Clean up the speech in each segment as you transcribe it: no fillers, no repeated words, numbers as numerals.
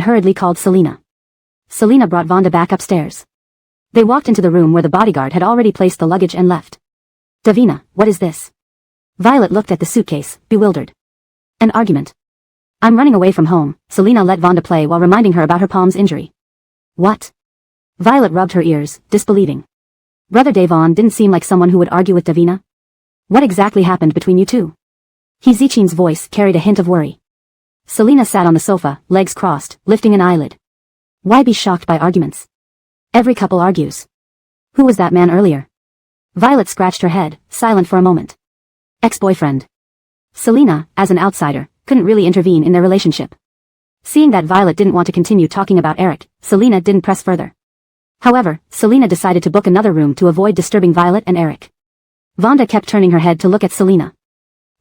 hurriedly called Selena. Selena brought Vonda back upstairs. They walked into the room where the bodyguard had already placed the luggage and left. Davina, what is this? Violet looked at the suitcase, bewildered. An argument. I'm running away from home, Selena let Vonda play while reminding her about her palm's injury. What? Violet rubbed her ears, disbelieving. Brother Devon didn't seem like someone who would argue with Davina. What exactly happened between you two? Hizichin's voice carried a hint of worry. Selena sat on the sofa, legs crossed, lifting an eyelid. Why be shocked by arguments? Every couple argues. Who was that man earlier? Violet scratched her head, silent for a moment. Ex-boyfriend. Selena, as an outsider, couldn't really intervene in their relationship. Seeing that Violet didn't want to continue talking about Eric, Selena didn't press further. However, Selena decided to book another room to avoid disturbing Violet and Eric. Vonda kept turning her head to look at Selena.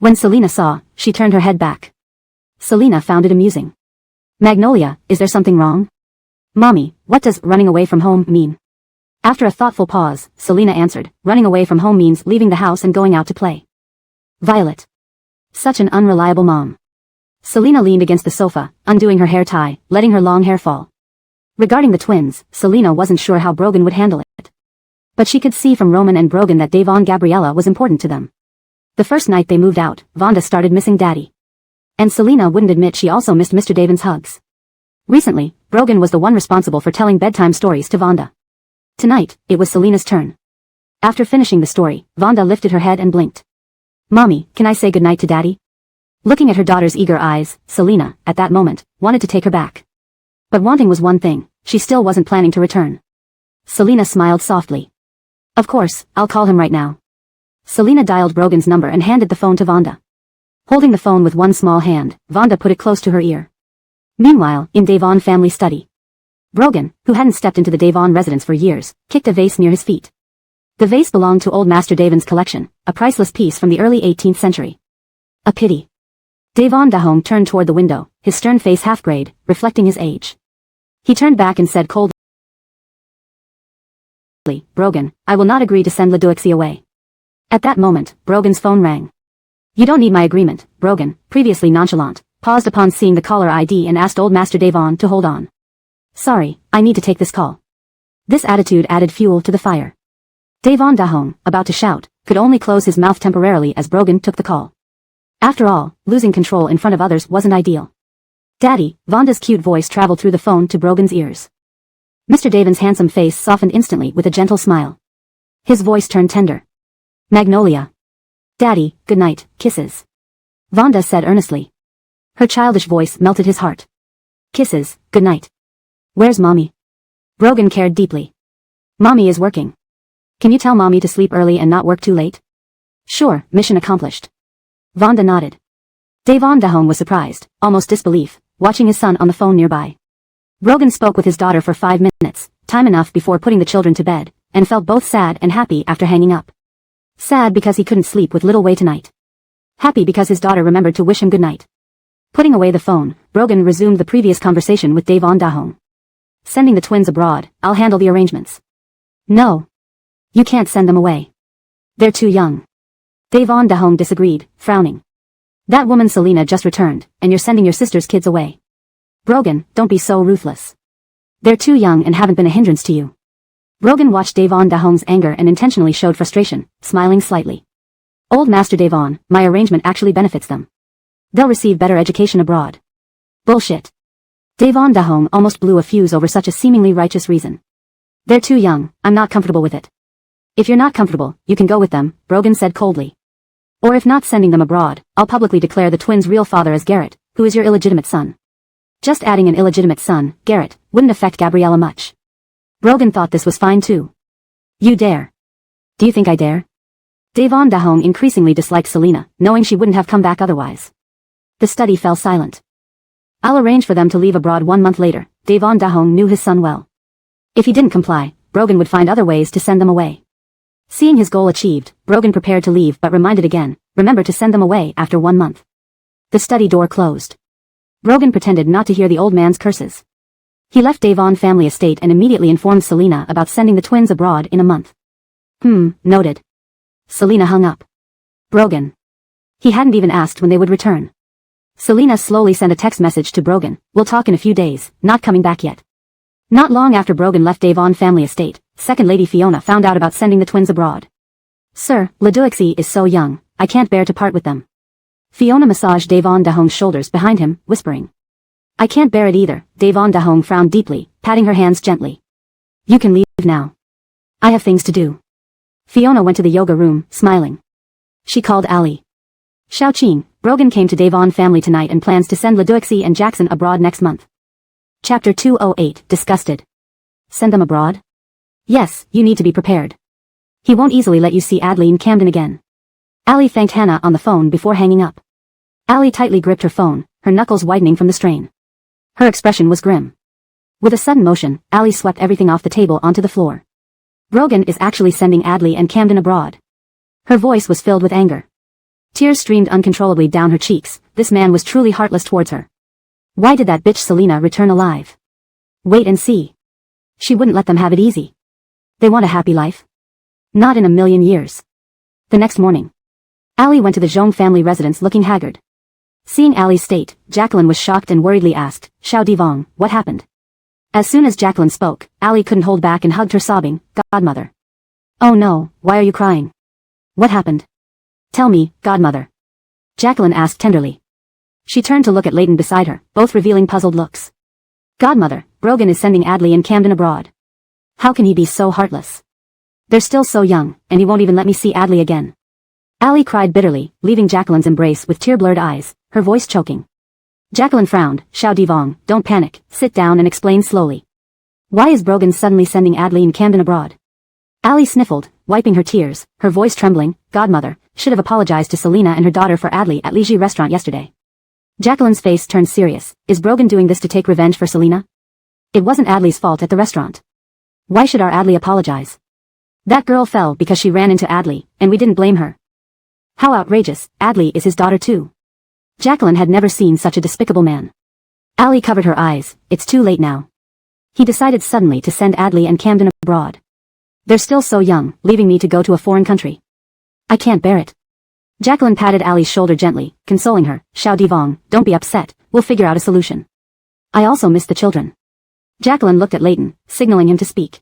When Selena saw, she turned her head back. Selena found it amusing. Magnolia, is there something wrong? Mommy, what does running away from home mean? After a thoughtful pause, Selena answered, running away from home means leaving the house and going out to play. Violet. Such an unreliable mom. Selena leaned against the sofa, undoing her hair tie, letting her long hair fall. Regarding the twins, Selena wasn't sure how Brogan would handle it. But she could see from Roman and Brogan that Devon Gabriella was important to them. The first night they moved out, Vonda started missing Daddy. And Selena wouldn't admit she also missed Mr. Devon's hugs. Recently, Brogan was the one responsible for telling bedtime stories to Vonda. Tonight, it was Selena's turn. After finishing the story, Vonda lifted her head and blinked. Mommy, can I say goodnight to Daddy? Looking at her daughter's eager eyes, Selena, at that moment, wanted to take her back. But wanting was one thing, she still wasn't planning to return. Selena smiled softly. Of course, I'll call him right now. Selena dialed Brogan's number and handed the phone to Vonda. Holding the phone with one small hand, Vonda put it close to her ear. Meanwhile, in Devon family study. Brogan, who hadn't stepped into the Devon residence for years, kicked a vase near his feet. The vase belonged to old Master Devon's collection, a priceless piece from the early 18th century. A pity. Devon Dahome turned toward the window, his stern face half-grayed, reflecting his age. He turned back and said coldly, Brogan, I will not agree to send Leduixi away. At that moment, Brogan's phone rang. You don't need my agreement, Brogan, previously nonchalant, paused upon seeing the caller ID and asked old Master Devon to hold on. Sorry, I need to take this call. This attitude added fuel to the fire. Devon Dahome, about to shout, could only close his mouth temporarily as Brogan took the call. After all, losing control in front of others wasn't ideal. Daddy, Vonda's cute voice traveled through the phone to Brogan's ears. Mr. Devon's handsome face softened instantly with a gentle smile. His voice turned tender. Magnolia. Daddy, good night, kisses. Vonda said earnestly. Her childish voice melted his heart. Kisses, good night. Where's Mommy? Brogan cared deeply. Mommy is working. Can you tell Mommy to sleep early and not work too late? Sure, mission accomplished. Vonda nodded. Devon Dahome was surprised, almost disbelief, watching his son on the phone nearby. Brogan spoke with his daughter for 5 minutes, time enough before putting the children to bed, and felt both sad and happy after hanging up. Sad because he couldn't sleep with little Wei tonight. Happy because his daughter remembered to wish him good night. Putting away the phone, Brogan resumed the previous conversation with Devon Dahome. Sending the twins abroad, I'll handle the arrangements. No. You can't send them away. They're too young. Devon Dahome disagreed, frowning. That woman Selena just returned, and you're sending your sister's kids away. Brogan, don't be so ruthless. They're too young and haven't been a hindrance to you. Brogan watched Devon Dahome's anger and intentionally showed frustration, smiling slightly. Old Master Devon, my arrangement actually benefits them. They'll receive better education abroad. Bullshit. Devon Dahome almost blew a fuse over such a seemingly righteous reason. They're too young, I'm not comfortable with it. If you're not comfortable, you can go with them, Brogan said coldly. Or if not sending them abroad, I'll publicly declare the twins' real father as Garrett, who is your illegitimate son. Just adding an illegitimate son, Garrett, wouldn't affect Gabriella much. Brogan thought this was fine too. You dare. Do you think I dare? Devon Dahome increasingly disliked Selena, knowing she wouldn't have come back otherwise. The study fell silent. I'll arrange for them to leave abroad 1 month later, Devon Dahome knew his son well. If he didn't comply, Brogan would find other ways to send them away. Seeing his goal achieved, Brogan prepared to leave but reminded again, remember to send them away after 1 month. The study door closed. Brogan pretended not to hear the old man's curses. He left Devon family estate and immediately informed Selena about sending the twins abroad in a month. Noted. Selena hung up. Brogan. He hadn't even asked when they would return. Selena slowly sent a text message to Brogan, "We'll talk in a few days, not coming back yet." Not long after Brogan left Devon family estate, Second Lady Fiona found out about sending the twins abroad. "Sir, Leduixi is so young, I can't bear to part with them." Fiona massaged Devon Dahong's shoulders behind him, whispering. "I can't bear it either." Devon Dahong frowned deeply, patting her hands gently. "You can leave now. I have things to do." Fiona went to the yoga room, smiling. She called Ali. "Xiaoqing, Brogan came to Devon family tonight and plans to send Leduixi and Jackson abroad next month." Chapter 208, Disgusted. "Send them abroad?" "Yes, you need to be prepared. He won't easily let you see Adley in Camden again." Ali thanked Hannah on the phone before hanging up. Ali tightly gripped her phone, her knuckles whitening from the strain. Her expression was grim. With a sudden motion, Ali swept everything off the table onto the floor. "Brogan is actually sending Adley and Camden abroad." Her voice was filled with anger. Tears streamed uncontrollably down her cheeks. This man was truly heartless towards her. Why did that bitch Selena return alive? Wait and see. She wouldn't let them have it easy. They want a happy life? Not in a million years. The next morning, Ali went to the Zhong family residence looking haggard. Seeing Ali's state, Jacqueline was shocked and worriedly asked, "Xiao Divong, what happened?" As soon as Jacqueline spoke, Ali couldn't hold back and hugged her sobbing, "Godmother." "Oh no, why are you crying? What happened? Tell me, Godmother." Jacqueline asked tenderly. She turned to look at Leighton beside her, both revealing puzzled looks. "Godmother, Brogan is sending Adley and Camden abroad. How can he be so heartless? They're still so young, and he won't even let me see Adley again." Ali cried bitterly, leaving Jacqueline's embrace with tear-blurred eyes, her voice choking. Jacqueline frowned. "Xiao Divong, don't panic, sit down and explain slowly. Why is Brogan suddenly sending Adley and Camden abroad?" Ali sniffled, wiping her tears, her voice trembling. "Godmother, should have apologized to Selena and her daughter for Adley at Liege restaurant yesterday." Jacqueline's face turned serious. Is Brogan doing this to take revenge for Selena? It wasn't Adley's fault at the restaurant. Why should our Adley apologize? That girl fell because she ran into Adley, and we didn't blame her. How outrageous, Adley is his daughter too. Jacqueline had never seen such a despicable man. Ali covered her eyes. It's too late now. He decided suddenly to send Adley and Camden abroad. They're still so young, leaving me to go to a foreign country. I can't bear it. Jacqueline patted Ali's shoulder gently, consoling her. "Xiao Divong, don't be upset, we'll figure out a solution. I also miss the children." Jacqueline looked at Leighton, signaling him to speak.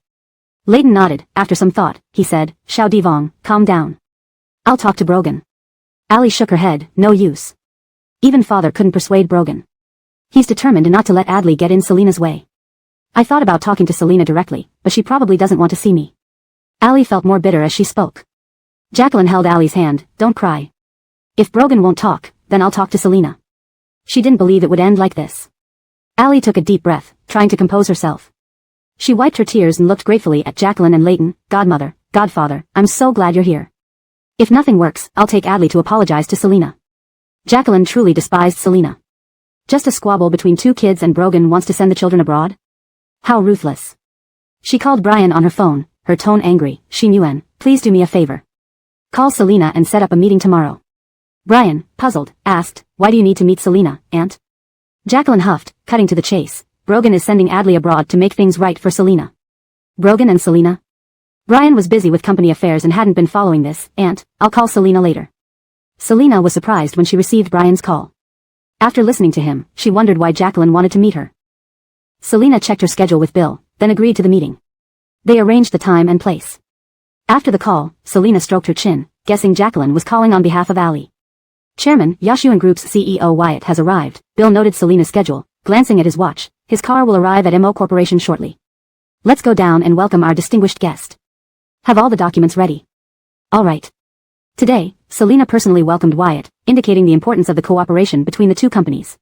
Leighton nodded. After some thought, he said, "Xiao Divong, calm down. I'll talk to Brogan." Ali shook her head. "No use. Even father couldn't persuade Brogan. He's determined not to let Adley get in Selena's way. I thought about talking to Selena directly, but she probably doesn't want to see me." Ali felt more bitter as she spoke. Jacqueline held Ali's hand. "Don't cry. If Brogan won't talk, then I'll talk to Selena." She didn't believe it would end like this. Ali took a deep breath, trying to compose herself. She wiped her tears and looked gratefully at Jacqueline and Leighton. "Godmother, Godfather, I'm so glad you're here. If nothing works, I'll take Adley to apologize to Selena." Jacqueline truly despised Selena. Just a squabble between two kids and Brogan wants to send the children abroad? How ruthless. She called Brian on her phone, her tone angry. "Xin Yuan, please do me a favor. Call Selena and set up a meeting tomorrow." Brian, puzzled, asked, "Why do you need to meet Selena, Aunt?" Jacqueline huffed, cutting to the chase. "Brogan is sending Adley abroad to make things right for Selena." Brogan and Selena? Brian was busy with company affairs and hadn't been following this. "Aunt, I'll call Selena later." Selena was surprised when she received Brian's call. After listening to him, she wondered why Jacqueline wanted to meet her. Selena checked her schedule with Bill, then agreed to the meeting. They arranged the time and place. After the call, Selena stroked her chin, guessing Jacqueline was calling on behalf of Ali. Chairman, Yashuan Group's CEO Wyatt has arrived. Bill noted Selena's schedule, glancing at his watch. His car will arrive at MO Corporation shortly. Let's go down and welcome our distinguished guest. Have all the documents ready. All right. Today, Selena personally welcomed Wyatt, indicating the importance of the cooperation between the two companies.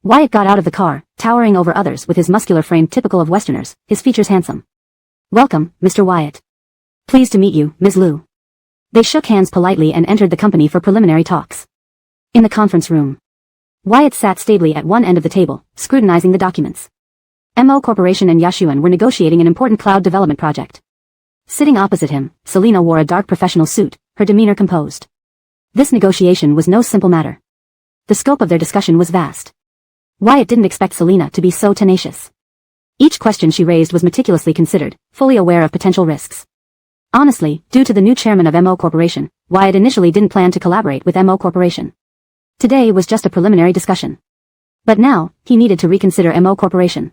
Wyatt got out of the car, towering over others with his muscular frame typical of Westerners, his features handsome. "Welcome, Mr. Wyatt. Pleased to meet you, Ms. Liu." They shook hands politely and entered the company for preliminary talks. In the conference room, Wyatt sat stably at one end of the table, scrutinizing the documents. MO Corporation and Yashuan were negotiating an important cloud development project. Sitting opposite him, Selena wore a dark professional suit, her demeanor composed. This negotiation was no simple matter. The scope of their discussion was vast. Wyatt didn't expect Selena to be so tenacious. Each question she raised was meticulously considered, fully aware of potential risks. Honestly, due to the new chairman of MO Corporation, Wyatt initially didn't plan to collaborate with MO Corporation. Today was just a preliminary discussion. But now, he needed to reconsider MO Corporation.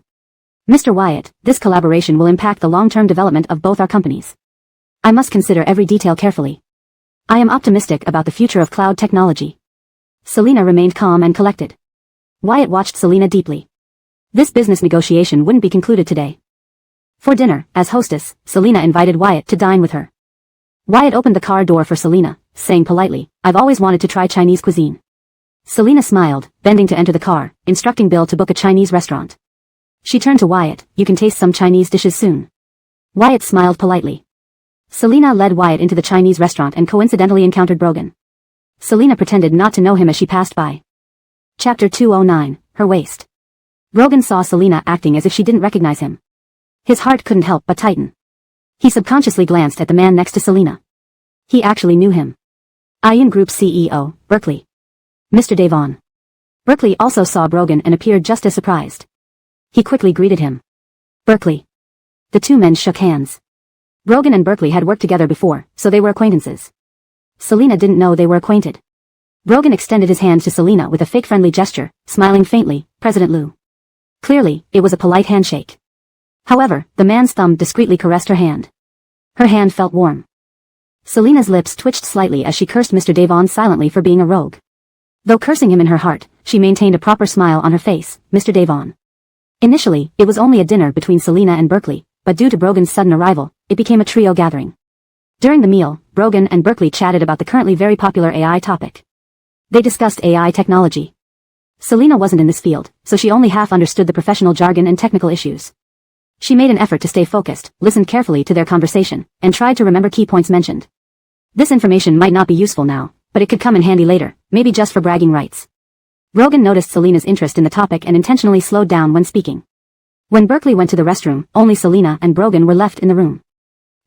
Mr. Wyatt, this collaboration will impact the long-term development of both our companies. I must consider every detail carefully. I am optimistic about the future of cloud technology. Selina remained calm and collected. Wyatt watched Selina deeply. This business negotiation wouldn't be concluded today. For dinner, as hostess, Selina invited Wyatt to dine with her. Wyatt opened the car door for Selina, saying politely, "I've always wanted to try Chinese cuisine." Selina smiled, bending to enter the car, instructing Bill to book a Chinese restaurant. She turned to Wyatt, "You can taste some Chinese dishes soon." Wyatt smiled politely. Selina led Wyatt into the Chinese restaurant and coincidentally encountered Brogan. Selina pretended not to know him as she passed by. Chapter 209, Her Waist. Brogan saw Selina acting as if she didn't recognize him. His heart couldn't help but tighten. He subconsciously glanced at the man next to Selina. He actually knew him. Ion Group CEO, Berkeley. Mr. Devon. Berkeley also saw Brogan and appeared just as surprised. He quickly greeted him. Berkeley. The two men shook hands. Brogan and Berkeley had worked together before, so they were acquaintances. Selina didn't know they were acquainted. Brogan extended his hand to Selina with a fake friendly gesture, smiling faintly, "President Liu." Clearly, it was a polite handshake. However, the man's thumb discreetly caressed her hand. Her hand felt warm. Selina's lips twitched slightly as she cursed Mr. Devon silently for being a rogue. Though cursing him in her heart, she maintained a proper smile on her face. "Mr. Devon." Initially, it was only a dinner between Selina and Berkeley, but due to Brogan's sudden arrival, it became a trio gathering. During the meal, Brogan and Berkeley chatted about the currently very popular AI topic. They discussed AI technology. Selina wasn't in this field, so she only half understood the professional jargon and technical issues. She made an effort to stay focused, listened carefully to their conversation, and tried to remember key points mentioned. This information might not be useful now, but it could come in handy later, maybe just for bragging rights. Brogan noticed Selina's interest in the topic and intentionally slowed down when speaking. When Berkeley went to the restroom, only Selina and Brogan were left in the room.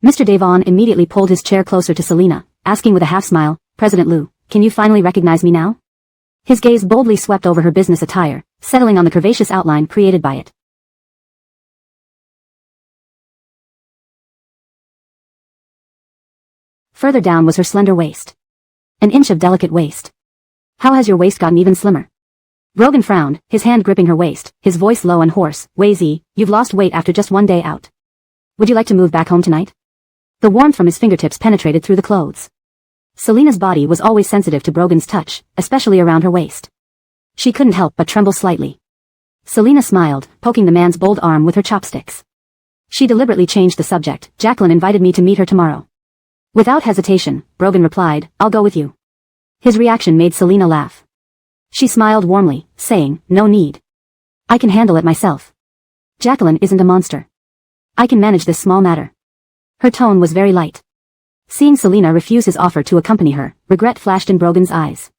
Mr. Devon immediately pulled his chair closer to Selina, asking with a half-smile, "President Liu, can you finally recognize me now?" His gaze boldly swept over her business attire, settling on the curvaceous outline created by it. Further down was her slender waist. An inch of delicate waist. "How has your waist gotten even slimmer?" Brogan frowned, his hand gripping her waist, his voice low and hoarse. "Wei Zi, you've lost weight after just one day out. Would you like to move back home tonight?" The warmth from his fingertips penetrated through the clothes. Selina's body was always sensitive to Brogan's touch, especially around her waist. She couldn't help but tremble slightly. Selina smiled, poking the man's bold arm with her chopsticks. She deliberately changed the subject. "Jacqueline invited me to meet her tomorrow." Without hesitation, Brogan replied, "I'll go with you." His reaction made Selina laugh. She smiled warmly, saying, "No need. I can handle it myself. Jacqueline isn't a monster. I can manage this small matter." Her tone was very light. Seeing Selina refuse his offer to accompany her, regret flashed in Brogan's eyes.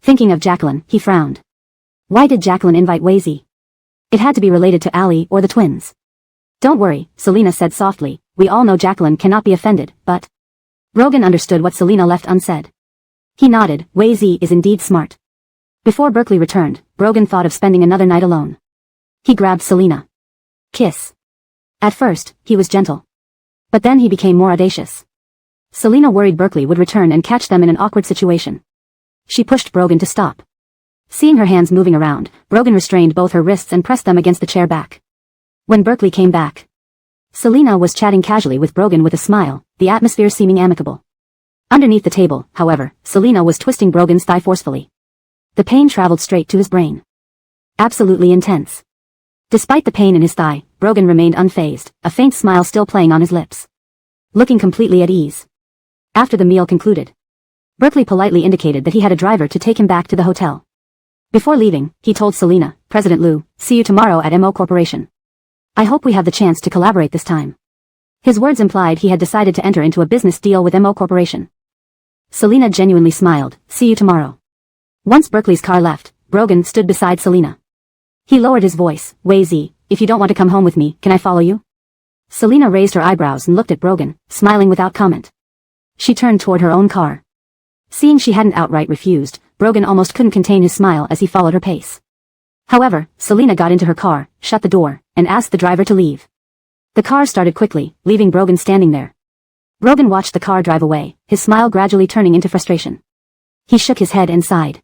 Thinking of Jacqueline, he frowned. Why did Jacqueline invite Wei Zi? It had to be related to Ali or the twins. "Don't worry," Selina said softly, "we all know Jacqueline cannot be offended, but..." Brogan understood what Selina left unsaid. He nodded. Wei Zi is indeed smart. Before Berkeley returned, Brogan thought of spending another night alone. He grabbed Selina. Kiss. At first, he was gentle. But then he became more audacious. Selina worried Berkeley would return and catch them in an awkward situation. She pushed Brogan to stop. Seeing her hands moving around, Brogan restrained both her wrists and pressed them against the chair back. When Berkeley came back, Selina was chatting casually with Brogan with a smile, the atmosphere seeming amicable. Underneath the table, however, Selina was twisting Brogan's thigh forcefully. The pain traveled straight to his brain. Absolutely intense. Despite the pain in his thigh, Brogan remained unfazed, a faint smile still playing on his lips. Looking completely at ease. After the meal concluded, Berkeley politely indicated that he had a driver to take him back to the hotel. Before leaving, he told Selina, "President Liu, see you tomorrow at MO Corporation. I hope we have the chance to collaborate this time." His words implied he had decided to enter into a business deal with MO Corporation. Selina genuinely smiled. "See you tomorrow." Once Berkeley's car left, Brogan stood beside Selina. He lowered his voice. "Wei Zi, if you don't want to come home with me, can I follow you?" Selina raised her eyebrows and looked at Brogan, smiling without comment. She turned toward her own car. Seeing she hadn't outright refused, Brogan almost couldn't contain his smile as he followed her pace. However, Selina got into her car, shut the door, and asked the driver to leave. The car started quickly, leaving Brogan standing there. Brogan watched the car drive away, his smile gradually turning into frustration. He shook his head and sighed.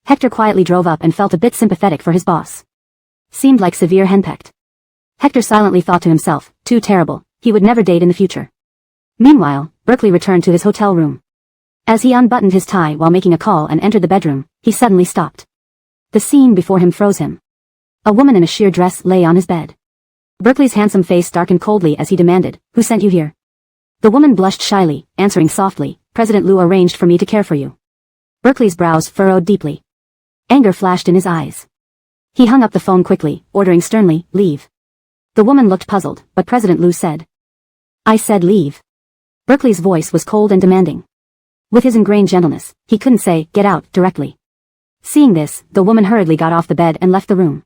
Hector quietly drove up and felt a bit sympathetic for his boss. Seemed like severe henpecked. Hector silently thought to himself, too terrible, he would never date in the future. Meanwhile, Berkeley returned to his hotel room. As he unbuttoned his tie while making a call and entered the bedroom, he suddenly stopped. The scene before him froze him. A woman in a sheer dress lay on his bed. Berkeley's handsome face darkened coldly as he demanded, "Who sent you here?" The woman blushed shyly, answering softly, "President Liu arranged for me to care for you." Berkeley's brows furrowed deeply. Anger flashed in his eyes. He hung up the phone quickly, ordering sternly, "Leave." The woman looked puzzled, but President Liu said, "I said leave." Berkeley's voice was cold and demanding. With his ingrained gentleness, he couldn't say, "Get out," directly. Seeing this, the woman hurriedly got off the bed and left the room.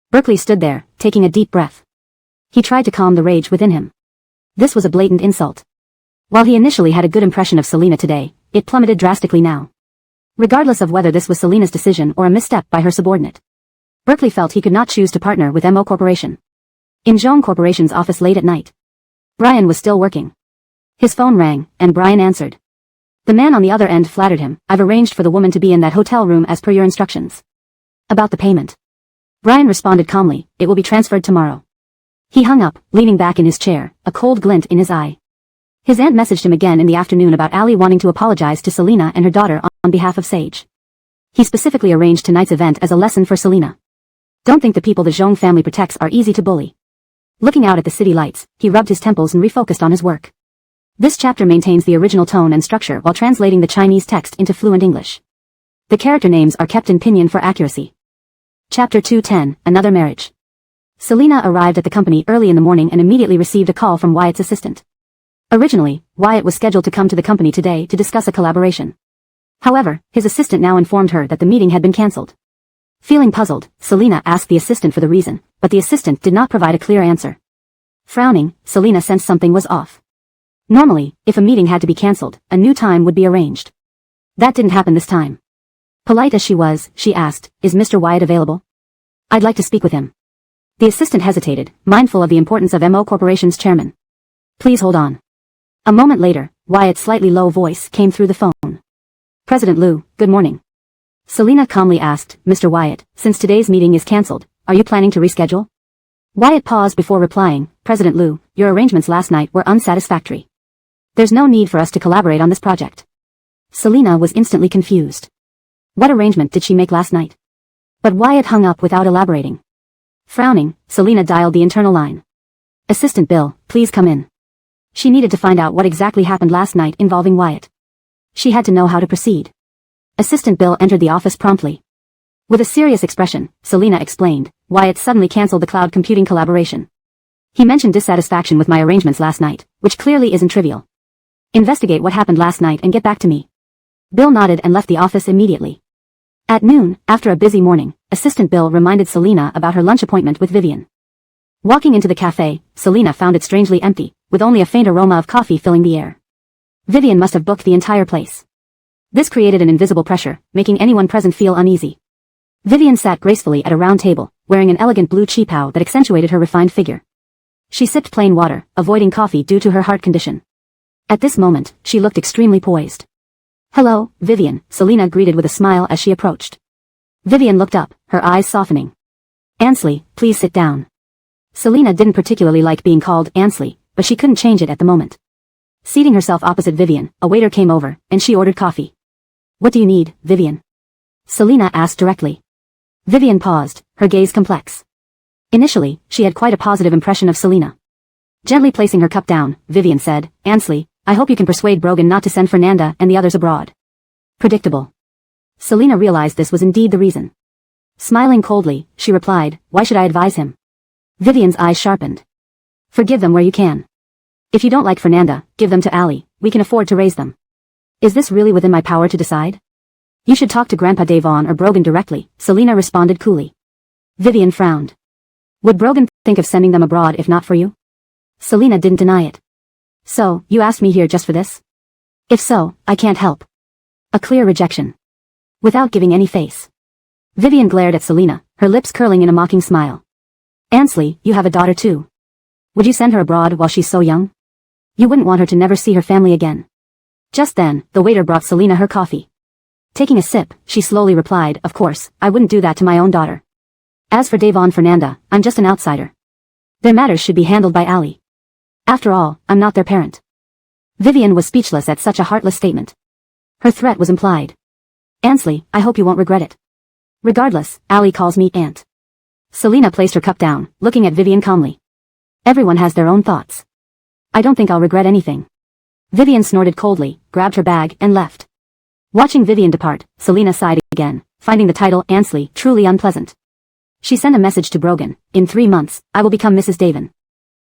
Berkeley stood there, taking a deep breath. He tried to calm the rage within him. This was a blatant insult. While he initially had a good impression of Selena today, it plummeted drastically now. Regardless of whether this was Selena's decision or a misstep by her subordinate, Berkeley felt he could not choose to partner with MO Corporation. In Zhong Corporation's office late at night, Brian was still working. His phone rang, and Brian answered. The man on the other end flattered him, "I've arranged for the woman to be in that hotel room as per your instructions." About the payment, Brian responded calmly, "It will be transferred tomorrow." He hung up, leaning back in his chair, a cold glint in his eye. His aunt messaged him again in the afternoon about Ali wanting to apologize to Selena and her daughter on behalf of Sage. He specifically arranged tonight's event as a lesson for Selena. Don't think the people the Zhong family protects are easy to bully. Looking out at the city lights, he rubbed his temples and refocused on his work. This chapter maintains the original tone and structure while translating the Chinese text into fluent English. The character names are kept in pinyin for accuracy. Chapter 210, Another Marriage. Selena arrived at the company early in the morning and immediately received a call from Wyatt's assistant. Originally, Wyatt was scheduled to come to the company today to discuss a collaboration. However, his assistant now informed her that the meeting had been cancelled. Feeling puzzled, Selena asked the assistant for the reason, but the assistant did not provide a clear answer. Frowning, Selena sensed something was off. Normally, if a meeting had to be cancelled, a new time would be arranged. That didn't happen this time. Polite as she was, she asked, "Is Mr. Wyatt available? I'd like to speak with him." The assistant hesitated, mindful of the importance of MO Corporation's chairman. "Please hold on." A moment later, Wyatt's slightly low voice came through the phone. "President Liu, good morning." Selena calmly asked, "Mr. Wyatt, since today's meeting is cancelled, are you planning to reschedule?" Wyatt paused before replying, "President Liu, your arrangements last night were unsatisfactory. There's no need for us to collaborate on this project." Selena was instantly confused. What arrangement did she make last night? But Wyatt hung up without elaborating. Frowning, Selena dialed the internal line. "Assistant Bill, please come in." She needed to find out what exactly happened last night involving Wyatt. She had to know how to proceed. Assistant Bill entered the office promptly. With a serious expression, Selena explained, "Wyatt suddenly cancelled the cloud computing collaboration. He mentioned dissatisfaction with my arrangements last night, which clearly isn't trivial. Investigate what happened last night and get back to me." Bill nodded and left the office immediately. At noon, after a busy morning, Assistant Bill reminded Selena about her lunch appointment with Vivian. Walking into the cafe, Selena found it strangely empty, with only a faint aroma of coffee filling the air. Vivian must have booked the entire place. This created an invisible pressure, making anyone present feel uneasy. Vivian sat gracefully at a round table, wearing an elegant blue cheapao that accentuated her refined figure. She sipped plain water, avoiding coffee due to her heart condition. At this moment, she looked extremely poised. "Hello, Vivian," Selena greeted with a smile as she approached. Vivian looked up, her eyes softening. "Ansley, please sit down." Selena didn't particularly like being called Ansley, but she couldn't change it at the moment. Seating herself opposite Vivian, a waiter came over, and she ordered coffee. "What do you need, Vivian?" Selena asked directly. Vivian paused, her gaze complex. Initially, she had quite a positive impression of Selena. Gently placing her cup down, Vivian said, "Ansley, I hope you can persuade Brogan not to send Fernanda and the others abroad." Predictable. Selena realized this was indeed the reason. Smiling coldly, she replied, "Why should I advise him?" Vivian's eyes sharpened. "Forgive them where you can. If you don't like Fernanda, give them to Ali, we can afford to raise them." "Is this really within my power to decide?" "You should talk to Grandpa Devon or Brogan directly," Selena responded coolly. Vivian frowned. "Would Brogan think of sending them abroad if not for you?" Selena didn't deny it. "So, you asked me here just for this?" "If so, I can't help." A clear rejection. Without giving any face, Vivian glared at Selena, her lips curling in a mocking smile. "Ansley, you have a daughter too. Would you send her abroad while she's so young? You wouldn't want her to never see her family again." Just then, the waiter brought Selena her coffee. Taking a sip, she slowly replied, of course, I wouldn't do that to my own daughter. As for Devon Fernanda, I'm just an outsider. Their matters should be handled by Ali. After all, I'm not their parent. Vivian was speechless at such a heartless statement. Her threat was implied. Ansley, I hope you won't regret it. Regardless, Ali calls me Aunt. Selena placed her cup down, looking at Vivian calmly. Everyone has their own thoughts. I don't think I'll regret anything. Vivian snorted coldly, grabbed her bag, and left. Watching Vivian depart, Selena sighed again, finding the title Ansley truly unpleasant. She sent a message to Brogan, in 3 months, I will become Mrs. Davin.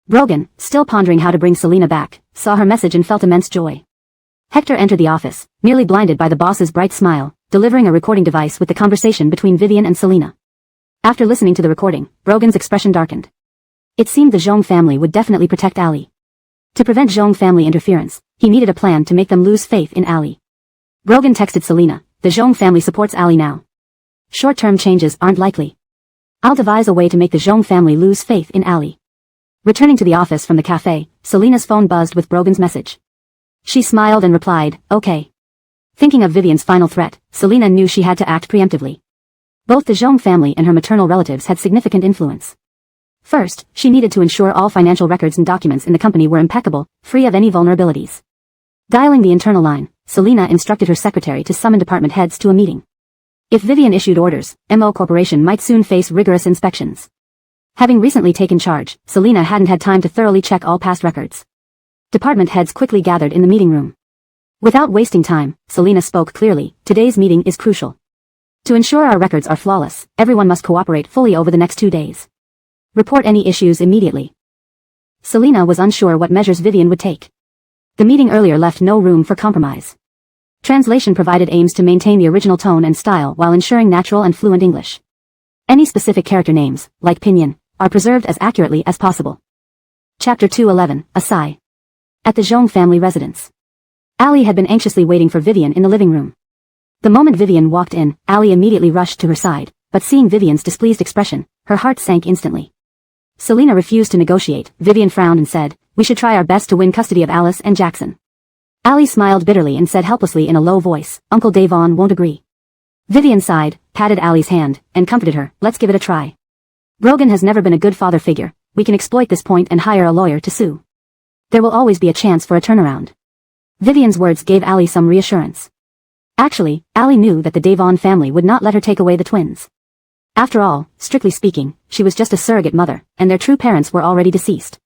Brogan, still pondering how to bring Selena back, saw her message and felt immense joy. Hector entered the office, nearly blinded by the boss's bright smile, delivering a recording device with the conversation between Vivian and Selena. After listening to the recording, Brogan's expression darkened. It seemed the Zhong family would definitely protect Ali. To prevent Zhong family interference, he needed a plan to make them lose faith in Ali. Brogan texted Selena, the Zhong family supports Ali now. Short-term changes aren't likely. I'll devise a way to make the Zhong family lose faith in Ali. Returning to the office from the cafe, Selena's phone buzzed with Brogan's message. She smiled and replied, okay. Thinking of Vivian's final threat, Selena knew she had to act preemptively. Both the Zhong family and her maternal relatives had significant influence. First, she needed to ensure all financial records and documents in the company were impeccable, free of any vulnerabilities. Dialing the internal line, Selena instructed her secretary to summon department heads to a meeting. If Vivian issued orders, MO Corporation might soon face rigorous inspections. Having recently taken charge, Selena hadn't had time to thoroughly check all past records. Department heads quickly gathered in the meeting room. Without wasting time, Selena spoke clearly, today's meeting is crucial. To ensure our records are flawless, everyone must cooperate fully over the next 2 days. Report any issues immediately. Selena was unsure what measures Vivian would take. The meeting earlier left no room for compromise. Translation provided aims to maintain the original tone and style while ensuring natural and fluent English. Any specific character names, like Pinyin, are preserved as accurately as possible. Chapter 211, A Sigh. At the Zhong family residence. Ali had been anxiously waiting for Vivian in the living room. The moment Vivian walked in, Ali immediately rushed to her side, but seeing Vivian's displeased expression, her heart sank instantly. Selena refused to negotiate. Vivian frowned and said, we should try our best to win custody of Alice and Jackson. Ali smiled bitterly and said helplessly in a low voice, Uncle Devon won't agree. Vivian sighed, patted Ali's hand, and comforted her, let's give it a try. Brogan has never been a good father figure, we can exploit this point and hire a lawyer to sue. There will always be a chance for a turnaround. Vivian's words gave Ali some reassurance. Actually, Ali knew that the Devon family would not let her take away the twins. After all, strictly speaking, she was just a surrogate mother, and their true parents were already deceased.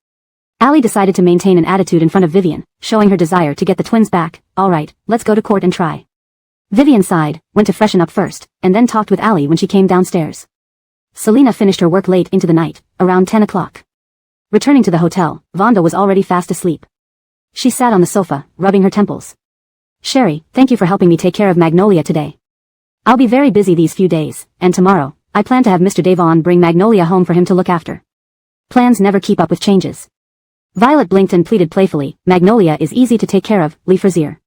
Ali decided to maintain an attitude in front of Vivian, showing her desire to get the twins back. All right, let's go to court and try. Vivian sighed, went to freshen up first, and then talked with Ali when she came downstairs. Selena finished her work late into the night, around 10 o'clock. Returning to the hotel, Vonda was already fast asleep. She sat on the sofa, rubbing her temples. Sherry, thank you for helping me take care of Magnolia today. I'll be very busy these few days, and tomorrow, I plan to have Mr. Devon bring Magnolia home for him to look after. Plans never keep up with changes. Violet blinked and pleaded playfully, Magnolia is easy to take care of, Lee Frazier.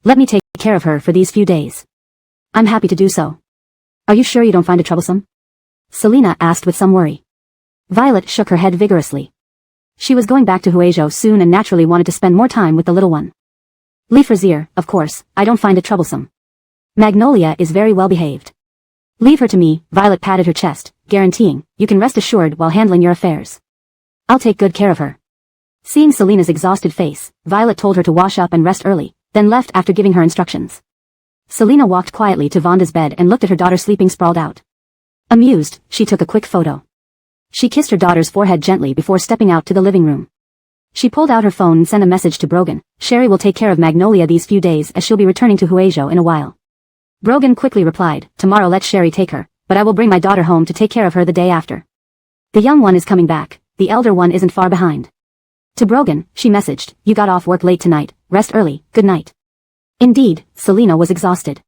Let me take care of her for these few days. I'm happy to do so. Are you sure you don't find it troublesome? Selena asked with some worry. Violet shook her head vigorously. She was going back to Huizhou soon and naturally wanted to spend more time with the little one. Lee Frazier, of course, I don't find it troublesome. Magnolia is very well behaved. Leave her to me, Violet patted her chest, guaranteeing, you can rest assured while handling your affairs. I'll take good care of her. Seeing Selena's exhausted face, Violet told her to wash up and rest early, then left after giving her instructions. Selena walked quietly to Vonda's bed and looked at her daughter sleeping sprawled out. Amused, she took a quick photo. She kissed her daughter's forehead gently before stepping out to the living room. She pulled out her phone and sent a message to Brogan. Sherry will take care of Magnolia these few days as she'll be returning to Huizhou in a while. Brogan quickly replied, tomorrow let Sherry take her, but I will bring my daughter home to take care of her the day after. The young one is coming back, the elder one isn't far behind. To Brogan, she messaged, you got off work late tonight, rest early, good night. Indeed, Selena was exhausted.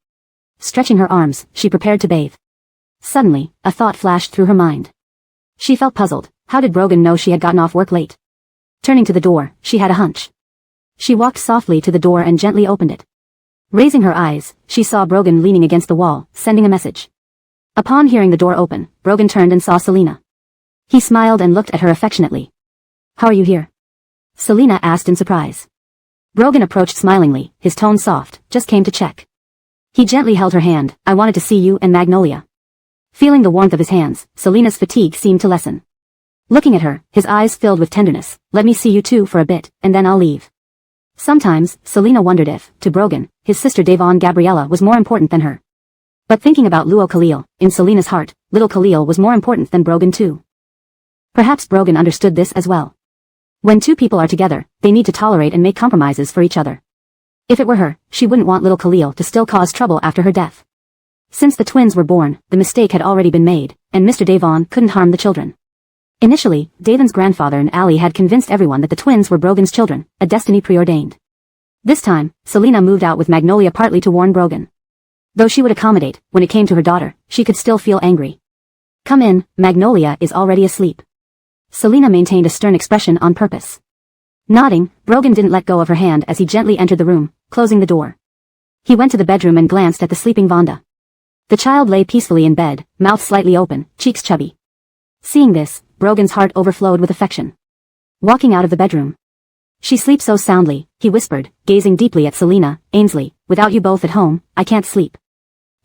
Stretching her arms, she prepared to bathe. Suddenly, a thought flashed through her mind. She felt puzzled. How did Brogan know she had gotten off work late? Turning to the door, she had a hunch. She walked softly to the door and gently opened it. Raising her eyes, she saw Brogan leaning against the wall, sending a message. Upon hearing the door open, Brogan turned and saw Selena. He smiled and looked at her affectionately. How are you here? Selena asked in surprise. Brogan approached smilingly, his tone soft, just came to check. He gently held her hand. I wanted to see you and Magnolia. Feeling the warmth of his hands, Selena's fatigue seemed to lessen. Looking at her, his eyes filled with tenderness. Let me see you two for a bit, and then I'll leave. Sometimes, Selena wondered if, to Brogan, his sister Devon Gabriella was more important than her. But thinking about Luo Khalil, in Selena's heart, little Khalil was more important than Brogan too. Perhaps Brogan understood this as well. When two people are together, they need to tolerate and make compromises for each other. If it were her, she wouldn't want little Khalil to still cause trouble after her death. Since the twins were born, the mistake had already been made, and Mr. Devon couldn't harm the children. Initially, Davon's grandfather and Ali had convinced everyone that the twins were Brogan's children, a destiny preordained. This time, Selena moved out with Magnolia partly to warn Brogan. Though she would accommodate, when it came to her daughter, she could still feel angry. Come in, Magnolia is already asleep. Selena maintained a stern expression on purpose. Nodding, Brogan didn't let go of her hand as he gently entered the room, closing the door. He went to the bedroom and glanced at the sleeping Vonda. The child lay peacefully in bed, mouth slightly open, cheeks chubby. Seeing this, Brogan's heart overflowed with affection. Walking out of the bedroom. She sleeps so soundly, he whispered, gazing deeply at Selena. Ainsley, without you both at home, I can't sleep.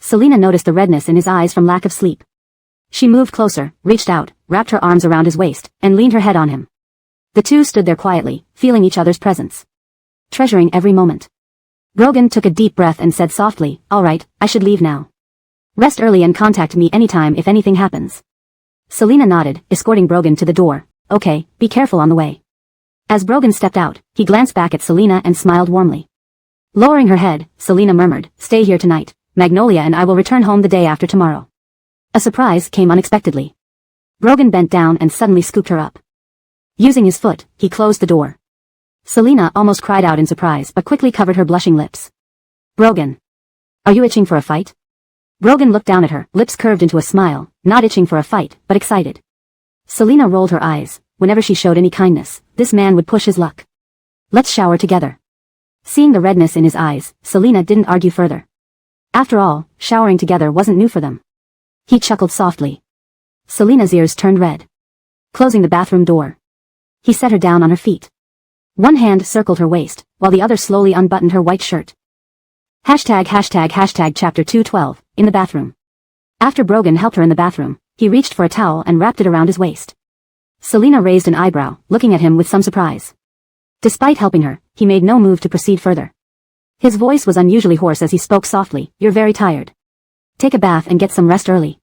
Selena noticed the redness in his eyes from lack of sleep. She moved closer, reached out, wrapped her arms around his waist, and leaned her head on him. The two stood there quietly, feeling each other's presence. Treasuring every moment. Brogan took a deep breath and said softly, all right, I should leave now. Rest early and contact me anytime if anything happens. Selena nodded, escorting Brogan to the door. Okay, be careful on the way. As Brogan stepped out, he glanced back at Selena and smiled warmly. Lowering her head, Selena murmured, stay here tonight. Magnolia and I will return home the day after tomorrow. A surprise came unexpectedly. Brogan bent down and suddenly scooped her up. Using his foot, he closed the door. Selena almost cried out in surprise but quickly covered her blushing lips. Brogan. Are you itching for a fight? Brogan looked down at her, lips curved into a smile, not itching for a fight, but excited. Selena rolled her eyes. Whenever she showed any kindness, this man would push his luck. Let's shower together. Seeing the redness in his eyes, Selena didn't argue further. After all, showering together wasn't new for them. He chuckled softly. Selena's ears turned red. Closing the bathroom door. He set her down on her feet. One hand circled her waist, while the other slowly unbuttoned her white shirt. Hashtag chapter 212, in the bathroom. After Brogan helped her in the bathroom, he reached for a towel and wrapped it around his waist. Selena raised an eyebrow, looking at him with some surprise. Despite helping her, he made no move to proceed further. His voice was unusually hoarse as he spoke softly, you're very tired. Take a bath and get some rest early.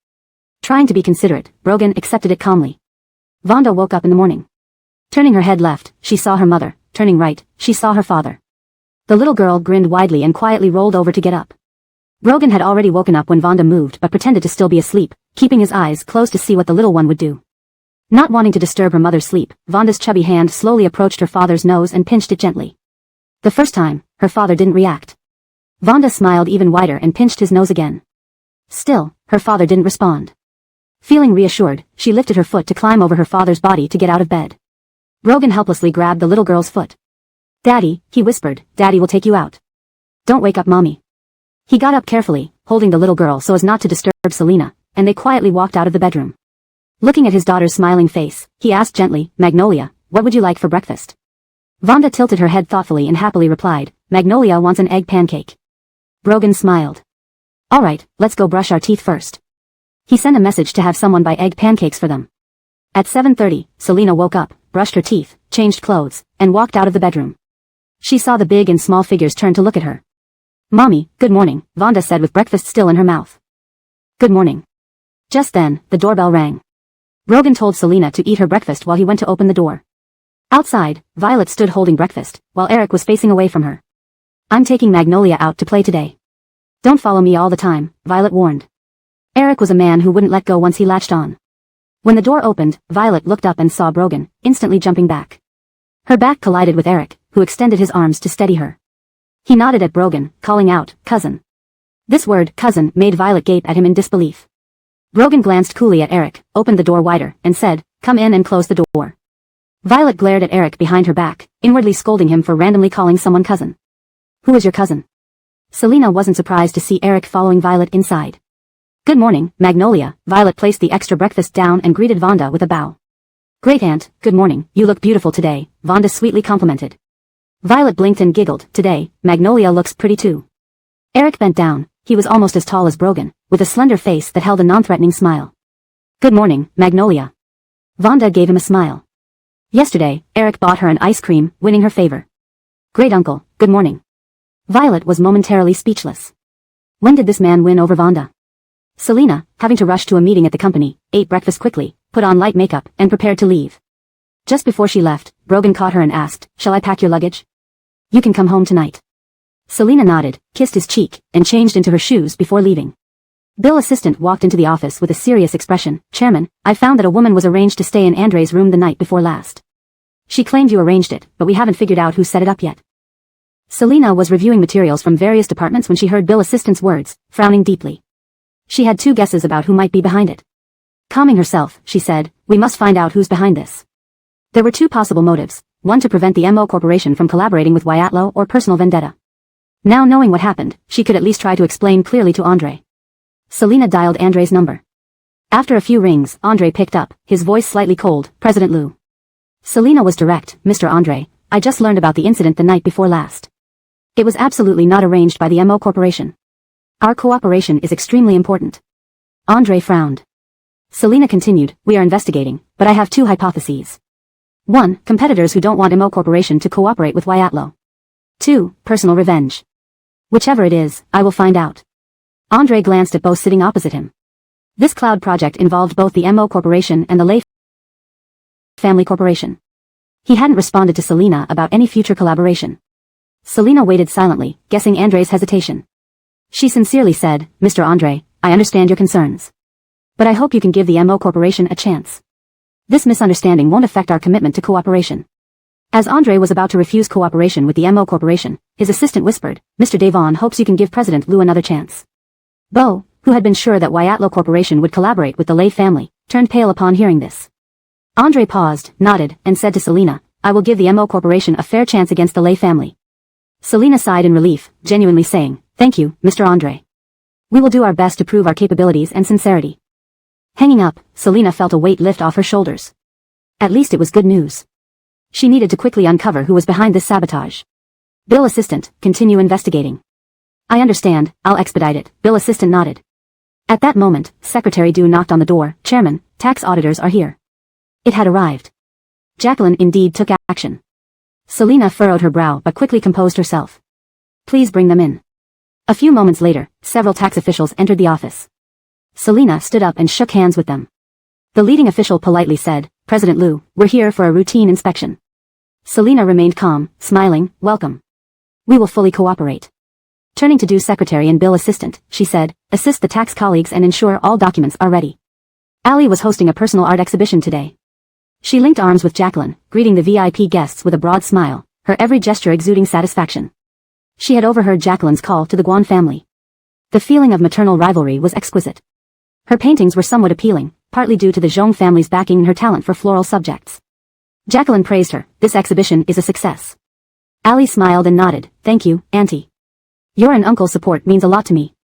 Trying to be considerate, Brogan accepted it calmly. Vonda woke up in the morning. Turning her head left, she saw her mother. Turning right, she saw her father. The little girl grinned widely and quietly rolled over to get up. Brogan had already woken up when Vonda moved but pretended to still be asleep, keeping his eyes closed to see what the little one would do. Not wanting to disturb her mother's sleep, Vonda's chubby hand slowly approached her father's nose and pinched it gently. The first time, her father didn't react. Vonda smiled even wider and pinched his nose again. Still, her father didn't respond. Feeling reassured, she lifted her foot to climb over her father's body to get out of bed. Brogan helplessly grabbed the little girl's foot. Daddy, he whispered, Daddy will take you out. Don't wake up Mommy. He got up carefully, holding the little girl so as not to disturb Selena, and they quietly walked out of the bedroom. Looking at his daughter's smiling face, he asked gently, Magnolia, what would you like for breakfast? Vonda tilted her head thoughtfully and happily replied, Magnolia wants an egg pancake. Brogan smiled. All right, let's go brush our teeth first. He sent a message to have someone buy egg pancakes for them. At 7:30, Selena woke up, brushed her teeth, changed clothes, and walked out of the bedroom. She saw the big and small figures turn to look at her. Mommy, good morning, Vonda said with breakfast still in her mouth. Good morning. Just then, the doorbell rang. Brogan told Selena to eat her breakfast while he went to open the door. Outside, Violet stood holding breakfast, while Eric was facing away from her. I'm taking Magnolia out to play today. Don't follow me all the time, Violet warned. Eric was a man who wouldn't let go once he latched on. When the door opened, Violet looked up and saw Brogan, instantly jumping back. Her back collided with Eric, who extended his arms to steady her. He nodded at Brogan, calling out, cousin. This word, cousin, made Violet gape at him in disbelief. Brogan glanced coolly at Eric, opened the door wider, and said, come in and close the door. Violet glared at Eric behind her back, inwardly scolding him for randomly calling someone cousin. Who is your cousin? Selena wasn't surprised to see Eric following Violet inside. Good morning, Magnolia. Violet placed the extra breakfast down and greeted Vonda with a bow. Great aunt, good morning, you look beautiful today, Vonda sweetly complimented. Violet blinked and giggled, today, Magnolia looks pretty too. Eric bent down, he was almost as tall as Brogan, with a slender face that held a non-threatening smile. Good morning, Magnolia. Vonda gave him a smile. Yesterday, Eric bought her an ice cream, winning her favor. Great uncle, good morning. Violet was momentarily speechless. When did this man win over Vonda? Selena, having to rush to a meeting at the company, ate breakfast quickly, put on light makeup, and prepared to leave. Just before she left, Brogan caught her and asked, shall I pack your luggage? You can come home tonight. Selena nodded, kissed his cheek, and changed into her shoes before leaving. Bill assistant walked into the office with a serious expression. Chairman, I found that a woman was arranged to stay in Andre's room the night before last. She claimed you arranged it, but we haven't figured out who set it up yet. Selena was reviewing materials from various departments when she heard Bill assistant's words, frowning deeply. She had 2 guesses about who might be behind it. Calming herself, she said, we must find out who's behind this. There were 2 possible motives, one to prevent the MO Corporation from collaborating with Wyatlow or personal vendetta. Now knowing what happened, she could at least try to explain clearly to Andre. Selena dialed Andre's number. After a few rings, Andre picked up, his voice slightly cold, President Liu. Selena was direct, Mr. Andre, I just learned about the incident the night before last. It was absolutely not arranged by the MO Corporation. Our cooperation is extremely important. Andre frowned. Selena continued, we are investigating, but I have 2 hypotheses. 1. Competitors who don't want MO Corporation to cooperate with Wyatlow. 2. Personal revenge. Whichever it is, I will find out. Andre glanced at both sitting opposite him. This cloud project involved both the MO Corporation and the Lei Family Corporation. He hadn't responded to Selena about any future collaboration. Selena waited silently, guessing Andre's hesitation. She sincerely said, Mr. Andre, I understand your concerns. But I hope you can give the MO Corporation a chance. This misunderstanding won't affect our commitment to cooperation. As Andre was about to refuse cooperation with the MO Corporation, his assistant whispered, Mr. Devon hopes you can give President Liu another chance. Bo, who had been sure that Wyatlow Corporation would collaborate with the Lei family, turned pale upon hearing this. Andre paused, nodded, and said to Selena, I will give the MO Corporation a fair chance against the Lei family. Selena sighed in relief, genuinely saying, thank you, Mr. Andre. We will do our best to prove our capabilities and sincerity. Hanging up, Selena felt a weight lift off her shoulders. At least it was good news. She needed to quickly uncover who was behind this sabotage. Bill assistant, continue investigating. I understand, I'll expedite it, Bill assistant nodded. At that moment, Secretary Du knocked on the door, Chairman, tax auditors are here. It had arrived. Jacqueline indeed took action. Selena furrowed her brow but quickly composed herself. Please bring them in. A few moments later, several tax officials entered the office. Selena stood up and shook hands with them. The leading official politely said, President Liu, we're here for a routine inspection. Selena remained calm, smiling, welcome. We will fully cooperate. Turning to Du's secretary and Bill assistant, she said, assist the tax colleagues and ensure all documents are ready. Ali was hosting a personal art exhibition today. She linked arms with Jacqueline, greeting the VIP guests with a broad smile, her every gesture exuding satisfaction. She had overheard Jacqueline's call to the Guan family. The feeling of maternal rivalry was exquisite. Her paintings were somewhat appealing, partly due to the Zhong family's backing and her talent for floral subjects. Jacqueline praised her, this exhibition is a success. Ali smiled and nodded, thank you, Auntie. Your and Uncle's support means a lot to me.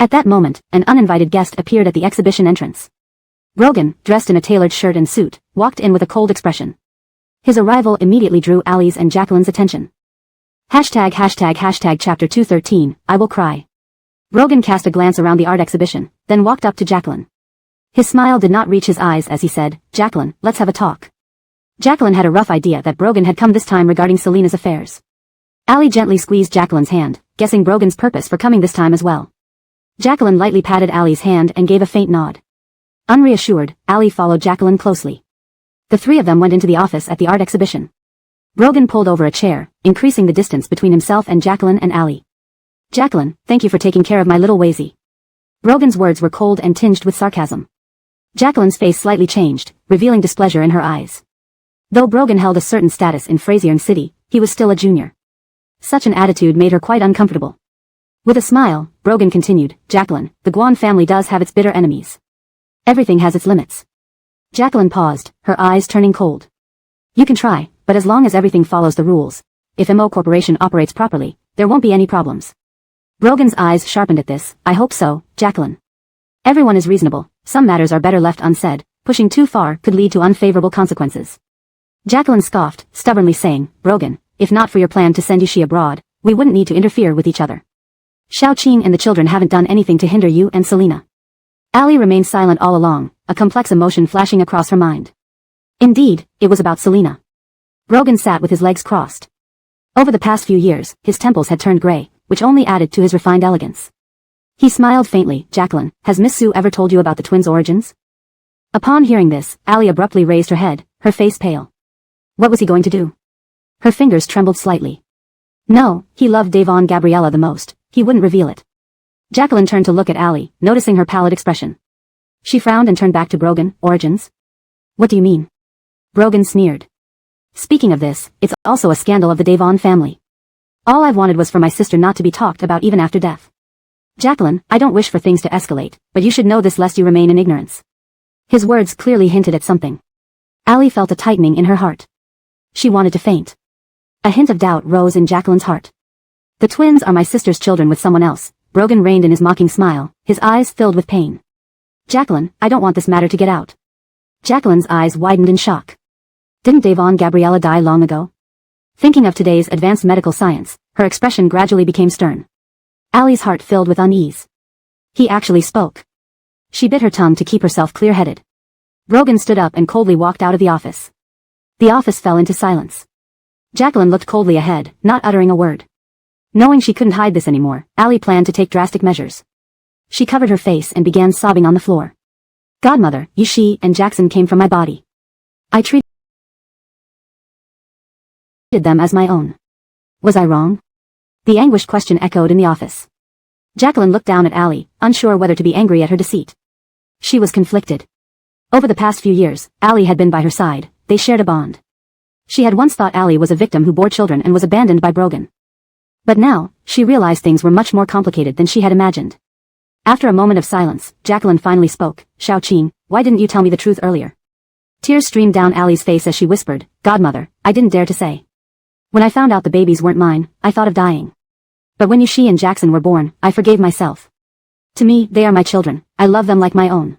At that moment, an uninvited guest appeared at the exhibition entrance. Brogan, dressed in a tailored shirt and suit, walked in with a cold expression. His arrival immediately drew Ali's and Jacqueline's attention. Hashtag chapter 213, I will cry. Brogan cast a glance around the art exhibition, then walked up to Jacqueline. His smile did not reach his eyes as he said, Jacqueline, let's have a talk. Jacqueline had a rough idea that Brogan had come this time regarding Selena's affairs. Ali gently squeezed Jacqueline's hand, guessing Brogan's purpose for coming this time as well. Jacqueline lightly patted Ali's hand and gave a faint nod. Unreassured, Ali followed Jacqueline closely. The 3 of them went into the office at the art exhibition. Brogan pulled over a chair, increasing the distance between himself and Jacqueline and Ali. Jacqueline, thank you for taking care of my little Wazy. Brogan's words were cold and tinged with sarcasm. Jacqueline's face slightly changed, revealing displeasure in her eyes. Though Brogan held a certain status in Frazier City, he was still a junior. Such an attitude made her quite uncomfortable. With a smile, Brogan continued, Jacqueline, the Guan family does have its bitter enemies. Everything has its limits. Jacqueline paused, her eyes turning cold. You can try, but as long as everything follows the rules, if MO Corporation operates properly, there won't be any problems. Brogan's eyes sharpened at this, I hope so, Jacqueline. Everyone is reasonable, some matters are better left unsaid, pushing too far could lead to unfavorable consequences. Jacqueline scoffed, stubbornly saying, Brogan, if not for your plan to send Yushi abroad, we wouldn't need to interfere with each other. Xiaoqing and the children haven't done anything to hinder you and Selena. Ali remained silent all along, a complex emotion flashing across her mind. Indeed, it was about Selena. Brogan sat with his legs crossed. Over the past few years, his temples had turned gray, which only added to his refined elegance. He smiled faintly. Jacqueline, has Miss Sue ever told you about the twins' origins? Upon hearing this, Ali abruptly raised her head, her face pale. What was he going to do? Her fingers trembled slightly. No, he loved Devon Gabriella the most. He wouldn't reveal it. Jacqueline turned to look at Ali, noticing her pallid expression. She frowned and turned back to Brogan. Origins? What do you mean? Brogan sneered. Speaking of this, it's also a scandal of the Devon family. All I've wanted was for my sister not to be talked about even after death. Jacqueline, I don't wish for things to escalate, but you should know this lest you remain in ignorance. His words clearly hinted at something. Ali felt a tightening in her heart. She wanted to faint. A hint of doubt rose in Jacqueline's heart. The twins are my sister's children with someone else. Brogan reined in his mocking smile, his eyes filled with pain. Jacqueline, I don't want this matter to get out. Jacqueline's eyes widened in shock. Didn't Devon Gabriella die long ago? Thinking of today's advanced medical science, her expression gradually became stern. Ali's heart filled with unease. He actually spoke. She bit her tongue to keep herself clear-headed. Brogan stood up and coldly walked out of the office. The office fell into silence. Jacqueline looked coldly ahead, not uttering a word. Knowing she couldn't hide this anymore, Ali planned to take drastic measures. She covered her face and began sobbing on the floor. Godmother, she and Jackson came from my body. I treated them as my own. Was I wrong? The anguished question echoed in the office. Jacqueline looked down at Ali, unsure whether to be angry at her deceit. She was conflicted. Over the past few years, Ali had been by her side, they shared a bond. She had once thought Ali was a victim who bore children and was abandoned by Brogan. But now, she realized things were much more complicated than she had imagined. After a moment of silence, Jacqueline finally spoke. Xiaoqing, why didn't you tell me the truth earlier? Tears streamed down Ali's face as she whispered, Godmother, I didn't dare to say. When I found out the babies weren't mine, I thought of dying. But when she and Jackson were born, I forgave myself. To me, they are my children. I love them like my own.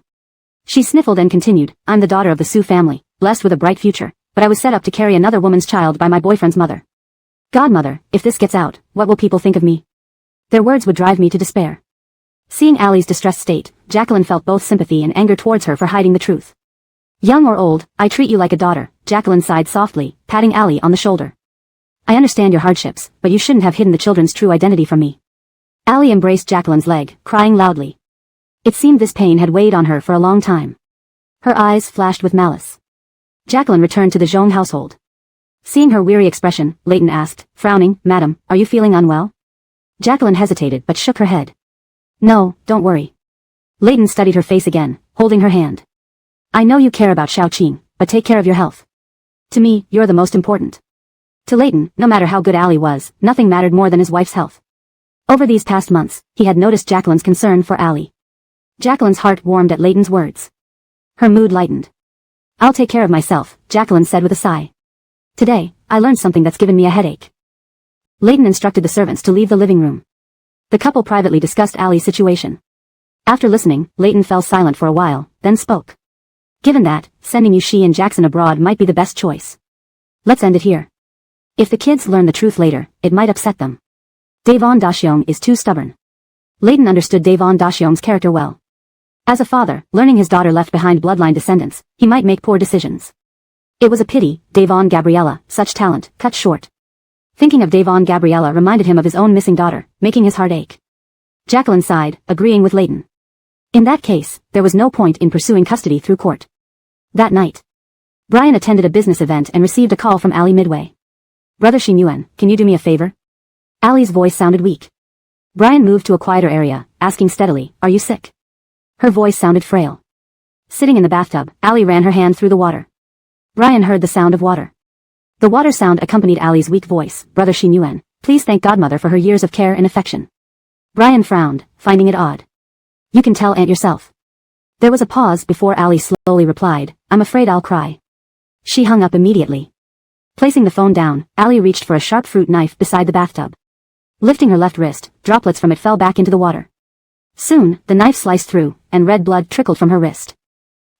She sniffled and continued, I'm the daughter of the Sue family, blessed with a bright future, but I was set up to carry another woman's child by my boyfriend's mother. Godmother, if this gets out, what will people think of me? Their words would drive me to despair. Seeing Ali's distressed state, Jacqueline felt both sympathy and anger towards her for hiding the truth. Young or old, I treat you like a daughter, Jacqueline sighed softly, patting Ali on the shoulder. I understand your hardships, but you shouldn't have hidden the children's true identity from me. Ali embraced Jacqueline's leg, crying loudly. It seemed this pain had weighed on her for a long time. Her eyes flashed with malice. Jacqueline returned to the Zhong household. Seeing her weary expression, Leighton asked, frowning, Madam, are you feeling unwell? Jacqueline hesitated but shook her head. No, don't worry. Leighton studied her face again, holding her hand. I know you care about Xiaoqing, but take care of your health. To me, you're the most important. To Leighton, no matter how good Ali was, nothing mattered more than his wife's health. Over these past months, he had noticed Jacqueline's concern for Ali. Jacqueline's heart warmed at Leighton's words. Her mood lightened. I'll take care of myself, Jacqueline said with a sigh. Today, I learned something that's given me a headache. Leighton instructed the servants to leave the living room. The couple privately discussed Ali's situation. After listening, Leighton fell silent for a while, then spoke. Given that, sending you and Jackson abroad might be the best choice. Let's end it here. If the kids learn the truth later, it might upset them. Devon Daxiong is too stubborn. Leighton understood Devon Daxiong's character well. As a father, learning his daughter left behind bloodline descendants, he might make poor decisions. It was a pity, Devon Gabriella, such talent, cut short. Thinking of Devon Gabriella reminded him of his own missing daughter, making his heart ache. Jacqueline sighed, agreeing with Leighton. In that case, there was no point in pursuing custody through court. That night, Brian attended a business event and received a call from Ali midway. Brother Xinyuan, can you do me a favor? Ali's voice sounded weak. Brian moved to a quieter area, asking steadily, are you sick? Her voice sounded frail. Sitting in the bathtub, Ali ran her hand through the water. Brian heard the sound of water. The water sound accompanied Ali's weak voice, Brother Xinyuan, please thank Godmother for her years of care and affection. Brian frowned, finding it odd. You can tell Aunt yourself. There was a pause before Ali slowly replied, I'm afraid I'll cry. She hung up immediately. Placing the phone down, Ali reached for a sharp fruit knife beside the bathtub. Lifting her left wrist, droplets from it fell back into the water. Soon, the knife sliced through, and red blood trickled from her wrist.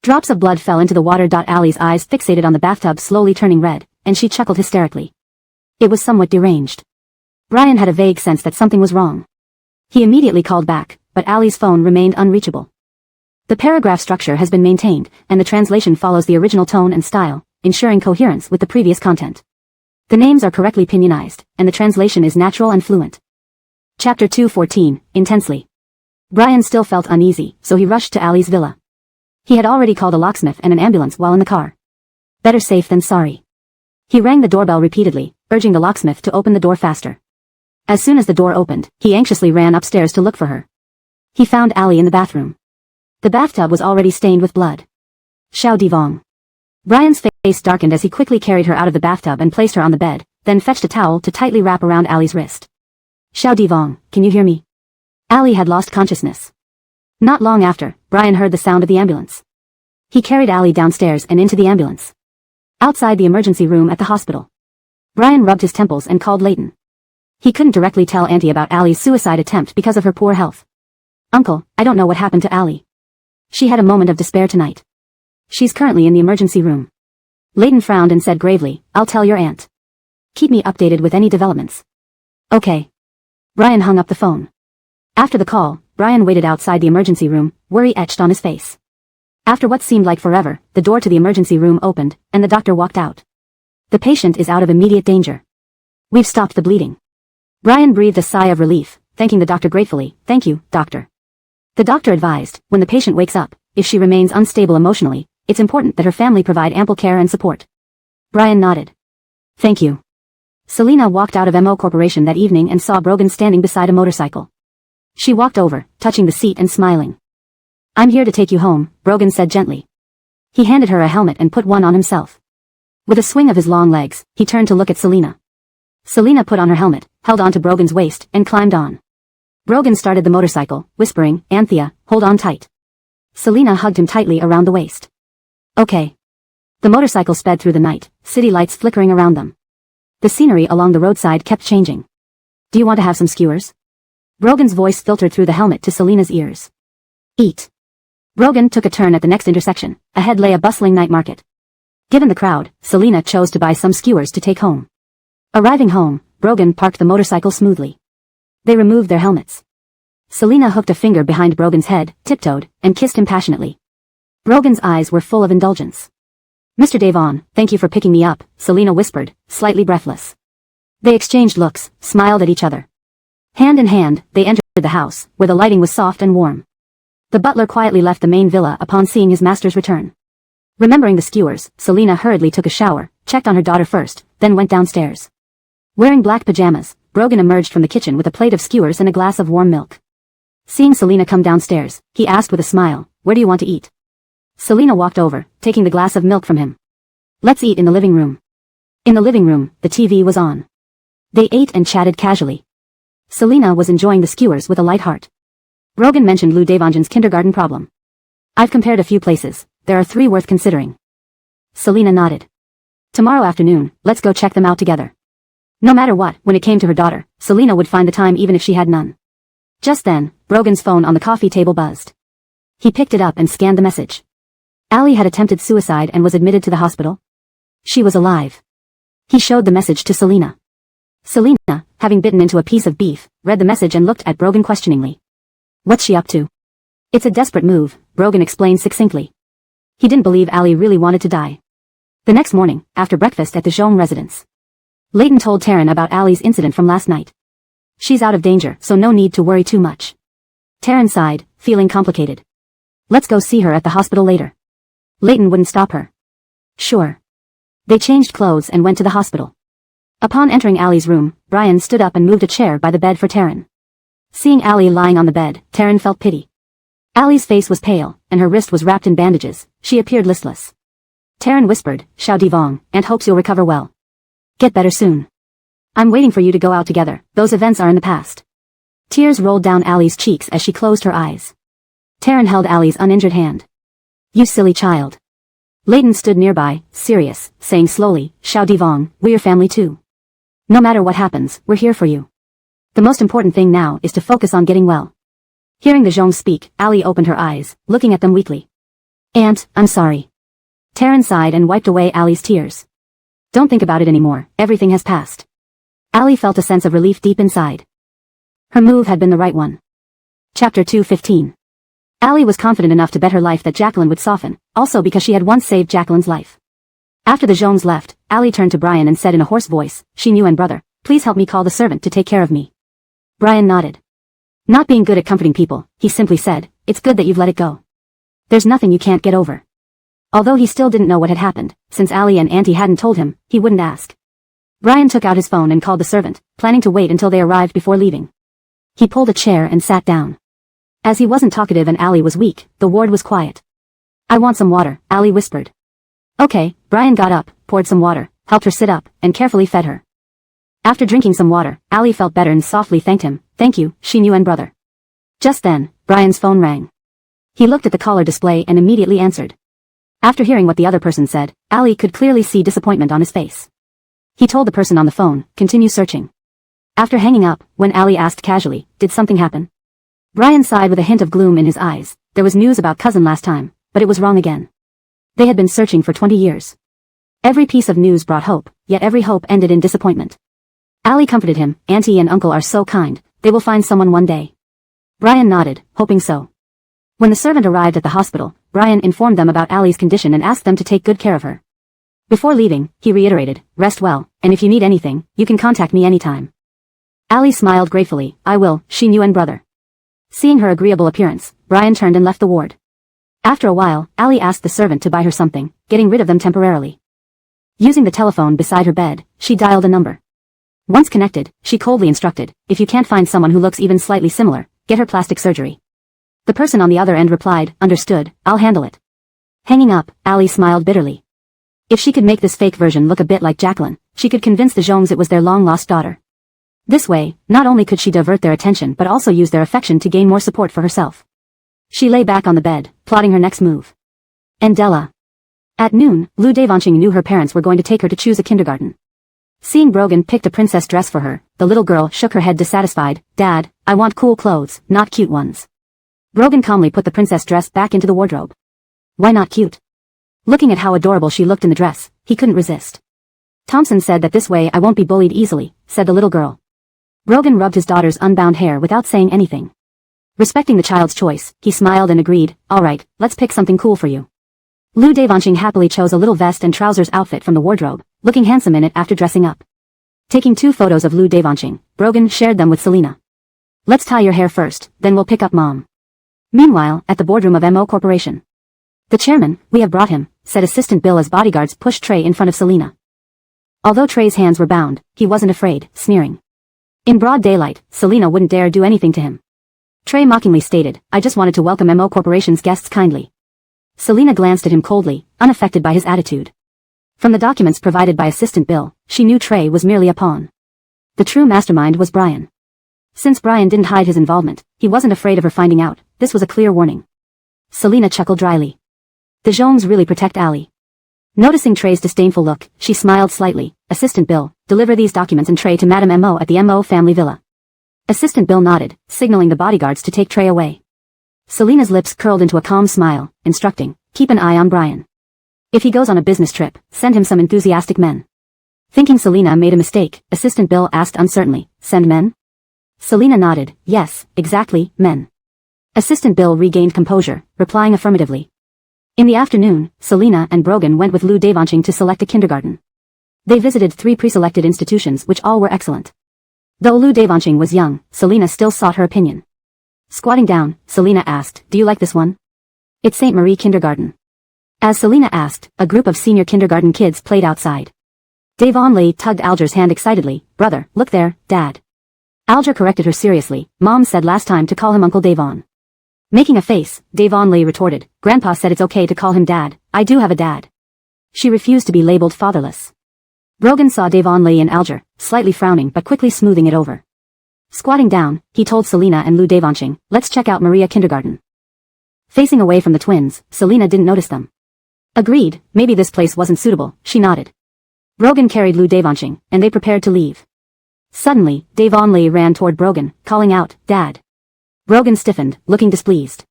Drops of blood fell into the water. Ali's eyes fixated on the bathtub slowly turning red, and she chuckled hysterically. It was somewhat deranged. Brian had a vague sense that something was wrong. He immediately called back, but Ali's phone remained unreachable. The paragraph structure has been maintained, and the translation follows the original tone and style, ensuring coherence with the previous content. The names are correctly pinyin-ized, and the translation is natural and fluent. Chapter 2:14, Intensely. Brian still felt uneasy, so he rushed to Ali's villa. He had already called a locksmith and an ambulance while in the car. Better safe than sorry. He rang the doorbell repeatedly, urging the locksmith to open the door faster. As soon as the door opened, he anxiously ran upstairs to look for her. He found Ali in the bathroom. The bathtub was already stained with blood. Xiao Divong. Brian's face darkened as he quickly carried her out of the bathtub and placed her on the bed, then fetched a towel to tightly wrap around Ali's wrist. Xiao Divong, can you hear me? Ali had lost consciousness. Not long after, Brian heard the sound of the ambulance. He carried Ali downstairs and into the ambulance. Outside the emergency room at the hospital, Brian rubbed his temples and called Leighton. He couldn't directly tell Auntie about Ali's suicide attempt because of her poor health. Uncle, I don't know what happened to Ali. She had a moment of despair tonight. She's currently in the emergency room. Leighton frowned and said gravely, I'll tell your aunt. Keep me updated with any developments. Okay. Brian hung up the phone. After the call, Brian waited outside the emergency room, worry etched on his face. After what seemed like forever, the door to the emergency room opened, and the doctor walked out. The patient is out of immediate danger. We've stopped the bleeding. Brian breathed a sigh of relief, thanking the doctor gratefully. Thank you, doctor. The doctor advised, when the patient wakes up, if she remains unstable emotionally, it's important that her family provide ample care and support. Brian nodded. Thank you. Selena walked out of MO Corporation that evening and saw Brogan standing beside a motorcycle. She walked over, touching the seat and smiling. I'm here to take you home, Brogan said gently. He handed her a helmet and put one on himself. With a swing of his long legs, he turned to look at Selena. Selena put on her helmet, held onto Brogan's waist, and climbed on. Brogan started the motorcycle, whispering, Anthea, hold on tight. Selena hugged him tightly around the waist. Okay. The motorcycle sped through the night, city lights flickering around them. The scenery along the roadside kept changing. Do you want to have some skewers? Brogan's voice filtered through the helmet to Selena's ears. Eat. Brogan took a turn at the next intersection. Ahead lay a bustling night market. Given the crowd, Selena chose to buy some skewers to take home. Arriving home, Brogan parked the motorcycle smoothly. They removed their helmets. Selena hooked a finger behind Brogan's head, tiptoed, and kissed him passionately. Brogan's eyes were full of indulgence. Mr. Devon, thank you for picking me up, Selena whispered, slightly breathless. They exchanged looks, smiled at each other. Hand in hand, they entered the house, where the lighting was soft and warm. The butler quietly left the main villa upon seeing his master's return. Remembering the skewers, Selena hurriedly took a shower, checked on her daughter first, then went downstairs. Wearing black pajamas, Brogan emerged from the kitchen with a plate of skewers and a glass of warm milk. Seeing Selena come downstairs, he asked with a smile, where do you want to eat? Selena walked over, taking the glass of milk from him. Let's eat in the living room. In the living room, the TV was on. They ate and chatted casually. Selena was enjoying the skewers with a light heart. Brogan mentioned Lou Devonjan's kindergarten problem. I've compared a few places. There are 3 worth considering. Selena nodded. Tomorrow afternoon, let's go check them out together. No matter what, when it came to her daughter, Selena would find the time even if she had none. Just then, Brogan's phone on the coffee table buzzed. He picked it up and scanned the message. Ali had attempted suicide and was admitted to the hospital. She was alive. He showed the message to Selena. Selena, having bitten into a piece of beef, read the message and looked at Brogan questioningly. What's she up to? It's a desperate move, Brogan explained succinctly. He didn't believe Ali really wanted to die. The next morning, after breakfast at the Zhong residence, Leighton told Taryn about Ali's incident from last night. She's out of danger, so no need to worry too much. Taryn sighed, feeling complicated. Let's go see her at the hospital later. Leighton wouldn't stop her. Sure. They changed clothes and went to the hospital. Upon entering Ali's room, Brian stood up and moved a chair by the bed for Taryn. Seeing Ali lying on the bed, Taryn felt pity. Ali's face was pale, and her wrist was wrapped in bandages. She appeared listless. Taryn whispered, Xiao Divong, Aunt hopes you'll recover well. Get better soon. I'm waiting for you to go out together. Those events are in the past. Tears rolled down Ali's cheeks as she closed her eyes. Taryn held Ali's uninjured hand. You silly child. Leighton stood nearby, serious, saying slowly, Xiao Divong, we're your family too. No matter what happens, we're here for you. The most important thing now is to focus on getting well. Hearing the Zhong speak, Ali opened her eyes, looking at them weakly. Aunt, I'm sorry. Taryn sighed and wiped away Ali's tears. Don't think about it anymore, everything has passed. Ali felt a sense of relief deep inside. Her move had been the right one. Chapter 2:15. Allie was confident enough to bet her life that Jacqueline would soften, also because she had once saved Jacqueline's life. After the Jones left, Allie turned to Brian and said in a hoarse voice, she knew and brother, please help me call the servant to take care of me. Brian nodded. Not being good at comforting people, he simply said, it's good that you've let it go. There's nothing you can't get over. Although he still didn't know what had happened, since Allie and Auntie hadn't told him, he wouldn't ask. Brian took out his phone and called the servant, planning to wait until they arrived before leaving. He pulled a chair and sat down. As he wasn't talkative and Allie was weak, the ward was quiet. I want some water, Allie whispered. Okay, Brian got up, poured some water, helped her sit up, and carefully fed her. After drinking some water, Allie felt better and softly thanked him, thank you, she knew and brother. Just then, Brian's phone rang. He looked at the caller display and immediately answered. After hearing what the other person said, Allie could clearly see disappointment on his face. He told the person on the phone, continue searching. After hanging up, when Allie asked casually, did something happen? Brian sighed with a hint of gloom in his eyes. There was news about cousin last time, but it was wrong again. They had been searching for 20 years. Every piece of news brought hope, yet every hope ended in disappointment. Allie comforted him, Auntie and Uncle are so kind, they will find someone one day. Brian nodded, hoping so. When the servant arrived at the hospital, Brian informed them about Allie's condition and asked them to take good care of her. Before leaving, he reiterated, rest well, and if you need anything, you can contact me anytime. Allie smiled gratefully, I will, she knew and brother. Seeing her agreeable appearance, Brian turned and left the ward. After a while, Allie asked the servant to buy her something, getting rid of them temporarily. Using the telephone beside her bed, she dialed a number. Once connected, she coldly instructed, if you can't find someone who looks even slightly similar, get her plastic surgery. The person on the other end replied, understood, I'll handle it. Hanging up, Allie smiled bitterly. If she could make this fake version look a bit like Jacqueline, she could convince the Jones it was their long-lost daughter. This way, not only could she divert their attention but also use their affection to gain more support for herself. She lay back on the bed, plotting her next move. Andella. At noon, Lou Devonshing knew her parents were going to take her to choose a kindergarten. Seeing Brogan picked a princess dress for her, the little girl shook her head dissatisfied, Dad, I want cool clothes, not cute ones. Brogan calmly put the princess dress back into the wardrobe. Why not cute? Looking at how adorable she looked in the dress, he couldn't resist. Thompson said that this way I won't be bullied easily, said the little girl. Brogan rubbed his daughter's unbound hair without saying anything. Respecting the child's choice, he smiled and agreed, all right, let's pick something cool for you. Lou Devonshing happily chose a little vest and trousers outfit from the wardrobe, looking handsome in it after dressing up. Taking 2 photos of Lou Devonshing, Brogan shared them with Selena. Let's tie your hair first, then we'll pick up Mom. Meanwhile, at the boardroom of MO Corporation. The chairman, we have brought him, said Assistant Bill as bodyguards pushed Trey in front of Selena. Although Trey's hands were bound, he wasn't afraid, sneering. In broad daylight, Selena wouldn't dare do anything to him. Trey mockingly stated, I just wanted to welcome MO Corporation's guests kindly. Selena glanced at him coldly, unaffected by his attitude. From the documents provided by Assistant Bill, she knew Trey was merely a pawn. The true mastermind was Brian. Since Brian didn't hide his involvement, he wasn't afraid of her finding out. This was a clear warning. Selena chuckled dryly. The Jones really protect Allie. Noticing Trey's disdainful look, she smiled slightly. Assistant Bill, deliver these documents and Trey to Madame M.O. at the M.O. family villa. Assistant Bill nodded, signaling the bodyguards to take Trey away. Selena's lips curled into a calm smile, instructing, keep an eye on Brian. If he goes on a business trip, send him some enthusiastic men. Thinking Selena made a mistake, Assistant Bill asked uncertainly, send men? Selena nodded, yes, exactly, men. Assistant Bill regained composure, replying affirmatively. In the afternoon, Selena and Brogan went with Lou Devonshing to select a kindergarten. They visited 3 pre-selected institutions which all were excellent. Though Lou Devonshing was young, Selena still sought her opinion. Squatting down, Selena asked, do you like this one? It's St. Marie Kindergarten. As Selena asked, a group of senior kindergarten kids played outside. Davon Lee tugged Alger's hand excitedly, brother, look there, Dad. Alger corrected her seriously, Mom said last time to call him Uncle Davon. Making a face, Davon Lee retorted, Grandpa said it's okay to call him Dad, I do have a dad. She refused to be labeled fatherless. Brogan saw Davon Lee and Alger, slightly frowning but quickly smoothing it over. Squatting down, he told Selena and Lou Devonshing, let's check out Maria Kindergarten. Facing away from the twins, Selena didn't notice them. Agreed, maybe this place wasn't suitable, she nodded. Brogan carried Lou Devonshing, and they prepared to leave. Suddenly, Davon Lee ran toward Brogan, calling out, Dad. Brogan stiffened, looking displeased.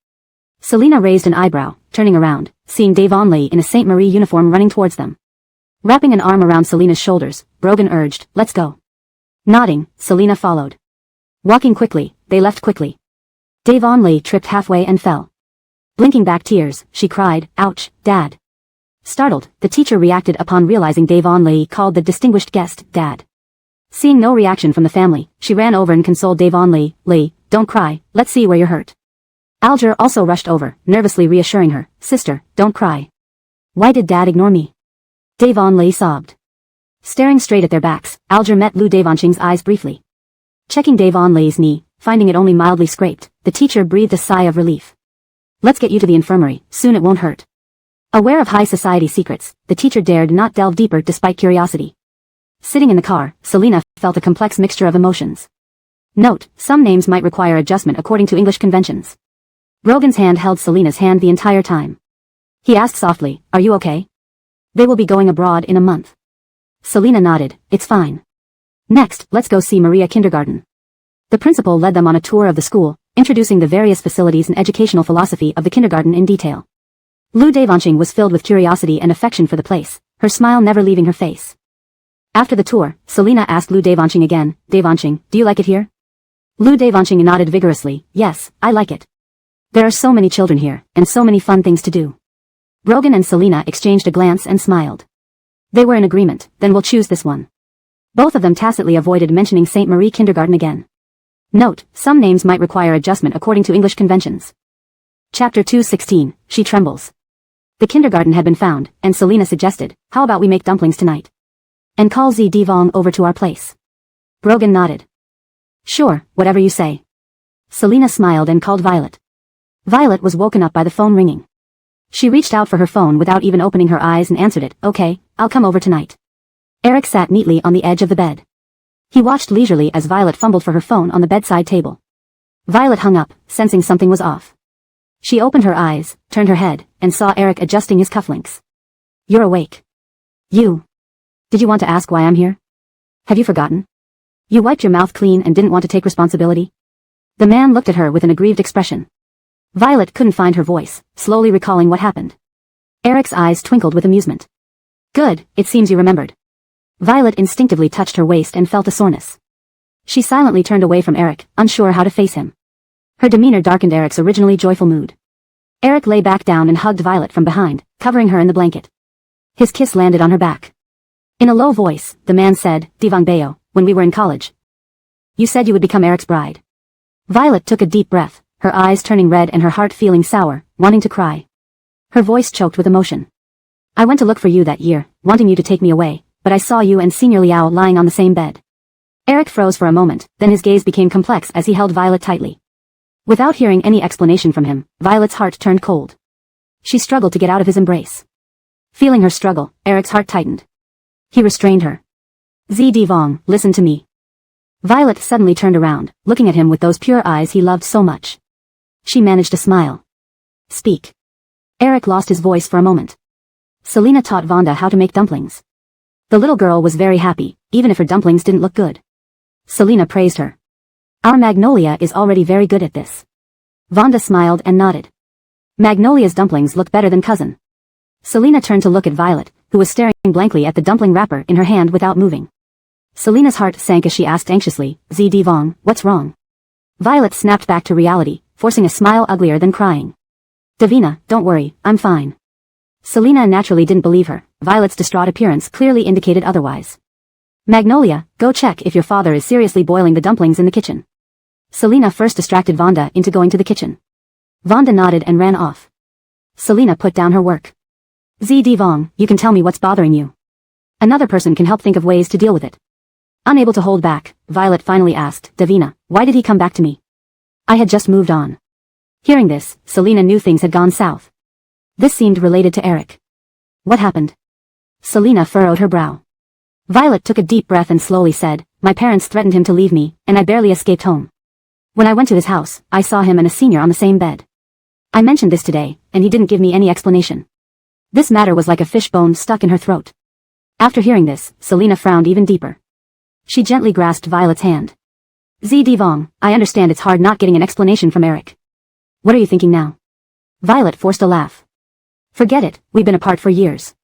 Selena raised an eyebrow, turning around, seeing Davon Lee in a St. Marie uniform running towards them. Wrapping an arm around Selena's shoulders, Brogan urged, let's go. Nodding, Selena followed. Walking quickly, they left quickly. Disdainfully tripped halfway and fell. Blinking back tears, she cried, "Ouch, Dad." Startled, the teacher reacted upon realizing Disdainfully called the distinguished guest, Dad. Seeing no reaction from the family, she ran over and consoled Disdainfully, "Lee, don't cry, let's see where you're hurt." Alger also rushed over, nervously reassuring her, "Sister, don't cry." "Why did Dad ignore me?" Disdainfully sobbed. Staring straight at their backs, Alger met Lu Davanching's eyes briefly. Checking Disdainfully's knee, finding it only mildly scraped, the teacher breathed a sigh of relief. "Let's get you to the infirmary, soon it won't hurt." Aware of high society secrets, the teacher dared not delve deeper despite curiosity. Sitting in the car, Selina felt a complex mixture of emotions. Note, some names might require adjustment according to English conventions. Brogan's hand held Selina's hand the entire time. He asked softly, "Are you okay?" "They will be going abroad in a month." Selina nodded, "It's fine. Next, let's go see Maria Kindergarten." The principal led them on a tour of the school, introducing the various facilities and educational philosophy of the kindergarten in detail. Lu Davanching was filled with curiosity and affection for the place, her smile never leaving her face. After the tour, Selina asked Lu Davanching again, "Davanching, do you like it here?" Lu Davanching nodded vigorously, "Yes, I like it. There are so many children here, and so many fun things to do." Brogan and Selina exchanged a glance and smiled. They were in agreement, "Then we'll choose this one." Both of them tacitly avoided mentioning St. Marie Kindergarten again. Note, some names might require adjustment according to English conventions. Chapter 2:16, She Trembles. The kindergarten had been found, and Selina suggested, "How about we make dumplings tonight? And call Divong over to our place?" Brogan nodded. "Sure, whatever you say." Selina smiled and called Violet. Violet was woken up by the phone ringing. She reached out for her phone without even opening her eyes and answered it, "Okay, I'll come over tonight." Eric sat neatly on the edge of the bed. He watched leisurely as Violet fumbled for her phone on the bedside table. Violet hung up, sensing something was off. She opened her eyes, turned her head, and saw Eric adjusting his cufflinks. "You're awake. You. Did you want to ask why I'm here? Have you forgotten? You wiped your mouth clean and didn't want to take responsibility?" The man looked at her with an aggrieved expression. Violet couldn't find her voice, slowly recalling what happened. Eric's eyes twinkled with amusement. "Good, it seems you remembered." Violet instinctively touched her waist and felt a soreness. She silently turned away from Eric, unsure how to face him. Her demeanor darkened Eric's originally joyful mood. Eric lay back down and hugged Violet from behind, covering her in the blanket. His kiss landed on her back. In a low voice, the man said, "Divang Bayo, when we were in college, you said you would become Eric's bride." Violet took a deep breath, her eyes turning red and her heart feeling sour, wanting to cry. Her voice choked with emotion. "I went to look for you that year, wanting you to take me away, but I saw you and Senior Liao lying on the same bed." Eric froze for a moment, then his gaze became complex as he held Violet tightly. Without hearing any explanation from him, Violet's heart turned cold. She struggled to get out of his embrace. Feeling her struggle, Eric's heart tightened. He restrained her. Divong, listen to me." Violet suddenly turned around, looking at him with those pure eyes he loved so much. She managed a smile. "Speak." Eric lost his voice for a moment. Selina taught Vonda how to make dumplings. The little girl was very happy, even if her dumplings didn't look good. Selina praised her. "Our Magnolia is already very good at this." Vonda smiled and nodded. "Magnolia's dumplings look better than cousin." Selina turned to look at Violet, who was staring blankly at the dumpling wrapper in her hand without moving. Selina's heart sank as she asked anxiously, Divong, what's wrong?" Violet snapped back to reality, forcing a smile uglier than crying. "Davina, don't worry, I'm fine." Selina naturally didn't believe her. Violet's distraught appearance clearly indicated otherwise. "Magnolia, go check if your father is seriously boiling the dumplings in the kitchen." Selina first distracted Vonda into going to the kitchen. Vonda nodded and ran off. Selina put down her work. Divong, you can tell me what's bothering you. Another person can help think of ways to deal with it." Unable to hold back, Violet finally asked, "Davina, why did he come back to me? I had just moved on." Hearing this, Selina knew things had gone south. This seemed related to Eric. "What happened?" Selina furrowed her brow. Violet took a deep breath and slowly said, "My parents threatened him to leave me, and I barely escaped home. When I went to his house, I saw him and a senior on the same bed. I mentioned this today, and he didn't give me any explanation." This matter was like a fishbone stuck in her throat. After hearing this, Selina frowned even deeper. She gently grasped Violet's hand. Divong, I understand it's hard not getting an explanation from Eric. What are you thinking now?" Violet forced a laugh. "Forget it, we've been apart for years.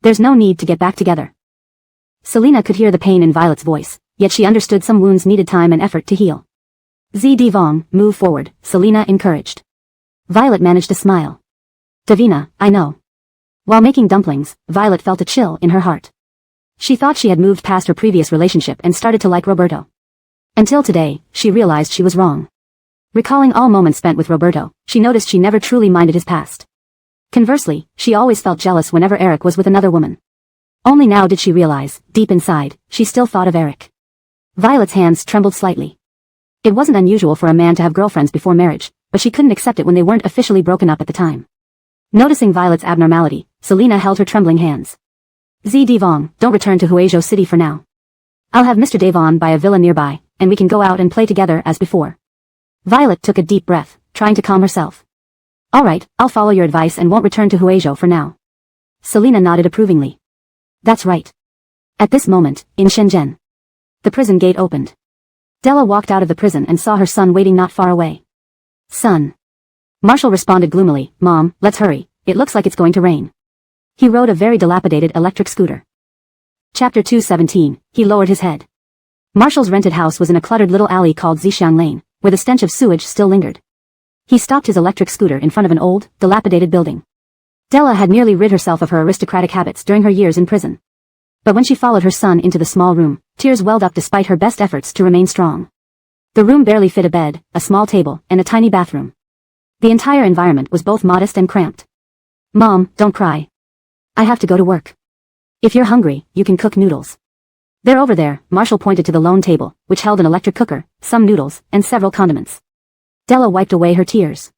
There's no need to get back together." Selina could hear the pain in Violet's voice, yet she understood some wounds needed time and effort to heal. Devon, move forward, Selena encouraged. Violet managed to smile. Davina, I know. While making dumplings, Violet felt a chill in her heart. She thought she had moved past her previous relationship and started to like Roberto. Until today, she realized she was wrong. Recalling all moments spent with Roberto, she noticed she never truly minded his past. Conversely, she always felt jealous whenever Eric was with another woman. Only now did she realize, deep inside, she still thought of Eric. Violet's hands trembled slightly. It wasn't unusual for a man to have girlfriends before marriage, but she couldn't accept it when they weren't officially broken up at the time. Noticing Violet's abnormality, Selena held her trembling hands. Devon, don't return to Huaizhou City for now. I'll have Mr. Devon buy a villa nearby, and we can go out and play together as before. Violet took a deep breath, trying to calm herself. Alright, I'll follow your advice and won't return to Huaizhou for now. Selena nodded approvingly. That's right. At this moment, in Shenzhen, the prison gate opened. Della walked out of the prison and saw her son waiting not far away. Son. Marshall responded gloomily, Mom, let's hurry, it looks like it's going to rain. He rode a very dilapidated electric scooter. Chapter 217, he lowered his head. Marshall's rented house was in a cluttered little alley called Zixiang Lane, where the stench of sewage still lingered. He stopped his electric scooter in front of an old, dilapidated building. Della had nearly rid herself of her aristocratic habits during her years in prison. But when she followed her son into the small room, tears welled up despite her best efforts to remain strong. The room barely fit a bed, a small table, and a tiny bathroom. The entire environment was both modest and cramped. Mom, don't cry. I have to go to work. If you're hungry, you can cook noodles. They're over there, Marshall pointed to the lone table, which held an electric cooker, some noodles, and several condiments. Della wiped away her tears.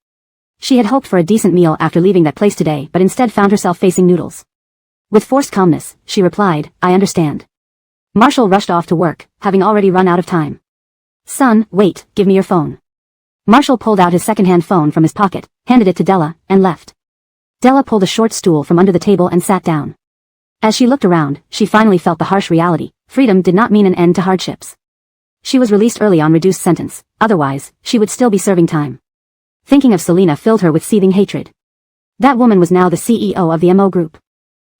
She had hoped for a decent meal after leaving that place today but instead found herself facing noodles. With forced calmness, she replied, I understand. Marshall rushed off to work, having already run out of time. Son, wait, give me your phone. Marshall pulled out his second-hand phone from his pocket, handed it to Della, and left. Della pulled a short stool from under the table and sat down. As she looked around, she finally felt the harsh reality. Freedom did not mean an end to hardships. She was released early on reduced sentence, otherwise, she would still be serving time. Thinking of Selena filled her with seething hatred. That woman was now the CEO of the MO Group.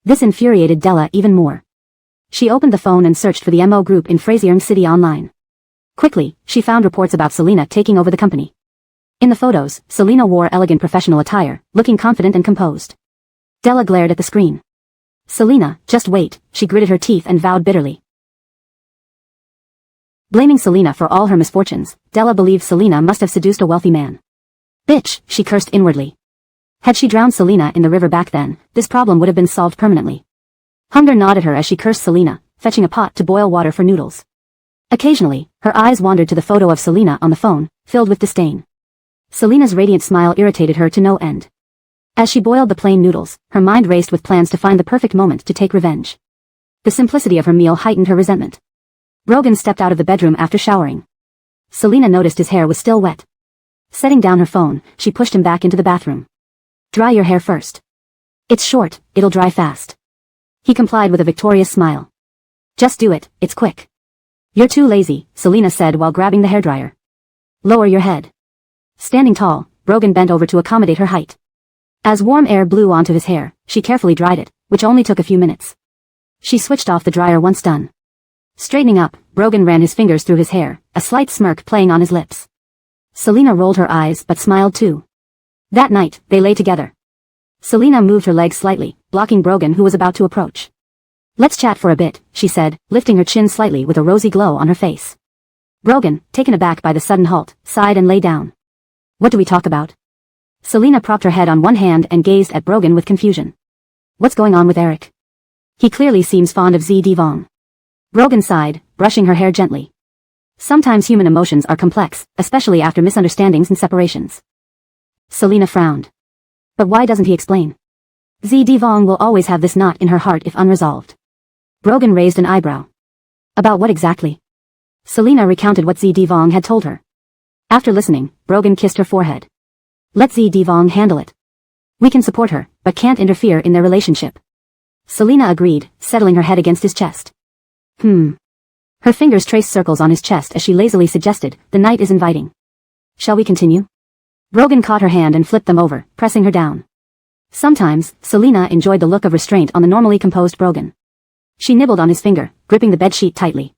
This infuriated Della even more. She opened the phone and searched for the MO Group in Fraziering City online. Quickly, she found reports about Selena taking over the company. In the photos, Selena wore elegant professional attire, looking confident and composed. Della glared at the screen. Selena, just wait, she gritted her teeth and vowed bitterly. Blaming Selena for all her misfortunes, Della believed Selena must have seduced a wealthy man. Bitch, she cursed inwardly. Had she drowned Selena in the river back then, this problem would have been solved permanently. Hunger gnawed at her as she cursed Selena, fetching a pot to boil water for noodles. Occasionally, her eyes wandered to the photo of Selena on the phone, filled with disdain. Selena's radiant smile irritated her to no end. As she boiled the plain noodles, her mind raced with plans to find the perfect moment to take revenge. The simplicity of her meal heightened her resentment. Brogan stepped out of the bedroom after showering. Selena noticed his hair was still wet. Setting down her phone, she pushed him back into the bathroom. Dry your hair first. It's short, it'll dry fast. He complied with a victorious smile. Just do it, it's quick. You're too lazy, Selena said while grabbing the hairdryer. Lower your head. Standing tall, Brogan bent over to accommodate her height. As warm air blew onto his hair, she carefully dried it, which only took a few minutes. She switched off the dryer once done. Straightening up, Brogan ran his fingers through his hair, a slight smirk playing on his lips. Selena rolled her eyes but smiled too. That night, they lay together. Selena moved her legs slightly, blocking Brogan who was about to approach. Let's chat for a bit, she said, lifting her chin slightly with a rosy glow on her face. Brogan, taken aback by the sudden halt, sighed and lay down. What do we talk about? Selena propped her head on one hand and gazed at Brogan with confusion. What's going on with Eric? He clearly seems fond of Devon. Brogan sighed, brushing her hair gently. Sometimes human emotions are complex, especially after misunderstandings and separations. Selena frowned. But why doesn't he explain? Devon will always have this knot in her heart if unresolved. Brogan raised an eyebrow. About what exactly? Selena recounted what Devon had told her. After listening, Brogan kissed her forehead. Let Devon handle it. We can support her, but can't interfere in their relationship. Selena agreed, settling her head against his chest. Her fingers traced circles on his chest as she lazily suggested, the night is inviting. Shall we continue? Brogan caught her hand and flipped them over, pressing her down. Sometimes, Selena enjoyed the look of restraint on the normally composed Brogan. She nibbled on his finger, gripping the bedsheet tightly.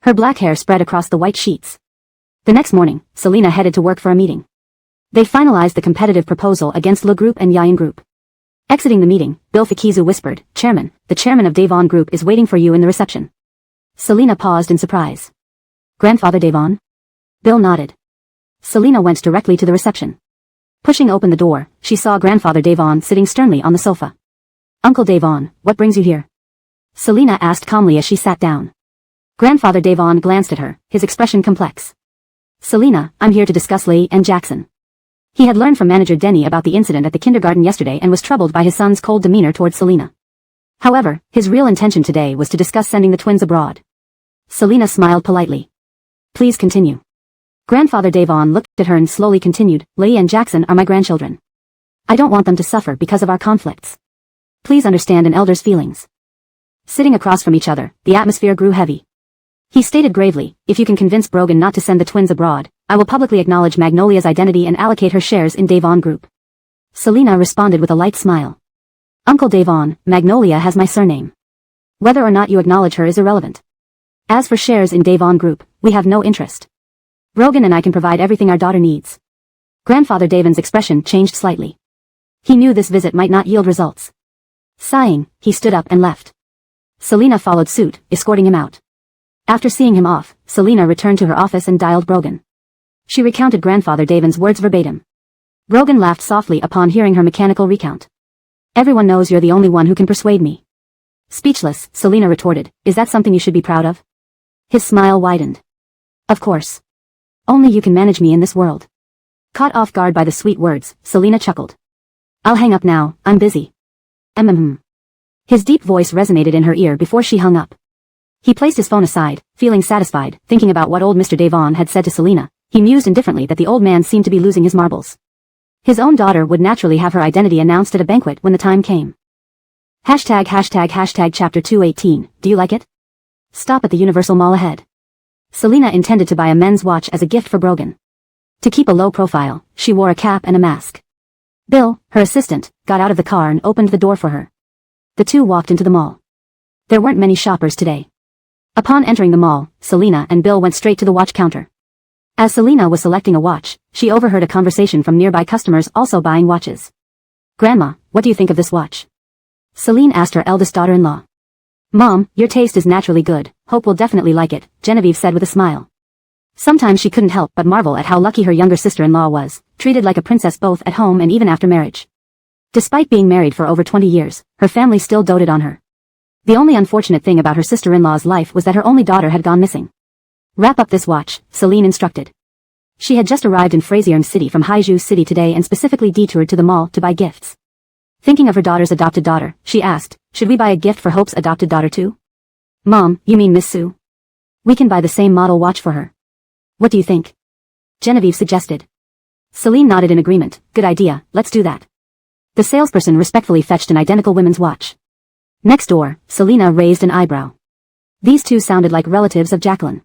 Her black hair spread across the white sheets. The next morning, Selina headed to work for a meeting. They finalized the competitive proposal against Le Group and Yayan Group. Exiting the meeting, Bill Fikizu whispered, "Chairman, the chairman of Devon Group is waiting for you in the reception." Selina paused in surprise. "Grandfather Devon?" Bill nodded. Selina went directly to the reception. Pushing open the door, she saw Grandfather Devon sitting sternly on the sofa. "Uncle Devon, what brings you here?" Selina asked calmly as she sat down. Grandfather Devon glanced at her, his expression complex. "Selina, I'm here to discuss Leigh and Jackson." He had learned from manager Denny about the incident at the kindergarten yesterday and was troubled by his son's cold demeanor towards Selina. However, his real intention today was to discuss sending the twins abroad. Selina smiled politely. "Please continue." Grandfather Devon looked at her and slowly continued, "Leigh and Jackson are my grandchildren. I don't want them to suffer because of our conflicts. Please understand an elder's feelings." Sitting across from each other, the atmosphere grew heavy. He stated gravely, "If you can convince Brogan not to send the twins abroad, I will publicly acknowledge Magnolia's identity and allocate her shares in Devon Group." Selina responded with a light smile. "Uncle Devon, Magnolia has my surname. Whether or not you acknowledge her is irrelevant. As for shares in Devon Group, we have no interest. Brogan and I can provide everything our daughter needs." Grandfather Devon's expression changed slightly. He knew this visit might not yield results. Sighing, he stood up and left. Selina followed suit, escorting him out. After seeing him off, Selina returned to her office and dialed Brogan. She recounted Grandfather Devon's words verbatim. Brogan laughed softly upon hearing her mechanical recount. "Everyone knows you're the only one who can persuade me." Speechless, Selina retorted, "Is that something you should be proud of?" His smile widened. "Of course. Only you can manage me in this world." Caught off guard by the sweet words, Selina chuckled. "I'll hang up now, I'm busy." His deep voice resonated in her ear before she hung up. He placed his phone aside, feeling satisfied, thinking about what old Mr. Devon had said to Selina. He mused indifferently that the old man seemed to be losing his marbles. His own daughter would naturally have her identity announced at a banquet when the time came. Chapter 218, do you like it? Stop at the Universal Mall ahead. Selina intended to buy a men's watch as a gift for Brogan. To keep a low profile, she wore a cap and a mask. Bill, her assistant, got out of the car and opened the door for her. The two walked into the mall. There weren't many shoppers today. Upon entering the mall, Selina and Bill went straight to the watch counter. As Selina was selecting a watch, she overheard a conversation from nearby customers also buying watches. "Grandma, what do you think of this watch?" Celine asked her eldest daughter-in-law. "Mom, your taste is naturally good, Hope will definitely like it," Genevieve said with a smile. Sometimes she couldn't help but marvel at how lucky her younger sister-in-law was, treated like a princess both at home and even after marriage. Despite being married for over 20 years, her family still doted on her. The only unfortunate thing about her sister-in-law's life was that her only daughter had gone missing. "Wrap up this watch," Celine instructed. She had just arrived in Frazier City from Haiju City today and specifically detoured to the mall to buy gifts. Thinking of her daughter's adopted daughter, she asked, "Should we buy a gift for Hope's adopted daughter too?" "Mom, you mean Miss Sue? We can buy the same model watch for her. What do you think?" Genevieve suggested. Celine nodded in agreement. "Good idea, let's do that." The salesperson respectfully fetched an identical women's watch. Next door, Selina raised an eyebrow. These two sounded like relatives of Jacqueline.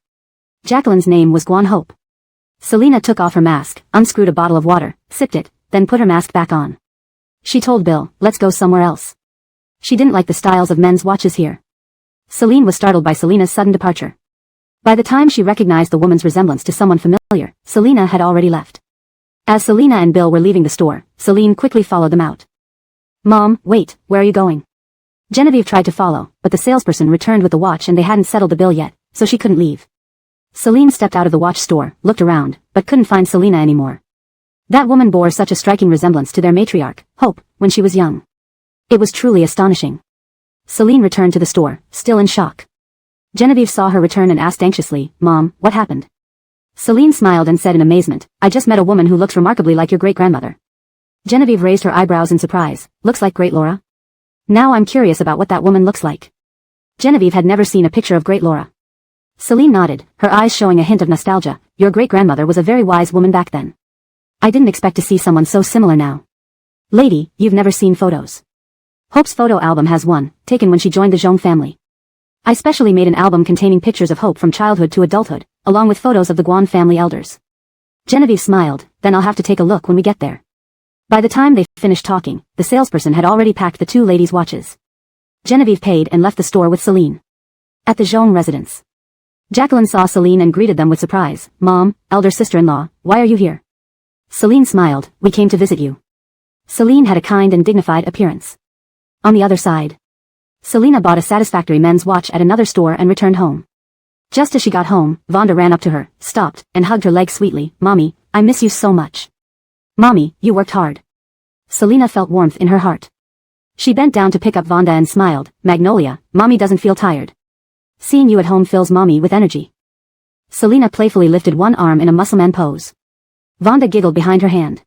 Jacqueline's name was Guan Hope. Selina took off her mask, unscrewed a bottle of water, sipped it, then put her mask back on. She told Bill, "Let's go somewhere else." She didn't like the styles of men's watches here. Celine was startled by Selina's sudden departure. By the time she recognized the woman's resemblance to someone familiar, Selina had already left. As Selina and Bill were leaving the store, Celine quickly followed them out. "Mom, wait, where are you going?" Genevieve tried to follow, but the salesperson returned with the watch and they hadn't settled the bill yet, so she couldn't leave. Celine stepped out of the watch store, looked around, but couldn't find Selina anymore. That woman bore such a striking resemblance to their matriarch, Hope, when she was young. It was truly astonishing. Celine returned to the store, still in shock. Genevieve saw her return and asked anxiously, "Mom, what happened?" Celine smiled and said in amazement, "I just met a woman who looks remarkably like your great-grandmother." Genevieve raised her eyebrows in surprise. "Looks like Great Laura?" "Now I'm curious about what that woman looks like." Genevieve had never seen a picture of Great Laura. Celine nodded, her eyes showing a hint of nostalgia. "Your great-grandmother was a very wise woman back then. I didn't expect to see someone so similar now." "Lady, you've never seen photos. Hope's photo album has one, taken when she joined the Jean family. I specially made an album containing pictures of Hope from childhood to adulthood, along with photos of the Guan family elders." Genevieve smiled, "Then I'll have to take a look when we get there." By the time they finished talking, the salesperson had already packed the two ladies' watches. Genevieve paid and left the store with Celine. At the Jean residence. Jacqueline saw Celine and greeted them with surprise. Mom, elder sister-in-law, why are you here? Celine smiled. We came to visit you. Celine had a kind and dignified appearance. On the other side, Selena bought a satisfactory men's watch at another store and returned home. Just as she got home, Vonda ran up to her, stopped, and hugged her leg sweetly. Mommy, I miss you so much. Mommy, you worked hard. Selena felt warmth in her heart. She bent down to pick up Vonda and smiled. Magnolia, Mommy doesn't feel tired. Seeing you at home fills Mommy with energy. Selena playfully lifted one arm in a muscleman pose. Vonda giggled behind her hand.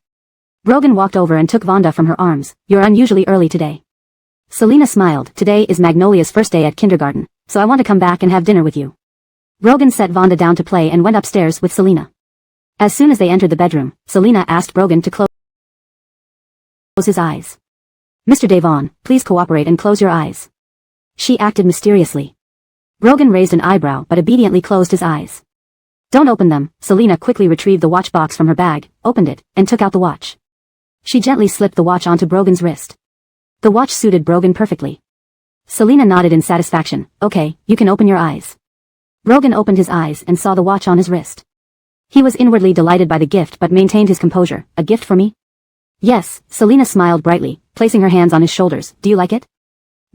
Brogan walked over and took Vonda from her arms. You're unusually early today. Selena smiled. Today is Magnolia's first day at kindergarten, so I want to come back and have dinner with you. Brogan set Vonda down to play and went upstairs with Selena. As soon as they entered the bedroom, Selena asked Brogan to close his eyes. Mr. Devon, please cooperate and close your eyes. She acted mysteriously. Brogan raised an eyebrow but obediently closed his eyes. Don't open them. Selena quickly retrieved the watch box from her bag, opened it, and took out the watch. She gently slipped the watch onto Brogan's wrist. The watch suited Brogan perfectly. Selena nodded in satisfaction. Okay, you can open your eyes. Brogan opened his eyes and saw the watch on his wrist. He was inwardly delighted by the gift but maintained his composure. A gift for me? Yes, Selena smiled brightly, placing her hands on his shoulders. Do you like it?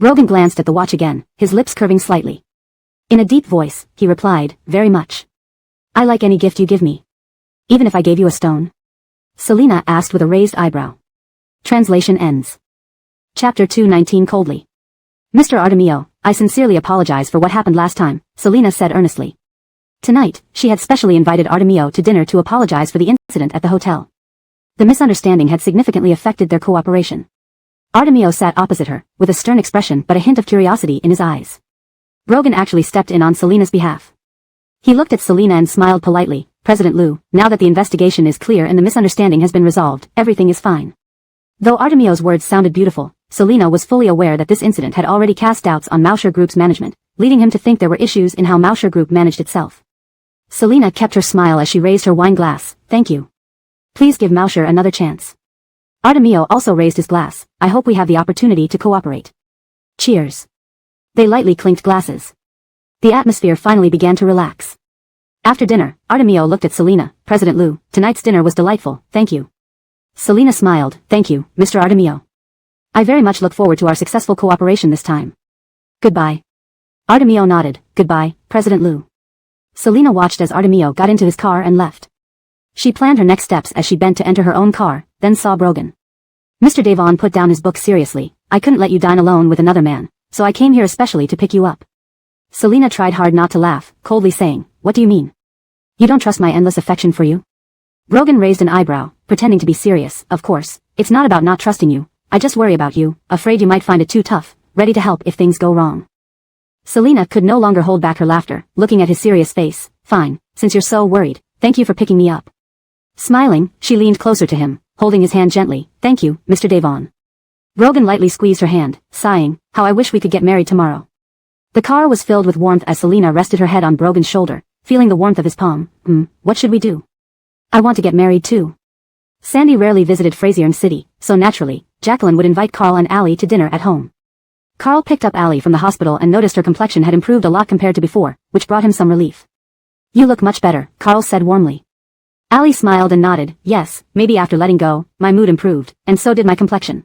Brogan glanced at the watch again, his lips curving slightly. In a deep voice, he replied, very much. I like any gift you give me. Even if I gave you a stone? Selena asked with a raised eyebrow. Translation ends. Chapter 2:19 Coldly. Mr. Artemio, I sincerely apologize for what happened last time, Selena said earnestly. Tonight, she had specially invited Artemio to dinner to apologize for the incident at the hotel. The misunderstanding had significantly affected their cooperation. Artemio sat opposite her, with a stern expression but a hint of curiosity in his eyes. Brogan actually stepped in on Selena's behalf. He looked at Selena and smiled politely. President Liu, now that the investigation is clear and the misunderstanding has been resolved, everything is fine. Though Artemio's words sounded beautiful, Selena was fully aware that this incident had already cast doubts on Mausher Group's management, leading him to think there were issues in how Mausher Group managed itself. Selena kept her smile as she raised her wine glass. Thank you. Please give Mausher another chance. Artemio also raised his glass. I hope we have the opportunity to cooperate. Cheers. They lightly clinked glasses. The atmosphere finally began to relax. After dinner, Artemio looked at Selena. President Liu, tonight's dinner was delightful, thank you. Selena smiled. Thank you, Mr. Artemio. I very much look forward to our successful cooperation this time. Goodbye. Artemio nodded. Goodbye, President Liu. Selena watched as Artemio got into his car and left. She planned her next steps as she bent to enter her own car, then saw Brogan. Mr. Devon put down his book seriously. I couldn't let you dine alone with another man, so I came here especially to pick you up. Selena tried hard not to laugh, coldly saying, What do you mean? You don't trust my endless affection for you? Brogan raised an eyebrow, pretending to be serious. Of course, it's not about not trusting you. I just worry about you, afraid you might find it too tough, ready to help if things go wrong. Selena could no longer hold back her laughter, looking at his serious face. Fine, since you're so worried, thank you for picking me up. Smiling, she leaned closer to him, holding his hand gently. Thank you, Mr. Devon. Brogan lightly squeezed her hand, sighing, how I wish we could get married tomorrow. The car was filled with warmth as Selena rested her head on Brogan's shoulder, feeling the warmth of his palm. What should we do? I want to get married too. Sandy rarely visited Frazier City, so naturally, Jacqueline would invite Carl and Allie to dinner at home. Carl picked up Allie from the hospital and noticed her complexion had improved a lot compared to before, which brought him some relief. You look much better, Carl said warmly. Allie smiled and nodded. Yes, maybe after letting go, my mood improved, and so did my complexion.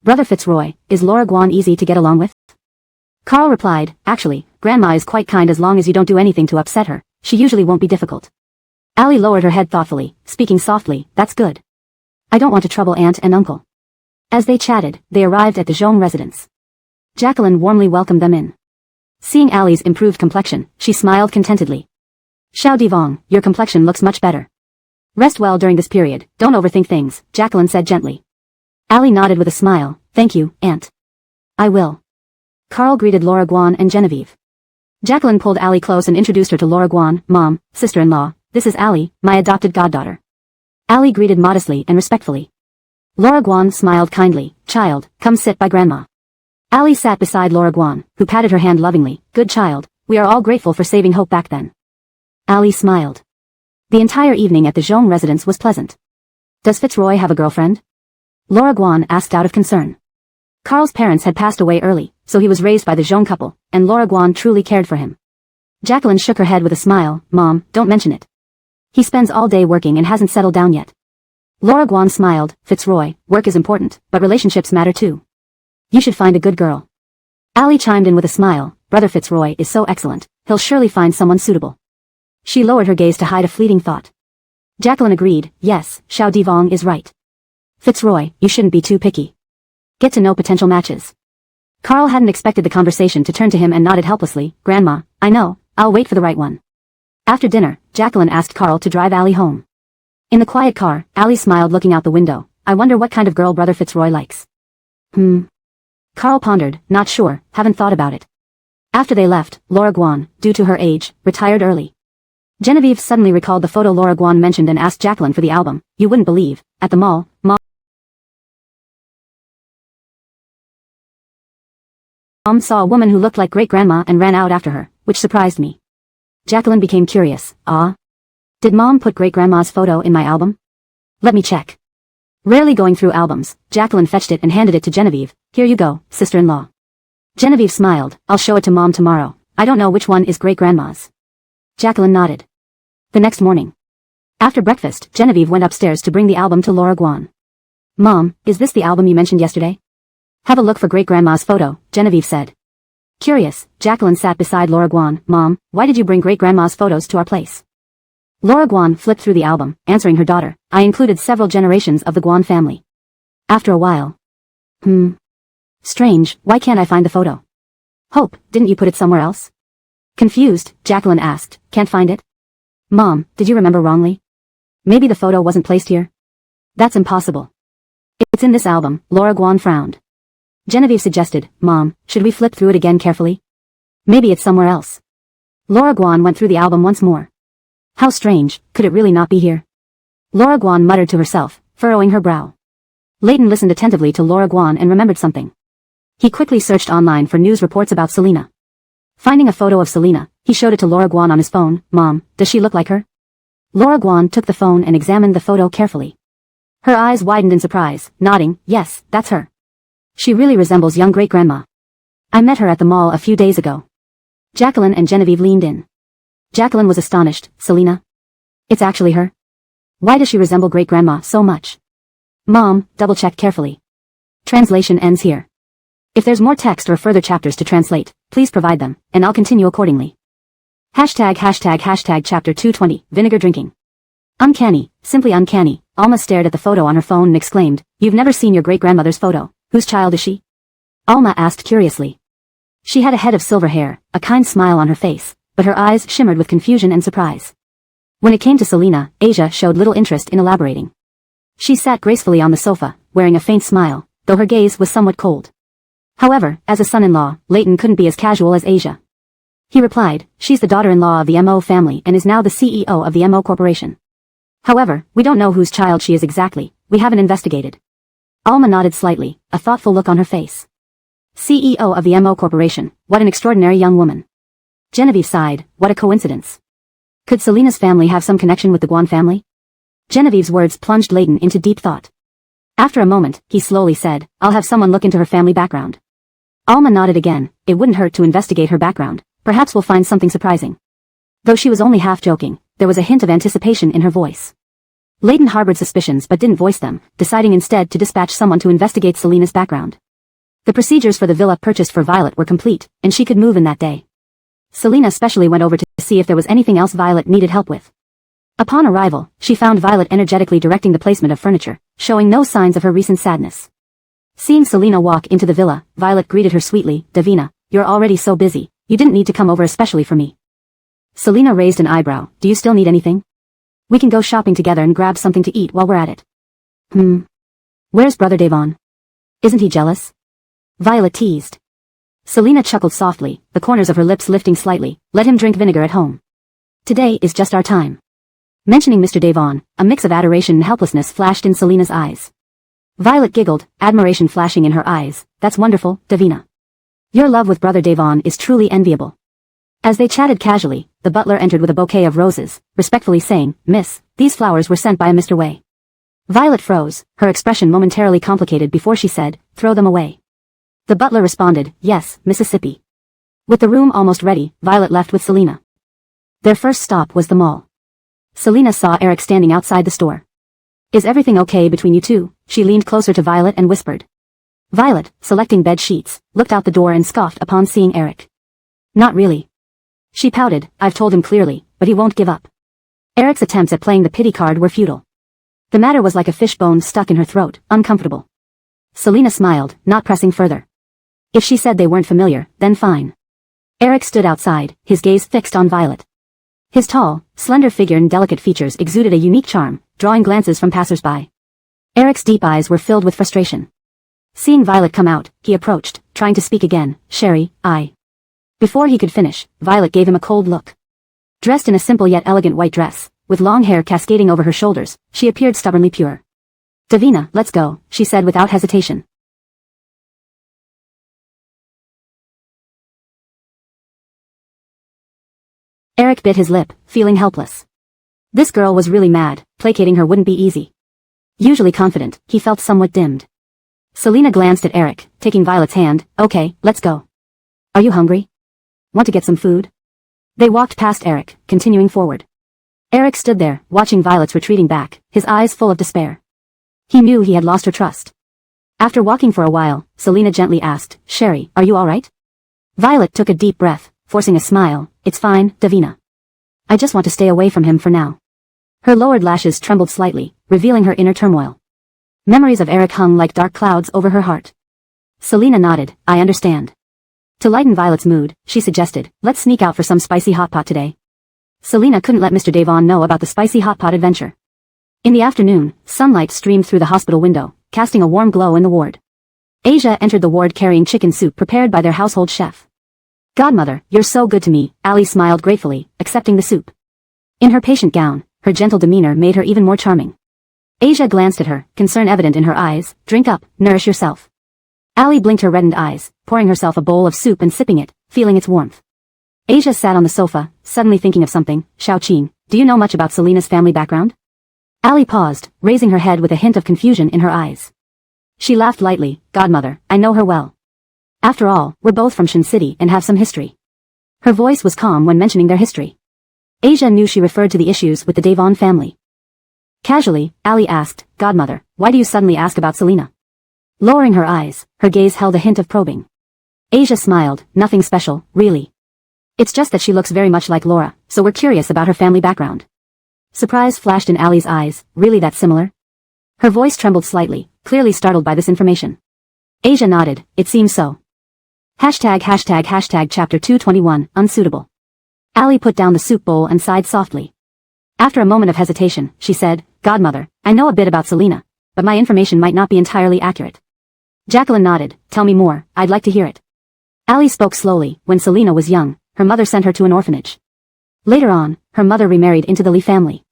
Brother Fitzroy, is Laura Guan easy to get along with? Carl replied, actually, Grandma is quite kind as long as you don't do anything to upset her, she usually won't be difficult. Allie lowered her head thoughtfully, speaking softly, that's good. I don't want to trouble Aunt and Uncle. As they chatted, they arrived at the Zhong residence. Jacqueline warmly welcomed them in. Seeing Allie's improved complexion, she smiled contentedly. Xiao Divong, your complexion looks much better. Rest well during this period, don't overthink things, Jacqueline said gently. Allie nodded with a smile, thank you, Aunt. I will. Carl greeted Laura Guan and Genevieve. Jacqueline pulled Allie close and introduced her to Laura Guan. Mom, sister-in-law, this is Allie, my adopted goddaughter. Allie greeted modestly and respectfully. Laura Guan smiled kindly. Child, come sit by Grandma. Allie sat beside Laura Guan, who patted her hand lovingly. Good child, we are all grateful for saving Hope back then. Allie smiled. The entire evening at the Zhong residence was pleasant. Does Fitzroy have a girlfriend? Laura Guan asked out of concern. Carl's parents had passed away early, so he was raised by the Zhong couple, and Laura Guan truly cared for him. Jacqueline shook her head with a smile. Mom, don't mention it. He spends all day working and hasn't settled down yet. Laura Guan smiled. Fitzroy, work is important, but relationships matter too. You should find a good girl. Allie chimed in with a smile. Brother Fitzroy is so excellent, he'll surely find someone suitable. She lowered her gaze to hide a fleeting thought. Jacqueline agreed. Yes, Xiao Divong is right. Fitzroy, you shouldn't be too picky. Get to know potential matches. Carl hadn't expected the conversation to turn to him and nodded helplessly. Grandma, I know, I'll wait for the right one. After dinner, Jacqueline asked Carl to drive Allie home. In the quiet car, Allie smiled looking out the window. I wonder what kind of girl Brother Fitzroy likes. Carl pondered. Not sure, haven't thought about it. After they left, Laura Guan, due to her age, retired early. Genevieve suddenly recalled the photo Laura Guan mentioned and asked Jacqueline for the album. You wouldn't believe, at the mall, Mom saw a woman who looked like great-grandma and ran out after her, which surprised me. Jacqueline became curious. Did Mom put great-grandma's photo in my album? Let me check. Rarely going through albums, Jacqueline fetched it and handed it to Genevieve. Here you go, sister-in-law. Genevieve smiled. I'll show it to Mom tomorrow. I don't know which one is great-grandma's. Jacqueline nodded. The next morning. After breakfast, Genevieve went upstairs to bring the album to Laura Guan. Mom, is this the album you mentioned yesterday? Have a look for great-grandma's photo, Genevieve said. Curious, Jacqueline sat beside Laura Guan. Mom, why did you bring great-grandma's photos to our place? Laura Guan flipped through the album, answering her daughter. I included several generations of the Guan family. After a while. Strange, why can't I find the photo? Hope, didn't you put it somewhere else? Confused, Jacqueline asked. Can't find it? Mom, did you remember wrongly? Maybe the photo wasn't placed here? That's impossible. It's in this album, Laura Guan frowned. Genevieve suggested, Mom, should we flip through it again carefully? Maybe it's somewhere else. Laura Guan went through the album once more. How strange, could it really not be here? Laura Guan muttered to herself, furrowing her brow. Leighton listened attentively to Laura Guan and remembered something. He quickly searched online for news reports about Selena. Finding a photo of Selena, he showed it to Laura Guan on his phone. Mom, does she look like her? Laura Guan took the phone and examined the photo carefully. Her eyes widened in surprise, nodding, yes, that's her. She really resembles young great-grandma. I met her at the mall a few days ago. Jacqueline and Genevieve leaned in. Jacqueline was astonished. Selena? It's actually her? Why does she resemble great-grandma so much? Mom, double-check carefully. Translation ends here. If there's more text or further chapters to translate, please provide them, and I'll continue accordingly. Hashtag chapter 220, vinegar drinking. Uncanny, simply uncanny. Alma stared at the photo on her phone and exclaimed, You've never seen your great-grandmother's photo. Whose child is she? Alma asked curiously. She had a head of silver hair, a kind smile on her face, but her eyes shimmered with confusion and surprise. When it came to Selena, Asia showed little interest in elaborating. She sat gracefully on the sofa, wearing a faint smile, though her gaze was somewhat cold. However, as a son-in-law, Leighton couldn't be as casual as Asia. He replied, She's the daughter-in-law of the MO family and is now the CEO of the MO Corporation. However, we don't know whose child she is exactly, we haven't investigated. Alma nodded slightly, a thoughtful look on her face. CEO of the MO Corporation, what an extraordinary young woman. Genevieve sighed, what a coincidence. Could Selena's family have some connection with the Guan family? Genevieve's words plunged Leighton into deep thought. After a moment, he slowly said, I'll have someone look into her family background. Alma nodded again, it wouldn't hurt to investigate her background, perhaps we'll find something surprising. Though she was only half joking, there was a hint of anticipation in her voice. Leighton harbored suspicions but didn't voice them, deciding instead to dispatch someone to investigate Selena's background. The procedures for the villa purchased for Violet were complete, and she could move in that day. Selena especially went over to see if there was anything else Violet needed help with. Upon arrival, she found Violet energetically directing the placement of furniture, showing no signs of her recent sadness. Seeing Selena walk into the villa, Violet greeted her sweetly, Davina, you're already so busy, you didn't need to come over especially for me. Selena raised an eyebrow, do you still need anything? We can go shopping together and grab something to eat while we're at it. Where's Brother Devon? Isn't he jealous? Violet teased. Selena chuckled softly, the corners of her lips lifting slightly. Let him drink vinegar at home. Today is just our time. Mentioning Mr. Devon, a mix of adoration and helplessness flashed in Selena's eyes. Violet giggled, admiration flashing in her eyes. That's wonderful, Davina. Your love with Brother Devon is truly enviable. As they chatted casually, the butler entered with a bouquet of roses, respectfully saying, Miss, these flowers were sent by a Mr. Wei. Violet froze, her expression momentarily complicated before she said, throw them away. The butler responded, yes, Mississippi. With the room almost ready, Violet left with Selena. Their first stop was the mall. Selena saw Eric standing outside the store. Is everything okay between you two? She leaned closer to Violet and whispered. Violet, selecting bed sheets, looked out the door and scoffed upon seeing Eric. Not really. She pouted, I've told him clearly, but he won't give up. Eric's attempts at playing the pity card were futile. The matter was like a fishbone stuck in her throat, uncomfortable. Selena smiled, not pressing further. If she said they weren't familiar, then fine. Eric stood outside, his gaze fixed on Violet. His tall, slender figure and delicate features exuded a unique charm, drawing glances from passers-by. Eric's deep eyes were filled with frustration. Seeing Violet come out, he approached, trying to speak again, Sherry, I. Before he could finish, Violet gave him a cold look. Dressed in a simple yet elegant white dress, with long hair cascading over her shoulders, she appeared stubbornly pure. Davina, let's go, she said without hesitation. Eric bit his lip, feeling helpless. This girl was really mad, placating her wouldn't be easy. Usually confident, he felt somewhat dimmed. Selena glanced at Eric, taking Violet's hand, okay, let's go. Are you hungry? Want to get some food? They walked past Eric, continuing forward. Eric stood there, watching Violet's retreating back, his eyes full of despair. He knew he had lost her trust. After walking for a while, Selena gently asked, Sherry, are you alright? Violet took a deep breath, forcing a smile, it's fine, Davina. I just want to stay away from him for now. Her lowered lashes trembled slightly, revealing her inner turmoil. Memories of Eric hung like dark clouds over her heart. Selena nodded, I understand. To lighten Violet's mood, she suggested, let's sneak out for some spicy hot pot today. Selena couldn't let Mr. Devon know about the spicy hot pot adventure. In the afternoon, sunlight streamed through the hospital window, casting a warm glow in the ward. Asia entered the ward carrying chicken soup prepared by their household chef. Godmother, you're so good to me, Ali smiled gratefully, accepting the soup. In her patient gown, her gentle demeanor made her even more charming. Asia glanced at her, concern evident in her eyes, drink up, nourish yourself. Ali blinked her reddened eyes, pouring herself a bowl of soup and sipping it, feeling its warmth. Asia sat on the sofa, suddenly thinking of something, Xiaoqin, do you know much about Selena's family background? Ali paused, raising her head with a hint of confusion in her eyes. She laughed lightly, Godmother, I know her well. After all, we're both from Shin City and have some history. Her voice was calm when mentioning their history. Asia knew she referred to the issues with the Devon family. Casually, Ali asked, Godmother, why do you suddenly ask about Selena? Lowering her eyes, her gaze held a hint of probing. Asia smiled, nothing special, really. It's just that she looks very much like Laura, so we're curious about her family background. Surprise flashed in Ali's eyes, really that similar? Her voice trembled slightly, clearly startled by this information. Asia nodded, it seems so. Hashtag chapter 221, unsuitable. Ali put down the soup bowl and sighed softly. After a moment of hesitation, she said, Godmother, I know a bit about Selena, but my information might not be entirely accurate. Jacqueline nodded, tell me more, I'd like to hear it. Ali spoke slowly, when Selena was young, her mother sent her to an orphanage. Later on, her mother remarried into the Lee family.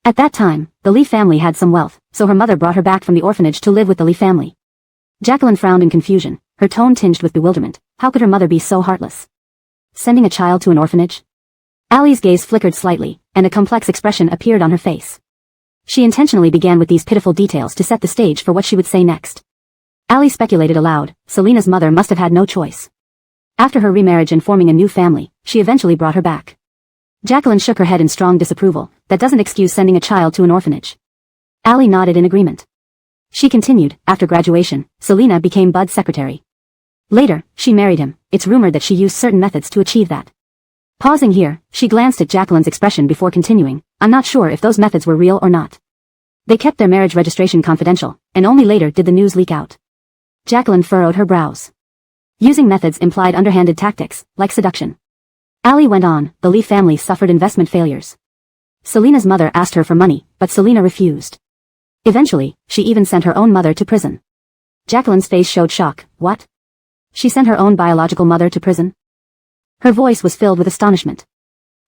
At that time, the Lee family had some wealth, so her mother brought her back from the orphanage to live with the Lee family. Jacqueline frowned in confusion, her tone tinged with bewilderment. How could her mother be so heartless? Sending a child to an orphanage? Ali's gaze flickered slightly, and a complex expression appeared on her face. She intentionally began with these pitiful details to set the stage for what she would say next. Ali speculated aloud, Selena's mother must have had no choice. After her remarriage and forming a new family, she eventually brought her back. Jacqueline shook her head in strong disapproval, that doesn't excuse sending a child to an orphanage. Ali nodded in agreement. She continued, after graduation, Selena became Bud's secretary. Later, she married him, it's rumored that she used certain methods to achieve that. Pausing here, she glanced at Jacqueline's expression before continuing, I'm not sure if those methods were real or not. They kept their marriage registration confidential, and only later did the news leak out. Jacqueline furrowed her brows. Using methods implied underhanded tactics, like seduction. Ali went on, the Lee family suffered investment failures. Selena's mother asked her for money, but Selena refused. Eventually, she even sent her own mother to prison. Jacqueline's face showed shock, what? She sent her own biological mother to prison? Her voice was filled with astonishment.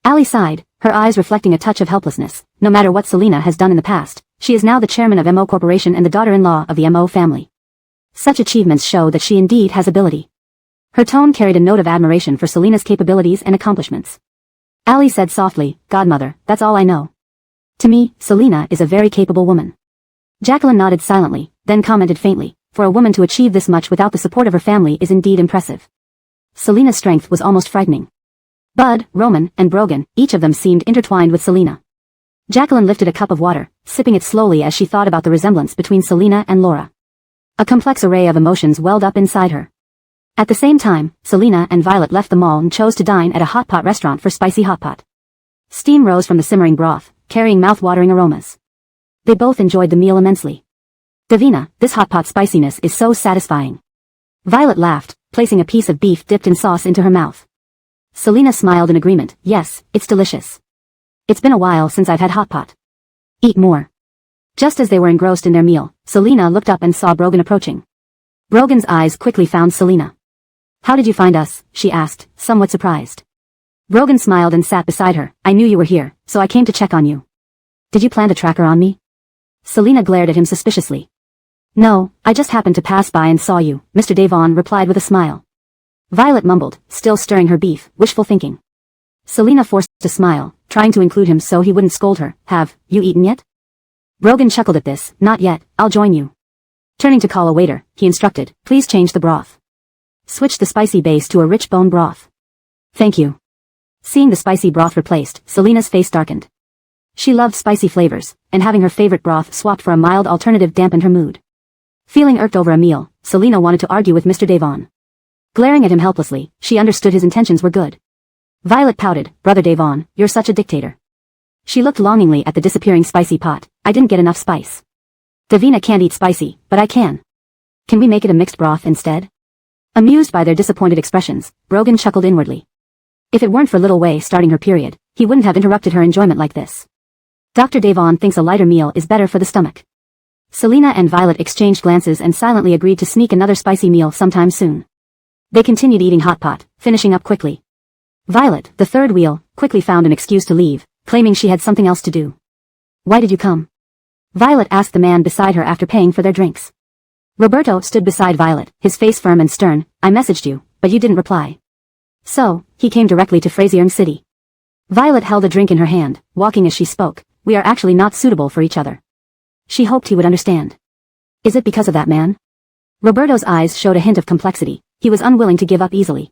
Ali sighed, her eyes reflecting a touch of helplessness. No matter what Selena has done in the past, she is now the chairman of MO Corporation and the daughter-in-law of the MO family. Such achievements show that she indeed has ability. Her tone carried a note of admiration for Selena's capabilities and accomplishments. Ali said softly, Godmother, that's all I know. To me, Selena is a very capable woman. Jacqueline nodded silently, then commented faintly, for a woman to achieve this much without the support of her family is indeed impressive. Selena's strength was almost frightening. Bud, Roman, and Brogan, each of them seemed intertwined with Selena. Jacqueline lifted a cup of water, sipping it slowly as she thought about the resemblance between Selena and Laura. A complex array of emotions welled up inside her. At the same time, Selena and Violet left the mall and chose to dine at a hot pot restaurant for spicy hot pot. Steam rose from the simmering broth, carrying mouth-watering aromas. They both enjoyed the meal immensely. Davina, this hot pot spiciness is so satisfying. Violet laughed, placing a piece of beef dipped in sauce into her mouth. Selena smiled in agreement. Yes, it's delicious. It's been a while since I've had hot pot. Eat more. Just as they were engrossed in their meal, Selena looked up and saw Brogan approaching. Brogan's eyes quickly found Selena. How did you find us? She asked, somewhat surprised. Brogan smiled and sat beside her. I knew you were here, so I came to check on you. Did you plant a tracker on me? Selena glared at him suspiciously. No, I just happened to pass by and saw you, Mr. Devon replied with a smile. Violet mumbled, still stirring her beef, wishful thinking. Selena forced a smile, trying to include him so he wouldn't scold her. Have you eaten yet? Brogan chuckled at this. Not yet, I'll join you. Turning to call a waiter, he instructed, please change the broth. Switch the spicy base to a rich bone broth. Thank you. Seeing the spicy broth replaced, Selena's face darkened. She loved spicy flavors, and having her favorite broth swapped for a mild alternative dampened her mood. Feeling irked over a meal, Selena wanted to argue with Mr. Devon. Glaring at him helplessly, she understood his intentions were good. Violet pouted, Brother Devon, you're such a dictator. She looked longingly at the disappearing spicy pot. I didn't get enough spice. Davina can't eat spicy, but I can. Can we make it a mixed broth instead? Amused by their disappointed expressions, Brogan chuckled inwardly. If it weren't for Little Wei starting her period, he wouldn't have interrupted her enjoyment like this. Dr. Devon thinks a lighter meal is better for the stomach. Selena and Violet exchanged glances and silently agreed to sneak another spicy meal sometime soon. They continued eating hot pot, finishing up quickly. Violet, the third wheel, quickly found an excuse to leave, claiming she had something else to do. Why did you come? Violet asked the man beside her after paying for their drinks. Roberto stood beside Violet, his face firm and stern. I messaged you, but you didn't reply. So, he came directly to Fraziering City. Violet held a drink in her hand, walking as she spoke. We are actually not suitable for each other. She hoped he would understand. Is it because of that man? Roberto's eyes showed a hint of complexity. He was unwilling to give up easily.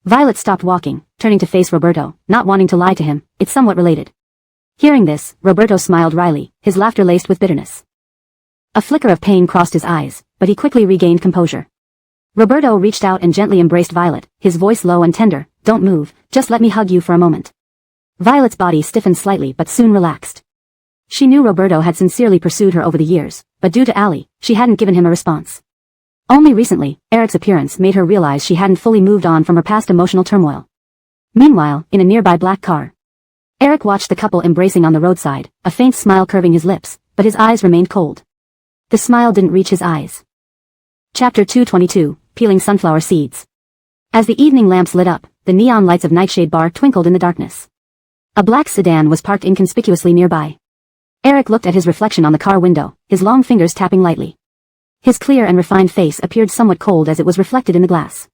Violet stopped walking, turning to face Roberto, not wanting to lie to him. It's somewhat related. Hearing this, Roberto smiled wryly, his laughter laced with bitterness. A flicker of pain crossed his eyes, but he quickly regained composure. Roberto reached out and gently embraced Violet, his voice low and tender. Don't move, just let me hug you for a moment. Violet's body stiffened slightly but soon relaxed. She knew Roberto had sincerely pursued her over the years, but due to Allie, she hadn't given him a response. Only recently, Eric's appearance made her realize she hadn't fully moved on from her past emotional turmoil. Meanwhile, in a nearby black car, Eric watched the couple embracing on the roadside, a faint smile curving his lips, but his eyes remained cold. The smile didn't reach his eyes. Chapter 222, Peeling Sunflower Seeds. As the evening lamps lit up, the neon lights of Nightshade Bar twinkled in the darkness. A black sedan was parked inconspicuously nearby. Eric looked at his reflection on the car window, his long fingers tapping lightly. His clear and refined face appeared somewhat cold as it was reflected in the glass.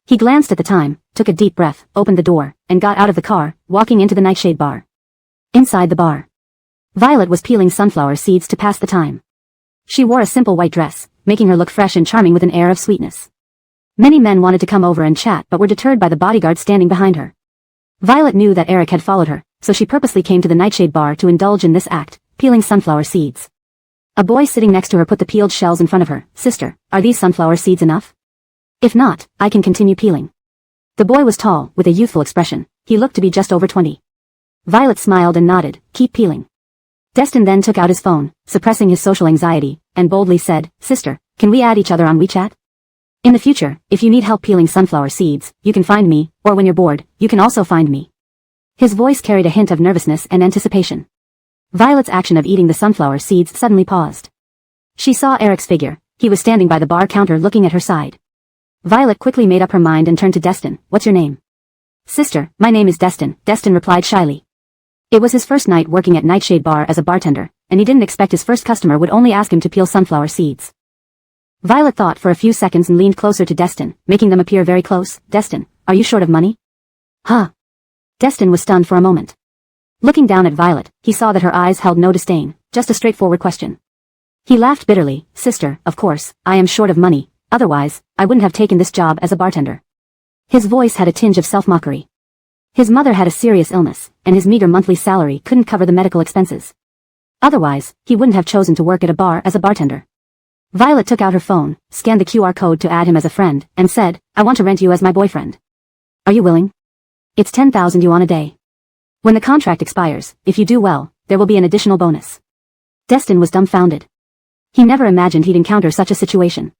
He glanced at the time, took a deep breath, opened the door, and got out of the car, walking into the Nightshade Bar. Inside the bar, Violet was peeling sunflower seeds to pass the time. She wore a simple white dress, making her look fresh and charming with an air of sweetness. Many men wanted to come over and chat but were deterred by the bodyguard standing behind her. Violet knew that Eric had followed her, so she purposely came to the Nightshade Bar to indulge in this act, peeling sunflower seeds. A boy sitting next to her put the peeled shells in front of her. Sister, are these sunflower seeds enough? If not, I can continue peeling. The boy was tall, with a youthful expression. He looked to be just over 20. Violet smiled and nodded. Keep peeling. Destin then took out his phone, suppressing his social anxiety, and boldly said, Sister, can we add each other on WeChat? In the future, if you need help peeling sunflower seeds, you can find me, or when you're bored, you can also find me. His voice carried a hint of nervousness and anticipation. Violet's action of eating the sunflower seeds suddenly paused. She saw Eric's figure. He was standing by the bar counter looking at her side. Violet quickly made up her mind and turned to Destin. What's your name? Sister, my name is Destin, Destin replied shyly. It was his first night working at Nightshade Bar as a bartender, and he didn't expect his first customer would only ask him to peel sunflower seeds. Violet thought for a few seconds and leaned closer to Destin, making them appear very close. Destin, are you short of money? Huh? Destin was stunned for a moment. Looking down at Violet, he saw that her eyes held no disdain, just a straightforward question. He laughed bitterly. Sister, of course, I am short of money, otherwise, I wouldn't have taken this job as a bartender. His voice had a tinge of self-mockery. His mother had a serious illness, and his meager monthly salary couldn't cover the medical expenses. Otherwise, he wouldn't have chosen to work at a bar as a bartender. Violet took out her phone, scanned the QR code to add him as a friend, and said, I want to rent you as my boyfriend. Are you willing? It's 10,000 yuan a day. When the contract expires, if you do well, there will be an additional bonus. Destin was dumbfounded. He never imagined he'd encounter such a situation.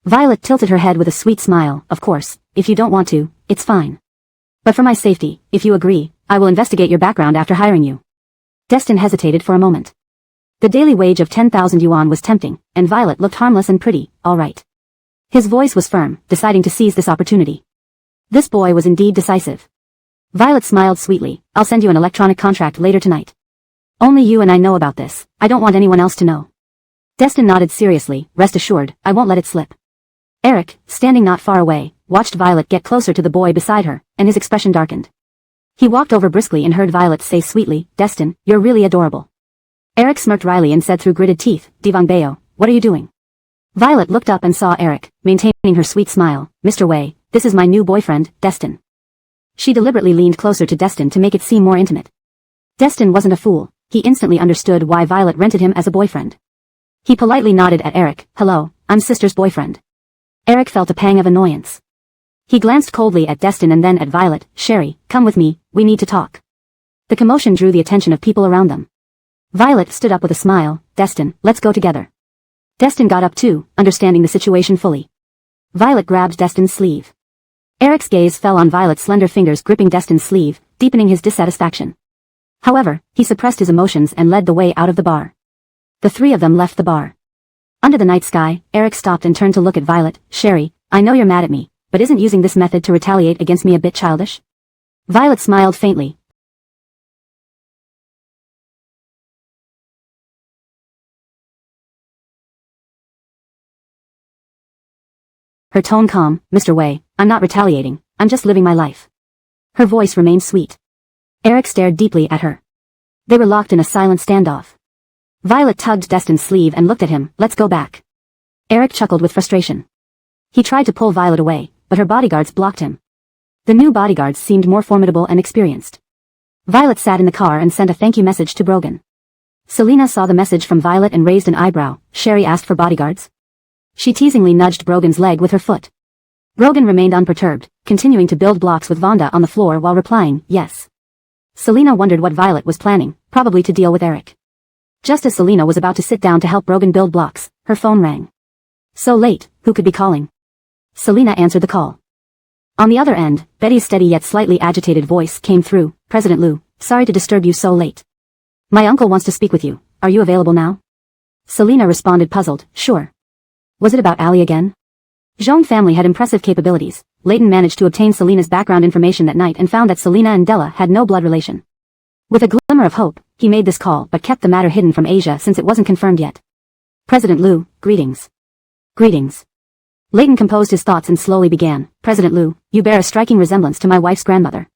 Violet tilted her head with a sweet smile. Of course, if you don't want to, it's fine. But for my safety, if you agree, I will investigate your background after hiring you. Destin hesitated for a moment. The daily wage of 10,000 yuan was tempting, and Violet looked harmless and pretty, all right. His voice was firm, deciding to seize this opportunity. This boy was indeed decisive. Violet smiled sweetly. I'll send you an electronic contract later tonight. Only you and I know about this. I don't want anyone else to know. Destin nodded seriously. Rest assured, I won't let it slip. Eric, standing not far away, watched Violet get closer to the boy beside her, and his expression darkened. He walked over briskly and heard Violet say sweetly, Destin, you're really adorable. Eric smirked wryly and said through gritted teeth, Divang Bayo, what are you doing? Violet looked up and saw Eric, maintaining her sweet smile. Mr. Wei, this is my new boyfriend, Destin. She deliberately leaned closer to Destin to make it seem more intimate. Destin wasn't a fool. He instantly understood why Violet rented him as a boyfriend. He politely nodded at Eric. Hello, I'm sister's boyfriend. Eric felt a pang of annoyance. He glanced coldly at Destin and then at Violet. Sherry, come with me, we need to talk. The commotion drew the attention of people around them. Violet stood up with a smile. Destin, let's go together. Destin got up too, understanding the situation fully. Violet grabbed Destin's sleeve. Eric's gaze fell on Violet's slender fingers gripping Destin's sleeve, deepening his dissatisfaction. However, he suppressed his emotions and led the way out of the bar. The three of them left the bar. Under the night sky, Eric stopped and turned to look at Violet. Sherry, I know you're mad at me, but isn't using this method to retaliate against me a bit childish? Violet smiled faintly. Her tone calm. Mr. Wei, I'm not retaliating, I'm just living my life. Her voice remained sweet. Eric stared deeply at her. They were locked in a silent standoff. Violet tugged Destin's sleeve and looked at him. Let's go back. Eric chuckled with frustration. He tried to pull Violet away, but her bodyguards blocked him. The new bodyguards seemed more formidable and experienced. Violet sat in the car and sent a thank you message to Brogan. Selena saw the message from Violet and raised an eyebrow. Sherry asked for bodyguards? She teasingly nudged Brogan's leg with her foot. Brogan remained unperturbed, continuing to build blocks with Vonda on the floor while replying, yes. Selena wondered what Violet was planning, probably to deal with Eric. Just as Selena was about to sit down to help Brogan build blocks, her phone rang. So late, who could be calling? Selena answered the call. On the other end, Betty's steady yet slightly agitated voice came through. President Liu, sorry to disturb you so late. My uncle wants to speak with you. Are you available now? Selena responded puzzled, sure. Was it about Ali again? Zhong family had impressive capabilities. Leighton managed to obtain Selena's background information that night and found that Selena and Della had no blood relation. With a glimmer of hope, he made this call but kept the matter hidden from Asia since it wasn't confirmed yet. President Liu, greetings. Greetings. Leighton composed his thoughts and slowly began. President Liu, you bear a striking resemblance to my wife's grandmother.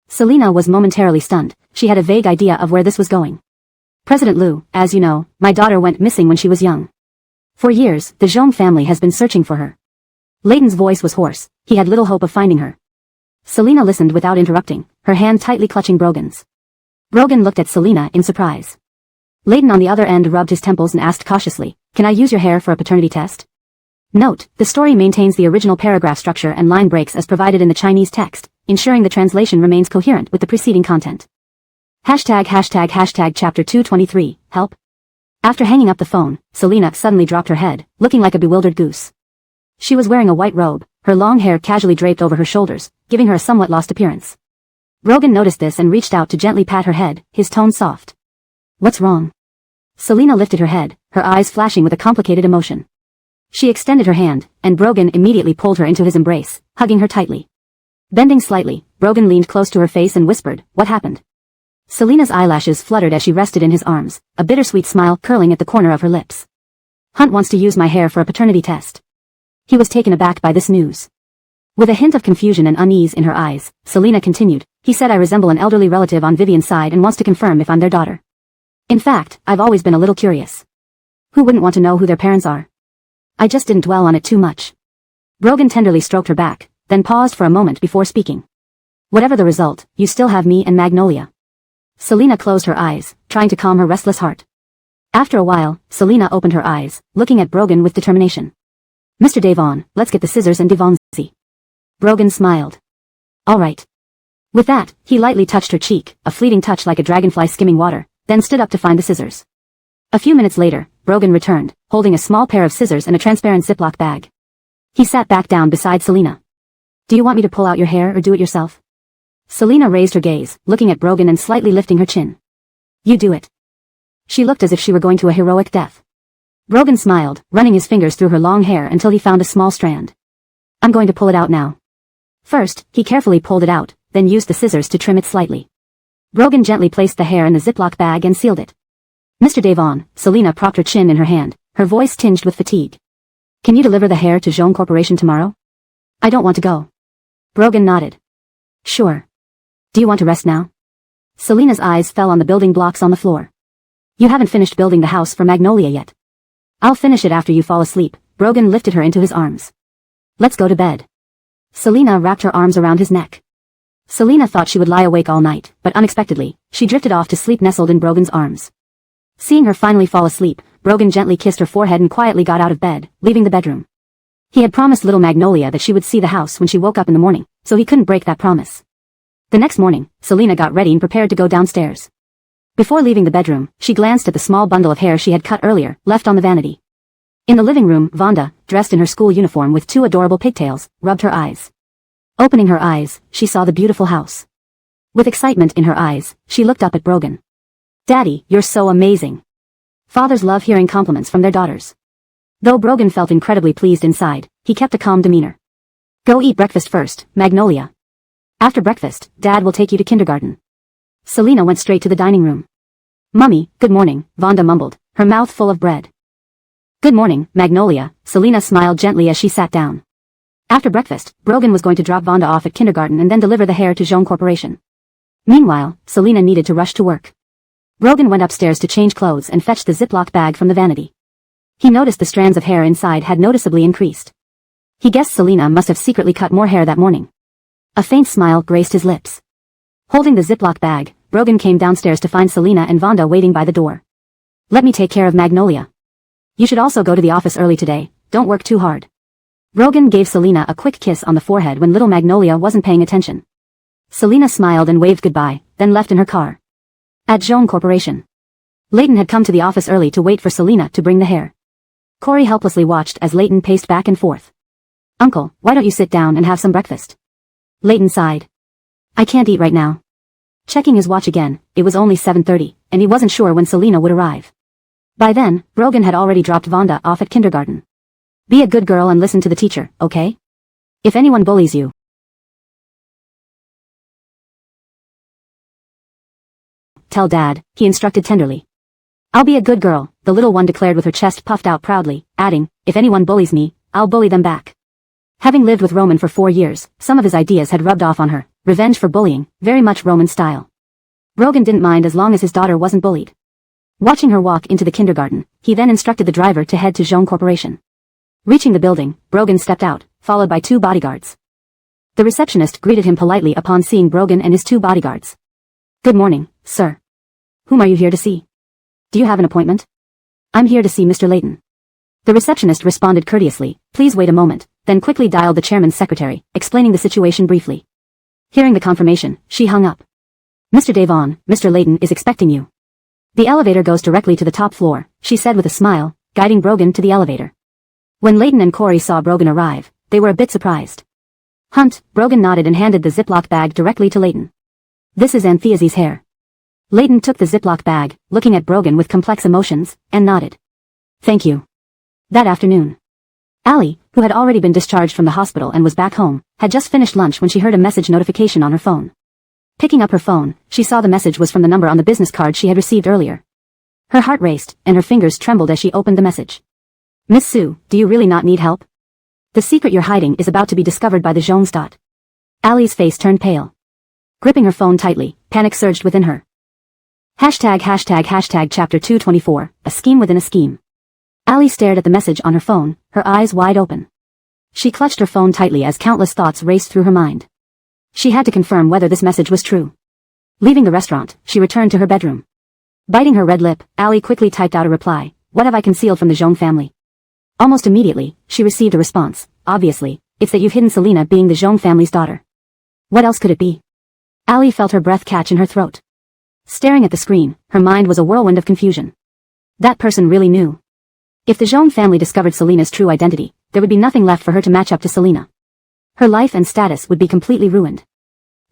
Selena was momentarily stunned. She had a vague idea of where this was going. President Liu, as you know, my daughter went missing when she was young. For years, the Zhong family has been searching for her. Leighton's voice was hoarse. He had little hope of finding her. Selena listened without interrupting, her hand tightly clutching Brogan's. Brogan looked at Selena in surprise. Leighton on the other end rubbed his temples and asked cautiously, can I use your hair for a paternity test? Note, the story maintains the original paragraph structure and line breaks as provided in the Chinese text, ensuring the translation remains coherent with the preceding content. Hashtag chapter 223, help. After hanging up the phone, Selena suddenly dropped her head, looking like a bewildered goose. She was wearing a white robe, her long hair casually draped over her shoulders, giving her a somewhat lost appearance. Brogan noticed this and reached out to gently pat her head, his tone soft. What's wrong? Selena lifted her head, her eyes flashing with a complicated emotion. She extended her hand, and Brogan immediately pulled her into his embrace, hugging her tightly. Bending slightly, Brogan leaned close to her face and whispered, what happened? Selena's eyelashes fluttered as she rested in his arms, a bittersweet smile curling at the corner of her lips. Hunt wants to use my hair for a paternity test. He was taken aback by this news. With a hint of confusion and unease in her eyes, Selena continued, he said I resemble an elderly relative on Vivian's side and wants to confirm if I'm their daughter. In fact, I've always been a little curious. Who wouldn't want to know who their parents are? I just didn't dwell on it too much. Brogan tenderly stroked her back, then paused for a moment before speaking. Whatever the result, you still have me and Magnolia. Selena closed her eyes, trying to calm her restless heart. After a while, Selena opened her eyes, looking at Brogan with determination. Mr. Devon, let's get the scissors and Devonzi. Brogan smiled. All right. With that, he lightly touched her cheek, a fleeting touch like a dragonfly skimming water, then stood up to find the scissors. A few minutes later, Brogan returned, holding a small pair of scissors and a transparent Ziploc bag. He sat back down beside Selena. Do you want me to pull out your hair or do it yourself? Selena raised her gaze, looking at Brogan and slightly lifting her chin. You do it. She looked as if she were going to a heroic death. Brogan smiled, running his fingers through her long hair until he found a small strand. I'm going to pull it out now. First, he carefully pulled it out, then used the scissors to trim it slightly. Brogan gently placed the hair in the Ziploc bag and sealed it. Mr. Devon, Selena propped her chin in her hand, her voice tinged with fatigue. Can you deliver the hair to Jean Corporation tomorrow? I don't want to go. Brogan nodded. Sure. Do you want to rest now? Selena's eyes fell on the building blocks on the floor. You haven't finished building the house for Magnolia yet. I'll finish it after you fall asleep. Brogan lifted her into his arms. Let's go to bed. Selena wrapped her arms around his neck. Selena thought she would lie awake all night, but unexpectedly, she drifted off to sleep nestled in Brogan's arms. Seeing her finally fall asleep, Brogan gently kissed her forehead and quietly got out of bed, leaving the bedroom. He had promised little Magnolia that she would see the house when she woke up in the morning, so he couldn't break that promise. The next morning, Selena got ready and prepared to go downstairs. Before leaving the bedroom, she glanced at the small bundle of hair she had cut earlier, left on the vanity. In the living room, Vonda, dressed in her school uniform with two adorable pigtails, rubbed her eyes. Opening her eyes, she saw the beautiful house. With excitement in her eyes, she looked up at Brogan. Daddy, you're so amazing. Fathers love hearing compliments from their daughters. Though Brogan felt incredibly pleased inside, he kept a calm demeanor. Go eat breakfast first, Magnolia. After breakfast, Dad will take you to kindergarten. Selena went straight to the dining room. Mummy, good morning, Vonda mumbled, her mouth full of bread. Good morning, Magnolia, Selena smiled gently as she sat down. After breakfast, Brogan was going to drop Vonda off at kindergarten and then deliver the hair to Jean Corporation. Meanwhile, Selena needed to rush to work. Brogan went upstairs to change clothes and fetched the Ziploc bag from the vanity. He noticed the strands of hair inside had noticeably increased. He guessed Selena must have secretly cut more hair that morning. A faint smile graced his lips. Holding the Ziploc bag, Brogan came downstairs to find Selena and Vonda waiting by the door. Let me take care of Magnolia. You should also go to the office early today, don't work too hard. Brogan gave Selena a quick kiss on the forehead when little Magnolia wasn't paying attention. Selena smiled and waved goodbye, then left in her car. At Jean Corporation. Leighton had come to the office early to wait for Selena to bring the hair. Corey helplessly watched as Leighton paced back and forth. Uncle, why don't you sit down and have some breakfast? Leighton sighed. I can't eat right now. Checking his watch again, it was only 7:30, and he wasn't sure when Selena would arrive. By then, Brogan had already dropped Vonda off at kindergarten. Be a good girl and listen to the teacher, okay? If anyone bullies you, tell Dad, he instructed tenderly. I'll be a good girl, the little one declared with her chest puffed out proudly, adding, if anyone bullies me, I'll bully them back. Having lived with Roman for 4 years, some of his ideas had rubbed off on her, revenge for bullying, very much Roman style. Brogan didn't mind as long as his daughter wasn't bullied. Watching her walk into the kindergarten, he then instructed the driver to head to Jean Corporation. Reaching the building, Brogan stepped out, followed by 2 bodyguards. The receptionist greeted him politely upon seeing Brogan and his 2 bodyguards. Good morning, sir. Whom are you here to see? Do you have an appointment? I'm here to see Mr. Leighton. The receptionist responded courteously, please wait a moment, then quickly dialed the chairman's secretary, explaining the situation briefly. Hearing the confirmation, she hung up. Mr. Devon, Mr. Leighton is expecting you. The elevator goes directly to the top floor, she said with a smile, guiding Brogan to the elevator. When Leighton and Corey saw Brogan arrive, they were a bit surprised. Hunt, Brogan nodded and handed the Ziploc bag directly to Leighton. This is Anthea's hair. Leighton took the Ziploc bag, looking at Brogan with complex emotions, and nodded. Thank you. That afternoon, Allie, who had already been discharged from the hospital and was back home, had just finished lunch when she heard a message notification on her phone. Picking up her phone, she saw the message was from the number on the business card she had received earlier. Her heart raced, and her fingers trembled as she opened the message. Miss Sue, do you really not need help? The secret you're hiding is about to be discovered by the Jonestat. Allie's face turned pale. Gripping her phone tightly, panic surged within her. Hashtag chapter 224, a scheme within a scheme. Allie stared at the message on her phone, her eyes wide open. She clutched her phone tightly as countless thoughts raced through her mind. She had to confirm whether this message was true. Leaving the restaurant, she returned to her bedroom. Biting her red lip, Ali quickly typed out a reply. What have I concealed from the Zhong family? Almost immediately, she received a response. Obviously, it's that you've hidden Selena being the Zhong family's daughter. What else could it be? Ali felt her breath catch in her throat. Staring at the screen, her mind was a whirlwind of confusion. That person really knew. If the Zhong family discovered Selena's true identity, there would be nothing left for her to match up to Selena. Her life and status would be completely ruined.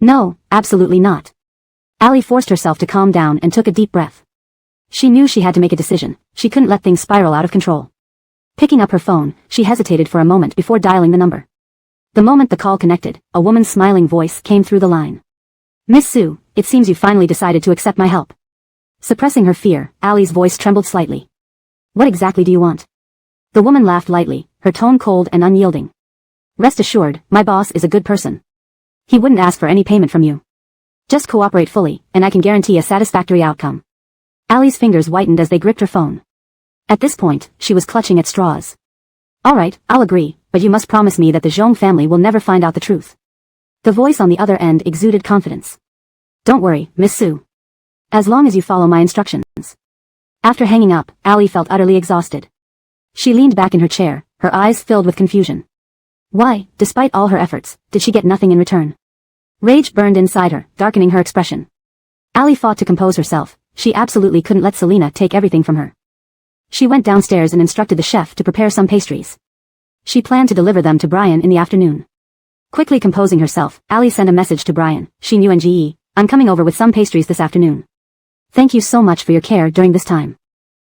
No, absolutely not. Ali forced herself to calm down and took a deep breath. She knew she had to make a decision. She couldn't let things spiral out of control. Picking up her phone, she hesitated for a moment before dialing the number. The moment the call connected, a woman's smiling voice came through the line. Miss Su, it seems you finally decided to accept my help. Suppressing her fear, Ali's voice trembled slightly. What exactly do you want? The woman laughed lightly, her tone cold and unyielding. Rest assured, my boss is a good person. He wouldn't ask for any payment from you. Just cooperate fully, and I can guarantee a satisfactory outcome. Ali's fingers whitened as they gripped her phone. At this point, she was clutching at straws. All right, I'll agree, but you must promise me that the Zhong family will never find out the truth. The voice on the other end exuded confidence. Don't worry, Miss Su. As long as you follow my instructions. After hanging up, Ali felt utterly exhausted. She leaned back in her chair, her eyes filled with confusion. Why, despite all her efforts, did she get nothing in return? Rage burned inside her, darkening her expression. Ali fought to compose herself. She absolutely couldn't let Selena take everything from her. She went downstairs and instructed the chef to prepare some pastries. She planned to deliver them to Brian in the afternoon. Quickly composing herself, Ali sent a message to Brian. I'm coming over with some pastries this afternoon. Thank you so much for your care during this time.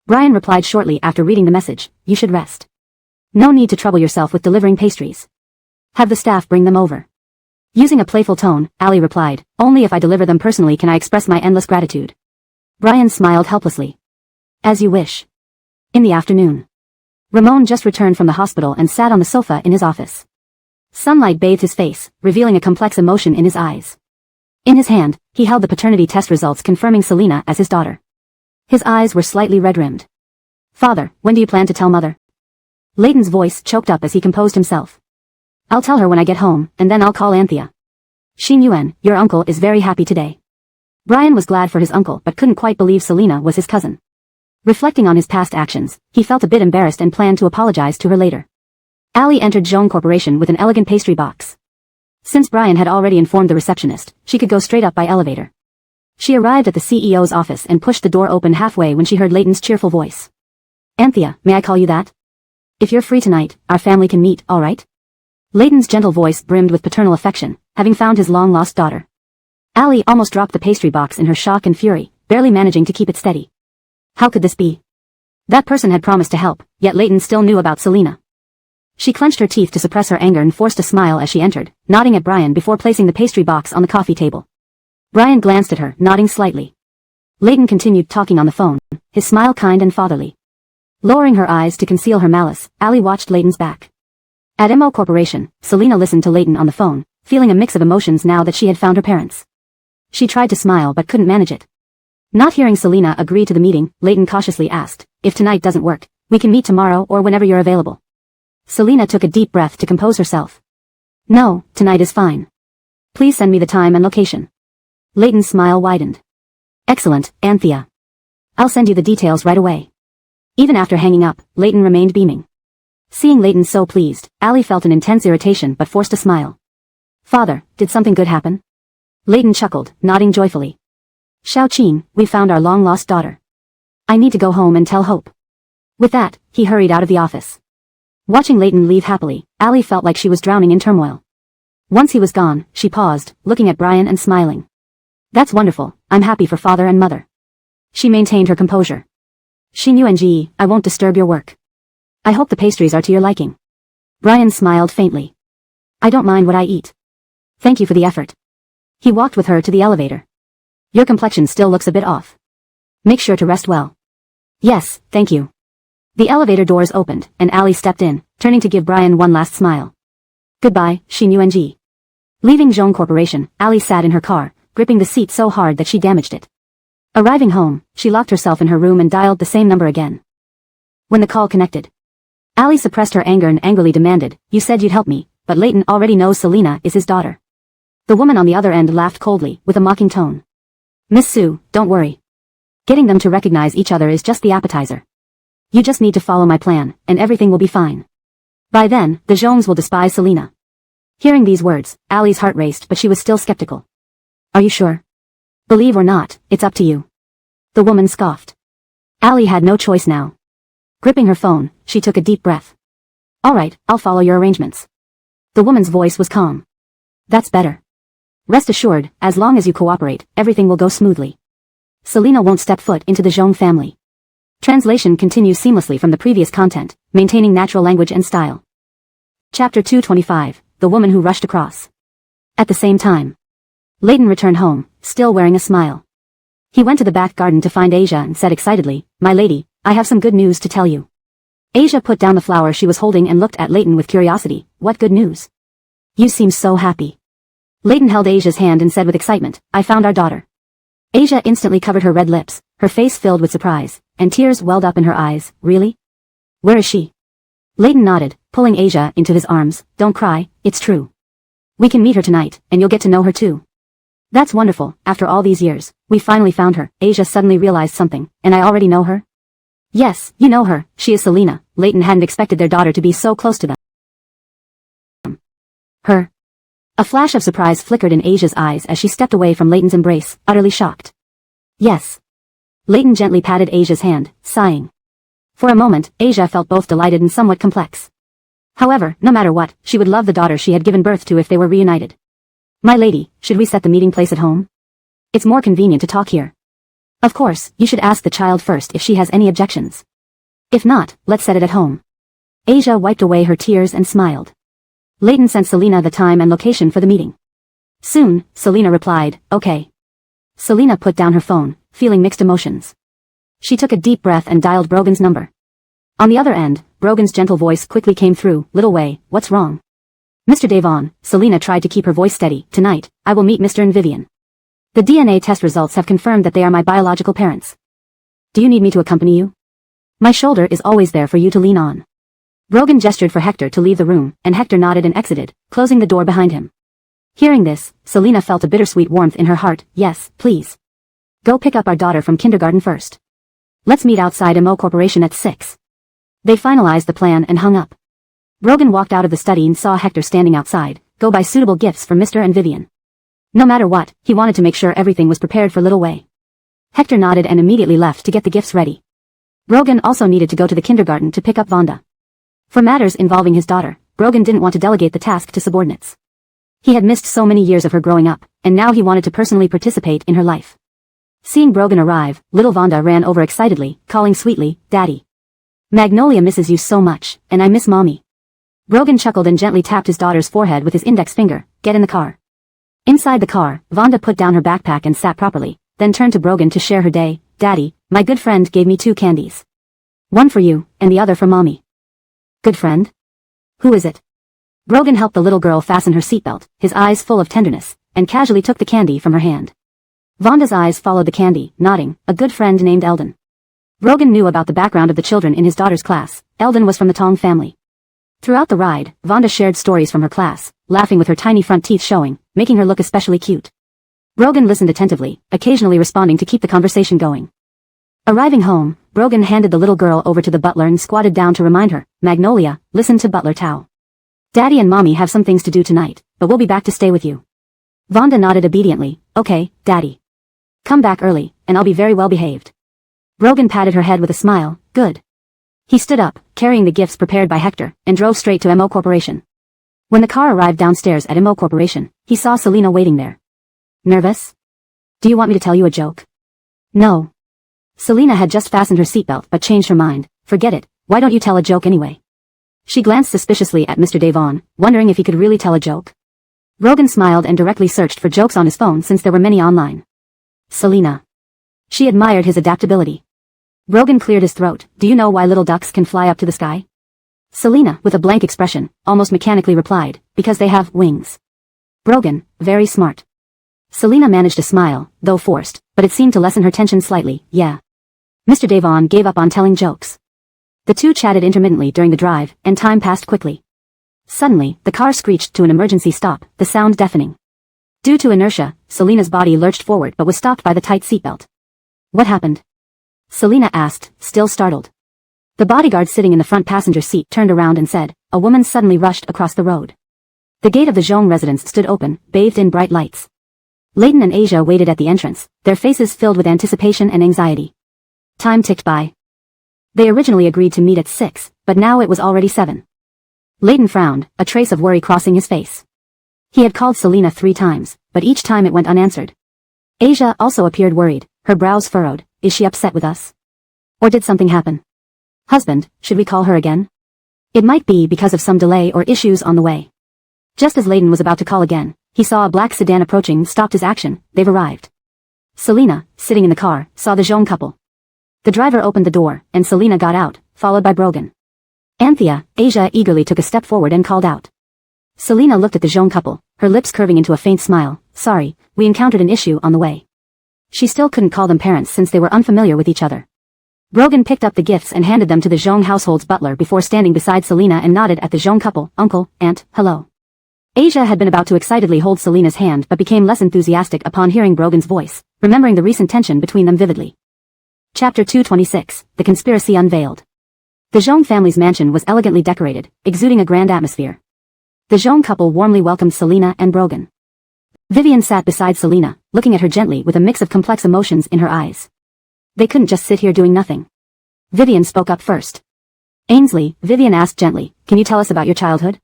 Brian replied shortly after reading the message. You should rest. No need to trouble yourself with delivering pastries. Have the staff bring them over. Using a playful tone, Ali replied, only if I deliver them personally can I express my endless gratitude. Brian smiled helplessly. As you wish. In the afternoon. Ramon just returned from the hospital and sat on the sofa in his office. Sunlight bathed his face, revealing a complex emotion in his eyes. In his hand, he held the paternity test results confirming Selena as his daughter. His eyes were slightly red-rimmed. Father, when do you plan to tell Mother? Layton's voice choked up as he composed himself. I'll tell her when I get home, and then I'll call Anthea. Xin Yuan, your uncle is very happy today. Brian was glad for his uncle but couldn't quite believe Selena was his cousin. Reflecting on his past actions, he felt a bit embarrassed and planned to apologize to her later. Ali entered Zhong Corporation with an elegant pastry box. Since Brian had already informed the receptionist, she could go straight up by elevator. She arrived at the CEO's office and pushed the door open halfway when she heard Layton's cheerful voice. Anthea, may I call you that? If you're free tonight, our family can meet, all right? Layton's gentle voice brimmed with paternal affection, having found his long-lost daughter. Ali almost dropped the pastry box in her shock and fury, barely managing to keep it steady. How could this be? That person had promised to help, yet Layton still knew about Selena. She clenched her teeth to suppress her anger and forced a smile as she entered, nodding at Brian before placing the pastry box on the coffee table. Brian glanced at her, nodding slightly. Layton continued talking on the phone, his smile kind and fatherly. Lowering her eyes to conceal her malice, Ali watched Layton's back. At MO Corporation, Selena listened to Layton on the phone, feeling a mix of emotions now that she had found her parents. She tried to smile but couldn't manage it. Not hearing Selena agree to the meeting, Layton cautiously asked, if tonight doesn't work, we can meet tomorrow or whenever you're available. Selena took a deep breath to compose herself. No, tonight is fine. Please send me the time and location. Layton's smile widened. Excellent, Anthea. I'll send you the details right away. Even after hanging up, Layton remained beaming. Seeing Layton so pleased, Ali felt an intense irritation but forced a smile. Father, did something good happen? Layton chuckled, nodding joyfully. Xiaoqin, we found our long-lost daughter. I need to go home and tell Hope. With that, he hurried out of the office. Watching Layton leave happily, Ali felt like she was drowning in turmoil. Once he was gone, she paused, looking at Brian and smiling. That's wonderful, I'm happy for father and mother. She maintained her composure. Xin Yuan, I won't disturb your work. I hope the pastries are to your liking. Brian smiled faintly. I don't mind what I eat. Thank you for the effort. He walked with her to the elevator. Your complexion still looks a bit off. Make sure to rest well. Yes, thank you. The elevator doors opened, and Ali stepped in, turning to give Brian one last smile. Goodbye, Xin Yuan. Leaving Zhong Corporation, Ali sat in her car, gripping the seat so hard that she damaged it. Arriving home, she locked herself in her room and dialed the same number again. When the call connected, Ali suppressed her anger and angrily demanded, You said you'd help me, but Layton already knows Selena is his daughter. The woman on the other end laughed coldly, with a mocking tone. Miss Sue, don't worry. Getting them to recognize each other is just the appetizer. You just need to follow my plan, and everything will be fine. By then, the Jones will despise Selena. Hearing these words, Allie's heart raced, but she was still skeptical. Are you sure? Believe or not, it's up to you. The woman scoffed. Allie had no choice now. Gripping her phone, she took a deep breath. All right, I'll follow your arrangements. The woman's voice was calm. That's better. Rest assured, as long as you cooperate, everything will go smoothly. Selena won't step foot into the Jones family. Translation continues seamlessly from the previous content, maintaining natural language and style. Chapter 225, The Woman Who Rushed Across. At the same time, Leighton returned home, still wearing a smile. He went to the back garden to find Asia and said excitedly, My lady, I have some good news to tell you. Asia put down the flower she was holding and looked at Leighton with curiosity. What good news? You seem so happy. Leighton held Asia's hand and said with excitement, I found our daughter. Asia instantly covered her red lips, her face filled with surprise, and tears welled up in her eyes. Really? Where is she? Leighton nodded, pulling Asia into his arms. Don't cry, it's true. We can meet her tonight, and you'll get to know her too. That's wonderful, after all these years, we finally found her. Asia suddenly realized something, and I already know her? Yes, you know her, she is Selena. Leighton hadn't expected their daughter to be so close to them. Her. A flash of surprise flickered in Asia's eyes as she stepped away from Leighton's embrace, utterly shocked. Yes. Leighton gently patted Asia's hand, sighing. For a moment, Asia felt both delighted and somewhat complex. However, no matter what, she would love the daughter she had given birth to if they were reunited. My lady, should we set the meeting place at home? It's more convenient to talk here. Of course, you should ask the child first if she has any objections. If not, let's set it at home. Asia wiped away her tears and smiled. Leighton sent Selena the time and location for the meeting. Soon, Selena replied, okay. Selena put down her phone, feeling mixed emotions. She took a deep breath and dialed Brogan's number. On the other end, Brogan's gentle voice quickly came through. Little Way, what's wrong? Mr. Devon, Selena tried to keep her voice steady. Tonight, I will meet Mr. and Vivian. The DNA test results have confirmed that they are my biological parents. Do you need me to accompany you? My shoulder is always there for you to lean on. Brogan gestured for Hector to leave the room, and Hector nodded and exited, closing the door behind him. Hearing this, Selena felt a bittersweet warmth in her heart. Yes, please. Go pick up our daughter from kindergarten first. Let's meet outside MO Corporation at 6. They finalized the plan and hung up. Brogan walked out of the study and saw Hector standing outside. Go buy suitable gifts for Mr. and Vivian. No matter what, he wanted to make sure everything was prepared for Little Way. Hector nodded and immediately left to get the gifts ready. Brogan also needed to go to the kindergarten to pick up Vonda. For matters involving his daughter, Brogan didn't want to delegate the task to subordinates. He had missed so many years of her growing up, and now he wanted to personally participate in her life. Seeing Brogan arrive, little Vonda ran over excitedly, calling sweetly, Daddy. Magnolia misses you so much, and I miss Mommy. Brogan chuckled and gently tapped his daughter's forehead with his index finger. Get in the car. Inside the car, Vonda put down her backpack and sat properly, then turned to Brogan to share her day. Daddy, my good friend gave me 2 candies. One for you, and the other for Mommy. Good friend? Who is it? Brogan helped the little girl fasten her seatbelt, his eyes full of tenderness, and casually took the candy from her hand. Vonda's eyes followed the candy, nodding. A good friend named Eldon. Brogan knew about the background of the children in his daughter's class. Eldon was from the Tong family. Throughout the ride, Vonda shared stories from her class, laughing with her tiny front teeth showing, making her look especially cute. Brogan listened attentively, occasionally responding to keep the conversation going. Arriving home, Brogan handed the little girl over to the butler and squatted down to remind her, Magnolia, listen to Butler Tao. Daddy and Mommy have some things to do tonight, but we'll be back to stay with you. Vonda nodded obediently. Okay, Daddy. Come back early, and I'll be very well behaved. Brogan patted her head with a smile. Good. He stood up, carrying the gifts prepared by Hector, and drove straight to MO Corporation. When the car arrived downstairs at MO Corporation, he saw Selena waiting there. Nervous? Do you want me to tell you a joke? No. Selena had just fastened her seatbelt but changed her mind. Forget it, why don't you tell a joke anyway? She glanced suspiciously at Mr. Devon, wondering if he could really tell a joke. Brogan smiled and directly searched for jokes on his phone since there were many online. Selena. She admired his adaptability. Brogan cleared his throat. Do you know why little ducks can fly up to the sky? Selena, with a blank expression, almost mechanically replied, because they have wings. Brogan, very smart. Selena managed a smile, though forced, but it seemed to lessen her tension slightly. Yeah. Mr. Devon gave up on telling jokes. The two chatted intermittently during the drive, and time passed quickly. Suddenly, the car screeched to an emergency stop, the sound deafening. Due to inertia, Selina's body lurched forward but was stopped by the tight seatbelt. What happened? Selina asked, still startled. The bodyguard sitting in the front passenger seat turned around and said, a woman suddenly rushed across the road. The gate of the Zhong residence stood open, bathed in bright lights. Leighton and Asia waited at the entrance, their faces filled with anticipation and anxiety. Time ticked by. They originally agreed to meet at 6, but now it was already 7. Leighton frowned, a trace of worry crossing his face. He had called Selina 3 times, but each time it went unanswered. Asia also appeared worried, her brows furrowed. Is she upset with us? Or did something happen? Husband, should we call her again? It might be because of some delay or issues on the way. Just as Leighton was about to call again, he saw a black sedan approaching, stopped his action. They've arrived. Selina, sitting in the car, saw the Zhong couple. The driver opened the door, and Selina got out, followed by Brogan. Anthea, Asia eagerly took a step forward and called out. Selina looked at the Zhong couple, her lips curving into a faint smile. Sorry, we encountered an issue on the way. She still couldn't call them parents since they were unfamiliar with each other. Brogan picked up the gifts and handed them to the Zhong household's butler before standing beside Selina and nodded at the Zhong couple. Uncle, aunt, hello. Asia had been about to excitedly hold Selina's hand but became less enthusiastic upon hearing Brogan's voice, remembering the recent tension between them vividly. Chapter 226, The Conspiracy Unveiled. The Zhong family's mansion was elegantly decorated, exuding a grand atmosphere. The Zhong couple warmly welcomed Selina and Brogan. Vivian sat beside Selina, looking at her gently with a mix of complex emotions in her eyes. They couldn't just sit here doing nothing. Vivian spoke up first. Ainsley, Vivian asked gently, can you tell us about your childhood?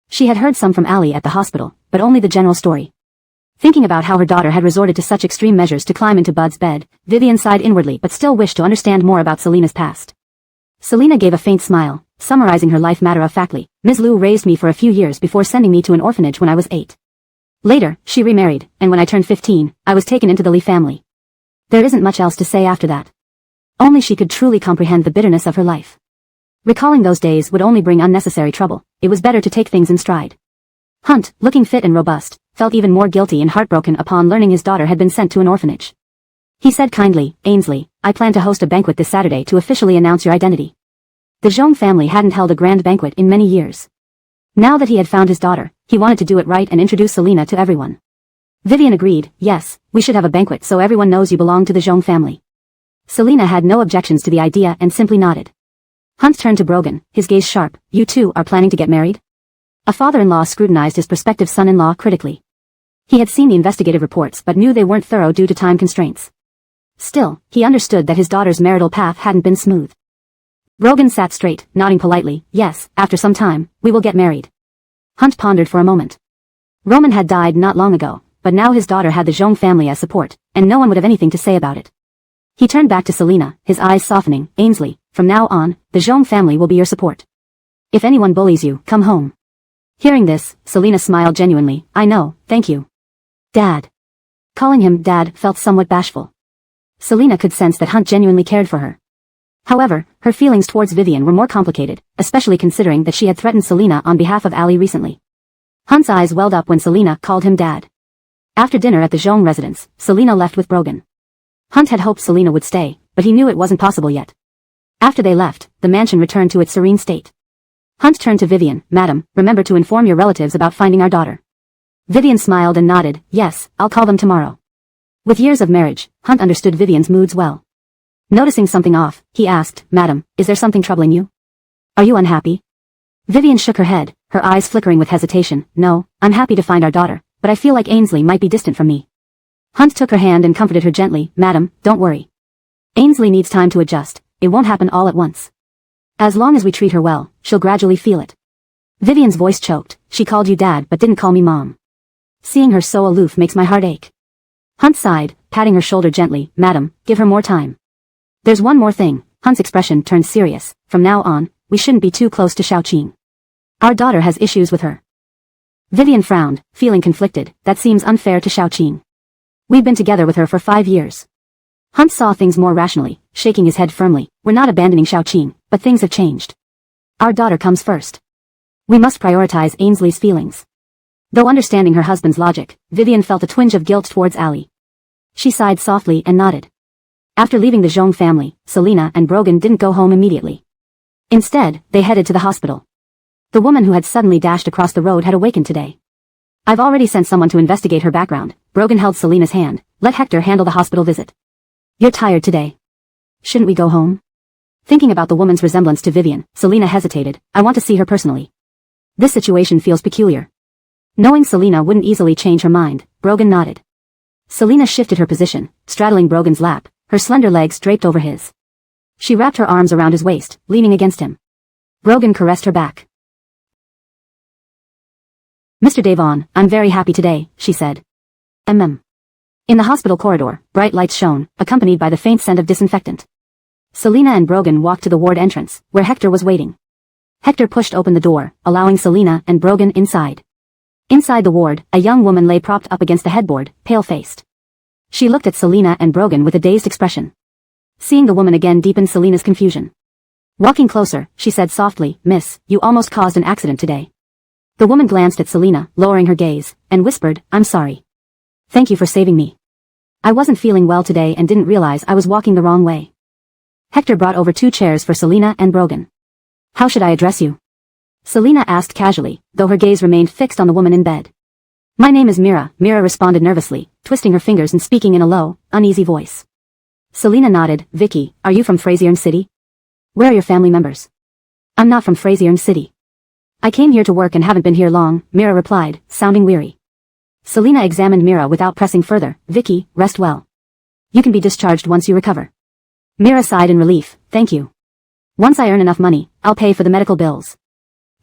She had heard some from Allie at the hospital, but only the general story. Thinking about how her daughter had resorted to such extreme measures to climb into Bud's bed, Vivian sighed inwardly but still wished to understand more about Selina's past. Selina gave a faint smile, summarizing her life matter-of-factly. Ms. Liu raised me for a few years before sending me to an orphanage when I was 8. Later, she remarried, and when I turned 15, I was taken into the Li family. There isn't much else to say after that. Only she could truly comprehend the bitterness of her life. Recalling those days would only bring unnecessary trouble. It was better to take things in stride. Hunt, looking fit and robust, felt even more guilty and heartbroken upon learning his daughter had been sent to an orphanage. He said kindly, Ainsley, I plan to host a banquet this Saturday to officially announce your identity. The Zhong family hadn't held a grand banquet in many years. Now that he had found his daughter, he wanted to do it right and introduce Selina to everyone. Vivian agreed, yes, we should have a banquet so everyone knows you belong to the Zhong family. Selina had no objections to the idea and simply nodded. Hunt turned to Brogan, his gaze sharp. You two are planning to get married? A father-in-law scrutinized his prospective son-in-law critically. He had seen the investigative reports but knew they weren't thorough due to time constraints. Still, he understood that his daughter's marital path hadn't been smooth. Brogan sat straight, nodding politely. Yes, after some time, we will get married. Hunt pondered for a moment. Roman had died not long ago, but now his daughter had the Zhong family as support, and no one would have anything to say about it. He turned back to Selina, his eyes softening. Ainsley, from now on, the Zhong family will be your support. If anyone bullies you, come home. Hearing this, Selina smiled genuinely. I know, thank you. Dad. Calling him Dad felt somewhat bashful. Selina could sense that Hunt genuinely cared for her. However, her feelings towards Vivian were more complicated, especially considering that she had threatened Selina on behalf of Allie recently. Hunt's eyes welled up when Selina called him Dad. After dinner at the Zhong residence, Selina left with Brogan. Hunt had hoped Selina would stay, but he knew it wasn't possible yet. After they left, the mansion returned to its serene state. Hunt turned to Vivian. Madam, remember to inform your relatives about finding our daughter. Vivian smiled and nodded. Yes, I'll call them tomorrow. With years of marriage, Hunt understood Vivian's moods well. Noticing something off, he asked, Madam, is there something troubling you? Are you unhappy? Vivian shook her head, her eyes flickering with hesitation. No, I'm happy to find our daughter, but I feel like Ainsley might be distant from me. Hunt took her hand and comforted her gently. Madam, don't worry. Ainsley needs time to adjust. It won't happen all at once. As long as we treat her well, she'll gradually feel it. Vivian's voice choked. She called you Dad but didn't call me Mom. Seeing her so aloof makes my heart ache. Hunt sighed, patting her shoulder gently. Madam, give her more time. There's one more thing. Hunt's expression turned serious. From now on, we shouldn't be too close to Xiaoqing. Our daughter has issues with her. Vivian frowned, feeling conflicted. That seems unfair to Xiaoqing. We've been together with her for 5 years. Hunt saw things more rationally, shaking his head firmly. We're not abandoning Xiaoqing, but things have changed. Our daughter comes first. We must prioritize Ainsley's feelings. Though understanding her husband's logic, Vivian felt a twinge of guilt towards Allie. She sighed softly and nodded. After leaving the Zhong family, Selina and Brogan didn't go home immediately. Instead, they headed to the hospital. The woman who had suddenly dashed across the road had awakened today. I've already sent someone to investigate her background. Brogan held Selina's hand. Let Hector handle the hospital visit. You're tired today. Shouldn't we go home? Thinking about the woman's resemblance to Vivian, Selina hesitated. I want to see her personally. This situation feels peculiar. Knowing Selina wouldn't easily change her mind, Brogan nodded. Selina shifted her position, straddling Brogan's lap, her slender legs draped over his. She wrapped her arms around his waist, leaning against him. Brogan caressed her back. Mr. Devon, I'm very happy today, she said. In the hospital corridor, bright lights shone, accompanied by the faint scent of disinfectant. Selina and Brogan walked to the ward entrance, where Hector was waiting. Hector pushed open the door, allowing Selina and Brogan inside. Inside the ward, a young woman lay propped up against the headboard, pale-faced. She looked at Selina and Brogan with a dazed expression. Seeing the woman again deepened Selina's confusion. Walking closer, she said softly, Miss, you almost caused an accident today. The woman glanced at Selina, lowering her gaze, and whispered, I'm sorry. Thank you for saving me. I wasn't feeling well today and didn't realize I was walking the wrong way. Hector brought over 2 chairs for Selina and Brogan. How should I address you? Selina asked casually, though her gaze remained fixed on the woman in bed. My name is Mira, Mira responded nervously, twisting her fingers and speaking in a low, uneasy voice. Selina nodded. Vicky, are you from Frazierne City? Where are your family members? I'm not from Frazierne City. I came here to work and haven't been here long, Mira replied, sounding weary. Selina examined Mira without pressing further. Vicky, rest well. You can be discharged once you recover. Mira sighed in relief, thank you. Once I earn enough money, I'll pay for the medical bills.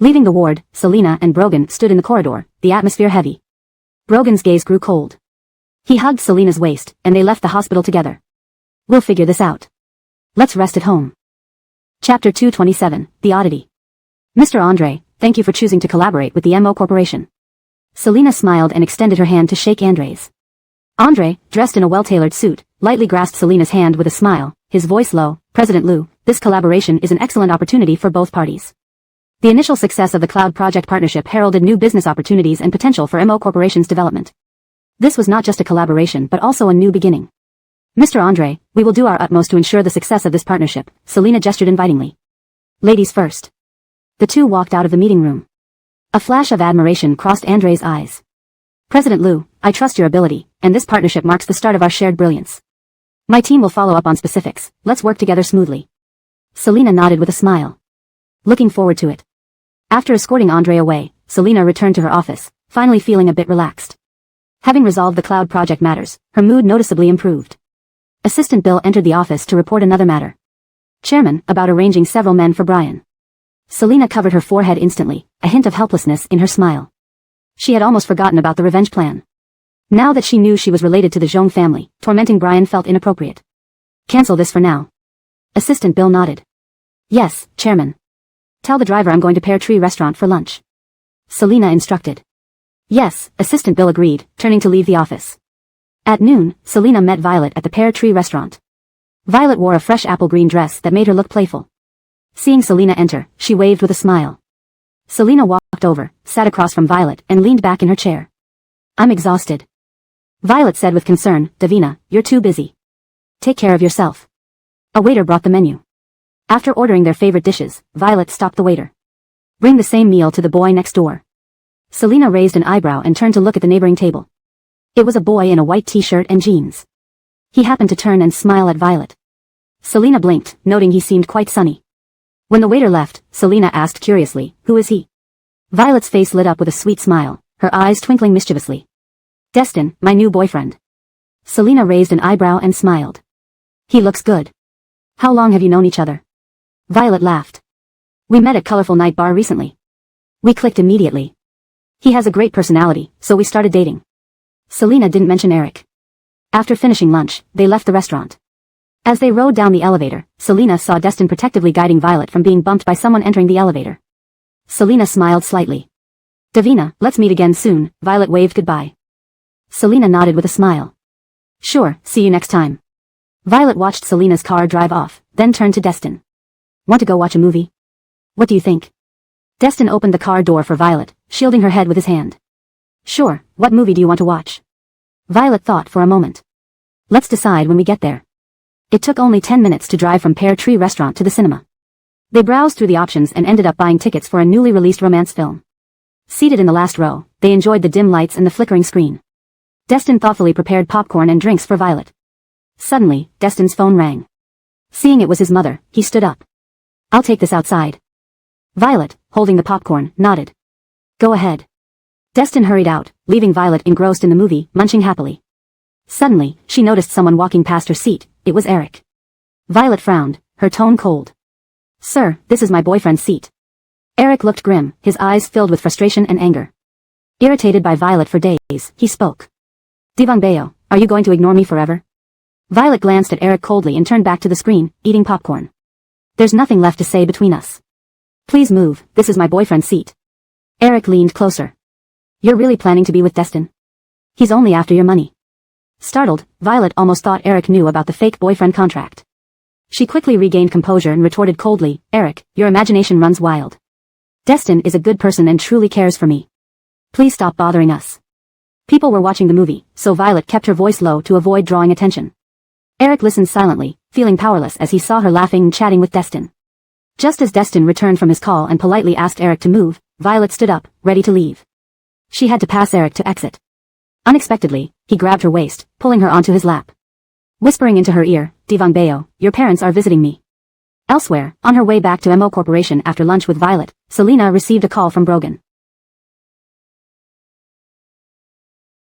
Leaving the ward, Selina and Brogan stood in the corridor, the atmosphere heavy. Brogan's gaze grew cold. He hugged Selina's waist, and they left the hospital together. We'll figure this out. Let's rest at home. Chapter 227, The Oddity. Mr. Andre, thank you for choosing to collaborate with the MO Corporation. Selina smiled and extended her hand to shake Andre's. Andre, dressed in a well-tailored suit, lightly grasped Selina's hand with a smile, his voice low. President Liu, this collaboration is an excellent opportunity for both parties. The initial success of the cloud project partnership heralded new business opportunities and potential for MO Corporation's development. This was not just a collaboration but also a new beginning. Mr. Andre, we will do our utmost to ensure the success of this partnership, Selina gestured invitingly. Ladies first. The two walked out of the meeting room. A flash of admiration crossed Andre's eyes. President Liu, I trust your ability, and this partnership marks the start of our shared brilliance. My team will follow up on specifics, let's work together smoothly. Selina nodded with a smile. Looking forward to it. After escorting Andre away, Selina returned to her office, finally feeling a bit relaxed. Having resolved the cloud project matters, her mood noticeably improved. Assistant Bill entered the office to report another matter. Chairman, about arranging several men for Brian. Selina covered her forehead instantly, a hint of helplessness in her smile. She had almost forgotten about the revenge plan. Now that she knew she was related to the Zhong family, tormenting Brian felt inappropriate. Cancel this for now. Assistant Bill nodded. Yes, Chairman. Tell the driver I'm going to Pear Tree Restaurant for lunch. Selina instructed. Yes, Assistant Bill agreed, turning to leave the office. At noon, Selina met Violet at the Pear Tree Restaurant. Violet wore a fresh apple green dress that made her look playful. Seeing Selina enter, she waved with a smile. Selina walked over, sat across from Violet, and leaned back in her chair. I'm exhausted. Violet said with concern, Davina, you're too busy. Take care of yourself. A waiter brought the menu. After ordering their favorite dishes, Violet stopped the waiter. Bring the same meal to the boy next door. Selina raised an eyebrow and turned to look at the neighboring table. It was a boy in a white t-shirt and jeans. He happened to turn and smile at Violet. Selina blinked, noting he seemed quite sunny. When the waiter left, Selina asked curiously, who is he? Violet's face lit up with a sweet smile, her eyes twinkling mischievously. Destin, my new boyfriend. Selina raised an eyebrow and smiled. He looks good. How long have you known each other? Violet laughed. We met at Colorful Night Bar recently. We clicked immediately. He has a great personality, so we started dating. Selina didn't mention Eric. After finishing lunch, they left the restaurant. As they rode down the elevator, Selina saw Destin protectively guiding Violet from being bumped by someone entering the elevator. Selina smiled slightly. Davina, let's meet again soon, Violet waved goodbye. Selina nodded with a smile. Sure, see you next time. Violet watched Selina's car drive off, then turned to Destin. Want to go watch a movie? What do you think? Destin opened the car door for Violet, shielding her head with his hand. Sure, what movie do you want to watch? Violet thought for a moment. Let's decide when we get there. It took only 10 minutes to drive from Pear Tree Restaurant to the cinema. They browsed through the options and ended up buying tickets for a newly released romance film. Seated in the last row, they enjoyed the dim lights and the flickering screen. Destin thoughtfully prepared popcorn and drinks for Violet. Suddenly, Destin's phone rang. Seeing it was his mother, he stood up. "I'll take this outside." Violet, holding the popcorn, nodded. "Go ahead." Destin hurried out, leaving Violet engrossed in the movie, munching happily. Suddenly, she noticed someone walking past her seat. It was Eric. Violet frowned, her tone cold. "Sir, this is my boyfriend's seat." Eric looked grim, his eyes filled with frustration and anger. Irritated by Violet for days, he spoke. "Divang Bayo, are you going to ignore me forever?" Violet glanced at Eric coldly and turned back to the screen, eating popcorn. "There's nothing left to say between us. Please move, this is my boyfriend's seat." Eric leaned closer. "You're really planning to be with Destin? He's only after your money." Startled, Violet almost thought Eric knew about the fake boyfriend contract. She quickly regained composure and retorted coldly, "Eric, your imagination runs wild. Destin is a good person and truly cares for me. Please stop bothering us." People were watching the movie, so Violet kept her voice low to avoid drawing attention. Eric listened silently, feeling powerless as he saw her laughing and chatting with Destin. Just as Destin returned from his call and politely asked Eric to move, Violet stood up, ready to leave. She had to pass Eric to exit. Unexpectedly, he grabbed her waist, pulling her onto his lap. Whispering into her ear, "Divang Bayo, your parents are visiting me." Elsewhere, on her way back to MO Corporation after lunch with Violet, Selena received a call from Brogan.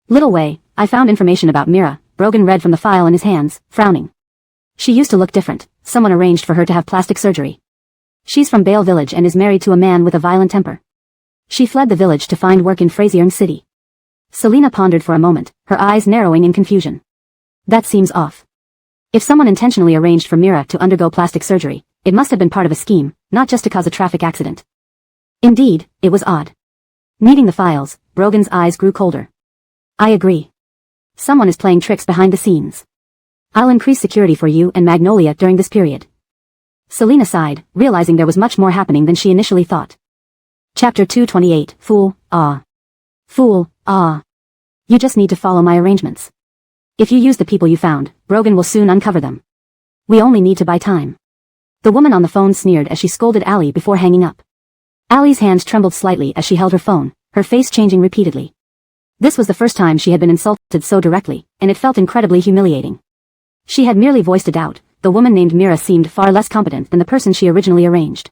"Little Way, I found information about Mira," Brogan read from the file in his hands, frowning. "She used to look different. Someone arranged for her to have plastic surgery. She's from Bale Village and is married to a man with a violent temper. She fled the village to find work in Fraziering City." Selena pondered for a moment, her eyes narrowing in confusion. That seems off. If someone intentionally arranged for Mira to undergo plastic surgery, it must have been part of a scheme, not just to cause a traffic accident. Indeed, it was odd. Meeting the files, Brogan's eyes grew colder. "I agree. Someone is playing tricks behind the scenes. I'll increase security for you and Magnolia during this period." Selena sighed, realizing there was much more happening than she initially thought. Chapter 228, Fool, Ah. Fool, ah. You just need to follow my arrangements. If you use the people you found, Brogan will soon uncover them. We only need to buy time. The woman on the phone sneered as she scolded Allie before hanging up. Allie's hands trembled slightly as she held her phone, her face changing repeatedly. This was the first time she had been insulted so directly, and it felt incredibly humiliating. She had merely voiced a doubt. The woman named Mira seemed far less competent than the person she originally arranged.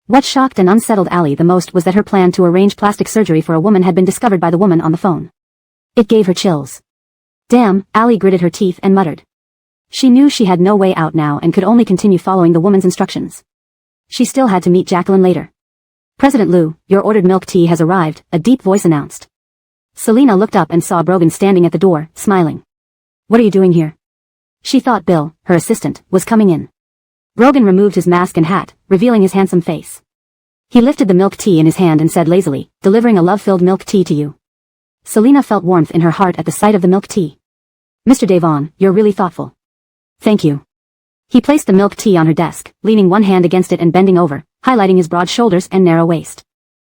What shocked and unsettled Allie the most was that her plan to arrange plastic surgery for a woman had been discovered by the woman on the phone. It gave her chills. Damn, Allie gritted her teeth and muttered. She knew she had no way out now and could only continue following the woman's instructions. She still had to meet Jacqueline later. "President Liu, your ordered milk tea has arrived," a deep voice announced. Selena looked up and saw Brogan standing at the door, smiling. "What are you doing here?" She thought Bill, her assistant, was coming in. Brogan removed his mask and hat, revealing his handsome face. He lifted the milk tea in his hand and said lazily, "Delivering a love-filled milk tea to you." Selena felt warmth in her heart at the sight of the milk tea. "Mr. Devon, you're really thoughtful." "Thank you." He placed the milk tea on her desk, leaning one hand against it and bending over, highlighting his broad shoulders and narrow waist.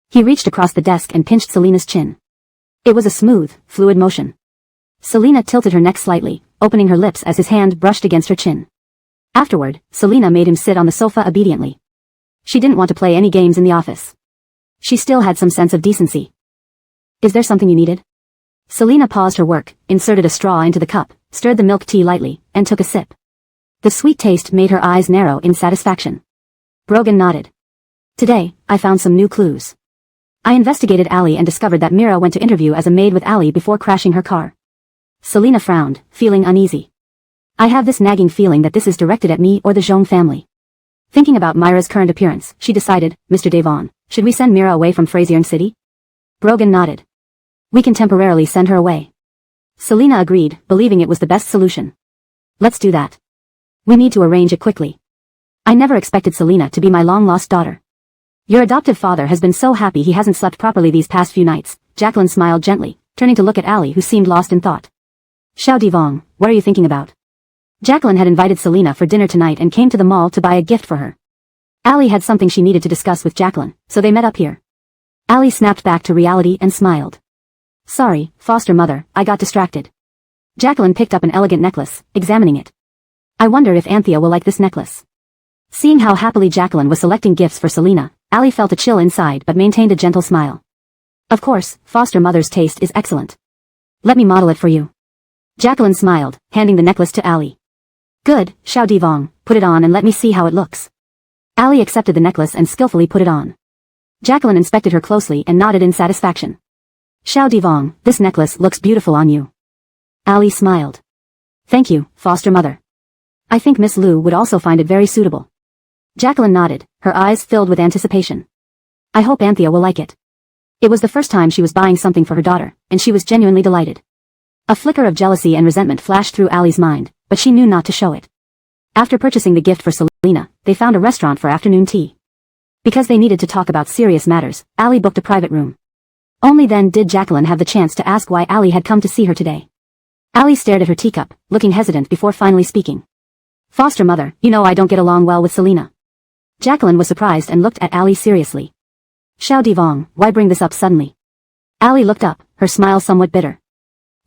He reached across the desk and pinched Selena's chin. It was a smooth, fluid motion. Selena tilted her neck slightly, opening her lips as his hand brushed against her chin. Afterward, Selena made him sit on the sofa obediently. She didn't want to play any games in the office. She still had some sense of decency. "Is there something you needed?" Selena paused her work, inserted a straw into the cup, stirred the milk tea lightly, and took a sip. The sweet taste made her eyes narrow in satisfaction. Brogan nodded. "Today, I found some new clues. I investigated Allie and discovered that Mira went to interview as a maid with Allie before crashing her car." Selena frowned, feeling uneasy. "I have this nagging feeling that this is directed at me or the Zhong family." Thinking about Myra's current appearance, she decided, "Mr. Devon, should we send Mira away from Fraziering City?" Brogan nodded. "We can temporarily send her away." Selena agreed, believing it was the best solution. "Let's do that. We need to arrange it quickly. I never expected Selena to be my long-lost daughter. Your adoptive father has been so happy he hasn't slept properly these past few nights." Jacqueline smiled gently, turning to look at Allie who seemed lost in thought. "Xiao Divong, what are you thinking about?" Jacqueline had invited Selena for dinner tonight and came to the mall to buy a gift for her. Allie had something she needed to discuss with Jacqueline, so they met up here. Allie snapped back to reality and smiled. "Sorry, foster mother, I got distracted." Jacqueline picked up an elegant necklace, examining it. "I wonder if Anthea will like this necklace." Seeing how happily Jacqueline was selecting gifts for Selena, Allie felt a chill inside but maintained a gentle smile. Of course, foster mother's taste is excellent. Let me model it for you. Jacqueline smiled, handing the necklace to Allie. Good, Xiao Divong, put it on and let me see how it looks. Allie accepted the necklace and skillfully put it on. Jacqueline inspected her closely and nodded in satisfaction. Xiao Divong, this necklace looks beautiful on you. Allie smiled. Thank you, foster mother. I think Miss Liu would also find it very suitable. Jacqueline nodded, her eyes filled with anticipation. I hope Anthea will like it. It was the first time she was buying something for her daughter, and she was genuinely delighted. A flicker of jealousy and resentment flashed through Allie's mind, but she knew not to show it. After purchasing the gift for Selena, they found a restaurant for afternoon tea. Because they needed to talk about serious matters, Allie booked a private room. Only then did Jacqueline have the chance to ask why Allie had come to see her today. Allie stared at her teacup, looking hesitant before finally speaking. Foster mother, you know I don't get along well with Selena. Jacqueline was surprised and looked at Allie seriously. Xiao Divong, why bring this up suddenly? Allie looked up, her smile somewhat bitter.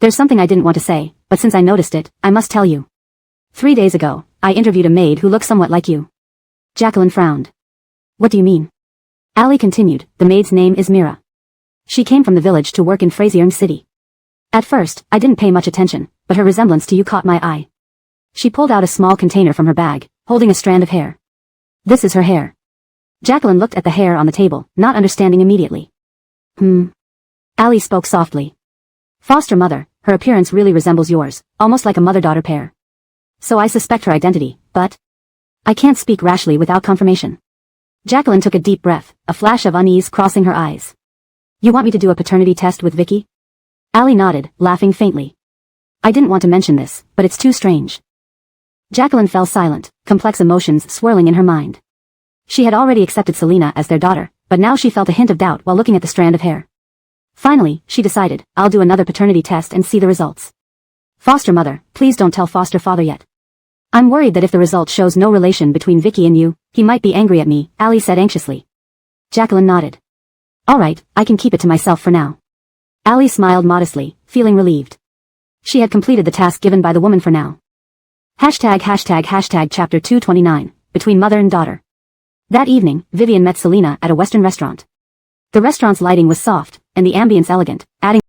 There's something I didn't want to say, but since I noticed it, I must tell you. 3 days ago, I interviewed a maid who looks somewhat like you. Jacqueline frowned. What do you mean? Allie continued, the maid's name is Mira. She came from the village to work in Fraziering City. At first, I didn't pay much attention, but her resemblance to you caught my eye. She pulled out a small container from her bag, holding a strand of hair. This is her hair. Jacqueline looked at the hair on the table, not understanding immediately. Allie spoke softly. Foster mother, her appearance really resembles yours, almost like a mother-daughter pair. So I suspect her identity, but I can't speak rashly without confirmation. Jacqueline took a deep breath, a flash of unease crossing her eyes. You want me to do a paternity test with Vicky? Allie nodded, laughing faintly. I didn't want to mention this, but it's too strange. Jacqueline fell silent, complex emotions swirling in her mind. She had already accepted Selena as their daughter, but now she felt a hint of doubt while looking at the strand of hair. Finally, she decided, I'll do another paternity test and see the results. Foster mother, please don't tell foster father yet. I'm worried that if the result shows no relation between Vicky and you, he might be angry at me, Allie said anxiously. Jacqueline nodded. All right, I can keep it to myself for now. Allie smiled modestly, feeling relieved. She had completed the task given by the woman for now. Chapter 229, Between Mother and Daughter. That evening, Vivian met Selena at a Western restaurant. The restaurant's lighting was soft, and the ambience elegant, adding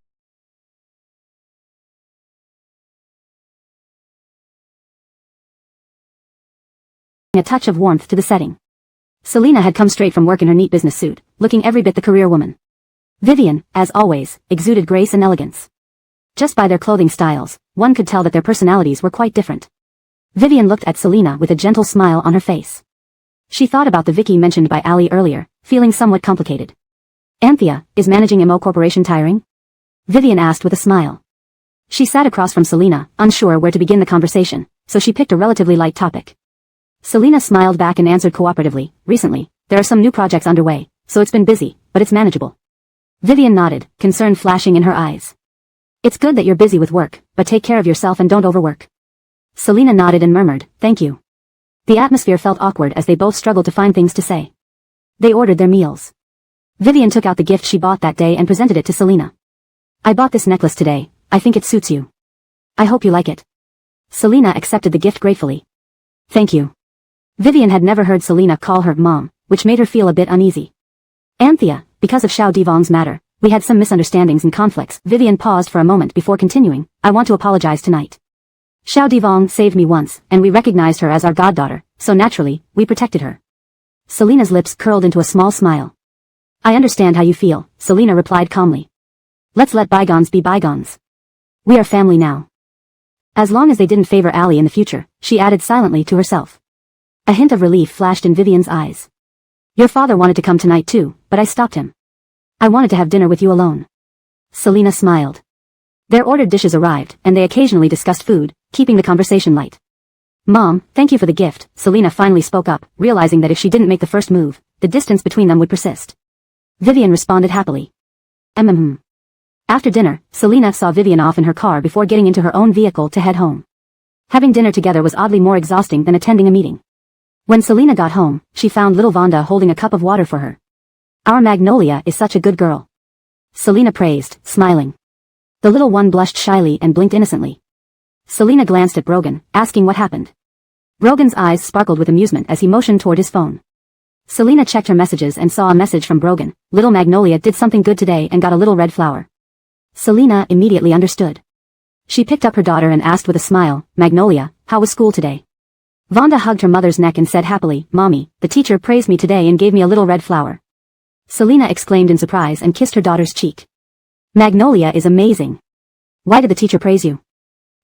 a touch of warmth to the setting. Selena had come straight from work in her neat business suit, looking every bit the career woman. Vivian, as always, exuded grace and elegance. Just by their clothing styles, one could tell that their personalities were quite different. Vivian looked at Selena with a gentle smile on her face. She thought about the Vicky mentioned by Allie earlier, feeling somewhat complicated. Anthea, is managing MO Corporation tiring? Vivian asked with a smile. She sat across from Selena, unsure where to begin the conversation, so she picked a relatively light topic. Selena smiled back and answered cooperatively, recently, there are some new projects underway, so it's been busy, but it's manageable. Vivian nodded, concern flashing in her eyes. It's good that you're busy with work, but take care of yourself and don't overwork. Selena nodded and murmured, thank you. The atmosphere felt awkward as they both struggled to find things to say. They ordered their meals. Vivian took out the gift she bought that day and presented it to Selena. I bought this necklace today, I think it suits you. I hope you like it. Selena accepted the gift gratefully. Thank you. Vivian had never heard Selena call her mom, which made her feel a bit uneasy. Anthea, because of Xiao Divong's matter, we had some misunderstandings and conflicts. Vivian paused for a moment before continuing, I want to apologize tonight. Xiao Divong saved me once, and we recognized her as our goddaughter, so naturally, we protected her. Selena's lips curled into a small smile. I understand how you feel, Selena replied calmly. Let's let bygones be bygones. We are family now. As long as they didn't favor Allie in the future, she added silently to herself. A hint of relief flashed in Vivian's eyes. Your father wanted to come tonight too, but I stopped him. I wanted to have dinner with you alone. Selena smiled. Their ordered dishes arrived, and they occasionally discussed food, keeping the conversation light. Mom, thank you for the gift, Selena finally spoke up, realizing that if she didn't make the first move, the distance between them would persist. Vivian responded happily. After dinner, Selena saw Vivian off in her car before getting into her own vehicle to head home. Having dinner together was oddly more exhausting than attending a meeting. When Selena got home, she found little Vonda holding a cup of water for her. Our Magnolia is such a good girl. Selena praised, smiling. The little one blushed shyly and blinked innocently. Selena glanced at Brogan, asking what happened. Brogan's eyes sparkled with amusement as he motioned toward his phone. Selena checked her messages and saw a message from Brogan. Little Magnolia did something good today and got a little red flower. Selena immediately understood. She picked up her daughter and asked with a smile, Magnolia, how was school today? Vonda hugged her mother's neck and said happily, Mommy, the teacher praised me today and gave me a little red flower. Selena exclaimed in surprise and kissed her daughter's cheek. Magnolia is amazing. Why did the teacher praise you?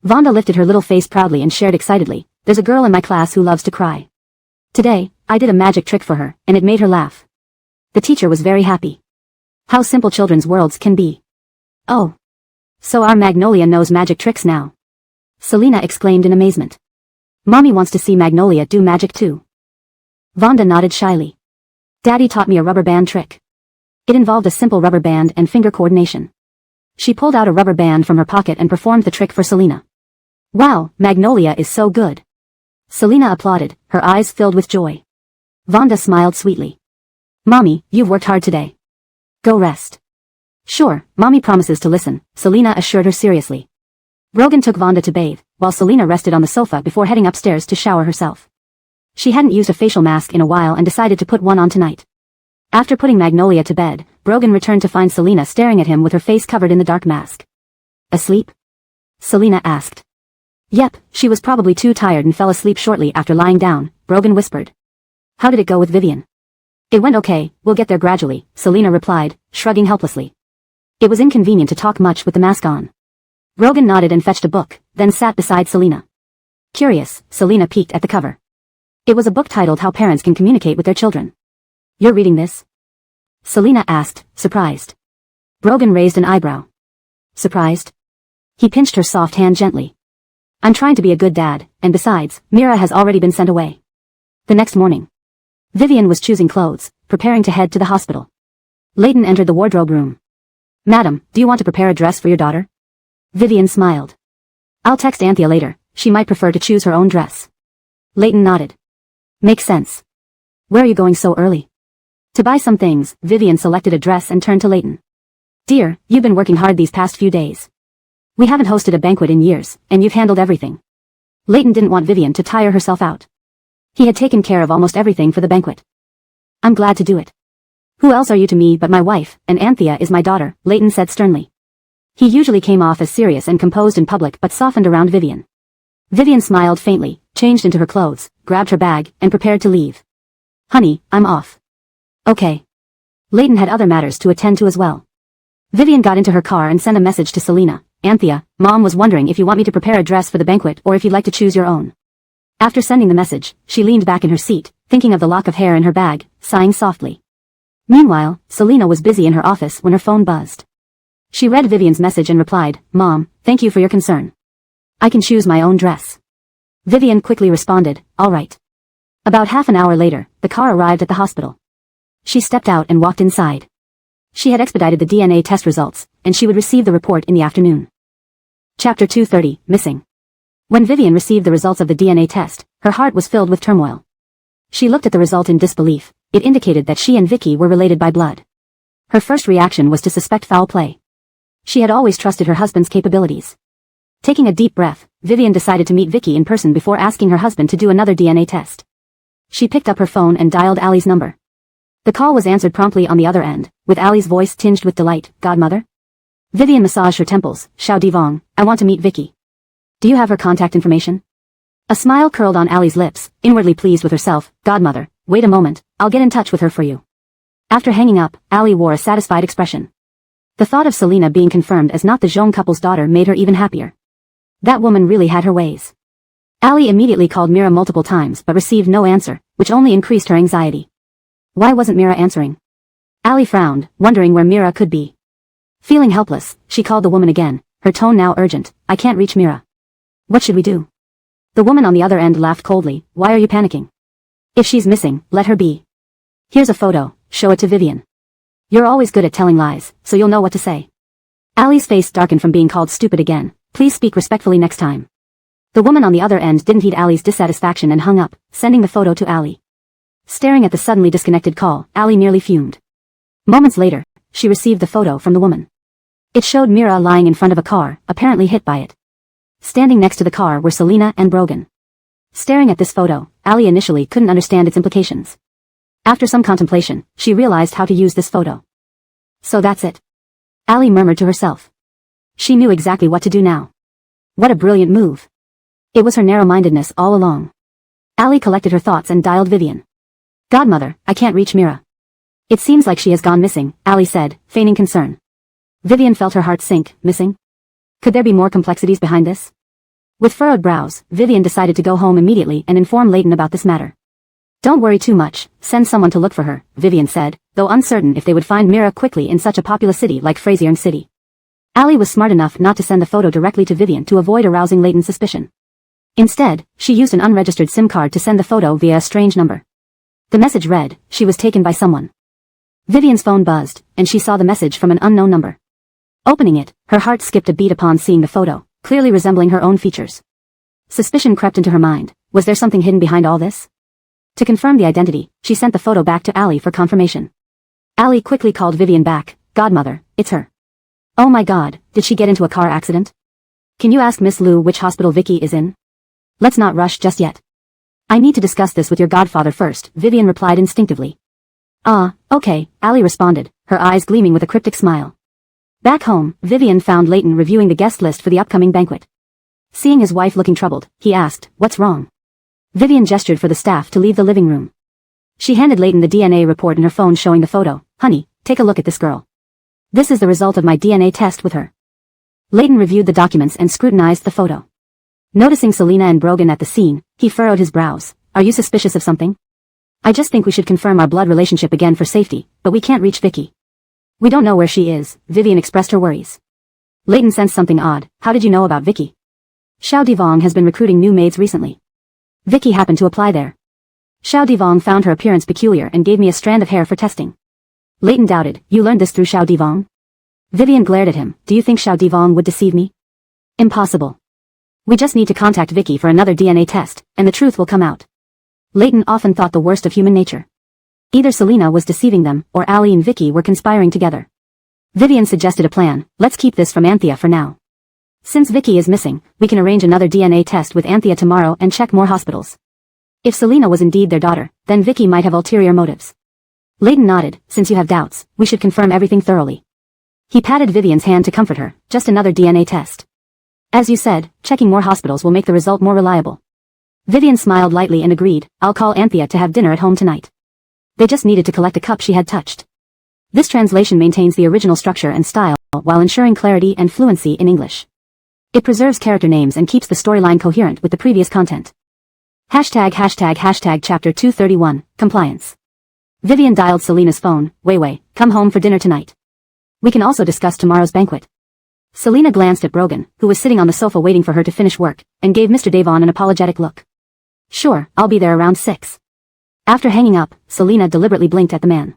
Vonda lifted her little face proudly and shared excitedly, there's a girl in my class who loves to cry. Today, I did a magic trick for her, and it made her laugh. The teacher was very happy. How simple children's worlds can be. Oh. So our Magnolia knows magic tricks now. Selena exclaimed in amazement. Mommy wants to see Magnolia do magic too. Vonda nodded shyly. Daddy taught me a rubber band trick. It involved a simple rubber band and finger coordination. She pulled out a rubber band from her pocket and performed the trick for Selena. Wow, Magnolia is so good. Selena applauded, her eyes filled with joy. Vonda smiled sweetly. Mommy, you've worked hard today. Go rest. Sure, Mommy promises to listen, Selena assured her seriously. Brogan took Vonda to bathe, while Selena rested on the sofa before heading upstairs to shower herself. She hadn't used a facial mask in a while and decided to put one on tonight. After putting Magnolia to bed, Brogan returned to find Selena staring at him with her face covered in the dark mask. Asleep? Selena asked. Yep, she was probably too tired and fell asleep shortly after lying down, Brogan whispered. How did it go with Vivian? It went okay, we'll get there gradually, Selena replied, shrugging helplessly. It was inconvenient to talk much with the mask on. Brogan nodded and fetched a book, then sat beside Selena. Curious, Selena peeked at the cover. It was a book titled How Parents Can Communicate with Their Children. You're reading this? Selena asked, surprised. Brogan raised an eyebrow. Surprised? He pinched her soft hand gently. I'm trying to be a good dad, and besides, Mira has already been sent away. The next morning, Vivian was choosing clothes, preparing to head to the hospital. Leighton entered the wardrobe room. Madam, do you want to prepare a dress for your daughter? Vivian smiled. I'll text Anthea later, she might prefer to choose her own dress. Leighton nodded. Makes sense. Where are you going so early? To buy some things, Vivian selected a dress and turned to Leighton. Dear, you've been working hard these past few days. We haven't hosted a banquet in years, and you've handled everything. Leighton didn't want Vivian to tire herself out. He had taken care of almost everything for the banquet. I'm glad to do it. Who else are you to me but my wife, and Anthea is my daughter, Leighton said sternly. He usually came off as serious and composed in public but softened around Vivian. Vivian smiled faintly, changed into her clothes, grabbed her bag, and prepared to leave. Honey, I'm off. Okay. Leighton had other matters to attend to as well. Vivian got into her car and sent a message to Selena. Anthea, Mom was wondering if you want me to prepare a dress for the banquet or if you'd like to choose your own. After sending the message, she leaned back in her seat, thinking of the lock of hair in her bag, sighing softly. Meanwhile, Selena was busy in her office when her phone buzzed. She read Vivian's message and replied, Mom, thank you for your concern. I can choose my own dress. Vivian quickly responded, all right. About half an hour later, the car arrived at the hospital. She stepped out and walked inside. She had expedited the DNA test results, and she would receive the report in the afternoon. Chapter 230, Missing. When Vivian received the results of the DNA test, her heart was filled with turmoil. She looked at the result in disbelief. It indicated that she and Vicky were related by blood. Her first reaction was to suspect foul play. She had always trusted her husband's capabilities. Taking a deep breath, Vivian decided to meet Vicky in person before asking her husband to do another DNA test. She picked up her phone and dialed Allie's number. The call was answered promptly on the other end, with Allie's voice tinged with delight. Godmother? Vivian massaged her temples. Xiao Divong, I want to meet Vicky. Do you have her contact information? A smile curled on Allie's lips, inwardly pleased with herself. Godmother, wait a moment, I'll get in touch with her for you. After hanging up, Allie wore a satisfied expression. The thought of Selena being confirmed as not the Zhong couple's daughter made her even happier. That woman really had her ways. Allie immediately called Mira multiple times but received no answer, which only increased her anxiety. Why wasn't Mira answering? Allie frowned, wondering where Mira could be. Feeling helpless, she called the woman again, her tone now urgent. I can't reach Mira. What should we do? The woman on the other end laughed coldly. Why are you panicking? If she's missing, let her be. Here's a photo, show it to Vivian. You're always good at telling lies, so you'll know what to say. Allie's face darkened from being called stupid again. Please speak respectfully next time. The woman on the other end didn't heed Allie's dissatisfaction and hung up, sending the photo to Allie. Staring at the suddenly disconnected call, Allie nearly fumed. Moments later, she received the photo from the woman. It showed Mira lying in front of a car, apparently hit by it. Standing next to the car were Selena and Brogan. Staring at this photo, Allie initially couldn't understand its implications. After some contemplation, she realized how to use this photo. So that's it. Ali murmured to herself. She knew exactly what to do now. What a brilliant move. It was her narrow-mindedness all along. Ali collected her thoughts and dialed Vivian. Godmother, I can't reach Mira. It seems like she has gone missing, Ali said, feigning concern. Vivian felt her heart sink. Missing? Could there be more complexities behind this? With furrowed brows, Vivian decided to go home immediately and inform Leighton about this matter. Don't worry too much, send someone to look for her, Vivian said, though uncertain if they would find Mira quickly in such a populous city like Frazierne City. Ali was smart enough not to send the photo directly to Vivian to avoid arousing Leighton's suspicion. Instead, she used an unregistered SIM card to send the photo via a strange number. The message read, she was taken by someone. Vivian's phone buzzed, and she saw the message from an unknown number. Opening it, her heart skipped a beat upon seeing the photo, clearly resembling her own features. Suspicion crept into her mind. Was there something hidden behind all this? To confirm the identity, she sent the photo back to Ali for confirmation. Ali quickly called Vivian back. Godmother, it's her. Oh my god, did she get into a car accident? Can you ask Miss Liu which hospital Vicky is in? Let's not rush just yet. I need to discuss this with your godfather first, Vivian replied instinctively. Okay, Ali responded, her eyes gleaming with a cryptic smile. Back home, Vivian found Leighton reviewing the guest list for the upcoming banquet. Seeing his wife looking troubled, he asked, what's wrong? Vivian gestured for the staff to leave the living room. She handed Leighton the DNA report in her phone showing the photo. Honey, take a look at this girl. This is the result of my DNA test with her. Leighton reviewed the documents and scrutinized the photo. Noticing Selena and Brogan at the scene, he furrowed his brows. Are you suspicious of something? I just think we should confirm our blood relationship again for safety, but we can't reach Vicky. We don't know where she is, Vivian expressed her worries. Leighton sensed something odd. How did you know about Vicky? Xiao Divong has been recruiting new maids recently. Vicky happened to apply there. Xiao Divong found her appearance peculiar and gave me a strand of hair for testing. Leighton doubted. You learned this through Xiao Divong? Vivian glared at him. Do you think Xiao Divong would deceive me? Impossible. We just need to contact Vicky for another DNA test, and the truth will come out. Leighton often thought the worst of human nature. Either Selena was deceiving them, or Ali and Vicky were conspiring together. Vivian suggested a plan. Let's keep this from Anthea for now. Since Vicky is missing, we can arrange another DNA test with Anthea tomorrow and check more hospitals. If Selena was indeed their daughter, then Vicky might have ulterior motives. Leighton nodded. Since you have doubts, we should confirm everything thoroughly. He patted Vivian's hand to comfort her. Just another DNA test. As you said, checking more hospitals will make the result more reliable. Vivian smiled lightly and agreed. I'll call Anthea to have dinner at home tonight. They just needed to collect a cup she had touched. This translation maintains the original structure and style, while ensuring clarity and fluency in English. It preserves character names and keeps the storyline coherent with the previous content. Hashtag chapter 231, compliance. Vivian dialed Selena's phone. Wei, come home for dinner tonight. We can also discuss tomorrow's banquet. Selena glanced at Brogan, who was sitting on the sofa waiting for her to finish work, and gave Mr. Devon an apologetic look. Sure, I'll be there around 6. After hanging up, Selena deliberately blinked at the man.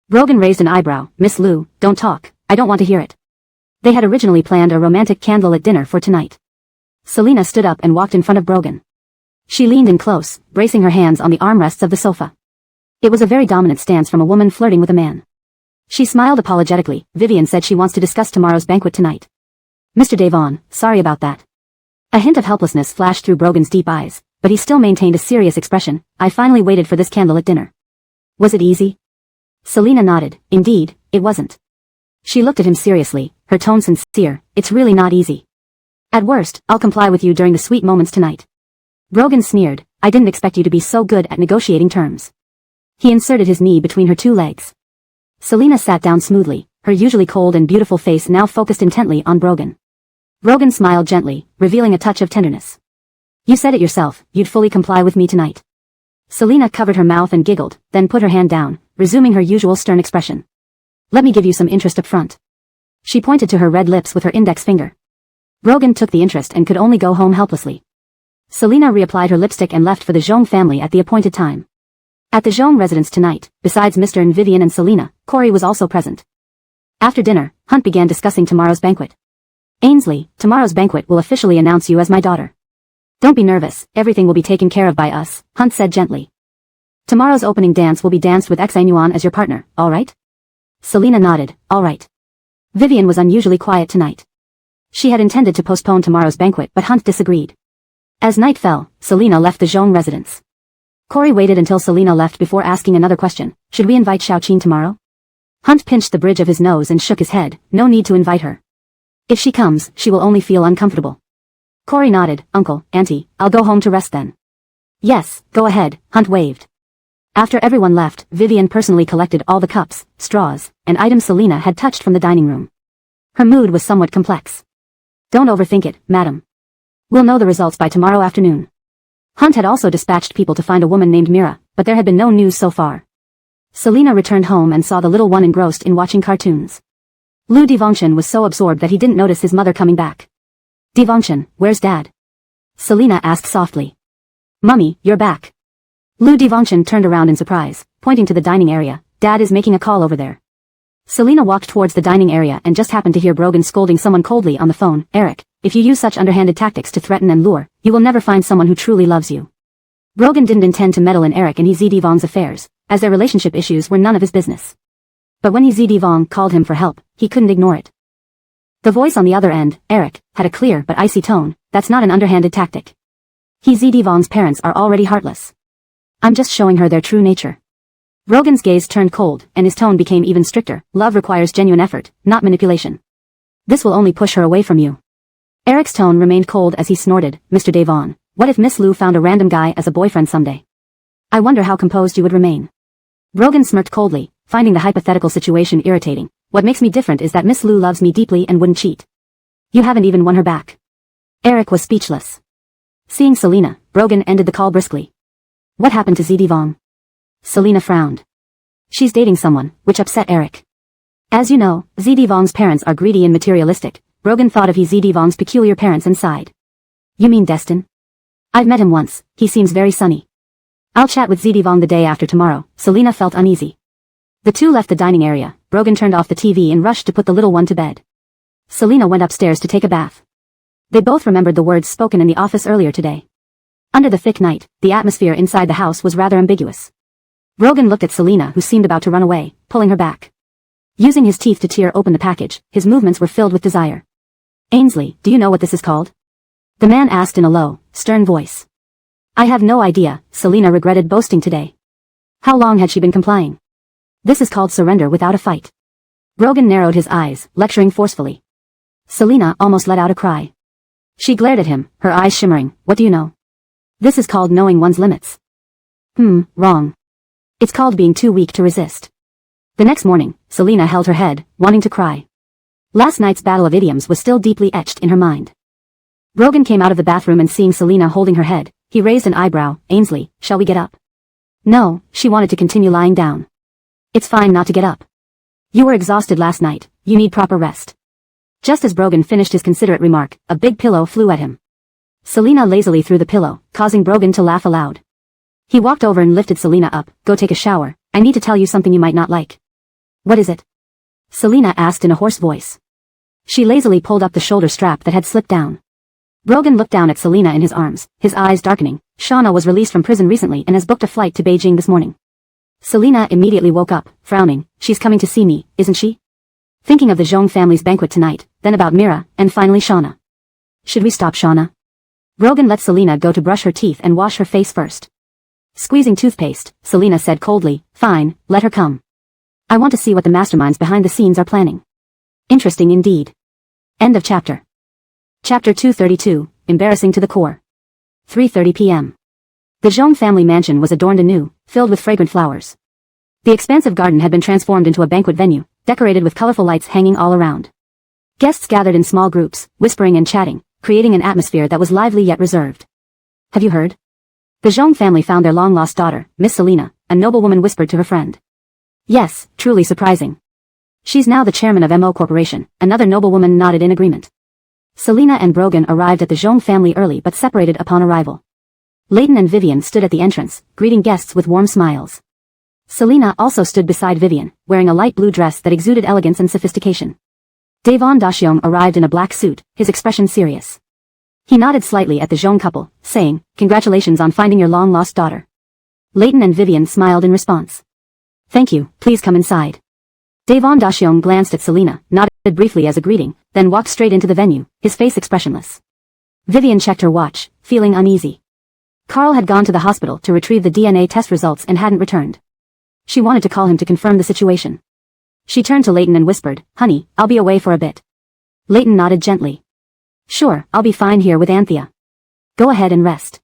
Brogan raised an eyebrow. Miss Liu, don't talk, I don't want to hear it. They had originally planned a romantic candlelit dinner for tonight. Selena stood up and walked in front of Brogan. She leaned in close, bracing her hands on the armrests of the sofa. It was a very dominant stance from a woman flirting with a man. She smiled apologetically. Vivian said she wants to discuss tomorrow's banquet tonight. Mr. Devon, sorry about that. A hint of helplessness flashed through Brogan's deep eyes, but he still maintained a serious expression. I finally waited for this candlelit dinner. Was it easy? Selena nodded. Indeed, it wasn't. She looked at him seriously, her tone sincere. It's really not easy. At worst, I'll comply with you during the sweet moments tonight. Brogan sneered. I didn't expect you to be so good at negotiating terms. He inserted his knee between her two legs. Selena sat down smoothly, her usually cold and beautiful face now focused intently on Brogan. Brogan smiled gently, revealing a touch of tenderness. You said it yourself, you'd fully comply with me tonight. Selena covered her mouth and giggled, then put her hand down, resuming her usual stern expression. Let me give you some interest up front. She pointed to her red lips with her index finger. Brogan took the interest and could only go home helplessly. Selena reapplied her lipstick and left for the Zhong family at the appointed time. At the Zhong residence tonight, besides Mr. and Vivian and Selena, Corey was also present. After dinner, Hunt began discussing tomorrow's banquet. Ainsley, tomorrow's banquet will officially announce you as my daughter. Don't be nervous, everything will be taken care of by us, Hunt said gently. Tomorrow's opening dance will be danced with Xing Yuan as your partner, alright? Selena nodded. All right. Vivian was unusually quiet tonight. She had intended to postpone tomorrow's banquet, but Hunt disagreed. As night fell, Selena left the Zhong residence. Corey waited until Selena left before asking another question. Should we invite Xiaoqin tomorrow? Hunt pinched the bridge of his nose and shook his head. No need to invite her. If she comes, she will only feel uncomfortable. Corey nodded. Uncle, Auntie, I'll go home to rest then. Yes, go ahead, Hunt waved. After everyone left, Vivian personally collected all the cups, straws, and items Selena had touched from the dining room. Her mood was somewhat complex. Don't overthink it, madam. We'll know the results by tomorrow afternoon. Hunt had also dispatched people to find a woman named Mira, but there had been no news so far. Selena returned home and saw the little one engrossed in watching cartoons. Lu Devongchen was so absorbed that he didn't notice his mother coming back. Devongchen, where's Dad? Selena asked softly. Mummy, you're back. Lu Devongchen turned around in surprise, pointing to the dining area. Dad is making a call over there. Selena walked towards the dining area and just happened to hear Brogan scolding someone coldly on the phone. Eric, if you use such underhanded tactics to threaten and lure, you will never find someone who truly loves you. Brogan didn't intend to meddle in Eric and He Zedivong's affairs, as their relationship issues were none of his business. But when He Zedivong called him for help, he couldn't ignore it. The voice on the other end, Eric, had a clear but icy tone. That's not an underhanded tactic. He Zedivong's parents are already heartless. I'm just showing her their true nature. Brogan's gaze turned cold, and his tone became even stricter. Love requires genuine effort, not manipulation. This will only push her away from you. Eric's tone remained cold as he snorted. Mr. Devon, what if Miss Lu found a random guy as a boyfriend someday? I wonder how composed you would remain. Brogan smirked coldly, finding the hypothetical situation irritating. What makes me different is that Miss Lu loves me deeply and wouldn't cheat. You haven't even won her back. Eric was speechless. Seeing Selena, Brogan ended the call briskly. What happened to Zedivong? Selena frowned. She's dating someone, which upset Eric. As you know, Zedivong's parents are greedy and materialistic. Brogan thought of Zedivong's peculiar parents and sighed. You mean Destin? I've met him once, he seems very sunny. I'll chat with Zedivong the day after tomorrow. Selena felt uneasy. The two left the dining area. Brogan turned off the TV and rushed to put the little one to bed. Selena went upstairs to take a bath. They both remembered the words spoken in the office earlier today. Under the thick night, the atmosphere inside the house was rather ambiguous. Brogan looked at Selena, who seemed about to run away, pulling her back. Using his teeth to tear open the package, his movements were filled with desire. Ainsley, do you know what this is called? The man asked in a low, stern voice. I have no idea, Selena regretted boasting today. How long had she been complying? This is called surrender without a fight. Brogan narrowed his eyes, lecturing forcefully. Selena almost let out a cry. She glared at him, her eyes shimmering. What do you know? This is called knowing one's limits. Wrong. It's called being too weak to resist. The next morning, Selena held her head, wanting to cry. Last night's battle of idioms was still deeply etched in her mind. Brogan came out of the bathroom and seeing Selena holding her head, he raised an eyebrow. Ainsley, shall we get up? No, she wanted to continue lying down. It's fine not to get up. You were exhausted last night, you need proper rest. Just as Brogan finished his considerate remark, a big pillow flew at him. Selena lazily threw the pillow, causing Brogan to laugh aloud. He walked over and lifted Selena up. Go take a shower, I need to tell you something you might not like. What is it? Selena asked in a hoarse voice. She lazily pulled up the shoulder strap that had slipped down. Brogan looked down at Selena in his arms, his eyes darkening. Shauna was released from prison recently and has booked a flight to Beijing this morning. Selena immediately woke up, frowning. She's coming to see me, isn't she? Thinking of the Zhong family's banquet tonight, then about Mira, and finally Shauna. Should we stop Shauna? Brogan let Selena go to brush her teeth and wash her face first. Squeezing toothpaste, Selena said coldly, fine, let her come. I want to see what the masterminds behind the scenes are planning. Interesting indeed. End of chapter. Chapter 232, embarrassing to the core. 3:30 p.m. The Zhong family mansion was adorned anew, filled with fragrant flowers. The expansive garden had been transformed into a banquet venue, decorated with colorful lights hanging all around. Guests gathered in small groups, whispering and chatting, creating an atmosphere that was lively yet reserved. Have you heard? The Zhong family found their long-lost daughter, Miss Selena, a noblewoman whispered to her friend. Yes, truly surprising. She's now the chairman of MO Corporation, another noblewoman nodded in agreement. Selena and Brogan arrived at the Zhong family early but separated upon arrival. Leighton and Vivian stood at the entrance, greeting guests with warm smiles. Selena also stood beside Vivian, wearing a light blue dress that exuded elegance and sophistication. Davon Dashyong arrived in a black suit, his expression serious. He nodded slightly at the Zhong couple, saying, Congratulations on finding your long-lost daughter. Leighton and Vivian smiled in response. Thank you, please come inside. Davon Dashyong glanced at Selena, nodded briefly as a greeting, then walked straight into the venue, his face expressionless. Vivian checked her watch, feeling uneasy. Carl had gone to the hospital to retrieve the DNA test results and hadn't returned. She wanted to call him to confirm the situation. She turned to Leighton and whispered, "Honey, I'll be away for a bit." Leighton nodded gently. "Sure, I'll be fine here with Anthea. Go ahead and rest."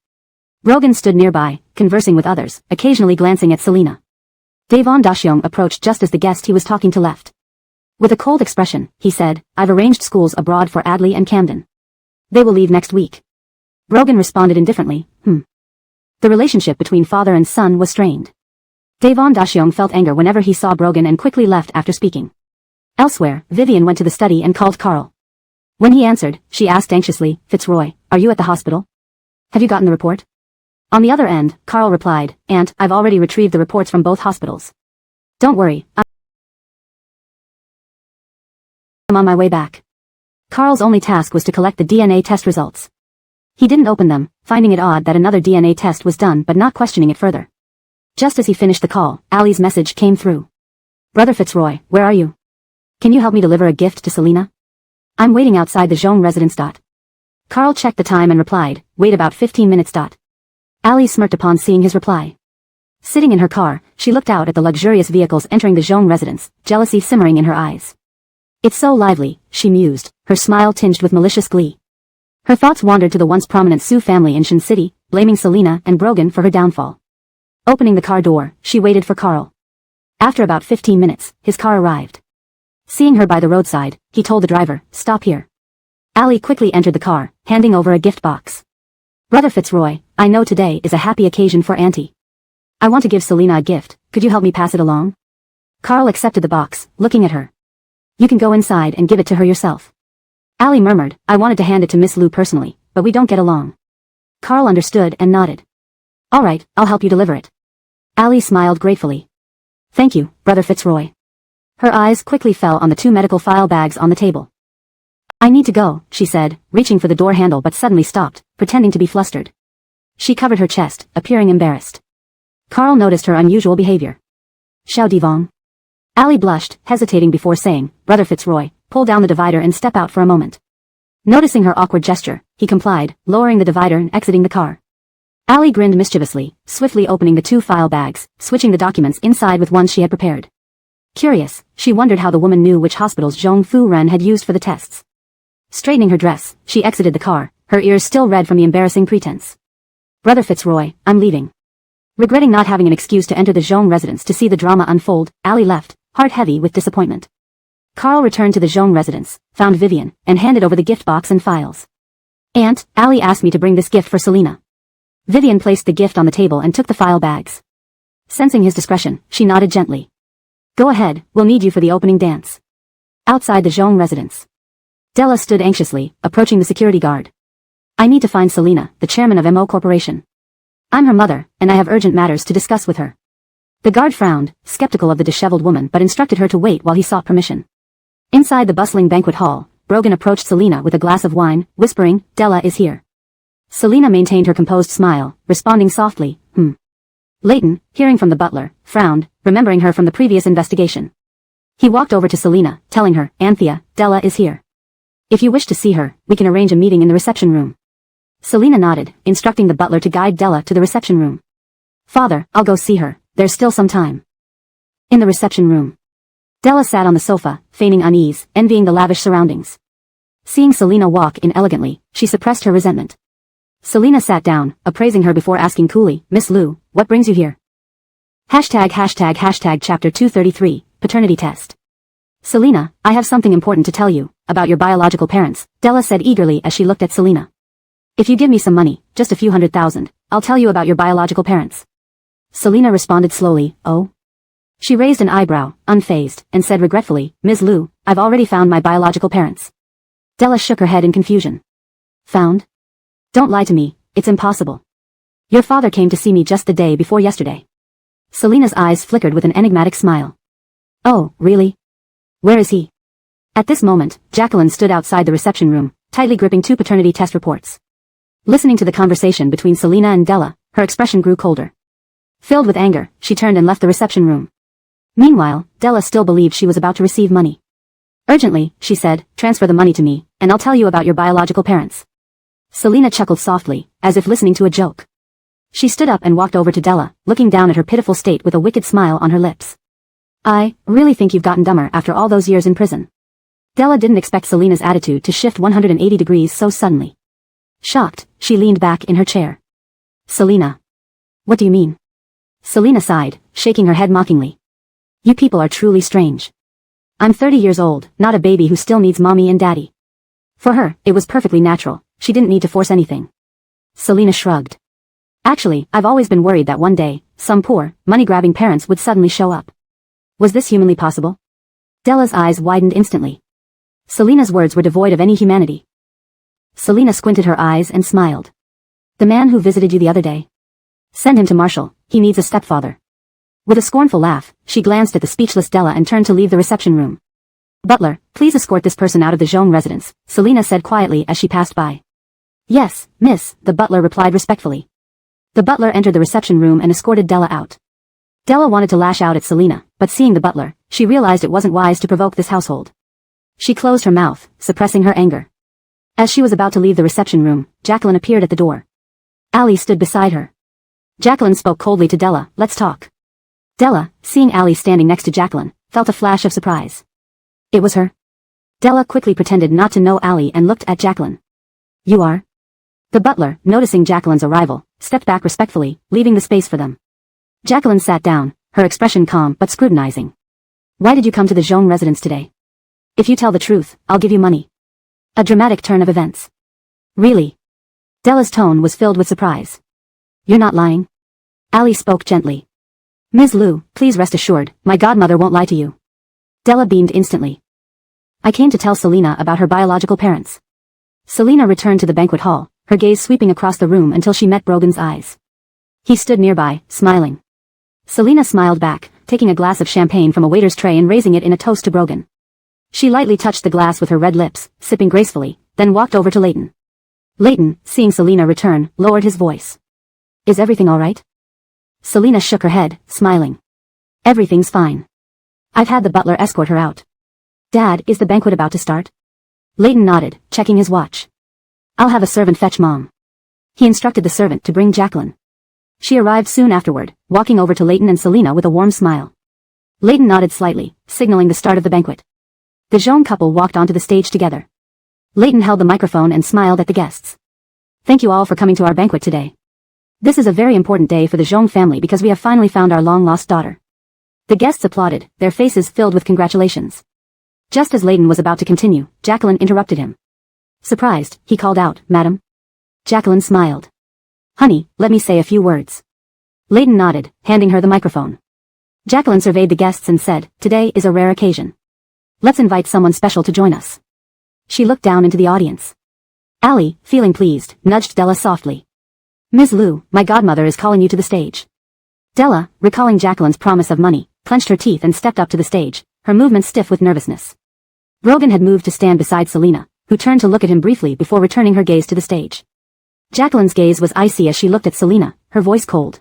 Brogan stood nearby, conversing with others, occasionally glancing at Selina. Devon Dashyong approached just as the guest he was talking to left. With a cold expression, he said, "I've arranged schools abroad for Adley and Camden. They will leave next week." Brogan responded indifferently, The relationship between father and son was strained. Devon Dashyong felt anger whenever he saw Brogan and quickly left after speaking. Elsewhere, Vivian went to the study and called Carl. When he answered, she asked anxiously, "Fitzroy, are you at the hospital? Have you gotten the report?" On the other end, Carl replied, "Aunt, I've already retrieved the reports from both hospitals. Don't worry, I'm on my way back." Carl's only task was to collect the DNA test results. He didn't open them, finding it odd that another DNA test was done but not questioning it further. Just as he finished the call, Ali's message came through. "Brother Fitzroy, where are you? Can you help me deliver a gift to Selina? I'm waiting outside the Zhong residence. Carl checked the time and replied, "Wait about 15 minutes. Ali smirked upon seeing his reply. Sitting in her car, she looked out at the luxurious vehicles entering the Zhong residence, jealousy simmering in her eyes. "It's so lively," she mused, her smile tinged with malicious glee. Her thoughts wandered to the once prominent Sioux family in Shin City, blaming Selina and Brogan for her downfall. Opening the car door, she waited for Carl. After about 15 minutes, his car arrived. Seeing her by the roadside, he told the driver, "Stop here." Ali quickly entered the car, handing over a gift box. "Brother Fitzroy, I know today is a happy occasion for Auntie. I want to give Selina a gift, could you help me pass it along?" Carl accepted the box, looking at her. "You can go inside and give it to her yourself." Ali murmured, "I wanted to hand it to Miss Liu personally, but we don't get along." Carl understood and nodded. "All right, I'll help you deliver it." Ali smiled gratefully. "Thank you, Brother Fitzroy." Her eyes quickly fell on the 2 medical file bags on the table. "I need to go," she said, reaching for the door handle but suddenly stopped, pretending to be flustered. She covered her chest, appearing embarrassed. Carl noticed her unusual behavior. "Xiao Divong." Ali blushed, hesitating before saying, "Brother Fitzroy, pull down the divider and step out for a moment." Noticing her awkward gesture, he complied, lowering the divider and exiting the car. Ali grinned mischievously, swiftly opening the 2 file bags, switching the documents inside with ones she had prepared. Curious, she wondered how the woman knew which hospitals Zhong Fu Ren had used for the tests. Straightening her dress, she exited the car, her ears still red from the embarrassing pretense. "Brother Fitzroy, I'm leaving." Regretting not having an excuse to enter the Zhong residence to see the drama unfold, Ali left, heart heavy with disappointment. Carl returned to the Zhong residence, found Vivian, and handed over the gift box and files. "Aunt, Ali asked me to bring this gift for Selina." Vivian placed the gift on the table and took the file bags. Sensing his discretion, she nodded gently. "Go ahead, we'll need you for the opening dance." Outside the Zhong residence, Della stood anxiously, approaching the security guard. "I need to find Selina, the chairman of MO Corporation. I'm her mother, and I have urgent matters to discuss with her." The guard frowned, skeptical of the disheveled woman but instructed her to wait while he sought permission. Inside the bustling banquet hall, Brogan approached Selina with a glass of wine, whispering, "Della is here." Selina maintained her composed smile, responding softly, Leighton, hearing from the butler, frowned, remembering her from the previous investigation. He walked over to Selina, telling her, "Anthea, Della is here. If you wish to see her, we can arrange a meeting in the reception room." Selina nodded, instructing the butler to guide Della to the reception room. "Father, I'll go see her, there's still some time." In the reception room, Della sat on the sofa, feigning unease, envying the lavish surroundings. Seeing Selina walk in elegantly, she suppressed her resentment. Selina sat down, appraising her before asking coolly, "Miss Liu, what brings you here?" Chapter 233, Paternity Test. "Selina, I have something important to tell you, about your biological parents," Della said eagerly as she looked at Selina. "If you give me some money, just a few $100,000, I'll tell you about your biological parents." Selina responded slowly, "Oh?" She raised an eyebrow, unfazed, and said regretfully, "Ms. Liu, I've already found my biological parents." Della shook her head in confusion. "Found? Don't lie to me, it's impossible. Your father came to see me just the day before yesterday." Selina's eyes flickered with an enigmatic smile. "Oh, really? Where is he?" At this moment, Jacqueline stood outside the reception room, tightly gripping 2 paternity test reports. Listening to the conversation between Selina and Della, her expression grew colder. Filled with anger, she turned and left the reception room. Meanwhile, Della still believed she was about to receive money. "Urgently," she said, "transfer the money to me, and I'll tell you about your biological parents." Selina chuckled softly, as if listening to a joke. She stood up and walked over to Della, looking down at her pitiful state with a wicked smile on her lips. I really think you've gotten dumber after all those years in prison. Della didn't expect Selena's attitude to shift 180 degrees so suddenly. Shocked, she leaned back in her chair. Selena. What do you mean? Selena sighed, shaking her head mockingly. You people are truly strange. I'm 30 years old, not a baby who still needs mommy and daddy. For her, it was perfectly natural, she didn't need to force anything. Selena shrugged. Actually, I've always been worried that one day, some poor, money-grabbing parents would suddenly show up. Was this humanly possible? Della's eyes widened instantly. Selena's words were devoid of any humanity. Selena squinted her eyes and smiled. The man who visited you the other day. Send him to Marshall, he needs a stepfather. With a scornful laugh, she glanced at the speechless Della and turned to leave the reception room. Butler, please escort this person out of the Jean residence, Selena said quietly as she passed by. Yes, miss, the butler replied respectfully. The butler entered the reception room and escorted Della out. Della wanted to lash out at Selena, but seeing the butler, she realized it wasn't wise to provoke this household. She closed her mouth, suppressing her anger. As she was about to leave the reception room, Jacqueline appeared at the door. Allie stood beside her. Jacqueline spoke coldly to Della, let's talk. Della, seeing Allie standing next to Jacqueline, felt a flash of surprise. It was her. Della quickly pretended not to know Allie and looked at Jacqueline. You are? The butler, noticing Jacqueline's arrival, stepped back respectfully, leaving the space for them. Jacqueline sat down, her expression calm but scrutinizing. Why did you come to the Jean residence today? If you tell the truth, I'll give you money. A dramatic turn of events. Really? Della's tone was filled with surprise. You're not lying? Allie spoke gently. Ms. Liu, please rest assured, my godmother won't lie to you. Della beamed instantly. I came to tell Selena about her biological parents. Selena returned to the banquet hall, her gaze sweeping across the room until she met Brogan's eyes. He stood nearby, smiling. Selena smiled back, taking a glass of champagne from a waiter's tray and raising it in a toast to Brogan. She lightly touched the glass with her red lips, sipping gracefully, then walked over to Leighton. Leighton, seeing Selena return, lowered his voice. Is everything all right? Selena shook her head, smiling. Everything's fine. I've had the butler escort her out. Dad, is the banquet about to start? Leighton nodded, checking his watch. I'll have a servant fetch Mom. He instructed the servant to bring Jacqueline. She arrived soon afterward, walking over to Leighton and Selena with a warm smile. Leighton nodded slightly, signaling the start of the banquet. The Jean couple walked onto the stage together. Leighton held the microphone and smiled at the guests. Thank you all for coming to our banquet today. This is a very important day for the Jean family because we have finally found our long-lost daughter. The guests applauded, their faces filled with congratulations. Just as Leighton was about to continue, Jacqueline interrupted him. Surprised, he called out, Madam. Jacqueline smiled. Honey, let me say a few words. Leighton nodded, handing her the microphone. Jacqueline surveyed the guests and said, Today is a rare occasion. Let's invite someone special to join us. She looked down into the audience. Allie, feeling pleased, nudged Della softly. Ms. Liu, my godmother is calling you to the stage. Della, recalling Jacqueline's promise of money, clenched her teeth and stepped up to the stage, her movements stiff with nervousness. Brogan had moved to stand beside Selena, who turned to look at him briefly before returning her gaze to the stage. Jacqueline's gaze was icy as she looked at Selena, her voice cold.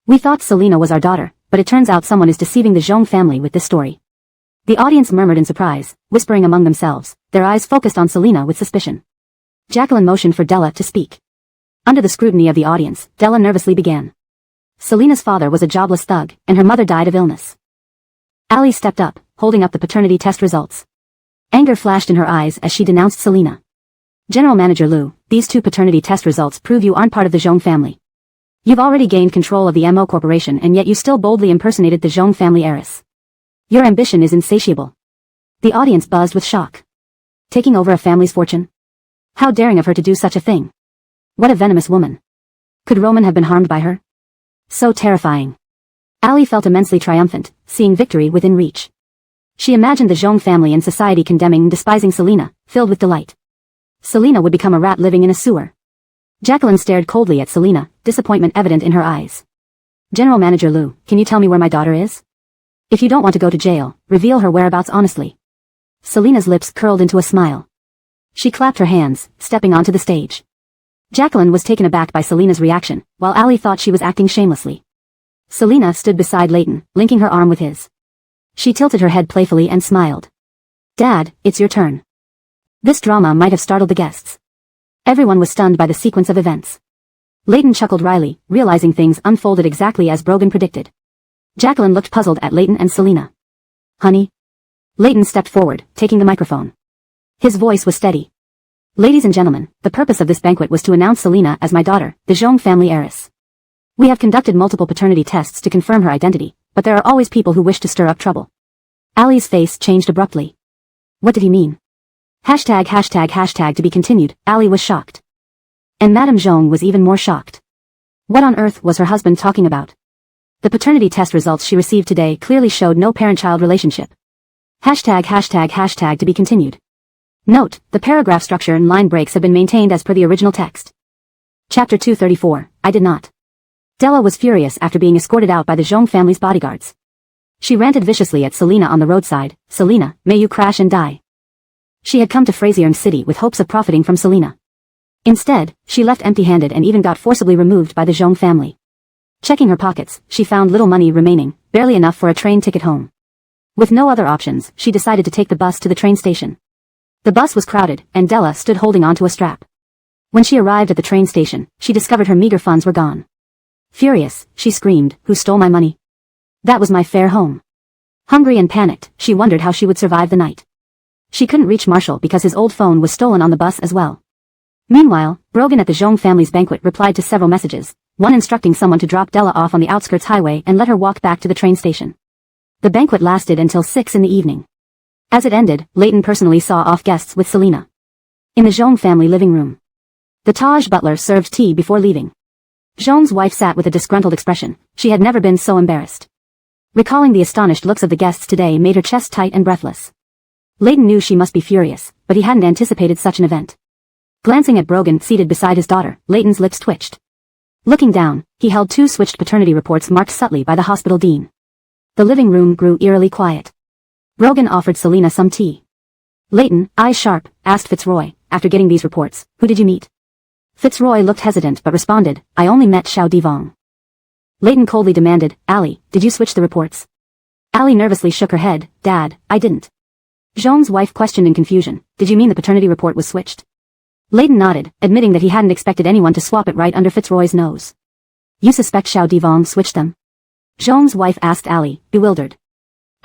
We thought Selena was our daughter, but it turns out someone is deceiving the Jean family with this story. The audience murmured in surprise, whispering among themselves, their eyes focused on Selena with suspicion. Jacqueline motioned for Della to speak. Under the scrutiny of the audience, Della nervously began. Selena's father was a jobless thug, and her mother died of illness. Allie stepped up, holding up the paternity test results. Anger flashed in her eyes as she denounced Selena. General Manager Liu, these two paternity test results prove you aren't part of the Jean family. You've already gained control of the MO Corporation and yet you still boldly impersonated the Jean family heiress. Your ambition is insatiable. The audience buzzed with shock. Taking over a family's fortune? How daring of her to do such a thing. What a venomous woman. Could Roman have been harmed by her? So terrifying. Allie felt immensely triumphant, seeing victory within reach. She imagined the Jean family and society condemning and despising Selena, filled with delight. Selena would become a rat living in a sewer. Jacqueline stared coldly at Selena, disappointment evident in her eyes. General Manager Liu, can you tell me where my daughter is? If you don't want to go to jail, reveal her whereabouts honestly. Selena's lips curled into a smile. She clapped her hands, stepping onto the stage. Jacqueline was taken aback by Selena's reaction, while Allie thought she was acting shamelessly. Selena stood beside Leighton, linking her arm with his. She tilted her head playfully and smiled. Dad, it's your turn. This drama might have startled the guests. Everyone was stunned by the sequence of events. Leighton chuckled wryly, realizing things unfolded exactly as Brogan predicted. Jacqueline looked puzzled at Leighton and Selina. Honey? Leighton stepped forward, taking the microphone. His voice was steady. Ladies and gentlemen, the purpose of this banquet was to announce Selina as my daughter, the Zhong family heiress. We have conducted multiple paternity tests to confirm her identity, but there are always people who wish to stir up trouble. Ali's face changed abruptly. What did he mean? #### to be continued. Ali was shocked. And Madame Zhong was even more shocked. What on earth was her husband talking about? The paternity test results she received today clearly showed no parent-child relationship. #### to be continued. Note, the paragraph structure and line breaks have been maintained as per the original text. Chapter 234, I did not. Della was furious after being escorted out by the Zhong family's bodyguards. She ranted viciously at Selina on the roadside. Selina, may you crash and die. She had come to Frazierne City with hopes of profiting from Selina. Instead, she left empty-handed and even got forcibly removed by the Zhong family. Checking her pockets, she found little money remaining, barely enough for a train ticket home. With no other options, she decided to take the bus to the train station. The bus was crowded, and Della stood holding onto a strap. When she arrived at the train station, she discovered her meager funds were gone. Furious, she screamed, "Who stole my money? That was my fare home." Hungry and panicked, she wondered how she would survive the night. She couldn't reach Marshall because his old phone was stolen on the bus as well. Meanwhile, Brogan at the Zhong family's banquet replied to several messages, one instructing someone to drop Della off on the outskirts highway and let her walk back to the train station. The banquet lasted until 6 in the evening. As it ended, Leighton personally saw off guests with Selina. In the Zhong family living room. The Taj butler served tea before leaving. Zhong's wife sat with a disgruntled expression. She had never been so embarrassed. Recalling the astonished looks of the guests today made her chest tight and breathless. Leighton knew she must be furious, but he hadn't anticipated such an event. Glancing at Brogan seated beside his daughter, Leighton's lips twitched. Looking down, he held 2 switched paternity reports marked subtly by the hospital dean. The living room grew eerily quiet. Brogan offered Selina some tea. Leighton, eyes sharp, asked Fitzroy, after getting these reports, who did you meet? Fitzroy looked hesitant but responded, I only met Xiao Divong. Leighton coldly demanded, Ali, did you switch the reports? Ali nervously shook her head, Dad, I didn't. Zhong's wife questioned in confusion, did you mean the paternity report was switched? Leighton nodded, admitting that he hadn't expected anyone to swap it right under Fitzroy's nose. You suspect Xiao Divong switched them? Zhong's wife asked Ali, bewildered.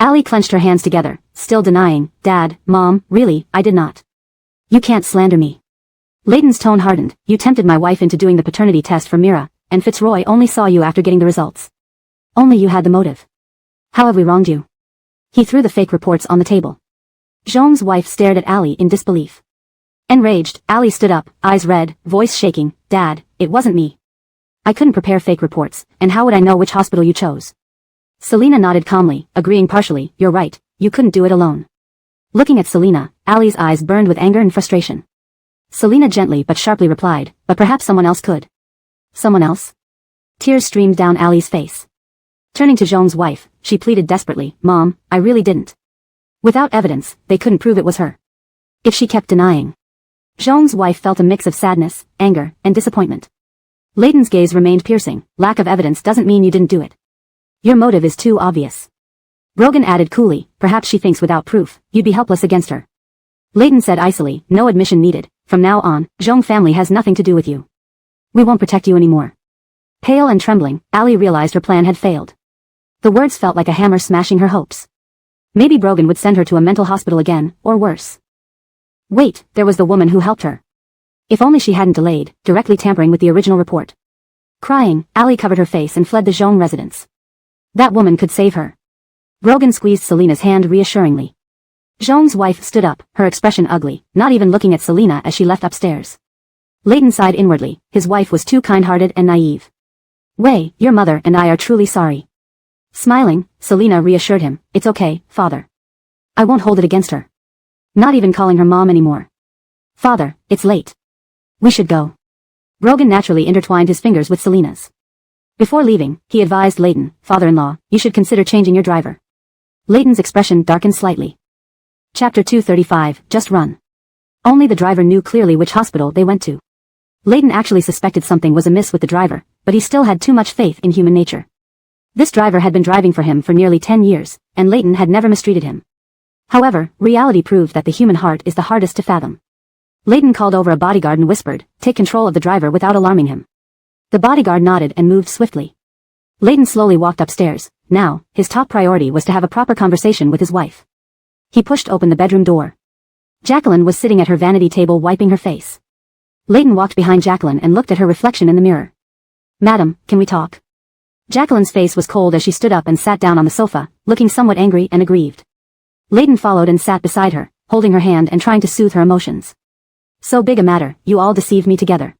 Ali clenched her hands together, still denying, Dad, Mom, really, I did not. You can't slander me. Leighton's tone hardened, you tempted my wife into doing the paternity test for Mira, and Fitzroy only saw you after getting the results. Only you had the motive. How have we wronged you? He threw the fake reports on the table. Zhong's wife stared at Ali in disbelief. Enraged, Ali stood up, eyes red, voice shaking, Dad, it wasn't me. I couldn't prepare fake reports, and how would I know which hospital you chose? Selina nodded calmly, agreeing partially, you're right, you couldn't do it alone. Looking at Selina, Ali's eyes burned with anger and frustration. Selina gently but sharply replied, but perhaps someone else could. Someone else? Tears streamed down Ali's face. Turning to Zhong's wife, she pleaded desperately, Mom, I really didn't. Without evidence, they couldn't prove it was her. If she kept denying. Zhong's wife felt a mix of sadness, anger, and disappointment. Leighton's gaze remained piercing, lack of evidence doesn't mean you didn't do it. Your motive is too obvious. Brogan added coolly, perhaps she thinks without proof, you'd be helpless against her. Leighton said icily, no admission needed, from now on, Zhong family has nothing to do with you. We won't protect you anymore. Pale and trembling, Ali realized her plan had failed. The words felt like a hammer smashing her hopes. Maybe Brogan would send her to a mental hospital again, or worse. Wait, there was the woman who helped her. If only she hadn't delayed, directly tampering with the original report. Crying, Ali covered her face and fled the Zhong residence. That woman could save her. Brogan squeezed Selina's hand reassuringly. Zhong's wife stood up, her expression ugly, not even looking at Selina as she left upstairs. Leighton sighed inwardly, his wife was too kind-hearted and naive. Wei, your mother and I are truly sorry. Smiling, Selina reassured him, it's okay, father. I won't hold it against her. Not even calling her mom anymore. Father, it's late. We should go. Brogan naturally intertwined his fingers with Selina's. Before leaving, he advised Leighton, father-in-law, you should consider changing your driver. Leighton's expression darkened slightly. Chapter 235, Just Run. Only the driver knew clearly which hospital they went to. Leighton actually suspected something was amiss with the driver, but he still had too much faith in human nature. This driver had been driving for him for nearly 10 years, and Leighton had never mistreated him. However, reality proved that the human heart is the hardest to fathom. Leighton called over a bodyguard and whispered, take control of the driver without alarming him. The bodyguard nodded and moved swiftly. Leighton slowly walked upstairs. Now, his top priority was to have a proper conversation with his wife. He pushed open the bedroom door. Jacqueline was sitting at her vanity table wiping her face. Leighton walked behind Jacqueline and looked at her reflection in the mirror. "Madam, can we talk?" Jacqueline's face was cold as she stood up and sat down on the sofa, looking somewhat angry and aggrieved. Leighton followed and sat beside her, holding her hand and trying to soothe her emotions. "So big a matter, you all deceived me together.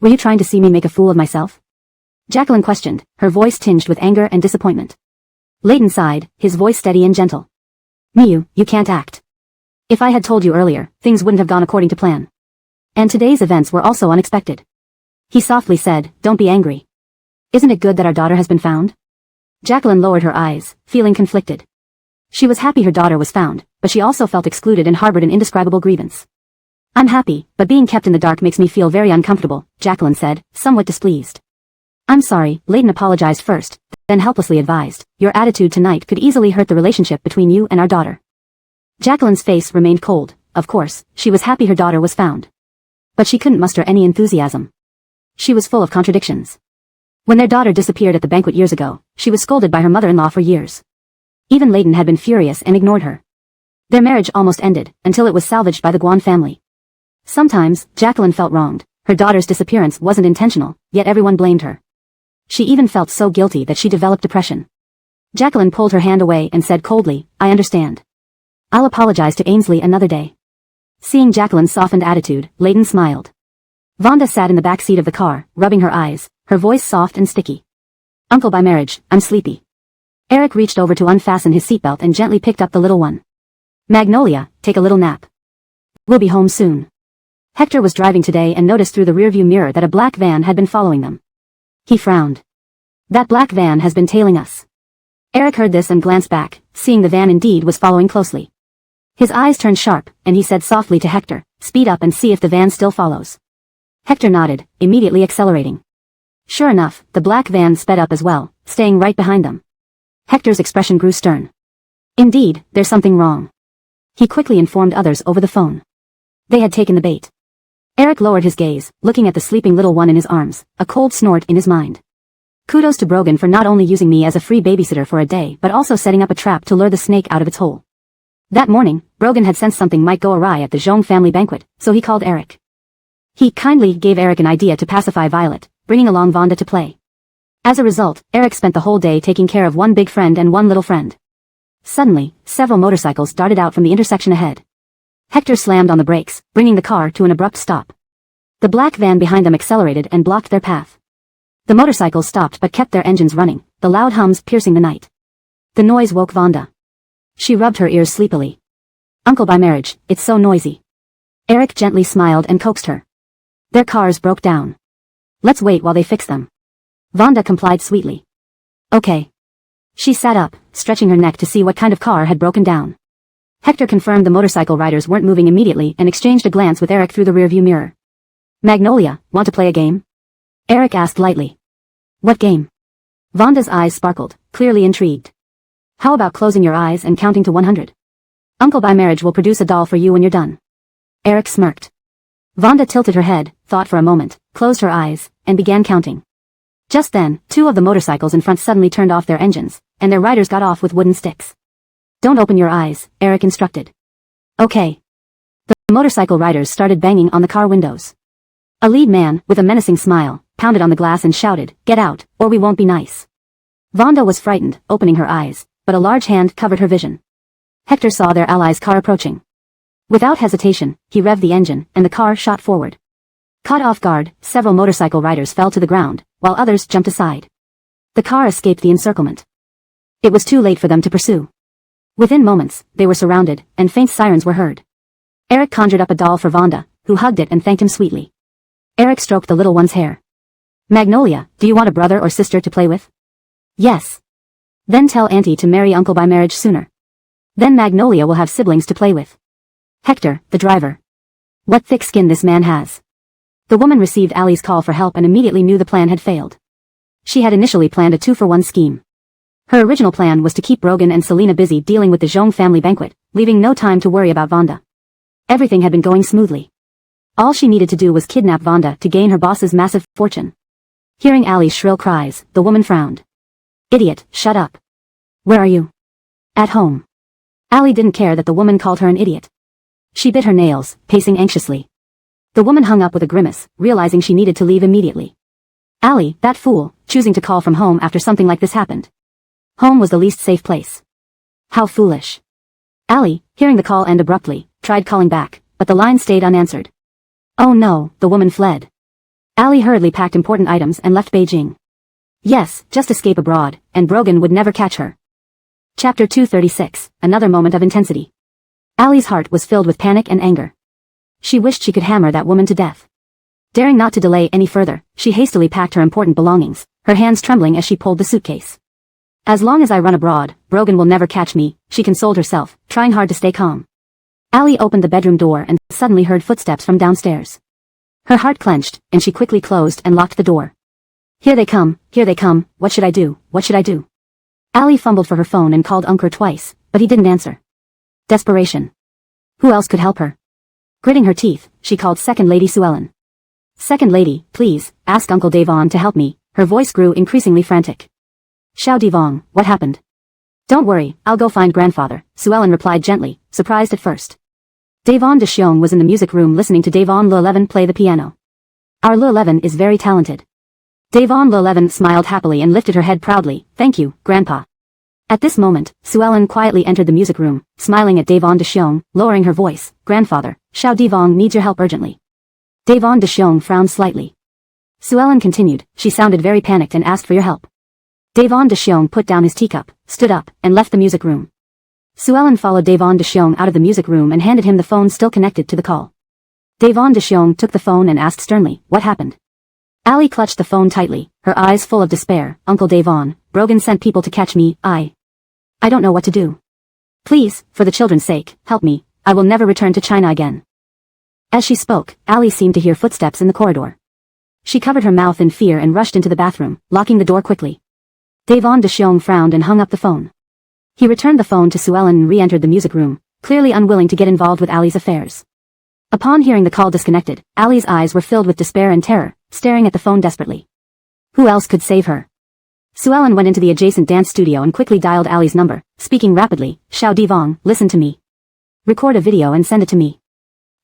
Were you trying to see me make a fool of myself?" Jacqueline questioned, her voice tinged with anger and disappointment. Leighton sighed, his voice steady and gentle. "Miyu, you can't act. If I had told you earlier, things wouldn't have gone according to plan. And today's events were also unexpected." He softly said, "Don't be angry. Isn't it good that our daughter has been found?" Jacqueline lowered her eyes, feeling conflicted. She was happy her daughter was found, but she also felt excluded and harbored an indescribable grievance. "I'm happy, but being kept in the dark makes me feel very uncomfortable," Jacqueline said, somewhat displeased. "I'm sorry," Leighton apologized first, then helplessly advised, "Your attitude tonight could easily hurt the relationship between you and our daughter." Jacqueline's face remained cold. Of course, she was happy her daughter was found. But she couldn't muster any enthusiasm. She was full of contradictions. When their daughter disappeared at the banquet years ago, she was scolded by her mother-in-law for years. Even Leighton had been furious and ignored her. Their marriage almost ended, until it was salvaged by the Guan family. Sometimes, Jacqueline felt wronged. Her daughter's disappearance wasn't intentional, yet everyone blamed her. She even felt so guilty that she developed depression. Jacqueline pulled her hand away and said coldly, "I understand. I'll apologize to Ainsley another day." Seeing Jacqueline's softened attitude, Leighton smiled. Vonda sat in the back seat of the car, rubbing her eyes, her voice soft and sticky. "Uncle by marriage, I'm sleepy." Eric reached over to unfasten his seatbelt and gently picked up the little one. "Magnolia, take a little nap. We'll be home soon." Hector was driving today and noticed through the rearview mirror that a black van had been following them. He frowned. "That black van has been tailing us." Eric heard this and glanced back, seeing the van indeed was following closely. His eyes turned sharp, and he said softly to Hector, "Speed up and see if the van still follows." Hector nodded, immediately accelerating. Sure enough, the black van sped up as well, staying right behind them. Hector's expression grew stern. "Indeed, there's something wrong." He quickly informed others over the phone. They had taken the bait. Eric lowered his gaze, looking at the sleeping little one in his arms, a cold snort in his mind. Kudos to Brogan for not only using me as a free babysitter for a day but also setting up a trap to lure the snake out of its hole. That morning, Brogan had sensed something might go awry at the Zhong family banquet, so he called Eric. He kindly gave Eric an idea to pacify Violet, bringing along Vonda to play. As a result, Eric spent the whole day taking care of one big friend and one little friend. Suddenly, several motorcycles darted out from the intersection ahead. Hector slammed on the brakes, bringing the car to an abrupt stop. The black van behind them accelerated and blocked their path. The motorcycles stopped but kept their engines running, the loud hums piercing the night. The noise woke Vonda. She rubbed her ears sleepily. "Uncle by marriage, it's so noisy." Eric gently smiled and coaxed her. "Their cars broke down. Let's wait while they fix them." Vonda complied sweetly. "Okay." She sat up, stretching her neck to see what kind of car had broken down. Hector confirmed the motorcycle riders weren't moving immediately and exchanged a glance with Eric through the rearview mirror. "Magnolia, want to play a game?" Eric asked lightly. "What game?" Vonda's eyes sparkled, clearly intrigued. "How about closing your eyes and counting to 100? Uncle by marriage will produce a doll for you when you're done." Eric smirked. Vonda tilted her head, thought for a moment, closed her eyes, and began counting. Just then, two of the motorcycles in front suddenly turned off their engines, and their riders got off with wooden sticks. "Don't open your eyes," Eric instructed. "Okay." The motorcycle riders started banging on the car windows. A lead man, with a menacing smile, pounded on the glass and shouted, "Get out, or we won't be nice." Vonda was frightened, opening her eyes, but a large hand covered her vision. Hector saw their allies' car approaching. Without hesitation, he revved the engine, and the car shot forward. Caught off guard, several motorcycle riders fell to the ground, while others jumped aside. The car escaped the encirclement. It was too late for them to pursue. Within moments, they were surrounded, and faint sirens were heard. Eric conjured up a doll for Vonda, who hugged it and thanked him sweetly. Eric stroked the little one's hair. "Magnolia, do you want a brother or sister to play with?" "Yes." "Then tell Auntie to marry Uncle by marriage sooner. Then Magnolia will have siblings to play with." Hector, the driver. What thick skin this man has. The woman received Ali's call for help and immediately knew the plan had failed. She had initially planned a 2-for-1 scheme. Her original plan was to keep Brogan and Selena busy dealing with the Zhong family banquet, leaving no time to worry about Vonda. Everything had been going smoothly. All she needed to do was kidnap Vonda to gain her boss's massive fortune. Hearing Allie's shrill cries, the woman frowned. Idiot, shut up. Where are you? At home. Allie didn't care that the woman called her an idiot. She bit her nails, pacing anxiously. The woman hung up with a grimace, realizing she needed to leave immediately. Allie, that fool, choosing to call from home after something like this happened. Home was the least safe place. How foolish. Allie, hearing the call end abruptly, tried calling back, but the line stayed unanswered. Oh no, the woman fled. Allie hurriedly packed important items and left Beijing. Yes, just escape abroad, and Brogan would never catch her. Chapter 236, another moment of intensity. Allie's heart was filled with panic and anger. She wished she could hammer that woman to death. Daring not to delay any further, she hastily packed her important belongings, her hands trembling as she pulled the suitcase. As long as I run abroad, Brogan will never catch me, she consoled herself, trying hard to stay calm. Allie opened the bedroom door and suddenly heard footsteps from downstairs. Her heart clenched, and she quickly closed and locked the door. Here they come, what should I do, what should I do? Allie fumbled for her phone and called Uncle twice, but he didn't answer. Desperation. Who else could help her? Gritting her teeth, she called Second Lady Sue Ellen. Second Lady, please, ask Uncle Devon to help me, her voice grew increasingly frantic. Xiao Devon, what happened? Don't worry, I'll go find grandfather, Sue Ellen replied gently, surprised at first. Devon de Xiong was in the music room listening to Devon Le11 play the piano. Our Le11 is very talented. Devon Le11 smiled happily and lifted her head proudly, thank you, Grandpa. At this moment, Sue Ellen quietly entered the music room, smiling at Devon de Xiong, lowering her voice, Grandfather, Xiao Devon needs your help urgently. Devon de Xiong frowned slightly. Sue Ellen continued, she sounded very panicked and asked for your help. Devon de Xiong put down his teacup, stood up, and left the music room. Sue Ellen followed Devon de Xiong out of the music room and handed him the phone still connected to the call. Devon de Xiong took the phone and asked sternly, what happened? Allie clutched the phone tightly, her eyes full of despair. Uncle Devon, Brogan sent people to catch me, I don't know what to do. Please, for the children's sake, help me, I will never return to China again. As she spoke, Allie seemed to hear footsteps in the corridor. She covered her mouth in fear and rushed into the bathroom, locking the door quickly. Devon de Xiong frowned and hung up the phone. He returned the phone to Sue Ellen and re-entered the music room, clearly unwilling to get involved with Allie's affairs. Upon hearing the call disconnected, Allie's eyes were filled with despair and terror, staring at the phone desperately. Who else could save her? Sue Ellen went into the adjacent dance studio and quickly dialed Allie's number, speaking rapidly, Xiao Devon, listen to me. Record a video and send it to me.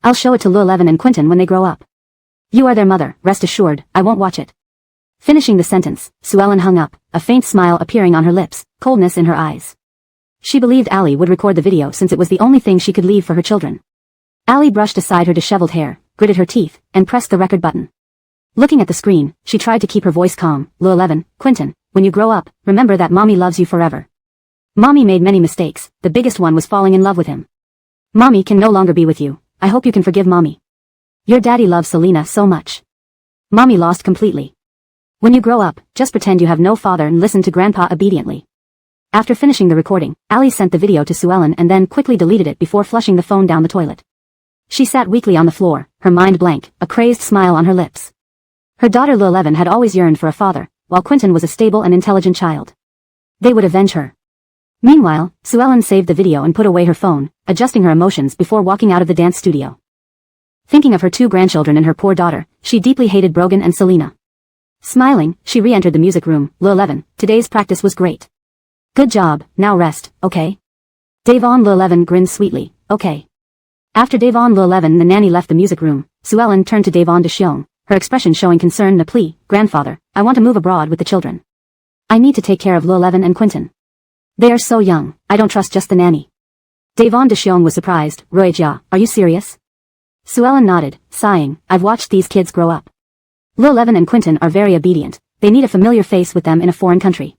I'll show it to Le11 and Quentin when they grow up. You are their mother, rest assured, I won't watch it. Finishing the sentence, Sue Ellen hung up, a faint smile appearing on her lips, coldness in her eyes. She believed Allie would record the video since it was the only thing she could leave for her children. Allie brushed aside her disheveled hair, gritted her teeth, and pressed the record button. Looking at the screen, she tried to keep her voice calm. Le11, Quentin, when you grow up, remember that Mommy loves you forever. Mommy made many mistakes, the biggest one was falling in love with him. Mommy can no longer be with you, I hope you can forgive Mommy. Your daddy loves Selena so much. Mommy lost completely. When you grow up, just pretend you have no father and listen to Grandpa obediently. After finishing the recording, Allie sent the video to Sue Ellen and then quickly deleted it before flushing the phone down the toilet. She sat weakly on the floor, her mind blank, a crazed smile on her lips. Her daughter Le11 had always yearned for a father, while Quentin was a stable and intelligent child. They would avenge her. Meanwhile, Sue Ellen saved the video and put away her phone, adjusting her emotions before walking out of the dance studio. Thinking of her 2 grandchildren and her poor daughter, she deeply hated Brogan and Selena. Smiling, she re-entered the music room. Le11, today's practice was great. Good job, now rest, okay? Devon Le11 grinned sweetly, okay. After Devon Le11 and the nanny left the music room, Sue Ellen turned to Devon de Xiong, her expression showing concern and a plea, Grandfather, I want to move abroad with the children. I need to take care of Le11 and Quentin. They are so young, I don't trust just the nanny. Devon de Xiong was surprised, Royja, are you serious? Sue Ellen nodded, sighing, I've watched these kids grow up. Le11 and Quentin are very obedient, they need a familiar face with them in a foreign country.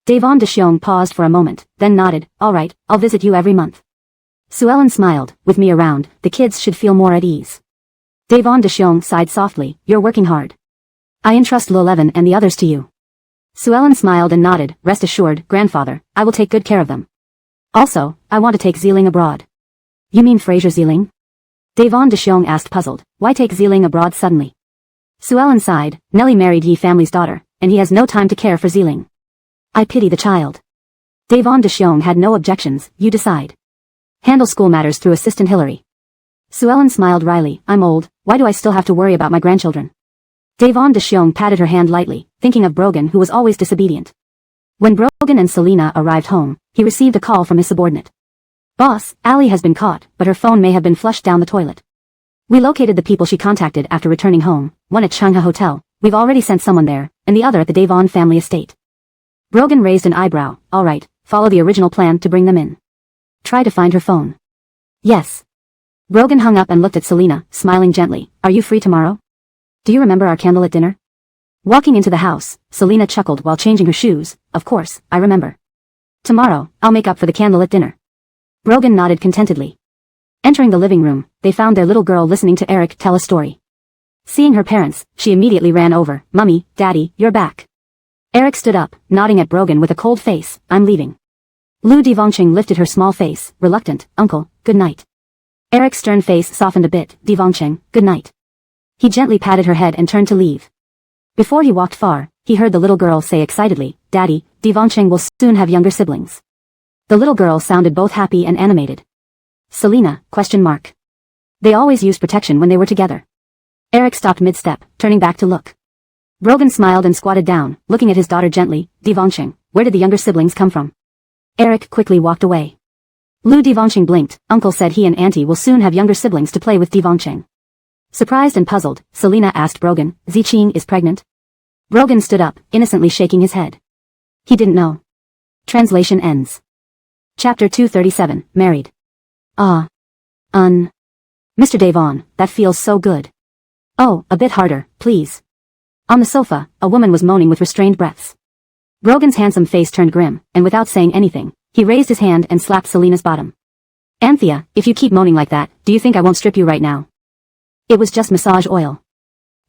Devon de Xiong paused for a moment, then nodded, all right, I'll visit you every month. Sue Ellen smiled, with me around, the kids should feel more at ease. Devon de Xiong sighed softly, you're working hard. I entrust Le11 and the others to you. Sue Ellen smiled and nodded, rest assured, Grandfather, I will take good care of them. Also, I want to take Zeeling abroad. You mean Fraser Zeeling? Devon de Xiong asked puzzled, why take Zeeling abroad suddenly? Sue Ellen sighed, Nellie married Yi family's daughter, and he has no time to care for Zeeling. I pity the child. Devon de Xiong had no objections, you decide. Handle school matters through Assistant Hillary. Sue Ellen smiled wryly, I'm old, why do I still have to worry about my grandchildren? Devon de Xiong patted her hand lightly, thinking of Brogan who was always disobedient. When Brogan and Selena arrived home, he received a call from his subordinate. Boss, Ali has been caught, but her phone may have been flushed down the toilet. We located the people she contacted after returning home, one at Changha Hotel, we've already sent someone there, and the other at the Devon family estate. Brogan raised an eyebrow. All right, follow the original plan to bring them in. Try to find her phone. Yes. Brogan hung up and looked at Selena, smiling gently. Are you free tomorrow? Do you remember our candlelit dinner? Walking into the house, Selena chuckled while changing her shoes. Of course, I remember. Tomorrow, I'll make up for the candlelit dinner. Brogan nodded contentedly. Entering the living room, they found their little girl listening to Eric tell a story. Seeing her parents, she immediately ran over. Mummy, Daddy, you're back. Eric stood up, nodding at Brogan with a cold face. I'm leaving. Lu Devoncheng lifted her small face, reluctant. Uncle, good night. Eric's stern face softened a bit. Devoncheng, good night. He gently patted her head and turned to leave. Before he walked far, he heard the little girl say excitedly, Daddy, Devoncheng will soon have younger siblings. The little girl sounded both happy and animated. Selena, ? They always used protection when they were together. Eric stopped mid-step, turning back to look. Brogan smiled and squatted down, looking at his daughter gently. Devoncheng, where did the younger siblings come from? Eric quickly walked away. Lu Devoncheng blinked. Uncle said he and Auntie will soon have younger siblings to play with. Devoncheng. Surprised and puzzled, Selena asked Brogan, Ziqing is pregnant? Brogan stood up, innocently shaking his head. He didn't know. Translation ends. Chapter 237, Married. Mr. Devon, that feels so good. Oh, a bit harder, please. On the sofa, a woman was moaning with restrained breaths. Brogan's handsome face turned grim, and without saying anything, he raised his hand and slapped Selena's bottom. Anthea, if you keep moaning like that, do you think I won't strip you right now? It was just massage oil.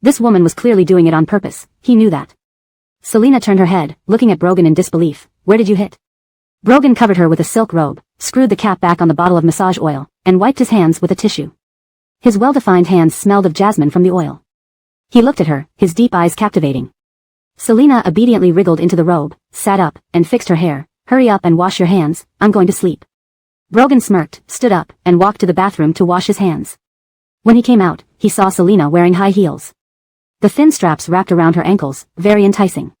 This woman was clearly doing it on purpose, he knew that. Selena turned her head, looking at Brogan in disbelief. Where did you hit? Brogan covered her with a silk robe, screwed the cap back on the bottle of massage oil, and wiped his hands with a tissue. His well-defined hands smelled of jasmine from the oil. He looked at her, his deep eyes captivating. Selena obediently wriggled into the robe, sat up, and fixed her hair. Hurry up and wash your hands, I'm going to sleep. Brogan smirked, stood up, and walked to the bathroom to wash his hands. When he came out, he saw Selena wearing high heels. The thin straps wrapped around her ankles, very enticing.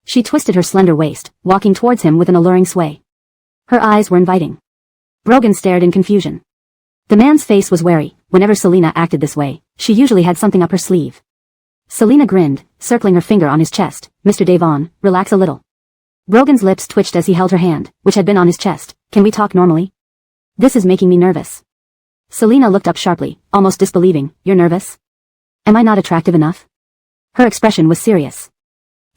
She twisted her slender waist, walking towards him with an alluring sway. Her eyes were inviting. Brogan stared in confusion. The man's face was wary. Whenever Selena acted this way, she usually had something up her sleeve. Selena grinned, circling her finger on his chest. Mr. Devon, relax a little. Brogan's lips twitched as he held her hand, which had been on his chest. Can we talk normally? This is making me nervous. Selena looked up sharply, almost disbelieving. You're nervous? Am I not attractive enough? Her expression was serious.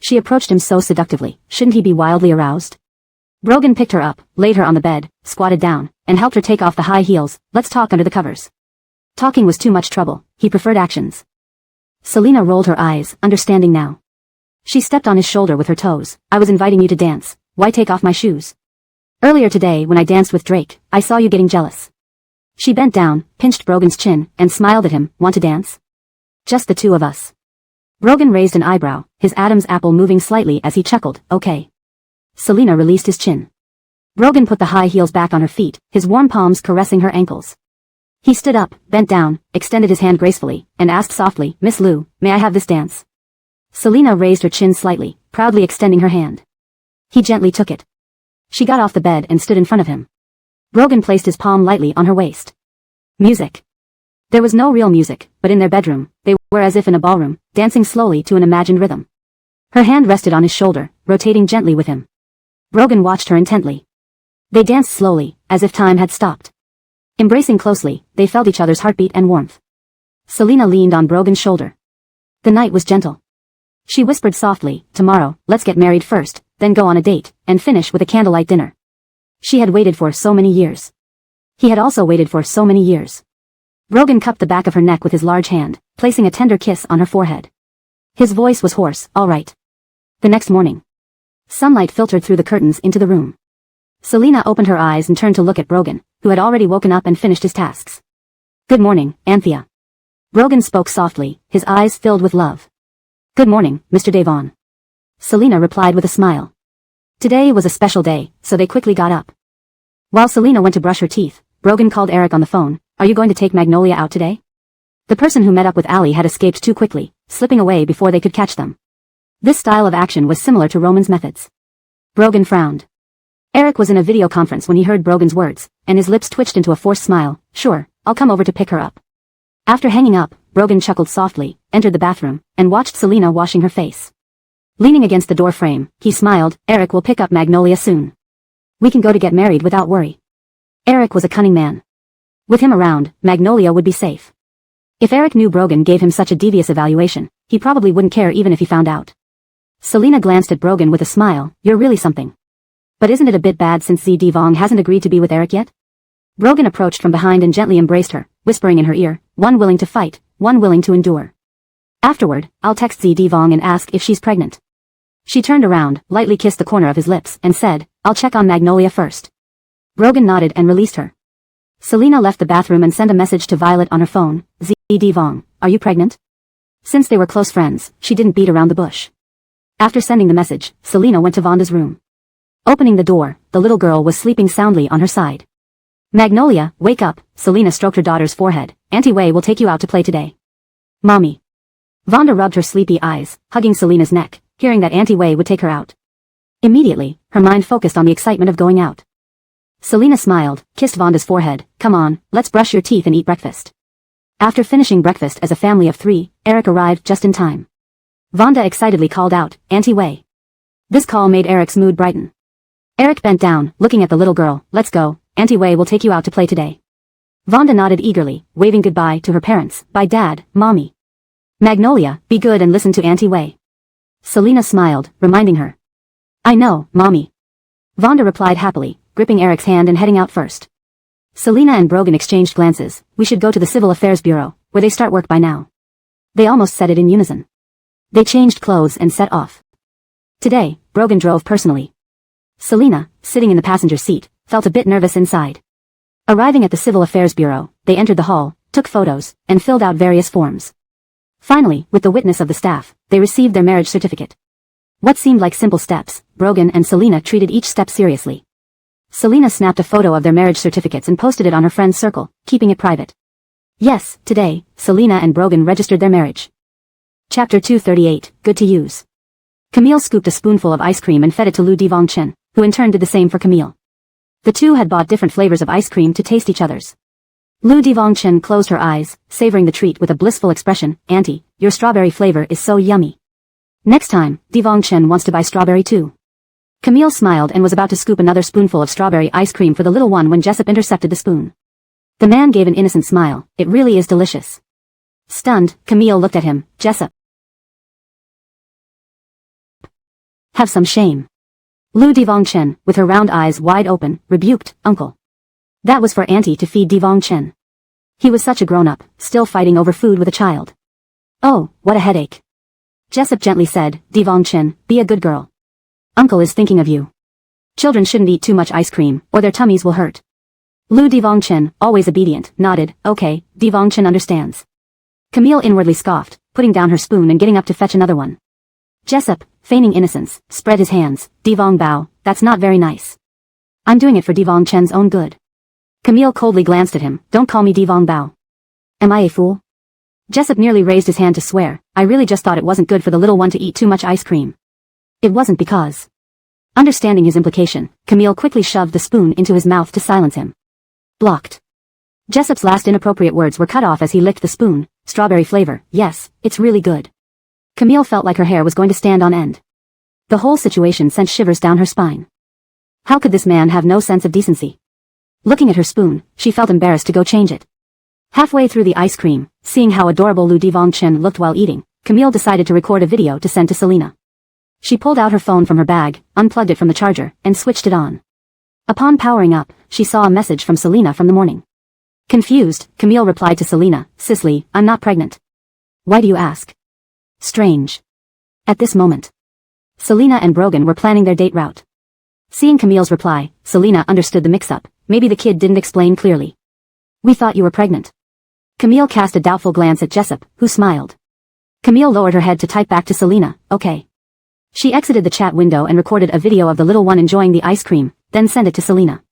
She approached him so seductively. Shouldn't he be wildly aroused? Brogan picked her up, laid her on the bed, squatted down, and helped her take off the high heels. Let's talk under the covers. Talking was too much trouble. He preferred actions. Selena rolled her eyes, understanding now. She stepped on his shoulder with her toes. I was inviting you to dance. Why take off my shoes? Earlier today when I danced with Drake, I saw you getting jealous. She bent down, pinched Brogan's chin, and smiled at him. Want to dance? Just the two of us. Brogan raised an eyebrow, his Adam's apple moving slightly as he chuckled. Okay. Selena released his chin. Brogan put the high heels back on her feet, his warm palms caressing her ankles. He stood up, bent down, extended his hand gracefully, and asked softly, Miss Lu, may I have this dance? Selena raised her chin slightly, proudly extending her hand. He gently took it. She got off the bed and stood in front of him. Brogan placed his palm lightly on her waist. Music. There was no real music, but in their bedroom, they were as if in a ballroom, dancing slowly to an imagined rhythm. Her hand rested on his shoulder, rotating gently with him. Brogan watched her intently. They danced slowly, as if time had stopped. Embracing closely, they felt each other's heartbeat and warmth. Selena leaned on Brogan's shoulder. The night was gentle. She whispered softly, tomorrow, let's get married first, then go on a date, and finish with a candlelight dinner. She had waited for so many years. He had also waited for so many years. Brogan cupped the back of her neck with his large hand, placing a tender kiss on her forehead. His voice was hoarse. All right. The next morning. Sunlight filtered through the curtains into the room. Selena opened her eyes and turned to look at Brogan, who had already woken up and finished his tasks. Good morning, Anthea. Brogan spoke softly, his eyes filled with love. Good morning, Mr. Devon. Selena replied with a smile. Today was a special day, so they quickly got up. While Selena went to brush her teeth, Brogan called Eric on the phone. Are you going to take Magnolia out today? The person who met up with Ali had escaped too quickly, slipping away before they could catch them. This style of action was similar to Roman's methods. Brogan frowned. Eric was in a video conference when he heard Brogan's words, and his lips twitched into a forced smile. Sure, I'll come over to pick her up. After hanging up, Brogan chuckled softly, entered the bathroom, and watched Selena washing her face. Leaning against the door frame, he smiled. Eric will pick up Magnolia soon. We can go to get married without worry. Eric was a cunning man. With him around, Magnolia would be safe. If Eric knew Brogan gave him such a devious evaluation, he probably wouldn't care even if he found out. Selena glanced at Brogan with a smile. You're really something. But isn't it a bit bad since Devong hasn't agreed to be with Eric yet? Brogan approached from behind and gently embraced her, whispering in her ear, one willing to fight, one willing to endure. Afterward, I'll text Devong and ask if she's pregnant. She turned around, lightly kissed the corner of his lips, and said, I'll check on Magnolia first. Brogan nodded and released her. Selena left the bathroom and sent a message to Violet on her phone. Devong, are you pregnant? Since they were close friends, she didn't beat around the bush. After sending the message, Selena went to Vonda's room. Opening the door, the little girl was sleeping soundly on her side. Magnolia, wake up, Selena stroked her daughter's forehead. Auntie Wei will take you out to play today. Mommy. Vonda rubbed her sleepy eyes, hugging Selena's neck, hearing that Auntie Wei would take her out. Immediately, her mind focused on the excitement of going out. Selena smiled, kissed Vonda's forehead. Come on, let's brush your teeth and eat breakfast. After finishing breakfast as a family of 3, Eric arrived just in time. Vonda excitedly called out, Auntie Wei. This call made Eric's mood brighten. Eric bent down, looking at the little girl. Let's go, Auntie Wei will take you out to play today. Vonda nodded eagerly, waving goodbye to her parents. Bye Dad, Mommy. Magnolia, be good and listen to Auntie Wei. Selena smiled, reminding her. I know, Mommy. Vonda replied happily, gripping Eric's hand and heading out first. Selena and Brogan exchanged glances. We should go to the Civil Affairs Bureau, where they start work by now. They almost said it in unison. They changed clothes and set off. Today, Brogan drove personally. Selena, sitting in the passenger seat, felt a bit nervous inside. Arriving at the Civil Affairs Bureau, they entered the hall, took photos, and filled out various forms. Finally, with the witness of the staff, they received their marriage certificate. What seemed like simple steps, Brogan and Selena treated each step seriously. Selena snapped a photo of their marriage certificates and posted it on her friend's circle, keeping it private. Yes, today, Selena and Brogan registered their marriage. Chapter 238, Good to Use. Camille scooped a spoonful of ice cream and fed it to Lu Devong Chen, who in turn did the same for Camille. The two had bought different flavors of ice cream to taste each other's. Lu Devong Chen closed her eyes, savoring the treat with a blissful expression. Auntie, your strawberry flavor is so yummy. Next time, Devong Chen wants to buy strawberry too. Camille smiled and was about to scoop another spoonful of strawberry ice cream for the little one when Jessup intercepted the spoon. The man gave an innocent smile. It really is delicious. Stunned, Camille looked at him. Jessup. Have some shame. Lu Devong Chen, with her round eyes wide open, rebuked, Uncle. That was for Auntie to feed Devong Chen. He was such a grown-up, still fighting over food with a child. Oh, what a headache. Jessup gently said, Devong Chen, be a good girl. Uncle is thinking of you. Children shouldn't eat too much ice cream, or their tummies will hurt. Lu Devong Chen, always obedient, nodded. Okay, Devong Chen understands. Camille inwardly scoffed, putting down her spoon and getting up to fetch another one. Jessup, feigning innocence, spread his hands. Devong Bao, that's not very nice. I'm doing it for Devong Chen's own good. Camille coldly glanced at him. Don't call me Devong Bao. Am I a fool? Jessup nearly raised his hand to swear. I really just thought it wasn't good for the little one to eat too much ice cream. It wasn't because. Understanding his implication, Camille quickly shoved the spoon into his mouth to silence him. Blocked. Jessup's last inappropriate words were cut off as he licked the spoon. Strawberry flavor, yes, it's really good. Camille felt like her hair was going to stand on end. The whole situation sent shivers down her spine. How could this man have no sense of decency? Looking at her spoon, she felt embarrassed to go change it. Halfway through the ice cream, seeing how adorable Lu Devong Chen looked while eating, Camille decided to record a video to send to Selena. She pulled out her phone from her bag, unplugged it from the charger, and switched it on. Upon powering up, she saw a message from Selena from the morning. Confused, Camille replied to Selena, Cicely, I'm not pregnant. Why do you ask? Strange. At this moment, Selena and Brogan were planning their date route. Seeing Camille's reply, Selena understood the mix-up. Maybe the kid didn't explain clearly. We thought you were pregnant. Camille cast a doubtful glance at Jessup, who smiled. Camille lowered her head to type back to Selena, okay. She exited the chat window and recorded a video of the little one enjoying the ice cream, then sent it to Selena.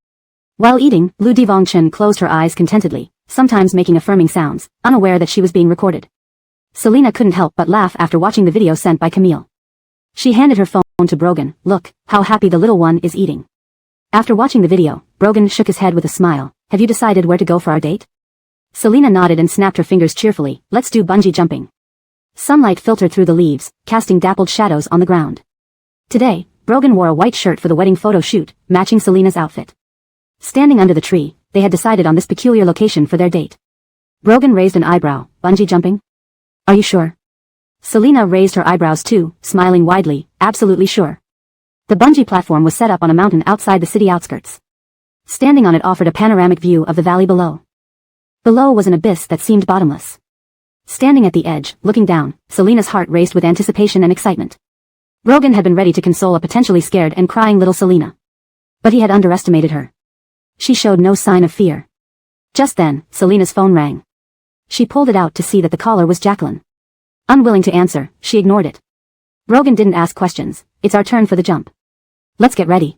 While eating, Lu Devong Chen closed her eyes contentedly, sometimes making affirming sounds, unaware that she was being recorded. Selena couldn't help but laugh after watching the video sent by Camille. She handed her phone to Brogan. Look, how happy the little one is eating. After watching the video, Brogan shook his head with a smile. Have you decided where to go for our date? Selena nodded and snapped her fingers cheerfully. Let's do bungee jumping. Sunlight filtered through the leaves, casting dappled shadows on the ground. Today, Brogan wore a white shirt for the wedding photo shoot, matching Selena's outfit. Standing under the tree, they had decided on this peculiar location for their date. Brogan raised an eyebrow. Bungee jumping? Are you sure? Selena raised her eyebrows too, smiling widely. Absolutely sure. The bungee platform was set up on a mountain outside the city outskirts. Standing on it offered a panoramic view of the valley below. Below was an abyss that seemed bottomless. Standing at the edge, looking down, Selena's heart raced with anticipation and excitement. Brogan had been ready to console a potentially scared and crying little Selena. But he had underestimated her. She showed no sign of fear. Just then, Selena's phone rang. She pulled it out to see that the caller was Jacqueline. Unwilling to answer, she ignored it. Brogan didn't ask questions. It's our turn for the jump. Let's get ready.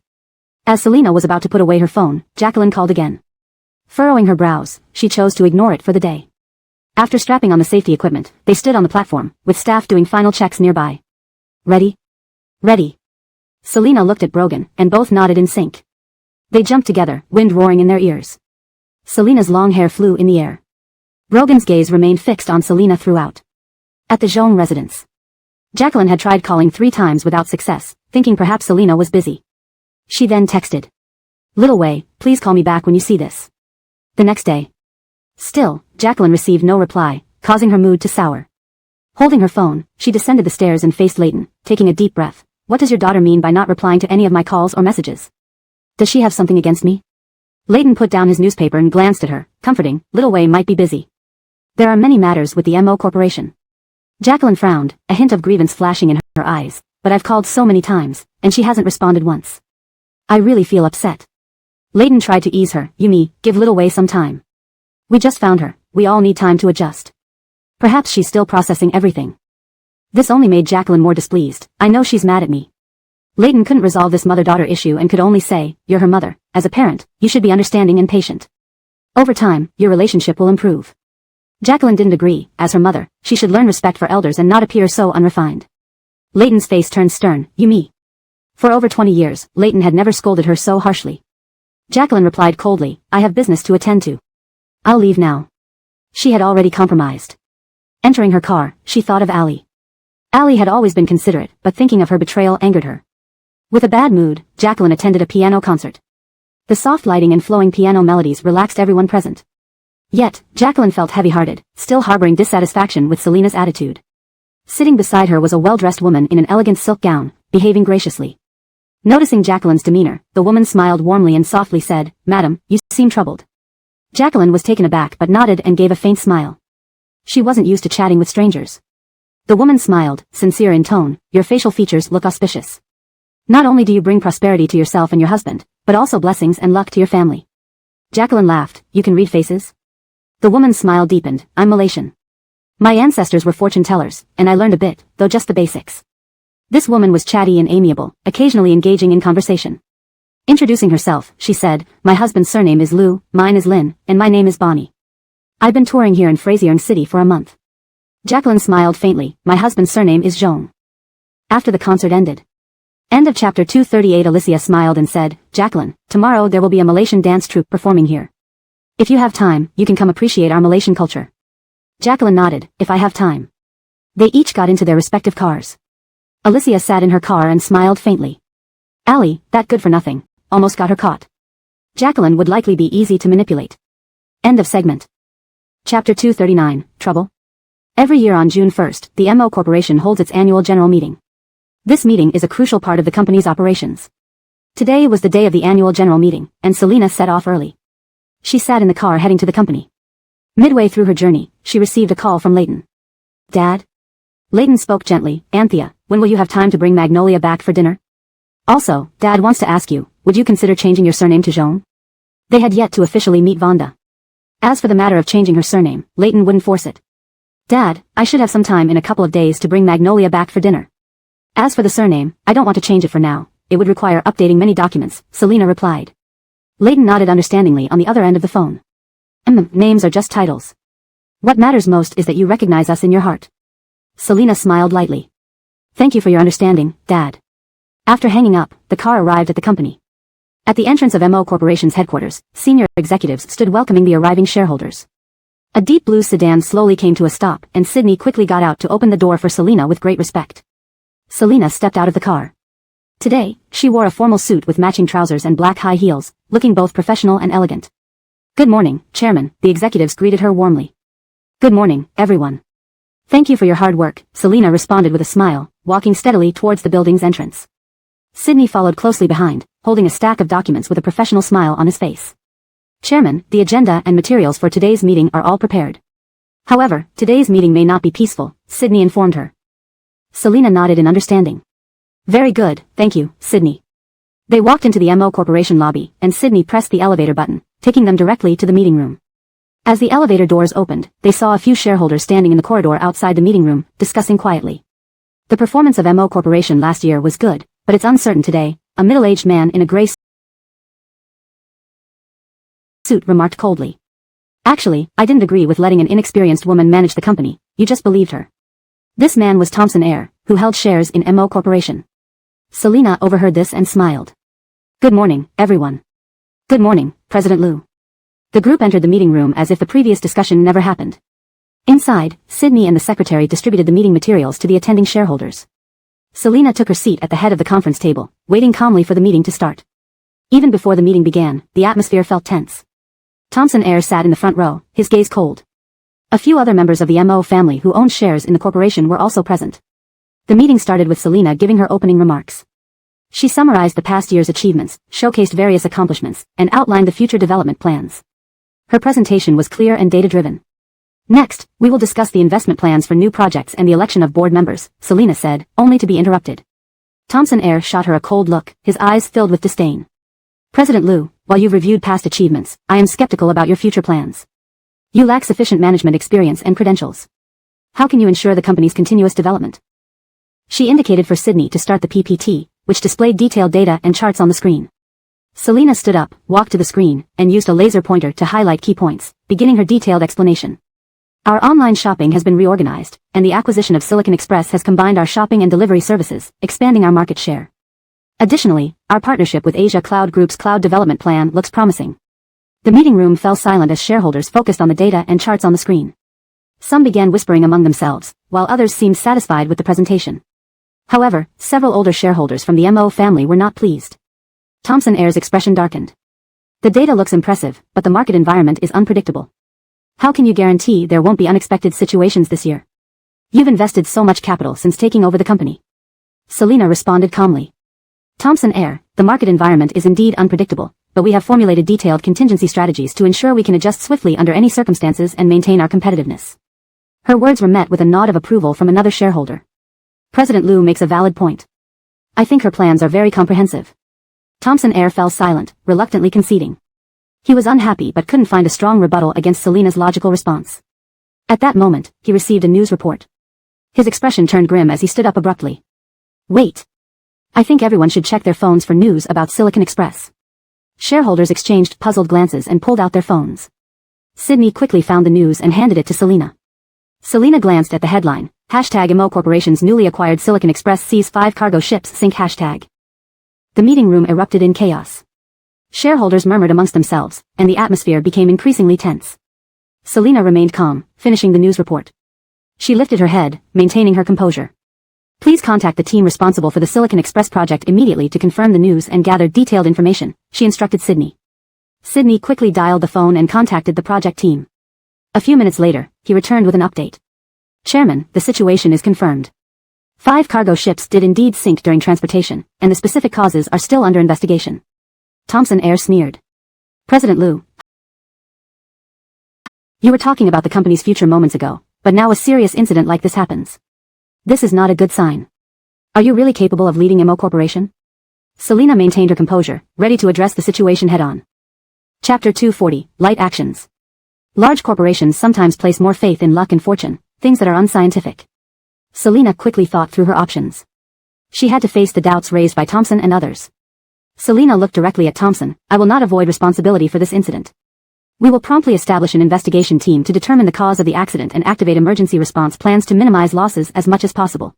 As Selena was about to put away her phone, Jacqueline called again. Furrowing her brows, she chose to ignore it for the day. After strapping on the safety equipment, they stood on the platform, with staff doing final checks nearby. Ready? Ready. Selena looked at Brogan, and both nodded in sync. They jumped together, wind roaring in their ears. Selena's long hair flew in the air. Brogan's gaze remained fixed on Selena throughout. At the Jean residence. Jacqueline had tried calling 3 times without success, thinking perhaps Selena was busy. She then texted. Little Wei, please call me back when you see this. The next day. Still, Jacqueline received no reply, causing her mood to sour. Holding her phone, she descended the stairs and faced Leighton, taking a deep breath. What does your daughter mean by not replying to any of my calls or messages? Does she have something against me? Leighton put down his newspaper and glanced at her, comforting. Little Wei might be busy. There are many matters with the MO Corporation. Jacqueline frowned, a hint of grievance flashing in her eyes. But I've called so many times, and she hasn't responded once. I really feel upset. Leighton tried to ease her. Yumi, give Little Wei some time. We just found her. We all need time to adjust. Perhaps she's still processing everything. This only made Jacqueline more displeased. I know she's mad at me. Leighton couldn't resolve this mother-daughter issue and could only say, you're her mother. As a parent, you should be understanding and patient. Over time, your relationship will improve. Jacqueline didn't agree. As her mother, she should learn respect for elders and not appear so unrefined. Leighton's face turned stern. Yumi. For over 20 years, Leighton had never scolded her so harshly. Jacqueline replied coldly, I have business to attend to. I'll leave now. She had already compromised. Entering her car, she thought of Allie. Allie had always been considerate, but thinking of her betrayal angered her. With a bad mood, Jacqueline attended a piano concert. The soft lighting and flowing piano melodies relaxed everyone present. Yet, Jacqueline felt heavy-hearted, still harboring dissatisfaction with Selena's attitude. Sitting beside her was a well-dressed woman in an elegant silk gown, behaving graciously. Noticing Jacqueline's demeanor, the woman smiled warmly and softly said, Madam, you seem troubled. Jacqueline was taken aback but nodded and gave a faint smile. She wasn't used to chatting with strangers. The woman smiled, sincere in tone, your facial features look auspicious. Not only do you bring prosperity to yourself and your husband, but also blessings and luck to your family. Jacqueline laughed, you can read faces? The woman's smile deepened, I'm Malaysian. My ancestors were fortune tellers, and I learned a bit, though just the basics. This woman was chatty and amiable, occasionally engaging in conversation. Introducing herself, she said, my husband's surname is Liu, mine is Lin, and my name is Bonnie. I've been touring here in Frazier City for a month. Jacqueline smiled faintly, my husband's surname is Zhong. After the concert ended. End of chapter 238. Alicia smiled and said, Jacqueline, tomorrow there will be a Malaysian dance troupe performing here. If you have time, you can come appreciate our Malaysian culture. Jacqueline nodded, if I have time. They each got into their respective cars. Alicia sat in her car and smiled faintly. Allie, that good-for-nothing, almost got her caught. Jacqueline would likely be easy to manipulate. End of segment. Chapter 239, Trouble. Every year on June 1st, the MO Corporation holds its annual general meeting. This meeting is a crucial part of the company's operations. Today was the day of the annual general meeting, and Selena set off early. She sat in the car heading to the company. Midway through her journey, she received a call from Leighton. Dad? Leighton spoke gently, Anthea, when will you have time to bring Magnolia back for dinner? Also, Dad wants to ask you, would you consider changing your surname to Zhong? They had yet to officially meet Vonda. As for the matter of changing her surname, Leighton wouldn't force it. Dad, I should have some time in a couple of days to bring Magnolia back for dinner. As for the surname, I don't want to change it for now. It would require updating many documents, Selena replied. Leighton nodded understandingly on the other end of the phone. Names are just titles. What matters most is that you recognize us in your heart. Selina smiled lightly. Thank you for your understanding, Dad. After hanging up, the car arrived at the company. At the entrance of MO Corporation's headquarters, senior executives stood welcoming the arriving shareholders. A deep blue sedan slowly came to a stop, and Sydney quickly got out to open the door for Selina with great respect. Selina stepped out of the car. Today, she wore a formal suit with matching trousers and black high heels, looking both professional and elegant. Good morning, Chairman, the executives greeted her warmly. Good morning, everyone. Thank you for your hard work, Selina responded with a smile, walking steadily towards the building's entrance. Sydney followed closely behind, holding a stack of documents with a professional smile on his face. Chairman, the agenda and materials for today's meeting are all prepared. However, today's meeting may not be peaceful, Sydney informed her. Selina nodded in understanding. Very good, thank you, Sydney. They walked into the MO Corporation lobby, and Sydney pressed the elevator button, taking them directly to the meeting room. As the elevator doors opened, they saw a few shareholders standing in the corridor outside the meeting room, discussing quietly. The performance of MO Corporation last year was good, but it's uncertain today, a middle-aged man in a gray suit remarked coldly. Actually, I didn't agree with letting an inexperienced woman manage the company, you just believed her. This man was Thompson Eyre, who held shares in MO Corporation. Selina overheard this and smiled. Good morning, everyone. Good morning, President Liu. The group entered the meeting room as if the previous discussion never happened. Inside, Sydney and the secretary distributed the meeting materials to the attending shareholders. Selina took her seat at the head of the conference table, waiting calmly for the meeting to start. Even before the meeting began, the atmosphere felt tense. Thompson Eyre sat in the front row, his gaze cold. A few other members of the MO family who owned shares in the corporation were also present. The meeting started with Selina giving her opening remarks. She summarized the past year's achievements, showcased various accomplishments, and outlined the future development plans. Her presentation was clear and data-driven. Next, we will discuss the investment plans for new projects and the election of board members, Selina said, only to be interrupted. Thompson Eyre shot her a cold look, his eyes filled with disdain. President Liu, while you've reviewed past achievements, I am skeptical about your future plans. You lack sufficient management experience and credentials. How can you ensure the company's continuous development? She indicated for Sydney to start the PPT, which displayed detailed data and charts on the screen. Selina stood up, walked to the screen, and used a laser pointer to highlight key points, beginning her detailed explanation. Our online shopping has been reorganized, and the acquisition of Silicon Express has combined our shopping and delivery services, expanding our market share. Additionally, our partnership with Asia Cloud Group's cloud development plan looks promising. The meeting room fell silent as shareholders focused on the data and charts on the screen. Some began whispering among themselves, while others seemed satisfied with the presentation. However, several older shareholders from the MO family were not pleased. Thompson Eyre's expression darkened. The data looks impressive, but the market environment is unpredictable. How can you guarantee there won't be unexpected situations this year? You've invested so much capital since taking over the company. Selina responded calmly. Thompson Eyre, the market environment is indeed unpredictable, but we have formulated detailed contingency strategies to ensure we can adjust swiftly under any circumstances and maintain our competitiveness. Her words were met with a nod of approval from another shareholder. President Liu makes a valid point. I think her plans are very comprehensive. Thompson Eyre fell silent, reluctantly conceding. He was unhappy but couldn't find a strong rebuttal against Selina's logical response. At that moment, he received a news report. His expression turned grim as he stood up abruptly. Wait. I think everyone should check their phones for news about Silicon Express. Shareholders exchanged puzzled glances and pulled out their phones. Sydney quickly found the news and handed it to Selina. Selina glanced at the headline, #MO Corporation's newly acquired Silicon Express sees 5 cargo ships sink #. The meeting room erupted in chaos. Shareholders murmured amongst themselves, and the atmosphere became increasingly tense. Selina remained calm, finishing the news report. She lifted her head, maintaining her composure. Please contact the team responsible for the Silicon Express project immediately to confirm the news and gather detailed information, she instructed Sydney. Sydney quickly dialed the phone and contacted the project team. A few minutes later, he returned with an update. Chairman, the situation is confirmed. 5 cargo ships did indeed sink during transportation, and the specific causes are still under investigation. Thompson Eyre sneered. President Liu, you were talking about the company's future moments ago, but now a serious incident like this happens. This is not a good sign. Are you really capable of leading MO Corporation? Selina maintained her composure, ready to address the situation head-on. Chapter 240, Light Actions. Large corporations sometimes place more faith in luck and fortune, things that are unscientific. Selina quickly thought through her options. She had to face the doubts raised by Thompson and others. Selina looked directly at Thompson. I will not avoid responsibility for this incident. We will promptly establish an investigation team to determine the cause of the accident and activate emergency response plans to minimize losses as much as possible.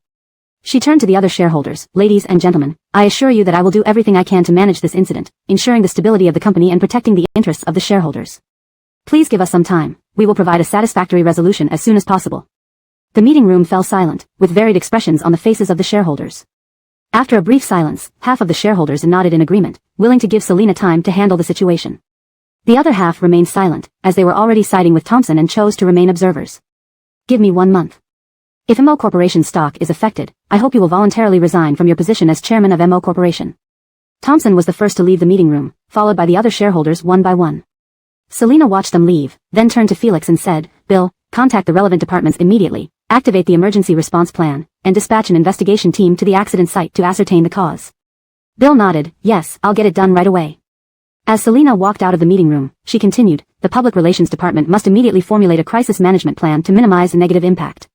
She turned to the other shareholders. Ladies and gentlemen, I assure you that I will do everything I can to manage this incident, ensuring the stability of the company and protecting the interests of the shareholders. Please give us some time. We will provide a satisfactory resolution as soon as possible. The meeting room fell silent, with varied expressions on the faces of the shareholders. After a brief silence, half of the shareholders nodded in agreement, willing to give Selina time to handle the situation. The other half remained silent, as they were already siding with Thompson and chose to remain observers. Give me 1 month. If MO Corporation's stock is affected, I hope you will voluntarily resign from your position as chairman of MO Corporation. Thompson was the first to leave the meeting room, followed by the other shareholders one by one. Selina watched them leave, then turned to Felix and said, Bill, contact the relevant departments immediately, activate the emergency response plan, and dispatch an investigation team to the accident site to ascertain the cause. Bill nodded. Yes, I'll get it done right away. As Selina walked out of the meeting room, she continued, the Public Relations Department must immediately formulate a crisis management plan to minimize negative impact.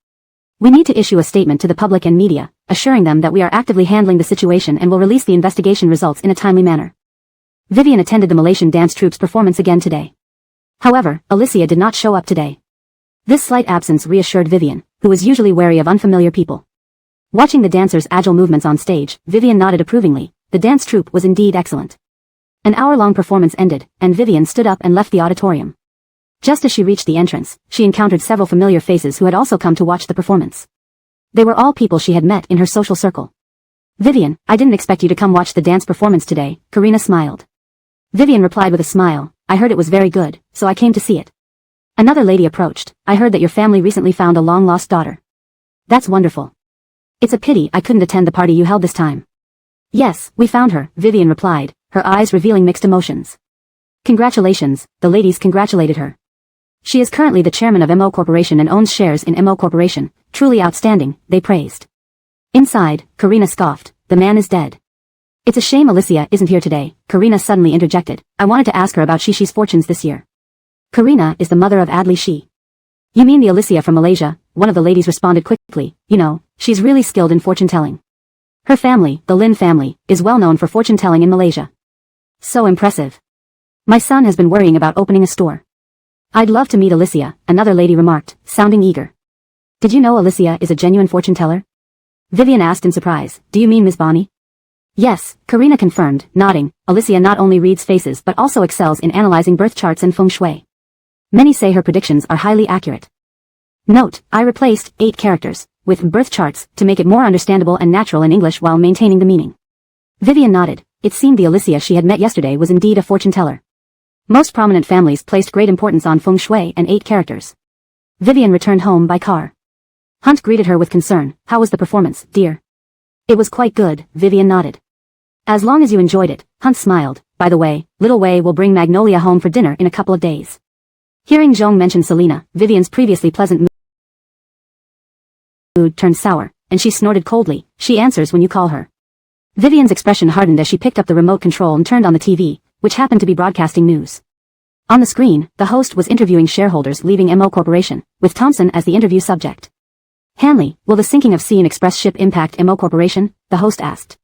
We need to issue a statement to the public and media, assuring them that we are actively handling the situation and will release the investigation results in a timely manner. Vivian attended the Malaysian dance troupe's performance again today. However, Alicia did not show up today. This slight absence reassured Vivian, who was usually wary of unfamiliar people. Watching the dancers' agile movements on stage, Vivian nodded approvingly. The dance troupe was indeed excellent. An hour-long performance ended, and Vivian stood up and left the auditorium. Just as she reached the entrance, she encountered several familiar faces who had also come to watch the performance. They were all people she had met in her social circle. Vivian, I didn't expect you to come watch the dance performance today, Karina smiled. Vivian replied with a smile, I heard it was very good, so I came to see it. Another lady approached, I heard that your family recently found a long-lost daughter. That's wonderful. It's a pity I couldn't attend the party you held this time. Yes, we found her, Vivian replied, her eyes revealing mixed emotions. Congratulations, the ladies congratulated her. She is currently the chairman of MO Corporation and owns shares in MO Corporation, truly outstanding, they praised. Inside, Karina scoffed, the man is dead. It's a shame Alicia isn't here today, Karina suddenly interjected, I wanted to ask her about Shishi's fortunes this year. Karina is the mother of Adli Shi. You mean the Alicia from Malaysia, one of the ladies responded quickly, you know, she's really skilled in fortune-telling. Her family, the Lin family, is well known for fortune-telling in Malaysia. So impressive. My son has been worrying about opening a store. I'd love to meet Alicia, another lady remarked, sounding eager. Did you know Alicia is a genuine fortune-teller? Vivian asked in surprise, do you mean Miss Bonnie? Yes, Karina confirmed, nodding, Alicia not only reads faces but also excels in analyzing birth charts and feng shui. Many say her predictions are highly accurate. Note, I replaced 8 characters with birth charts to make it more understandable and natural in English while maintaining the meaning. Vivian nodded. It seemed the Alicia she had met yesterday was indeed a fortune-teller. Most prominent families placed great importance on feng shui and 8 characters. Vivian returned home by car. Hunt greeted her with concern. How was the performance, dear? It was quite good, Vivian nodded. As long as you enjoyed it, Hunt smiled. By the way, Little Wei will bring Magnolia home for dinner in a couple of days. Hearing Zhong mention Selina, Vivian's previously pleasant mood turned sour, and she snorted coldly. She answers when you call her. Vivian's expression hardened as she picked up the remote control and turned on the TV, which happened to be broadcasting news. On the screen, the host was interviewing shareholders leaving MO Corporation, with Thompson as the interview subject. Hanley, will the sinking of Sea and Express ship impact MO Corporation? The host asked.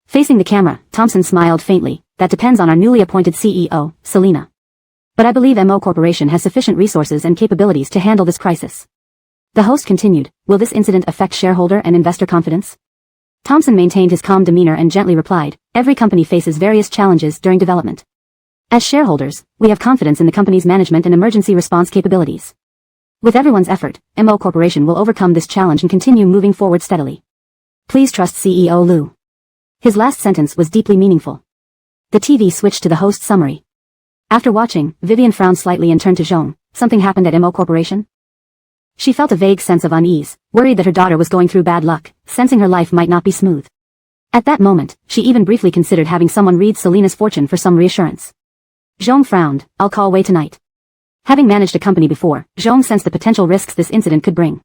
Facing the camera, Thompson smiled faintly. That depends on our newly appointed CEO, Selina. But I believe MO Corporation has sufficient resources and capabilities to handle this crisis. The host continued, will this incident affect shareholder and investor confidence? Thompson maintained his calm demeanor and gently replied, every company faces various challenges during development. As shareholders, we have confidence in the company's management and emergency response capabilities. With everyone's effort, MO Corporation will overcome this challenge and continue moving forward steadily. Please trust CEO Liu. His last sentence was deeply meaningful. The TV switched to the host's summary. After watching, Vivian frowned slightly and turned to Zhong. Something happened at MO Corporation? She felt a vague sense of unease, worried that her daughter was going through bad luck, sensing her life might not be smooth. At that moment, she even briefly considered having someone read Selina's fortune for some reassurance. Zhong frowned. I'll call Wei tonight. Having managed a company before, Zhong sensed the potential risks this incident could bring.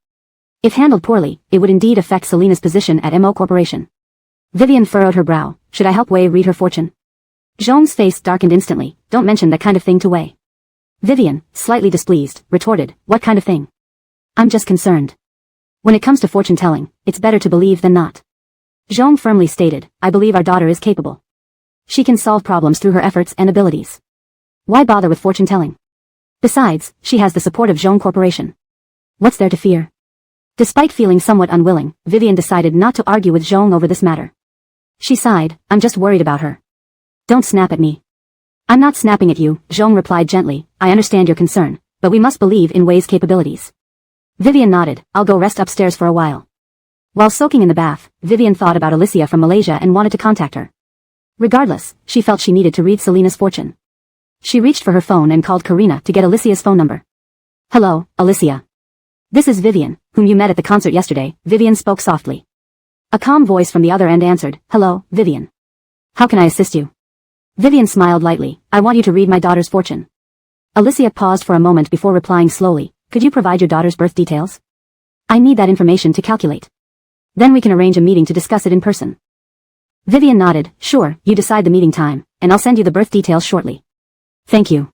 If handled poorly, it would indeed affect Selina's position at MO Corporation. Vivian furrowed her brow. Should I help Wei read her fortune? Zhong's face darkened instantly. Don't mention that kind of thing to Wei. Vivian, slightly displeased, retorted, what kind of thing? I'm just concerned. When it comes to fortune-telling, it's better to believe than not. Zhong firmly stated, I believe our daughter is capable. She can solve problems through her efforts and abilities. Why bother with fortune-telling? Besides, she has the support of Zhong Corporation. What's there to fear? Despite feeling somewhat unwilling, Vivian decided not to argue with Zhong over this matter. She sighed, I'm just worried about her. Don't snap at me. I'm not snapping at you, Zhong replied gently, I understand your concern, but we must believe in Wei's capabilities. Vivian nodded, I'll go rest upstairs for a while. While soaking in the bath, Vivian thought about Alicia from Malaysia and wanted to contact her. Regardless, she felt she needed to read Selena's fortune. She reached for her phone and called Karina to get Alicia's phone number. Hello, Alicia. This is Vivian, whom you met at the concert yesterday, Vivian spoke softly. A calm voice from the other end answered, Hello, Vivian. How can I assist you? Vivian smiled lightly, I want you to read my daughter's fortune. Alicia paused for a moment before replying slowly, Could you provide your daughter's birth details? I need that information to calculate. Then we can arrange a meeting to discuss it in person. Vivian nodded, Sure, you decide the meeting time, and I'll send you the birth details shortly. Thank you.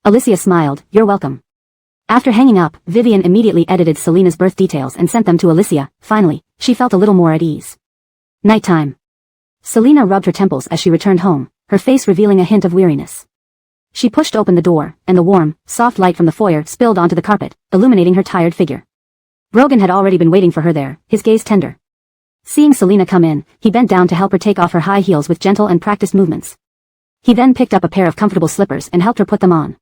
Alicia smiled, You're welcome. After hanging up, Vivian immediately edited Selena's birth details and sent them to Alicia. Finally, she felt a little more at ease. Nighttime. Selena rubbed her temples as she returned home, her face revealing a hint of weariness. She pushed open the door, and the warm, soft light from the foyer spilled onto the carpet, illuminating her tired figure. Brogan had already been waiting for her there, his gaze tender. Seeing Selena come in, he bent down to help her take off her high heels with gentle and practiced movements. He then picked up a pair of comfortable slippers and helped her put them on.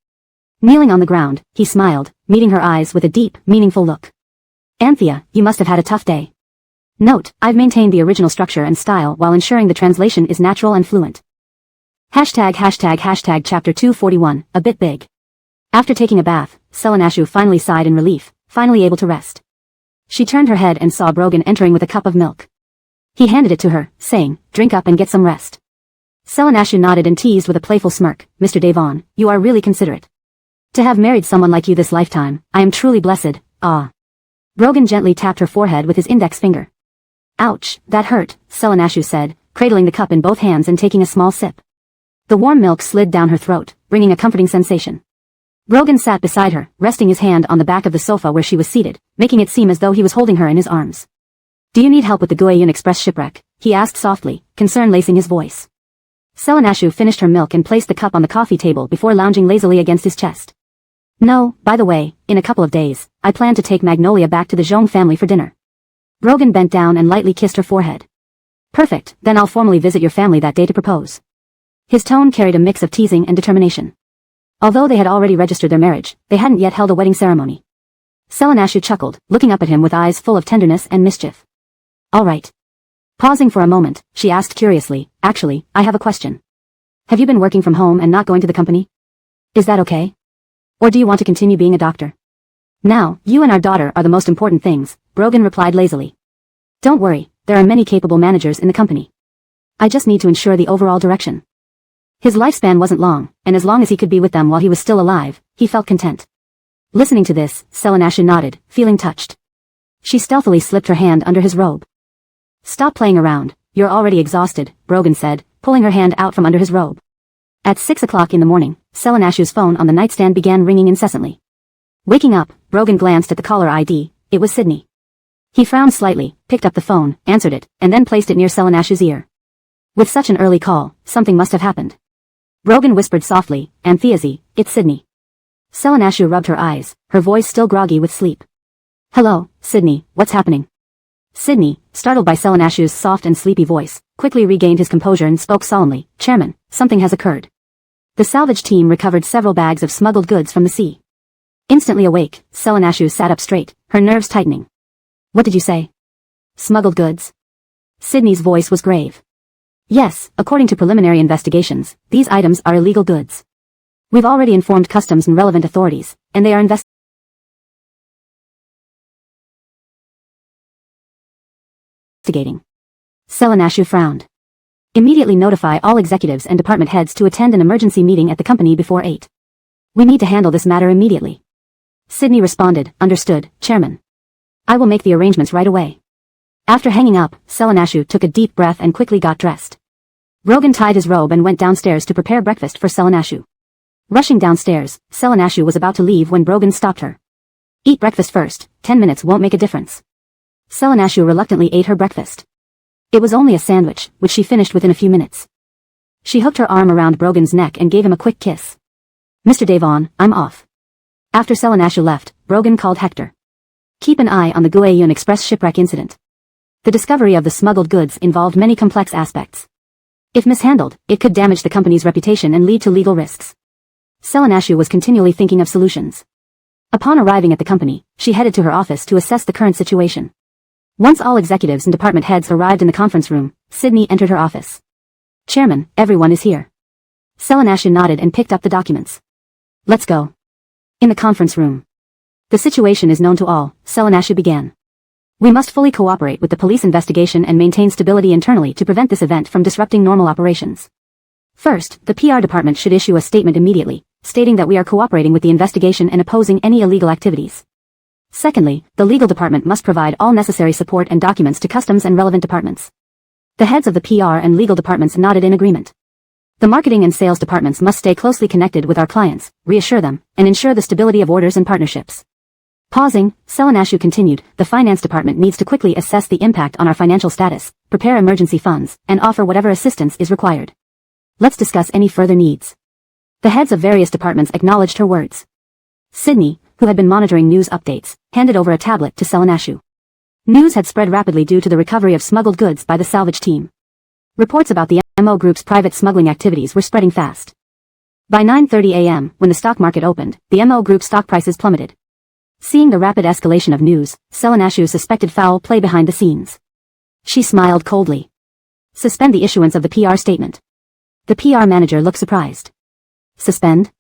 Kneeling on the ground, he smiled, meeting her eyes with a deep, meaningful look. Anthea, you must have had a tough day. Note, I've maintained the original structure and style while ensuring the translation is natural and fluent. Hashtag chapter 241, a bit big. After taking a bath, Selenashu finally sighed in relief, finally able to rest. She turned her head and saw Brogan entering with a cup of milk. He handed it to her, saying, Drink up and get some rest. Selenashu nodded and teased with a playful smirk, Mr. Devon, you are really considerate. To have married someone like you this lifetime, I am truly blessed, ah. Brogan gently tapped her forehead with his index finger. Ouch, that hurt, Selenashu said, cradling the cup in both hands and taking a small sip. The warm milk slid down her throat, bringing a comforting sensation. Brogan sat beside her, resting his hand on the back of the sofa where she was seated, making it seem as though he was holding her in his arms. Do you need help with the Guiyun Express shipwreck? He asked softly, concern lacing his voice. Selenashu finished her milk and placed the cup on the coffee table before lounging lazily against his chest. No, by the way, in a couple of days, I plan to take Magnolia back to the Zhong family for dinner. Brogan bent down and lightly kissed her forehead. Perfect, then I'll formally visit your family that day to propose. His tone carried a mix of teasing and determination. Although they had already registered their marriage, they hadn't yet held a wedding ceremony. Selenashu chuckled, looking up at him with eyes full of tenderness and mischief. All right. Pausing for a moment, she asked curiously, Actually, I have a question. Have you been working from home and not going to the company? Is that okay? Or do you want to continue being a doctor? Now, you and our daughter are the most important things, Brogan replied lazily. Don't worry, there are many capable managers in the company. I just need to ensure the overall direction. His lifespan wasn't long, and as long as he could be with them while he was still alive, he felt content. Listening to this, Selenashu nodded, feeling touched. She stealthily slipped her hand under his robe. Stop playing around, you're already exhausted, Brogan said, pulling her hand out from under his robe. At 6 o'clock in the morning, Selenashu's phone on the nightstand began ringing incessantly. Waking up, Brogan glanced at the caller ID, it was Sydney. He frowned slightly, picked up the phone, answered it, and then placed it near Selenashu's ear. With such an early call, something must have happened. Brogan whispered softly, Anthea's, it's Sydney. Selenashu rubbed her eyes, her voice still groggy with sleep. Hello, Sydney, what's happening? Sydney, startled by Selenashu's soft and sleepy voice, quickly regained his composure and spoke solemnly, Chairman, something has occurred. The salvage team recovered several bags of smuggled goods from the sea. Instantly awake, Selenashu sat up straight, her nerves tightening. What did you say? Smuggled goods? Sydney's voice was grave. Yes, according to preliminary investigations, these items are illegal goods. We've already informed customs and relevant authorities, and they are investigating. Selenashu frowned. Immediately notify all executives and department heads to attend an emergency meeting at the company before 8. We need to handle this matter immediately. Sydney responded, Understood, Chairman. I will make the arrangements right away. After hanging up, Selenashu took a deep breath and quickly got dressed. Brogan tied his robe and went downstairs to prepare breakfast for Selenashu. Rushing downstairs, Selenashu was about to leave when Brogan stopped her. Eat breakfast first, 10 minutes won't make a difference. Selenashu reluctantly ate her breakfast. It was only a sandwich, which she finished within a few minutes. She hooked her arm around Brogan's neck and gave him a quick kiss. Mr. Devon, I'm off. After Selenashu left, Brogan called Hector. Keep an eye on the Guayun Express shipwreck incident. The discovery of the smuggled goods involved many complex aspects. If mishandled, it could damage the company's reputation and lead to legal risks. Selenashu was continually thinking of solutions. Upon arriving at the company, she headed to her office to assess the current situation. Once all executives and department heads arrived in the conference room, Sydney entered her office. Chairman, everyone is here. Selenashu nodded and picked up the documents. Let's go. In the conference room. The situation is known to all, Selenashu began. We must fully cooperate with the police investigation and maintain stability internally to prevent this event from disrupting normal operations. First, the PR department should issue a statement immediately, stating that we are cooperating with the investigation and opposing any illegal activities. Secondly, the legal department must provide all necessary support and documents to customs and relevant departments. The heads of the PR and legal departments nodded in agreement. The marketing and sales departments must stay closely connected with our clients, reassure them, and ensure the stability of orders and partnerships. Pausing, Selenashu continued, the finance department needs to quickly assess the impact on our financial status, prepare emergency funds, and offer whatever assistance is required. Let's discuss any further needs. The heads of various departments acknowledged her words. Sydney, who had been monitoring news updates, handed over a tablet to Selenashu. News had spread rapidly due to the recovery of smuggled goods by the salvage team. Reports about the MO Group's private smuggling activities were spreading fast. By 9:30 a.m., when the stock market opened, the MO Group stock prices plummeted. Seeing the rapid escalation of news, Selenashu suspected foul play behind the scenes. She smiled coldly. Suspend the issuance of the PR statement. The PR manager looked surprised. Suspend?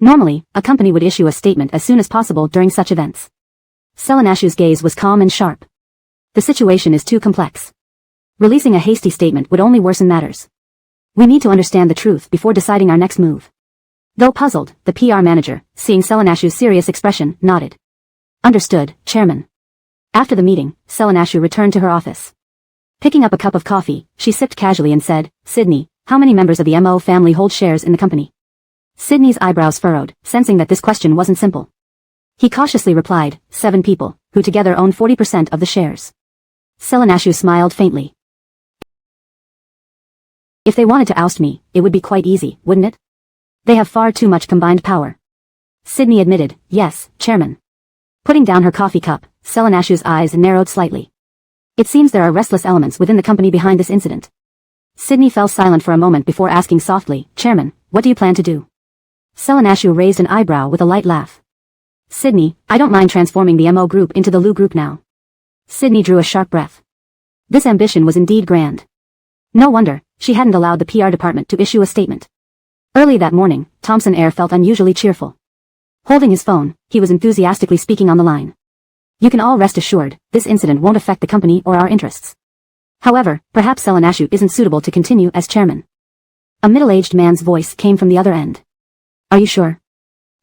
Normally, a company would issue a statement as soon as possible during such events. Selenashu's gaze was calm and sharp. The situation is too complex. Releasing a hasty statement would only worsen matters. We need to understand the truth before deciding our next move. Though puzzled, the PR manager, seeing Selenashu's serious expression, nodded. Understood, Chairman. After the meeting, Selenashu returned to her office. Picking up a cup of coffee, she sipped casually and said, Sydney, how many members of the MO family hold shares in the company? Sydney's eyebrows furrowed, sensing that this question wasn't simple. He cautiously replied, 7 people, who together own 40% of the shares. Selenashu smiled faintly. If they wanted to oust me, it would be quite easy, wouldn't it? They have far too much combined power. Sydney admitted, yes, Chairman. Putting down her coffee cup, Selenashu's eyes narrowed slightly. It seems there are restless elements within the company behind this incident. Sydney fell silent for a moment before asking softly, Chairman, what do you plan to do? Selenashu raised an eyebrow with a light laugh. Sydney, I don't mind transforming the MO Group into the Lu Group now. Sydney drew a sharp breath. This ambition was indeed grand. No wonder, she hadn't allowed the PR department to issue a statement. Early that morning, Thompson Air felt unusually cheerful. Holding his phone, he was enthusiastically speaking on the line. You can all rest assured, this incident won't affect the company or our interests. However, perhaps Selenashu isn't suitable to continue as chairman. A middle-aged man's voice came from the other end. Are you sure?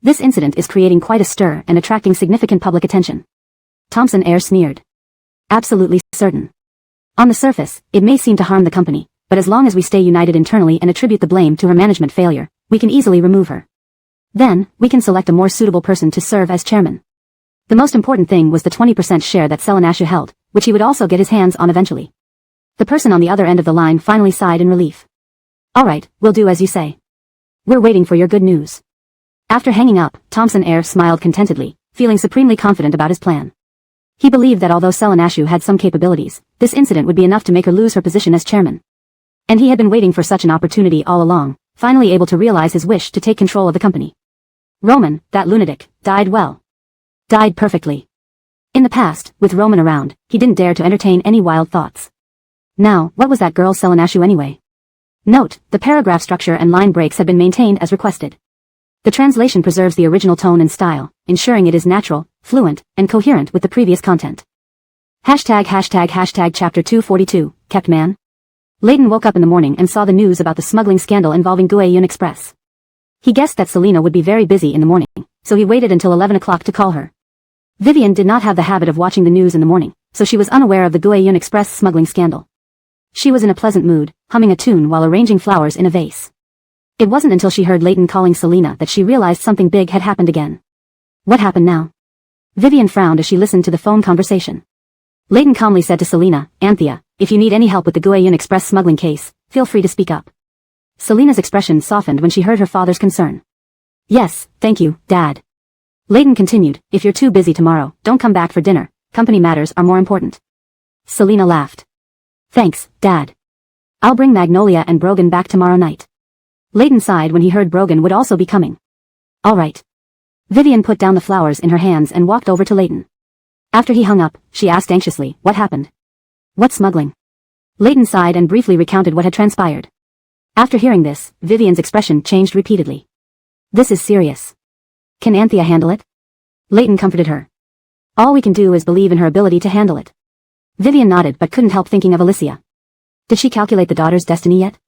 This incident is creating quite a stir and attracting significant public attention. Thompson Air sneered. Absolutely certain. On the surface, it may seem to harm the company, but as long as we stay united internally and attribute the blame to her management failure, we can easily remove her. Then, we can select a more suitable person to serve as chairman. The most important thing was the 20% share that Selenashu held, which he would also get his hands on eventually. The person on the other end of the line finally sighed in relief. All right, we'll do as you say. We're waiting for your good news. After hanging up, Thompson Air smiled contentedly, feeling supremely confident about his plan. He believed that although Selenashu had some capabilities, this incident would be enough to make her lose her position as chairman. And he had been waiting for such an opportunity all along, finally able to realize his wish to take control of the company. Roman, that lunatic, died well. Died perfectly. In the past, with Roman around, he didn't dare to entertain any wild thoughts. Now, what was that girl Selenashu anyway? Note, the paragraph structure and line breaks had been maintained as requested. The translation preserves the original tone and style, ensuring it is natural, fluent, and coherent with the previous content. Hashtag chapter 242, kept man. Layton woke up in the morning and saw the news about the smuggling scandal involving Guayun Express. He guessed that Selena would be very busy in the morning, so he waited until 11 o'clock to call her. Vivian did not have the habit of watching the news in the morning, so she was unaware of the Guayun Express smuggling scandal. She was in a pleasant mood, humming a tune while arranging flowers in a vase. It wasn't until she heard Layton calling Selena that she realized something big had happened again. What happened now? Vivian frowned as she listened to the phone conversation. Layton calmly said to Selena, Anthea, if you need any help with the Guayun Express smuggling case, feel free to speak up. Selena's expression softened when she heard her father's concern. Yes, thank you, Dad. Leighton continued, if you're too busy tomorrow, don't come back for dinner. Company matters are more important. Selena laughed. Thanks, Dad. I'll bring Magnolia and Brogan back tomorrow night. Leighton sighed when he heard Brogan would also be coming. All right. Vivian put down the flowers in her hands and walked over to Leighton. After he hung up, she asked anxiously, what happened? What smuggling? Leighton sighed and briefly recounted what had transpired. After hearing this, Vivian's expression changed repeatedly. This is serious. Can Anthea handle it? Leighton comforted her. All we can do is believe in her ability to handle it. Vivian nodded but couldn't help thinking of Alicia. Did she calculate the daughter's destiny yet?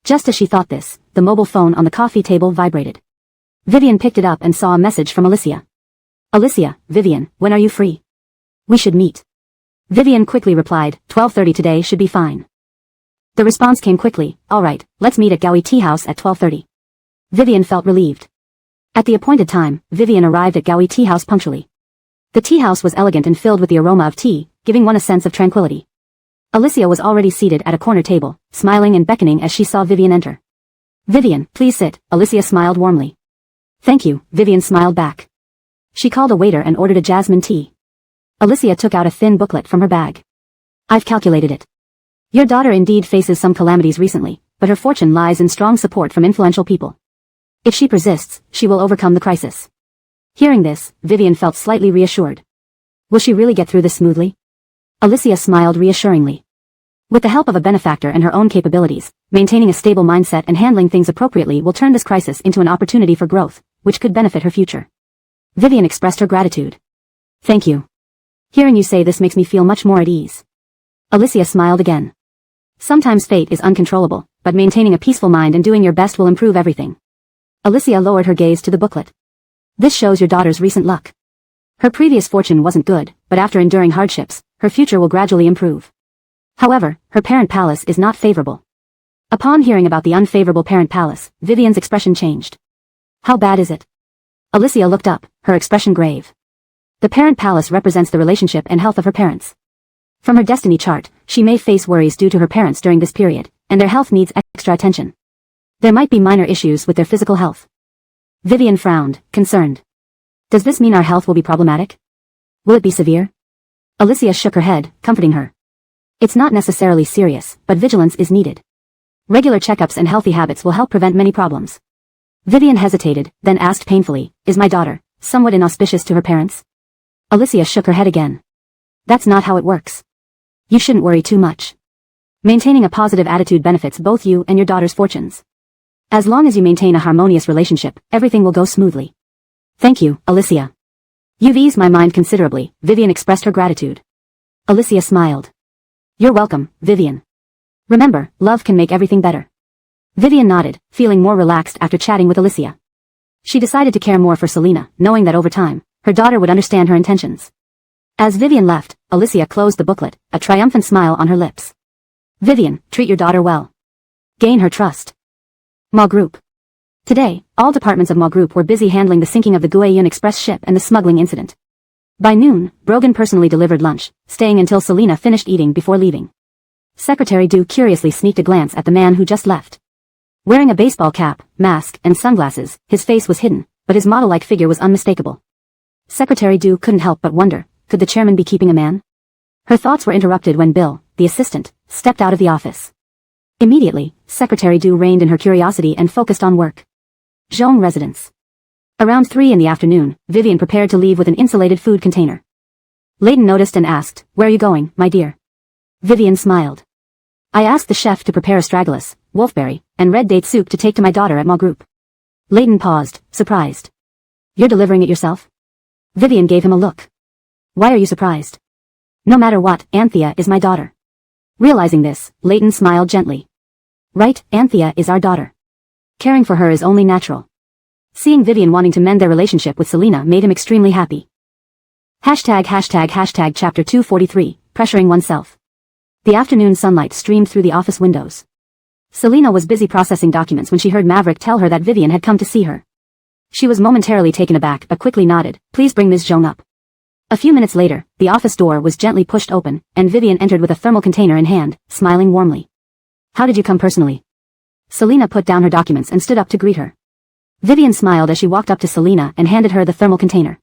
Just as she thought this, the mobile phone on the coffee table vibrated. Vivian picked it up and saw a message from Alicia. Alicia, Vivian, when are you free? We should meet. Vivian quickly replied, 12:30 today should be fine. The response came quickly, all right, let's meet at Gowie Tea House at 12:30. Vivian felt relieved. At the appointed time, Vivian arrived at Gowie Tea House punctually. The tea house was elegant and filled with the aroma of tea, giving one a sense of tranquility. Alicia was already seated at a corner table, smiling and beckoning as she saw Vivian enter. Vivian, please sit, Alicia smiled warmly. Thank you, Vivian smiled back. She called a waiter and ordered a jasmine tea. Alicia took out a thin booklet from her bag. I've calculated it. Your daughter indeed faces some calamities recently, but her fortune lies in strong support from influential people. If she persists, she will overcome the crisis. Hearing this, Vivian felt slightly reassured. Will she really get through this smoothly? Alicia smiled reassuringly. With the help of a benefactor and her own capabilities, maintaining a stable mindset and handling things appropriately will turn this crisis into an opportunity for growth, which could benefit her future. Vivian expressed her gratitude. Thank you. Hearing you say this makes me feel much more at ease. Alicia smiled again. Sometimes fate is uncontrollable, but maintaining a peaceful mind and doing your best will improve everything. Alicia lowered her gaze to the booklet. This shows your daughter's recent luck. Her previous fortune wasn't good, but after enduring hardships, her future will gradually improve. However, her parent palace is not favorable. Upon hearing about the unfavorable parent palace, Vivian's expression changed. How bad is it? Alicia looked up, her expression grave. The parent palace represents the relationship and health of her parents. From her destiny chart, she may face worries due to her parents during this period, and their health needs extra attention. There might be minor issues with their physical health. Vivian frowned, concerned. Does this mean our health will be problematic? Will it be severe? Alicia shook her head, comforting her. It's not necessarily serious, but vigilance is needed. Regular checkups and healthy habits will help prevent many problems. Vivian hesitated, then asked painfully, is my daughter somewhat inauspicious to her parents? Alicia shook her head again. That's not how it works. You shouldn't worry too much. Maintaining a positive attitude benefits both you and your daughter's fortunes. As long as you maintain a harmonious relationship, everything will go smoothly. Thank you, Alicia. You've eased my mind considerably, Vivian expressed her gratitude. Alicia smiled. You're welcome, Vivian. Remember, love can make everything better. Vivian nodded, feeling more relaxed after chatting with Alicia. She decided to care more for Selena, knowing that over time, her daughter would understand her intentions. As Vivian left, Alicia closed the booklet, a triumphant smile on her lips. Vivian, treat your daughter well. Gain her trust. Ma Group. Today, all departments of Ma Group were busy handling the sinking of the Guiyun Express ship and the smuggling incident. By noon, Brogan personally delivered lunch, staying until Selena finished eating before leaving. Secretary Du curiously sneaked a glance at the man who just left. Wearing a baseball cap, mask, and sunglasses, his face was hidden, but his model-like figure was unmistakable. Secretary Du couldn't help but wonder, could the chairman be keeping a man? Her thoughts were interrupted when Bill, the assistant, stepped out of the office. Immediately, Secretary Du reined in her curiosity and focused on work. Zhong residence. Around 3 in the afternoon, Vivian prepared to leave with an insulated food container. Leighton noticed and asked, where are you going, my dear? Vivian smiled. I asked the chef to prepare astragalus, wolfberry, and red date soup to take to my daughter at Ma Group. Leighton paused, surprised. You're delivering it yourself? Vivian gave him a look. Why are you surprised? No matter what, Anthea is my daughter. Realizing this, Leighton smiled gently. Right, Anthea is our daughter. Caring for her is only natural. Seeing Vivian wanting to mend their relationship with Selena made him extremely happy. Chapter 243, pressuring oneself. The afternoon sunlight streamed through the office windows. Selena was busy processing documents when she heard Maverick tell her that Vivian had come to see her. She was momentarily taken aback but quickly nodded, please bring Ms. Zhong up. A few minutes later, the office door was gently pushed open, and Vivian entered with a thermal container in hand, smiling warmly. How did you come personally? Selena put down her documents and stood up to greet her. Vivian smiled as she walked up to Selena and handed her the thermal container.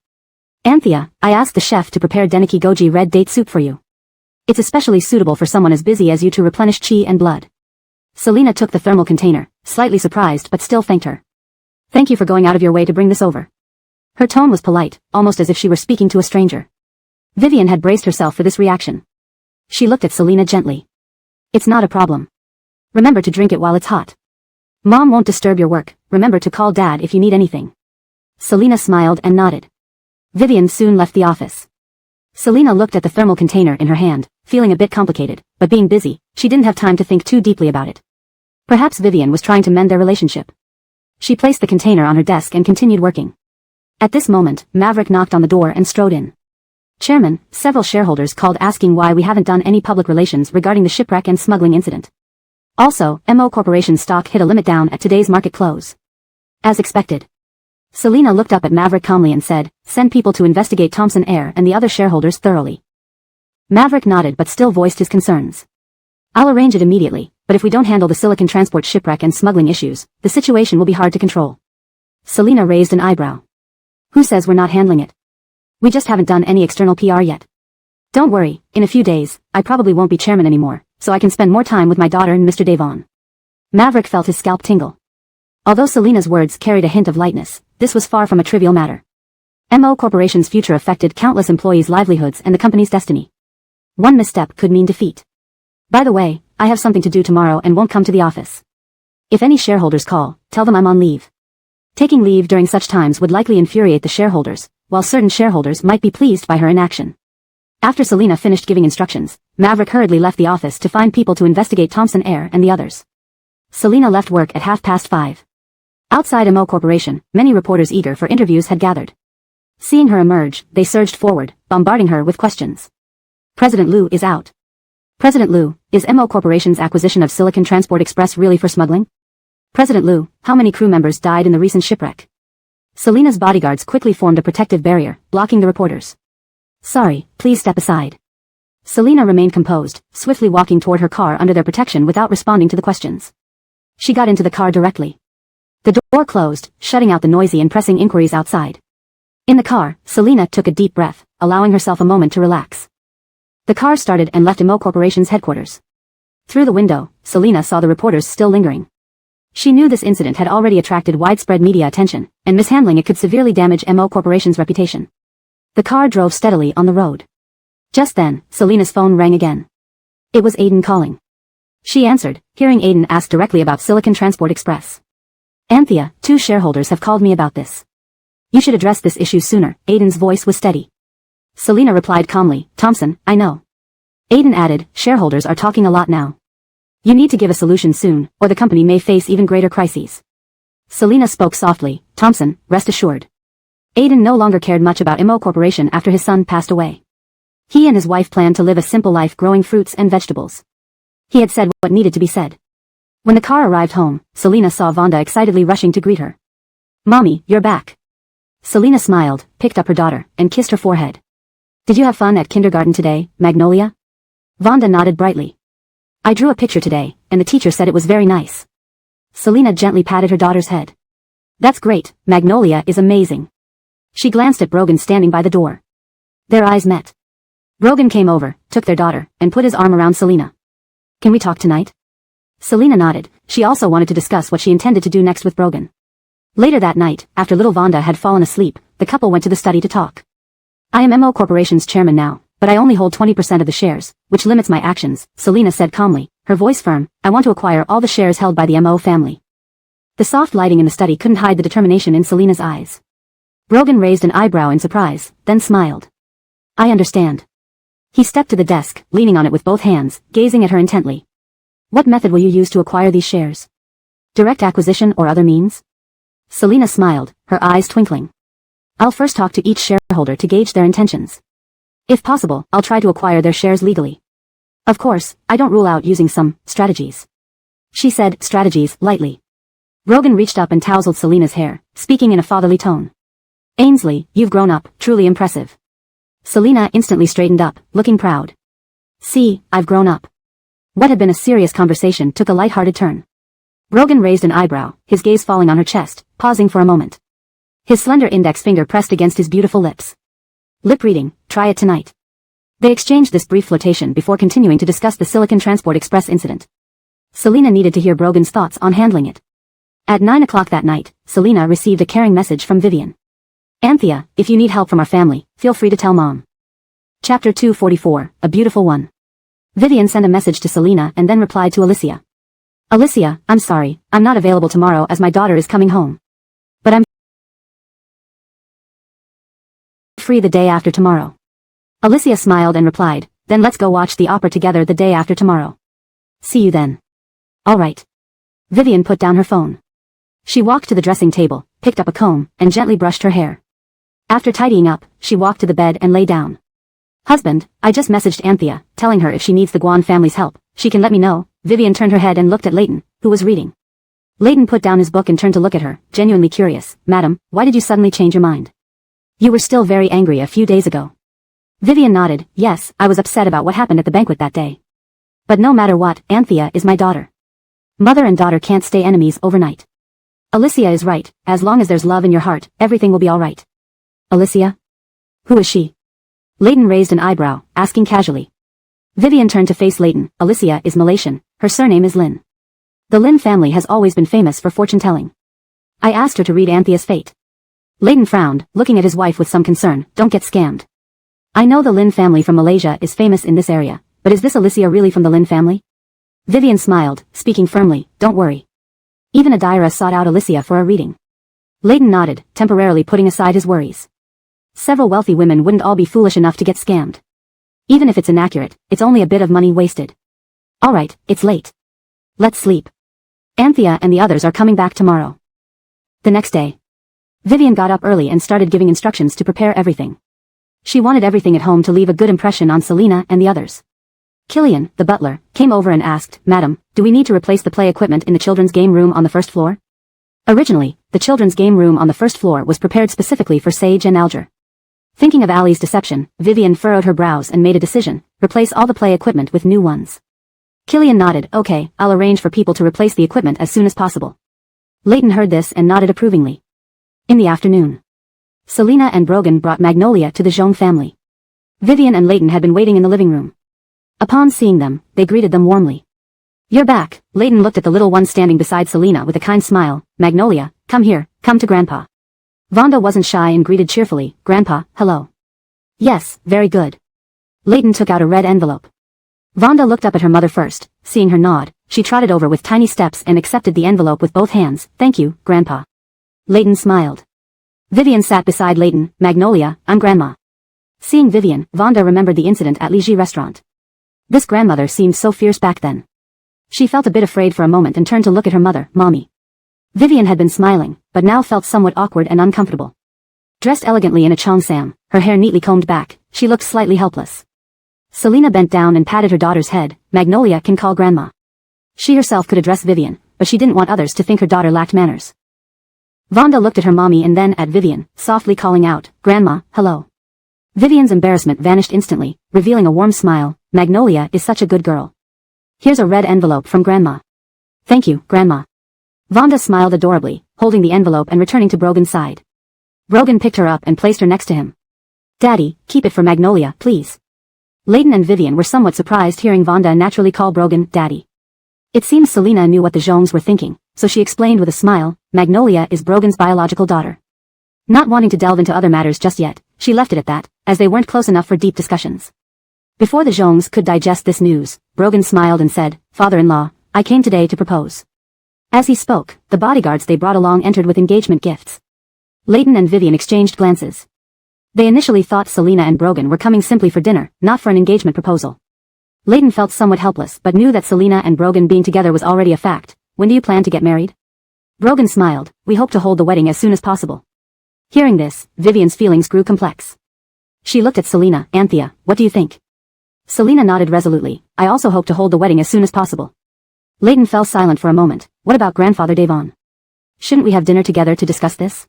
Anthea, I asked the chef to prepare deniki goji red date soup for you. It's especially suitable for someone as busy as you to replenish chi and blood. Selena took the thermal container, slightly surprised but still thanked her. Thank you for going out of your way to bring this over. Her tone was polite, almost as if she were speaking to a stranger. Vivian had braced herself for this reaction. She looked at Selena gently. It's not a problem. Remember to drink it while it's hot. Mom won't disturb your work, remember to call Dad if you need anything. Selena smiled and nodded. Vivian soon left the office. Selena looked at the thermal container in her hand, feeling a bit complicated, but being busy, she didn't have time to think too deeply about it. Perhaps Vivian was trying to mend their relationship. She placed the container on her desk and continued working. At this moment, Maverick knocked on the door and strode in. Chairman, several shareholders called asking why we haven't done any public relations regarding the shipwreck and smuggling incident. Also, MO Corporation stock hit a limit down at today's market close. As expected. Selena looked up at Maverick calmly and said, send people to investigate Thompson Air and the other shareholders thoroughly. Maverick nodded but still voiced his concerns. I'll arrange it immediately, but if we don't handle the silicon transport shipwreck and smuggling issues, the situation will be hard to control. Selena raised an eyebrow. Who says we're not handling it? We just haven't done any external PR yet. Don't worry, in a few days, I probably won't be chairman anymore, so I can spend more time with my daughter and Mr. Devon. Maverick felt his scalp tingle. Although Selena's words carried a hint of lightness, this was far from a trivial matter. MO Corporation's future affected countless employees' livelihoods and the company's destiny. One misstep could mean defeat. By the way, I have something to do tomorrow and won't come to the office. If any shareholders call, tell them I'm on leave. Taking leave during such times would likely infuriate the shareholders, while certain shareholders might be pleased by her inaction. After Selena finished giving instructions, Maverick hurriedly left the office to find people to investigate Thompson Air and the others. Selena left work at 5:30. Outside MO Corporation, many reporters eager for interviews had gathered. Seeing her emerge, they surged forward, bombarding her with questions. President Liu is out. President Liu, is MO Corporation's acquisition of Silicon Transport Express really for smuggling? President Liu, how many crew members died in the recent shipwreck? Selena's bodyguards quickly formed a protective barrier, blocking the reporters. Sorry, please step aside. Selena remained composed, swiftly walking toward her car under their protection without responding to the questions. She got into the car directly. The door closed, shutting out the noisy and pressing inquiries outside. In the car, Selena took a deep breath, allowing herself a moment to relax. The car started and left MO Corporation's headquarters. Through the window, Selena saw the reporters still lingering. She knew this incident had already attracted widespread media attention, and mishandling it could severely damage MO Corporation's reputation. The car drove steadily on the road. Just then, Selena's phone rang again. It was Aiden calling. She answered, hearing Aiden ask directly about Silicon Transport Express. Anthea, 2 shareholders have called me about this. You should address this issue sooner. Aiden's voice was steady. Selena replied calmly, Thompson, I know. Aiden added, shareholders are talking a lot now. You need to give a solution soon, or the company may face even greater crises. Selena spoke softly, Thompson, rest assured. Aiden no longer cared much about MO Corporation after his son passed away. He and his wife planned to live a simple life growing fruits and vegetables. He had said what needed to be said. When the car arrived home, Selena saw Vonda excitedly rushing to greet her. Mommy, you're back. Selena smiled, picked up her daughter, and kissed her forehead. Did you have fun at kindergarten today, Magnolia? Vonda nodded brightly. I drew a picture today, and the teacher said it was very nice. Selena gently patted her daughter's head. That's great, Magnolia is amazing. She glanced at Brogan standing by the door. Their eyes met. Brogan came over, took their daughter, and put his arm around Selena. Can we talk tonight? Selena nodded. She also wanted to discuss what she intended to do next with Brogan. Later that night, after little Vonda had fallen asleep, the couple went to the study to talk. I am MO Corporation's chairman now, but I only hold 20% of the shares, which limits my actions, Selena said calmly, her voice firm. I want to acquire all the shares held by the MO family. The soft lighting in the study couldn't hide the determination in Selena's eyes. Brogan raised an eyebrow in surprise, then smiled. I understand. He stepped to the desk, leaning on it with both hands, gazing at her intently. What method will you use to acquire these shares? Direct acquisition or other means? Selena smiled, her eyes twinkling. I'll first talk to each shareholder to gauge their intentions. If possible, I'll try to acquire their shares legally. Of course, I don't rule out using some strategies. She said strategies lightly. Brogan reached up and tousled Selena's hair, speaking in a fatherly tone. Ainsley, you've grown up, truly impressive. Selena instantly straightened up, looking proud. See, I've grown up. What had been a serious conversation took a light-hearted turn. Brogan raised an eyebrow, his gaze falling on her chest, pausing for a moment. His slender index finger pressed against his beautiful lips. Lip reading, try it tonight. They exchanged this brief flirtation before continuing to discuss the Silicon Transport Express incident. Selena needed to hear Brogan's thoughts on handling it. At 9 o'clock that night, Selena received a caring message from Vivian. Anthea, if you need help from our family, feel free to tell Mom. Chapter 244, A Beautiful One. Vivian sent a message to Selena and then replied to Alicia. Alicia, I'm sorry, I'm not available tomorrow as my daughter is coming home. But I'm free the day after tomorrow. Alicia smiled and replied, then let's go watch the opera together the day after tomorrow. See you then. All right. Vivian put down her phone. She walked to the dressing table, picked up a comb, and gently brushed her hair. After tidying up, she walked to the bed and lay down. Husband, I just messaged Anthea, telling her if she needs the Guan family's help, she can let me know. Vivian turned her head and looked at Leighton, who was reading. Leighton put down his book and turned to look at her, genuinely curious. Madam, why did you suddenly change your mind? You were still very angry a few days ago. Vivian nodded. Yes, I was upset about what happened at the banquet that day. But no matter what, Anthea is my daughter. Mother and daughter can't stay enemies overnight. Alicia is right, as long as there's love in your heart, everything will be all right. Alicia? Who is she? Leighton raised an eyebrow, asking casually. Vivian turned to face Leighton. Alicia is Malaysian, her surname is Lin. The Lin family has always been famous for fortune-telling. I asked her to read Anthea's fate. Leighton frowned, looking at his wife with some concern. Don't get scammed. I know the Lin family from Malaysia is famous in this area, but is this Alicia really from the Lin family? Vivian smiled, speaking firmly. Don't worry. Even Adira sought out Alicia for a reading. Leighton nodded, temporarily putting aside his worries. Several wealthy women wouldn't all be foolish enough to get scammed. Even if it's inaccurate, it's only a bit of money wasted. Alright, it's late. Let's sleep. Anthea and the others are coming back tomorrow. The next day, Vivian got up early and started giving instructions to prepare everything. She wanted everything at home to leave a good impression on Selena and the others. Killian, the butler, came over and asked, Madam, do we need to replace the play equipment in the children's game room on the first floor? Originally, the children's game room on the first floor was prepared specifically for Sage and Alger. Thinking of Ali's deception, Vivian furrowed her brows and made a decision, replace all the play equipment with new ones. Killian nodded, okay, I'll arrange for people to replace the equipment as soon as possible. Leighton heard this and nodded approvingly. In the afternoon, Selena and Brogan brought Magnolia to the Zhong family. Vivian and Leighton had been waiting in the living room. Upon seeing them, they greeted them warmly. You're back. Leighton looked at the little one standing beside Selena with a kind smile. Magnolia, come here, come to Grandpa. Vonda wasn't shy and greeted cheerfully. Grandpa, hello. Yes, very good. Leighton took out a red envelope. Vonda looked up at her mother first. Seeing her nod, she trotted over with tiny steps and accepted the envelope with both hands. Thank you, Grandpa. Leighton smiled. Vivian sat beside Leighton. Magnolia, I'm Grandma. Seeing Vivian, Vonda remembered the incident at Liji restaurant. This grandmother seemed so fierce back then. She felt a bit afraid for a moment and turned to look at her mother, Mommy. Vivian had been smiling, but now felt somewhat awkward and uncomfortable. Dressed elegantly in a cheongsam, her hair neatly combed back, she looked slightly helpless. Selena bent down and patted her daughter's head. Magnolia can call Grandma. She herself could address Vivian, but she didn't want others to think her daughter lacked manners. Vonda looked at her mommy and then at Vivian, softly calling out, Grandma, hello. Vivian's embarrassment vanished instantly, revealing a warm smile. Magnolia is such a good girl. Here's a red envelope from Grandma. Thank you, Grandma. Vonda smiled adorably, holding the envelope and returning to Brogan's side. Brogan picked her up and placed her next to him. Daddy, keep it for Magnolia, please. Leighton and Vivian were somewhat surprised hearing Vonda naturally call Brogan Daddy. It seems Selena knew what the Zhongs were thinking, so she explained with a smile, Magnolia is Brogan's biological daughter. Not wanting to delve into other matters just yet, she left it at that, as they weren't close enough for deep discussions. Before the Zhongs could digest this news, Brogan smiled and said, Father-in-law, I came today to propose. As he spoke, the bodyguards they brought along entered with engagement gifts. Leighton and Vivian exchanged glances. They initially thought Selena and Brogan were coming simply for dinner, not for an engagement proposal. Leighton felt somewhat helpless but knew that Selena and Brogan being together was already a fact. When do you plan to get married? Brogan smiled, we hope to hold the wedding as soon as possible. Hearing this, Vivian's feelings grew complex. She looked at Selena. Anthea, what do you think? Selena nodded resolutely. I also hope to hold the wedding as soon as possible. Leighton fell silent for a moment. What about Grandfather Devon? Shouldn't we have dinner together to discuss this?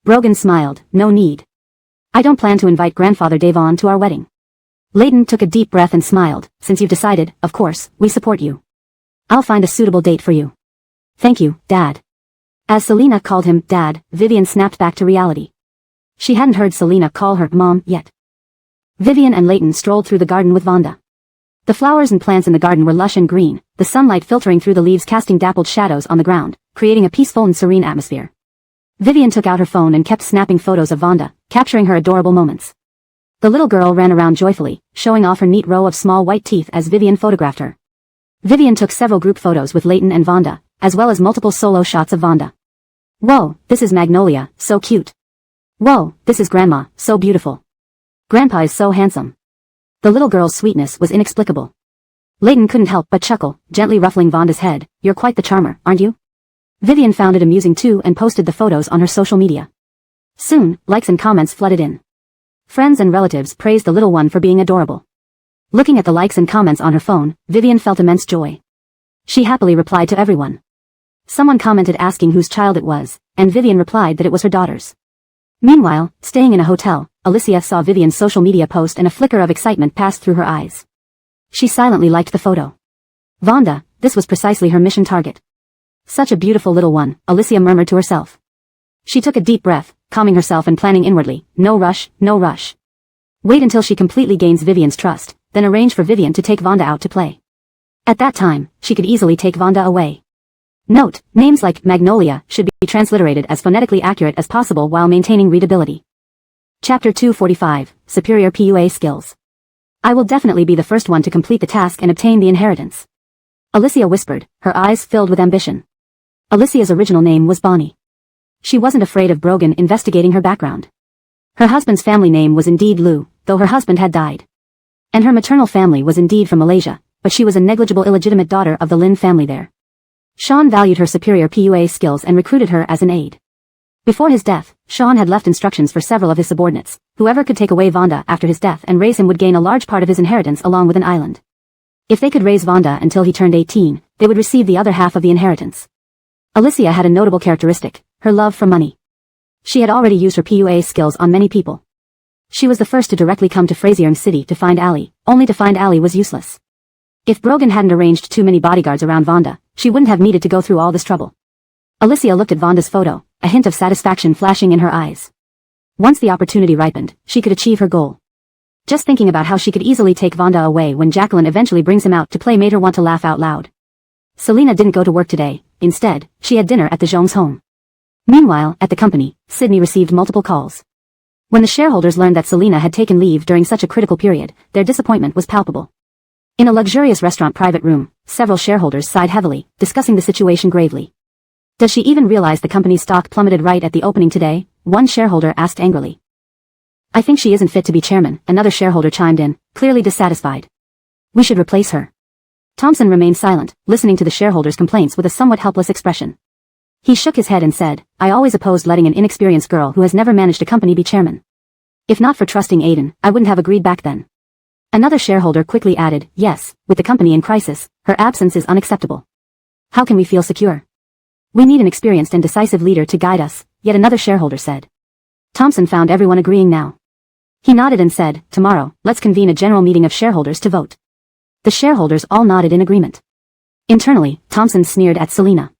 Brogan smiled. No need. I don't plan to invite Grandfather Devon to our wedding. Leighton took a deep breath and smiled. Since you've decided, of course, we support you. I'll find a suitable date for you. Thank you, Dad. As Selena called him Dad, Vivian snapped back to reality. She hadn't heard Selena call her Mom yet. Vivian and Leighton strolled through the garden with Vonda. The flowers and plants in the garden were lush and green, the sunlight filtering through the leaves casting dappled shadows on the ground, creating a peaceful and serene atmosphere. Vivian took out her phone and kept snapping photos of Vonda, capturing her adorable moments. The little girl ran around joyfully, showing off her neat row of small white teeth as Vivian photographed her. Vivian took several group photos with Leighton and Vonda, as well as multiple solo shots of Vonda. Whoa, this is Magnolia, so cute. Whoa, this is Grandma, so beautiful. Grandpa is so handsome. The little girl's sweetness was inexplicable. Leighton couldn't help but chuckle, gently ruffling Vonda's head. You're quite the charmer, aren't you? Vivian found it amusing too and posted the photos on her social media. Soon, likes and comments flooded in. Friends and relatives praised the little one for being adorable. Looking at the likes and comments on her phone, Vivian felt immense joy. She happily replied to everyone. Someone commented asking whose child it was, and Vivian replied that it was her daughter's. Meanwhile, staying in a hotel, Alicia saw Vivian's social media post and a flicker of excitement passed through her eyes. She silently liked the photo. Vonda, this was precisely her mission target. Such a beautiful little one, Alicia murmured to herself. She took a deep breath, calming herself and planning inwardly, no rush, no rush. Wait until she completely gains Vivian's trust, then arrange for Vivian to take Vonda out to play. At that time, she could easily take Vonda away. Note, names like Magnolia should be transliterated as phonetically accurate as possible while maintaining readability. Chapter 245, Superior PUA Skills. I will definitely be the first one to complete the task and obtain the inheritance. Alicia whispered, her eyes filled with ambition. Alicia's original name was Bonnie. She wasn't afraid of Brogan investigating her background. Her husband's family name was indeed Liu, though her husband had died. And her maternal family was indeed from Malaysia, but she was a negligible illegitimate daughter of the Lin family there. Sean valued her superior PUA skills and recruited her as an aide. Before his death, Sean had left instructions for several of his subordinates. Whoever could take away Vonda after his death and raise him would gain a large part of his inheritance along with an island. If they could raise Vonda until he turned 18, they would receive the other half of the inheritance. Alicia had a notable characteristic, her love for money. She had already used her PUA skills on many people. She was the first to directly come to Fraziering City to find Ali, only to find Ali was useless. If Brogan hadn't arranged too many bodyguards around Vonda, she wouldn't have needed to go through all this trouble. Alicia looked at Vonda's photo, a hint of satisfaction flashing in her eyes. Once the opportunity ripened, she could achieve her goal. Just thinking about how she could easily take Vonda away when Jacqueline eventually brings him out to play made her want to laugh out loud. Selena didn't go to work today. Instead, she had dinner at the Zhong's home. Meanwhile, at the company, Sydney received multiple calls. When the shareholders learned that Selena had taken leave during such a critical period, their disappointment was palpable. In a luxurious restaurant private room, several shareholders sighed heavily, discussing the situation gravely. Does she even realize the company's stock plummeted right at the opening today? One shareholder asked angrily. I think she isn't fit to be chairman, another shareholder chimed in, clearly dissatisfied. We should replace her. Thompson remained silent, listening to the shareholders' complaints with a somewhat helpless expression. He shook his head and said, I always opposed letting an inexperienced girl who has never managed a company be chairman. If not for trusting Aiden, I wouldn't have agreed back then. Another shareholder quickly added, yes, with the company in crisis, her absence is unacceptable. How can we feel secure? We need an experienced and decisive leader to guide us, yet another shareholder said. Thompson found everyone agreeing now. He nodded and said, tomorrow, let's convene a general meeting of shareholders to vote. The shareholders all nodded in agreement. Internally, Thompson sneered at Selena.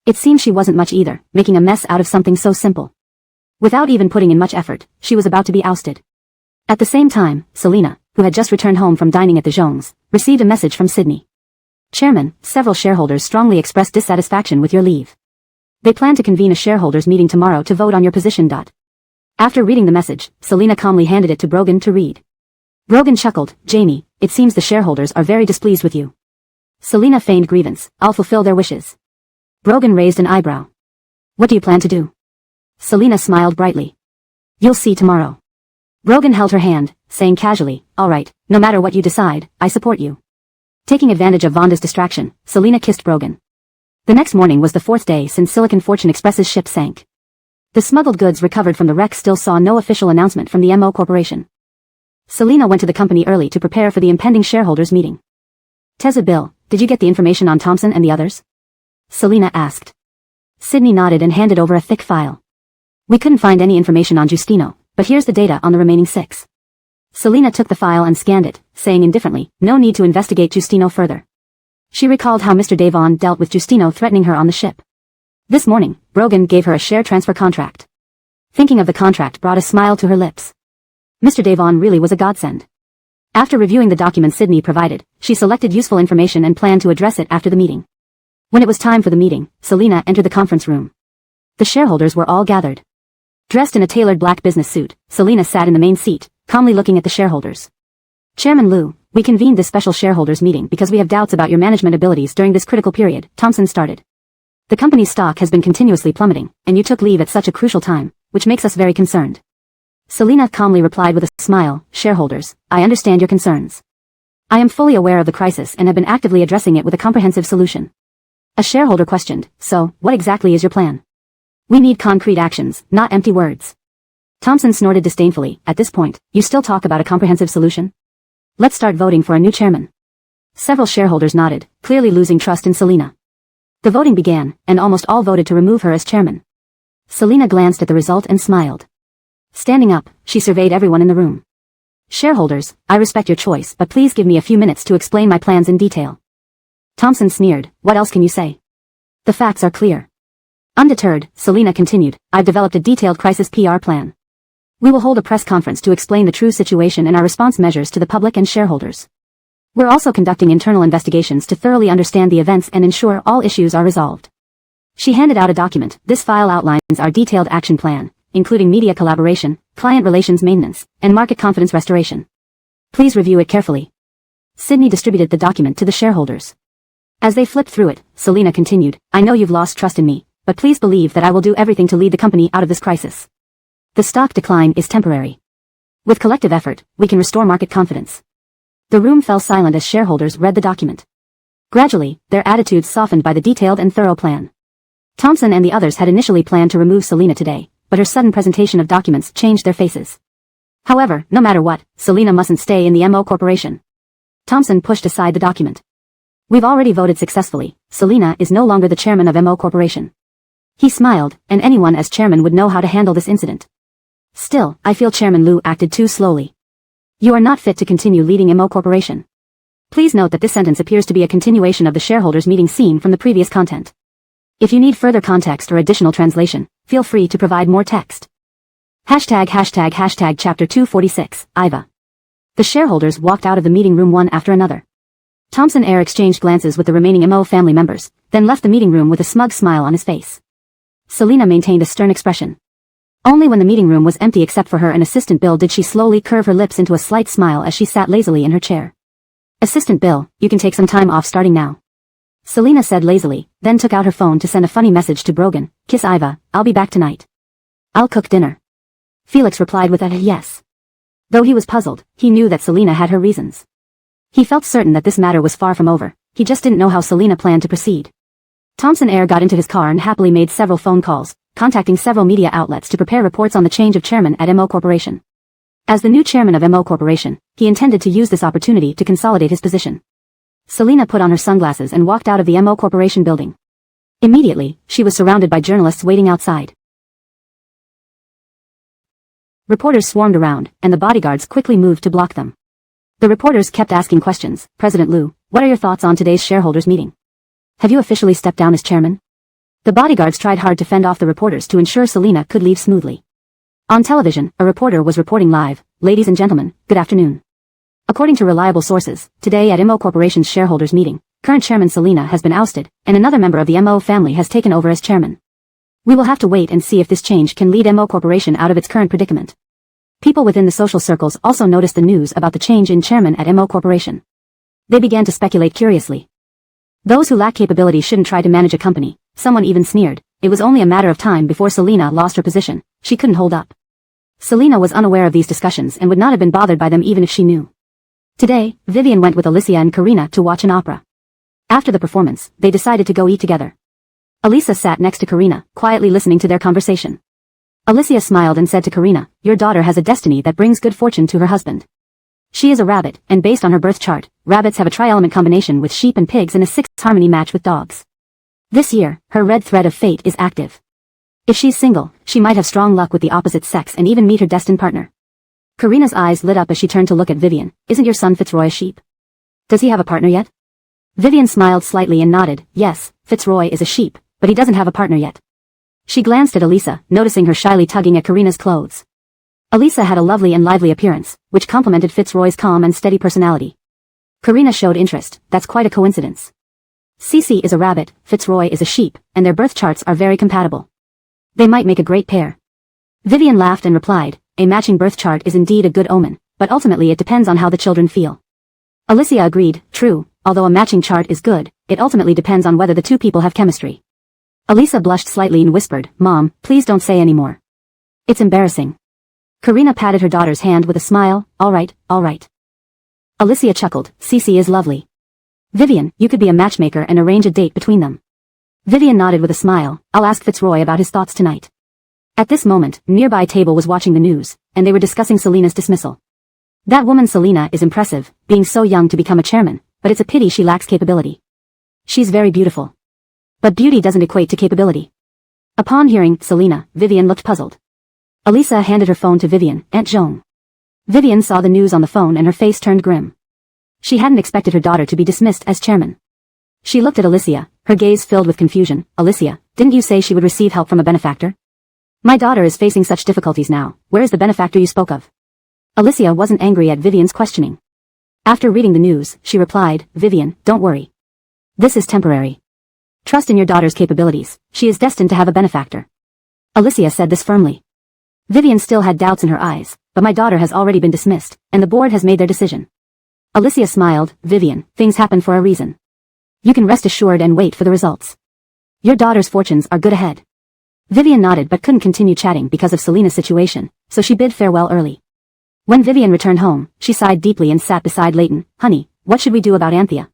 It seemed she wasn't much either, making a mess out of something so simple. Without even putting in much effort, she was about to be ousted. At the same time, Selena, who had just returned home from dining at the Zhong's, received a message from Sydney. Chairman, several shareholders strongly expressed dissatisfaction with your leave. They plan to convene a shareholders meeting tomorrow to vote on your position. After reading the message, Selena calmly handed it to Brogan to read. Brogan chuckled, Jamie, it seems the shareholders are very displeased with you. Selena feigned grievance, I'll fulfill their wishes. Brogan raised an eyebrow. What do you plan to do? Selena smiled brightly. You'll see tomorrow. Brogan held her hand, saying casually, all right, no matter what you decide, I support you. Taking advantage of Vonda's distraction, Selena kissed Brogan. The next morning was the fourth day since Silicon Fortune Express's ship sank. The smuggled goods recovered from the wreck still saw no official announcement from the MO Corporation. Selena went to the company early to prepare for the impending shareholders meeting. Teza Bill, did you get the information on Thompson and the others? Selena asked. Sydney nodded and handed over a thick file. We couldn't find any information on Justino, but here's the data on the remaining 6. Selena took the file and scanned it, saying indifferently, no need to investigate Justino further. She recalled how Mr. Devon dealt with Justino threatening her on the ship. This morning, Brogan gave her a share transfer contract. Thinking of the contract brought a smile to her lips. Mr. Devon really was a godsend. After reviewing the documents Sydney provided, she selected useful information and planned to address it after the meeting. When it was time for the meeting, Selina entered the conference room. The shareholders were all gathered. Dressed in a tailored black business suit, Selina sat in the main seat, calmly looking at the shareholders. Chairman Liu, we convened this special shareholders meeting because we have doubts about your management abilities during this critical period, Thompson started. The company's stock has been continuously plummeting, and you took leave at such a crucial time, which makes us very concerned. Selina calmly replied with a smile, shareholders, I understand your concerns. I am fully aware of the crisis and have been actively addressing it with a comprehensive solution. A shareholder questioned, so, what exactly is your plan? We need concrete actions, not empty words. Thompson snorted disdainfully, at this point, you still talk about a comprehensive solution? Let's start voting for a new chairman. Several shareholders nodded, clearly losing trust in Selina. The voting began, and almost all voted to remove her as chairman. Selina glanced at the result and smiled. Standing up, she surveyed everyone in the room. Shareholders, I respect your choice, but please give me a few minutes to explain my plans in detail. Thompson sneered, what else can you say? The facts are clear. Undeterred, Selina continued, I've developed a detailed crisis PR plan. We will hold a press conference to explain the true situation and our response measures to the public and shareholders. We're also conducting internal investigations to thoroughly understand the events and ensure all issues are resolved. She handed out a document. This file outlines our detailed action plan, including media collaboration, client relations maintenance, and market confidence restoration. Please review it carefully. Sydney distributed the document to the shareholders. As they flipped through it, Selina continued, I know you've lost trust in me, but please believe that I will do everything to lead the company out of this crisis. The stock decline is temporary. With collective effort, we can restore market confidence. The room fell silent as shareholders read the document. Gradually, their attitudes softened by the detailed and thorough plan. Thompson and the others had initially planned to remove Selina today, but her sudden presentation of documents changed their faces. However, no matter what, Selina mustn't stay in the MO Corporation. Thompson pushed aside the document. We've already voted successfully. Selina is no longer the chairman of MO Corporation. He smiled, and anyone as chairman would know how to handle this incident. Still, I feel Chairman Liu acted too slowly. You are not fit to continue leading MO Corporation. Please note that this sentence appears to be a continuation of the shareholders meeting scene from the previous content. If you need further context or additional translation, feel free to provide more text. Hashtag chapter 246, IVA. The shareholders walked out of the meeting room one after another. Thompson exchanged glances with the remaining MO family members, then left the meeting room with a smug smile on his face. Selina maintained a stern expression. Only when the meeting room was empty except for her and Assistant Bill did she slowly curve her lips into a slight smile as she sat lazily in her chair. Assistant Bill, you can take some time off starting now. Selina said lazily, then took out her phone to send a funny message to Brogan, kiss Iva, I'll be back tonight. I'll cook dinner. Felix replied with a yes. Though he was puzzled, he knew that Selina had her reasons. He felt certain that this matter was far from over, he just didn't know how Selina planned to proceed. Thompson got into his car and happily made several phone calls, contacting several media outlets to prepare reports on the change of chairman at MO Corporation. As the new chairman of MO Corporation, he intended to use this opportunity to consolidate his position. Selina put on her sunglasses and walked out of the MO Corporation building. Immediately, she was surrounded by journalists waiting outside. Reporters swarmed around, and the bodyguards quickly moved to block them. The reporters kept asking questions. President Liu, what are your thoughts on today's shareholders meeting? Have you officially stepped down as chairman? The bodyguards tried hard to fend off the reporters to ensure Selina could leave smoothly. On television, a reporter was reporting live, ladies and gentlemen, good afternoon. According to reliable sources, today at MO Corporation's shareholders meeting, current chairman Selina has been ousted, and another member of the MO family has taken over as chairman. We will have to wait and see if this change can lead MO Corporation out of its current predicament. People within the social circles also noticed the news about the change in chairman at MO Corporation. They began to speculate curiously. Those who lack capability shouldn't try to manage a company. Someone even sneered. It was only a matter of time before Selina lost her position. She couldn't hold up. Selina was unaware of these discussions and would not have been bothered by them even if she knew. Today, Vivian went with Alicia and Karina to watch an opera. After the performance, they decided to go eat together. Elisa sat next to Karina, quietly listening to their conversation. Alicia smiled and said to Karina, your daughter has a destiny that brings good fortune to her husband. She is a rabbit, and based on her birth chart, rabbits have a tri-element combination with sheep and pigs and a sixth harmony match with dogs. This year, her red thread of fate is active. If she's single, she might have strong luck with the opposite sex and even meet her destined partner. Karina's eyes lit up as she turned to look at Vivian. Isn't your son Fitzroy a sheep? Does he have a partner yet? Vivian smiled slightly and nodded. Yes, Fitzroy is a sheep, but he doesn't have a partner yet. She glanced at Elisa, noticing her shyly tugging at Karina's clothes. Elisa had a lovely and lively appearance, which complemented Fitzroy's calm and steady personality. Karina showed interest. That's quite a coincidence. Cece is a rabbit, Fitzroy is a sheep, and their birth charts are very compatible. They might make a great pair. Vivian laughed and replied, a matching birth chart is indeed a good omen, but ultimately it depends on how the children feel. Alicia agreed, true, although a matching chart is good, it ultimately depends on whether the two people have chemistry. Elisa blushed slightly and whispered, Mom, please don't say any more. It's embarrassing. Karina patted her daughter's hand with a smile, all right, all right. Alicia chuckled, Cece is lovely. Vivian, you could be a matchmaker and arrange a date between them. Vivian nodded with a smile, I'll ask Fitzroy about his thoughts tonight. At this moment, a nearby table was watching the news, and they were discussing Selena's dismissal. That woman Selena is impressive, being so young to become a chairman, but it's a pity she lacks capability. She's very beautiful. But beauty doesn't equate to capability. Upon hearing Selena, Vivian looked puzzled. Elisa handed her phone to Vivian, Aunt Joan. Vivian saw the news on the phone and her face turned grim. She hadn't expected her daughter to be dismissed as chairman. She looked at Alicia, her gaze filled with confusion. Alicia, didn't you say she would receive help from a benefactor? My daughter is facing such difficulties now, where is the benefactor you spoke of? Alicia wasn't angry at Vivian's questioning. After reading the news, she replied, Vivian, don't worry. This is temporary. Trust in your daughter's capabilities, she is destined to have a benefactor. Alicia said this firmly. Vivian still had doubts in her eyes, but my daughter has already been dismissed, and the board has made their decision. Alicia smiled, Vivian, things happen for a reason. You can rest assured and wait for the results. Your daughter's fortunes are good ahead. Vivian nodded but couldn't continue chatting because of Selena's situation, so she bid farewell early. When Vivian returned home, she sighed deeply and sat beside Leighton. Honey, what should we do about Anthea?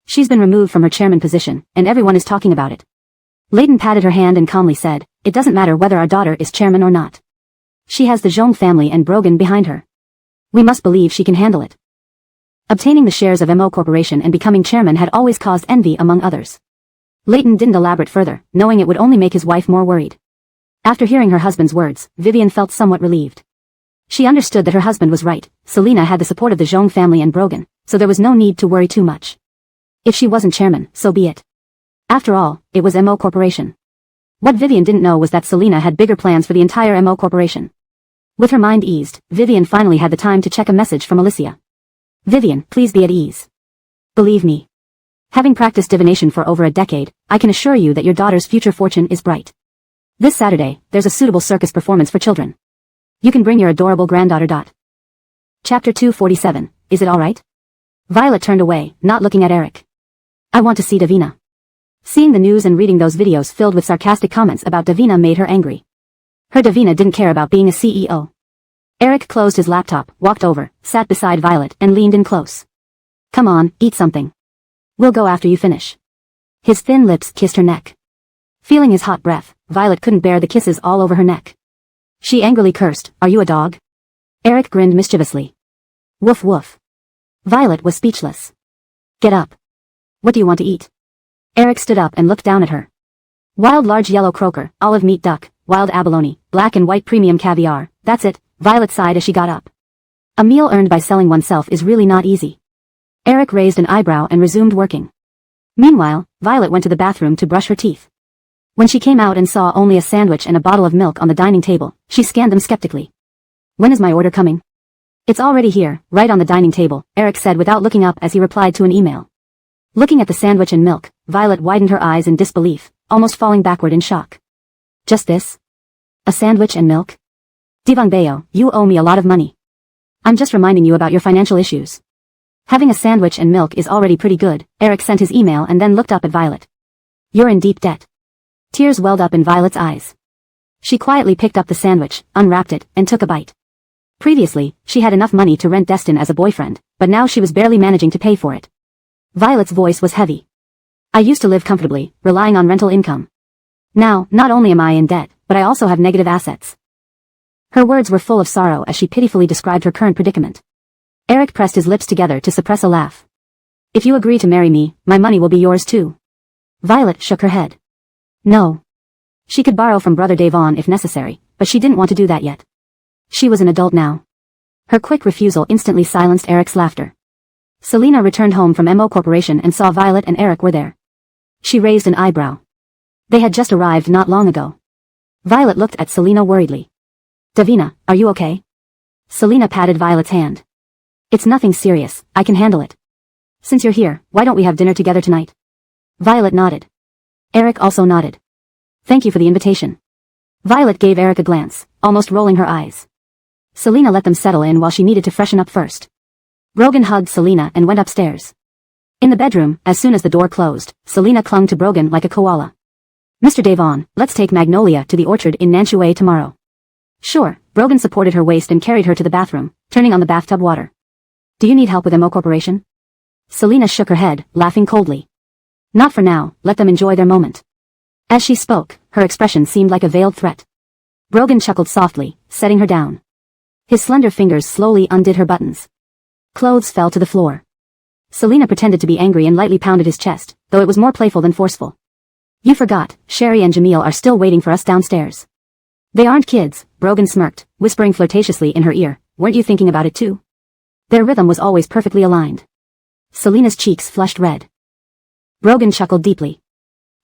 She's been removed from her chairman position, and everyone is talking about it. Leighton patted her hand and calmly said, it doesn't matter whether our daughter is chairman or not. She has the Zhong family and Brogan behind her. We must believe she can handle it. Obtaining the shares of MO Corporation and becoming chairman had always caused envy among others. Leighton didn't elaborate further, knowing it would only make his wife more worried. After hearing her husband's words, Vivian felt somewhat relieved. She understood that her husband was right. Selena had the support of the Zhong family and Brogan, so there was no need to worry too much. If she wasn't chairman, so be it. After all, it was MO Corporation. What Vivian didn't know was that Selena had bigger plans for the entire MO Corporation. With her mind eased, Vivian finally had the time to check a message from Alicia. Vivian, please be at ease. Believe me. Having practiced divination for over a decade, I can assure you that your daughter's future fortune is bright. This Saturday, there's a suitable circus performance for children. You can bring your adorable granddaughter. Chapter 247, Is it alright? Violet turned away, not looking at Eric. I want to see Davina. Seeing the news and reading those videos filled with sarcastic comments about Davina made her angry. Her Davina didn't care about being a CEO. Eric closed his laptop, walked over, sat beside Violet, and leaned in close. Come on, eat something. We'll go after you finish. His thin lips kissed her neck. Feeling his hot breath, Violet couldn't bear the kisses all over her neck. She angrily cursed, Are you a dog? Eric grinned mischievously. Woof woof. Violet was speechless. Get up. What do you want to eat? Eric stood up and looked down at her. Wild large yellow croaker, olive meat duck, wild abalone, black and white premium caviar, that's it, Violet sighed as she got up. A meal earned by selling oneself is really not easy. Eric raised an eyebrow and resumed working. Meanwhile, Violet went to the bathroom to brush her teeth. When she came out and saw only a sandwich and a bottle of milk on the dining table, she scanned them skeptically. When is my order coming? It's already here, right on the dining table, Eric said without looking up as he replied to an email. Looking at the sandwich and milk, Violet widened her eyes in disbelief, almost falling backward in shock. Just this? A sandwich and milk? Divang Bayo, you owe me a lot of money. I'm just reminding you about your financial issues. Having a sandwich and milk is already pretty good, Eric sent his email and then looked up at Violet. You're in deep debt. Tears welled up in Violet's eyes. She quietly picked up the sandwich, unwrapped it, and took a bite. Previously, she had enough money to rent Destin as a boyfriend, but now she was barely managing to pay for it. Violet's voice was heavy. I used to live comfortably, relying on rental income. Now, not only am I in debt, but I also have negative assets. Her words were full of sorrow as she pitifully described her current predicament. Eric pressed his lips together to suppress a laugh. If you agree to marry me, my money will be yours too. Violet shook her head. No. She could borrow from Brother Davon if necessary, but she didn't want to do that yet. She was an adult now. Her quick refusal instantly silenced Eric's laughter. Selena returned home from MO Corporation and saw Violet and Eric were there. She raised an eyebrow. They had just arrived not long ago. Violet looked at Selena worriedly. Davina, are you okay? Selena patted Violet's hand. It's nothing serious, I can handle it. Since you're here, why don't we have dinner together tonight? Violet nodded. Eric also nodded. Thank you for the invitation. Violet gave Eric a glance, almost rolling her eyes. Selena let them settle in while she needed to freshen up first. Brogan hugged Selena and went upstairs. In the bedroom, as soon as the door closed, Selena clung to Brogan like a koala. Mr. Devon, let's take Magnolia to the orchard in Nantua tomorrow. Sure, Brogan supported her waist and carried her to the bathroom, turning on the bathtub water. Do you need help with MO Corporation? Selena shook her head, laughing coldly. Not for now, let them enjoy their moment. As she spoke, her expression seemed like a veiled threat. Brogan chuckled softly, setting her down. His slender fingers slowly undid her buttons. Clothes fell to the floor. Selena pretended to be angry and lightly pounded his chest, though it was more playful than forceful. You forgot, Sherry and Jamil are still waiting for us downstairs. They aren't kids, Brogan smirked, whispering flirtatiously in her ear, weren't you thinking about it too? Their rhythm was always perfectly aligned. Selena's cheeks flushed red. Brogan chuckled deeply.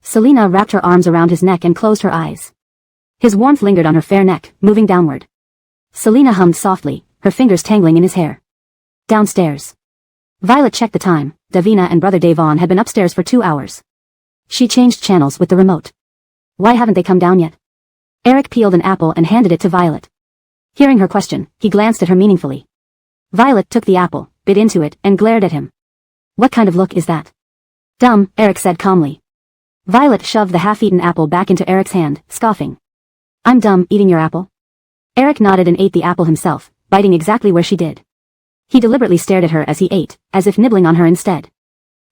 Selena wrapped her arms around his neck and closed her eyes. His warmth lingered on her fair neck, moving downward. Selena hummed softly, her fingers tangling in his hair. Downstairs. Violet checked the time. Davina and Brother Devon had been upstairs for 2 hours. She changed channels with the remote. Why haven't they come down yet? Eric peeled an apple and handed it to Violet. Hearing her question, he glanced at her meaningfully. Violet took the apple, bit into it, and glared at him. What kind of look is that? Dumb, Eric said calmly. Violet shoved the half-eaten apple back into Eric's hand, scoffing. I'm dumb, eating your apple? Eric nodded and ate the apple himself, biting exactly where she did. He deliberately stared at her as he ate, as if nibbling on her instead.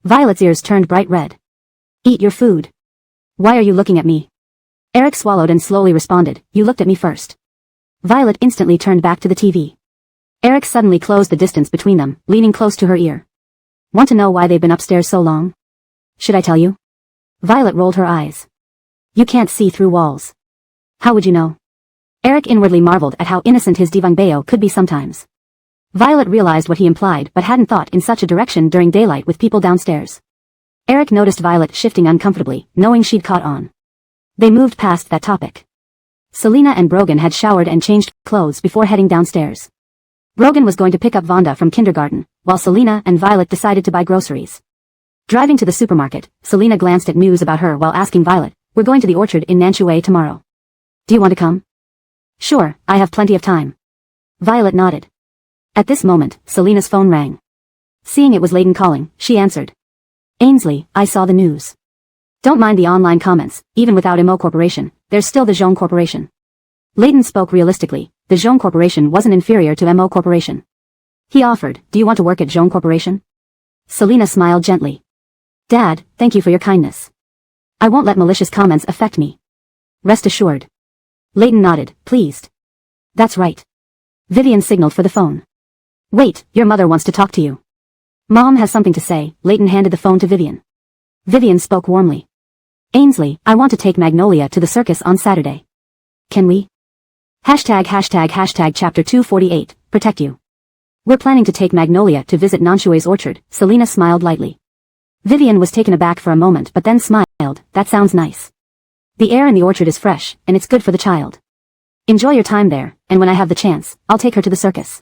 Violet's ears turned bright red. Eat your food. Why are you looking at me? Eric swallowed and slowly responded, you looked at me first. Violet instantly turned back to the TV. Eric suddenly closed the distance between them, leaning close to her ear. Want to know why they've been upstairs so long? Should I tell you? Violet rolled her eyes. You can't see through walls. How would you know? Eric inwardly marveled at how innocent his divangbeo could be sometimes. Violet realized what he implied but hadn't thought in such a direction during daylight with people downstairs. Eric noticed Violet shifting uncomfortably, knowing she'd caught on. They moved past that topic. Selena and Brogan had showered and changed clothes before heading downstairs. Brogan was going to pick up Vonda from kindergarten, while Selena and Violet decided to buy groceries. Driving to the supermarket, Selena glanced at news about her while asking Violet, we're going to the orchard in Nantua tomorrow. Do you want to come? Sure, I have plenty of time. Violet nodded. At this moment, Selena's phone rang. Seeing it was Layton calling, she answered. Ainsley, I saw the news. Don't mind the online comments, even without MO Corporation, there's still the Jean Corporation. Layton spoke realistically, the Jean Corporation wasn't inferior to MO Corporation. He offered, do you want to work at Jean Corporation? Selena smiled gently. Dad, thank you for your kindness. I won't let malicious comments affect me. Rest assured. Layton nodded, pleased. That's right. Vivian signaled for the phone. Wait, your mother wants to talk to you. Mom has something to say, Layton handed the phone to Vivian. Vivian spoke warmly. Ainsley, I want to take Magnolia to the circus on Saturday. Can we? Hashtag chapter 248, protect you. We're planning to take Magnolia to visit Nantua's orchard, Selena smiled lightly. Vivian was taken aback for a moment but then smiled, that sounds nice. The air in the orchard is fresh, and it's good for the child. Enjoy your time there, and when I have the chance, I'll take her to the circus.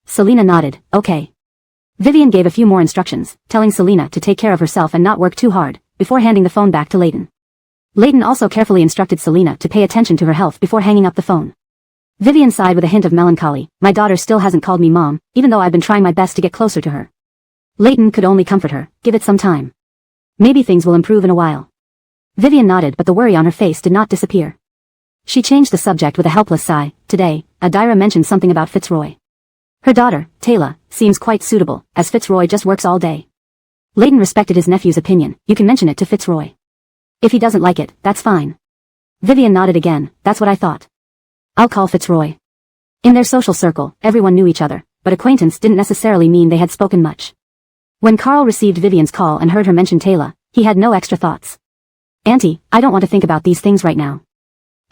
Selena nodded, okay. Vivian gave a few more instructions, telling Selena to take care of herself and not work too hard, before handing the phone back to Layton. Layton also carefully instructed Selena to pay attention to her health before hanging up the phone. Vivian sighed with a hint of melancholy, my daughter still hasn't called me mom, even though I've been trying my best to get closer to her. Layton could only comfort her, give it some time. Maybe things will improve in a while. Vivian nodded but the worry on her face did not disappear. She changed the subject with a helpless sigh, today, Adira mentioned something about Fitzroy. Her daughter, Taylor, seems quite suitable, as Fitzroy just works all day. Layton respected his nephew's opinion, you can mention it to Fitzroy. If he doesn't like it, that's fine. Vivian nodded again, that's what I thought. I'll call Fitzroy. In their social circle, everyone knew each other, but acquaintance didn't necessarily mean they had spoken much. When Carl received Vivian's call and heard her mention Taylor, he had no extra thoughts. Auntie, I don't want to think about these things right now.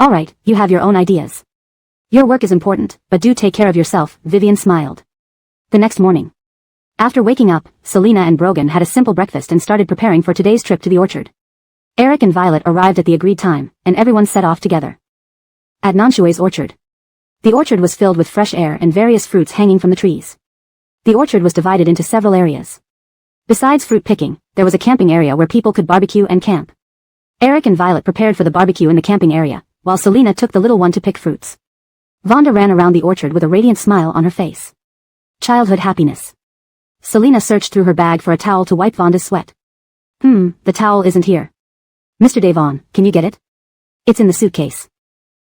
Alright, you have your own ideas. Your work is important, but do take care of yourself, Vivian smiled. The next morning. After waking up, Selena and Brogan had a simple breakfast and started preparing for today's trip to the orchard. Eric and Violet arrived at the agreed time, and everyone set off together. At Nanshue's orchard. The orchard was filled with fresh air and various fruits hanging from the trees. The orchard was divided into several areas. Besides fruit picking, there was a camping area where people could barbecue and camp. Eric and Violet prepared for the barbecue in the camping area, while Selena took the little one to pick fruits. Vonda ran around the orchard with a radiant smile on her face. Childhood happiness. Selena searched through her bag for a towel to wipe Vonda's sweat. The towel isn't here. Mr. Devon, can you get it? It's in the suitcase.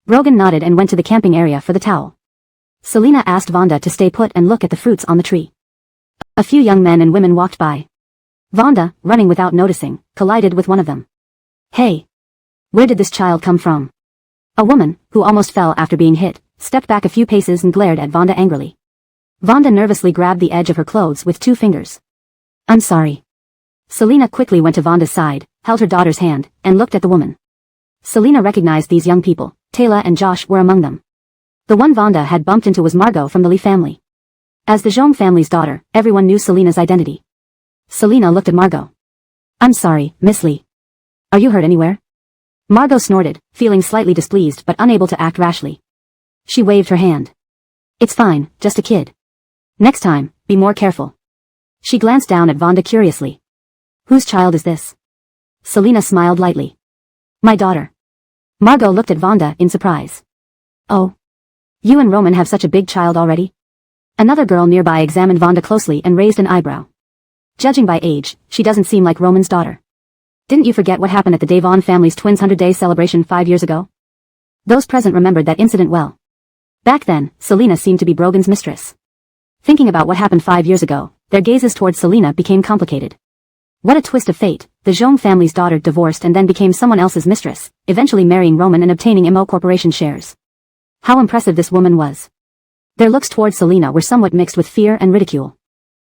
Brogan nodded and went to the camping area for the towel. Selena asked Vonda to stay put and look at the fruits on the tree. A few young men and women walked by. Vonda, running without noticing, collided with one of them. Hey! Where did this child come from? A woman, who almost fell after being hit, stepped back a few paces and glared at Vonda angrily. Vonda nervously grabbed the edge of her clothes with 2 fingers. I'm sorry. Selena quickly went to Vonda's side, held her daughter's hand, and looked at the woman. Selena recognized these young people. Taylor and Josh were among them. The one Vonda had bumped into was Margot from the Lee family. As the Zhong family's daughter, everyone knew Selena's identity. Selena looked at Margot. I'm sorry, Miss Lee. Are you hurt anywhere? Margot snorted, feeling slightly displeased but unable to act rashly. She waved her hand. It's fine, just a kid. Next time, be more careful. She glanced down at Vonda curiously. Whose child is this? Selena smiled lightly. My daughter. Margot looked at Vonda in surprise. Oh. You and Roman have such a big child already? Another girl nearby examined Vonda closely and raised an eyebrow. Judging by age, she doesn't seem like Roman's daughter. Didn't you forget what happened at the Devon family's twins' 100-day celebration 5 years ago? Those present remembered that incident well. Back then, Selena seemed to be Brogan's mistress. Thinking about what happened 5 years ago, their gazes towards Selena became complicated. What a twist of fate, the Zhong family's daughter divorced and then became someone else's mistress, eventually marrying Roman and obtaining Imo Corporation shares. How impressive this woman was. Their looks towards Selena were somewhat mixed with fear and ridicule.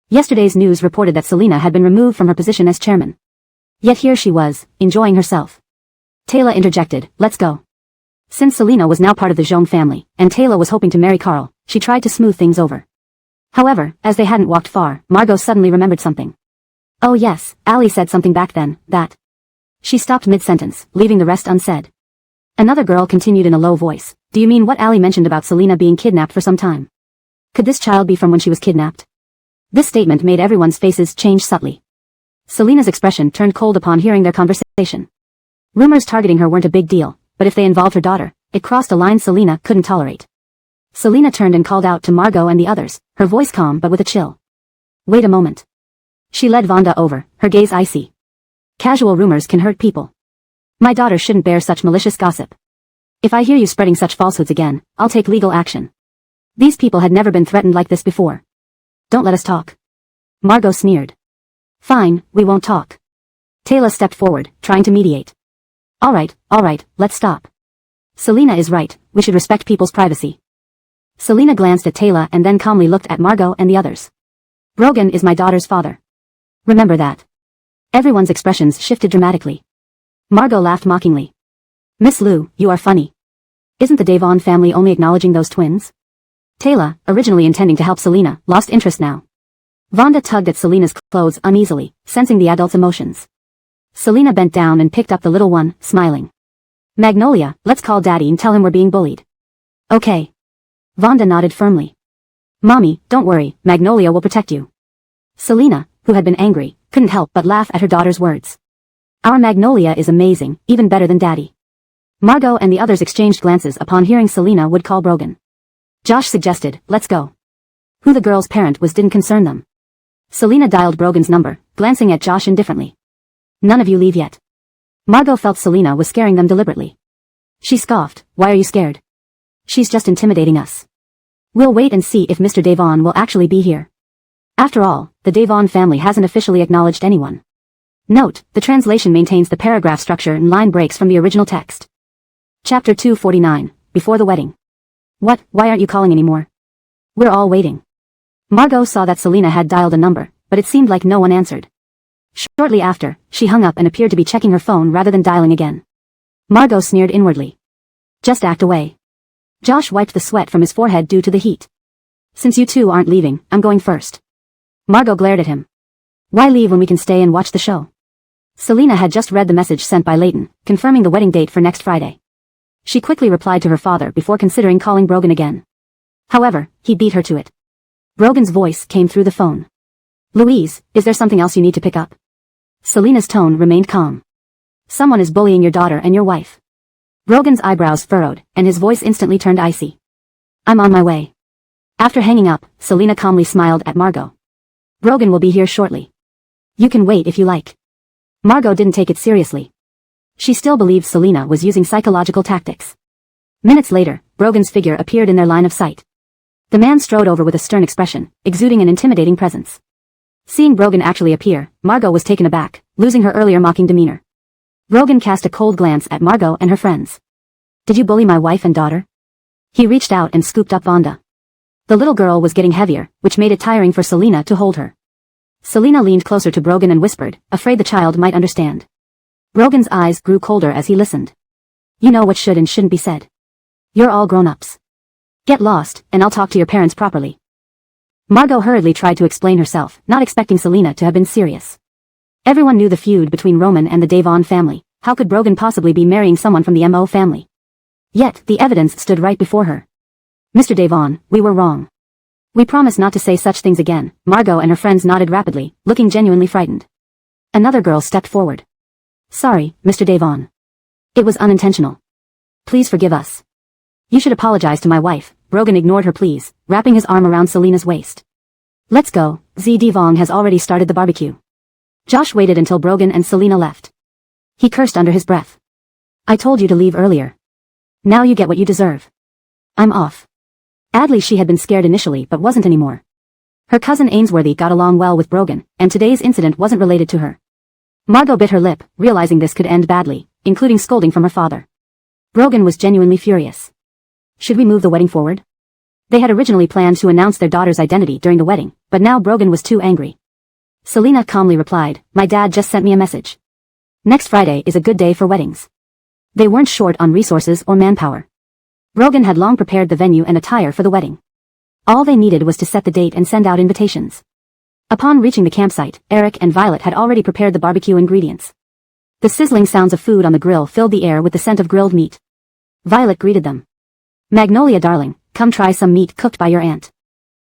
Yesterday's news reported that Selena had been removed from her position as chairman. Yet here she was, enjoying herself. Taylor interjected, let's go. Since Selena was now part of the Zhong family, and Taylor was hoping to marry Carl, she tried to smooth things over. However, as they hadn't walked far, Margot suddenly remembered something. Oh yes, Ali said something back then, that. She stopped mid-sentence, leaving the rest unsaid. Another girl continued in a low voice, do you mean what Ali mentioned about Selena being kidnapped for some time? Could this child be from when she was kidnapped? This statement made everyone's faces change subtly. Selena's expression turned cold upon hearing their conversation. Rumors targeting her weren't a big deal, but if they involved her daughter, it crossed a line Selena couldn't tolerate. Selena turned and called out to Margot and the others, her voice calm but with a chill. Wait a moment. She led Vonda over, her gaze icy. Casual rumors can hurt people. My daughter shouldn't bear such malicious gossip. If I hear you spreading such falsehoods again, I'll take legal action. These people had never been threatened like this before. Don't let us talk. Margot sneered. Fine, we won't talk. Taylor stepped forward, trying to mediate. All right, let's stop. Selena is right, we should respect people's privacy. Selena glanced at Taylor and then calmly looked at Margot and the others. Brogan is my daughter's father. Remember that. Everyone's expressions shifted dramatically. Margot laughed mockingly. Miss Liu, you are funny. Isn't the Devon family only acknowledging those twins? Taylor, originally intending to help Selena, lost interest now. Vonda tugged at Selena's clothes uneasily, sensing the adult's emotions. Selena bent down and picked up the little one, smiling. Magnolia, let's call Daddy and tell him we're being bullied. Okay. Vonda nodded firmly. Mommy, don't worry, Magnolia will protect you. Selena, who had been angry, couldn't help but laugh at her daughter's words. Our Magnolia is amazing, even better than Daddy. Margot and the others exchanged glances upon hearing Selena would call Brogan. Josh suggested, let's go. Who the girl's parent was didn't concern them. Selena dialed Brogan's number, glancing at Josh indifferently. None of you leave yet. Margot felt Selena was scaring them deliberately. She scoffed, why are you scared? She's just intimidating us. We'll wait and see if Mr. Devon will actually be here. After all, the Devon family hasn't officially acknowledged anyone. Note, the translation maintains the paragraph structure and line breaks from the original text. Chapter 249, Before the Wedding. What, why aren't you calling anymore? We're all waiting. Margot saw that Selena had dialed a number, but it seemed like no one answered. Shortly after, she hung up and appeared to be checking her phone rather than dialing again. Margot sneered inwardly. Just act away. Josh wiped the sweat from his forehead due to the heat. Since you two aren't leaving, I'm going first. Margot glared at him. Why leave when we can stay and watch the show? Selena had just read the message sent by Leighton, confirming the wedding date for next Friday. She quickly replied to her father before considering calling Brogan again. However, he beat her to it. Brogan's voice came through the phone. Louise, is there something else you need to pick up? Selena's tone remained calm. Someone is bullying your daughter and your wife. Brogan's eyebrows furrowed, and his voice instantly turned icy. I'm on my way. After hanging up, Selena calmly smiled at Margot. Brogan will be here shortly. You can wait if you like. Margot didn't take it seriously. She still believed Selena was using psychological tactics. Minutes later, Brogan's figure appeared in their line of sight. The man strode over with a stern expression, exuding an intimidating presence. Seeing Brogan actually appear, Margot was taken aback, losing her earlier mocking demeanor. Brogan cast a cold glance at Margot and her friends. Did you bully my wife and daughter? He reached out and scooped up Vonda. The little girl was getting heavier, which made it tiring for Selena to hold her. Selena leaned closer to Brogan and whispered, afraid the child might understand. Brogan's eyes grew colder as he listened. You know what should and shouldn't be said. You're all grown-ups. Get lost, and I'll talk to your parents properly. Margot hurriedly tried to explain herself, not expecting Selena to have been serious. Everyone knew the feud between Roman and the Devon family. How could Brogan possibly be marrying someone from the Mo family? Yet, the evidence stood right before her. Mr. Devon, we were wrong. We promise not to say such things again. Margot and her friends nodded rapidly, looking genuinely frightened. Another girl stepped forward. Sorry, Mr. Devon. It was unintentional. Please forgive us. You should apologize to my wife. Brogan ignored her pleas, wrapping his arm around Selena's waist. Let's go, Devon has already started the barbecue. Josh waited until Brogan and Selena left. He cursed under his breath. I told you to leave earlier. Now you get what you deserve. I'm off. Adley she had been scared initially but wasn't anymore. Her cousin Ainsworthy got along well with Brogan, and today's incident wasn't related to her. Margot bit her lip, realizing this could end badly, including scolding from her father. Brogan was genuinely furious. Should we move the wedding forward? They had originally planned to announce their daughter's identity during the wedding, but now Brogan was too angry. Selena calmly replied, my dad just sent me a message. Next Friday is a good day for weddings. They weren't short on resources or manpower. Brogan had long prepared the venue and attire for the wedding. All they needed was to set the date and send out invitations. Upon reaching the campsite, Eric and Violet had already prepared the barbecue ingredients. The sizzling sounds of food on the grill filled the air with the scent of grilled meat. Violet greeted them. Magnolia darling, come try some meat cooked by your aunt.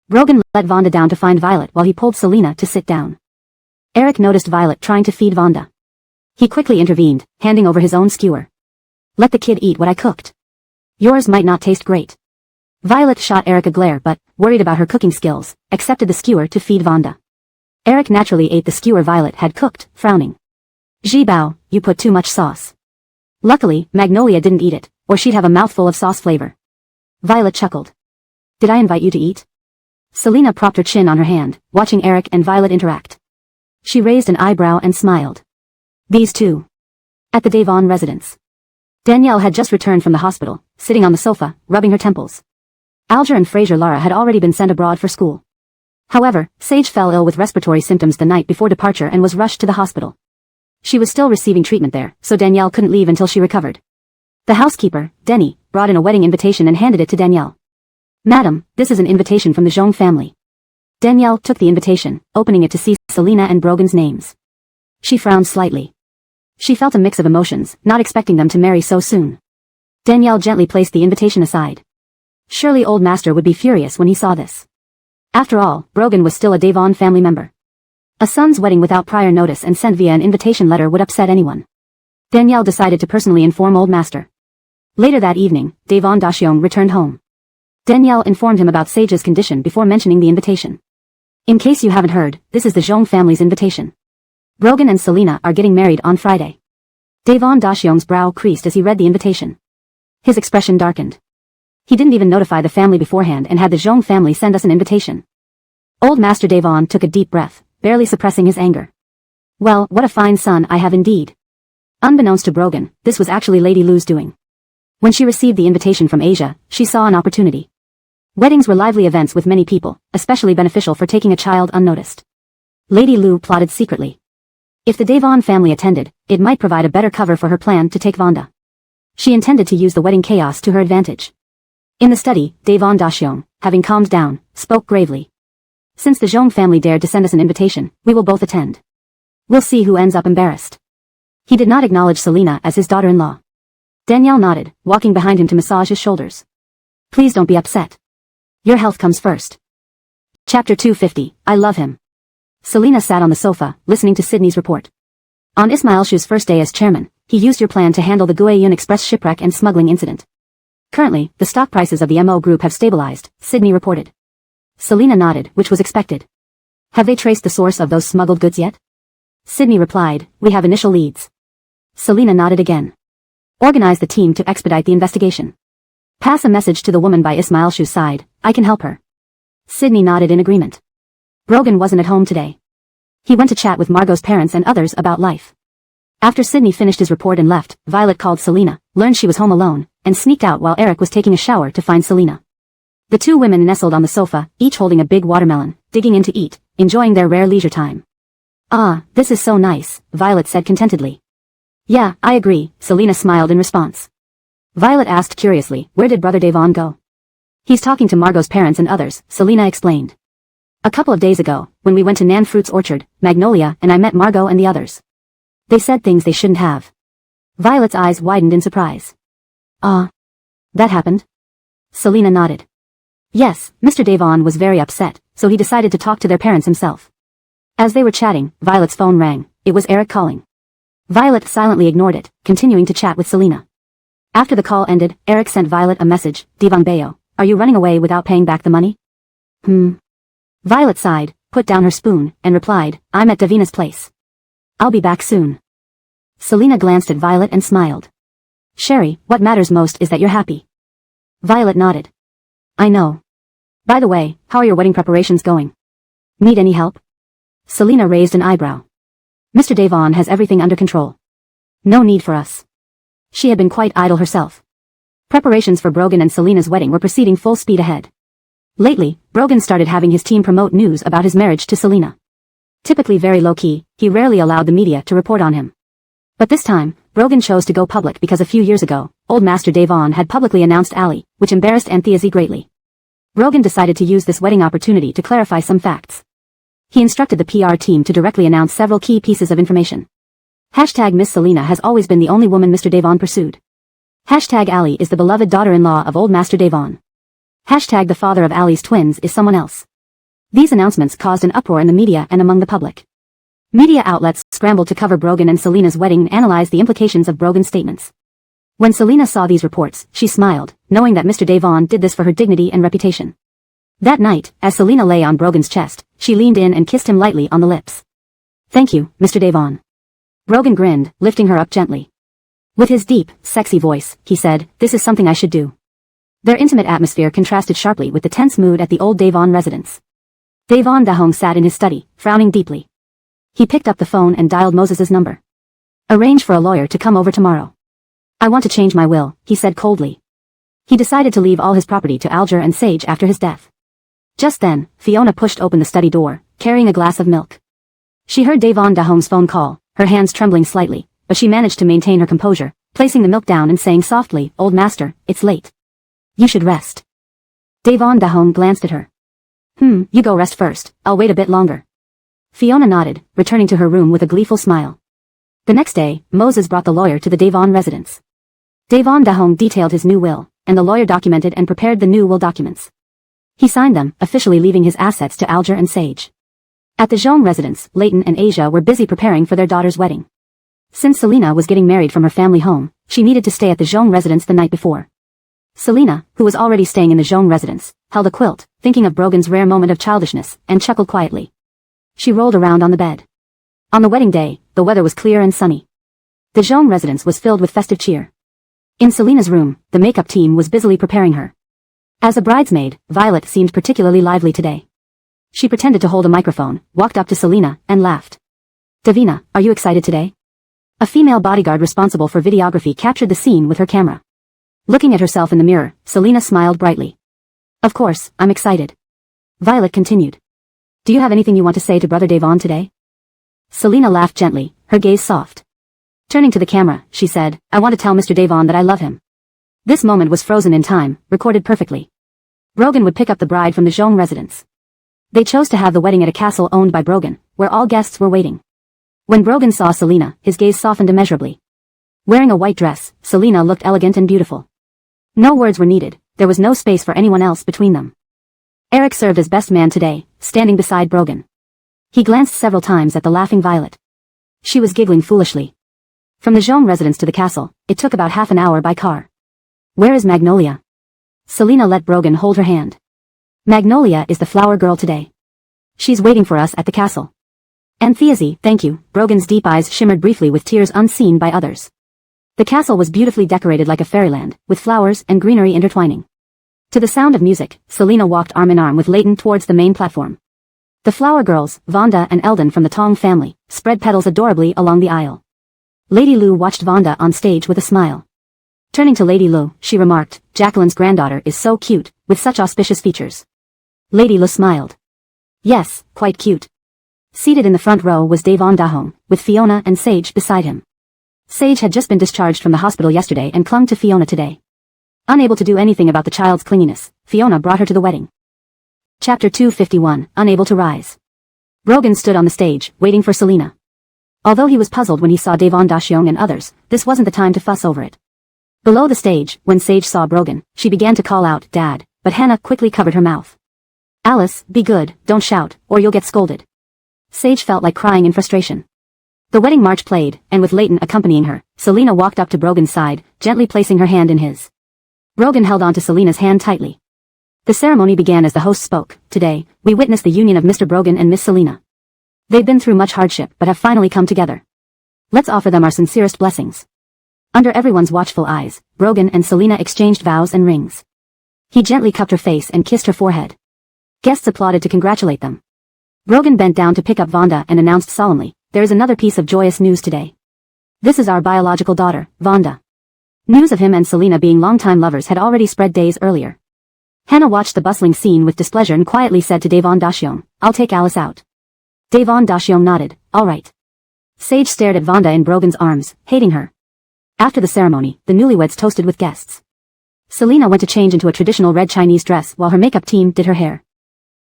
Brogan let Vonda down to find Violet while he pulled Selena to sit down. Eric noticed Violet trying to feed Vonda. He quickly intervened, handing over his own skewer. Let the kid eat what I cooked. Yours might not taste great. Violet shot Eric a glare but, worried about her cooking skills, accepted the skewer to feed Vonda. Eric naturally ate the skewer Violet had cooked, frowning. Bao, you put too much sauce. Luckily, Magnolia didn't eat it, or she'd have a mouthful of sauce flavor. Violet chuckled. Did I invite you to eat? Selena propped her chin on her hand, watching Eric and Violet interact. She raised an eyebrow and smiled. These two. At the Devon residence. Danielle had just returned from the hospital, sitting on the sofa, rubbing her temples. Alger and Fraser Lara had already been sent abroad for school. However, Sage fell ill with respiratory symptoms the night before departure and was rushed to the hospital. She was still receiving treatment there, so Danielle couldn't leave until she recovered. The housekeeper, Denny, brought in a wedding invitation and handed it to Danielle. Madam, this is an invitation from the Zhong family. Danielle took the invitation, opening it to see Selena and Brogan's names. She frowned slightly. She felt a mix of emotions, not expecting them to marry so soon. Danielle gently placed the invitation aside. Surely Old Master would be furious when he saw this. After all, Brogan was still a Devon family member. A son's wedding without prior notice and sent via an invitation letter would upset anyone. Danielle decided to personally inform Old Master. Later that evening, Devon Dashyong returned home. Danielle informed him about Sage's condition before mentioning the invitation. In case you haven't heard, this is the Zhong family's invitation. Brogan and Selena are getting married on Friday. Devon Dashyong's brow creased as he read the invitation. His expression darkened. He didn't even notify the family beforehand and had the Zhong family send us an invitation. Old Master Devon took a deep breath, barely suppressing his anger. Well, what a fine son I have indeed. Unbeknownst to Brogan, this was actually Lady Lu's doing. When she received the invitation from Asia, she saw an opportunity. Weddings were lively events with many people, especially beneficial for taking a child unnoticed. Lady Lu plotted secretly. If the Devon family attended, it might provide a better cover for her plan to take Vonda. She intended to use the wedding chaos to her advantage. In the study, Devon Dashyong, having calmed down, spoke gravely. Since the Zhong family dared to send us an invitation, we will both attend. We'll see who ends up embarrassed. He did not acknowledge Selena as his daughter-in-law. Danielle nodded, walking behind him to massage his shoulders. Please don't be upset. Your health comes first. Chapter 250, I love him. Selena sat on the sofa, listening to Sydney's report. On Ismail Shu's first day as chairman, he used your plan to handle the Guiyun Express shipwreck and smuggling incident. Currently, the stock prices of the MO group have stabilized, Sydney reported. Selena nodded, which was expected. Have they traced the source of those smuggled goods yet? Sydney replied, we have initial leads. Selena nodded again. Organize the team to expedite the investigation. Pass a message to the woman by Ismail Shu's side, I can help her. Sydney nodded in agreement. Brogan wasn't at home today. He went to chat with Margot's parents and others about life. After Sydney finished his report and left, Violet called Selena, learned she was home alone, and sneaked out while Eric was taking a shower to find Selena. The two women nestled on the sofa, each holding a big watermelon, digging in to eat, enjoying their rare leisure time. Ah, this is so nice, Violet said contentedly. Yeah, I agree, Selena smiled in response. Violet asked curiously, where did Brother Devon go? He's talking to Margot's parents and others, Selena explained. A couple of days ago, when we went to Nan Fruit's orchard, Magnolia and I met Margot and the others. They said things they shouldn't have. Violet's eyes widened in surprise. That happened? Selena nodded. Yes, Mr. Devon was very upset, so he decided to talk to their parents himself. As they were chatting, Violet's phone rang. It was Eric calling. Violet silently ignored it, continuing to chat with Selena. After the call ended, Eric sent Violet a message, Devon Bayo, are you running away without paying back the money? Violet sighed, put down her spoon, and replied, I'm at Davina's place. I'll be back soon. Selena glanced at Violet and smiled. Sherry, what matters most is that you're happy. Violet nodded. I know. By the way, how are your wedding preparations going? Need any help? Selena raised an eyebrow. Mr. Devon has everything under control. No need for us. She had been quite idle herself. Preparations for Brogan and Selena's wedding were proceeding full speed ahead. Lately, Brogan started having his team promote news about his marriage to Selena. Typically very low-key, he rarely allowed the media to report on him. But this time, Brogan chose to go public because a few years ago, Old Master Devon had publicly announced Ali, which embarrassed Antheazi greatly. Brogan decided to use this wedding opportunity to clarify some facts. He instructed the PR team to directly announce several key pieces of information. Hashtag Miss Selena has always been the only woman Mr. Devon pursued. Hashtag Ali is the beloved daughter-in-law of Old Master Devon. Hashtag the father of Ali's twins is someone else. These announcements caused an uproar in the media and among the public. Media outlets scrambled to cover Brogan and Selena's wedding and analyze the implications of Brogan's statements. When Selena saw these reports, she smiled, knowing that Mr. Devon did this for her dignity and reputation. That night, as Selena lay on Brogan's chest, she leaned in and kissed him lightly on the lips. Thank you, Mr. Devon. Brogan grinned, lifting her up gently. With his deep, sexy voice, he said, this is something I should do. Their intimate atmosphere contrasted sharply with the tense mood at the old Devon residence. Devon Dahong sat in his study, frowning deeply. He picked up the phone and dialed Moses's number. Arrange for a lawyer to come over tomorrow. I want to change my will, he said coldly. He decided to leave all his property to Alger and Sage after his death. Just then, Fiona pushed open the study door, carrying a glass of milk. She heard Devon Dahong's phone call, her hands trembling slightly, but she managed to maintain her composure, placing the milk down and saying softly, Old Master, it's late. You should rest. Devon Dahong glanced at her. You go rest first, I'll wait a bit longer. Fiona nodded, returning to her room with a gleeful smile. The next day, Moses brought the lawyer to the Devon residence. Devon Dahong detailed his new will, and the lawyer documented and prepared the new will documents. He signed them, officially leaving his assets to Alger and Sage. At the Zhong residence, Leighton and Asia were busy preparing for their daughter's wedding. Since Selena was getting married from her family home, she needed to stay at the Zhong residence the night before. Selena, who was already staying in the Zhong residence, held a quilt, thinking of Brogan's rare moment of childishness, and chuckled quietly. She rolled around on the bed. On the wedding day, the weather was clear and sunny. The Zhong residence was filled with festive cheer. In Selena's room, the makeup team was busily preparing her. As a bridesmaid, Violet seemed particularly lively today. She pretended to hold a microphone, walked up to Selena, and laughed. Davina, are you excited today? A female bodyguard responsible for videography captured the scene with her camera. Looking at herself in the mirror, Selena smiled brightly. Of course, I'm excited. Violet continued. Do you have anything you want to say to Brother Devon today? Selena laughed gently, her gaze soft. Turning to the camera, she said, I want to tell Mr. Devon that I love him. This moment was frozen in time, recorded perfectly. Brogan would pick up the bride from the Zhong residence. They chose to have the wedding at a castle owned by Brogan, where all guests were waiting. When Brogan saw Selena, his gaze softened immeasurably. Wearing a white dress, Selena looked elegant and beautiful. No words were needed, there was no space for anyone else between them. Eric served as best man today, standing beside Brogan. He glanced several times at the laughing Violet. She was giggling foolishly. From the Jean residence to the castle, it took about half an hour by car. Where is Magnolia? Selena let Brogan hold her hand. Magnolia is the flower girl today. She's waiting for us at the castle. Antheasy, thank you. Brogan's deep eyes shimmered briefly with tears unseen by others. The castle was beautifully decorated like a fairyland, with flowers and greenery intertwining. To the sound of music, Selena walked arm in arm with Leighton towards the main platform. The flower girls, Vonda and Eldon from the Tong family, spread petals adorably along the aisle. Lady Lu watched Vonda on stage with a smile. Turning to Lady Lu, she remarked, Jacqueline's granddaughter is so cute, with such auspicious features. Lady Lu smiled. Yes, quite cute. Seated in the front row was Devon Dahong, with Fiona and Sage beside him. Sage had just been discharged from the hospital yesterday and clung to Fiona today. Unable to do anything about the child's clinginess, Fiona brought her to the wedding. Chapter 251, Unable to Rise. Brogan stood on the stage, waiting for Selena. Although he was puzzled when he saw Devon Dashyong and others, this wasn't the time to fuss over it. Below the stage, when Sage saw Brogan, she began to call out, Dad, but Hannah quickly covered her mouth. Alice, be good, don't shout, or you'll get scolded. Sage felt like crying in frustration. The wedding march played, and with Leighton accompanying her, Selena walked up to Brogan's side, gently placing her hand in his. Brogan held on to Selena's hand tightly. The ceremony began as the host spoke. Today, we witness the union of Mr. Brogan and Miss Selena. They've been through much hardship but have finally come together. Let's offer them our sincerest blessings. Under everyone's watchful eyes, Brogan and Selena exchanged vows and rings. He gently cupped her face and kissed her forehead. Guests applauded to congratulate them. Brogan bent down to pick up Vonda and announced solemnly, there is another piece of joyous news today. This is our biological daughter, Vonda. News of him and Selena being longtime lovers had already spread days earlier. Hannah watched the bustling scene with displeasure and quietly said to Devon Dashyong, I'll take Alice out. Devon Dashyong nodded, all right. Sage stared at Vonda in Brogan's arms, hating her. After the ceremony, the newlyweds toasted with guests. Selena went to change into a traditional red Chinese dress while her makeup team did her hair.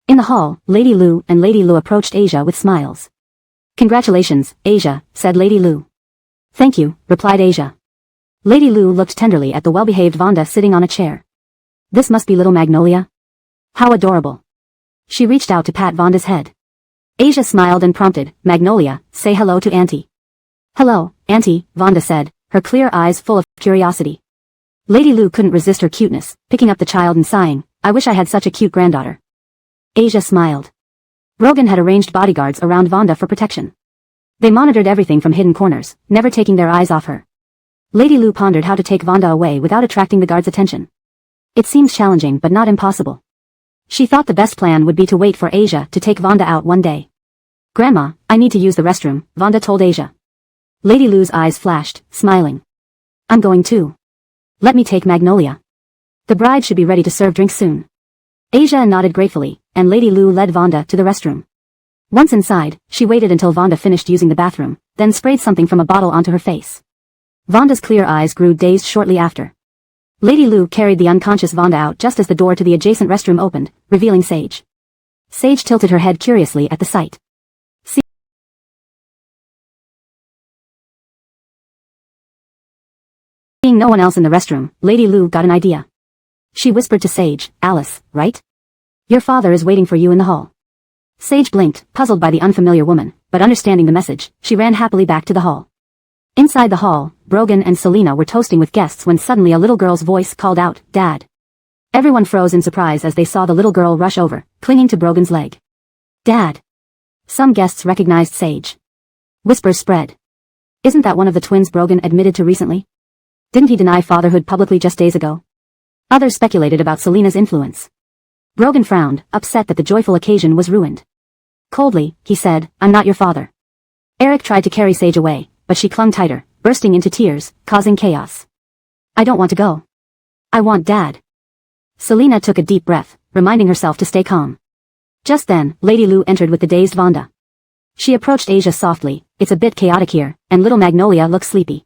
In the hall, Lady Lu and Lady Lu approached Asia with smiles. Congratulations, Asia, said Lady Lu. Thank you, replied Asia. Lady Lu looked tenderly at the well-behaved Vonda sitting on a chair. This must be little Magnolia? How adorable. She reached out to pat Vonda's head. Asia smiled and prompted, Magnolia, say hello to Auntie. Hello, Auntie, Vonda said, her clear eyes full of curiosity. Lady Lu couldn't resist her cuteness, picking up the child and sighing, I wish I had such a cute granddaughter. Asia smiled. Brogan had arranged bodyguards around Vonda for protection. They monitored everything from hidden corners, never taking their eyes off her. Lady Lu pondered how to take Vonda away without attracting the guards' attention. It seemed challenging but not impossible. She thought the best plan would be to wait for Asia to take Vonda out one day. Grandma, I need to use the restroom, Vonda told Asia. Lady Lu's eyes flashed, smiling. I'm going too. Let me take Magnolia. The bride should be ready to serve drinks soon. Asia nodded gratefully, and Lady Lu led Vonda to the restroom. Once inside, she waited until Vonda finished using the bathroom, then sprayed something from a bottle onto her face. Vonda's clear eyes grew dazed shortly after. Lady Lu carried the unconscious Vonda out just as the door to the adjacent restroom opened, revealing Sage. Sage tilted her head curiously at the sight. Seeing no one else in the restroom, Lady Lu got an idea. She whispered to Sage, Alice, right? Your father is waiting for you in the hall. Sage blinked, puzzled by the unfamiliar woman, but understanding the message, she ran happily back to the hall. Inside the hall, Brogan and Selena were toasting with guests when suddenly a little girl's voice called out, Dad. Everyone froze in surprise as they saw the little girl rush over, clinging to Brogan's leg. Dad. Some guests recognized Sage. Whispers spread. Isn't that one of the twins Brogan admitted to recently? Didn't he deny fatherhood publicly just days ago? Others speculated about Selena's influence. Brogan frowned, upset that the joyful occasion was ruined. Coldly, he said, I'm not your father. Eric tried to carry Sage away, but she clung tighter, bursting into tears, causing chaos. I don't want to go. I want Dad. Selena took a deep breath, reminding herself to stay calm. Just then, Lady Lu entered with the dazed Vonda. She approached Asia softly, it's a bit chaotic here, and little Magnolia looks sleepy.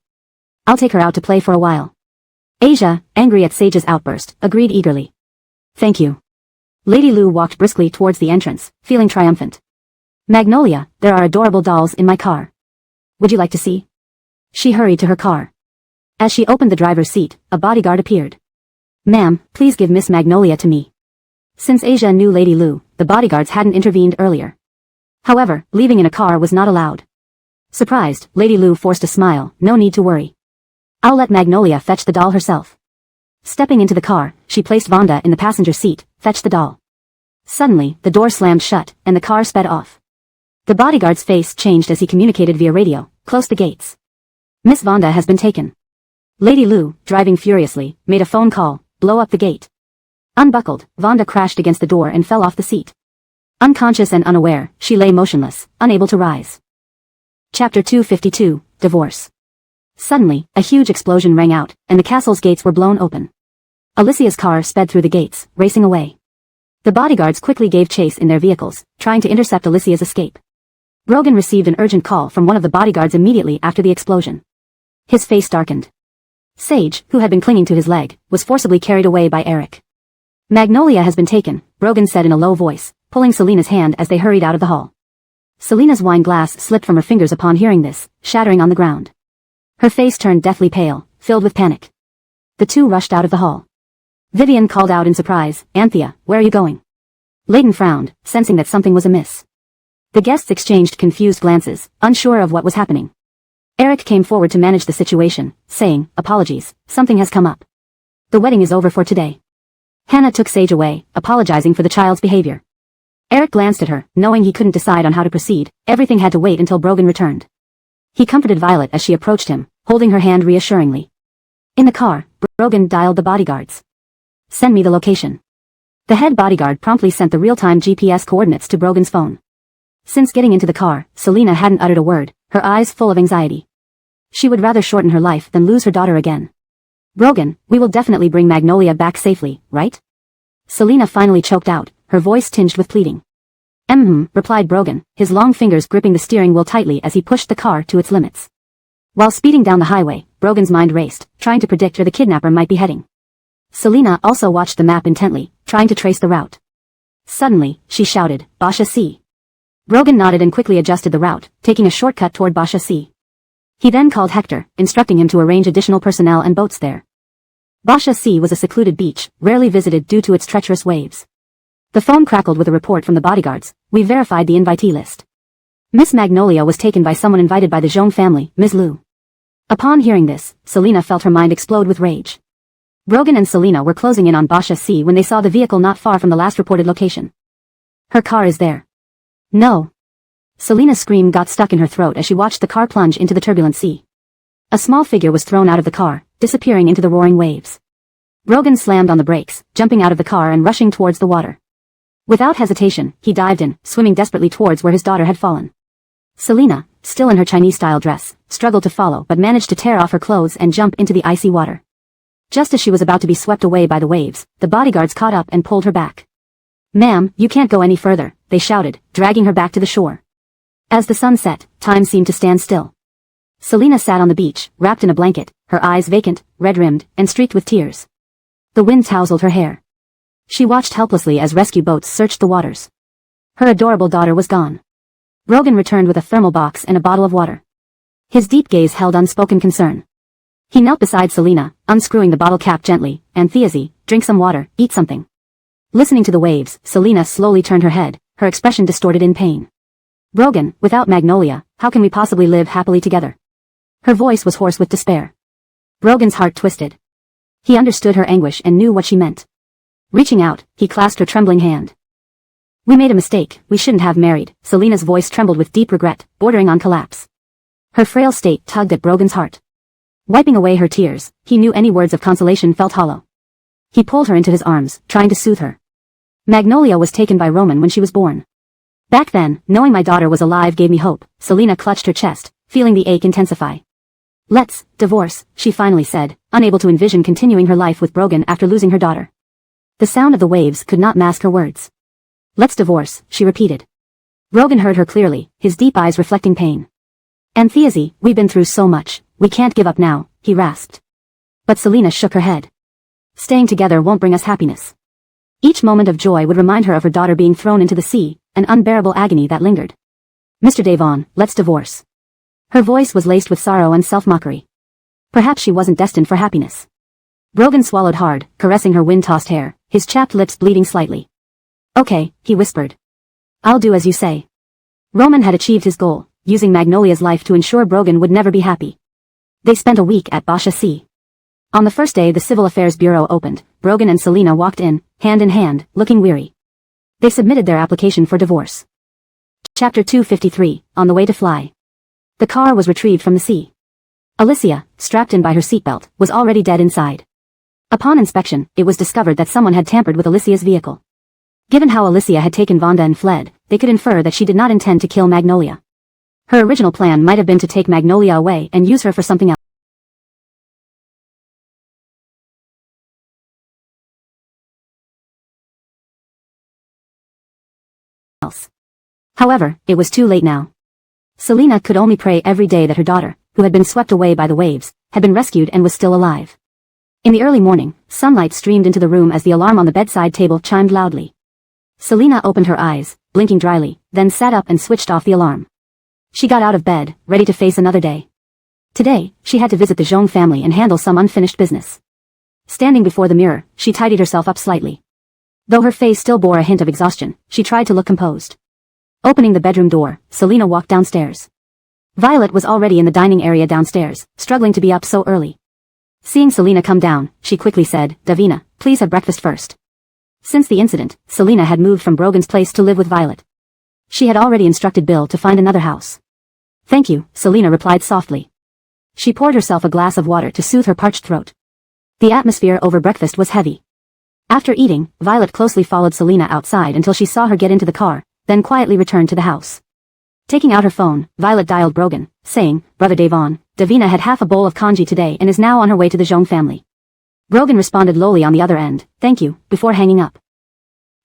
I'll take her out to play for a while. Asia, angry at Sage's outburst, agreed eagerly. Thank you. Lady Lu walked briskly towards the entrance, feeling triumphant. Magnolia, there are adorable dolls in my car. Would you like to see? She hurried to her car. As she opened the driver's seat, a bodyguard appeared. Ma'am, please give Miss Magnolia to me. Since Asia knew Lady Lu, the bodyguards hadn't intervened earlier. However, leaving in a car was not allowed. Surprised, Lady Lu forced a smile. No need to worry. I'll let Magnolia fetch the doll herself. Stepping into the car, she placed Vonda in the passenger seat, fetched the doll. Suddenly, the door slammed shut, and the car sped off. The bodyguard's face changed as he communicated via radio. Close the gates. Miss Vonda has been taken. Lady Lu, driving furiously, made a phone call. Blow up the gate. Unbuckled, Vonda crashed against the door and fell off the seat. Unconscious and unaware, she lay motionless, unable to rise. Chapter 252, Divorce. Suddenly, a huge explosion rang out, and the castle's gates were blown open. Alicia's car sped through the gates, racing away. The bodyguards quickly gave chase in their vehicles, trying to intercept Alicia's escape. Brogan received an urgent call from one of the bodyguards immediately after the explosion. His face darkened. Sage, who had been clinging to his leg, was forcibly carried away by Eric. Magnolia has been taken, Brogan said in a low voice, pulling Selena's hand as they hurried out of the hall. Selena's wine glass slipped from her fingers upon hearing this, shattering on the ground. Her face turned deathly pale, filled with panic. The two rushed out of the hall. Vivian called out in surprise, Anthea, where are you going? Layton frowned, sensing that something was amiss. The guests exchanged confused glances, unsure of what was happening. Eric came forward to manage the situation, saying, apologies, something has come up. The wedding is over for today. Hannah took Sage away, apologizing for the child's behavior. Eric glanced at her, knowing he couldn't decide on how to proceed. Everything had to wait until Brogan returned. He comforted Violet as she approached him, holding her hand reassuringly. In the car, Brogan dialed the bodyguards. Send me the location. The head bodyguard promptly sent the real-time GPS coordinates to Brogan's phone. Since getting into the car, Selena hadn't uttered a word, her eyes full of anxiety. She would rather shorten her life than lose her daughter again. Brogan, we will definitely bring Magnolia back safely, right? Selena finally choked out, her voice tinged with pleading. Replied Brogan, his long fingers gripping the steering wheel tightly as he pushed the car to its limits. While speeding down the highway, Brogan's mind raced, trying to predict where the kidnapper might be heading. Selena also watched the map intently, trying to trace the route. Suddenly, she shouted, Basha C. Brogan nodded and quickly adjusted the route, taking a shortcut toward Basha C. He then called Hector, instructing him to arrange additional personnel and boats there. Basha C was a secluded beach, rarely visited due to its treacherous waves. The phone crackled with a report from the bodyguards. We verified the invitee list. Miss Magnolia was taken by someone invited by the Zhong family, Ms. Lu. Upon hearing this, Selena felt her mind explode with rage. Brogan and Selena were closing in on Basha C when they saw the vehicle not far from the last reported location. Her car is there. No. Selena's scream got stuck in her throat as she watched the car plunge into the turbulent sea. A small figure was thrown out of the car, disappearing into the roaring waves. Brogan slammed on the brakes, jumping out of the car and rushing towards the water. Without hesitation, he dived in, swimming desperately towards where his daughter had fallen. Selena, still in her Chinese-style dress, struggled to follow but managed to tear off her clothes and jump into the icy water. Just as she was about to be swept away by the waves, the bodyguards caught up and pulled her back. Ma'am, you can't go any further, they shouted, dragging her back to the shore. As the sun set, time seemed to stand still. Selena sat on the beach, wrapped in a blanket, her eyes vacant, red-rimmed, and streaked with tears. The wind tousled her hair. She watched helplessly as rescue boats searched the waters. Her adorable daughter was gone. Brogan returned with a thermal box and a bottle of water. His deep gaze held unspoken concern. He knelt beside Selena, unscrewing the bottle cap gently, Antheazy, drink some water, eat something. Listening to the waves, Selena slowly turned her head, her expression distorted in pain. Brogan, without Magnolia, how can we possibly live happily together? Her voice was hoarse with despair. Brogan's heart twisted. He understood her anguish and knew what she meant. Reaching out, he clasped her trembling hand. We made a mistake, we shouldn't have married. Selena's voice trembled with deep regret, bordering on collapse. Her frail state tugged at Brogan's heart. Wiping away her tears, he knew any words of consolation felt hollow. He pulled her into his arms, trying to soothe her. Magnolia was taken by Roman when she was born. Back then, knowing my daughter was alive gave me hope. Selena clutched her chest, feeling the ache intensify. Let's divorce, she finally said, unable to envision continuing her life with Brogan after losing her daughter. The sound of the waves could not mask her words. Let's divorce, she repeated. Brogan heard her clearly, his deep eyes reflecting pain. Antheazy, we've been through so much, we can't give up now, he rasped. But Selena shook her head. Staying together won't bring us happiness. Each moment of joy would remind her of her daughter being thrown into the sea, an unbearable agony that lingered. Mr. Devon, let's divorce. Her voice was laced with sorrow and self-mockery. Perhaps she wasn't destined for happiness. Brogan swallowed hard, caressing her wind-tossed hair, his chapped lips bleeding slightly. Okay, he whispered. I'll do as you say. Roman had achieved his goal, using Magnolia's life to ensure Brogan would never be happy. They spent a week at Basha Sea. On the first day the Civil Affairs Bureau opened, Brogan and Selina walked in, hand in hand, looking weary. They submitted their application for divorce. Chapter 253, On the Way to Fly. The car was retrieved from the sea. Alicia, strapped in by her seatbelt, was already dead inside. Upon inspection, it was discovered that someone had tampered with Alicia's vehicle. Given how Alicia had taken Vonda and fled, they could infer that she did not intend to kill Magnolia. Her original plan might have been to take Magnolia away and use her for something else. However, it was too late now. Selina could only pray every day that her daughter, who had been swept away by the waves, had been rescued and was still alive. In the early morning, sunlight streamed into the room as the alarm on the bedside table chimed loudly. Selina opened her eyes, blinking dryly, then sat up and switched off the alarm. She got out of bed, ready to face another day. Today, she had to visit the Zhong family and handle some unfinished business. Standing before the mirror, she tidied herself up slightly. Though her face still bore a hint of exhaustion, she tried to look composed. Opening the bedroom door, Selina walked downstairs. Violet was already in the dining area downstairs, struggling to be up so early. Seeing Selina come down, she quickly said, Davina, please have breakfast first. Since the incident, Selina had moved from Brogan's place to live with Violet. She had already instructed Bill to find another house. Thank you, Selina replied softly. She poured herself a glass of water to soothe her parched throat. The atmosphere over breakfast was heavy. After eating, Violet closely followed Selina outside until she saw her get into the car, then quietly returned to the house. Taking out her phone, Violet dialed Brogan, saying, Brother Devon, Davina had half a bowl of congee today and is now on her way to the Zhong family. Brogan responded lowly on the other end, thank you, before hanging up.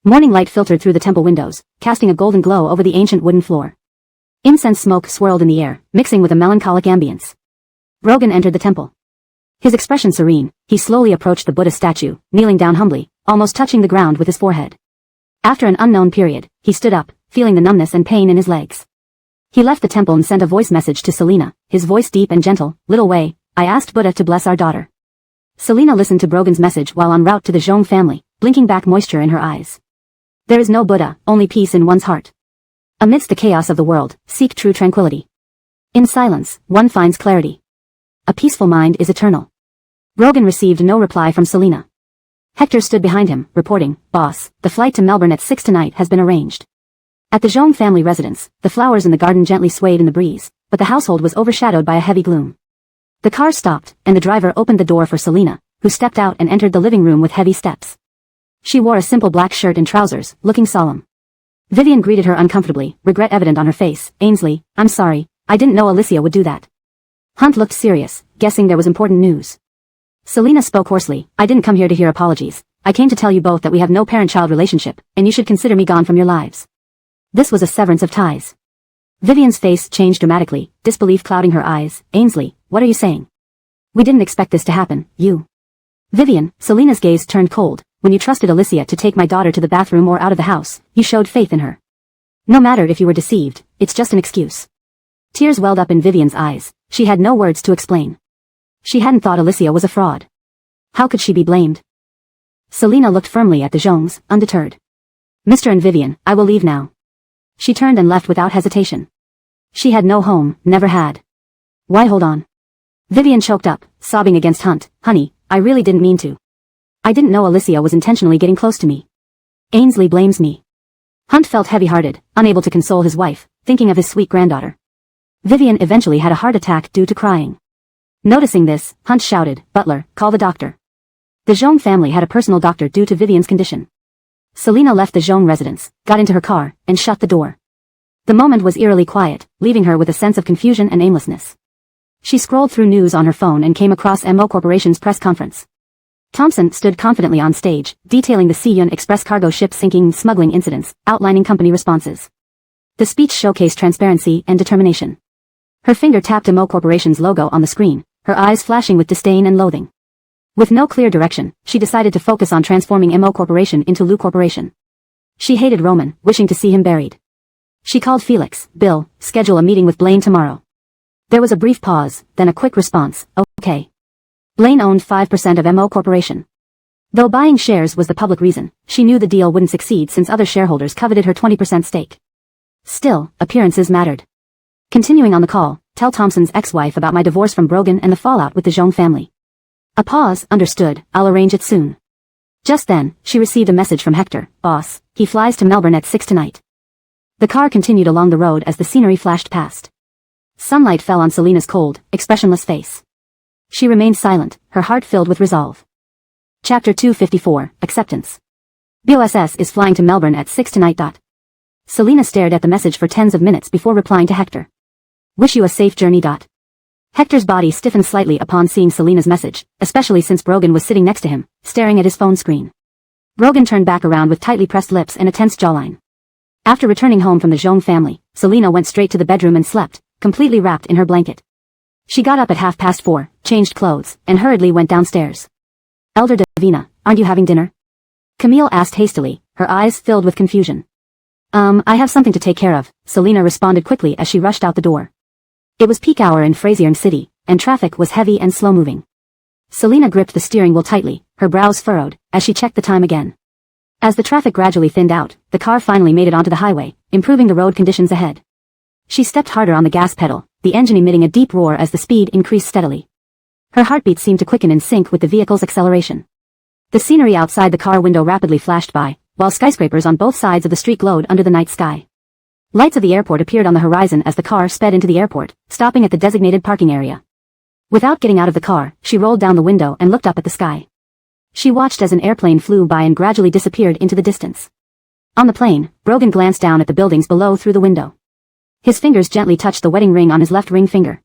Morning light filtered through the temple windows, casting a golden glow over the ancient wooden floor. Incense smoke swirled in the air, mixing with a melancholic ambience. Brogan entered the temple. His expression serene, he slowly approached the Buddha statue, kneeling down humbly, almost touching the ground with his forehead. After an unknown period, he stood up, feeling the numbness and pain in his legs. He left the temple and sent a voice message to Selina, his voice deep and gentle, Little Wei, I asked Buddha to bless our daughter. Selina listened to Brogan's message while en route to the Zhong family, blinking back moisture in her eyes. There is no Buddha, only peace in one's heart. Amidst the chaos of the world, seek true tranquility. In silence, one finds clarity. A peaceful mind is eternal. Brogan received no reply from Selina. Hector stood behind him, reporting, Boss, the flight to Melbourne at 6 tonight has been arranged. At the Zhong family residence, the flowers in the garden gently swayed in the breeze, but the household was overshadowed by a heavy gloom. The car stopped, and the driver opened the door for Selina, who stepped out and entered the living room with heavy steps. She wore a simple black shirt and trousers, looking solemn. Vivian greeted her uncomfortably, regret evident on her face. Ainsley, I'm sorry, I didn't know Alicia would do that. Hunt looked serious, guessing there was important news. Selina spoke hoarsely, I didn't come here to hear apologies. I came to tell you both that we have no parent-child relationship, and you should consider me gone from your lives. This was a severance of ties. Vivian's face changed dramatically, disbelief clouding her eyes. Ainsley, what are you saying? We didn't expect this to happen, you. Vivian, Selina's gaze turned cold. When you trusted Alicia to take my daughter to the bathroom or out of the house, you showed faith in her. No matter if you were deceived, it's just an excuse. Tears welled up in Vivian's eyes. She had no words to explain. She hadn't thought Alicia was a fraud. How could she be blamed? Selina looked firmly at the Zhongs, undeterred. Mr. and Vivian, I will leave now. She turned and left without hesitation. She had no home, never had. Why hold on? Vivian choked up, sobbing against Hunt. Honey, I really didn't mean to. I didn't know Alicia was intentionally getting close to me. Ainsley blames me. Hunt felt heavy-hearted, unable to console his wife, thinking of his sweet granddaughter. Vivian eventually had a heart attack due to crying. Noticing this, Hunt shouted, Butler, call the doctor. The Zhong family had a personal doctor due to Vivian's condition. Selina left the Zhong residence, got into her car, and shut the door. The moment was eerily quiet, leaving her with a sense of confusion and aimlessness. She scrolled through news on her phone and came across MO Corporation's press conference. Thompson stood confidently on stage, detailing the Siyun Express cargo ship sinking and smuggling incidents, outlining company responses. The speech showcased transparency and determination. Her finger tapped MO Corporation's logo on the screen, her eyes flashing with disdain and loathing. With no clear direction, she decided to focus on transforming Mo Corporation into Lou Corporation. She hated Roman, wishing to see him buried. She called Felix. Bill, schedule a meeting with Blaine tomorrow. There was a brief pause, then a quick response, okay. Blaine owned 5% of Mo Corporation. Though buying shares was the public reason, she knew the deal wouldn't succeed since other shareholders coveted her 20% stake. Still, appearances mattered. Continuing on the call, tell Thompson's ex-wife about my divorce from Brogan and the fallout with the Jean family. A pause, understood, I'll arrange it soon. Just then, she received a message from Hector, boss, he flies to Melbourne at 6 tonight. The car continued along the road as the scenery flashed past. Sunlight fell on Selina's cold, expressionless face. She remained silent, her heart filled with resolve. Chapter 254, Acceptance. BOSS is flying to Melbourne at 6 tonight. Selina stared at the message for tens of minutes before replying to Hector. Wish you a safe journey. Hector's body stiffened slightly upon seeing Selina's message, especially since Brogan was sitting next to him, staring at his phone screen. Brogan turned back around with tightly pressed lips and a tense jawline. After returning home from the Jean family, Selina went straight to the bedroom and slept, completely wrapped in her blanket. She got up at 4:30, changed clothes, and hurriedly went downstairs. Elder Davina, aren't you having dinner? Camille asked hastily, her eyes filled with confusion. I have something to take care of, Selina responded quickly as she rushed out the door. It was peak hour in Frazier City, and traffic was heavy and slow-moving. Selina gripped the steering wheel tightly, her brows furrowed, as she checked the time again. As the traffic gradually thinned out, the car finally made it onto the highway, improving the road conditions ahead. She stepped harder on the gas pedal, the engine emitting a deep roar as the speed increased steadily. Her heartbeat seemed to quicken in sync with the vehicle's acceleration. The scenery outside the car window rapidly flashed by, while skyscrapers on both sides of the street glowed under the night sky. Lights of the airport appeared on the horizon as the car sped into the airport, stopping at the designated parking area. Without getting out of the car, she rolled down the window and looked up at the sky. She watched as an airplane flew by and gradually disappeared into the distance. On the plane, Brogan glanced down at the buildings below through the window. His fingers gently touched the wedding ring on his left ring finger.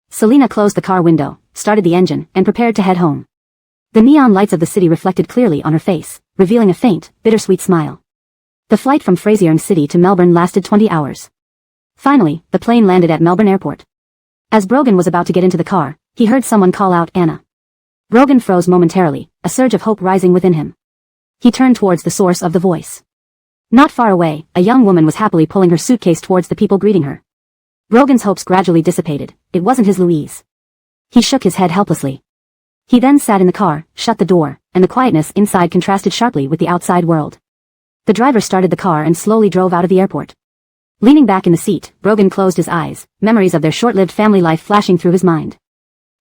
Selina closed the car window, started the engine, and prepared to head home. The neon lights of the city reflected clearly on her face, revealing a faint, bittersweet smile. The flight from Frazier City to Melbourne lasted 20 hours. Finally, the plane landed at Melbourne Airport. As Brogan was about to get into the car, he heard someone call out, Anna. Brogan froze momentarily, a surge of hope rising within him. He turned towards the source of the voice. Not far away, a young woman was happily pulling her suitcase towards the people greeting her. Brogan's hopes gradually dissipated. It wasn't his Louise. He shook his head helplessly. He then sat in the car, shut the door, and the quietness inside contrasted sharply with the outside world. The driver started the car and slowly drove out of the airport. Leaning back in the seat, Brogan closed his eyes, memories of their short-lived family life flashing through his mind.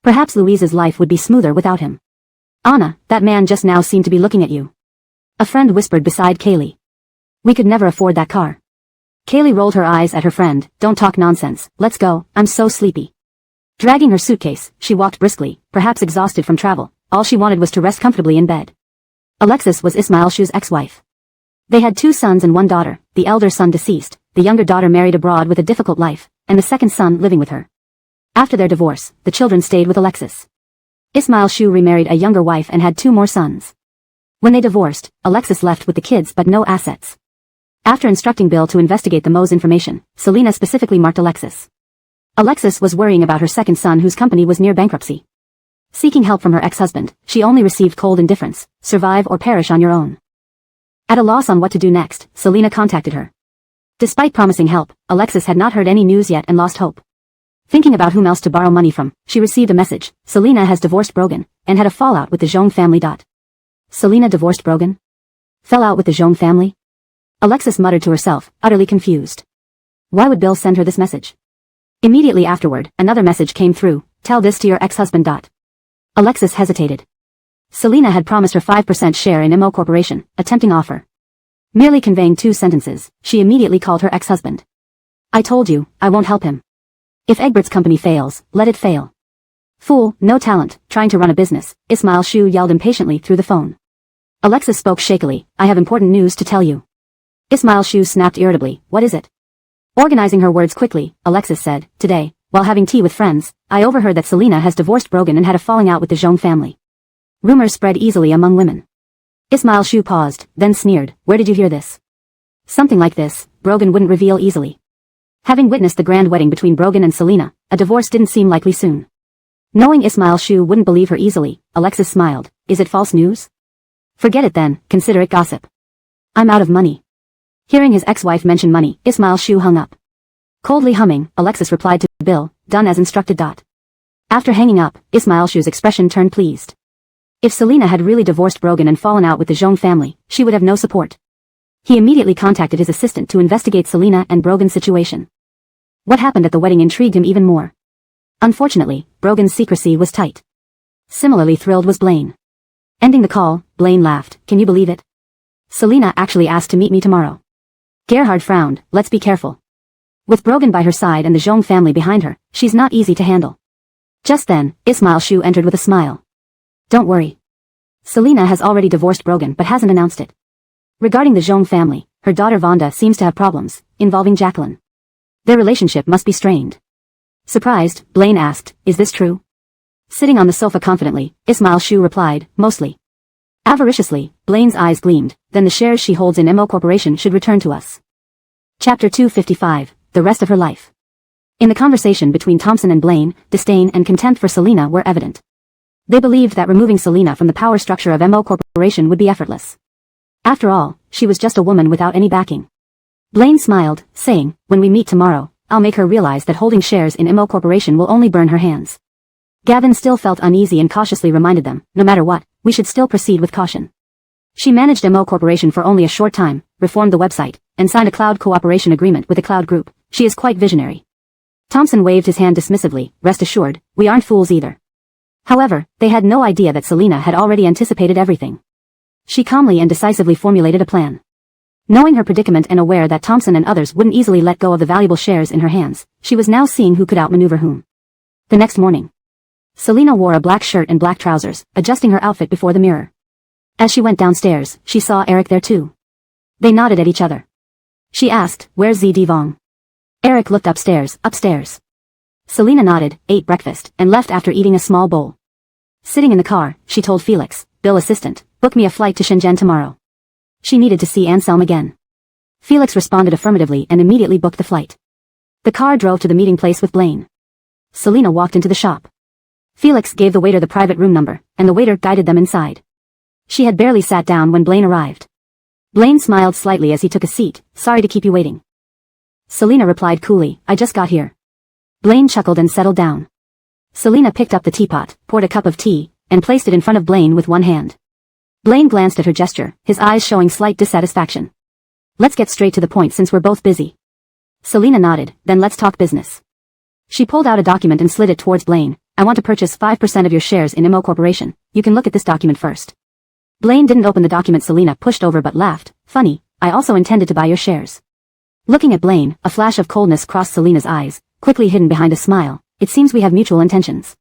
Perhaps Louise's life would be smoother without him. Anna, that man just now seemed to be looking at you. A friend whispered beside Kaylee. We could never afford that car. Kaylee rolled her eyes at her friend. Don't talk nonsense, let's go, I'm so sleepy. Dragging her suitcase, she walked briskly, perhaps exhausted from travel. All she wanted was to rest comfortably in bed. Alexis was Ismail Shu's ex-wife. They had 2 sons and 1 daughter, the elder son deceased, the younger daughter married abroad with a difficult life, and the second son living with her. After their divorce, the children stayed with Alexis. Ismail Shu remarried a younger wife and had 2 more sons. When they divorced, Alexis left with the kids but no assets. After instructing Bill to investigate the Mo's information, Selina specifically marked Alexis. Alexis was worrying about her second son whose company was near bankruptcy. Seeking help from her ex-husband, she only received cold indifference, survive or perish on your own. At a loss on what to do next, Selina contacted her. Despite promising help, Alexis had not heard any news yet and lost hope. Thinking about whom else to borrow money from, she received a message. Selina has divorced Brogan, and had a fallout with the Jean family. Selina divorced Brogan? Fell out with the Jean family? Alexis muttered to herself, utterly confused. Why would Bill send her this message? Immediately afterward, another message came through. Tell this to your ex-husband. Alexis hesitated. Selina had promised her 5% share in Mo Corporation, a tempting offer. Merely conveying 2 sentences, she immediately called her ex-husband. I told you, I won't help him. If Egbert's company fails, let it fail. Fool, no talent, trying to run a business, Ismail Shu yelled impatiently through the phone. Alexis spoke shakily. I have important news to tell you. Ismail Shu snapped irritably. What is it? Organizing her words quickly, Alexis said, today, while having tea with friends, I overheard that Selina has divorced Brogan and had a falling out with the Jean family. Rumors spread easily among women. Ismail Shu paused, then sneered. Where did you hear this? Something like this, Brogan wouldn't reveal easily. Having witnessed the grand wedding between Brogan and Selina, a divorce didn't seem likely soon. Knowing Ismail Shu wouldn't believe her easily, Alexis smiled. Is it false news? Forget it then, consider it gossip. I'm out of money. Hearing his ex-wife mention money, Ismail Shu hung up. Coldly humming, Alexis replied to Bill, done as instructed. After hanging up, Ismail Shu's expression turned pleased. If Selina had really divorced Brogan and fallen out with the Zhong family, she would have no support. He immediately contacted his assistant to investigate Selina and Brogan's situation. What happened at the wedding intrigued him even more. Unfortunately, Brogan's secrecy was tight. Similarly thrilled was Blaine. Ending the call, Blaine laughed. Can you believe it? Selina actually asked to meet me tomorrow. Gerhard frowned. Let's be careful. With Brogan by her side and the Zhong family behind her, she's not easy to handle. Just then, Ismail Shu entered with a smile. Don't worry. Selina has already divorced Brogan but hasn't announced it. Regarding the Zhong family, her daughter Vonda seems to have problems, involving Jacqueline. Their relationship must be strained. Surprised, Blaine asked, is this true? Sitting on the sofa confidently, Ismail Shu replied, mostly. Avariciously, Blaine's eyes gleamed. Then the shares she holds in MO Corporation should return to us. Chapter 255, The Rest of Her Life. In the conversation between Thompson and Blaine, disdain and contempt for Selina were evident. They believed that removing Selina from the power structure of MO Corporation would be effortless. After all, she was just a woman without any backing. Blaine smiled, saying, when we meet tomorrow, I'll make her realize that holding shares in MO Corporation will only burn her hands. Gavin still felt uneasy and cautiously reminded them, no matter what, we should still proceed with caution. She managed MO Corporation for only a short time, reformed the website, and signed a cloud cooperation agreement with the cloud group. She is quite visionary. Thompson waved his hand dismissively. Rest assured, we aren't fools either. However, they had no idea that Selina had already anticipated everything. She calmly and decisively formulated a plan. Knowing her predicament and aware that Thompson and others wouldn't easily let go of the valuable shares in her hands, she was now seeing who could outmaneuver whom. The next morning, Selina wore a black shirt and black trousers, adjusting her outfit before the mirror. As she went downstairs, she saw Eric there too. They nodded at each other. She asked, where's Zedivong? Eric looked upstairs. Selina nodded, ate breakfast, and left after eating a small bowl. Sitting in the car, she told Felix, Bill assistant, book me a flight to Shenzhen tomorrow. She needed to see Anselm again. Felix responded affirmatively and immediately booked the flight. The car drove to the meeting place with Blaine. Selina walked into the shop. Felix gave the waiter the private room number, and the waiter guided them inside. She had barely sat down when Blaine arrived. Blaine smiled slightly as he took a seat. Sorry to keep you waiting. Selina replied coolly, I just got here. Blaine chuckled and settled down. Selina picked up the teapot, poured a cup of tea, and placed it in front of Blaine with one hand. Blaine glanced at her gesture, his eyes showing slight dissatisfaction. Let's get straight to the point since we're both busy. Selina nodded, then let's talk business. She pulled out a document and slid it towards Blaine. I want to purchase 5% of your shares in MO Corporation. You can look at this document first. Blaine didn't open the document Selina pushed over but laughed. Funny, I also intended to buy your shares. Looking at Blaine, a flash of coldness crossed Selina's eyes, quickly hidden behind a smile. It seems we have mutual intentions.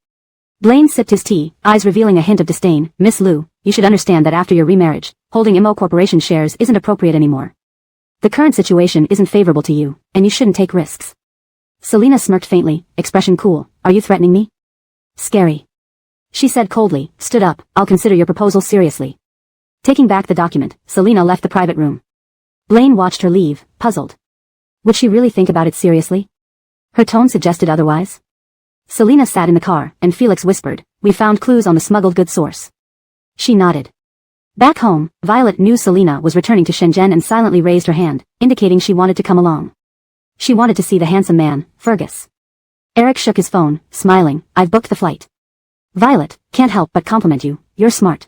Blaine sipped his tea, eyes revealing a hint of disdain. Miss Liu, you should understand that after your remarriage, holding MO Corporation shares isn't appropriate anymore. The current situation isn't favorable to you, and you shouldn't take risks. Selina smirked faintly, expression cool. Are you threatening me? Scary. She said coldly, stood up, I'll consider your proposal seriously. Taking back the document, Selina left the private room. Blaine watched her leave, puzzled. Would she really think about it seriously? Her tone suggested otherwise. Selina sat in the car, and Felix whispered, we found clues on the smuggled goods source. She nodded. Back home, Violet knew Selina was returning to Shenzhen and silently raised her hand, indicating she wanted to come along. She wanted to see the handsome man, Fergus. Eric shook his phone, smiling, I've booked the flight. Violet, can't help but compliment you, you're smart.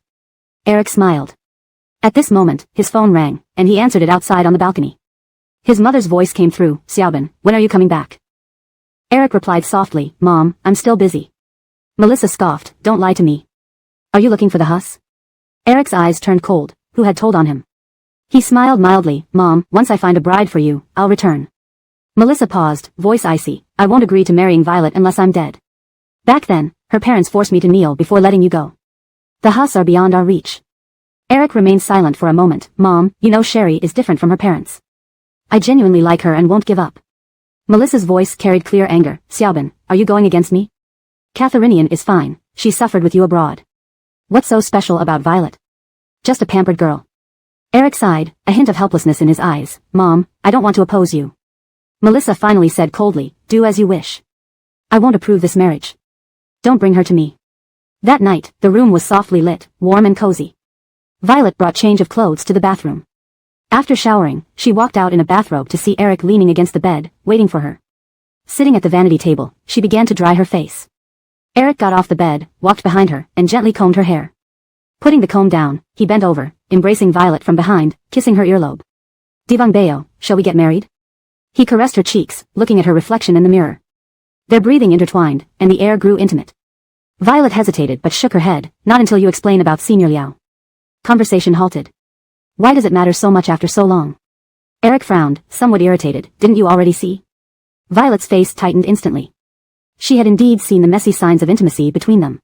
Eric smiled. At this moment, his phone rang, and he answered it outside on the balcony. His mother's voice came through, Xiaobin, when are you coming back? Eric replied softly, Mom, I'm still busy. Melissa scoffed, don't lie to me. Are you looking for the huss? Eric's eyes turned cold, who had told on him? He smiled mildly, Mom, once I find a bride for you, I'll return. Melissa paused, voice icy, I won't agree to marrying Violet unless I'm dead. Back then, her parents forced me to kneel before letting you go. The huss are beyond our reach. Eric remained silent for a moment. Mom, you know Sherry is different from her parents. I genuinely like her and won't give up. Melissa's voice carried clear anger. Xiaobin, are you going against me? Catharinian is fine, she suffered with you abroad. What's so special about Violet? Just a pampered girl. Eric sighed, a hint of helplessness in his eyes. Mom, I don't want to oppose you. Melissa finally said coldly, do as you wish. I won't approve this marriage. Don't bring her to me. That night, the room was softly lit, warm and cozy. Violet brought change of clothes to the bathroom. After showering, she walked out in a bathrobe to see Eric leaning against the bed, waiting for her. Sitting at the vanity table, she began to dry her face. Eric got off the bed, walked behind her, and gently combed her hair. Putting the comb down, he bent over, embracing Violet from behind, kissing her earlobe. Divang Bayo, shall we get married? He caressed her cheeks, looking at her reflection in the mirror. Their breathing intertwined, and the air grew intimate. Violet hesitated but shook her head, not until you explain about Senior Liao. Conversation halted. Why does it matter so much after so long? Eric frowned, somewhat irritated. Didn't you already see? Violet's face tightened instantly. She had indeed seen the messy signs of intimacy between them.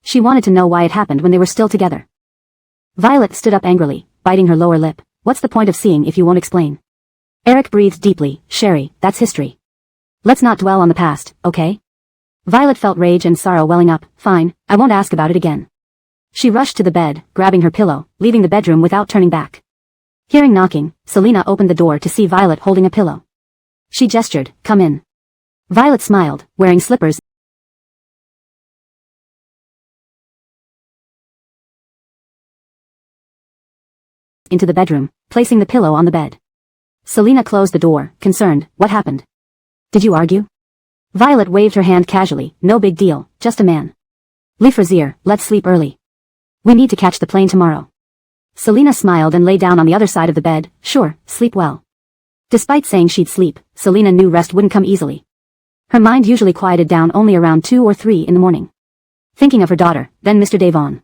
She wanted to know why it happened when they were still together. Violet stood up angrily, biting her lower lip. What's the point of seeing if you won't explain? Eric breathed deeply. Sherry, that's history. Let's not dwell on the past, okay? Violet felt rage and sorrow welling up. Fine, I won't ask about it again. She rushed to the bed, grabbing her pillow, leaving the bedroom without turning back. Hearing knocking, Selena opened the door to see Violet holding a pillow. She gestured, come in. Violet smiled, wearing slippers into the bedroom, placing the pillow on the bed. Selena closed the door, concerned. What happened? Did you argue? Violet waved her hand casually. No big deal, just a man. Le Frazier, let's sleep early. We need to catch the plane tomorrow. Selena smiled and lay down on the other side of the bed. Sure, sleep well. Despite saying she'd sleep, Selena knew rest wouldn't come easily. Her mind usually quieted down only around 2 or 3 in the morning. Thinking of her daughter, then Mr. Devon.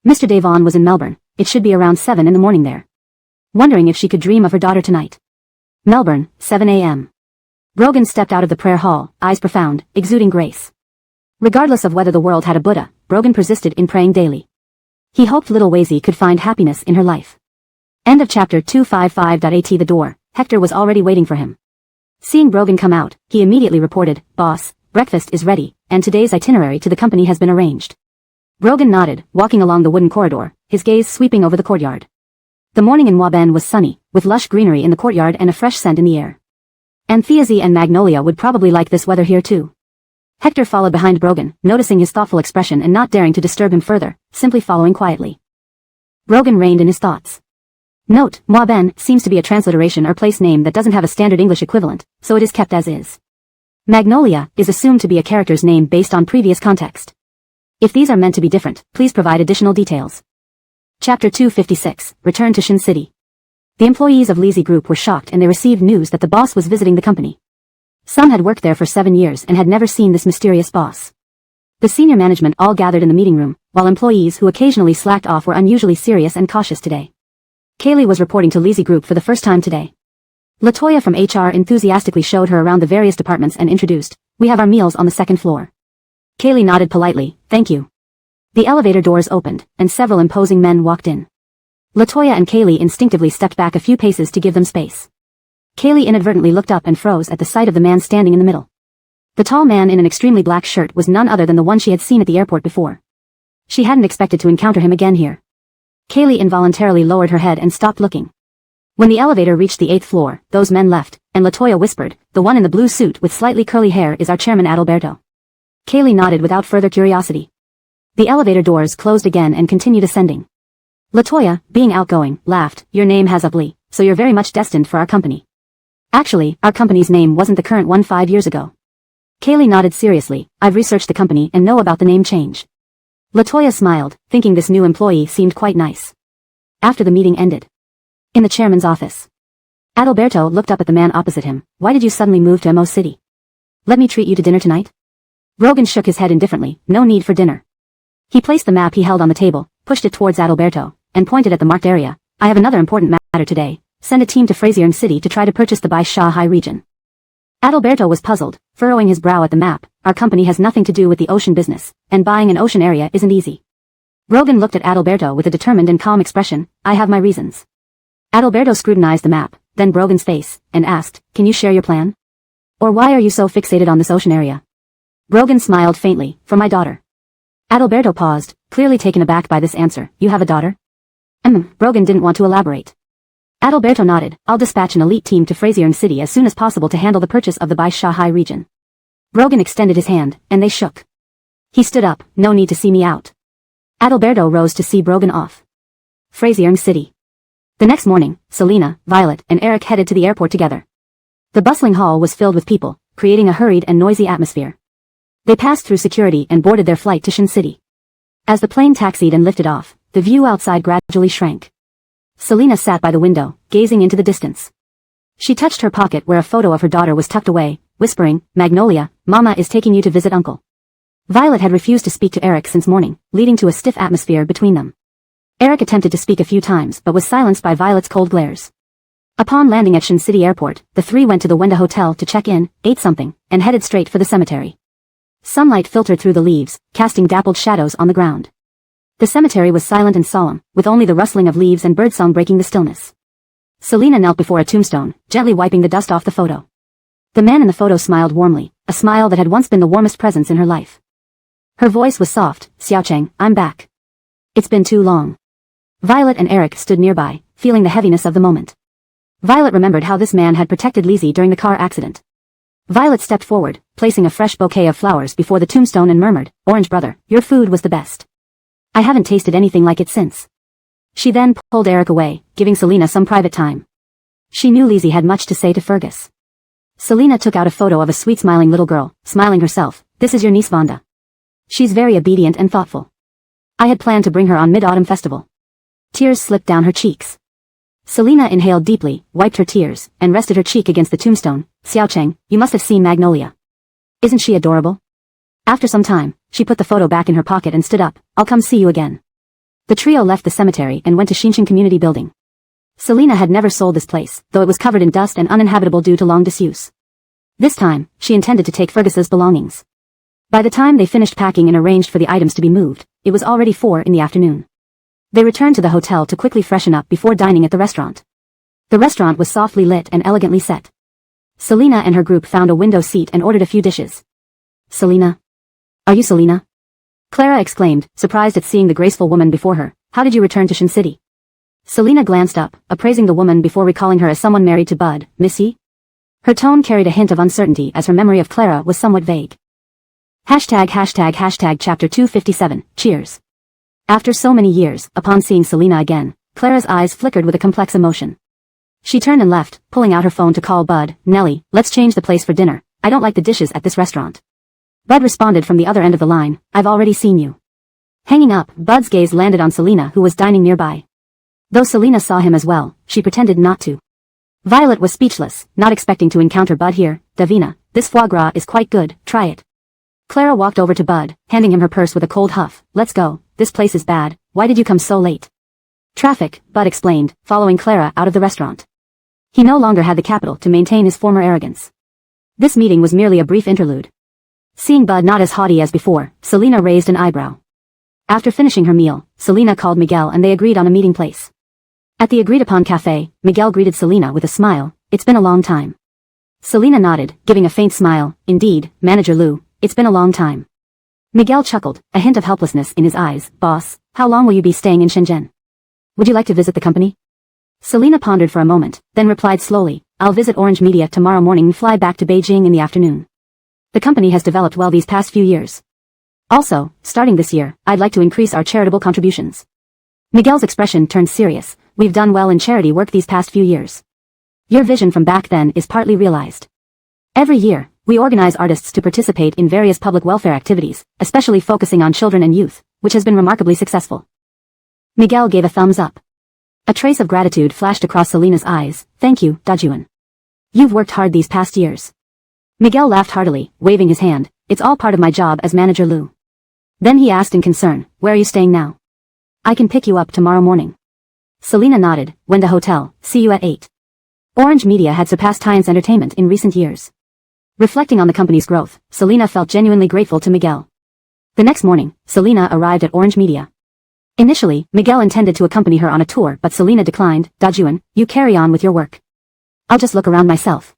Mr. Devon was in Melbourne. It should be around 7 in the morning there. Wondering if she could dream of her daughter tonight. Melbourne, 7 a.m. Brogan stepped out of the prayer hall, eyes profound, exuding grace. Regardless of whether the world had a Buddha, Brogan persisted in praying daily. He hoped little Wazy could find happiness in her life. End of chapter 255.at. The door, Hector was already waiting for him. Seeing Brogan come out, he immediately reported, Boss, breakfast is ready, and today's itinerary to the company has been arranged. Brogan nodded, walking along the wooden corridor, his gaze sweeping over the courtyard. The morning in Waben was sunny, with lush greenery in the courtyard and a fresh scent in the air. Antheazy and Magnolia would probably like this weather here too. Hector followed behind Brogan, noticing his thoughtful expression and not daring to disturb him further, simply following quietly. Brogan reined in his thoughts. Note, Waben seems to be a transliteration or place name that doesn't have a standard English equivalent, so it is kept as is. Magnolia is assumed to be a character's name based on previous context. If these are meant to be different, please provide additional details. Chapter 256, Return to Shin City. The employees of Leezy Group were shocked and they received news that the boss was visiting the company. Some had worked there for 7 years and had never seen this mysterious boss. The senior management all gathered in the meeting room, while employees who occasionally slacked off were unusually serious and cautious today. Kaylee was reporting to Leezy Group for the first time today. Latoya from HR enthusiastically showed her around the various departments and introduced, we have our meals on the 2nd floor. Kaylee nodded politely, thank you. The elevator doors opened, and several imposing men walked in. Latoya and Kaylee instinctively stepped back a few paces to give them space. Kaylee inadvertently looked up and froze at the sight of the man standing in the middle. The tall man in an extremely black shirt was none other than the one she had seen at the airport before. She hadn't expected to encounter him again here. Kaylee involuntarily lowered her head and stopped looking. When the elevator reached the 8th floor, those men left, and Latoya whispered, the one in the blue suit with slightly curly hair is our chairman Adalberto. Kaylee nodded without further curiosity. The elevator doors closed again and continued ascending. Latoya, being outgoing, laughed, your name has Lee, so you're very much destined for our company. Actually, our company's name wasn't the current one 5 years ago. Kaylee nodded seriously, I've researched the company and know about the name change. Latoya smiled, thinking this new employee seemed quite nice. After the meeting ended. In the chairman's office. Adalberto looked up at the man opposite him, why did you suddenly move to Mo City? Let me treat you to dinner tonight? Brogan shook his head indifferently, no need for dinner. He placed the map he held on the table, pushed it towards Adalberto, and pointed at the marked area, I have another important matter today. Send a team to Frazier City to try to purchase the Bai Shanghai region. Adalberto was puzzled, furrowing his brow at the map. Our company has nothing to do with the ocean business, and buying an ocean area isn't easy. Brogan looked at Adalberto with a determined and calm expression. I have my reasons. Adalberto scrutinized the map, then Brogan's face, and asked, can you share your plan? Or why are you so fixated on this ocean area? Brogan smiled faintly, for my daughter. Adalberto paused, clearly taken aback by this answer. You have a daughter? Brogan didn't want to elaborate. Adalberto nodded, I'll dispatch an elite team to Frazier City as soon as possible to handle the purchase of the Bai Shanghai region. Brogan extended his hand, and they shook. He stood up, no need to see me out. Adalberto rose to see Brogan off. Fraziering City. The next morning, Selena, Violet, and Eric headed to the airport together. The bustling hall was filled with people, creating a hurried and noisy atmosphere. They passed through security and boarded their flight to Shin City. As the plane taxied and lifted off, the view outside gradually shrank. Selena sat by the window, gazing into the distance. She touched her pocket where a photo of her daughter was tucked away, whispering, "Magnolia, Mama is taking you to visit Uncle." Violet had refused to speak to Eric since morning, leading to a stiff atmosphere between them. Eric attempted to speak a few times but was silenced by Violet's cold glares. Upon landing at Shin City Airport, the three went to the Wenda Hotel to check in, ate something, and headed straight for the cemetery. Sunlight filtered through the leaves, casting dappled shadows on the ground. The cemetery was silent and solemn, with only the rustling of leaves and birdsong breaking the stillness. Selena knelt before a tombstone, gently wiping the dust off the photo. The man in the photo smiled warmly, a smile that had once been the warmest presence in her life. Her voice was soft, "Xiaocheng, I'm back. It's been too long." Violet and Eric stood nearby, feeling the heaviness of the moment. Violet remembered how this man had protected Lizzie during the car accident. Violet stepped forward, placing a fresh bouquet of flowers before the tombstone and murmured, "Orange brother, your food was the best. I haven't tasted anything like it since." She then pulled Eric away, giving Selena some private time. She knew Lizzie had much to say to Fergus. Selena took out a photo of a sweet smiling little girl, smiling herself. "This is your niece Vonda. She's very obedient and thoughtful. I had planned to bring her on Mid-Autumn Festival." Tears slipped down her cheeks. Selena inhaled deeply, wiped her tears, and rested her cheek against the tombstone. "Xiaocheng, you must have seen Magnolia. Isn't she adorable?" After some time, she put the photo back in her pocket and stood up. "I'll come see you again." The trio left the cemetery and went to Shinshin Community Building. Selena had never sold this place, though it was covered in dust and uninhabitable due to long disuse. This time, she intended to take Fergus's belongings. By the time they finished packing and arranged for the items to be moved, it was already 4 in the afternoon. They returned to the hotel to quickly freshen up before dining at the restaurant. The restaurant was softly lit and elegantly set. Selena and her group found a window seat and ordered a few dishes. "Selena? Are you Selena?" Clara exclaimed, surprised at seeing the graceful woman before her. "How did you return to Shin City?" Selena glanced up, appraising the woman before recalling her as someone married to Bud, Missy. Her tone carried a hint of uncertainty as her memory of Clara was somewhat vague. Hashtag chapter 257, cheers. After so many years, upon seeing Selena again, Clara's eyes flickered with a complex emotion. She turned and left, pulling out her phone to call Bud. "Nellie, let's change the place for dinner. I don't like the dishes at this restaurant." Bud responded from the other end of the line, "I've already seen you." Hanging up, Bud's gaze landed on Selena who was dining nearby. Though Selena saw him as well, she pretended not to. Violet was speechless, not expecting to encounter Bud here. "Davina, this foie gras is quite good, try it." Clara walked over to Bud, handing him her purse with a cold huff. "Let's go, this place is bad. Why did you come so late?" "Traffic," Bud explained, following Clara out of the restaurant. He no longer had the capital to maintain his former arrogance. This meeting was merely a brief interlude. Seeing Bud not as haughty as before, Selena raised an eyebrow. After finishing her meal, Selena called Miguel and they agreed on a meeting place. At the agreed-upon cafe, Miguel greeted Selena with a smile. "It's been a long time." Selena nodded, giving a faint smile. "Indeed, Manager Lu, it's been a long time." Miguel chuckled, a hint of helplessness in his eyes. "Boss, how long will you be staying in Shenzhen? Would you like to visit the company?" Selena pondered for a moment, then replied slowly, "I'll visit Orange Media tomorrow morning and fly back to Beijing in the afternoon. The company has developed well these past few years. Also, starting this year, I'd like to increase our charitable contributions." Miguel's expression turned serious. "We've done well in charity work these past few years. Your vision from back then is partly realized. Every year, we organize artists to participate in various public welfare activities, especially focusing on children and youth, which has been remarkably successful." Miguel gave a thumbs up. A trace of gratitude flashed across Selena's eyes. "Thank you, Dajuan. You've worked hard these past years." Miguel laughed heartily, waving his hand. "It's all part of my job as Manager Lu." Then he asked in concern, "Where are you staying now?" "I can pick you up tomorrow morning." Selena nodded. "Wenda Hotel, see you at 8. Orange Media had surpassed Tyance Entertainment in recent years. Reflecting on the company's growth, Selena felt genuinely grateful to Miguel. The next morning, Selena arrived at Orange Media. Initially, Miguel intended to accompany her on a tour but Selena declined. "Dajuan, you carry on with your work. I'll just look around myself."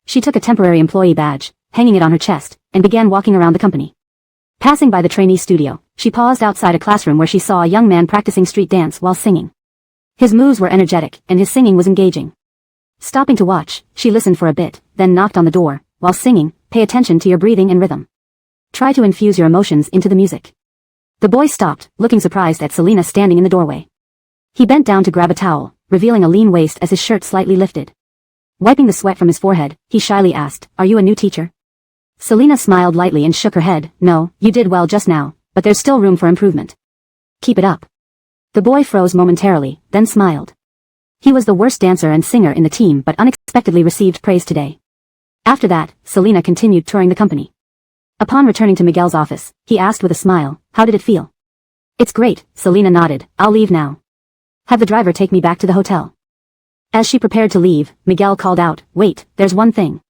She took a temporary employee badge, hanging it on her chest, and began walking around the company. Passing by the trainee studio, she paused outside a classroom where she saw a young man practicing street dance while singing. His moves were energetic, and his singing was engaging. Stopping to watch, she listened for a bit, then knocked on the door. "While singing, pay attention to your breathing and rhythm. Try to infuse your emotions into the music. The boy stopped, looking surprised at Selena standing in the doorway. He bent down to grab a towel, revealing a lean waist as his shirt slightly lifted. Wiping the sweat from his forehead, he shyly asked, "Are you a new teacher?" Selena smiled lightly and shook her head. "No, you did well just now, but there's still room for improvement. Keep it up." The boy froze momentarily, then smiled. He was the worst dancer and singer in the team but unexpectedly received praise today. After that, Selena continued touring the company. Upon returning to Miguel's office, he asked with a smile, "How did it feel?" "It's great," Selena nodded. "I'll leave now. Have the driver take me back to the hotel." As she prepared to leave, Miguel called out, "Wait, there's one thing.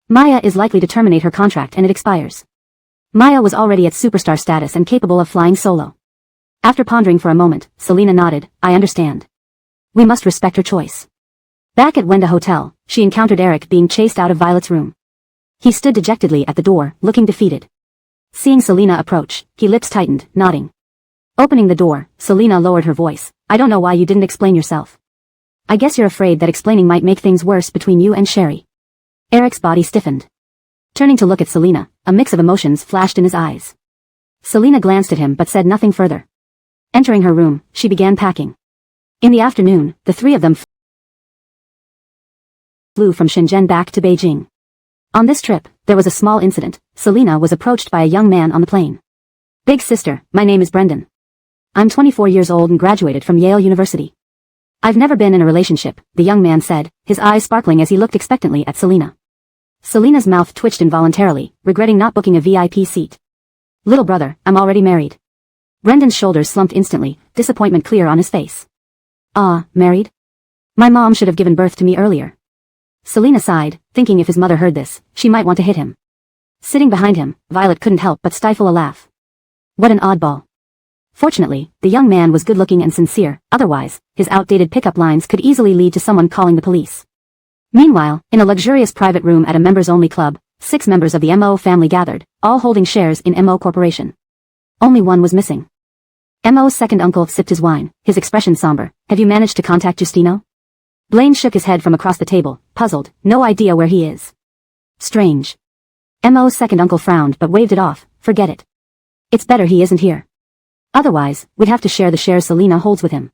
Maya is likely to terminate her contract and it expires." Maya was already at superstar status and capable of flying solo. After pondering for a moment, Selena nodded, "I understand. We must respect her choice." Back at Wenda Hotel, she encountered Eric being chased out of Violet's room. He stood dejectedly at the door, looking defeated. Seeing Selena approach, his lips tightened, nodding. Opening the door, Selena lowered her voice, "I don't know why you didn't explain yourself. I guess you're afraid that explaining might make things worse between you and Sherry." Eric's body stiffened. Turning to look at Selena, a mix of emotions flashed in his eyes. Selena glanced at him but said nothing further. Entering her room, she began packing. In the afternoon, the three of them flew from Shenzhen back to Beijing. On this trip, there was a small incident. Selena was approached by a young man on the plane. "Big sister, my name is Brendan. I'm 24 years old and graduated from Yale University. I've never been in a relationship," the young man said, his eyes sparkling as he looked expectantly at Selena. Selena's mouth twitched involuntarily, regretting not booking a VIP seat. "Little brother, I'm already married." Brendan's shoulders slumped instantly, disappointment clear on his face. "Ah, married? My mom should have given birth to me earlier." Selena sighed, thinking if his mother heard this, she might want to hit him. Sitting behind him, Violet couldn't help but stifle a laugh. What an oddball. Fortunately, the young man was good-looking and sincere, otherwise, his outdated pickup lines could easily lead to someone calling the police. Meanwhile, in a luxurious private room at a members-only club, 6 members of the MO family gathered, all holding shares in MO Corporation. Only one was missing. MO's second uncle sipped his wine, his expression somber. "Have you managed to contact Justino?" Blaine shook his head from across the table, puzzled. "No idea where he is." "Strange." MO's second uncle frowned but waved it off. "Forget it. It's better he isn't here. Otherwise, we'd have to share the shares Selena holds with him."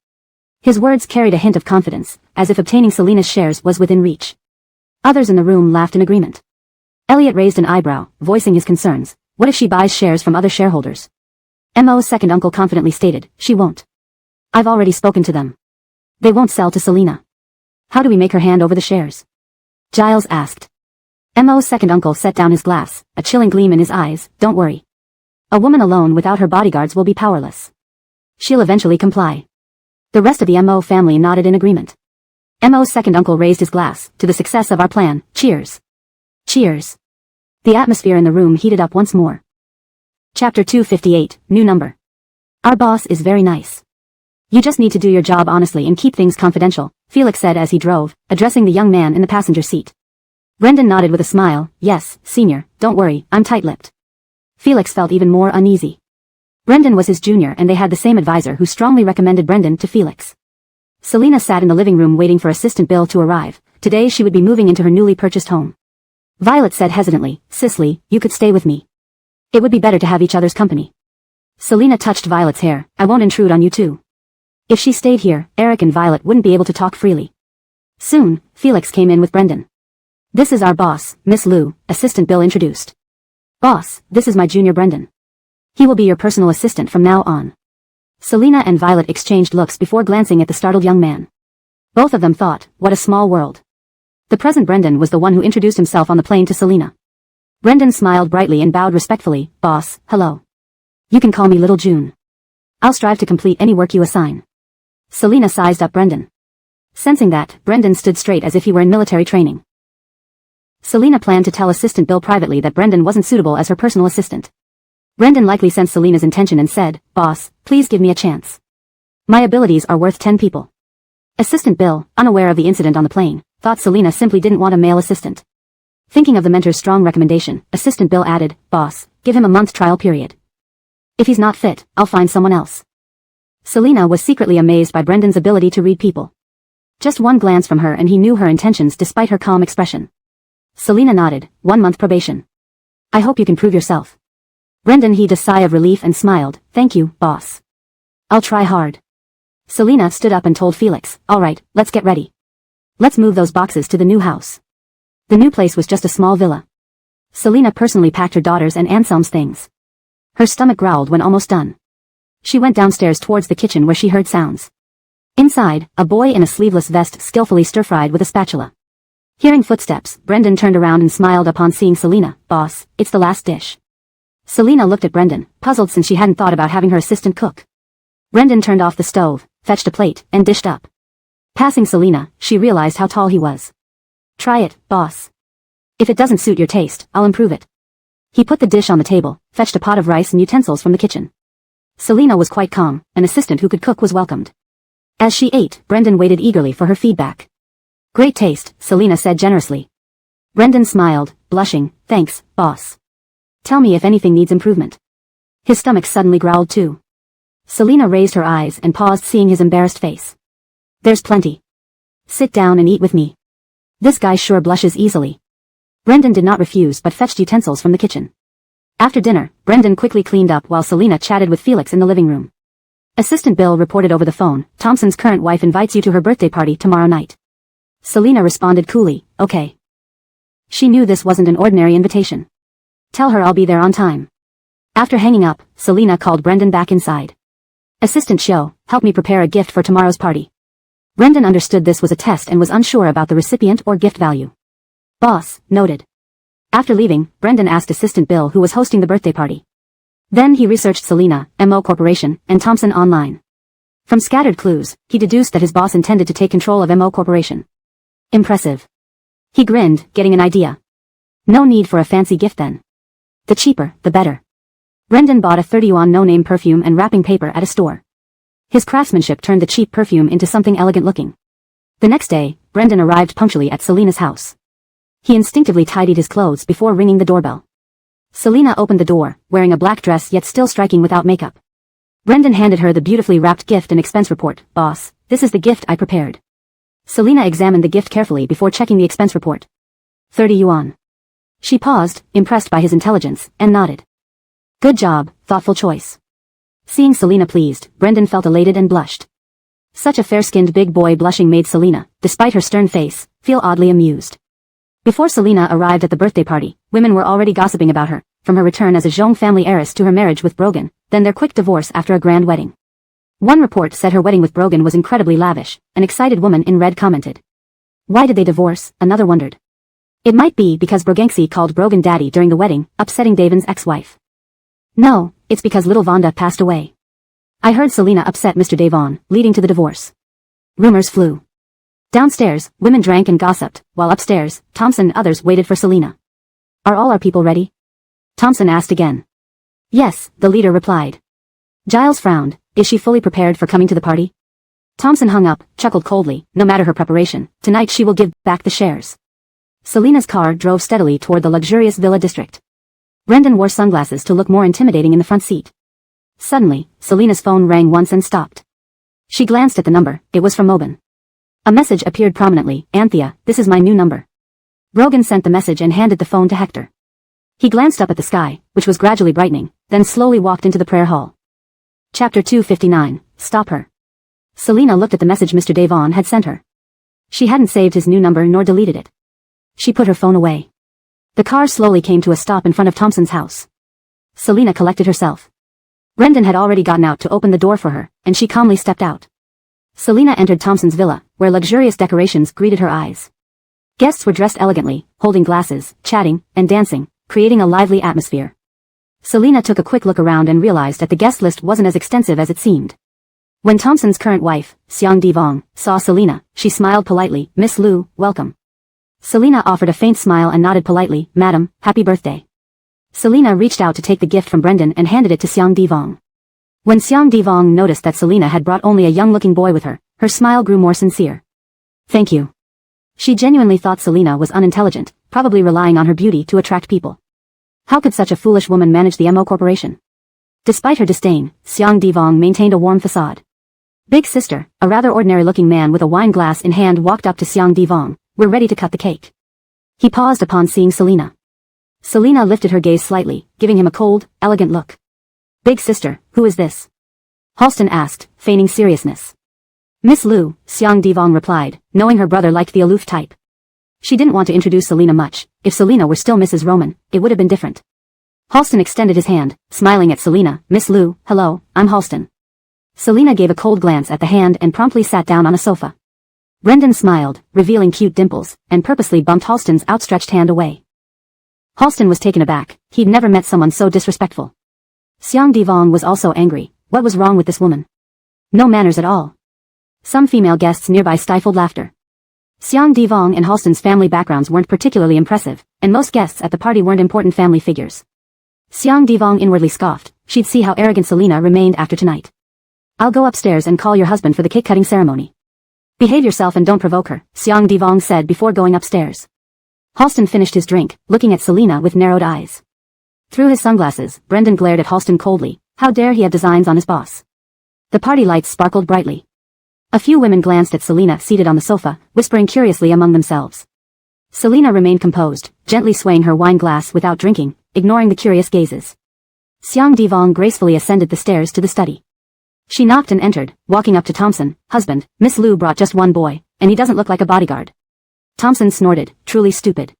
His words carried a hint of confidence, as if obtaining Selena's shares was within reach. Others in the room laughed in agreement. Elliot raised an eyebrow, voicing his concerns. "What if she buys shares from other shareholders?" MO's second uncle confidently stated, "She won't. I've already spoken to them. They won't sell to Selena." "How do we make her hand over the shares?" Giles asked. MO's second uncle set down his glass, a chilling gleam in his eyes. "Don't worry. A woman alone without her bodyguards will be powerless. She'll eventually comply." The rest of the MO family nodded in agreement. MO's second uncle raised his glass, "To the success of our plan, cheers." Cheers. The atmosphere in the room heated up once more. Chapter 258, New Number. "Our boss is very nice. You just need to do your job honestly and keep things confidential," Felix said as he drove, addressing the young man in the passenger seat. Brendan nodded with a smile. "Yes, senior, don't worry, I'm tight-lipped." Felix felt even more uneasy. Brendan was his junior and they had the same advisor who strongly recommended Brendan to Felix. Selena sat in the living room waiting for Assistant Bill to arrive. Today she would be moving into her newly purchased home. Violet said hesitantly, "Cicely, you could stay with me. It would be better to have each other's company." Selena touched Violet's hair. "I won't intrude on you too." If she stayed here, Eric and Violet wouldn't be able to talk freely. Soon, Felix came in with Brendan. "This is our boss, Miss Liu," Assistant Bill introduced. "Boss, this is my junior Brendan. He will be your personal assistant from now on." Selena and Violet exchanged looks before glancing at the startled young man. Both of them thought, what a small world. The present Brendan was the one who introduced himself on the plane to Selena. Brendan smiled brightly and bowed respectfully. "Boss, hello. You can call me Little June. I'll strive to complete any work you assign." Selena sized up Brendan. Sensing that, Brendan stood straight as if he were in military training. Selena planned to tell Assistant Bill privately that Brendan wasn't suitable as her personal assistant. Brendan likely sensed Selena's intention and said, "Boss, please give me a chance. My abilities are worth 10 people." Assistant Bill, unaware of the incident on the plane, thought Selena simply didn't want a male assistant. Thinking of the mentor's strong recommendation, Assistant Bill added, "Boss, give him a month trial period. If he's not fit, I'll find someone else." Selena was secretly amazed by Brendan's ability to read people. Just one glance from her and he knew her intentions despite her calm expression. Selena nodded. 1 month probation. "I hope you can prove yourself." Brendan heaved a sigh of relief and smiled. Thank you, boss. I'll try hard. Selena stood up and told Felix, all right, let's get ready. Let's move those boxes to the new house. The new place was just a small villa. Selena personally packed her daughter's and Anselm's things. Her stomach growled when almost done. She went downstairs towards the kitchen where she heard sounds. Inside, a boy in a sleeveless vest skillfully stir-fried with a spatula. Hearing footsteps, Brendan turned around and smiled upon seeing Selena. Boss, it's the last dish. Selena looked at Brendan, puzzled since she hadn't thought about having her assistant cook. Brendan turned off the stove, fetched a plate, and dished up. Passing Selena, she realized how tall he was. Try it, boss. If it doesn't suit your taste, I'll improve it. He put the dish on the table, fetched a pot of rice and utensils from the kitchen. Selena was quite calm, an assistant who could cook was welcomed. As she ate, Brendan waited eagerly for her feedback. Great taste, Selena said generously. Brendan smiled, blushing, thanks, boss. Tell me if anything needs improvement. His stomach suddenly growled too. Selena raised her eyes and paused seeing his embarrassed face. There's plenty. Sit down and eat with me. This guy sure blushes easily. Brendan did not refuse but fetched utensils from the kitchen. After dinner, Brendan quickly cleaned up while Selena chatted with Felix in the living room. Assistant Bill reported over the phone, Thompson's current wife invites you to her birthday party tomorrow night. Selena responded coolly, okay. She knew this wasn't an ordinary invitation. Tell her I'll be there on time. After hanging up, Selena called Brendan back inside. Assistant Show, help me prepare a gift for tomorrow's party. Brendan understood this was a test and was unsure about the recipient or gift value. Boss, noted. After leaving, Brendan asked Assistant Bill who was hosting the birthday party. Then he researched Selena, MO Corporation, and Thompson online. From scattered clues, he deduced that his boss intended to take control of MO Corporation. Impressive. He grinned, getting an idea. No need for a fancy gift then. The cheaper, the better. Brendan bought a 30 yuan no-name perfume and wrapping paper at a store. His craftsmanship turned the cheap perfume into something elegant looking. The next day, Brendan arrived punctually at Selena's house. He instinctively tidied his clothes before ringing the doorbell. Selena opened the door, wearing a black dress yet still striking without makeup. Brendan handed her the beautifully wrapped gift and expense report. Boss, this is the gift I prepared. Selena examined the gift carefully before checking the expense report. 30 yuan. She paused, impressed by his intelligence, and nodded. Good job, thoughtful choice. Seeing Selena pleased, Brendan felt elated and blushed. Such a fair-skinned big boy blushing made Selena, despite her stern face, feel oddly amused. Before Selena arrived at the birthday party, women were already gossiping about her, from her return as a Zhong family heiress to her marriage with Brogan, then their quick divorce after a grand wedding. One report said her wedding with Brogan was incredibly lavish. An excited woman in red commented. Why did they divorce? Another wondered. It might be because Brogangsi called Brogan daddy during the wedding, upsetting Davin's ex-wife. No, it's because little Vonda passed away. I heard Selena upset Mr. Davon, leading to the divorce. Rumors flew. Downstairs, women drank and gossiped, while upstairs, Thompson and others waited for Selena. Are all our people ready? Thompson asked again. Yes, the leader replied. Giles frowned. Is she fully prepared for coming to the party? Thompson hung up, chuckled coldly. No matter her preparation, tonight she will give back the shares. Selena's car drove steadily toward the luxurious villa district. Brendan wore sunglasses to look more intimidating in the front seat. Suddenly, Selena's phone rang once and stopped. She glanced at the number. It was from Moban. A message appeared prominently. Anthea, this is my new number. Brogan sent the message and handed the phone to Hector. He glanced up at the sky, which was gradually brightening, then slowly walked into the prayer hall. Chapter 259, Stop Her. Selena looked at the message Mr. Davon had sent her. She hadn't saved his new number nor deleted it. She put her phone away. The car slowly came to a stop in front of Thompson's house. Selena collected herself. Brendan had already gotten out to open the door for her, and she calmly stepped out. Selena entered Thompson's villa, where luxurious decorations greeted her eyes. Guests were dressed elegantly, holding glasses, chatting, and dancing, creating a lively atmosphere. Selena took a quick look around and realized that the guest list wasn't as extensive as it seemed. When Thompson's current wife, Xiang Divong, saw Selena, she smiled politely. Miss Liu, welcome. Selena offered a faint smile and nodded politely. Madam, happy birthday. Selena reached out to take the gift from Brendan and handed it to Xiang Divong. When Xiang Divong noticed that Selena had brought only a young-looking boy with her, her smile grew more sincere. Thank you. She genuinely thought Selena was unintelligent, probably relying on her beauty to attract people. How could such a foolish woman manage the MO Corporation? Despite her disdain, Xiang Divong maintained a warm facade. Big Sister, a rather ordinary-looking man with a wine glass in hand walked up to Xiang Divong. We're ready to cut the cake. He paused upon seeing Selena. Selina lifted her gaze slightly, giving him a cold, elegant look. Big sister, who is this? Halston asked, feigning seriousness. Miss Liu, Xiang Divong replied, knowing her brother liked the aloof type. She didn't want to introduce Selina much. If Selina were still Mrs. Roman, it would have been different. Halston extended his hand, smiling at Selina. Miss Liu, hello, I'm Halston. Selina gave a cold glance at the hand and promptly sat down on a sofa. Brendan smiled, revealing cute dimples, and purposely bumped Halston's outstretched hand away. Halston was taken aback. He'd never met someone so disrespectful. Xiang Divong was also angry. What was wrong with this woman? No manners at all. Some female guests nearby stifled laughter. Xiang Divong and Halston's family backgrounds weren't particularly impressive, and most guests at the party weren't important family figures. Xiang Divong inwardly scoffed. She'd see how arrogant Selina remained after tonight. I'll go upstairs and call your husband for the cake-cutting ceremony. Behave yourself and don't provoke her, Xiang Divong said before going upstairs. Halston finished his drink, looking at Selina with narrowed eyes. Through his sunglasses, Brendan glared at Halston coldly. How dare he have designs on his boss? The party lights sparkled brightly. A few women glanced at Selina seated on the sofa, whispering curiously among themselves. Selina remained composed, gently swaying her wine glass without drinking, ignoring the curious gazes. Xiang Divong gracefully ascended the stairs to the study. She knocked and entered, walking up to Thompson. Husband, Miss Liu brought just one boy, and he doesn't look like a bodyguard. Thompson snorted, truly stupid.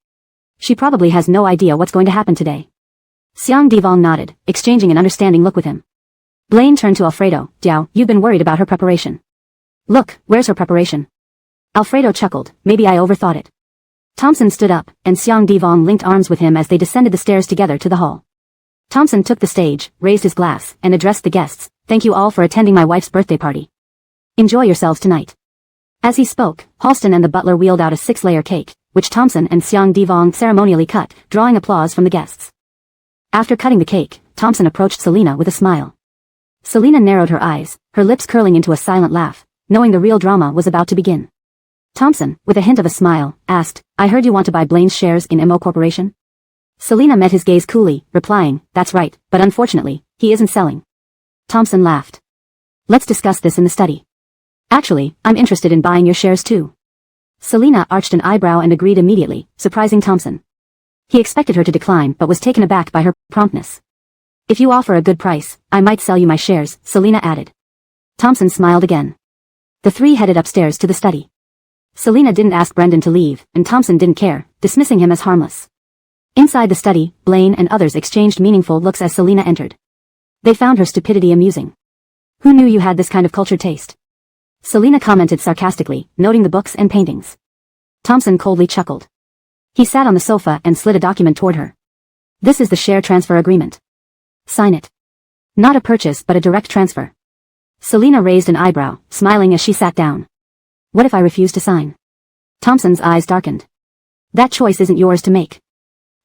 She probably has no idea what's going to happen today. Xiang Divong nodded, exchanging an understanding look with him. Blaine turned to Alfredo. Diao, you've been worried about her preparation. Look, where's her preparation? Alfredo chuckled, maybe I overthought it. Thompson stood up, and Xiang Divong linked arms with him as they descended the stairs together to the hall. Thompson took the stage, raised his glass, and addressed the guests. Thank you all for attending my wife's birthday party. Enjoy yourselves tonight. As he spoke, Halston and the butler wheeled out a 6-layer cake, which Thompson and Xiang Divong ceremonially cut, drawing applause from the guests. After cutting the cake, Thompson approached Selina with a smile. Selina narrowed her eyes, her lips curling into a silent laugh, knowing the real drama was about to begin. Thompson, with a hint of a smile, asked, I heard you want to buy Blaine's shares in MO Corporation? Selina met his gaze coolly, replying, that's right, but unfortunately, he isn't selling. Thompson laughed. Let's discuss this in the study. Actually, I'm interested in buying your shares too. Selina arched an eyebrow and agreed immediately, surprising Thompson. He expected her to decline but was taken aback by her promptness. If you offer a good price, I might sell you my shares, Selina added. Thompson smiled again. The three headed upstairs to the study. Selina didn't ask Brendan to leave, and Thompson didn't care, dismissing him as harmless. Inside the study, Blaine and others exchanged meaningful looks as Selina entered. They found her stupidity amusing. Who knew you had this kind of cultured taste? Selina commented sarcastically, noting the books and paintings. Thompson coldly chuckled. He sat on the sofa and slid a document toward her. This is the share transfer agreement. Sign it. Not a purchase but a direct transfer. Selina raised an eyebrow, smiling as she sat down. What if I refuse to sign? Thompson's eyes darkened. That choice isn't yours to make.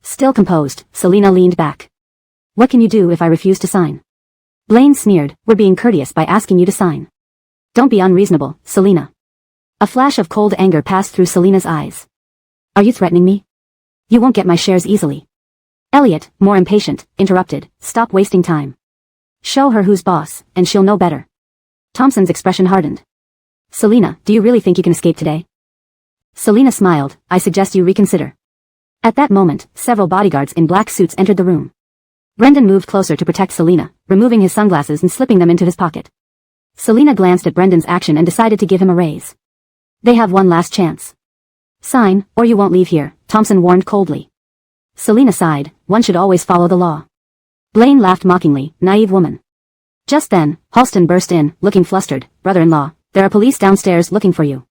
Still composed, Selina leaned back. What can you do if I refuse to sign? Blaine sneered, we're being courteous by asking you to sign. Don't be unreasonable, Selina. A flash of cold anger passed through Selina's eyes. Are you threatening me? You won't get my shares easily. Elliot, more impatient, interrupted, stop wasting time. Show her who's boss, and she'll know better. Thompson's expression hardened. Selina, do you really think you can escape today? Selina smiled, I suggest you reconsider. At that moment, several bodyguards in black suits entered the room. Brendan moved closer to protect Selina, removing his sunglasses and slipping them into his pocket. Selina glanced at Brendan's action and decided to give him a raise. They have one last chance. Sign, or you won't leave here, Thompson warned coldly. Selina sighed, one should always follow the law. Blaine laughed mockingly, naive woman. Just then, Halston burst in, looking flustered, brother-in-law, there are police downstairs looking for you.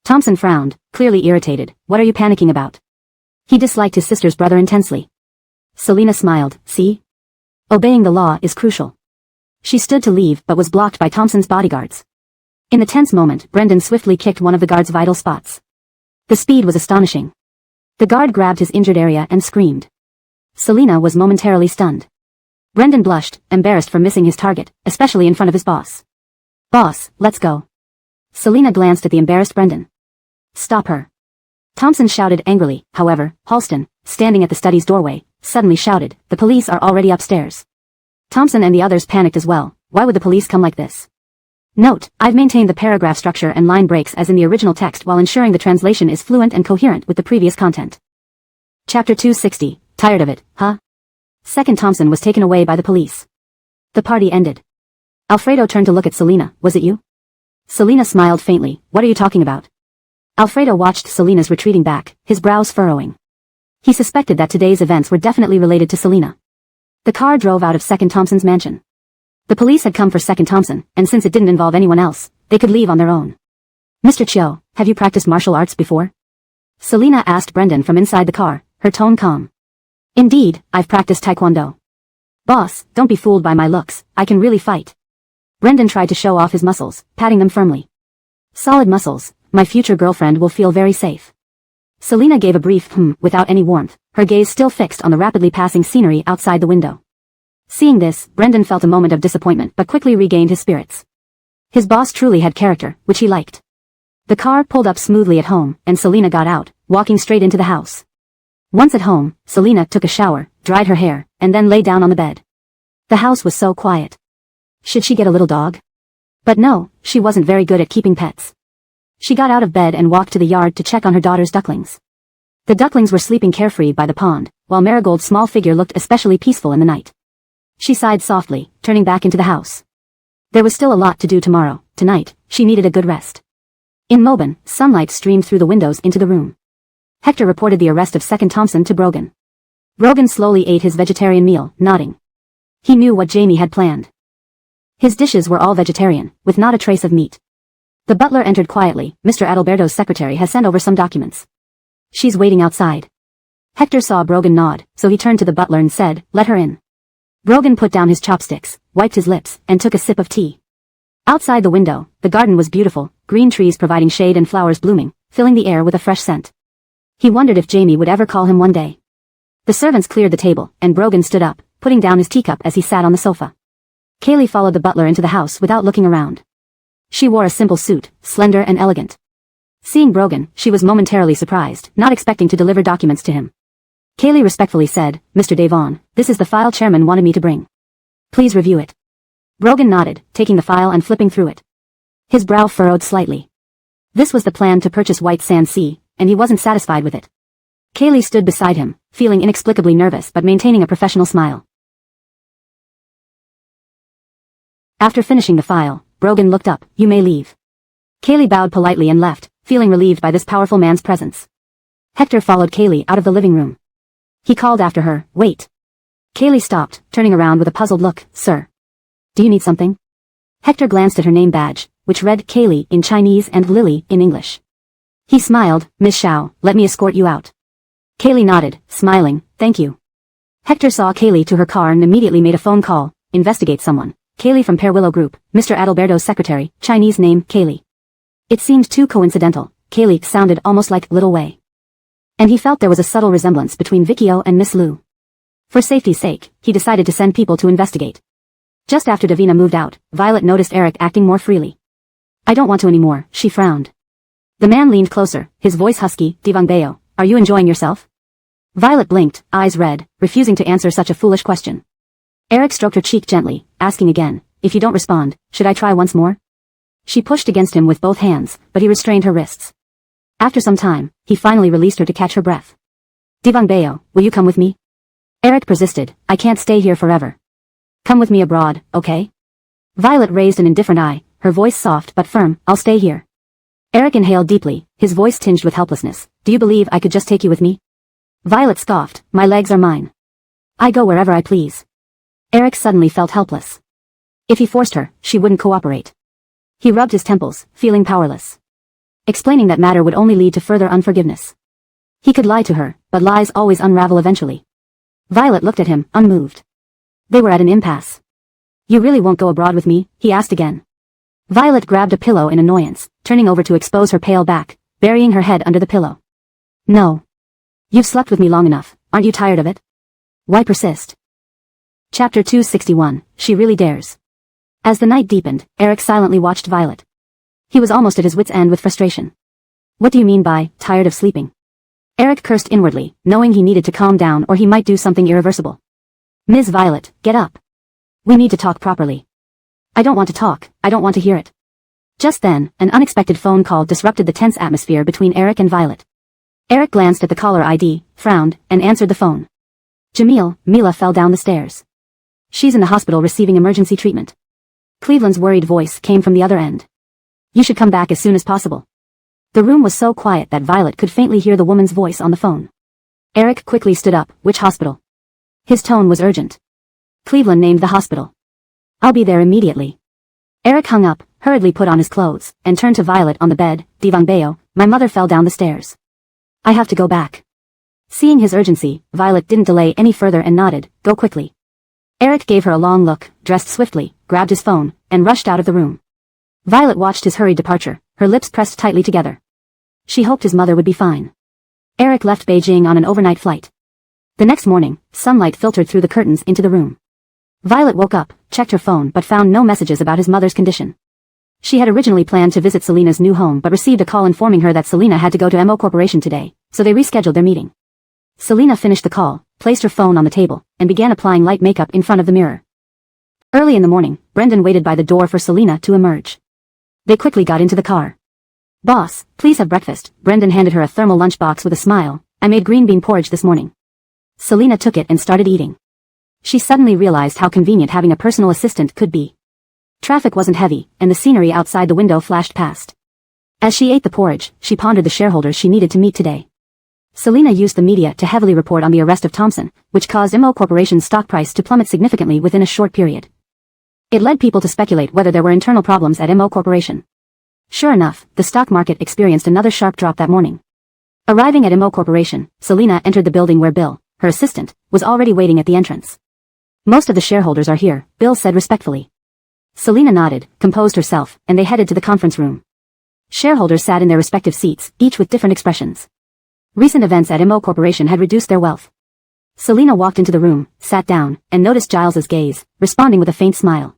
Thompson frowned, clearly irritated, what are you panicking about? He disliked his sister's brother intensely. Selina smiled, see? Obeying the law is crucial. She stood to leave but was blocked by Thompson's bodyguards. In the tense moment, Brendan swiftly kicked one of the guard's vital spots. The speed was astonishing. The guard grabbed his injured area and screamed. Selina was momentarily stunned. Brendan blushed, embarrassed for missing his target, especially in front of his boss. Boss, let's go. Selina glanced at the embarrassed Brendan. Stop her. Thompson shouted angrily, however, Halston, standing at the study's doorway, suddenly shouted, the police are already upstairs. Thompson and the others panicked as well, why would the police come like this? Note, I've maintained the paragraph structure and line breaks as in the original text while ensuring the translation is fluent and coherent with the previous content. Chapter 260, Tired of it, huh? Second Thompson was taken away by the police. The party ended. Alfredo turned to look at Selena. Was it you? Selena smiled faintly. What are you talking about? Alfredo watched Selena's retreating back, his brows furrowing. He suspected that today's events were definitely related to Selena. The car drove out of Second Thompson's mansion. The police had come for Second Thompson, and since it didn't involve anyone else, they could leave on their own. Mr. Chiu, have you practiced martial arts before? Selena asked Brendan from inside the car, her tone calm. Indeed, I've practiced taekwondo. Boss, don't be fooled by my looks, I can really fight. Brendan tried to show off his muscles, patting them firmly. Solid muscles, my future girlfriend will feel very safe. Selena gave a brief without any warmth, her gaze still fixed on the rapidly passing scenery outside the window. Seeing this, Brendan felt a moment of disappointment but quickly regained his spirits. His boss truly had character, which he liked. The car pulled up smoothly at home, and Selena got out, walking straight into the house. Once at home, Selena took a shower, dried her hair, and then lay down on the bed. The house was so quiet. Should she get a little dog? But no, she wasn't very good at keeping pets. She got out of bed and walked to the yard to check on her daughter's ducklings. The ducklings were sleeping carefree by the pond, while Marigold's small figure looked especially peaceful in the night. She sighed softly, turning back into the house. There was still a lot to do tomorrow. Tonight, she needed a good rest. In Mobin, sunlight streamed through the windows into the room. Hector reported the arrest of Second Thompson to Brogan. Brogan slowly ate his vegetarian meal, nodding. He knew what Jamie had planned. His dishes were all vegetarian, with not a trace of meat. The butler entered quietly. Mr. Adalberto's secretary has sent over some documents. She's waiting outside. Hector saw Brogan nod, so he turned to the butler and said, "Let her in." Brogan put down his chopsticks, wiped his lips, and took a sip of tea. Outside the window, the garden was beautiful, green trees providing shade and flowers blooming, filling the air with a fresh scent. He wondered if Jamie would ever call him one day. The servants cleared the table, and Brogan stood up, putting down his teacup as he sat on the sofa. Kaylee followed the butler into the house without looking around. She wore a simple suit, slender and elegant. Seeing Brogan, she was momentarily surprised, not expecting to deliver documents to him. Kaylee respectfully said, "Mr. Devon, this is the file chairman wanted me to bring. Please review it." Brogan nodded, taking the file and flipping through it. His brow furrowed slightly. This was the plan to purchase White Sand Sea, and he wasn't satisfied with it. Kaylee stood beside him, feeling inexplicably nervous but maintaining a professional smile. After finishing the file, Brogan looked up. "You may leave." Kaylee bowed politely and left, feeling relieved by this powerful man's presence. Hector followed Kaylee out of the living room. He called after her, "Wait." Kaylee stopped, turning around with a puzzled look. "Sir. Do you need something?" Hector glanced at her name badge, which read Kaylee in Chinese and Lily in English. He smiled. "Miss Xiao, let me escort you out." Kaylee nodded, smiling, "Thank you." Hector saw Kaylee to her car and immediately made a phone call. "Investigate someone. Kaylee from Pearwillow Group, Mr. Adalberto's secretary, Chinese name, Kaylee." It seemed too coincidental. Kaylee sounded almost like Little Wei. And he felt there was a subtle resemblance between Vikio and Miss Liu. For safety's sake, he decided to send people to investigate. Just after Davina moved out, Violet noticed Eric acting more freely. "I don't want to anymore," she frowned. The man leaned closer, his voice husky. "Divangbeo, are you enjoying yourself?" Violet blinked, eyes red, refusing to answer such a foolish question. Eric stroked her cheek gently, asking again, "If you don't respond, should I try once more?" She pushed against him with both hands, but he restrained her wrists. After some time, he finally released her to catch her breath. "Divangbeo, will you come with me?" Eric persisted. "I can't stay here forever. Come with me abroad, okay?" Violet raised an indifferent eye, her voice soft but firm. "I'll stay here." Eric inhaled deeply, his voice tinged with helplessness. "Do you believe I could just take you with me?" Violet scoffed. "My legs are mine. I go wherever I please." Eric suddenly felt helpless. If he forced her, she wouldn't cooperate. He rubbed his temples, feeling powerless. Explaining that matter would only lead to further unforgiveness. He could lie to her, but lies always unravel eventually. Violet looked at him, unmoved. They were at an impasse. "You really won't go abroad with me?" he asked again. Violet grabbed a pillow in annoyance, turning over to expose her pale back, burying her head under the pillow. "No. You've slept with me long enough, aren't you tired of it? Why persist?" Chapter 261, She Really Dares. As the night deepened, Eric silently watched Violet. He was almost at his wit's end with frustration. "What do you mean by, tired of sleeping?" Eric cursed inwardly, knowing he needed to calm down or he might do something irreversible. "Ms. Violet, get up. We need to talk properly." "I don't want to talk, I don't want to hear it." Just then, an unexpected phone call disrupted the tense atmosphere between Eric and Violet. Eric glanced at the caller ID, frowned, and answered the phone. Mila fell down the stairs. She's in the hospital receiving emergency treatment. Cleveland's worried voice came from the other end. You should come back as soon as possible. The room was so quiet that Violet could faintly hear the woman's voice on the phone. Eric quickly stood up. Which hospital? His tone was urgent. Cleveland named the hospital. I'll be there immediately. Eric hung up, hurriedly put on his clothes, and turned to Violet on the bed. Divan Bayo, my mother fell down the stairs. I have to go back. Seeing his urgency, Violet didn't delay any further and nodded, go quickly. Eric gave her a long look, dressed swiftly, grabbed his phone, and rushed out of the room. Violet watched his hurried departure, her lips pressed tightly together. She hoped his mother would be fine. Eric left Beijing on an overnight flight. The next morning, sunlight filtered through the curtains into the room. Violet woke up, checked her phone but found no messages about his mother's condition. She had originally planned to visit Selena's new home but received a call informing her that Selena had to go to MO Corporation today, so they rescheduled their meeting. Selena finished the call, placed her phone on the table, and began applying light makeup in front of the mirror. Early in the morning, Brendan waited by the door for Selena to emerge. They quickly got into the car. Boss, please have breakfast. Brendan handed her a thermal lunchbox with a smile. I made green bean porridge this morning. Selena took it and started eating. She suddenly realized how convenient having a personal assistant could be. Traffic wasn't heavy, and the scenery outside the window flashed past. As she ate the porridge, she pondered the shareholders she needed to meet today. Selena used the media to heavily report on the arrest of Thompson, which caused MO Corporation's stock price to plummet significantly within a short period. It led people to speculate whether there were internal problems at MO Corporation. Sure enough, the stock market experienced another sharp drop that morning. Arriving at MO Corporation, Selena entered the building where Bill, her assistant, was already waiting at the entrance. Most of the shareholders are here, Bill said respectfully. Selena nodded, composed herself, and they headed to the conference room. Shareholders sat in their respective seats, each with different expressions. Recent events at MO Corporation had reduced their wealth. Selena walked into the room, sat down, and noticed Giles's gaze, responding with a faint smile.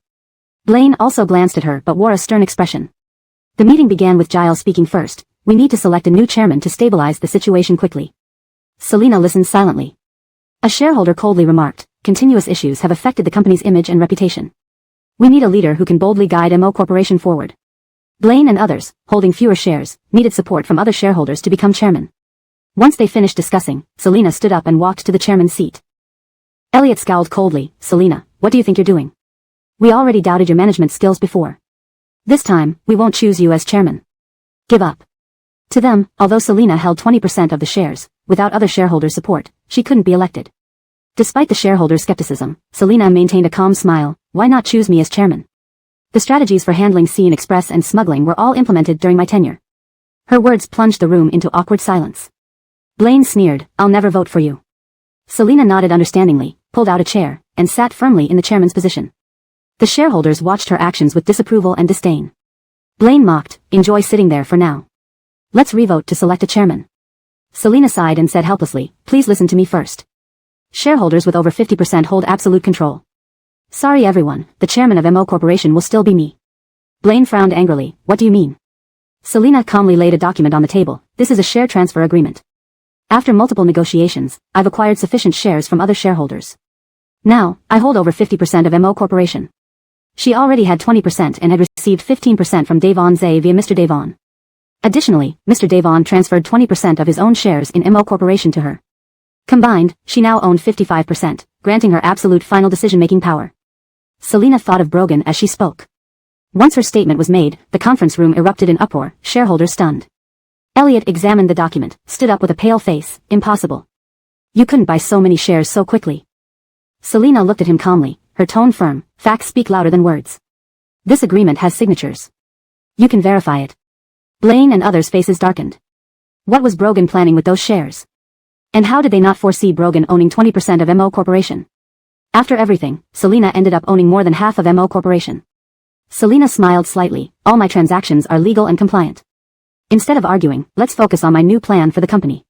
Blaine also glanced at her but wore a stern expression. The meeting began with Giles speaking first. We need to select a new chairman to stabilize the situation quickly. Selena listened silently. A shareholder coldly remarked, continuous issues have affected the company's image and reputation. We need a leader who can boldly guide MO Corporation forward. Blaine and others, holding fewer shares, needed support from other shareholders to become chairman. Once they finished discussing, Selena stood up and walked to the chairman's seat. Elliot scowled coldly. Selena, what do you think you're doing? We already doubted your management skills before. This time, we won't choose you as chairman. Give up. To them, although Selena held 20% of the shares, without other shareholders' support, she couldn't be elected. Despite the shareholders' skepticism, Selena maintained a calm smile. Why not choose me as chairman? The strategies for handling Scene Express and smuggling were all implemented during my tenure. Her words plunged the room into awkward silence. Blaine sneered, I'll never vote for you. Selena nodded understandingly, pulled out a chair, and sat firmly in the chairman's position. The shareholders watched her actions with disapproval and disdain. Blaine mocked, enjoy sitting there for now. Let's revote to select a chairman. Selena sighed and said helplessly, please listen to me first. Shareholders with over 50% hold absolute control. Sorry everyone, the chairman of MO Corporation will still be me. Blaine frowned angrily, what do you mean? Selena calmly laid a document on the table. This is a share transfer agreement. After multiple negotiations, I've acquired sufficient shares from other shareholders. Now, I hold over 50% of MO Corporation. She already had 20% and had received 15% from Davon Zay via Mr. Davon. Additionally, Mr. Davon transferred 20% of his own shares in MO Corporation to her. Combined, she now owned 55%, granting her absolute final decision-making power. Selena thought of Brogan as she spoke. Once her statement was made, the conference room erupted in uproar, shareholders stunned. Elliot examined the document, stood up with a pale face, impossible. You couldn't buy so many shares so quickly. Selena looked at him calmly, her tone firm, facts speak louder than words. This agreement has signatures. You can verify it. Blaine and others' faces darkened. What was Brogan planning with those shares? And how did they not foresee Brogan owning 20% of MO Corporation? After everything, Selena ended up owning more than half of MO Corporation. Selena smiled slightly, all my transactions are legal and compliant. Instead of arguing, let's focus on my new plan for the company.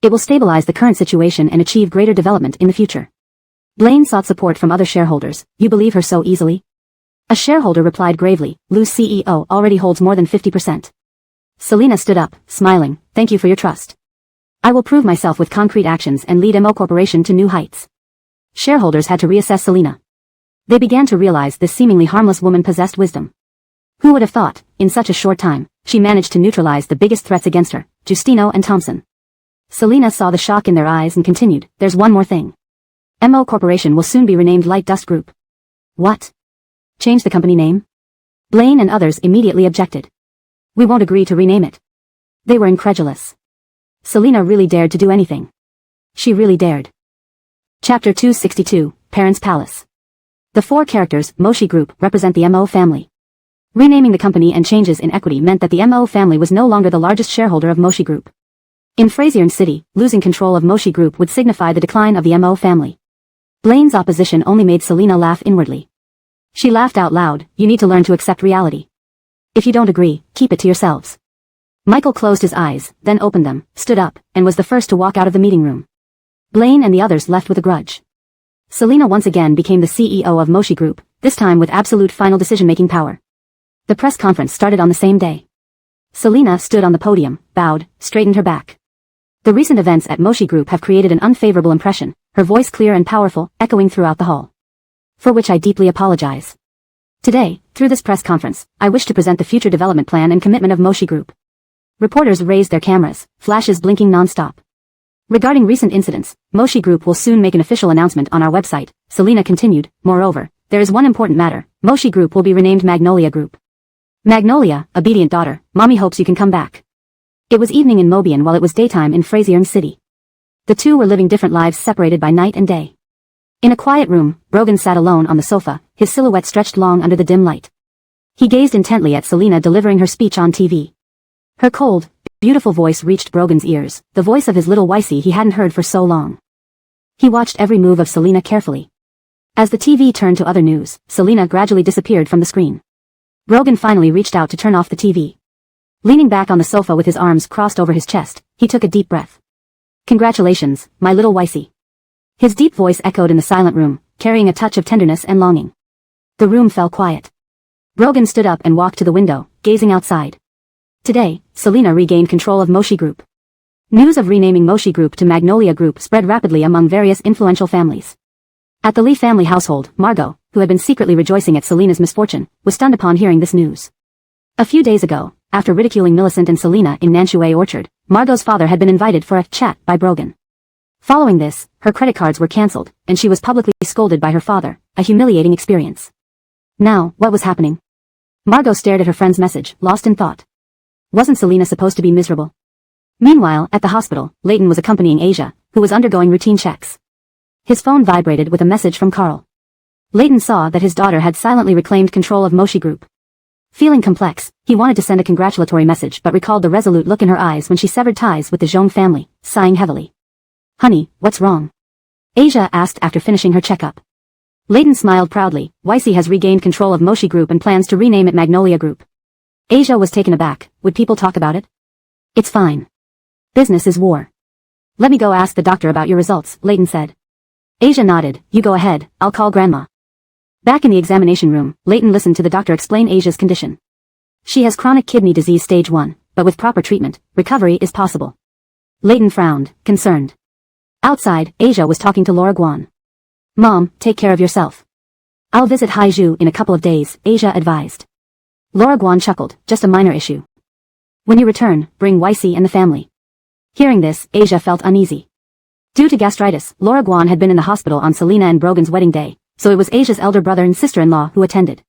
It will stabilize the current situation and achieve greater development in the future. Blaine sought support from other shareholders. You believe her so easily? A shareholder replied gravely, Lou's CEO already holds more than 50%. Selena stood up, smiling, thank you for your trust. I will prove myself with concrete actions and lead MO Corporation to new heights. Shareholders had to reassess Selena. They began to realize this seemingly harmless woman possessed wisdom. Who would have thought, in such a short time, she managed to neutralize the biggest threats against her, Justino and Thompson. Selena saw the shock in their eyes and continued, there's one more thing. MO Corporation will soon be renamed Light Dust Group. What? Change the company name? Blaine and others immediately objected. We won't agree to rename it. They were incredulous. Selena really dared to do anything. She really dared. Chapter 262, Parents' Palace. The four characters, Moshi Group, represent the MO family. Renaming the company and changes in equity meant that the MO family was no longer the largest shareholder of Moshi Group. In Frazier City, losing control of Moshi Group would signify the decline of the MO family. Blaine's opposition only made Selena laugh inwardly. She laughed out loud. You need to learn to accept reality. If you don't agree, keep it to yourselves. Michael closed his eyes, then opened them, stood up, and was the first to walk out of the meeting room. Blaine and the others left with a grudge. Selena once again became the CEO of Moshi Group, this time with absolute final decision-making power. The press conference started on the same day. Selena stood on the podium, bowed, straightened her back. The recent events at Moshi Group have created an unfavorable impression, her voice clear and powerful, echoing throughout the hall. For which I deeply apologize. Today, through this press conference, I wish to present the future development plan and commitment of Moshi Group. Reporters raised their cameras, flashes blinking non-stop. Regarding recent incidents, Moshi Group will soon make an official announcement on our website, Selena continued. Moreover, there is one important matter. Moshi Group will be renamed Magnolia Group. Magnolia, obedient daughter, mommy hopes you can come back. It was evening in Mobian while it was daytime in Frazier City. The two were living different lives separated by night and day. In a quiet room, Brogan sat alone on the sofa, his silhouette stretched long under the dim light. He gazed intently at Selena delivering her speech on TV. Her cold, beautiful voice reached Brogan's ears, the voice of his little wifey he hadn't heard for so long. He watched every move of Selena carefully. As the TV turned to other news, Selena gradually disappeared from the screen. Brogan finally reached out to turn off the TV. Leaning back on the sofa with his arms crossed over his chest, he took a deep breath. Congratulations, my little wifey. His deep voice echoed in the silent room, carrying a touch of tenderness and longing. The room fell quiet. Brogan stood up and walked to the window, gazing outside. Today, Selena regained control of Moshi Group. News of renaming Moshi Group to Magnolia Group spread rapidly among various influential families. At the Lee family household, Margot, who had been secretly rejoicing at Selena's misfortune, was stunned upon hearing this news. A few days ago, after ridiculing Millicent and Selena in Nanchue Orchard, Margot's father had been invited for a chat by Brogan. Following this, her credit cards were cancelled, and she was publicly scolded by her father, a humiliating experience. Now, what was happening? Margot stared at her friend's message, lost in thought. Wasn't Selena supposed to be miserable? Meanwhile, at the hospital, Leighton was accompanying Asia, who was undergoing routine checks. His phone vibrated with a message from Carl. Leighton saw that his daughter had silently reclaimed control of Moshi Group. Feeling complex, he wanted to send a congratulatory message but recalled the resolute look in her eyes when she severed ties with the Zhong family, sighing heavily. Honey, what's wrong? Asia asked after finishing her checkup. Leighton smiled proudly. Weissy has regained control of Moshi Group and plans to rename it Magnolia Group. Asia was taken aback. Would people talk about it? It's fine. Business is war. Let me go ask the doctor about your results, Leighton said. Asia nodded. You go ahead, I'll call Grandma. Back in the examination room, Leighton listened to the doctor explain Asia's condition. She has chronic kidney disease stage 1, but with proper treatment, recovery is possible. Leighton frowned, concerned. Outside, Asia was talking to Laura Guan. Mom, take care of yourself. I'll visit Haizhu in a couple of days, Asia advised. Laura Guan chuckled, just a minor issue. When you return, bring Weissy and the family. Hearing this, Asia felt uneasy. Due to gastritis, Laura Guan had been in the hospital on Selena and Brogan's wedding day, so it was Asia's elder brother and sister-in-law who attended.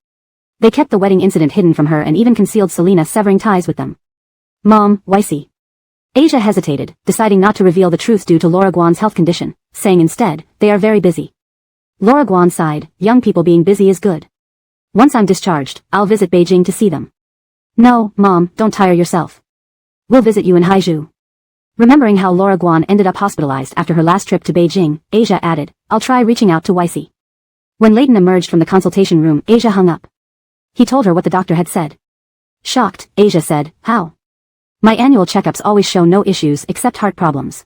They kept the wedding incident hidden from her and even concealed Selena severing ties with them. Mom, Weissy. Asia hesitated, deciding not to reveal the truth due to Laura Guan's health condition, saying instead, they are very busy. Laura Guan sighed, young people being busy is good. Once I'm discharged, I'll visit Beijing to see them. No, Mom, don't tire yourself. We'll visit you in Haizhu. Remembering how Laura Guan ended up hospitalized after her last trip to Beijing, Asia added, I'll try reaching out to Weissy. When Leighton emerged from the consultation room, Asia hung up. He told her what the doctor had said. Shocked, Asia said, how? My annual checkups always show no issues except heart problems.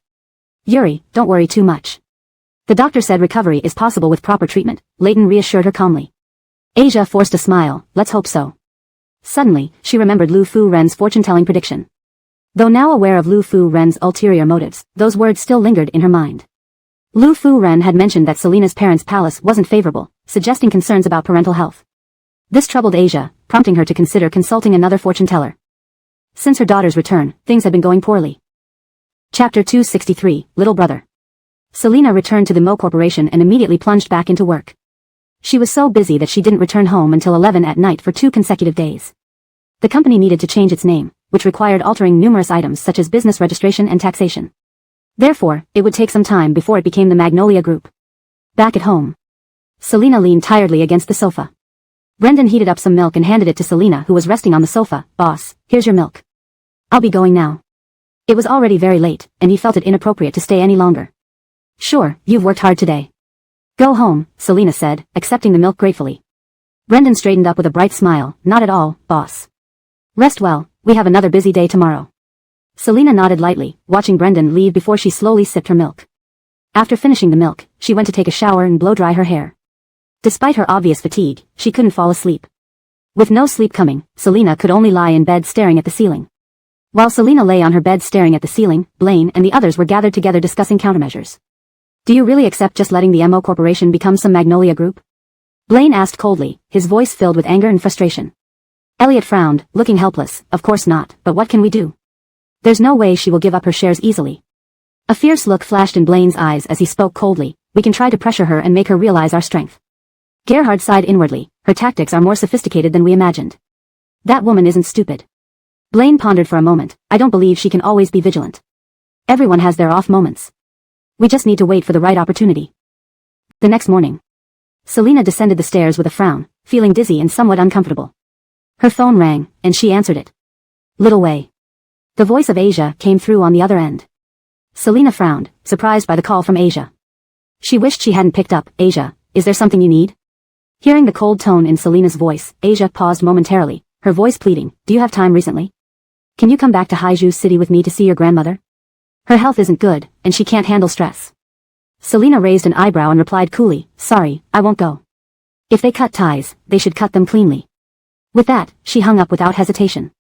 Yuri, don't worry too much. The doctor said recovery is possible with proper treatment, Leighton reassured her calmly. Asia forced a smile, let's hope so. Suddenly, she remembered Lu Fu Ren's fortune-telling prediction. Though now aware of Lu Fu Ren's ulterior motives, those words still lingered in her mind. Lu Fu Ren had mentioned that Selena's parents' palace wasn't favorable, suggesting concerns about parental health. This troubled Asia, prompting her to consider consulting another fortune-teller. Since her daughter's return, things had been going poorly. Chapter 263, Little Brother. Selena returned to the Mo Corporation and immediately plunged back into work. She was so busy that she didn't return home until 11 at night for 2 consecutive days. The company needed to change its name, which required altering numerous items such as business registration and taxation. Therefore, it would take some time before it became the Magnolia Group. Back at home, Selena leaned tiredly against the sofa. Brendan heated up some milk and handed it to Selena, who was resting on the sofa. "Boss, here's your milk. I'll be going now." It was already very late, and he felt it inappropriate to stay any longer. "Sure, you've worked hard today. Go home," Selena said, accepting the milk gratefully. Brendan straightened up with a bright smile. "Not at all, boss. Rest well, we have another busy day tomorrow." Selena nodded lightly, watching Brendan leave before she slowly sipped her milk. After finishing the milk, she went to take a shower and blow dry her hair. Despite her obvious fatigue, she couldn't fall asleep. With no sleep coming, Selena could only lie in bed staring at the ceiling. While Selena lay on her bed staring at the ceiling, Blaine and the others were gathered together discussing countermeasures. "Do you really accept just letting the MO Corporation become some Magnolia Group?" Blaine asked coldly, his voice filled with anger and frustration. Elliot frowned, looking helpless. "Of course not, but what can we do? There's no way she will give up her shares easily." A fierce look flashed in Blaine's eyes as he spoke coldly. "We can try to pressure her and make her realize our strength." Gerhard sighed inwardly. "Her tactics are more sophisticated than we imagined. That woman isn't stupid." Blaine pondered for a moment. "I don't believe she can always be vigilant. Everyone has their off moments. We just need to wait for the right opportunity." The next morning, Selena descended the stairs with a frown, feeling dizzy and somewhat uncomfortable. Her phone rang, and she answered it. "Little Wei." The voice of Asia came through on the other end. Selena frowned, surprised by the call from Asia. She wished she hadn't picked up. "Asia, is there something you need?" Hearing the cold tone in Selena's voice, Asia paused momentarily, her voice pleading. "Do you have time recently? Can you come back to Haiju City with me to see your grandmother? Her health isn't good, and she can't handle stress." Selena raised an eyebrow and replied coolly, "Sorry, I won't go. If they cut ties, they should cut them cleanly." With that, she hung up without hesitation.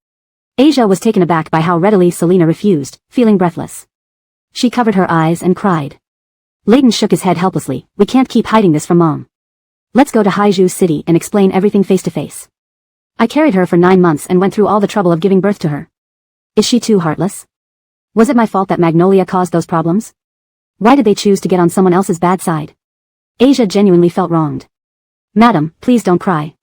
Asia was taken aback by how readily Selena refused, feeling breathless. She covered her eyes and cried. Leighton shook his head helplessly. "We can't keep hiding this from Mom. Let's go to Haiju City and explain everything face to face. I carried her for 9 months and went through all the trouble of giving birth to her. Is she too heartless? Was it my fault that Magnolia caused those problems? Why did they choose to get on someone else's bad side?" Asia genuinely felt wronged. "Madam, please don't cry.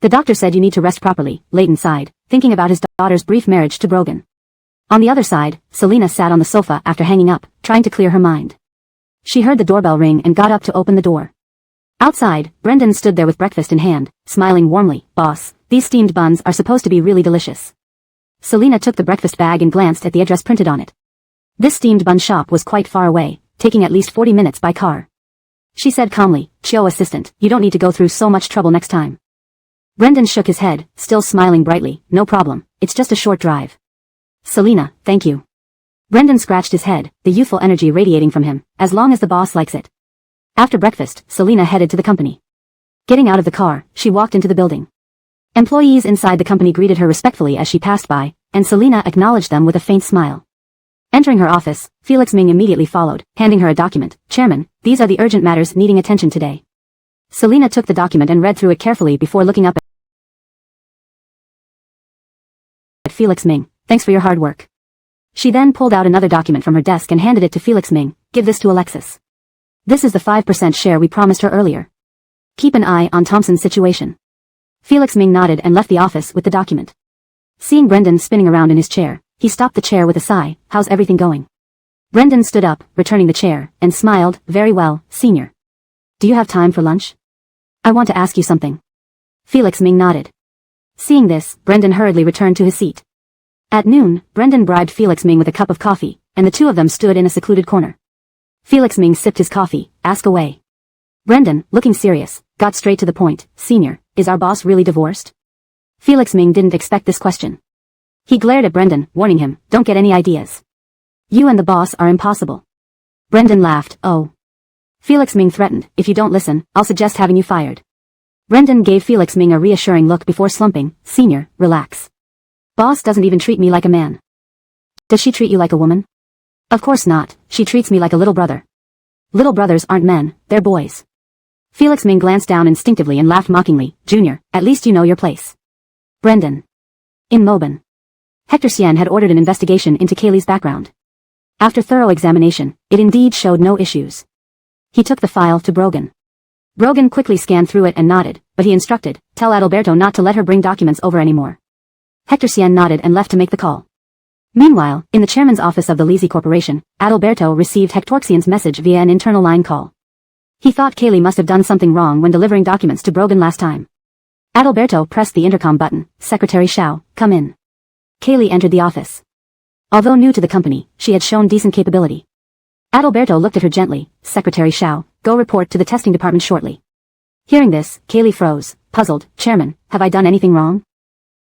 The doctor said you need to rest properly," Leighton sighed, thinking about his daughter's brief marriage to Brogan. On the other side, Selena sat on the sofa after hanging up, trying to clear her mind. She heard the doorbell ring and got up to open the door. Outside, Brendan stood there with breakfast in hand, smiling warmly. "Boss, these steamed buns are supposed to be really delicious." Selena took the breakfast bag and glanced at the address printed on it. This steamed bun shop was quite far away, taking at least 40 minutes by car. She said calmly, "Chio assistant, you don't need to go through so much trouble next time." Brendan shook his head, still smiling brightly. "No problem, it's just a short drive." "Selena, thank you." Brendan scratched his head, the youthful energy radiating from him. "As long as the boss likes it." After breakfast, Selena headed to the company. Getting out of the car, she walked into the building. Employees inside the company greeted her respectfully as she passed by, and Selena acknowledged them with a faint smile. Entering her office, Felix Ming immediately followed, handing her a document. "Chairman, these are the urgent matters needing attention today." Selena took the document and read through it carefully before looking up at Felix Ming. "Thanks for your hard work." She then pulled out another document from her desk and handed it to Felix Ming. "Give this to Alexis. This is the 5% share we promised her earlier. Keep an eye on Thompson's situation." Felix Ming nodded and left the office with the document. Seeing Brendan spinning around in his chair, he stopped the chair with a sigh. "How's everything going?" Brendan stood up, returning the chair, and smiled. "Very well, senior. Do you have time for lunch? I want to ask you something." Felix Ming nodded. Seeing this, Brendan hurriedly returned to his seat. At noon, Brendan bribed Felix Ming with a cup of coffee, and the two of them stood in a secluded corner. Felix Ming sipped his coffee. "Ask away." Brendan, looking serious, got straight to the point. "Senior, is our boss really divorced?" Felix Ming didn't expect this question. He glared at Brendan, warning him, "Don't get any ideas. You and the boss are impossible." Brendan laughed. "Oh." Felix Ming threatened, "If you don't listen, I'll suggest having you fired." Brendan gave Felix Ming a reassuring look before slumping. "Senior, relax. Boss doesn't even treat me like a man." "Does she treat you like a woman?" "Of course not, she treats me like a little brother." "Little brothers aren't men, they're boys." Felix Ming glanced down instinctively and laughed mockingly. "Junior, at least you know your place." Brendan. In Mobin. Hector Sien had ordered an investigation into Kaylee's background. After thorough examination, it indeed showed no issues. He took the file to Brogan. Brogan quickly scanned through it and nodded, but he instructed, "Tell Adalberto not to let her bring documents over anymore." Hector Cien nodded and left to make the call. Meanwhile, in the chairman's office of the Lizzie Corporation, Adalberto received Hector Cien's message via an internal line call. He thought Kaylee must have done something wrong when delivering documents to Brogan last time. Adalberto pressed the intercom button. "Secretary Xiao, come in." Kaylee entered the office. Although new to the company, she had shown decent capability. Adalberto looked at her gently. "Secretary Xiao, go report to the testing department shortly." Hearing this, Kaylee froze, puzzled. "Chairman, have I done anything wrong?"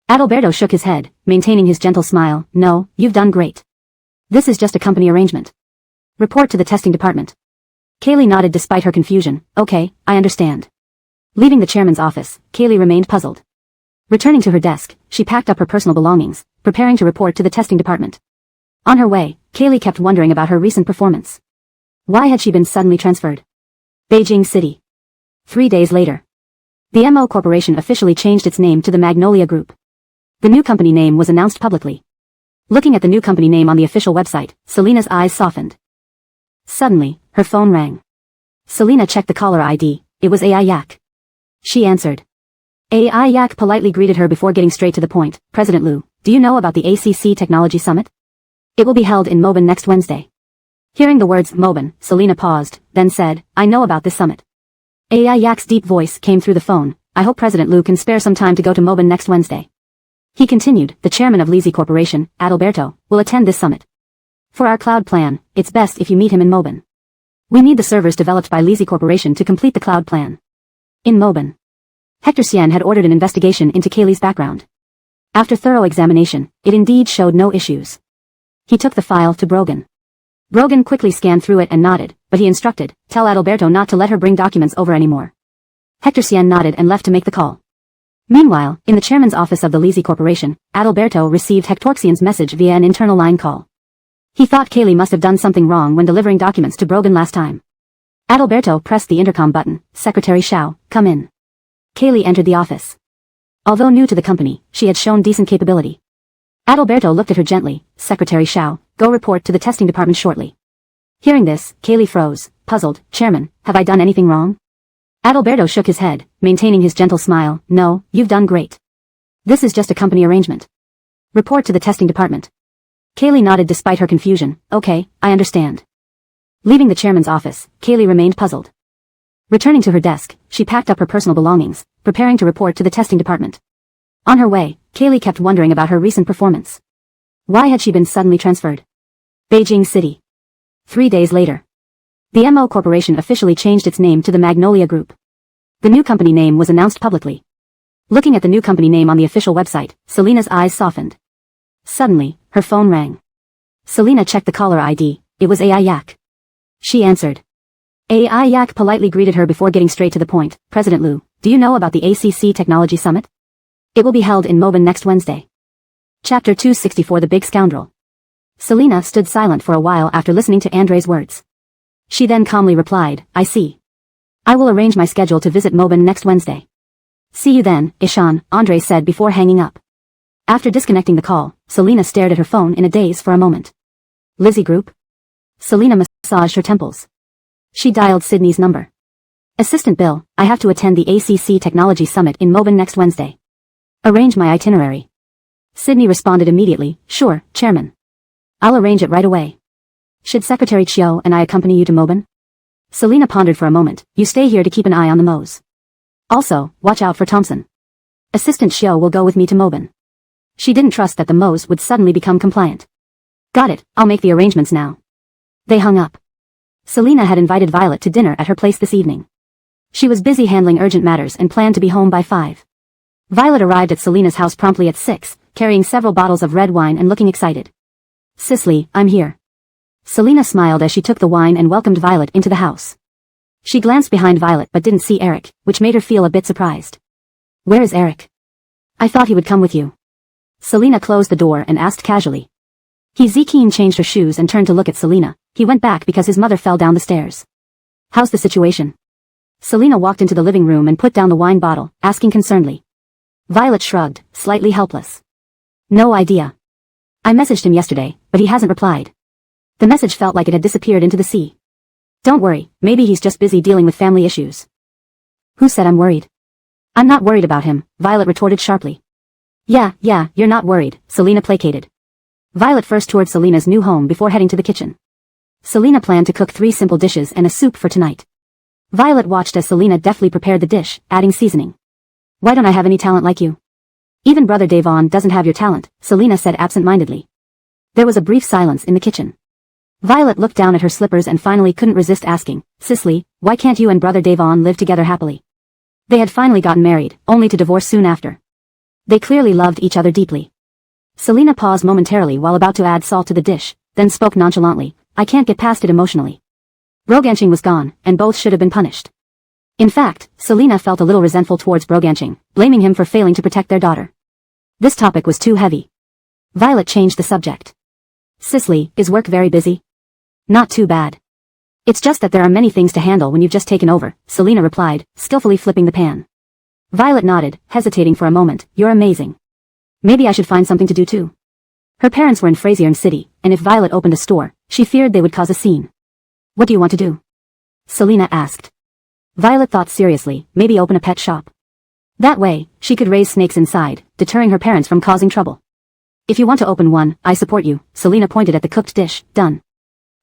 Adalberto shook his head, maintaining his gentle smile. "No, you've done great. This is just a company arrangement. Report to the testing department." Kaylee nodded despite her confusion. "Okay, I understand." Leaving the chairman's office, Kaylee remained puzzled. Returning to her desk, she packed up her personal belongings, preparing to report to the testing department. On her way, Kaylee kept wondering about her recent performance. Why had she been suddenly transferred? Beijing City. 3 days later. The MO Corporation officially changed its name to the Magnolia Group. The new company name was announced publicly. Looking at the new company name on the official website, Selena's eyes softened. Suddenly, her phone rang. Selena checked the caller ID. It was AI Yak. She answered. AI Yak politely greeted her before getting straight to the point. "President Liu, do you know about the ACC Technology Summit? It will be held in Moban next Wednesday." Hearing the words Moban, Selena paused, then said, "I know about this summit." AI Yak's deep voice came through the phone. "I hope President Liu can spare some time to go to Moban next Wednesday." He continued, "The chairman of Lizzie Corporation, Adalberto, will attend this summit. For our cloud plan, it's best if you meet him in Moban. We need the servers developed by Lizzie Corporation to complete the cloud plan." In Moban. Hector Cien had ordered an investigation into Kaylee's background. After thorough examination, it indeed showed no issues. He took the file to Brogan. Brogan quickly scanned through it and nodded, but he instructed, "Tell Adalberto not to let her bring documents over anymore." Hector Cien nodded and left to make the call. Meanwhile, in the chairman's office of the Lizzie Corporation, Adalberto received Hector Cien's message via an internal line call. He thought Kaylee must have done something wrong when delivering documents to Brogan last time. Adalberto pressed the intercom button. "Secretary Xiao, come in." Kaylee entered the office. Although new to the company, she had shown decent capability. Adalberto looked at her gently. "Secretary Xiao, go report to the testing department shortly." Hearing this, Kaylee froze, puzzled. "Chairman, have I done anything wrong?" Adalberto shook his head, maintaining his gentle smile. "No, you've done great. This is just a company arrangement. Report to the testing department." Kaylee nodded despite her confusion. "Okay, I understand." Leaving the chairman's office, Kaylee remained puzzled. Returning to her desk, she packed up her personal belongings, preparing to report to the testing department. On her way, Kaylee kept wondering about her recent performance. Why had she been suddenly transferred? Beijing City. 3 days later. The MO Corporation officially changed its name to the Magnolia Group. The new company name was announced publicly. Looking at the new company name on the official website, Selena's eyes softened. Suddenly, her phone rang. Selena checked the caller ID. It was AI Yak. She answered. AI Yak politely greeted her before getting straight to the point. "President Liu, do you know about the ACC Technology Summit? It will be held in Moban next Wednesday." Chapter 264 The Big Scoundrel. Selena stood silent for a while after listening to Andre's words. She then calmly replied, "I see. I will arrange my schedule to visit Moban next Wednesday." "See you then, Ishan," Andre said before hanging up. After disconnecting the call, Selena stared at her phone in a daze for a moment. Lizzie Group? Selena massaged her temples. She dialed Sydney's number. "Assistant Bill, I have to attend the ACC Technology Summit in Moban next Wednesday. Arrange my itinerary." Sydney responded immediately, "Sure, Chairman. I'll arrange it right away. Should Secretary Chiu and I accompany you to Moban?" Selena pondered for a moment. "You stay here to keep an eye on the Moes. Also, watch out for Thompson. Assistant Chiu will go with me to Moban." She didn't trust that the Moes would suddenly become compliant. "Got it, I'll make the arrangements now." They hung up. Selena had invited Violet to dinner at her place this evening. She was busy handling urgent matters and planned to be home by 5. Violet arrived at Selena's house promptly at 6, carrying several bottles of red wine and looking excited. "Cicely, I'm here." Selena smiled as she took the wine and welcomed Violet into the house. She glanced behind Violet but didn't see Eric, which made her feel a bit surprised. "Where is Eric? I thought he would come with you." Selena closed the door and asked casually. Keen changed her shoes and turned to look at Selena. He went back because his mother fell down the stairs. "How's the situation?" Selena walked into the living room and put down the wine bottle, asking concernedly. Violet shrugged, slightly helpless. "No idea. I messaged him yesterday, but he hasn't replied." The message felt like it had disappeared into the sea. Don't worry, maybe he's just busy dealing with family issues. Who said I'm worried? I'm not worried about him, Violet retorted sharply. Yeah, you're not worried, Selena placated. Violet first toured Selena's new home before heading to the kitchen. Selena planned to cook 3 simple dishes and a soup for tonight. Violet watched as Selena deftly prepared the dish, adding seasoning. Why don't I have any talent like you? Even Brother Davon doesn't have your talent, Selena said absent-mindedly. There was a brief silence in the kitchen. Violet looked down at her slippers and finally couldn't resist asking, Cicely, why can't you and Brother Davon live together happily? They had finally gotten married, only to divorce soon after. They clearly loved each other deeply. Selena paused momentarily while about to add salt to the dish, then spoke nonchalantly, I can't get past it emotionally. Broganching was gone, and both should have been punished. In fact, Selena felt a little resentful towards Broganching, blaming him for failing to protect their daughter. This topic was too heavy. Violet changed the subject. Cicely, is work very busy? Not too bad. It's just that there are many things to handle when you've just taken over, Selena replied, skillfully flipping the pan. Violet nodded, hesitating for a moment, you're amazing. Maybe I should find something to do too. Her parents were in Frasier City, and if Violet opened a store, she feared they would cause a scene. What do you want to do? Selena asked. Violet thought seriously, maybe open a pet shop. That way, she could raise snakes inside, deterring her parents from causing trouble. If you want to open one, I support you, Selena pointed at the cooked dish, done.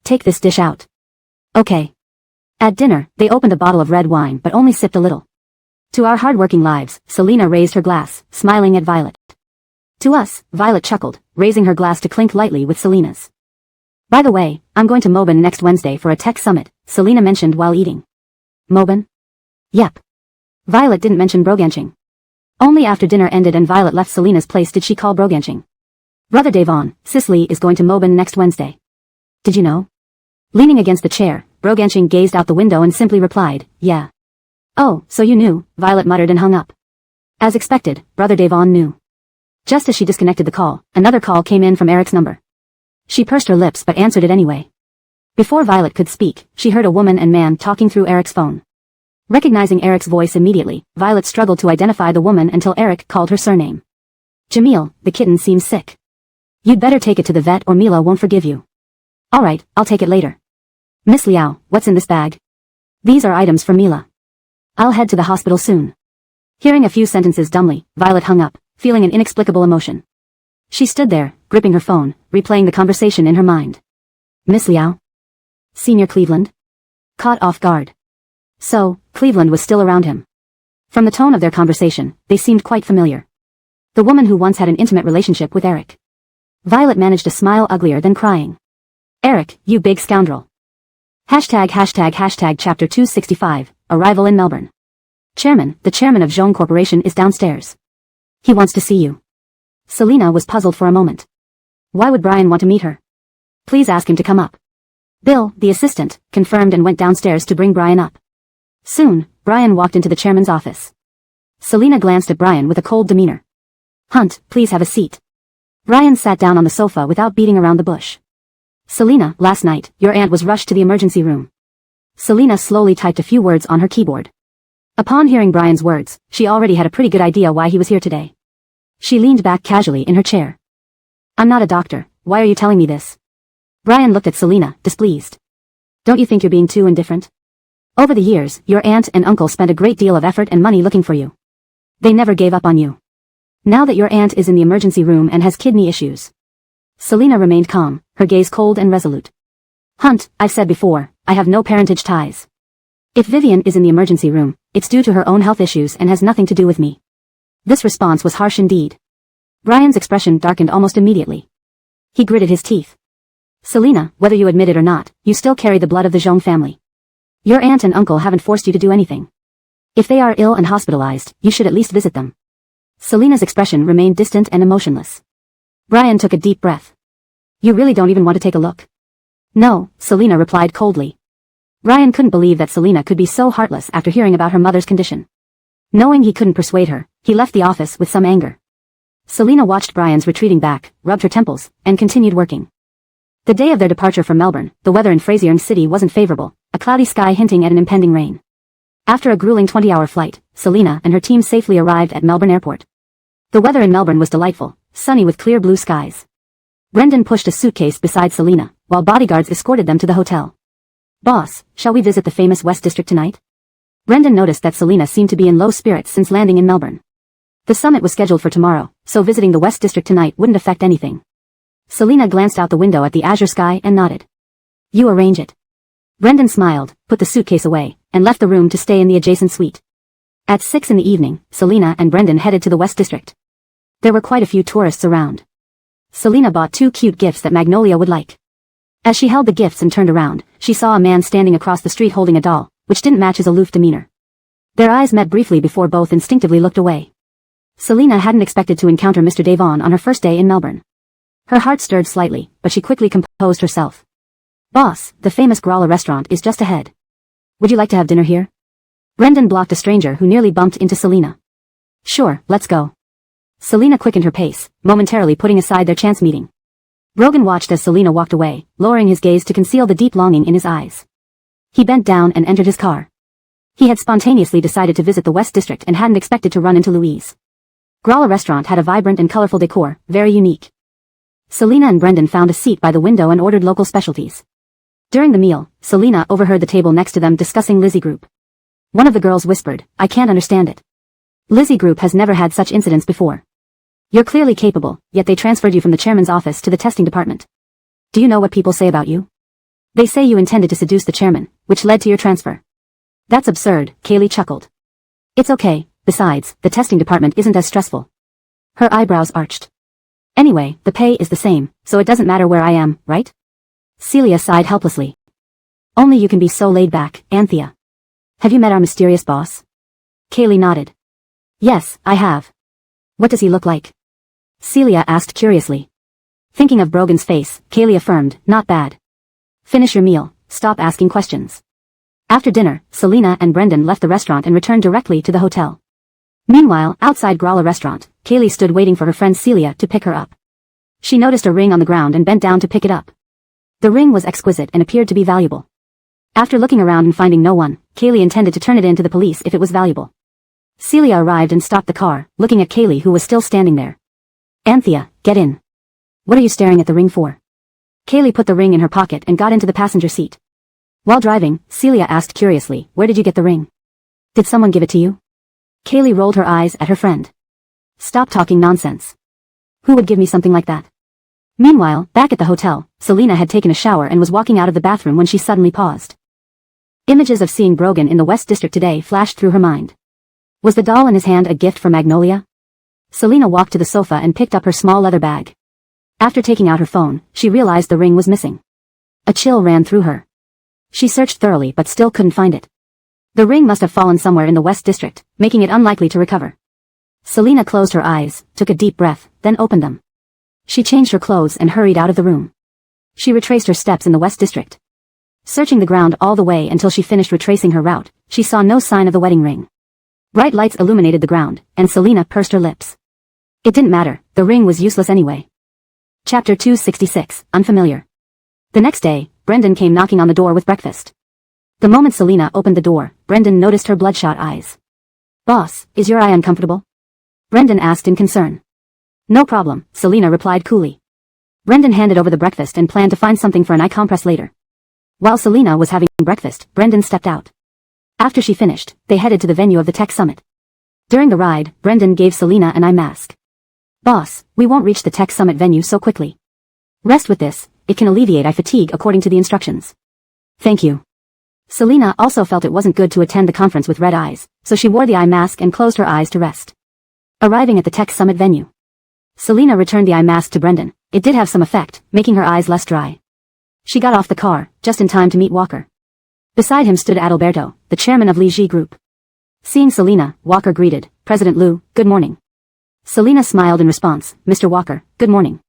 Take this dish out. Okay. At dinner, they opened a bottle of red wine but only sipped a little. To our hard-working lives, Selena raised her glass, smiling at Violet. To us, Violet chuckled, raising her glass to clink lightly with Selena's. By the way, I'm going to Mobin next Wednesday for a tech summit, Selena mentioned while eating. Mobin? Yep. Violet didn't mention Broganching. Only after dinner ended and Violet left Selena's place did she call Broganching. Brother Davon, Cicely is going to Mobin next Wednesday. Did you know? Leaning against the chair, Broganching gazed out the window and simply replied, yeah. Oh, so you knew, Violet muttered and hung up. As expected, Brother Davon knew. Just as she disconnected the call, another call came in from Eric's number. She pursed her lips but answered it anyway. Before Violet could speak, she heard a woman and man talking through Eric's phone. Recognizing Eric's voice immediately, Violet struggled to identify the woman until Eric called her surname. Jamil, the kitten seems sick. You'd better take it to the vet or Mila won't forgive you. Alright, I'll take it later. Miss Liao, what's in this bag? These are items for Mila. I'll head to the hospital soon. Hearing a few sentences dumbly, Violet hung up, feeling an inexplicable emotion. She stood there, gripping her phone, replaying the conversation in her mind. Miss Liao? Senior Cleveland? Caught off guard. So, Cleveland was still around him. From the tone of their conversation, they seemed quite familiar. The woman who once had an intimate relationship with Eric. Violet managed a smile uglier than crying. Eric, you big scoundrel. Hashtag chapter 265, arrival in Melbourne. The chairman of Zhong Corporation is downstairs. He wants to see you. Selena was puzzled for a moment. Why would Brian want to meet her? Please ask him to come up. Bill, the assistant, confirmed and went downstairs to bring Brian up. Soon, Brian walked into the chairman's office. Selena glanced at Brian with a cold demeanor. Hunt, please have a seat. Brian sat down on the sofa without beating around the bush. Selena, last night, your aunt was rushed to the emergency room. Selena slowly typed a few words on her keyboard. Upon hearing Brian's words, she already had a pretty good idea why he was here today. She leaned back casually in her chair. I'm not a doctor, why are you telling me this? Brian looked at Selena, displeased. Don't you think you're being too indifferent? Over the years, your aunt and uncle spent a great deal of effort and money looking for you. They never gave up on you. Now that your aunt is in the emergency room and has kidney issues. Selena remained calm, her gaze cold and resolute. Hunt, I've said before, I have no parentage ties. If Vivian is in the emergency room, it's due to her own health issues and has nothing to do with me. This response was harsh indeed. Brian's expression darkened almost immediately. He gritted his teeth. Selena, whether you admit it or not, you still carry the blood of the Zhong family. Your aunt and uncle haven't forced you to do anything. If they are ill and hospitalized, you should at least visit them. Selena's expression remained distant and emotionless. Brian took a deep breath. You really don't even want to take a look? No, Selena replied coldly. Brian couldn't believe that Selena could be so heartless after hearing about her mother's condition. Knowing he couldn't persuade her, he left the office with some anger. Selena watched Brian's retreating back, rubbed her temples, and continued working. The day of their departure from Melbourne, the weather in Frasier City wasn't favorable, a cloudy sky hinting at an impending rain. After a grueling 20-hour flight, Selena and her team safely arrived at Melbourne Airport. The weather in Melbourne was delightful, sunny with clear blue skies. Brendan pushed a suitcase beside Selena, while bodyguards escorted them to the hotel. Boss, shall we visit the famous West District tonight? Brendan noticed that Selena seemed to be in low spirits since landing in Melbourne. The summit was scheduled for tomorrow, so visiting the West District tonight wouldn't affect anything. Selena glanced out the window at the azure sky and nodded. You arrange it. Brendan smiled, put the suitcase away, and left the room to stay in the adjacent suite. At 6 in the evening, Selena and Brendan headed to the West District. There were quite a few tourists around. Selena bought 2 cute gifts that Magnolia would like. As she held the gifts and turned around, she saw a man standing across the street holding a doll, which didn't match his aloof demeanor. Their eyes met briefly before both instinctively looked away. Selena hadn't expected to encounter Mr. Devon on her first day in Melbourne. Her heart stirred slightly, but she quickly composed herself. Boss, the famous Growler restaurant is just ahead. Would you like to have dinner here? Brendan blocked a stranger who nearly bumped into Selena. Sure, let's go. Selena quickened her pace, momentarily putting aside their chance meeting. Brogan watched as Selena walked away, lowering his gaze to conceal the deep longing in his eyes. He bent down and entered his car. He had spontaneously decided to visit the West District and hadn't expected to run into Louise. Growler restaurant had a vibrant and colorful decor, very unique. Selena and Brendan found a seat by the window and ordered local specialties. During the meal, Selena overheard the table next to them discussing Lizzie Group. One of the girls whispered, I can't understand it. Lizzie Group has never had such incidents before. You're clearly capable, yet they transferred you from the chairman's office to the testing department. Do you know what people say about you? They say you intended to seduce the chairman, which led to your transfer. That's absurd, Kaylee chuckled. It's okay, besides, the testing department isn't as stressful. Her eyebrows arched. Anyway, the pay is the same, so it doesn't matter where I am, right? Celia sighed helplessly. Only you can be so laid back, Anthea. Have you met our mysterious boss? Kaylee nodded. Yes, I have. What does he look like? Celia asked curiously. Thinking of Brogan's face, Kaylee affirmed, not bad. Finish your meal, stop asking questions. After dinner, Selena and Brendan left the restaurant and returned directly to the hotel. Meanwhile, outside Growler restaurant, Kaylee stood waiting for her friend Celia to pick her up. She noticed a ring on the ground and bent down to pick it up. The ring was exquisite and appeared to be valuable. After looking around and finding no one, Kaylee intended to turn it in to the police if it was valuable. Celia arrived and stopped the car, looking at Kaylee who was still standing there. Anthea, get in. What are you staring at the ring for? Kaylee put the ring in her pocket and got into the passenger seat. While driving, Celia asked curiously, where did you get the ring? Did someone give it to you? Kaylee rolled her eyes at her friend. Stop talking nonsense. Who would give me something like that? Meanwhile, back at the hotel, Selena had taken a shower and was walking out of the bathroom when she suddenly paused. Images of seeing Brogan in the West District today flashed through her mind. Was the doll in his hand a gift from Magnolia? Selena walked to the sofa and picked up her small leather bag. After taking out her phone, she realized the ring was missing. A chill ran through her. She searched thoroughly but still couldn't find it. The ring must have fallen somewhere in the West District, making it unlikely to recover. Selena closed her eyes, took a deep breath, then opened them. She changed her clothes and hurried out of the room. She retraced her steps in the West District. Searching the ground all the way until she finished retracing her route, she saw no sign of the wedding ring. Bright lights illuminated the ground, and Selena pursed her lips. It didn't matter, the ring was useless anyway. Chapter 266, Unfamiliar. The next day, Brendan came knocking on the door with breakfast. The moment Selena opened the door, Brendan noticed her bloodshot eyes. Boss, is your eye uncomfortable? Brendan asked in concern. No problem, Selena replied coolly. Brendan handed over the breakfast and planned to find something for an eye compress later. While Selena was having breakfast, Brendan stepped out. After she finished, they headed to the venue of the tech summit. During the ride, Brendan gave Selena an eye mask. Boss, we won't reach the tech summit venue so quickly. Rest with this, it can alleviate eye fatigue according to the instructions. Thank you. Selena also felt it wasn't good to attend the conference with red eyes, so she wore the eye mask and closed her eyes to rest. Arriving at the tech summit venue, Selena returned the eye mask to Brendan. It did have some effect, making her eyes less dry. She got off the car, just in time to meet Walker. Beside him stood Adalberto, the chairman of Liegi Group. Seeing Selena, Walker greeted, President Liu, good morning. Selena smiled in response, Mr. Walker, good morning.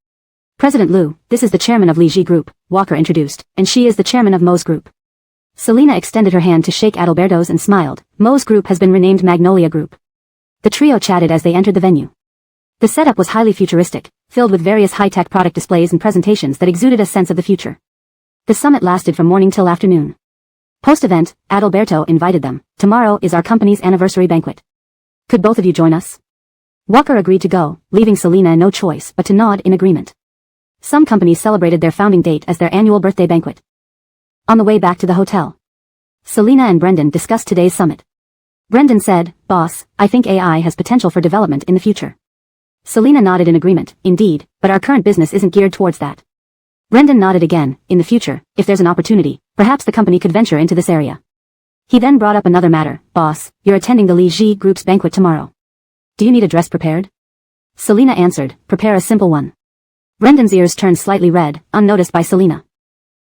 President Liu, this is the chairman of Liegi Group, Walker introduced, and she is the chairman of Mo's Group. Selena extended her hand to shake Adalberto's and smiled. Mo's Group has been renamed Magnolia Group. The trio chatted as they entered the venue. The setup was highly futuristic, filled with various high-tech product displays and presentations that exuded a sense of the future. The summit lasted from morning till afternoon. Post-event, Adalberto invited them. Tomorrow is our company's anniversary banquet. Could both of you join us? Walker agreed to go, leaving Selena no choice but to nod in agreement. Some companies celebrated their founding date as their annual birthday banquet. On the way back to the hotel, Selena and Brendan discussed today's summit. Brendan said, "Boss, I think AI has potential for development in the future." Selena nodded in agreement, "Indeed, but our current business isn't geared towards that." Brendan nodded again, "In the future, if there's an opportunity, perhaps the company could venture into this area." He then brought up another matter, "Boss, you're attending the Li Ji Group's banquet tomorrow. Do you need a dress prepared?" Selena answered, "Prepare a simple one." Brendan's ears turned slightly red, unnoticed by Selena.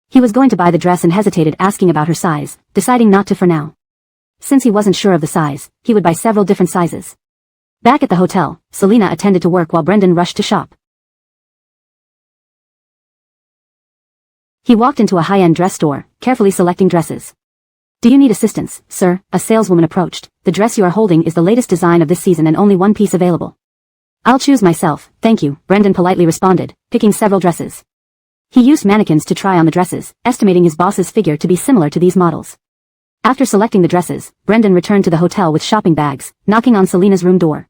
He was going to buy the dress and hesitated, asking about her size, deciding not to for now. Since he wasn't sure of the size, he would buy several different sizes. Back at the hotel, Selena attended to work while Brendan rushed to shop. He walked into a high-end dress store, carefully selecting dresses. "Do you need assistance, sir?" a saleswoman approached. "The dress you are holding is the latest design of this season and only one piece available." "I'll choose myself, thank you," Brendan politely responded, picking several dresses. He used mannequins to try on the dresses, estimating his boss's figure to be similar to these models. After selecting the dresses, Brendan returned to the hotel with shopping bags, knocking on Selena's room door.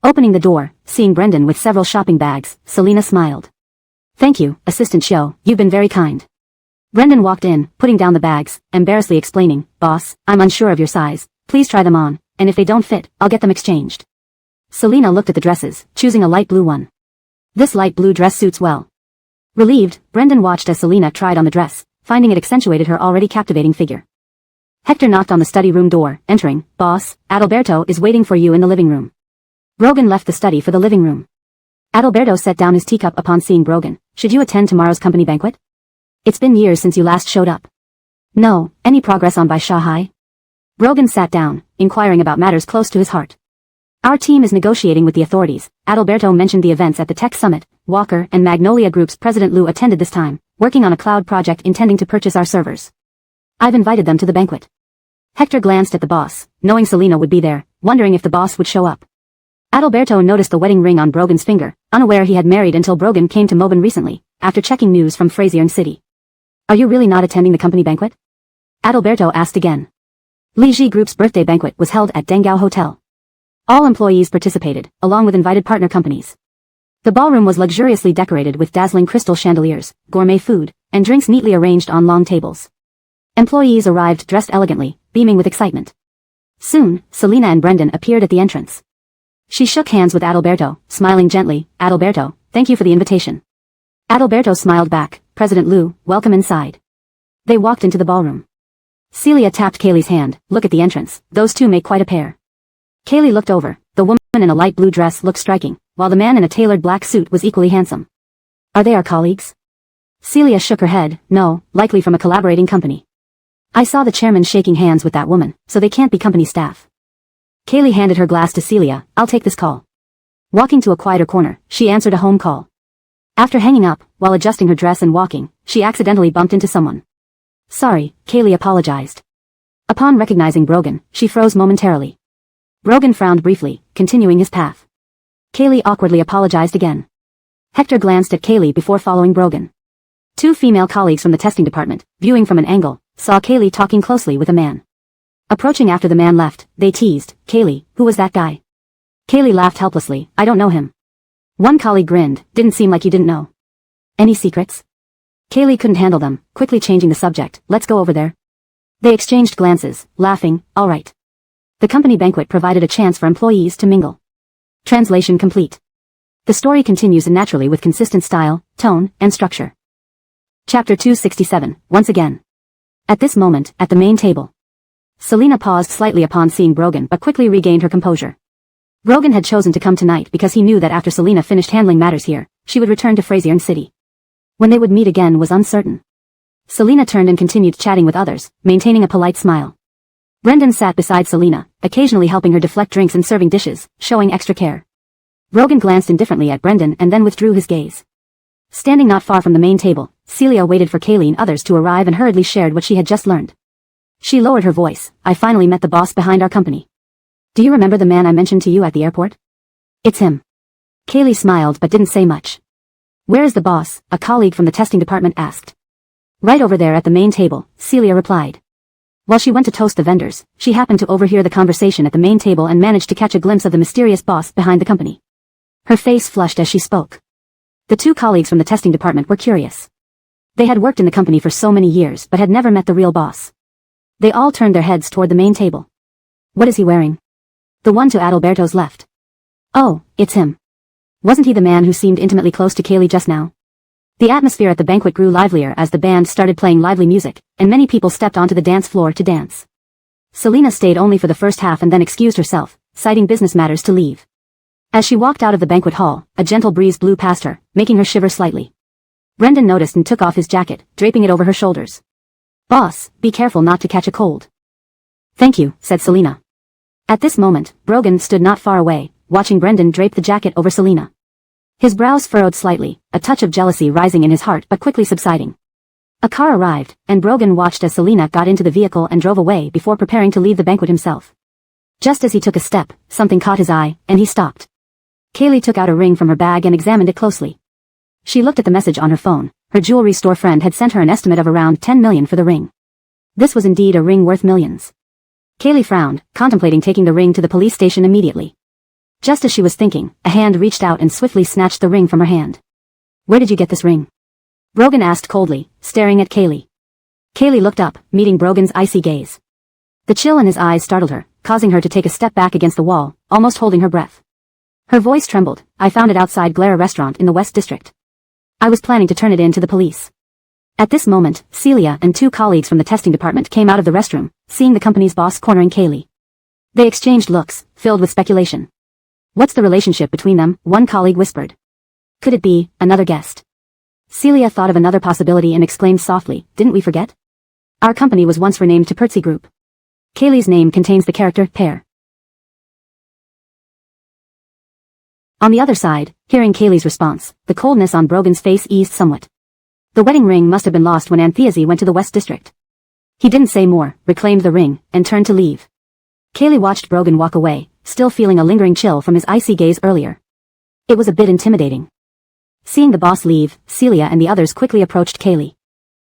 Opening the door, seeing Brendan with several shopping bags, Selena smiled. "Thank you, Assistant Shio, you've been very kind." Brendan walked in, putting down the bags, embarrassedly explaining, "Boss, I'm unsure of your size, please try them on, and if they don't fit, I'll get them exchanged." Selena looked at the dresses, choosing a light blue one. "This light blue dress suits well." Relieved, Brendan watched as Selena tried on the dress, finding it accentuated her already captivating figure. Hector knocked on the study room door, entering. "Boss, Adalberto is waiting for you in the living room." Brogan left the study for the living room. Adalberto set down his teacup upon seeing Brogan. "Should you attend tomorrow's company banquet? It's been years since you last showed up." "No, any progress on Baisha High?" Brogan sat down, inquiring about matters close to his heart. "Our team is negotiating with the authorities." Adalberto mentioned the events at the Tech Summit. Walker and Magnolia Group's President Liu attended this time, working on a cloud project intending to purchase our servers. "I've invited them to the banquet." Hector glanced at the boss, knowing Selena would be there, wondering if the boss would show up. Adalberto noticed the wedding ring on Brogan's finger, unaware he had married until Brogan came to Mobin recently, after checking news from Frazier City. "Are you really not attending the company banquet?" Adalberto asked again. Li Ji Group's birthday banquet was held at Dengao Hotel. All employees participated, along with invited partner companies. The ballroom was luxuriously decorated with dazzling crystal chandeliers, gourmet food, and drinks neatly arranged on long tables. Employees arrived dressed elegantly, beaming with excitement. Soon, Selena and Brendan appeared at the entrance. She shook hands with Adalberto, smiling gently. "Adalberto, thank you for the invitation." Adalberto smiled back. "President Liu, welcome inside." They walked into the ballroom. Celia tapped Kaylee's hand. "Look at the entrance, those two make quite a pair." Kaylee looked over. The woman in a light blue dress looked striking, while the man in a tailored black suit was equally handsome. "Are they our colleagues?" Celia shook her head. "No, likely from a collaborating company. I saw the chairman shaking hands with that woman, so they can't be company staff." Kaylee handed her glass to Celia. "I'll take this call." Walking to a quieter corner, she answered a home call. After hanging up, while adjusting her dress and walking, she accidentally bumped into someone. "Sorry," Kaylee apologized. Upon recognizing Brogan, she froze momentarily. Brogan frowned briefly, continuing his path. Kaylee awkwardly apologized again. Hector glanced at Kaylee before following Brogan. Two female colleagues from the testing department, viewing from an angle, saw Kaylee talking closely with a man. Approaching after the man left, they teased, "Kaylee, who was that guy?" Kaylee laughed helplessly. "I don't know him." One colleague grinned. "Didn't seem like you didn't know." "Any secrets?" Kaylee couldn't handle them, quickly changing the subject. "Let's go over there." They exchanged glances, laughing. "All right." The company banquet provided a chance for employees to mingle. Translation complete. The story continues naturally with consistent style, tone, and structure. Chapter 267, once again. At this moment, at the main table, Selena paused slightly upon seeing Brogan but quickly regained her composure. Brogan had chosen to come tonight because he knew that after Selena finished handling matters here, she would return to Frazier City. When they would meet again was uncertain. Selena turned and continued chatting with others, maintaining a polite smile. Brendan sat beside Selena, occasionally helping her deflect drinks and serving dishes, showing extra care. Brogan glanced indifferently at Brendan and then withdrew his gaze. Standing not far from the main table, Celia waited for Kaylee and others to arrive and hurriedly shared what she had just learned. She lowered her voice. "I finally met the boss behind our company. Do you remember the man I mentioned to you at the airport?" "It's him." Kaylee smiled but didn't say much. "Where is the boss?" a colleague from the testing department asked. "Right over there at the main table," Celia replied. While she went to toast the vendors, she happened to overhear the conversation at the main table and managed to catch a glimpse of the mysterious boss behind the company. Her face flushed as she spoke. The two colleagues from the testing department were curious. They had worked in the company for so many years but had never met the real boss. They all turned their heads toward the main table. What is he wearing? The one to Adalberto's left. Oh, it's him. Wasn't he the man who seemed intimately close to Kaylee just now? The atmosphere at the banquet grew livelier as the band started playing lively music, and many people stepped onto the dance floor to dance. Selena stayed only for the first half and then excused herself, citing business matters to leave. As she walked out of the banquet hall, a gentle breeze blew past her, making her shiver slightly. Brendan noticed and took off his jacket, draping it over her shoulders. Boss, be careful not to catch a cold. Thank you, said Selena. At this moment, Brogan stood not far away, watching Brendan drape the jacket over Selena. His brows furrowed slightly, a touch of jealousy rising in his heart but quickly subsiding. A car arrived, and Brogan watched as Selena got into the vehicle and drove away before preparing to leave the banquet himself. Just as he took a step, something caught his eye, and he stopped. Kaylee took out a ring from her bag and examined it closely. She looked at the message on her phone. Her jewelry store friend had sent her an estimate of around 10 million for the ring. This was indeed a ring worth millions. Kaylee frowned, contemplating taking the ring to the police station immediately. Just as she was thinking, a hand reached out and swiftly snatched the ring from her hand. Where did you get this ring? Brogan asked coldly, staring at Kaylee. Kaylee looked up, meeting Brogan's icy gaze. The chill in his eyes startled her, causing her to take a step back against the wall, almost holding her breath. Her voice trembled. I found it outside Glera restaurant in the West District. I was planning to turn it in to the police. At this moment, Celia and two colleagues from the testing department came out of the restroom, seeing the company's boss cornering Kaylee. They exchanged looks, filled with speculation. What's the relationship between them? One colleague whispered. Could it be another guest? Celia thought of another possibility and exclaimed softly, didn't we forget? Our company was once renamed to Pertzi Group. Kaylee's name contains the character pear. On the other side, hearing Kaylee's response, the coldness on Brogan's face eased somewhat. The wedding ring must have been lost when Antheasy went to the West District. He didn't say more, reclaimed the ring, and turned to leave. Kaylee watched Brogan walk away, still feeling a lingering chill from his icy gaze earlier. It was a bit intimidating. Seeing the boss leave, Celia and the others quickly approached Kaylee.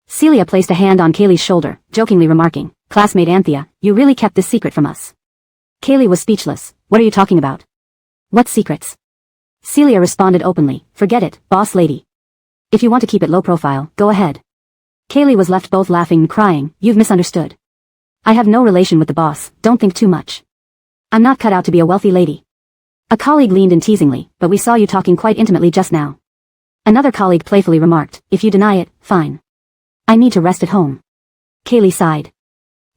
Celia placed a hand on Kaylee's shoulder, jokingly remarking, classmate Anthea, you really kept this secret from us. Kaylee was speechless. What are you talking about? What secrets? Celia responded openly, forget it, boss lady. If you want to keep it low profile, go ahead. Kaylee was left both laughing and crying, you've misunderstood. I have no relation with the boss, don't think too much. I'm not cut out to be a wealthy lady. A colleague leaned in teasingly, but we saw you talking quite intimately just now. Another colleague playfully remarked, if you deny it, fine. I need to rest at home. Kaylee sighed.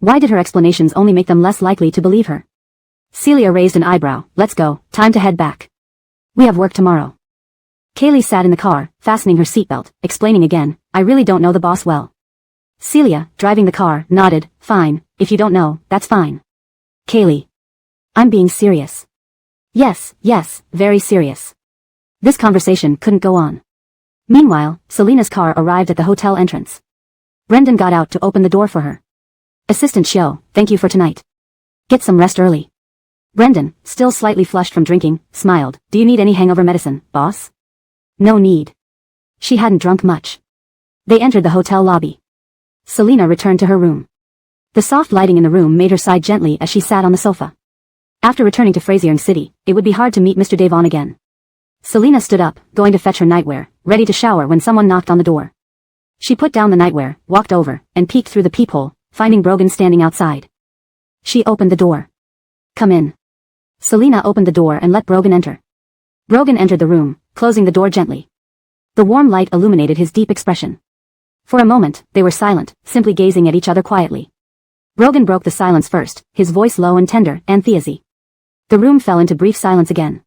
Why did her explanations only make them less likely to believe her? Celia raised an eyebrow, let's go, time to head back. We have work tomorrow. Kaylee sat in the car, fastening her seatbelt, explaining again, I really don't know the boss well. Celia, driving the car, nodded, fine, if you don't know, that's fine. Kaylee. I'm being serious. Yes, very serious. This conversation couldn't go on. Meanwhile, Selena's car arrived at the hotel entrance. Brendan got out to open the door for her. Assistant Shio, thank you for tonight. Get some rest early. Brendan, still slightly flushed from drinking, smiled. Do you need any hangover medicine, boss? No need. She hadn't drunk much. They entered the hotel lobby. Selena returned to her room. The soft lighting in the room made her sigh gently as she sat on the sofa. After returning to Fraziering City, it would be hard to meet Mr. Devon again. Selena stood up, going to fetch her nightwear, ready to shower when someone knocked on the door. She put down the nightwear, walked over, and peeked through the peephole, finding Brogan standing outside. She opened the door. Come in. Selena opened the door and let Brogan enter. Brogan entered the room, closing the door gently. The warm light illuminated his deep expression. For a moment, they were silent, simply gazing at each other quietly. Brogan broke the silence first, his voice low and tender, Antheasy. The room fell into brief silence again.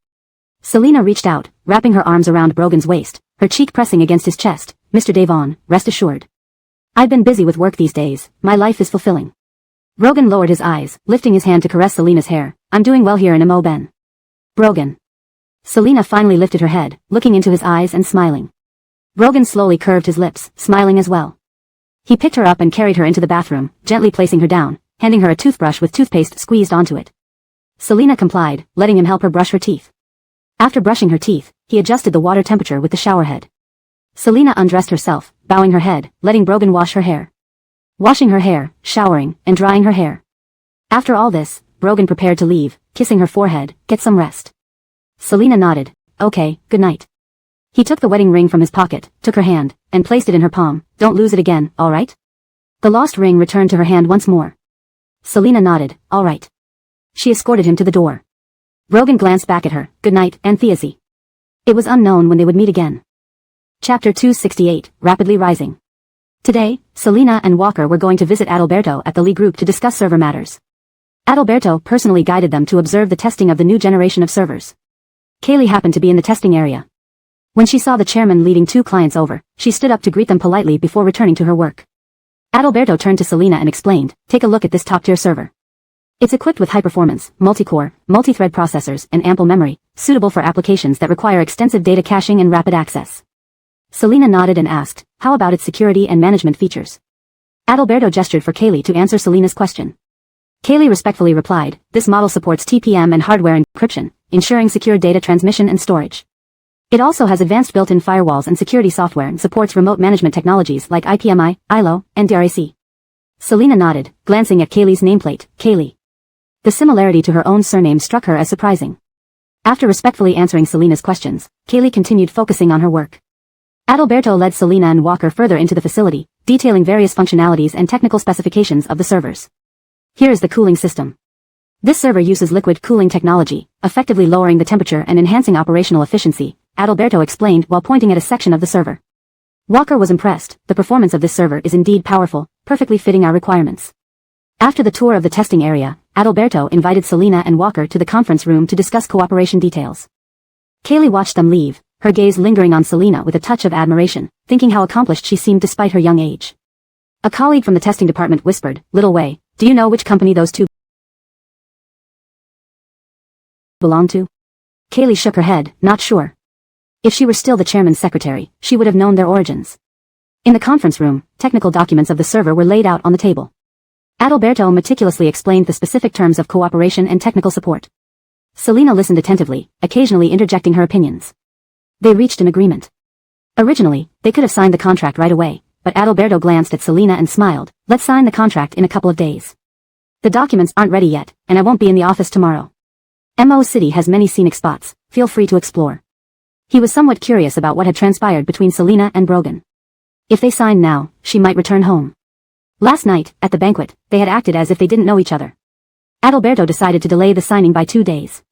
Selena reached out, wrapping her arms around Brogan's waist, her cheek pressing against his chest. Mr. Devon, rest assured. I've been busy with work these days, my life is fulfilling. Brogan lowered his eyes, lifting his hand to caress Selena's hair. I'm doing well here in Imo Ben. Brogan. Selena finally lifted her head, looking into his eyes and smiling. Brogan slowly curved his lips, smiling as well. He picked her up and carried her into the bathroom, gently placing her down, handing her a toothbrush with toothpaste squeezed onto it. Selena complied, letting him help her brush her teeth. After brushing her teeth, he adjusted the water temperature with the shower head. Selena undressed herself, bowing her head, letting Brogan wash her hair. Washing her hair, showering, and drying her hair. After all this, Brogan prepared to leave, kissing her forehead, get some rest. Selena nodded. Okay, good night. He took the wedding ring from his pocket, took her hand, and placed it in her palm. Don't lose it again, all right? The lost ring returned to her hand once more. Selena nodded, all right. She escorted him to the door. Brogan glanced back at her. Good night, Antheasy. It was unknown when they would meet again. Chapter 268, Rapidly Rising. Today, Selena and Walker were going to visit Adalberto at the Lee Group to discuss server matters. Adalberto personally guided them to observe the testing of the new generation of servers. Kaylee happened to be in the testing area. When she saw the chairman leading 2 clients over, she stood up to greet them politely before returning to her work. Adalberto turned to Selena and explained, take a look at this top-tier server. It's equipped with high-performance, multi-core, multi-thread processors and ample memory, suitable for applications that require extensive data caching and rapid access. Selena nodded and asked, how about its security and management features? Adalberto gestured for Kaylee to answer Selena's question. Kaylee respectfully replied, this model supports TPM and hardware encryption, ensuring secure data transmission and storage. It also has advanced built-in firewalls and security software and supports remote management technologies like IPMI, ILO, and DRAC. Selena nodded, glancing at Kaylee's nameplate, Kaylee. The similarity to her own surname struck her as surprising. After respectfully answering Selena's questions, Kaylee continued focusing on her work. Adalberto led Selena and Walker further into the facility, detailing various functionalities and technical specifications of the servers. Here is the cooling system. This server uses liquid cooling technology, effectively lowering the temperature and enhancing operational efficiency, Adalberto explained while pointing at a section of the server. Walker was impressed. The performance of this server is indeed powerful, perfectly fitting our requirements. After the tour of the testing area, Adalberto invited Selena and Walker to the conference room to discuss cooperation details. Kaylee watched them leave, her gaze lingering on Selena with a touch of admiration, thinking how accomplished she seemed despite her young age. A colleague from the testing department whispered, Little Way, do you know which company those 2 belong to? Kaylee shook her head, not sure. If she were still the chairman's secretary, she would have known their origins. In the conference room, technical documents of the server were laid out on the table. Adalberto meticulously explained the specific terms of cooperation and technical support. Selena listened attentively, occasionally interjecting her opinions. They reached an agreement. Originally, they could have signed the contract right away, but Adalberto glanced at Selena and smiled, let's sign the contract in a couple of days. The documents aren't ready yet, and I won't be in the office tomorrow. Mo City has many scenic spots, feel free to explore. He was somewhat curious about what had transpired between Selena and Brogan. If they signed now, she might return home. Last night, at the banquet, they had acted as if they didn't know each other. Adalberto decided to delay the signing by 2 days.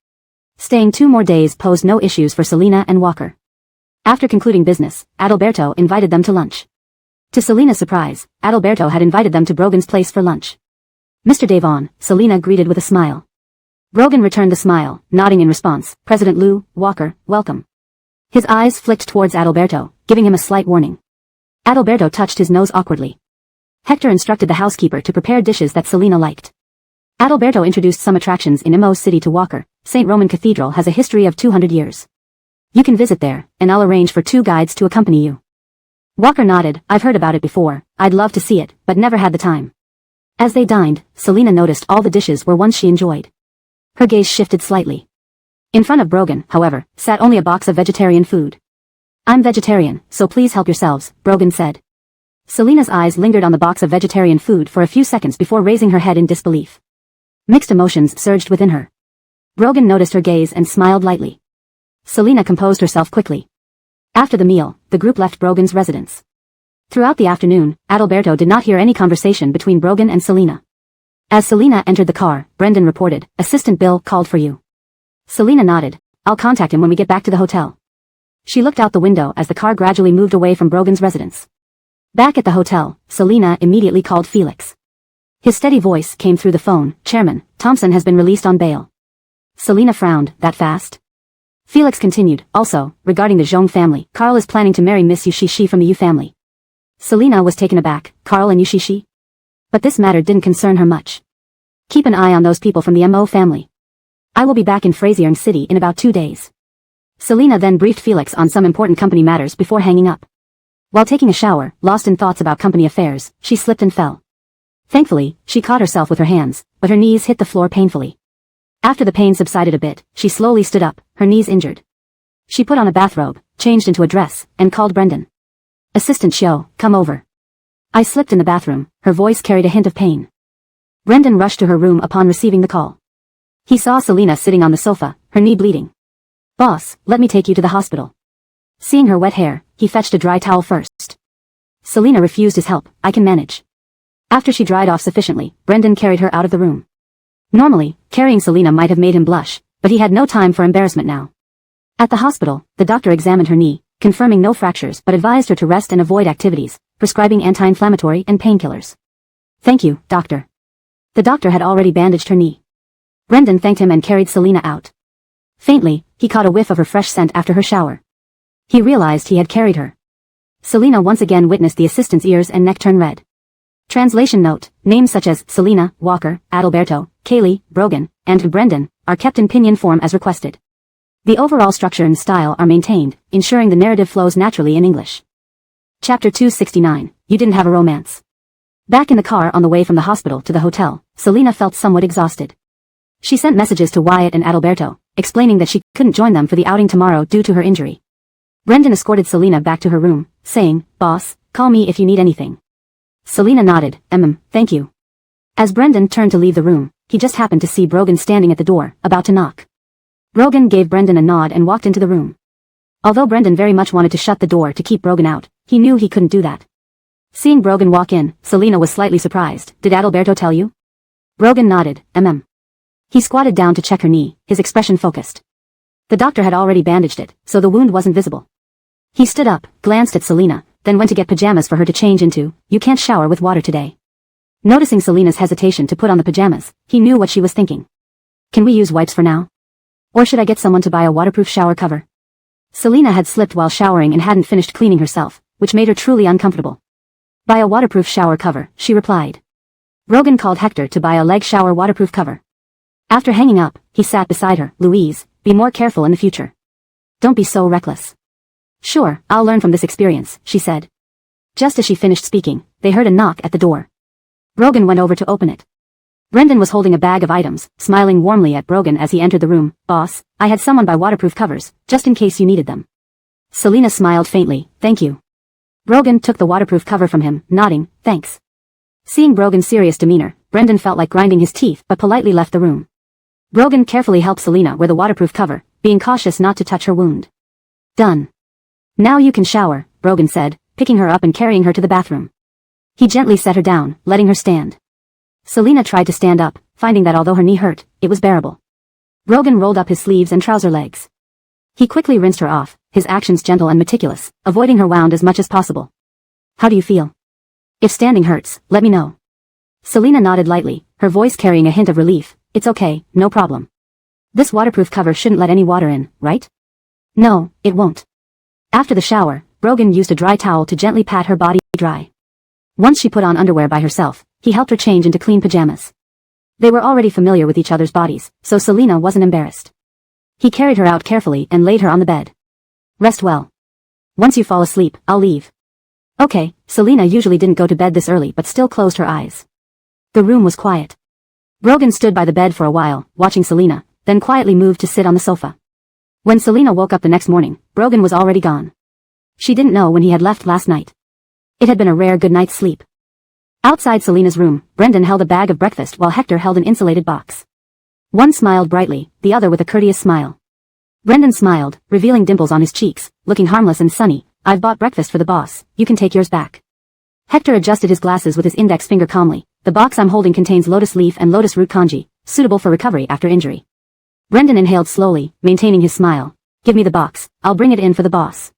Staying 2 more days posed no issues for Selena and Walker. After concluding business, Adalberto invited them to lunch. To Selena's surprise, Adalberto had invited them to Brogan's place for lunch. Mr. Devon, Selena greeted with a smile. Brogan returned the smile, nodding in response, President Lou, Walker, welcome. His eyes flicked towards Adalberto, giving him a slight warning. Adalberto touched his nose awkwardly. Hector instructed the housekeeper to prepare dishes that Selena liked. Adalberto introduced some attractions in Mo City to Walker. St. Roman Cathedral has a history of 200 years. You can visit there, and I'll arrange for 2 guides to accompany you. Walker nodded, I've heard about it before, I'd love to see it, but never had the time. As they dined, Selena noticed all the dishes were ones she enjoyed. Her gaze shifted slightly. In front of Brogan, however, sat only a box of vegetarian food. I'm vegetarian, so please help yourselves, Brogan said. Selena's eyes lingered on the box of vegetarian food for a few seconds before raising her head in disbelief. Mixed emotions surged within her. Brogan noticed her gaze and smiled lightly. Selena composed herself quickly. After the meal, the group left Brogan's residence. Throughout the afternoon, Adalberto did not hear any conversation between Brogan and Selena. As Selena entered the car, Brendan reported, Assistant Bill called for you. Selena nodded, I'll contact him when we get back to the hotel. She looked out the window as the car gradually moved away from Brogan's residence. Back at the hotel, Selena immediately called Felix. His steady voice came through the phone, Chairman, Thompson has been released on bail. Selena frowned, that fast? Felix continued, also, regarding the Zhong family, Carl is planning to marry Miss Yushishi from the Yu family. Selena was taken aback, Carl and Yushishi? But this matter didn't concern her much. Keep an eye on those people from the Mo family. I will be back in Frazier City in about 2 days. Selena then briefed Felix on some important company matters before hanging up. While taking a shower, lost in thoughts about company affairs, she slipped and fell. Thankfully, she caught herself with her hands, but her knees hit the floor painfully. After the pain subsided a bit, she slowly stood up, her knees injured. She put on a bathrobe, changed into a dress, and called Brendan. Assistant Shio, come over. I slipped in the bathroom, her voice carried a hint of pain. Brendan rushed to her room upon receiving the call. He saw Selena sitting on the sofa, her knee bleeding. Boss, let me take you to the hospital. Seeing her wet hair, he fetched a dry towel first. Selina refused his help. I can manage. After she dried off sufficiently, Brendan carried her out of the room. Normally, carrying Selina might have made him blush, but he had no time for embarrassment now. At the hospital, the doctor examined her knee, confirming no fractures but advised her to rest and avoid activities, prescribing anti-inflammatory and painkillers. Thank you, doctor. The doctor had already bandaged her knee. Brendan thanked him and carried Selina out. Faintly, he caught a whiff of her fresh scent after her shower. He realized he had carried her. Selina once again witnessed the assistant's ears and neck turn red. Translation note, names such as Selina, Walker, Adalberto, Kaylee, Brogan, and Brendan are kept in pinyin form as requested. The overall structure and style are maintained, ensuring the narrative flows naturally in English. Chapter 269, You Didn't Have a Romance. Back in the car on the way from the hospital to the hotel, Selina felt somewhat exhausted. She sent messages to Wyatt and Adalberto, explaining that she couldn't join them for the outing tomorrow due to her injury. Brendan escorted Selina back to her room, saying, "Boss, call me if you need anything." Selina nodded, thank you." As Brendan turned to leave the room, he just happened to see Brogan standing at the door, about to knock. Brogan gave Brendan a nod and walked into the room. Although Brendan very much wanted to shut the door to keep Brogan out, he knew he couldn't do that. Seeing Brogan walk in, Selina was slightly surprised. "Did Adalberto tell you?" Brogan nodded, He squatted down to check her knee, his expression focused. The doctor had already bandaged it, so the wound wasn't visible. He stood up, glanced at Selina, then went to get pajamas for her to change into. "You can't shower with water today." Noticing Selina's hesitation to put on the pajamas, he knew what she was thinking. "Can we use wipes for now? Or should I get someone to buy a waterproof shower cover?" Selina had slipped while showering and hadn't finished cleaning herself, which made her truly uncomfortable. "Buy a waterproof shower cover," she replied. Brogan called Hector to buy a leg shower waterproof cover. After hanging up, he sat beside her. "Louise, be more careful in the future. Don't be so reckless." "Sure, I'll learn from this experience," she said. Just as she finished speaking, they heard a knock at the door. Brogan went over to open it. Brendan was holding a bag of items, smiling warmly at Brogan as he entered the room. "Boss, I had someone buy waterproof covers, just in case you needed them." Selina smiled faintly. "Thank you." Brogan took the waterproof cover from him, nodding, "Thanks." Seeing Brogan's serious demeanor, Brendan felt like grinding his teeth but politely left the room. Brogan carefully helped Selina wear the waterproof cover, being cautious not to touch her wound. "Done. Now you can shower," Brogan said, picking her up and carrying her to the bathroom. He gently set her down, letting her stand. Selina tried to stand up, finding that although her knee hurt, it was bearable. Brogan rolled up his sleeves and trouser legs. He quickly rinsed her off, his actions gentle and meticulous, avoiding her wound as much as possible. "How do you feel? If standing hurts, let me know." Selina nodded lightly, her voice carrying a hint of relief. "It's okay, no problem. This waterproof cover shouldn't let any water in, right?" "No, it won't." After the shower, Brogan used a dry towel to gently pat her body dry. Once she put on underwear by herself, he helped her change into clean pajamas. They were already familiar with each other's bodies, so Selina wasn't embarrassed. He carried her out carefully and laid her on the bed. "Rest well. Once you fall asleep, I'll leave." "Okay." Selina usually didn't go to bed this early but still closed her eyes. The room was quiet. Brogan stood by the bed for a while, watching Selina, then quietly moved to sit on the sofa. When Selina woke up the next morning, Brogan was already gone. She didn't know when he had left last night. It had been a rare good night's sleep. Outside Selina's room, Brendan held a bag of breakfast while Hector held an insulated box. One smiled brightly, the other with a courteous smile. Brendan smiled, revealing dimples on his cheeks, looking harmless and sunny. "I've bought breakfast for the boss, you can take yours back." Hector adjusted his glasses with his index finger calmly. "The box I'm holding contains lotus leaf and lotus root congee, suitable for recovery after injury." Brendan inhaled slowly, maintaining his smile. "Give me the box, I'll bring it in for the boss."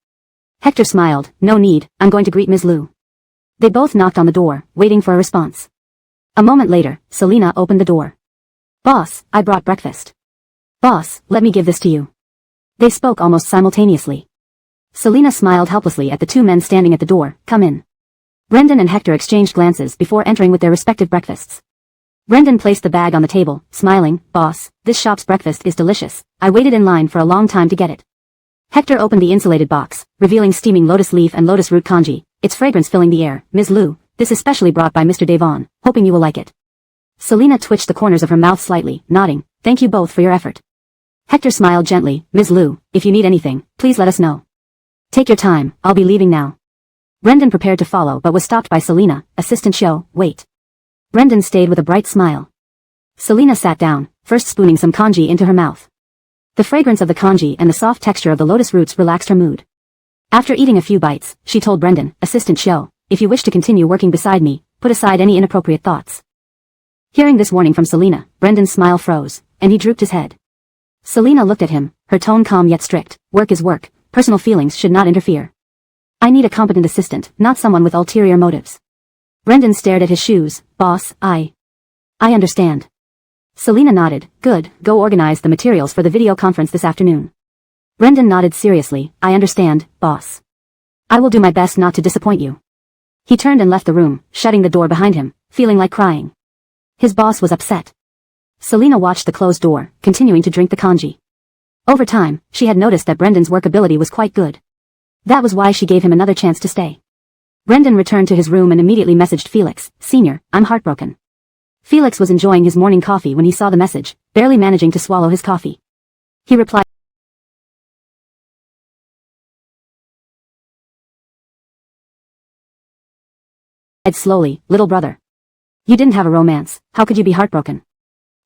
Hector smiled. "No need, I'm going to greet Ms. Liu." They both knocked on the door, waiting for a response. A moment later, Selina opened the door. "Boss, I brought breakfast." "Boss, let me give this to you." They spoke almost simultaneously. Selina smiled helplessly at the two men standing at the door. "Come in." Brendan and Hector exchanged glances before entering with their respective breakfasts. Brendan placed the bag on the table, smiling. "Boss, this shop's breakfast is delicious. I waited in line for a long time to get it." Hector opened the insulated box, revealing steaming lotus leaf and lotus root congee, its fragrance filling the air. "Ms. Liu, this is specially brought by Mr. Devon, hoping you will like it." Selina twitched the corners of her mouth slightly, nodding. "Thank you both for your effort." Hector smiled gently. "Ms. Liu, if you need anything, please let us know." "Take your time, I'll be leaving now." Brendan prepared to follow but was stopped by Selina. "Assistant Show, wait." Brendan stayed with a bright smile. Selina sat down, first spooning some congee into her mouth. The fragrance of the congee and the soft texture of the lotus roots relaxed her mood. After eating a few bites, she told Brendan, Assistant Show, if you wish to continue working beside me, put aside any inappropriate thoughts. Hearing this warning from Selena, Brendan's smile froze, and he drooped his head. Selena looked at him, her tone calm yet strict. Work is work, personal feelings should not interfere. I need a competent assistant, not someone with ulterior motives. Brendan stared at his shoes. Boss, I understand. Selena nodded. Good, go organize the materials for the video conference this afternoon. Brendan nodded seriously. I understand, boss. I will do my best not to disappoint you. He turned and left the room, shutting the door behind him, feeling like crying. His boss was upset. Selena watched the closed door, continuing to drink the congee. Over time, she had noticed that Brendan's work ability was quite good. That was why she gave him another chance to stay. Brendan returned to his room and immediately messaged Felix, Senior, I'm heartbroken. Felix was enjoying his morning coffee when he saw the message, barely managing to swallow his coffee. He replied slowly, Little brother. You didn't have a romance, how could you be heartbroken?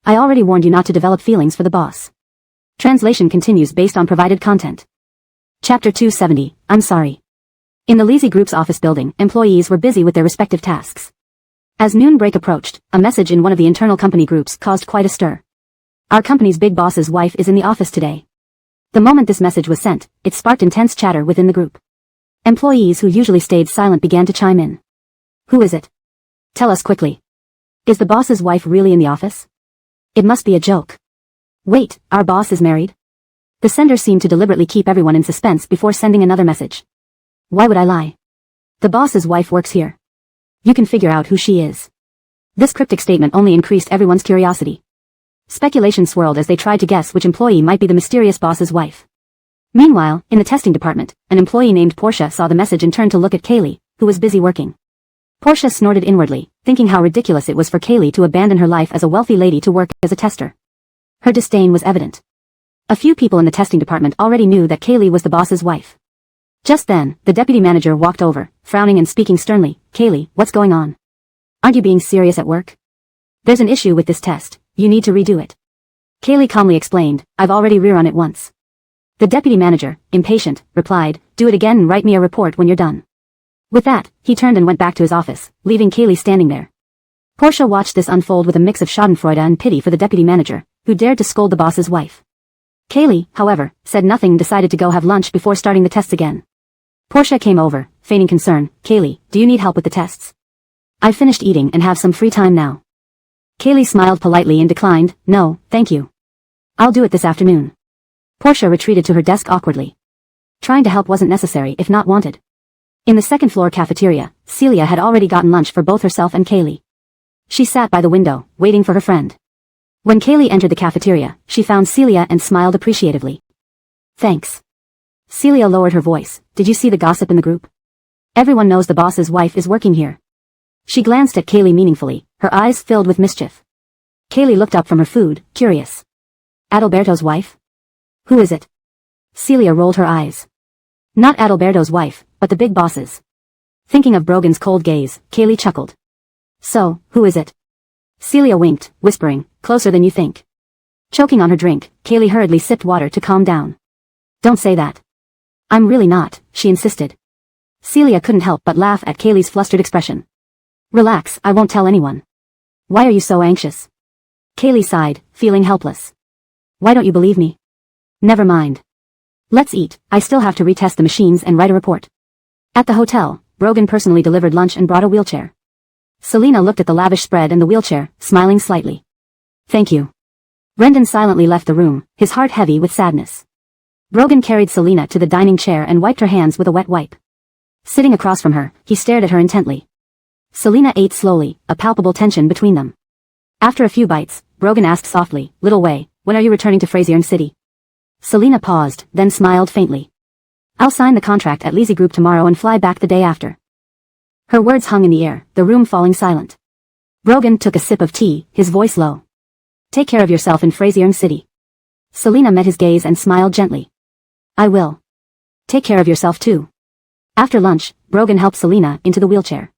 I already warned you not to develop feelings for the boss. Translation continues based on provided content. Chapter 270, I'm sorry. In the Lizzie Group's office building, employees were busy with their respective tasks. As noon break approached, a message in one of the internal company groups caused quite a stir. Our company's big boss's wife is in the office today. The moment this message was sent, it sparked intense chatter within the group. Employees who usually stayed silent began to chime in. Who is it? Tell us quickly. Is the boss's wife really in the office? It must be a joke. Wait, our boss is married? The sender seemed to deliberately keep everyone in suspense before sending another message. Why would I lie? The boss's wife works here. You can figure out who she is. This cryptic statement only increased everyone's curiosity. Speculation swirled as they tried to guess which employee might be the mysterious boss's wife. Meanwhile, in the testing department, an employee named Portia saw the message and turned to look at Kaylee, who was busy working. Portia snorted inwardly, thinking how ridiculous it was for Kaylee to abandon her life as a wealthy lady to work as a tester. Her disdain was evident. A few people in the testing department already knew that Kaylee was the boss's wife. Just then, the deputy manager walked over, frowning and speaking sternly, Kaylee, what's going on? Aren't you being serious at work? There's an issue with this test, you need to redo it. Kaylee calmly explained, I've already rerun it once. The deputy manager, impatient, replied, do it again and write me a report when you're done. With that, he turned and went back to his office, leaving Kaylee standing there. Portia watched this unfold with a mix of schadenfreude and pity for the deputy manager, who dared to scold the boss's wife. Kaylee, however, said nothing and decided to go have lunch before starting the tests again. Portia came over, feigning concern. Kaylee, do you need help with the tests? I've finished eating and have some free time now. Kaylee smiled politely and declined, no, thank you. I'll do it this afternoon. Portia retreated to her desk awkwardly. Trying to help wasn't necessary if not wanted. In the second-floor cafeteria, Celia had already gotten lunch for both herself and Kaylee. She sat by the window, waiting for her friend. When Kaylee entered the cafeteria, she found Celia and smiled appreciatively. Thanks. Celia lowered her voice. Did you see the gossip in the group? Everyone knows the boss's wife is working here. She glanced at Kaylee meaningfully, her eyes filled with mischief. Kaylee looked up from her food, curious. Adalberto's wife? Who is it? Celia rolled her eyes. Not Adalberto's wife, but the big boss's. Thinking of Brogan's cold gaze, Kaylee chuckled. So, who is it? Celia winked, whispering, closer than you think. Choking on her drink, Kaylee hurriedly sipped water to calm down. Don't say that. I'm really not, she insisted. Celia couldn't help but laugh at Kaylee's flustered expression. Relax, I won't tell anyone. Why are you so anxious? Kaylee sighed, feeling helpless. Why don't you believe me? Never mind. Let's eat, I still have to retest the machines and write a report. At the hotel, Brogan personally delivered lunch and brought a wheelchair. Selena looked at the lavish spread and the wheelchair, smiling slightly. Thank you. Brendan silently left the room, his heart heavy with sadness. Brogan carried Selena to the dining chair and wiped her hands with a wet wipe. Sitting across from her, he stared at her intently. Selena ate slowly, a palpable tension between them. After a few bites, Brogan asked softly, Little Way, when are you returning to Frasier City? Selena paused, then smiled faintly. I'll sign the contract at Lizzie Group tomorrow and fly back the day after. Her words hung in the air, the room falling silent. Brogan took a sip of tea, his voice low. Take care of yourself in Frasier City. Selena met his gaze and smiled gently. I will. Take care of yourself too. After lunch, Brogan helped Selena into the wheelchair.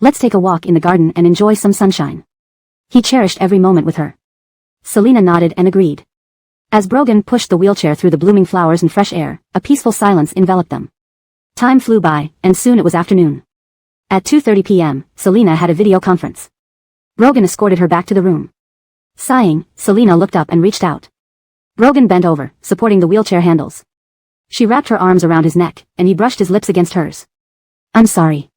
Let's take a walk in the garden and enjoy some sunshine. He cherished every moment with her. Selena nodded and agreed. As Brogan pushed the wheelchair through the blooming flowers and fresh air, a peaceful silence enveloped them. Time flew by, and soon it was afternoon. At 2:30 p.m., Selena had a video conference. Brogan escorted her back to the room. Sighing, Selena looked up and reached out. Brogan bent over, supporting the wheelchair handles. She wrapped her arms around his neck, and he brushed his lips against hers. I'm sorry.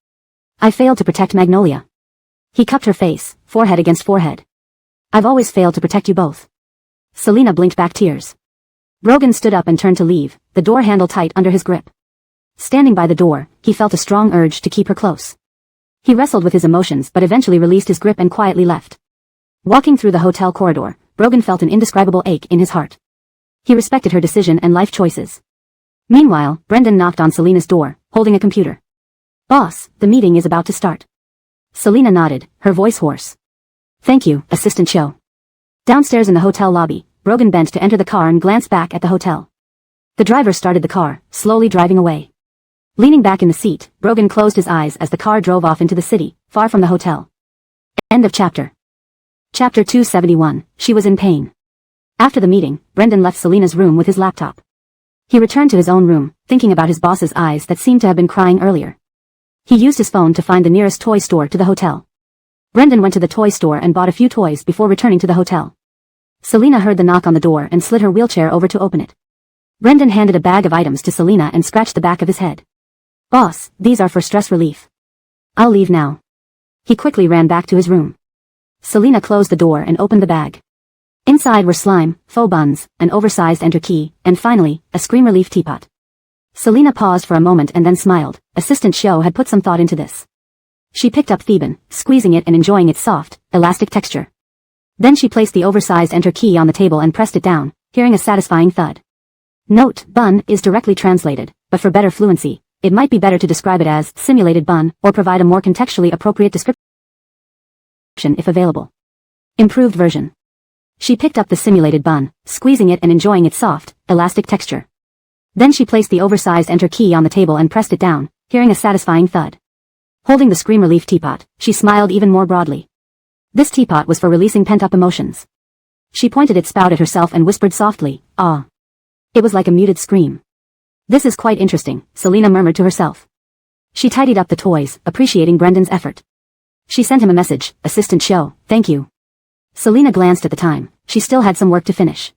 I failed to protect Magnolia. He cupped her face, forehead against forehead. I've always failed to protect you both. Selena blinked back tears. Brogan stood up and turned to leave, the door handle tight under his grip. Standing by the door, he felt a strong urge to keep her close. He wrestled with his emotions but eventually released his grip and quietly left. Walking through the hotel corridor, Brogan felt an indescribable ache in his heart. He respected her decision and life choices. Meanwhile, Brendan knocked on Selena's door, holding a computer. Boss, the meeting is about to start. Selena nodded, her voice hoarse. Thank you, Assistant Cho. Downstairs in the hotel lobby, Brogan bent to enter the car and glanced back at the hotel. The driver started the car, slowly driving away. Leaning back in the seat, Brogan closed his eyes as the car drove off into the city, far from the hotel. End of chapter. Chapter 271, She was in pain. After the meeting, Brendan left Selena's room with his laptop. He returned to his own room, thinking about his boss's eyes that seemed to have been crying earlier. He used his phone to find the nearest toy store to the hotel. Brendan went to the toy store and bought a few toys before returning to the hotel. Selena heard the knock on the door and slid her wheelchair over to open it. Brendan handed a bag of items to Selena and scratched the back of his head. Boss, these are for stress relief. I'll leave now. He quickly ran back to his room. Selena closed the door and opened the bag. Inside were slime, faux buns, an oversized enter key, and finally, a scream relief teapot. Selena paused for a moment and then smiled. Assistant Cho had put some thought into this. She picked up Theban, squeezing it and enjoying its soft, elastic texture. Then she placed the oversized enter key on the table and pressed it down, hearing a satisfying thud. Note, bun is directly translated, but for better fluency, it might be better to describe it as simulated bun or provide a more contextually appropriate description if available. Improved version. She picked up the simulated bun, squeezing it and enjoying its soft, elastic texture. Then she placed the oversized enter key on the table and pressed it down, hearing a satisfying thud. Holding the scream relief teapot, she smiled even more broadly. This teapot was for releasing pent-up emotions. She pointed its spout at herself and whispered softly, "Ah." It was like a muted scream. This is quite interesting, Selena murmured to herself. She tidied up the toys, appreciating Brendan's effort. She sent him a message, Assistant Cho, thank you. Selena glanced at the time, she still had some work to finish.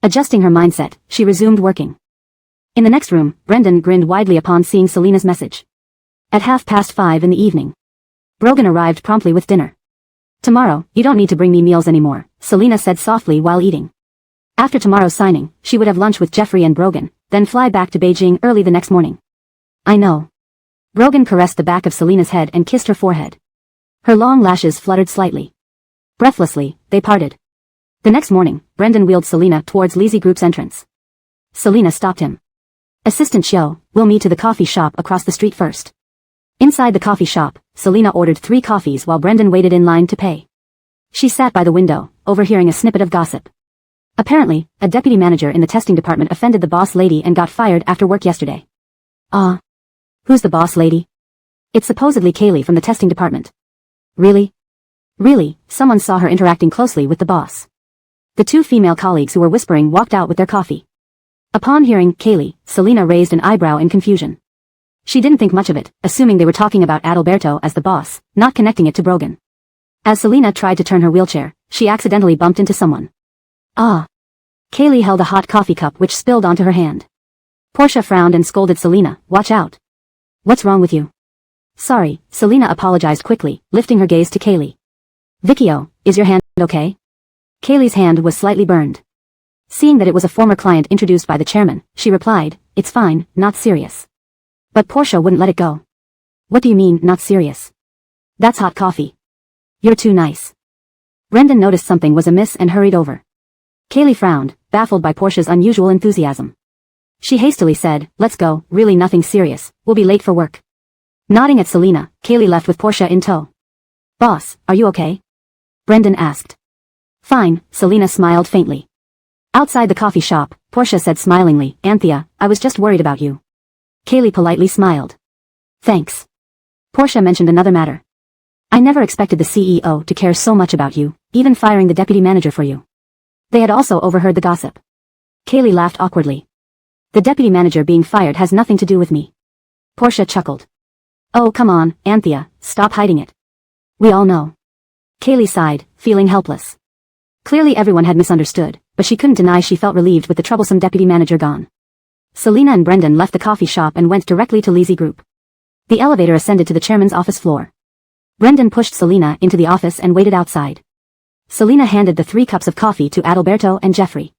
Adjusting her mindset, she resumed working. In the next room, Brendan grinned widely upon seeing Selena's message. At 5:30 in the evening. Brogan arrived promptly with dinner. Tomorrow, you don't need to bring me meals anymore, Selena said softly while eating. After tomorrow's signing, she would have lunch with Jeffrey and Brogan, then fly back to Beijing early the next morning. I know. Brogan caressed the back of Selena's head and kissed her forehead. Her long lashes fluttered slightly. Breathlessly, they parted. The next morning, Brendan wheeled Selena towards Lizzie Group's entrance. Selena stopped him. Assistant Cho, we'll meet to the coffee shop across the street first. Inside the coffee shop, Selena ordered 3 coffees while Brendan waited in line to pay. She sat by the window, overhearing a snippet of gossip. Apparently, a deputy manager in the testing department offended the boss lady and got fired after work yesterday. Who's the boss lady? It's supposedly Kaylee from the testing department. Really? Really, someone saw her interacting closely with the boss. The 2 female colleagues who were whispering walked out with their coffee. Upon hearing Kaylee, Selena raised an eyebrow in confusion. She didn't think much of it, assuming they were talking about Adalberto as the boss, not connecting it to Brogan. As Selena tried to turn her wheelchair, she accidentally bumped into someone. Kaylee held a hot coffee cup which spilled onto her hand. Portia frowned and scolded Selena, watch out. What's wrong with you? Sorry, Selena apologized quickly, lifting her gaze to Kaylee. Vicchio, is your hand okay? Kaylee's hand was slightly burned. Seeing that it was a former client introduced by the chairman, she replied, it's fine, not serious. But Portia wouldn't let it go. What do you mean, not serious? That's hot coffee. You're too nice. Brendan noticed something was amiss and hurried over. Kaylee frowned, baffled by Portia's unusual enthusiasm. She hastily said, let's go, really nothing serious, we'll be late for work. Nodding at Selena, Kaylee left with Portia in tow. Boss, are you okay? Brendan asked. Fine, Selena smiled faintly. Outside the coffee shop, Portia said smilingly, Anthea, I was just worried about you. Kaylee politely smiled. Thanks. Portia mentioned another matter. I never expected the CEO to care so much about you, even firing the deputy manager for you. They had also overheard the gossip. Kaylee laughed awkwardly. The deputy manager being fired has nothing to do with me. Portia chuckled. Oh, come on, Anthea, stop hiding it. We all know. Kaylee sighed, feeling helpless. Clearly everyone had misunderstood, but she couldn't deny she felt relieved with the troublesome deputy manager gone. Selina and Brendan left the coffee shop and went directly to Lizzie Group. The elevator ascended to the chairman's office floor. Brendan pushed Selina into the office and waited outside. Selina handed the 3 cups of coffee to Adalberto and Jeffrey.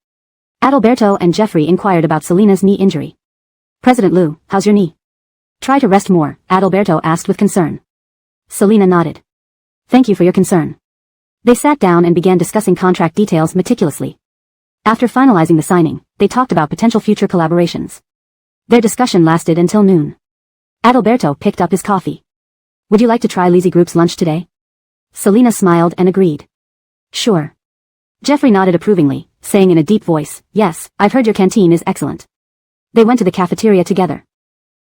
Adalberto and Jeffrey inquired about Selina's knee injury. President Lou, how's your knee? Try to rest more, Adalberto asked with concern. Selina nodded. Thank you for your concern. They sat down and began discussing contract details meticulously. After finalizing the signing, they talked about potential future collaborations. Their discussion lasted until noon. Adalberto picked up his coffee. Would you like to try Lizzie Group's lunch today? Selina smiled and agreed. Sure. Jeffrey nodded approvingly, saying in a deep voice, yes, I've heard your canteen is excellent. They went to the cafeteria together.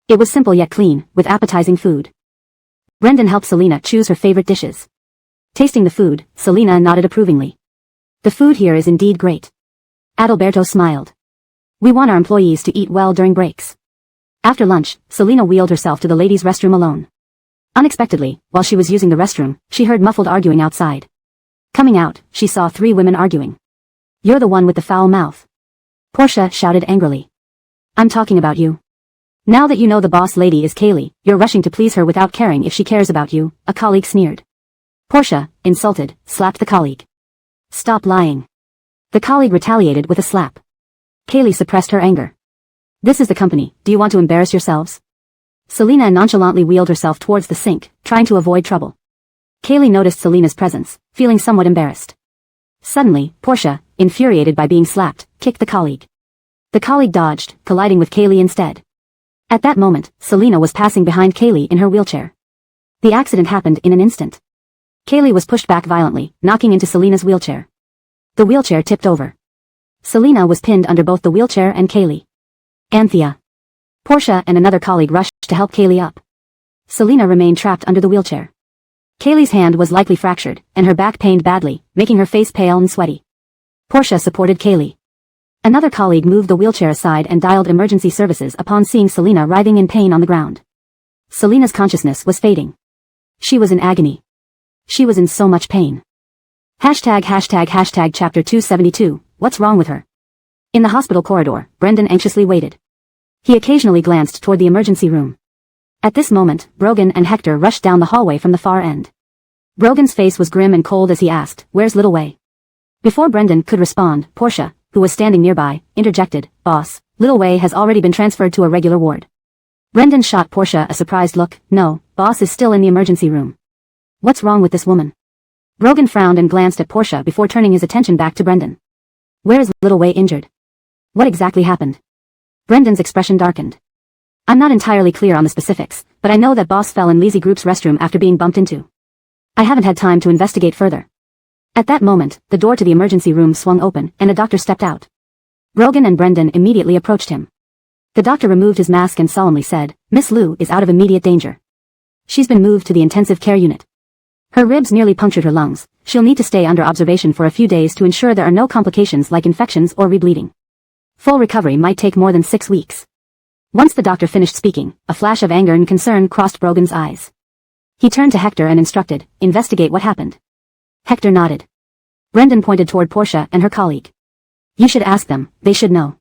It was simple yet clean, with appetizing food. Brendan helped Selina choose her favorite dishes. Tasting the food, Selina nodded approvingly. The food here is indeed great. Adalberto smiled. We want our employees to eat well during breaks. After lunch, Selina wheeled herself to the ladies' restroom alone. Unexpectedly, while she was using the restroom, she heard muffled arguing outside. Coming out, she saw 3 women arguing. You're the one with the foul mouth. Portia shouted angrily. I'm talking about you. Now that you know the boss lady is Kaylee, you're rushing to please her without caring if she cares about you, a colleague sneered. Portia, insulted, slapped the colleague. Stop lying. The colleague retaliated with a slap. Kaylee suppressed her anger. This is the company, do you want to embarrass yourselves? Selina nonchalantly wheeled herself towards the sink, trying to avoid trouble. Kaylee noticed Selina's presence, feeling somewhat embarrassed. Suddenly, Portia, infuriated by being slapped, kicked the colleague. The colleague dodged, colliding with Kaylee instead. At that moment, Selina was passing behind Kaylee in her wheelchair. The accident happened in an instant. Kaylee was pushed back violently, knocking into Selina's wheelchair. The wheelchair tipped over. Selina was pinned under both the wheelchair and Kaylee. Anthea. Portia and another colleague rushed to help Kaylee up. Selina remained trapped under the wheelchair. Kaylee's hand was likely fractured, and her back pained badly, making her face pale and sweaty. Portia supported Kaylee. Another colleague moved the wheelchair aside and dialed emergency services upon seeing Selina writhing in pain on the ground. Selina's consciousness was fading. She was in agony. She was in so much pain. Hashtag chapter 272, what's wrong with her? In the hospital corridor, Brendan anxiously waited. He occasionally glanced toward the emergency room. At this moment, Brogan and Hector rushed down the hallway from the far end. Brogan's face was grim and cold as he asked, where's Little Way? Before Brendan could respond, Portia, who was standing nearby, interjected, Boss, Little Way has already been transferred to a regular ward. Brendan shot Portia a surprised look, no, Boss is still in the emergency room. What's wrong with this woman? Brogan frowned and glanced at Portia before turning his attention back to Brendan. Where is Little Way injured? What exactly happened? Brendan's expression darkened. I'm not entirely clear on the specifics, but I know that Boss fell in Lizzie Group's restroom after being bumped into. I haven't had time to investigate further. At that moment, the door to the emergency room swung open, and a doctor stepped out. Brogan and Brendan immediately approached him. The doctor removed his mask and solemnly said, Miss Lou is out of immediate danger. She's been moved to the intensive care unit. Her ribs nearly punctured her lungs. She'll need to stay under observation for a few days to ensure there are no complications like infections or rebleeding. Full recovery might take more than 6 weeks. Once the doctor finished speaking, a flash of anger and concern crossed Brogan's eyes. He turned to Hector and instructed, investigate what happened. Hector nodded. Brendan pointed toward Portia and her colleague. You should ask them, they should know.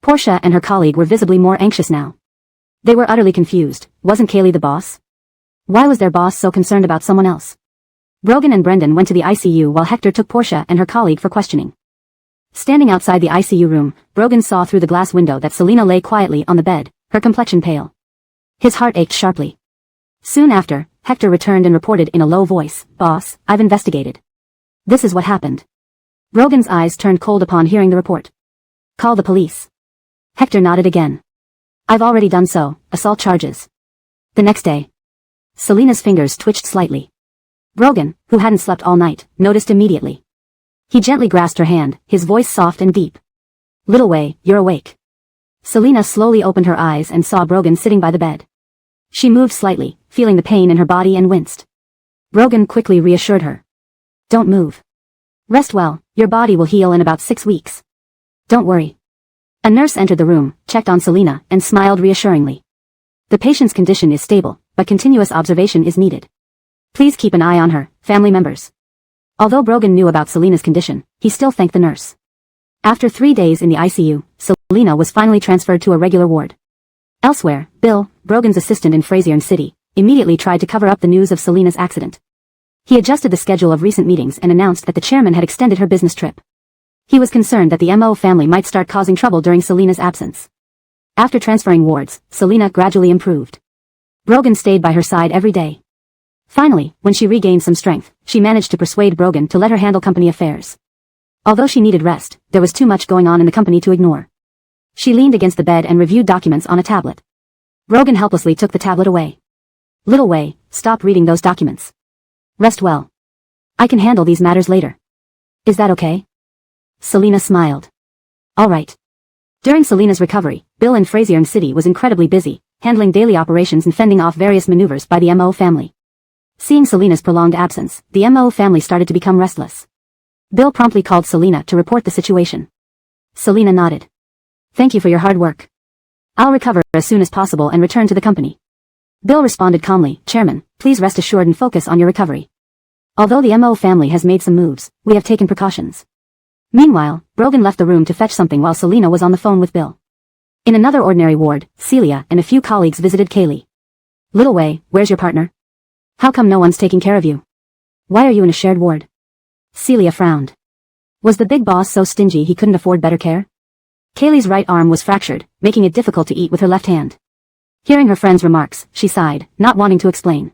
Portia and her colleague were visibly more anxious now. They were utterly confused. Wasn't Kaylee the boss? Why was their boss so concerned about someone else? Brogan and Brendan went to the ICU while Hector took Portia and her colleague for questioning. Standing outside the ICU room, Brogan saw through the glass window that Selina lay quietly on the bed, her complexion pale. His heart ached sharply. Soon after, Hector returned and reported in a low voice, Boss, I've investigated. This is what happened. Brogan's eyes turned cold upon hearing the report. Call the police. Hector nodded again. I've already done so, assault charges. The next day. Selina's fingers twitched slightly. Brogan, who hadn't slept all night, noticed immediately. He gently grasped her hand, his voice soft and deep. Little Way, you're awake. Selina slowly opened her eyes and saw Brogan sitting by the bed. She moved slightly, feeling the pain in her body and winced. Brogan quickly reassured her. Don't move. Rest well, your body will heal in about 6 weeks. Don't worry. A nurse entered the room, checked on Selina, and smiled reassuringly. The patient's condition is stable, but continuous observation is needed. Please keep an eye on her, family members. Although Brogan knew about Selina's condition, he still thanked the nurse. After 3 days in the ICU, Selina was finally transferred to a regular ward. Elsewhere, Bill, Brogan's assistant in Frasier City, immediately tried to cover up the news of Selina's accident. He adjusted the schedule of recent meetings and announced that the chairman had extended her business trip. He was concerned that the MO family might start causing trouble during Selina's absence. After transferring wards, Selina gradually improved. Brogan stayed by her side every day. Finally, when she regained some strength, she managed to persuade Brogan to let her handle company affairs. Although she needed rest, there was too much going on in the company to ignore. She leaned against the bed and reviewed documents on a tablet. Brogan helplessly took the tablet away. Little Way, stop reading those documents. Rest well. I can handle these matters later. Is that okay? Selina smiled. All right. During Selina's recovery, Bill in Frasier City was incredibly busy, handling daily operations and fending off various maneuvers by the MO family. Seeing Selina's prolonged absence, the MO family started to become restless. Bill promptly called Selina to report the situation. Selina nodded. Thank you for your hard work. I'll recover as soon as possible and return to the company. Bill responded calmly, Chairman, please rest assured and focus on your recovery. Although the MO family has made some moves, we have taken precautions. Meanwhile, Brogan left the room to fetch something while Selina was on the phone with Bill. In another ordinary ward, Celia and a few colleagues visited Kaylee. Little Way, where's your partner? How come no one's taking care of you? Why are you in a shared ward? Celia frowned. Was the big boss so stingy he couldn't afford better care? Kaylee's right arm was fractured, making it difficult to eat with her left hand. Hearing her friend's remarks, she sighed, not wanting to explain.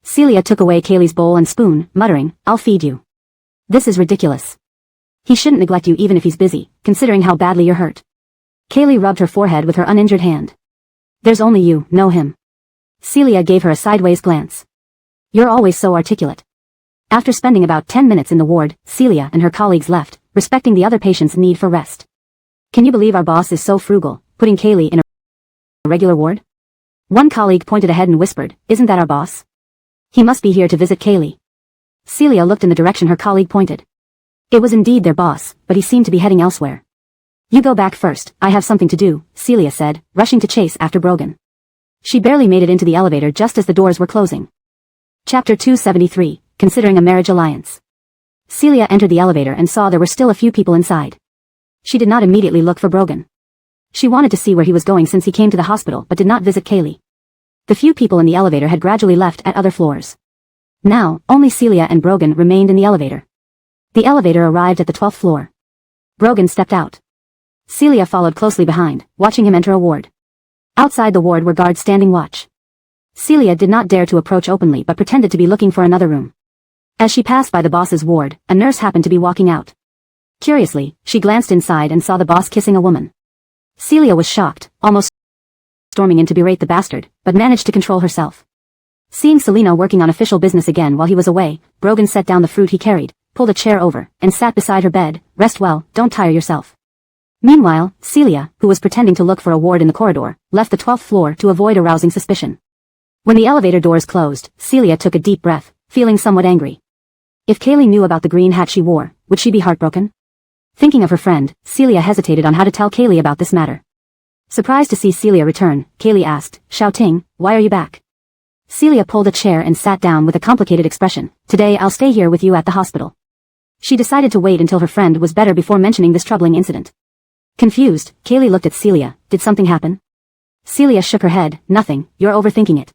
Celia took away Kaylee's bowl and spoon, muttering, I'll feed you. This is ridiculous. He shouldn't neglect you even if he's busy, considering how badly you're hurt. Kaylee rubbed her forehead with her uninjured hand. There's only you, know him. Celia gave her a sideways glance. You're always so articulate. After spending about 10 minutes in the ward, Celia and her colleagues left, respecting the other patient's need for rest. Can you believe our boss is so frugal, putting Kaylee in a regular ward? One colleague pointed ahead and whispered, Isn't that our boss? He must be here to visit Kaylee. Celia looked in the direction her colleague pointed. It was indeed their boss, but he seemed to be heading elsewhere. You go back first, I have something to do, Celia said, rushing to chase after Brogan. She barely made it into the elevator just as the doors were closing. Chapter 273, Considering a Marriage Alliance. Celia entered the elevator and saw there were still a few people inside. She did not immediately look for Brogan. She wanted to see where he was going since he came to the hospital but did not visit Kaylee. The few people in the elevator had gradually left at other floors. Now, only Celia and Brogan remained in the elevator. The elevator arrived at the 12th floor. Brogan stepped out. Celia followed closely behind, watching him enter a ward. Outside the ward were guards standing watch. Celia did not dare to approach openly but pretended to be looking for another room. As she passed by the boss's ward, a nurse happened to be walking out. Curiously, she glanced inside and saw the boss kissing a woman. Celia was shocked, almost storming in to berate the bastard, but managed to control herself. Seeing Selina working on official business again while he was away, Brogan set down the fruit he carried, pulled a chair over, and sat beside her bed. Rest well, don't tire yourself. Meanwhile, Celia, who was pretending to look for a ward in the corridor, left the 12th floor to avoid arousing suspicion. When the elevator doors closed, Celia took a deep breath, feeling somewhat angry. If Kaylee knew about the green hat she wore, would she be heartbroken? Thinking of her friend, Celia hesitated on how to tell Kaylee about this matter. Surprised to see Celia return, Kaylee asked, Xiao Ting, why are you back? Celia pulled a chair and sat down with a complicated expression. Today I'll stay here with you at the hospital. She decided to wait until her friend was better before mentioning this troubling incident. Confused, Kaylee looked at Celia. Did something happen? Celia shook her head. Nothing, you're overthinking it.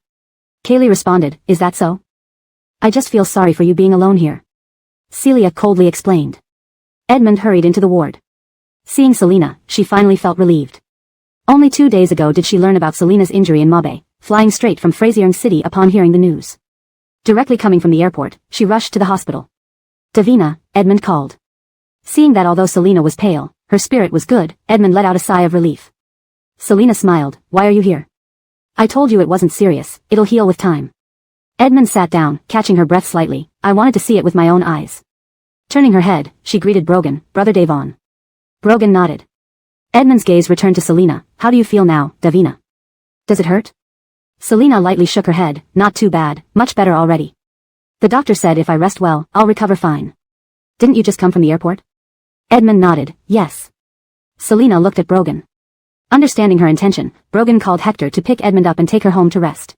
Kaylee responded, Is that so? I just feel sorry for you being alone here. Celia coldly explained. Edmund hurried into the ward. Seeing Selina, she finally felt relieved. Only 2 days ago did she learn about Selina's injury in Mabe, flying straight from Frasier City upon hearing the news. Directly coming from the airport, she rushed to the hospital. Davina, Edmund called. Seeing that although Selina was pale, her spirit was good, Edmund let out a sigh of relief. Selina smiled. Why are you here? I told you it wasn't serious, it'll heal with time. Edmund sat down, catching her breath slightly. I wanted to see it with my own eyes. Turning her head, she greeted Brogan, Brother Davon. Brogan nodded. Edmund's gaze returned to Selina. How do you feel now, Davina? Does it hurt? Selina lightly shook her head. Not too bad, much better already. The doctor said if I rest well, I'll recover fine. Didn't you just come from the airport? Edmund nodded. Yes. Selina looked at Brogan. Understanding her intention, Brogan called Hector to pick Edmund up and take her home to rest.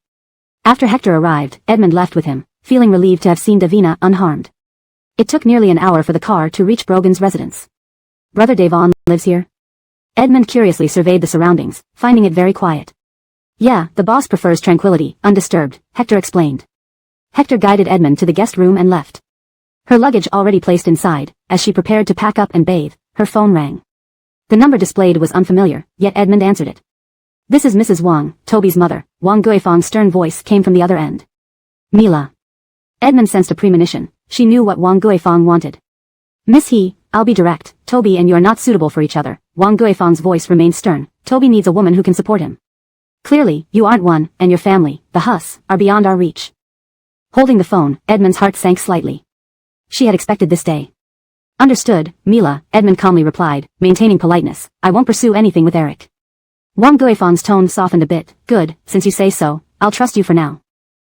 After Hector arrived, Edmund left with him, feeling relieved to have seen Davina unharmed. It took nearly an hour for the car to reach Brogan's residence. Brother Devon lives here? Edmund curiously surveyed the surroundings, finding it very quiet. Yeah, the boss prefers tranquility, undisturbed, Hector explained. Hector guided Edmund to the guest room and left. Her luggage already placed inside, as she prepared to pack up and bathe, her phone rang. The number displayed was unfamiliar, yet Edmund answered it. This is Mrs. Wang, Toby's mother. Wang Guifang's stern voice came from the other end. Mila. Edmund sensed a premonition. She knew what Wang Guifang wanted. Miss He, I'll be direct. Toby and you are not suitable for each other. Wang Guifang's voice remained stern. Toby needs a woman who can support him. Clearly, you aren't one, and your family, the Hus, are beyond our reach. Holding the phone, Edmund's heart sank slightly. She had expected this day. Understood, Mila, Edmund calmly replied, maintaining politeness. I won't pursue anything with Eric. Wang Guifang's tone softened a bit. Good, since you say so, I'll trust you for now.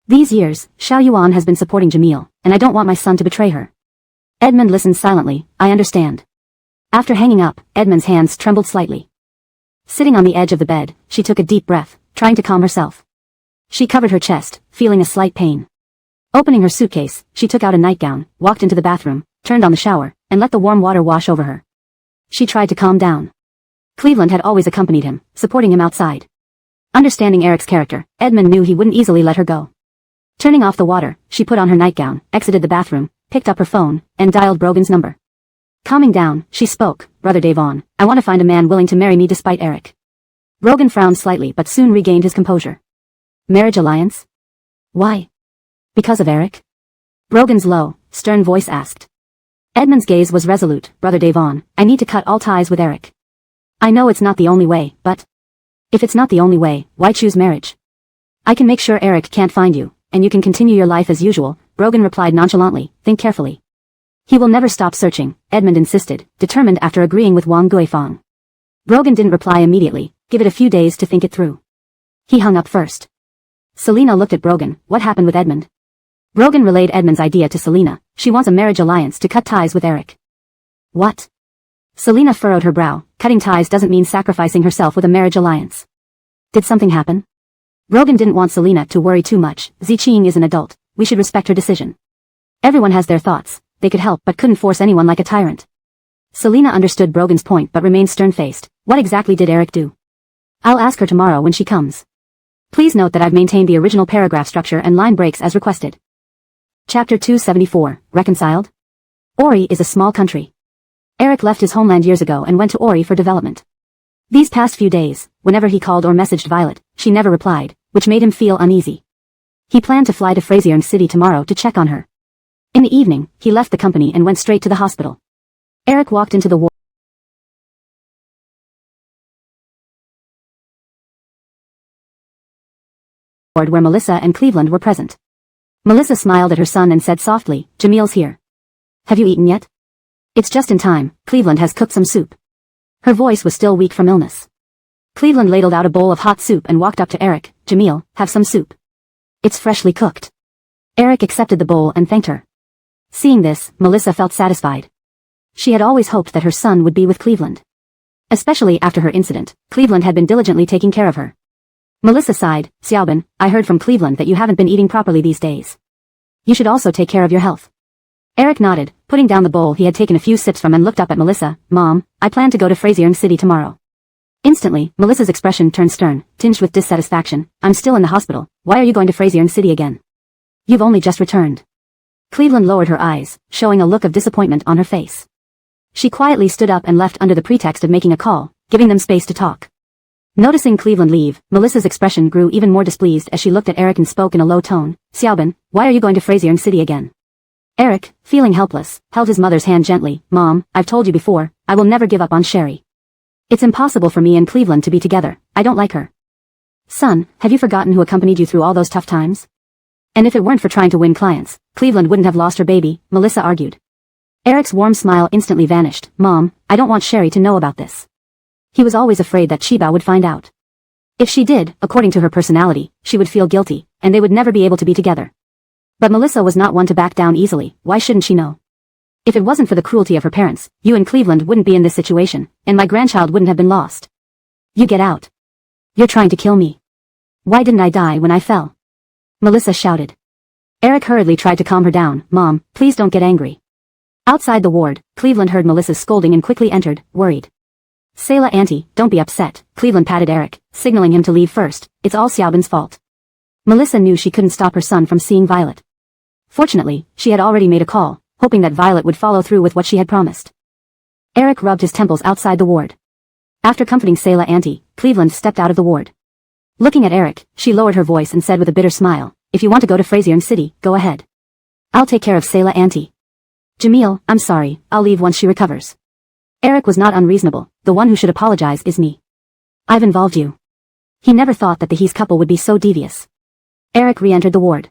These years, Xiao Yuan has been supporting Jamil, and I don't want my son to betray her. Edmund listened silently. I understand. After hanging up, Edmund's hands trembled slightly. Sitting on the edge of the bed, she took a deep breath, trying to calm herself. She covered her chest, feeling a slight pain. Opening her suitcase, she took out a nightgown, walked into the bathroom, turned on the shower, and let the warm water wash over her. She tried to calm down. Cleveland had always accompanied him, supporting him outside. Understanding Eric's character, Edmund knew he wouldn't easily let her go. Turning off the water, she put on her nightgown, exited the bathroom, picked up her phone, and dialed Brogan's number. Calming down, she spoke. Brother Devon, I want to find a man willing to marry me despite Eric. Brogan frowned slightly but soon regained his composure. Marriage alliance? Why? Because of Eric? Brogan's low, stern voice asked. Edmund's gaze was resolute. Brother Devon, I need to cut all ties with Eric. I know it's not the only way, but... If it's not the only way, why choose marriage? I can make sure Eric can't find you, and you can continue your life as usual, Brogan replied nonchalantly. Think carefully. He will never stop searching, Edmund insisted, determined after agreeing with Wang Guifang. Brogan didn't reply immediately. Give it a few days to think it through. He hung up first. Selena looked at Brogan. What happened with Edmund? Brogan relayed Edmund's idea to Selena. She wants a marriage alliance to cut ties with Eric. What? Selena furrowed her brow. Cutting ties doesn't mean sacrificing herself with a marriage alliance. Did something happen? Brogan didn't want Selena to worry too much. Ziqing is an adult. We should respect her decision. Everyone has their thoughts. They could help but couldn't force anyone like a tyrant. Selena understood Brogan's point but remained stern-faced. What exactly did Eric do? I'll ask her tomorrow when she comes. Please note that I've maintained the original paragraph structure and line breaks as requested. Chapter 274, Reconciled? Ori is a small country. Eric left his homeland years ago and went to Ori for development. These past few days, whenever he called or messaged Violet, she never replied, which made him feel uneasy. He planned to fly to Frazier City tomorrow to check on her. In the evening, he left the company and went straight to the hospital. Eric walked into the ward where Melissa and Cleveland were present. Melissa smiled at her son and said softly, Jamil's here. Have you eaten yet? It's just in time, Cleveland has cooked some soup. Her voice was still weak from illness. Cleveland ladled out a bowl of hot soup and walked up to Eric. Jamil, have some soup. It's freshly cooked. Eric accepted the bowl and thanked her. Seeing this, Melissa felt satisfied. She had always hoped that her son would be with Cleveland. Especially after her incident, Cleveland had been diligently taking care of her. Melissa sighed. Xiaobin, I heard from Cleveland that you haven't been eating properly these days. You should also take care of your health. Eric nodded, putting down the bowl he had taken a few sips from and looked up at Melissa. Mom, I plan to go to Frazier City tomorrow. Instantly, Melissa's expression turned stern, tinged with dissatisfaction. I'm still in the hospital. Why are you going to Frazier City again? You've only just returned. Cleveland lowered her eyes, showing a look of disappointment on her face. She quietly stood up and left under the pretext of making a call, giving them space to talk. Noticing Cleveland leave, Melissa's expression grew even more displeased as she looked at Eric and spoke in a low tone. Xiaobin, why are you going to Frazier City again? Eric, feeling helpless, held his mother's hand gently. Mom, I've told you before, I will never give up on Sherry. It's impossible for me and Cleveland to be together. I don't like her. Son, have you forgotten who accompanied you through all those tough times? And if it weren't for trying to win clients, Cleveland wouldn't have lost her baby, Melissa argued. Eric's warm smile instantly vanished. Mom, I don't want Sherry to know about this. He was always afraid that Chiba would find out. If she did, according to her personality, she would feel guilty, and they would never be able to be together. But Melissa was not one to back down easily. Why shouldn't she know? If it wasn't for the cruelty of her parents, you and Cleveland wouldn't be in this situation, and my grandchild wouldn't have been lost. You get out. You're trying to kill me. Why didn't I die when I fell? Melissa shouted. Eric hurriedly tried to calm her down. Mom, please don't get angry. Outside the ward, Cleveland heard Melissa's scolding and quickly entered, worried. Sayla auntie, don't be upset, Cleveland patted Eric, signaling him to leave first. It's all Xiaobin's fault. Melissa knew she couldn't stop her son from seeing Violet. Fortunately, she had already made a call, hoping that Violet would follow through with what she had promised. Eric rubbed his temples outside the ward. After comforting Sayla auntie, Cleveland stepped out of the ward. Looking at Eric, she lowered her voice and said with a bitter smile, if you want to go to Frazier City, go ahead. I'll take care of Sayla auntie. Jamil, I'm sorry, I'll leave once she recovers. Eric was not unreasonable, the one who should apologize is me. I've involved you. He never thought that the He's couple would be so devious. Eric re-entered the ward.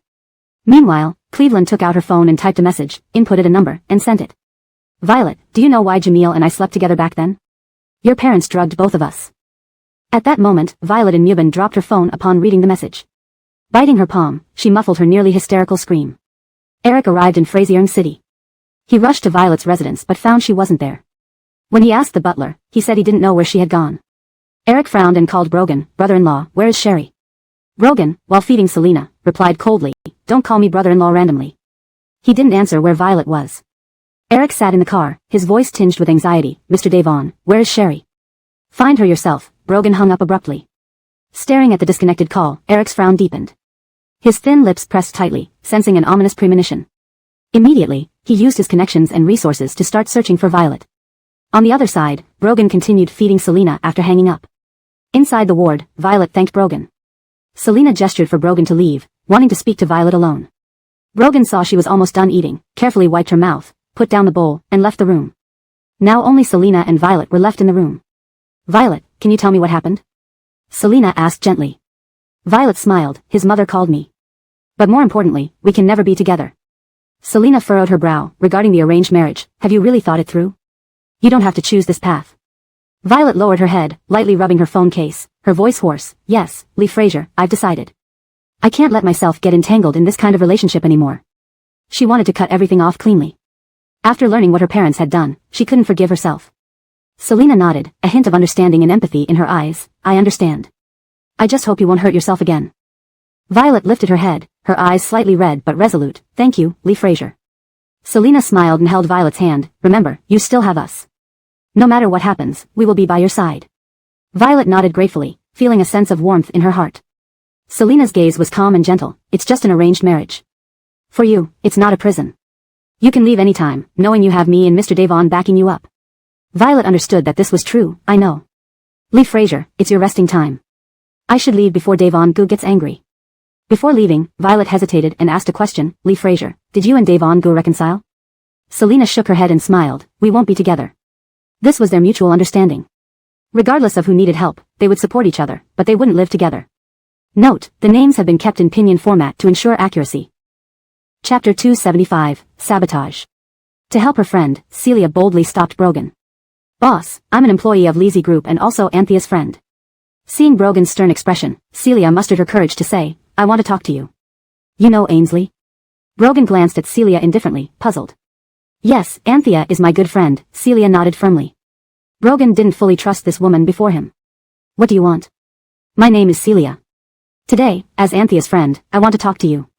Meanwhile, Cleveland took out her phone and typed a message, inputted a number, and sent it. Violet, do you know why Jamil and I slept together back then? Your parents drugged both of us. At that moment, Violet in Mubin dropped her phone upon reading the message. Biting her palm, she muffled her nearly hysterical scream. Eric arrived in Frazier City. He rushed to Violet's residence but found she wasn't there. When he asked the butler, he said he didn't know where she had gone. Eric frowned and called Brogan, brother-in-law, where is Sherry? Brogan, while feeding Selena, replied coldly, don't call me brother-in-law randomly. He didn't answer where Violet was. Eric sat in the car, his voice tinged with anxiety. Mr. Devon, where is Sherry? Find her yourself. Brogan hung up abruptly. Staring at the disconnected call, Eric's frown deepened. His thin lips pressed tightly, sensing an ominous premonition. Immediately, he used his connections and resources to start searching for Violet. On the other side, Brogan continued feeding Selena after hanging up. Inside the ward, Violet thanked Brogan. Selena gestured for Brogan to leave, wanting to speak to Violet alone. Brogan saw she was almost done eating, carefully wiped her mouth, put down the bowl, and left the room. Now only Selena and Violet were left in the room. Violet, can you tell me what happened? Selena asked gently. Violet smiled, his mother called me. But more importantly, we can never be together. Selena furrowed her brow, regarding the arranged marriage, have you really thought it through? You don't have to choose this path. Violet lowered her head, lightly rubbing her phone case, her voice hoarse, yes, Lee Frazier, I've decided. I can't let myself get entangled in this kind of relationship anymore. She wanted to cut everything off cleanly. After learning what her parents had done, she couldn't forgive herself. Selena nodded, a hint of understanding and empathy in her eyes, I understand. I just hope you won't hurt yourself again. Violet lifted her head, her eyes slightly red but resolute, thank you, Lee Frazier. Selena smiled and held Violet's hand, remember, you still have us. No matter what happens, we will be by your side. Violet nodded gratefully, feeling a sense of warmth in her heart. Selena's gaze was calm and gentle, it's just an arranged marriage. For you, it's not a prison. You can leave anytime, knowing you have me and Mr. Devon backing you up. Violet understood that this was true, I know. Lee Frazier, it's your resting time. I should leave before Devon Gu gets angry. Before leaving, Violet hesitated and asked a question, Lee Frazier, did you and Devon Gu reconcile? Selena shook her head and smiled, we won't be together. This was their mutual understanding. Regardless of who needed help, they would support each other, but they wouldn't live together. Note, the names have been kept in pinyin format to ensure accuracy. Chapter 275, Sabotage. To help her friend, Celia boldly stopped Brogan. Boss, I'm an employee of Lizzie Group and also Anthea's friend. Seeing Brogan's stern expression, Celia mustered her courage to say, I want to talk to you. You know Ainsley? Brogan glanced at Celia indifferently, puzzled. Yes, Anthea is my good friend, Celia nodded firmly. Brogan didn't fully trust this woman before him. What do you want? My name is Celia. Today, as Anthea's friend, I want to talk to you.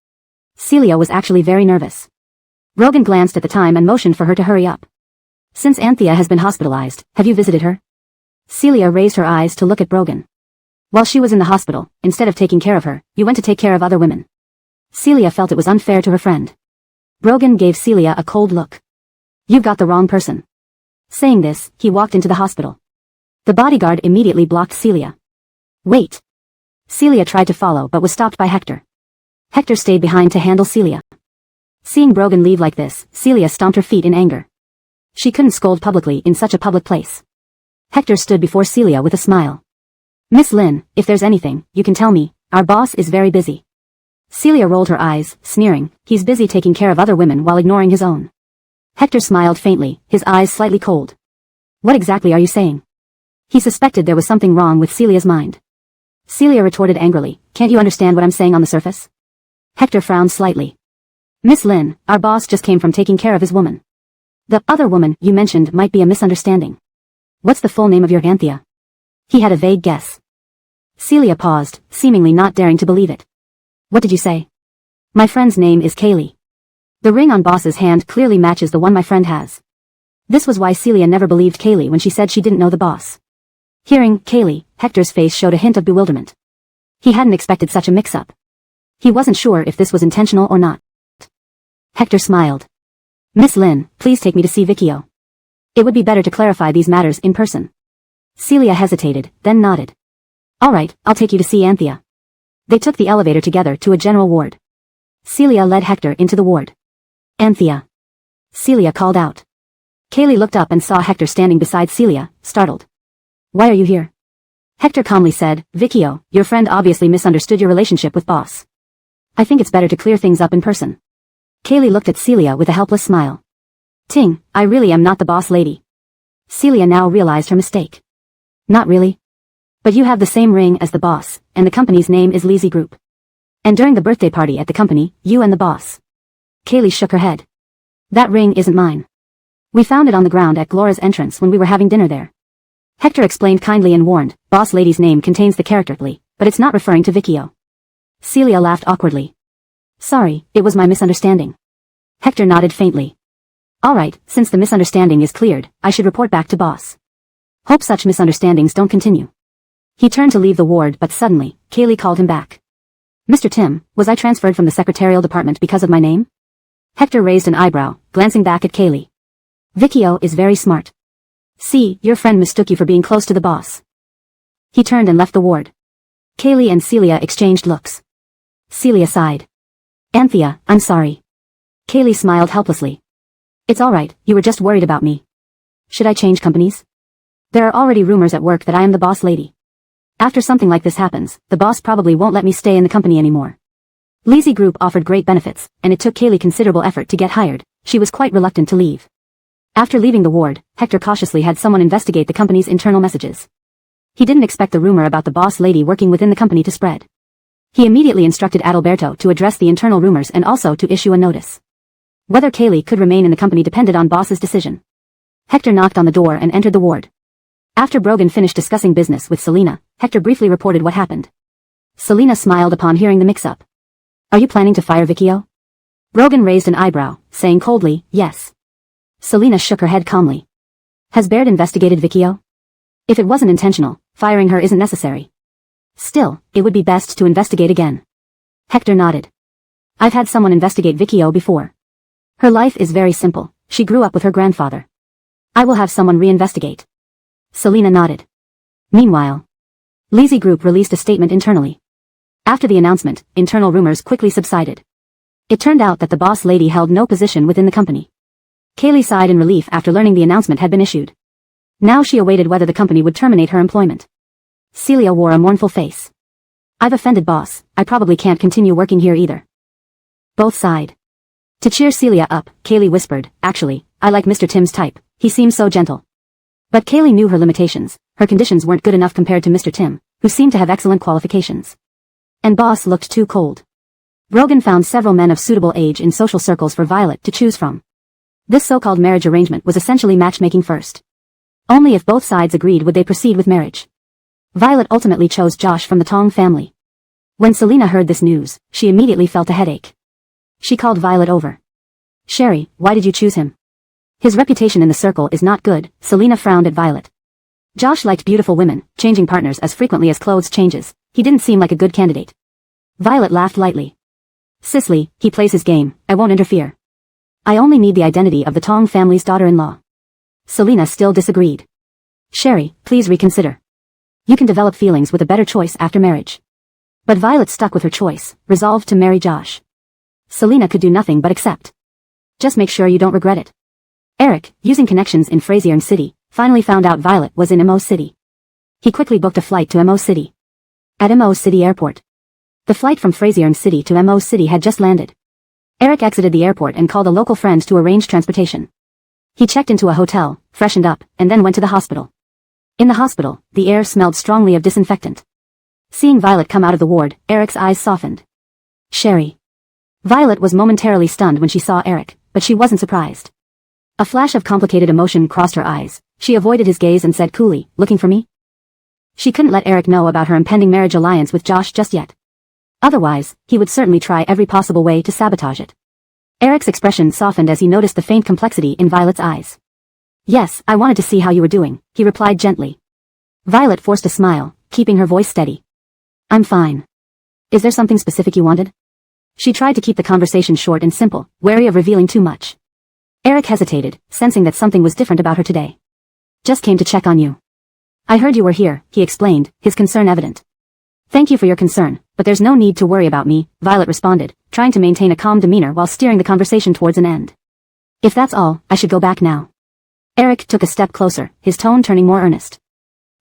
Celia was actually very nervous. Brogan glanced at the time and motioned for her to hurry up. Since Anthea has been hospitalized, have you visited her? Celia raised her eyes to look at Brogan. While she was in the hospital, instead of taking care of her, you went to take care of other women. Celia felt it was unfair to her friend. Brogan gave Celia a cold look. You've got the wrong person. Saying this, he walked into the hospital. The bodyguard immediately blocked Celia. Wait. Celia tried to follow but was stopped by Hector. Hector stayed behind to handle Celia. Seeing Brogan leave like this, Celia stomped her feet in anger. She couldn't scold publicly in such a public place. Hector stood before Celia with a smile. Miss Lin, if there's anything, you can tell me, our boss is very busy. Celia rolled her eyes, sneering, he's busy taking care of other women while ignoring his own. Hector smiled faintly, his eyes slightly cold. What exactly are you saying? He suspected there was something wrong with Celia's mind. Celia retorted angrily, can't you understand what I'm saying on the surface? Hector frowned slightly. Miss Lin, our boss just came from taking care of his woman. The other woman you mentioned might be a misunderstanding. What's the full name of your Anthea? He had a vague guess. Celia paused, seemingly not daring to believe it. What did you say? My friend's name is Kaylee. The ring on Boss's hand clearly matches the one my friend has. This was why Celia never believed Kaylee when she said she didn't know the boss. Hearing Kaylee, Hector's face showed a hint of bewilderment. He hadn't expected such a mix-up. He wasn't sure if this was intentional or not. Hector smiled. Miss Lynn, please take me to see Vicchio. It would be better to clarify these matters in person. Celia hesitated, then nodded. All right, I'll take you to see Anthea. They took the elevator together to a general ward. Celia led Hector into the ward. Anthea. Celia called out. Kaylee looked up and saw Hector standing beside Celia, startled. Why are you here? Hector calmly said, Vicchio, your friend obviously misunderstood your relationship with Boss. I think it's better to clear things up in person. Kaylee looked at Celia with a helpless smile. Ting, I really am not the boss lady. Celia now realized her mistake. Not really. But you have the same ring as the boss, and the company's name is Lizzie Group. And during the birthday party at the company, you and the boss. Kaylee shook her head. That ring isn't mine. We found it on the ground at Glora's entrance when we were having dinner there. Hector explained kindly and warned, boss lady's name contains the character Lee, but it's not referring to Vicchio. Celia laughed awkwardly. Sorry, it was my misunderstanding. Hector nodded faintly. Alright, since the misunderstanding is cleared, I should report back to boss. Hope such misunderstandings don't continue. He turned to leave the ward but suddenly, Kaylee called him back. Mr. Tim, was I transferred from the secretarial department because of my name? Hector raised an eyebrow, glancing back at Kaylee. Vicchio is very smart. See, your friend mistook you for being close to the boss. He turned and left the ward. Kaylee and Celia exchanged looks. Celia sighed. Anthea, I'm sorry. Kaylee smiled helplessly. It's alright, you were just worried about me. Should I change companies? There are already rumors at work that I am the boss lady. After something like this happens, the boss probably won't let me stay in the company anymore. Lizzie Group offered great benefits, and it took Kaylee considerable effort to get hired. She was quite reluctant to leave. After leaving the ward, Hector cautiously had someone investigate the company's internal messages. He didn't expect the rumor about the boss lady working within the company to spread. He immediately instructed Adalberto to address the internal rumors and also to issue a notice. Whether Kaylee could remain in the company depended on boss's decision. Hector knocked on the door and entered the ward. After Brogan finished discussing business with Selena, Hector briefly reported what happened. Selena smiled upon hearing the mix-up. Are you planning to fire Vicchio? Brogan raised an eyebrow, saying coldly, yes. Selena shook her head calmly. Has Baird investigated Vicchio? If it wasn't intentional, firing her isn't necessary. Still, it would be best to investigate again. Hector nodded. I've had someone investigate Vicchio before. Her life is very simple. She grew up with her grandfather. I will have someone reinvestigate. Selena nodded. Meanwhile, Lizzie Group released a statement internally. After the announcement, internal rumors quickly subsided. It turned out that the boss lady held no position within the company. Kaylee sighed in relief after learning the announcement had been issued. Now she awaited whether the company would terminate her employment. Celia wore a mournful face. I've offended boss, I probably can't continue working here either. Both sighed. To cheer Celia up, Kaylee whispered, actually, I like Mr. Tim's type, he seems so gentle. But Kaylee knew her limitations, her conditions weren't good enough compared to Mr. Tim, who seemed to have excellent qualifications. And boss looked too cold. Brogan found several men of suitable age in social circles for Violet to choose from. This so-called marriage arrangement was essentially matchmaking first. Only if both sides agreed would they proceed with marriage. Violet ultimately chose Josh from the Tong family. When Selena heard this news, she immediately felt a headache. She called Violet over. Sherry, why did you choose him? His reputation in the circle is not good. Selena frowned at Violet. Josh liked beautiful women, changing partners as frequently as clothes changes. He didn't seem like a good candidate. Violet laughed lightly. Cicely, he plays his game, I won't interfere. I only need the identity of the Tong family's daughter-in-law. Selena still disagreed. Sherry, please reconsider. You can develop feelings with a better choice after marriage. But Violet stuck with her choice, resolved to marry Josh. Selena could do nothing but accept. Just make sure you don't regret it. Eric, using connections in Frazier City, finally found out Violet was in Mo City. He quickly booked a flight to Mo City. At Mo City Airport. The flight from Frazier City to Mo City had just landed. Eric exited the airport and called a local friend to arrange transportation. He checked into a hotel, freshened up, and then went to the hospital. In the hospital, the air smelled strongly of disinfectant. Seeing Violet come out of the ward, Eric's eyes softened. Sherry. Violet was momentarily stunned when she saw Eric, but she wasn't surprised. A flash of complicated emotion crossed her eyes. She avoided his gaze and said coolly, looking for me? She She couldn't let Eric know about her impending marriage alliance with Josh just yet. Otherwise, he would certainly try every possible way to sabotage it. Eric's expression softened as he noticed the faint complexity in Violet's eyes. Yes, I wanted to see how you were doing, he replied gently. Violet forced a smile, keeping her voice steady. I'm fine. Is there something specific you wanted? She tried to keep the conversation short and simple, wary of revealing too much. Eric hesitated, sensing that something was different about her today. Just came to check on you. I heard you were here, he explained, his concern evident. Thank you for your concern, but there's no need to worry about me, Violet responded, trying to maintain a calm demeanor while steering the conversation towards an end. If that's all, I should go back now. Eric took a step closer, his tone turning more earnest.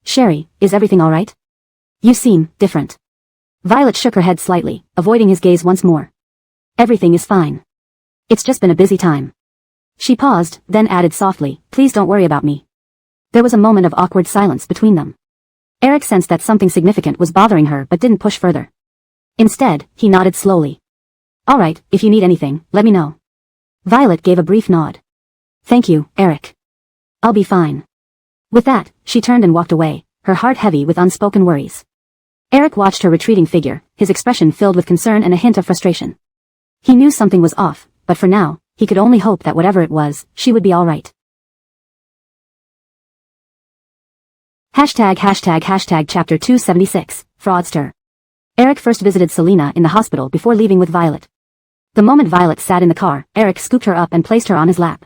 Sherry, is everything all right? You seem different. Violet shook her head slightly, avoiding his gaze once more. Everything is fine. It's just been a busy time. She paused, then added softly, please don't worry about me. There was a moment of awkward silence between them. Eric sensed that something significant was bothering her but didn't push further. Instead, he nodded slowly. All right, if you need anything, let me know. Violet gave a brief nod. Thank you, Eric. I'll be fine. With that, she turned and walked away, her heart heavy with unspoken worries. Eric watched her retreating figure, his expression filled with concern and a hint of frustration. He knew something was off, but for now, he could only hope that whatever it was, she would be all right. Hashtag chapter 276, fraudster. Eric first visited Selena in the hospital before leaving with Violet. The moment Violet sat in the car, Eric scooped her up and placed her on his lap.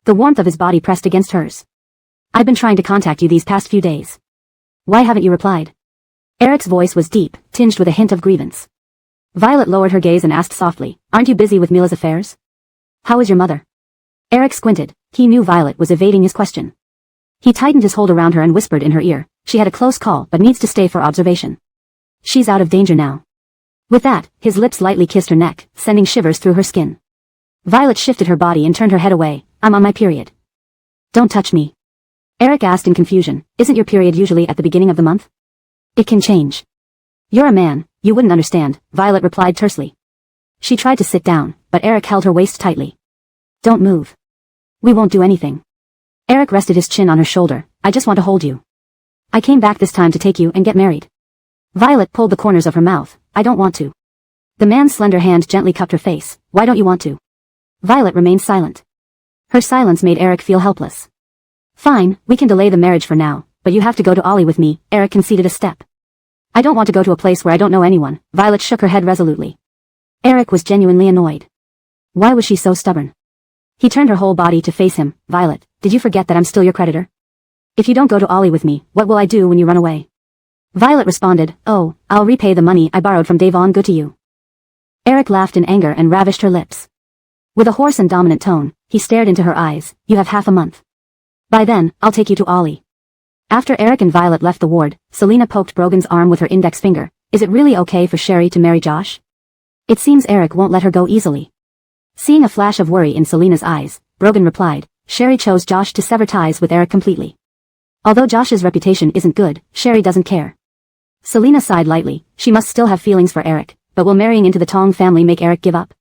The warmth of his body pressed against hers. I've been trying to contact you these past few days. Why haven't you replied? Eric's voice was deep, tinged with a hint of grievance. Violet lowered her gaze and asked softly, aren't you busy with Mila's affairs? How is your mother? Eric squinted. He knew Violet was evading his question. He tightened his hold around her and whispered in her ear, she had a close call but needs to stay for observation. She's out of danger now. With that, his lips lightly kissed her neck, sending shivers through her skin. Violet shifted her body and turned her head away. I'm on my period. Don't touch me. Eric asked in confusion, isn't your period usually at the beginning of the month? It can change. You're a man, you wouldn't understand, Violet replied tersely. She tried to sit down, but Eric held her waist tightly. Don't move. We won't do anything. Eric rested his chin on her shoulder. I just want to hold you. I came back this time to take you and get married. Violet pulled the corners of her mouth. I don't want to. The man's slender hand gently cupped her face. Why don't you want to? Violet remained silent. Her silence made Eric feel helpless. Fine, we can delay the marriage for now, but you have to go to Ollie with me, Eric conceded a step. I don't want to go to a place where I don't know anyone, Violet shook her head resolutely. Eric was genuinely annoyed. Why was she so stubborn? He turned her whole body to face him. Violet, did you forget that I'm still your creditor? If you don't go to Ollie with me, what will I do when you run away? Violet responded, oh, I'll repay the money I borrowed from Devon. Good to you. Eric laughed in anger and ravished her lips. With a hoarse and dominant tone, he stared into her eyes. You have half a month. By then, I'll take you to Ollie. After Eric and Violet left the ward, Selena poked Brogan's arm with her index finger. Is it really okay for Sherry to marry Josh? It seems Eric won't let her go easily. Seeing a flash of worry in Selena's eyes, Brogan replied, Sherry chose Josh to sever ties with Eric completely. Although Josh's reputation isn't good, Sherry doesn't care. Selena sighed lightly. She must still have feelings for Eric, but will marrying into the Tong family make Eric give up?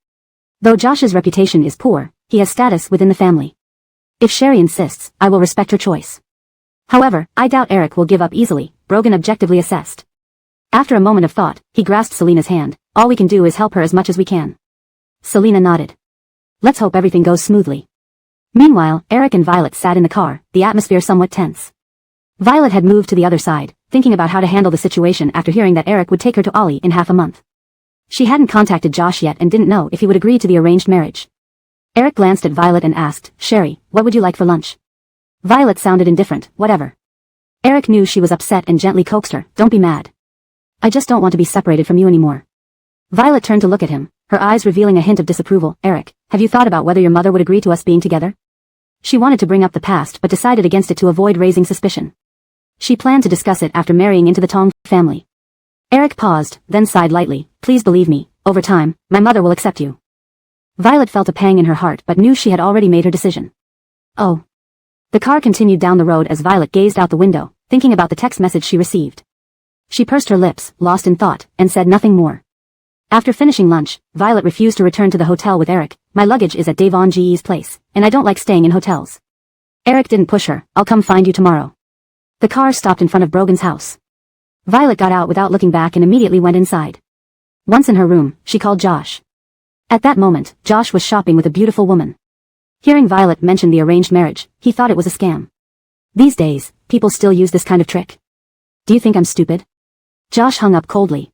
Though Josh's reputation is poor, he has status within the family. If Sherry insists, I will respect her choice. However, I doubt Eric will give up easily, Brogan objectively assessed. After a moment of thought, he grasped Selena's hand. All we can do is help her as much as we can. Selena nodded. Let's hope everything goes smoothly. Meanwhile, Eric and Violet sat in the car, the atmosphere somewhat tense. Violet had moved to the other side, thinking about how to handle the situation after hearing that Eric would take her to Ollie in half a month. She hadn't contacted Josh yet and didn't know if he would agree to the arranged marriage. Eric glanced at Violet and asked, Sherry, what would you like for lunch? Violet sounded indifferent, whatever. Eric knew she was upset and gently coaxed her, don't be mad. I just don't want to be separated from you anymore. Violet turned to look at him, her eyes revealing a hint of disapproval. Eric, have you thought about whether your mother would agree to us being together? She wanted to bring up the past but decided against it to avoid raising suspicion. She planned to discuss it after marrying into the Tong family. Eric paused, then sighed lightly. Please believe me, over time, my mother will accept you. Violet felt a pang in her heart but knew she had already made her decision. Oh. The car continued down the road as Violet gazed out the window, thinking about the text message she received. She pursed her lips, lost in thought, and said nothing more. After finishing lunch, Violet refused to return to the hotel with Eric. My luggage is at Devon Ge's place, and I don't like staying in hotels. Eric didn't push her. I'll come find you tomorrow. The car stopped in front of Brogan's house. Violet got out without looking back and immediately went inside. Once in her room, she called Josh. At that moment, Josh was shopping with a beautiful woman. Hearing Violet mention the arranged marriage, he thought it was a scam. These days, people still use this kind of trick. Do you think I'm stupid? Josh hung up coldly.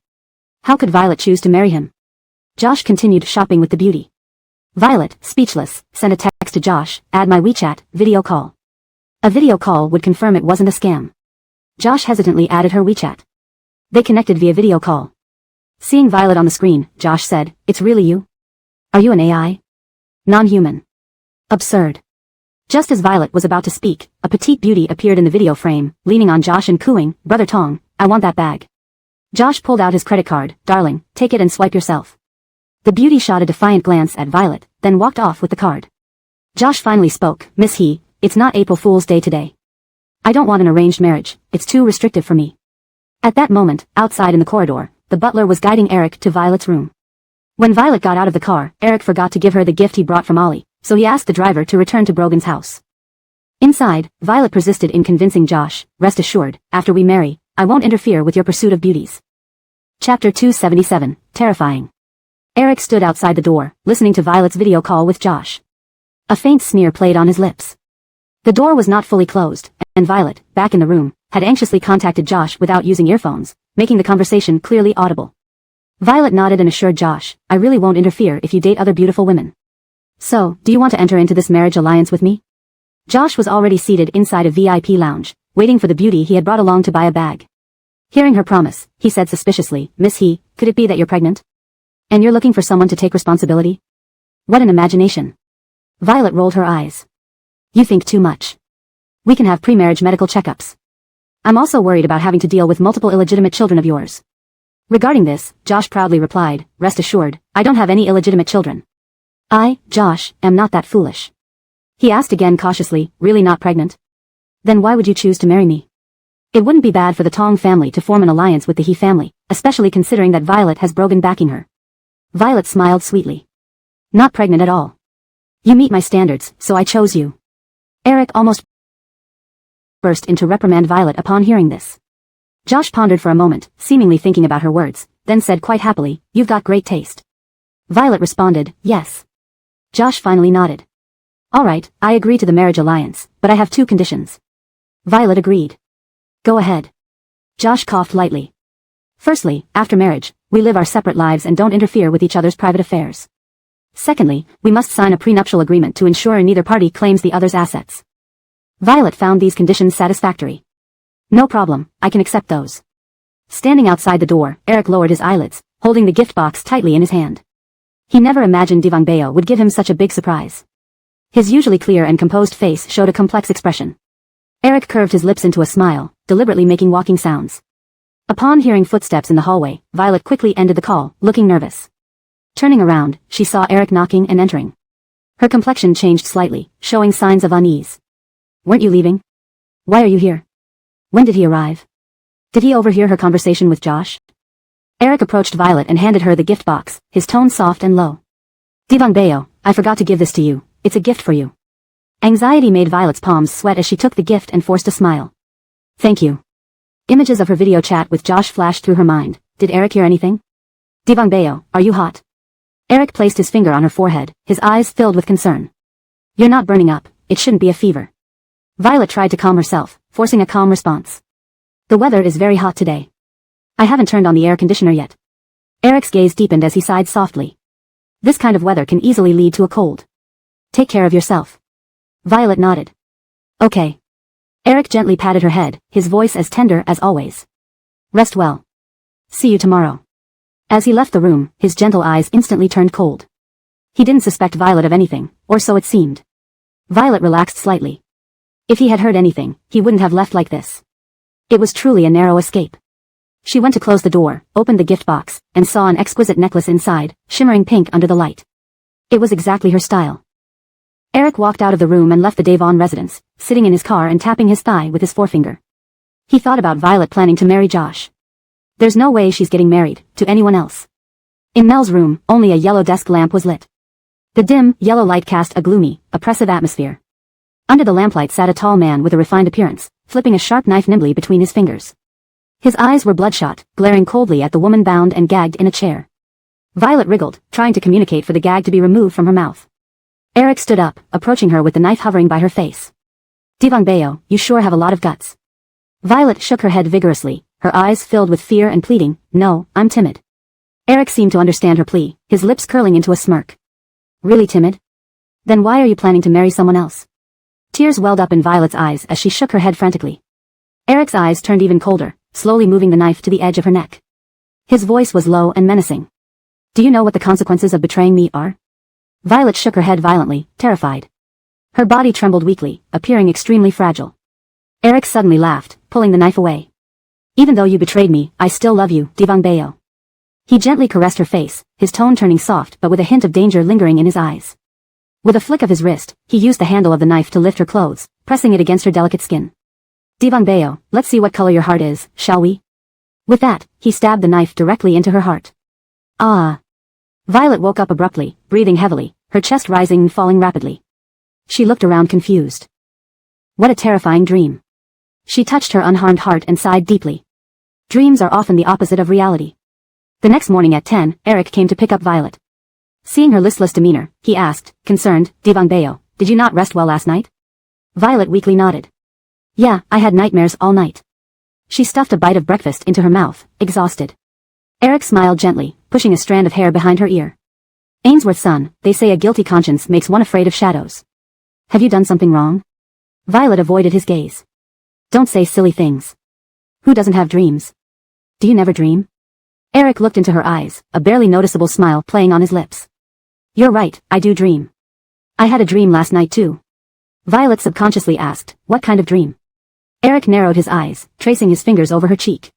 How could Violet choose to marry him? Josh continued shopping with the beauty. Violet, speechless, sent a text to Josh, add my WeChat, video call. A video call would confirm it wasn't a scam. Josh hesitantly added her WeChat. They connected via video call. Seeing Violet on the screen, Josh said, "It's really you? Are you an AI? Non-human. Absurd." Just as Violet was about to speak, a petite beauty appeared in the video frame, leaning on Josh and cooing, "Brother Tong, I want that bag." Josh pulled out his credit card. "Darling, take it and swipe yourself." The beauty shot a defiant glance at Violet, then walked off with the card. Josh finally spoke, "Miss He, it's not April Fool's Day today. I don't want an arranged marriage, it's too restrictive for me." At that moment, outside in the corridor, the butler was guiding Eric to Violet's room. When Violet got out of the car, Eric forgot to give her the gift he brought from Ollie, so he asked the driver to return to Brogan's house. Inside, Violet persisted in convincing Josh, "Rest assured, after we marry, I won't interfere with your pursuit of beauties." Chapter 277, Terrifying. Eric stood outside the door, listening to Violet's video call with Josh. A faint sneer played on his lips. The door was not fully closed, and Violet, back in the room, had anxiously contacted Josh without using earphones, making the conversation clearly audible. Violet nodded and assured Josh, "I really won't interfere if you date other beautiful women. So, do you want to enter into this marriage alliance with me?" Josh was already seated inside a VIP lounge, waiting for the beauty he had brought along to buy a bag. Hearing her promise, he said suspiciously, "Miss He, could it be that you're pregnant? And you're looking for someone to take responsibility? What an imagination." Violet rolled her eyes. "You think too much. We can have pre-marriage medical checkups. I'm also worried about having to deal with multiple illegitimate children of yours." Regarding this, Josh proudly replied, "Rest assured, I don't have any illegitimate children. I, Josh, am not that foolish." He asked again cautiously, "Really not pregnant? Then why would you choose to marry me? It wouldn't be bad for the Tong family to form an alliance with the He family, especially considering that Violet has Brogan backing her." Violet smiled sweetly. "Not pregnant at all. You meet my standards, so I chose you." Eric almost burst into reprimand Violet upon hearing this. Josh pondered for a moment, seemingly thinking about her words, then said quite happily, "You've got great taste." Violet responded, "Yes." Josh finally nodded. "All right, I agree to the marriage alliance, but I have two conditions." Violet agreed. "Go ahead." Josh coughed lightly. "Firstly, after marriage, we live our separate lives and don't interfere with each other's private affairs. Secondly, we must sign a prenuptial agreement to ensure neither party claims the other's assets." Violet found these conditions satisfactory. "No problem, I can accept those." Standing outside the door, Eric lowered his eyelids, holding the gift box tightly in his hand. He never imagined Divangbeo would give him such a big surprise. His usually clear and composed face showed a complex expression. Eric curved his lips into a smile, deliberately making walking sounds. Upon hearing footsteps in the hallway, Violet quickly ended the call, looking nervous. Turning around, she saw Eric knocking and entering. Her complexion changed slightly, showing signs of unease. "Weren't you leaving? Why are you here? When did he arrive? Did he overhear her conversation with Josh?" Eric approached Violet and handed her the gift box, his tone soft and low. "Divangbeo, I forgot to give this to you. It's a gift for you." Anxiety made Violet's palms sweat as she took the gift and forced a smile. "Thank you." Images of her video chat with Josh flashed through her mind. Did Eric hear anything? "Divangbeo, are you hot?" Eric placed his finger on her forehead, his eyes filled with concern. "You're not burning up, it shouldn't be a fever." Violet tried to calm herself, forcing a calm response. "The weather is very hot today. I haven't turned on the air conditioner yet." Eric's gaze deepened as he sighed softly. "This kind of weather can easily lead to a cold. Take care of yourself." Violet nodded. "Okay." Eric gently patted her head, his voice as tender as always. "Rest well. See you tomorrow." As he left the room, his gentle eyes instantly turned cold. He didn't suspect Violet of anything, or so it seemed. Violet relaxed slightly. If he had heard anything, he wouldn't have left like this. It was truly a narrow escape. She went to close the door, opened the gift box, and saw an exquisite necklace inside, shimmering pink under the light. It was exactly her style. Eric walked out of the room and left the Devon residence, sitting in his car and tapping his thigh with his forefinger. He thought about Violet planning to marry Josh. There's no way she's getting married to anyone else. In Mel's room, only a yellow desk lamp was lit. The dim, yellow light cast a gloomy, oppressive atmosphere. Under the lamplight sat a tall man with a refined appearance, flipping a sharp knife nimbly between his fingers. His eyes were bloodshot, glaring coldly at the woman bound and gagged in a chair. Violet wriggled, trying to communicate for the gag to be removed from her mouth. Eric stood up, approaching her with the knife hovering by her face. Divangbeo, you sure have a lot of guts. Violet shook her head vigorously, her eyes filled with fear and pleading. No, I'm timid. Eric seemed to understand her plea, his lips curling into a smirk. Really timid? Then why are you planning to marry someone else? Tears welled up in Violet's eyes as she shook her head frantically. Eric's eyes turned even colder, slowly moving the knife to the edge of her neck. His voice was low and menacing. Do you know what the consequences of betraying me are? Violet shook her head violently, terrified. Her body trembled weakly, appearing extremely fragile. Eric suddenly laughed, pulling the knife away. Even though you betrayed me, I still love you, Divangbeo. He gently caressed her face, his tone turning soft but with a hint of danger lingering in his eyes. With a flick of his wrist, he used the handle of the knife to lift her clothes, pressing it against her delicate skin. Divangbeo, let's see what color your heart is, shall we? With that, he stabbed the knife directly into her heart. Ah! Violet woke up abruptly, breathing heavily, her chest rising and falling rapidly. She looked around confused. What a terrifying dream. She touched her unharmed heart and sighed deeply. Dreams are often the opposite of reality. The next morning at 10, Eric came to pick up Violet. Seeing her listless demeanor, he asked, concerned, Divangbeo, did you not rest well last night? Violet weakly nodded. Yeah, I had nightmares all night. She stuffed a bite of breakfast into her mouth, exhausted. Eric smiled gently, pushing a strand of hair behind her ear. Ainsworth's son, they say a guilty conscience makes one afraid of shadows. Have you done something wrong? Violet avoided his gaze. Don't say silly things. Who doesn't have dreams? Do you never dream? Eric looked into her eyes, a barely noticeable smile playing on his lips. You're right, I do dream. I had a dream last night too. Violet subconsciously asked, what kind of dream? Eric narrowed his eyes, tracing his fingers over her cheek.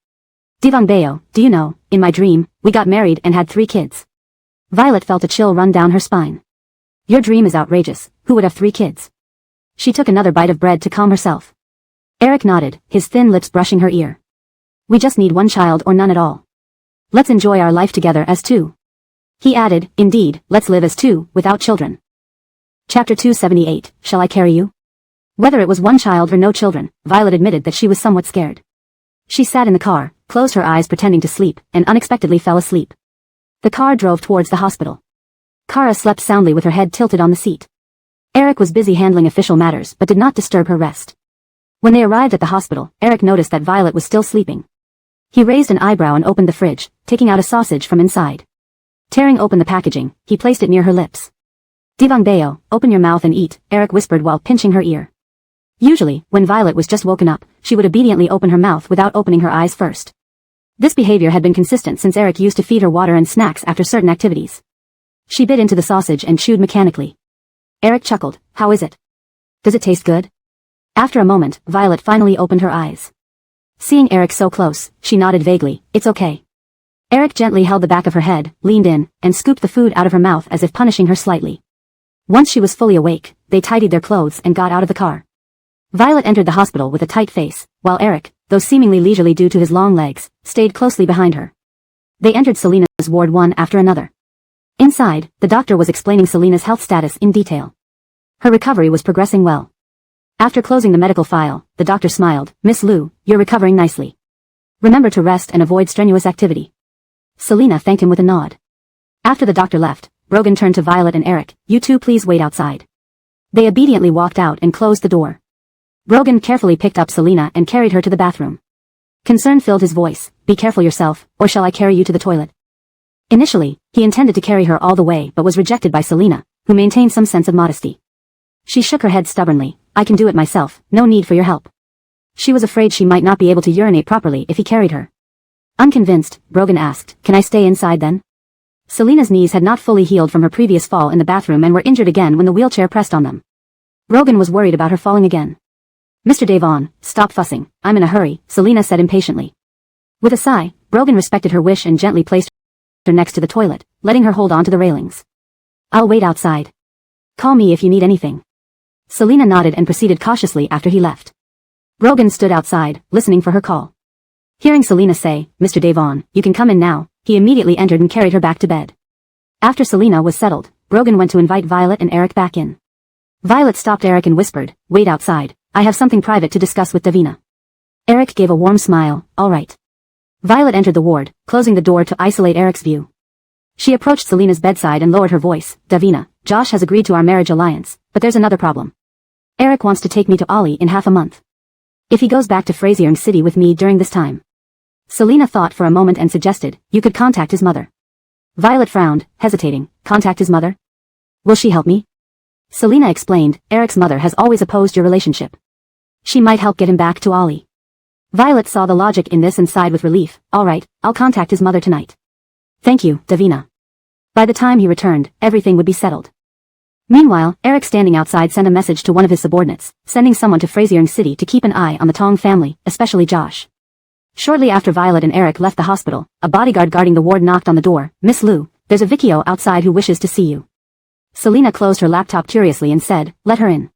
Divangbeo, do you know, in my dream, we got married and had 3 kids. Violet felt a chill run down her spine. Your dream is outrageous, who would have 3 kids? She took another bite of bread to calm herself. Eric nodded, his thin lips brushing her ear. We just need 1 child or none at all. Let's enjoy our life together as 2. He added, indeed, let's live as 2, without children. Chapter 278, Shall I Carry You? Whether it was 1 child or no children, Violet admitted that she was somewhat scared. She sat in the car, closed her eyes pretending to sleep, and unexpectedly fell asleep. The car drove towards the hospital. Kara slept soundly with her head tilted on the seat. Eric was busy handling official matters but did not disturb her rest. When they arrived at the hospital, Eric noticed that Violet was still sleeping. He raised an eyebrow and opened the fridge, taking out a sausage from inside. Tearing open the packaging, he placed it near her lips. Divangbeo, open your mouth and eat, Eric whispered while pinching her ear. Usually, when Violet was just woken up, she would obediently open her mouth without opening her eyes first. This behavior had been consistent since Eric used to feed her water and snacks after certain activities. She bit into the sausage and chewed mechanically. Eric chuckled, how is it? Does it taste good? After a moment, Violet finally opened her eyes. Seeing Eric so close, she nodded vaguely, it's okay. Eric gently held the back of her head, leaned in, and scooped the food out of her mouth as if punishing her slightly. Once she was fully awake, they tidied their clothes and got out of the car. Violet entered the hospital with a tight face, while Eric, though seemingly leisurely due to his long legs, stayed closely behind her. They entered Selena's ward one after another. Inside, the doctor was explaining Selena's health status in detail. Her recovery was progressing well. After closing the medical file, the doctor smiled, Miss Liu, you're recovering nicely. Remember to rest and avoid strenuous activity. Selena thanked him with a nod. After the doctor left, Brogan turned to Violet and Eric, you two please wait outside. They obediently walked out and closed the door. Brogan carefully picked up Selena and carried her to the bathroom. Concern filled his voice, be careful yourself, or shall I carry you to the toilet? Initially, he intended to carry her all the way but was rejected by Selena, who maintained some sense of modesty. She shook her head stubbornly, I can do it myself, no need for your help. She was afraid she might not be able to urinate properly if he carried her. Unconvinced, Brogan asked, can I stay inside then? Selena's knees had not fully healed from her previous fall in the bathroom and were injured again when the wheelchair pressed on them. Brogan was worried about her falling again. Mr. Devon, stop fussing, I'm in a hurry, Selena said impatiently. With a sigh, Brogan respected her wish and gently placed her next to the toilet, letting her hold on to the railings. I'll wait outside. Call me if you need anything. Selena nodded and proceeded cautiously after he left. Brogan stood outside, listening for her call. Hearing Selena say, Mr. Devon, you can come in now, he immediately entered and carried her back to bed. After Selena was settled, Brogan went to invite Violet and Eric back in. Violet stopped Eric and whispered, wait outside, I have something private to discuss with Davina. Eric gave a warm smile, all right. Violet entered the ward, closing the door to isolate Eric's view. She approached Selena's bedside and lowered her voice. Davina, Josh has agreed to our marriage alliance, but there's another problem. Eric wants to take me to Ollie in half a month. If he goes back to Frasier City with me during this time. Selena thought for a moment and suggested, you could contact his mother. Violet frowned, hesitating. Contact his mother? Will she help me? Selena explained, Eric's mother has always opposed your relationship. She might help get him back to Ollie. Violet saw the logic in this and sighed with relief. Alright, I'll contact his mother tonight. Thank you, Davina. By the time he returned, everything would be settled. Meanwhile, Eric standing outside sent a message to one of his subordinates, sending someone to Frasier City to keep an eye on the Tong family, especially Josh. Shortly after Violet and Eric left the hospital, a bodyguard guarding the ward knocked on the door. Miss Liu, there's a Vikio outside who wishes to see you. Selena closed her laptop curiously and said, let her in.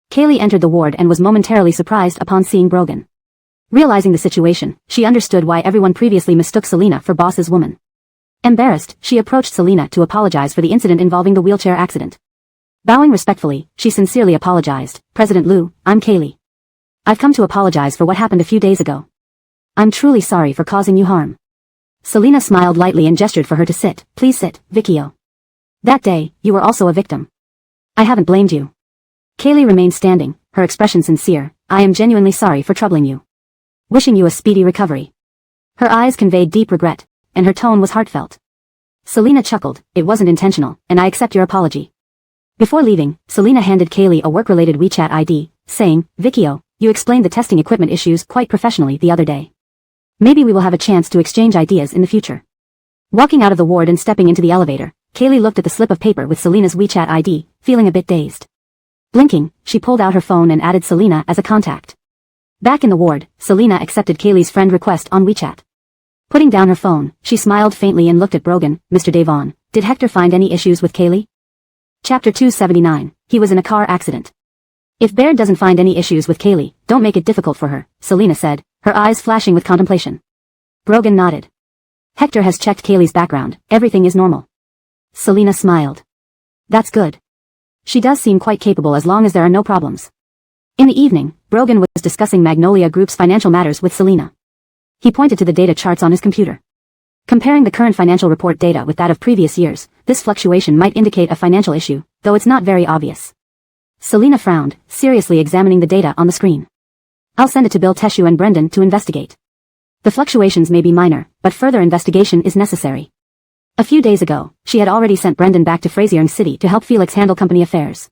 Kaylee entered the ward and was momentarily surprised upon seeing Brogan. Realizing the situation, she understood why everyone previously mistook Selena for boss's woman. Embarrassed, she approached Selena to apologize for the incident involving the wheelchair accident. Bowing respectfully, she sincerely apologized. President Liu, I'm Kaylee. I've come to apologize for what happened a few days ago. I'm truly sorry for causing you harm. Selena smiled lightly and gestured for her to sit. Please sit, Vikio. That day, you were also a victim. I haven't blamed you. Kaylee remained standing, her expression sincere. I am genuinely sorry for troubling you. Wishing you a speedy recovery. Her eyes conveyed deep regret, and her tone was heartfelt. Selena chuckled. It wasn't intentional, and I accept your apology. Before leaving, Selena handed Kaylee a work-related WeChat ID, saying, Vikio, you explained the testing equipment issues quite professionally the other day. Maybe we will have a chance to exchange ideas in the future. Walking out of the ward and stepping into the elevator, Kaylee looked at the slip of paper with Selena's WeChat ID, feeling a bit dazed. Blinking, she pulled out her phone and added Selena as a contact. Back in the ward, Selena accepted Kaylee's friend request on WeChat. Putting down her phone, she smiled faintly and looked at Brogan. Mr. Devon, did Hector find any issues with Kaylee? Chapter 279, he was in a car accident. If Baird doesn't find any issues with Kaylee, don't make it difficult for her, Selena said, her eyes flashing with contemplation. Brogan nodded. Hector has checked Kaylee's background, everything is normal. Selena smiled. That's good. She does seem quite capable as long as there are no problems. In the evening, Brogan was discussing Magnolia Group's financial matters with Selena. He pointed to the data charts on his computer. Comparing the current financial report data with that of previous years, this fluctuation might indicate a financial issue, though it's not very obvious. Selena frowned, seriously examining the data on the screen. I'll send it to Bill Teshu and Brendan to investigate. The fluctuations may be minor, but further investigation is necessary. A few days ago, she had already sent Brendan back to Frasier City to help Felix handle company affairs.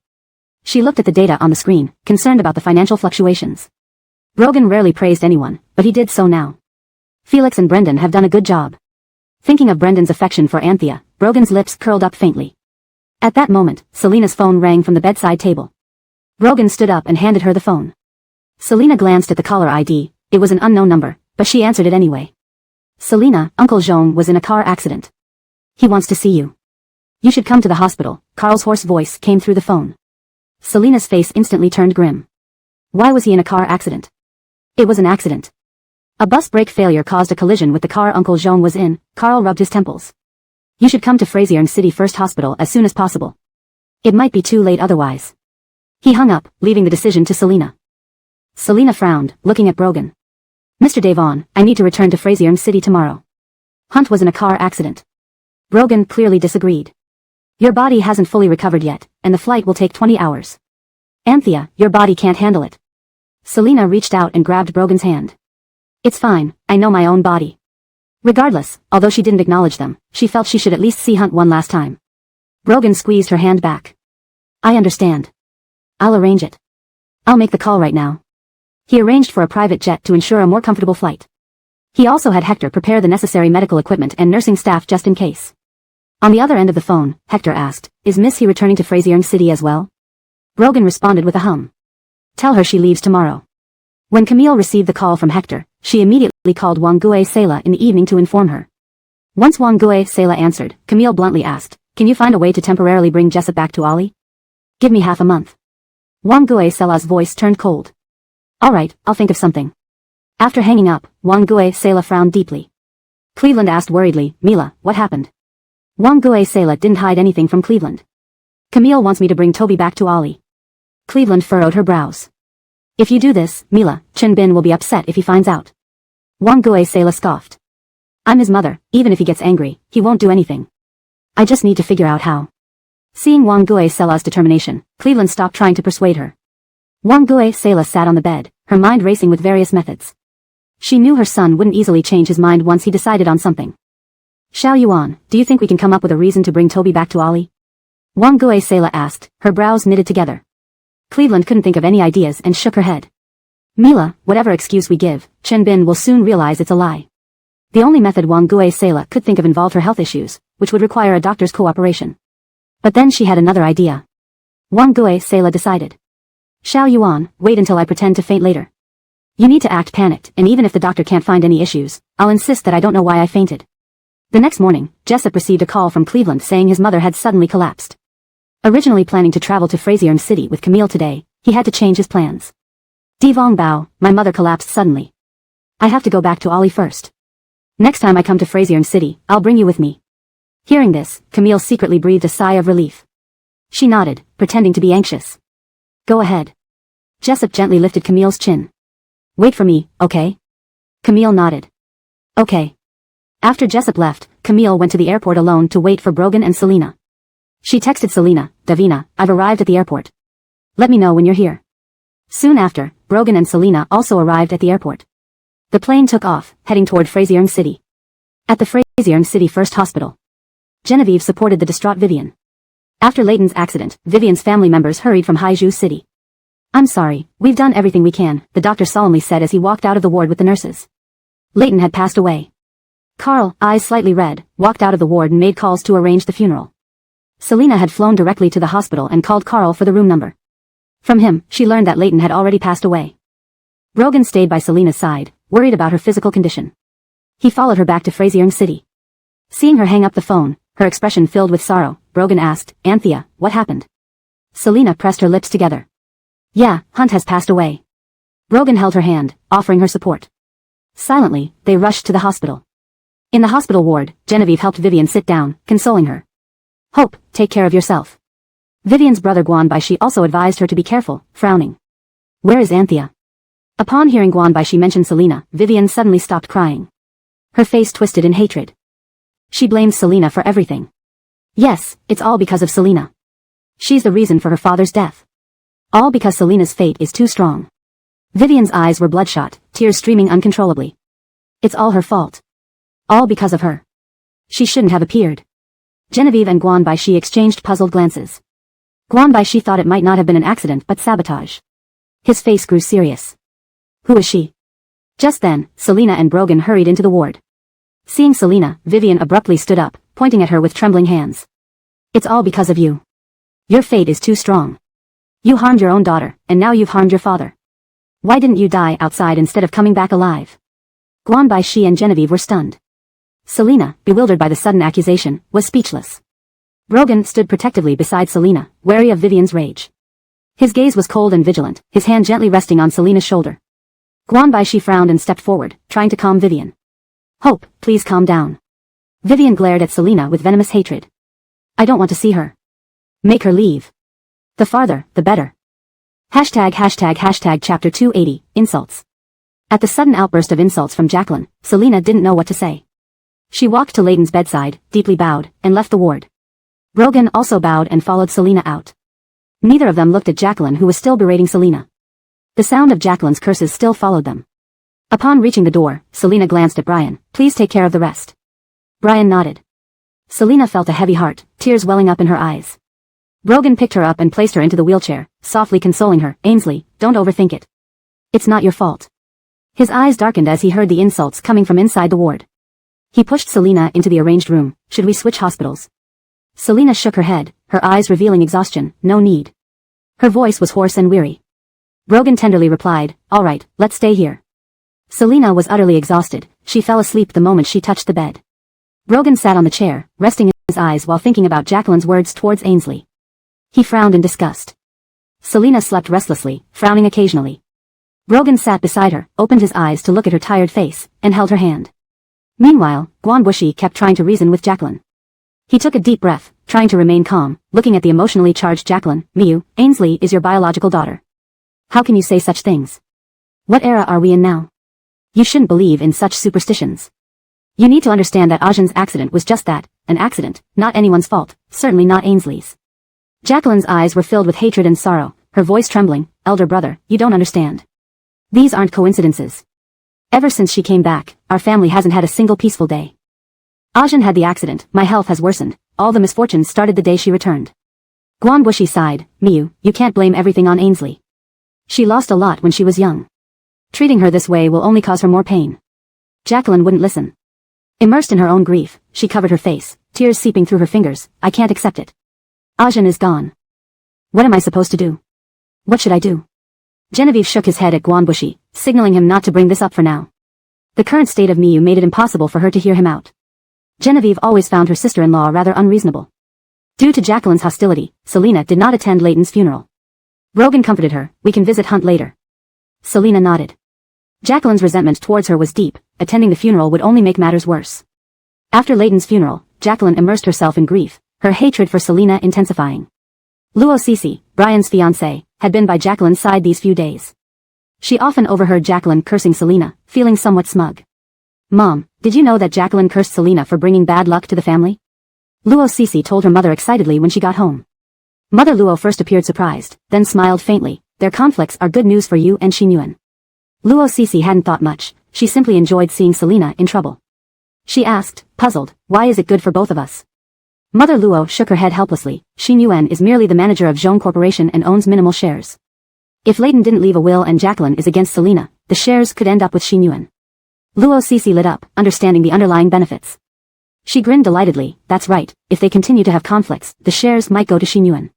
She looked at the data on the screen, concerned about the financial fluctuations. Brogan rarely praised anyone, but he did so now. Felix and Brendan have done a good job. Thinking of Brendan's affection for Anthea, Brogan's lips curled up faintly. At that moment, Selena's phone rang from the bedside table. Brogan stood up and handed her the phone. Selena glanced at the caller ID. It was an unknown number, but she answered it anyway. Selena, Uncle Jean was in a car accident. He wants to see you. You should come to the hospital, Carl's hoarse voice came through the phone. Selena's face instantly turned grim. Why was he in a car accident? It was an accident. A bus brake failure caused a collision with the car Uncle Jean was in. Carl rubbed his temples. You should come to Frasier City First Hospital as soon as possible. It might be too late otherwise. He hung up, leaving the decision to Selena. Selena frowned, looking at Brogan. Mr. Devon, I need to return to Frasier City tomorrow. Hunt was in a car accident. Brogan clearly disagreed. Your body hasn't fully recovered yet, and the flight will take 20 hours. Anthea, your body can't handle it. Selena reached out and grabbed Brogan's hand. It's fine, I know my own body. Regardless, although she didn't acknowledge them, she felt she should at least see Hunt one last time. Brogan squeezed her hand back. I understand. I'll arrange it. I'll make the call right now. He arranged for a private jet to ensure a more comfortable flight. He also had Hector prepare the necessary medical equipment and nursing staff just in case. On the other end of the phone, Hector asked, is Miss He returning to Frasier City as well? Brogan responded with a hum. Tell her she leaves tomorrow. When Camille received the call from Hector, she immediately called Wangue Sela in the evening to inform her. Once Wangue Sela answered, Camille bluntly asked, can you find a way to temporarily bring Jessup back to Ollie? Give me half a month. Wangue Sela's voice turned cold. Alright, I'll think of something. After hanging up, Wangue Sela frowned deeply. Cleveland asked worriedly, Mila, what happened? Wangue Sela didn't hide anything from Cleveland. Camille wants me to bring Toby back to Ollie. Cleveland furrowed her brows. If you do this, Mila, Chin Bin will be upset if he finds out. Wangue Sela scoffed. I'm his mother, even if he gets angry, he won't do anything. I just need to figure out how. Seeing Wang Gui-sela's determination, Cleveland stopped trying to persuade her. Wang Gui-sela sat on the bed, her mind racing with various methods. She knew her son wouldn't easily change his mind once he decided on something. Xiao Yuan, do you think we can come up with a reason to bring Toby back to Ollie? Wang Gui-sela asked, her brows knitted together. Cleveland couldn't think of any ideas and shook her head. Mila, whatever excuse we give, Chen Bin will soon realize it's a lie. The only method Wang Gui-sela could think of involved her health issues, which would require a doctor's cooperation. But then she had another idea. Wang Gui-sela decided. Xiao Yuan, wait until I pretend to faint later. You need to act panicked, and even if the doctor can't find any issues, I'll insist that I don't know why I fainted. The next morning, Jessup received a call from Cleveland saying his mother had suddenly collapsed. Originally planning to travel to Frazierne City with Camille today, he had to change his plans. Divong Bao, my mother collapsed suddenly. I have to go back to Ollie first. Next time I come to Frazierne City, I'll bring you with me. Hearing this, Camille secretly breathed a sigh of relief. She nodded, pretending to be anxious. Go ahead. Jessup gently lifted Camille's chin. Wait for me, okay? Camille nodded. Okay. After Jessup left, Camille went to the airport alone to wait for Brogan and Selena. She texted Selena, Davina, I've arrived at the airport. Let me know when you're here. Soon after, Brogan and Selena also arrived at the airport. The plane took off, heading toward Frazierne City. At the Frazierne City First Hospital, Genevieve supported the distraught Vivian. After Leighton's accident, Vivian's family members hurried from Haizhu City. I'm sorry, we've done everything we can, the doctor solemnly said as he walked out of the ward with the nurses. Leighton had passed away. Carl, eyes slightly red, walked out of the ward and made calls to arrange the funeral. Selena had flown directly to the hospital and called Carl for the room number. From him, she learned that Leighton had already passed away. Brogan stayed by Selena's side, worried about her physical condition. He followed her back to Frazierne City. Seeing her hang up the phone, her expression filled with sorrow, Brogan asked, Anthea, what happened? Selena pressed her lips together. Yeah, Hunt has passed away. Brogan held her hand, offering her support. Silently, they rushed to the hospital. In the hospital ward, Genevieve helped Vivian sit down, consoling her. Hope, take care of yourself. Vivian's brother Guan Baishi also advised her to be careful, frowning. Where is Anthea? Upon hearing Guan Baishi mention Selena, Vivian suddenly stopped crying. Her face twisted in hatred. She blamed Selena for everything. Yes, it's all because of Selena. She's the reason for her father's death. All because Selena's fate is too strong. Vivian's eyes were bloodshot, tears streaming uncontrollably. It's all her fault. All because of her. She shouldn't have appeared. Genevieve and Guan Baishi exchanged puzzled glances. Guan Baishi thought it might not have been an accident but sabotage. His face grew serious. Who is she? Just then, Selena and Brogan hurried into the ward. Seeing Selena, Vivian abruptly stood up, pointing at her with trembling hands. It's all because of you. Your fate is too strong. You harmed your own daughter, and now you've harmed your father. Why didn't you die outside instead of coming back alive? Guan Baishi and Genevieve were stunned. Selena, bewildered by the sudden accusation, was speechless. Brogan stood protectively beside Selena, wary of Vivian's rage. His gaze was cold and vigilant, his hand gently resting on Selena's shoulder. Guan Baishi frowned and stepped forward, trying to calm Vivian. Hope, please calm down. Vivian glared at Selena with venomous hatred. I don't want to see her. Make her leave. The farther, the better. Hashtag chapter 280, insults. At the sudden outburst of insults from Jacqueline, Selena didn't know what to say. She walked to Leighton's bedside, deeply bowed, and left the ward. Brogan also bowed and followed Selena out. Neither of them looked at Jacqueline, who was still berating Selena. The sound of Jacqueline's curses still followed them. Upon reaching the door, Selena glanced at Brian. Please take care of the rest. Brian nodded. Selena felt a heavy heart, tears welling up in her eyes. Brogan picked her up and placed her into the wheelchair, softly consoling her. Ainsley, don't overthink it. It's not your fault. His eyes darkened as he heard the insults coming from inside the ward. He pushed Selena into the arranged room. Should we switch hospitals? Selena shook her head, her eyes revealing exhaustion. No need. Her voice was hoarse and weary. Brogan tenderly replied, all right, let's stay here. Selena was utterly exhausted. She fell asleep the moment she touched the bed. Brogan sat on the chair, resting his eyes while thinking about Jacqueline's words towards Ainsley. He frowned in disgust. Selena slept restlessly, frowning occasionally. Brogan sat beside her, opened his eyes to look at her tired face, and held her hand. Meanwhile, Guan Bushi kept trying to reason with Jacqueline. He took a deep breath, trying to remain calm, looking at the emotionally charged Jacqueline. Miyu, Ainsley is your biological daughter. How can you say such things? What era are we in now? You shouldn't believe in such superstitions. You need to understand that Ajin's accident was just that, an accident, not anyone's fault, certainly not Ainsley's. Jacqueline's eyes were filled with hatred and sorrow, her voice trembling. Elder brother, you don't understand. These aren't coincidences. Ever since she came back, our family hasn't had a single peaceful day. Ajin had the accident, my health has worsened, all the misfortunes started the day she returned. Guanbushi sighed, Miyu, you can't blame everything on Ainsley. She lost a lot when she was young. Treating her this way will only cause her more pain. Jacqueline wouldn't listen. Immersed in her own grief, she covered her face, tears seeping through her fingers. I can't accept it. Ajin is gone. What am I supposed to do? What should I do? Genevieve shook his head at Guanbushi, signaling him not to bring this up for now. The current state of Miyu made it impossible for her to hear him out. Genevieve always found her sister-in-law rather unreasonable. Due to Jacqueline's hostility, Selena did not attend Layton's funeral. Brogan comforted her, we can visit Hunt later. Selena nodded. Jacqueline's resentment towards her was deep, attending the funeral would only make matters worse. After Layton's funeral, Jacqueline immersed herself in grief, her hatred for Selena intensifying. Luo Cece, Brian's fiancé, had been by Jacqueline's side these few days. She often overheard Jacqueline cursing Selena, feeling somewhat smug. Mom, did you know that Jacqueline cursed Selena for bringing bad luck to the family? Luo Cece told her mother excitedly when she got home. Mother Luo first appeared surprised, then smiled faintly. Their conflicts are good news for you and Xinyuan. Luo Cece hadn't thought much, she simply enjoyed seeing Selena in trouble. She asked, puzzled, why is it good for both of us? Mother Luo shook her head helplessly. Xinyuan is merely the manager of Zhong Corporation and owns minimal shares. If Layton didn't leave a will and Jacqueline is against Selena, the shares could end up with Xinyuan. Luo Cece lit up, understanding the underlying benefits. She grinned delightedly, that's right, if they continue to have conflicts, the shares might go to Xinyuan.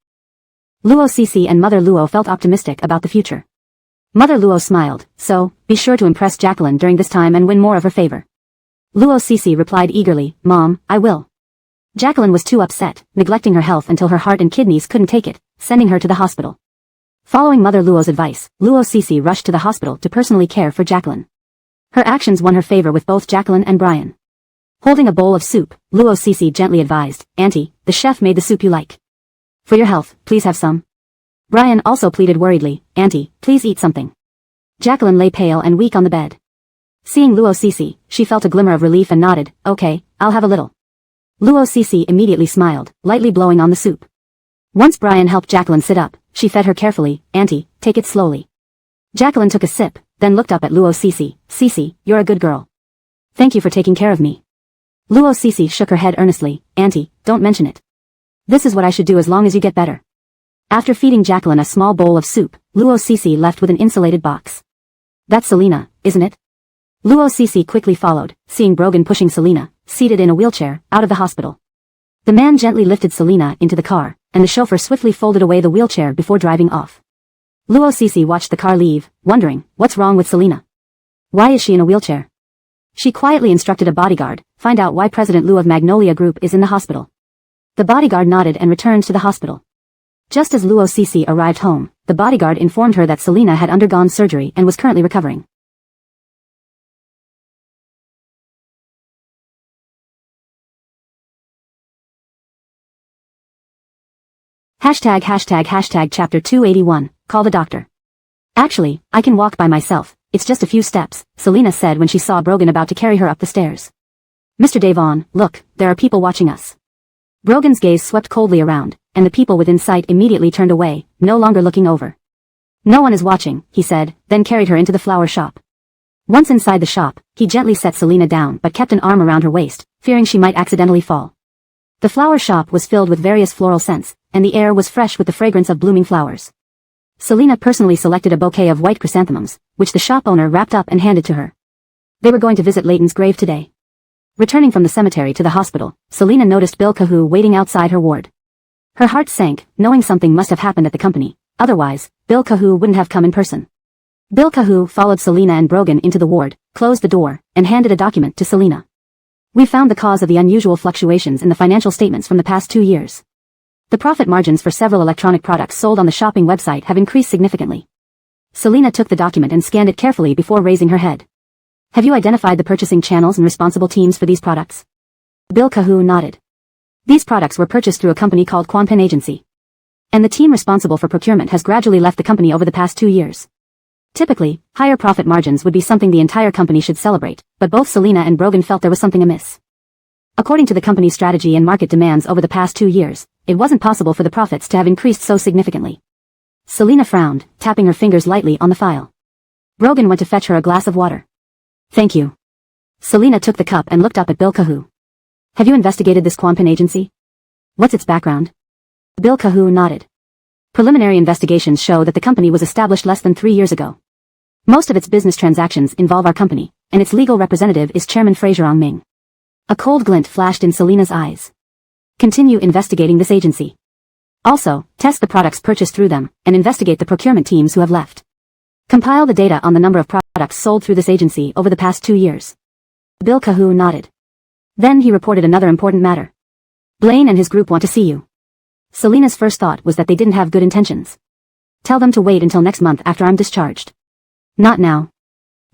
Luo Cece and Mother Luo felt optimistic about the future. Mother Luo smiled, so, be sure to impress Jacqueline during this time and win more of her favor. Luo Cece replied eagerly, Mom, I will. Jacqueline was too upset, neglecting her health until her heart and kidneys couldn't take it, sending her to the hospital. Following Mother Luo's advice, Luo Cece rushed to the hospital to personally care for Jacqueline. Her actions won her favor with both Jacqueline and Brian. Holding a bowl of soup, Luo Cece gently advised, Auntie, the chef made the soup you like. For your health, please have some. Brian also pleaded worriedly, Auntie, please eat something. Jacqueline lay pale and weak on the bed. Seeing Luo Cece, she felt a glimmer of relief and nodded, okay, I'll have a little. Luo Cece immediately smiled, lightly blowing on the soup. Once Brian helped Jacqueline sit up, she fed her carefully, Auntie, take it slowly. Jacqueline took a sip, then looked up at Luo Cece, Cece, you're a good girl. Thank you for taking care of me. Luo Cece shook her head earnestly, Auntie, don't mention it. This is what I should do as long as you get better. After feeding Jacqueline a small bowl of soup, Luo Cece left with an insulated box. That's Selena, isn't it? Luo Cece quickly followed, seeing Brogan pushing Selena, seated in a wheelchair, out of the hospital. The man gently lifted Selena into the car, and the chauffeur swiftly folded away the wheelchair before driving off. Luo Cece watched the car leave, wondering, what's wrong with Selena? Why is she in a wheelchair? She quietly instructed a bodyguard, find out why President Lu of Magnolia Group is in the hospital. The bodyguard nodded and returned to the hospital. Just as Luo Cece arrived home, the bodyguard informed her that Selena had undergone surgery and was currently recovering. #### Chapter 281, Call the Doctor. Actually, I can walk by myself, it's just a few steps, Selena said when she saw Brogan about to carry her up the stairs. Mr. Devon, look, there are people watching us. Brogan's gaze swept coldly around, and the people within sight immediately turned away, no longer looking over. No one is watching, he said, then carried her into the flower shop. Once inside the shop, he gently set Selena down but kept an arm around her waist, fearing she might accidentally fall. The flower shop was filled with various floral scents, and the air was fresh with the fragrance of blooming flowers. Selena personally selected a bouquet of white chrysanthemums, which the shop owner wrapped up and handed to her. They were going to visit Layton's grave today. Returning from the cemetery to the hospital, Selena noticed Bill Kahoo waiting outside her ward. Her heart sank, knowing something must have happened at the company, otherwise, Bill Kahoo wouldn't have come in person. Bill Kahoo followed Selena and Brogan into the ward, closed the door, and handed a document to Selena. We found the cause of the unusual fluctuations in the financial statements from the past 2 years. The profit margins for several electronic products sold on the shopping website have increased significantly. Selena took the document and scanned it carefully before raising her head. Have you identified the purchasing channels and responsible teams for these products? Bill Kahoo nodded. These products were purchased through a company called Quanpin Agency. And the team responsible for procurement has gradually left the company over the past 2 years. Typically, higher profit margins would be something the entire company should celebrate, but both Selena and Brogan felt there was something amiss. According to the company's strategy and market demands over the past 2 years, it wasn't possible for the profits to have increased so significantly. Selena frowned, tapping her fingers lightly on the file. Brogan went to fetch her a glass of water. Thank you. Selena took the cup and looked up at Bill Kahoo. Have you investigated this Quanpin agency? What's its background? Bill Kahoo nodded. Preliminary investigations show that the company was established less than 3 years ago. Most of its business transactions involve our company, and its legal representative is Chairman Fraser Ming. A cold glint flashed in Selena's eyes. Continue investigating this agency. Also, test the products purchased through them, and investigate the procurement teams who have left. Compile the data on the number of products sold through this agency over the past 2 years. Bill Kahoo nodded. Then he reported another important matter. Blaine and his group want to see you. Selena's first thought was that they didn't have good intentions. Tell them to wait until next month after I'm discharged. Not now.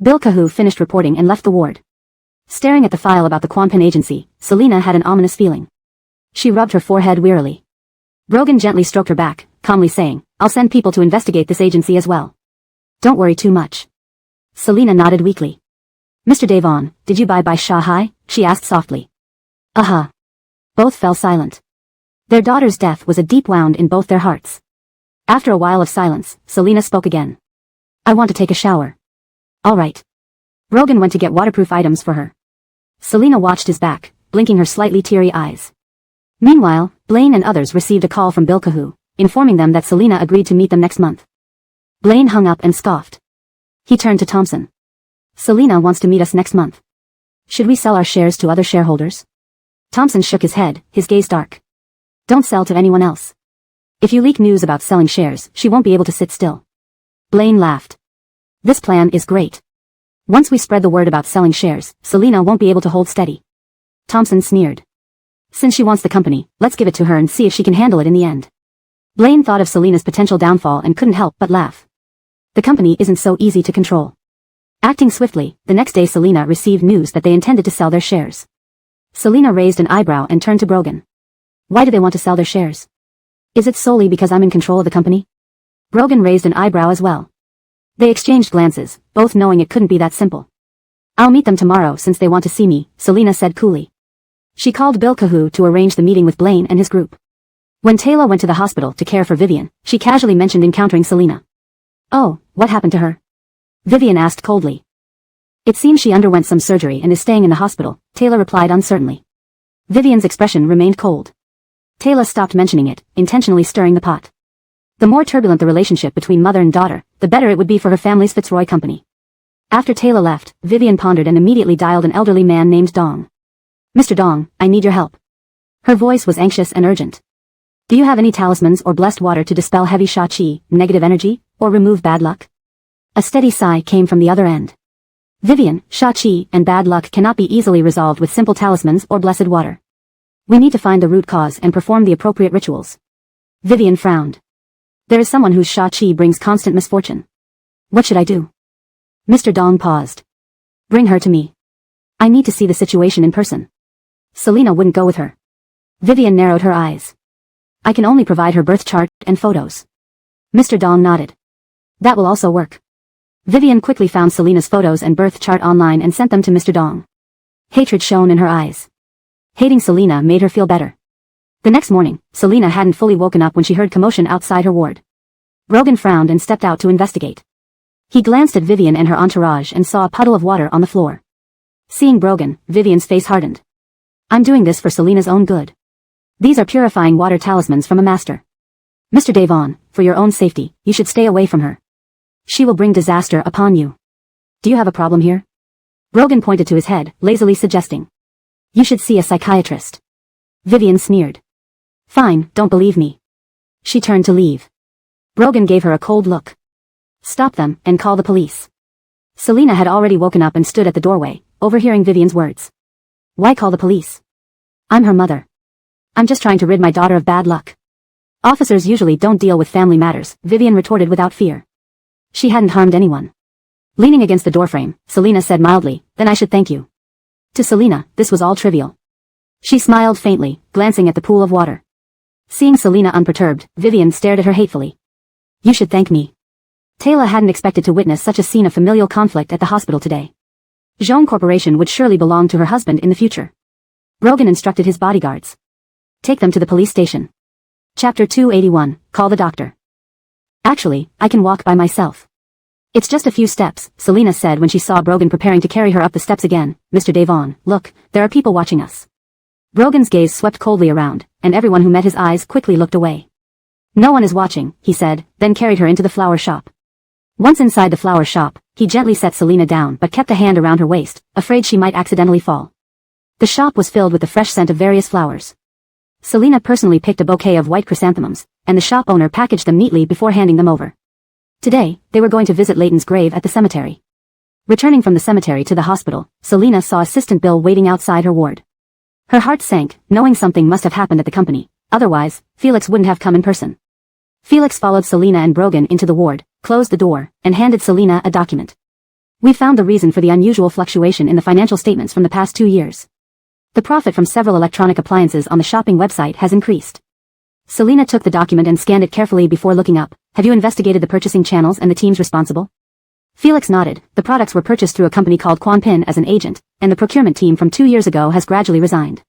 Bill Kahoo finished reporting and left the ward. Staring at the file about the Quanpin agency, Selena had an ominous feeling. She rubbed her forehead wearily. Brogan gently stroked her back, calmly saying, I'll send people to investigate this agency as well. Don't worry too much. Selena nodded weakly. Mr. Devon, did you buy Shanghai? She asked softly. Uh-huh. Both fell silent. Their daughter's death was a deep wound in both their hearts. After a while of silence, Selena spoke again. I want to take a shower. All right. Brogan went to get waterproof items for her. Selena watched his back, blinking her slightly teary eyes. Meanwhile, Blaine and others received a call from Bill Kahoo, informing them that Selena agreed to meet them next month. Blaine hung up and scoffed. He turned to Thompson. Selena wants to meet us next month. Should we sell our shares to other shareholders? Thompson shook his head, his gaze dark. Don't sell to anyone else. If you leak news about selling shares, she won't be able to sit still. Blaine laughed. This plan is great. Once we spread the word about selling shares, Selena won't be able to hold steady. Thompson sneered. Since she wants the company, let's give it to her and see if she can handle it in the end. Blaine thought of Selena's potential downfall and couldn't help but laugh. The company isn't so easy to control. Acting swiftly, the next day Selena received news that they intended to sell their shares. Selena raised an eyebrow and turned to Brogan. Why do they want to sell their shares? Is it solely because I'm in control of the company? Brogan raised an eyebrow as well. They exchanged glances, both knowing it couldn't be that simple. I'll meet them tomorrow since they want to see me, Selena said coolly. She called Bill Kahoo to arrange the meeting with Blaine and his group. When Taylor went to the hospital to care for Vivian, she casually mentioned encountering Selena. Oh, what happened to her? Vivian asked coldly. It seems she underwent some surgery and is staying in the hospital, Taylor replied uncertainly. Vivian's expression remained cold. Taylor stopped mentioning it, intentionally stirring the pot. The more turbulent the relationship between mother and daughter, the better it would be for her family's Fitzroy company. After Taylor left, Vivian pondered and immediately dialed an elderly man named Dong. Mr. Dong, I need your help. Her voice was anxious and urgent. Do you have any talismans or blessed water to dispel heavy Sha-Chi, negative energy, or remove bad luck? A steady sigh came from the other end. Vivian, Sha-Chi, and bad luck cannot be easily resolved with simple talismans or blessed water. We need to find the root cause and perform the appropriate rituals. Vivian frowned. There is someone whose Sha-Chi brings constant misfortune. What should I do? Mr. Dong paused. Bring her to me. I need to see the situation in person. Selena wouldn't go with her. Vivian narrowed her eyes. I can only provide her birth chart and photos. Mr. Dong nodded. That will also work. Vivian quickly found Selena's photos and birth chart online and sent them to Mr. Dong. Hatred shone in her eyes. Hating Selena made her feel better. The next morning, Selena hadn't fully woken up when she heard commotion outside her ward. Brogan frowned and stepped out to investigate. He glanced at Vivian and her entourage and saw a puddle of water on the floor. Seeing Brogan, Vivian's face hardened. I'm doing this for Selena's own good. These are purifying water talismans from a master. Mr. Devon, for your own safety, you should stay away from her. She will bring disaster upon you. Do you have a problem here? Brogan pointed to his head, lazily suggesting. You should see a psychiatrist. Vivian sneered. Fine, don't believe me. She turned to leave. Brogan gave her a cold look. Stop them, and call the police. Selena had already woken up and stood at the doorway, overhearing Vivian's words. Why call the police? I'm her mother. I'm just trying to rid my daughter of bad luck. Officers usually don't deal with family matters, Vivian retorted without fear. She hadn't harmed anyone. Leaning against the doorframe, Selena said mildly, then I should thank you. To Selena, this was all trivial. She smiled faintly, glancing at the pool of water. Seeing Selena unperturbed, Vivian stared at her hatefully. You should thank me. Taylor hadn't expected to witness such a scene of familial conflict at the hospital today. Jean Corporation would surely belong to her husband in the future. Brogan instructed his bodyguards. Take them to the police station. Chapter 281, Call the doctor. Actually, I can walk by myself. It's just a few steps, Selena said when she saw Brogan preparing to carry her up the steps again. Mr. Devon, look, there are people watching us. Brogan's gaze swept coldly around, and everyone who met his eyes quickly looked away. No one is watching, he said, then carried her into the flower shop. Once inside the flower shop, he gently set Selena down but kept a hand around her waist, afraid she might accidentally fall. The shop was filled with the fresh scent of various flowers. Selena personally picked a bouquet of white chrysanthemums, and the shop owner packaged them neatly before handing them over. Today, they were going to visit Leighton's grave at the cemetery. Returning from the cemetery to the hospital, Selena saw Assistant Bill waiting outside her ward. Her heart sank, knowing something must have happened at the company, otherwise, Felix wouldn't have come in person. Felix followed Selena and Brogan into the ward, closed the door, and handed Selena a document. We found the reason for the unusual fluctuation in the financial statements from the past 2 years. The profit from several electronic appliances on the shopping website has increased. Selena took the document and scanned it carefully before looking up. Have you investigated the purchasing channels and the teams responsible? Felix nodded. The products were purchased through a company called Quanpin as an agent, and the procurement team from 2 years ago has gradually resigned.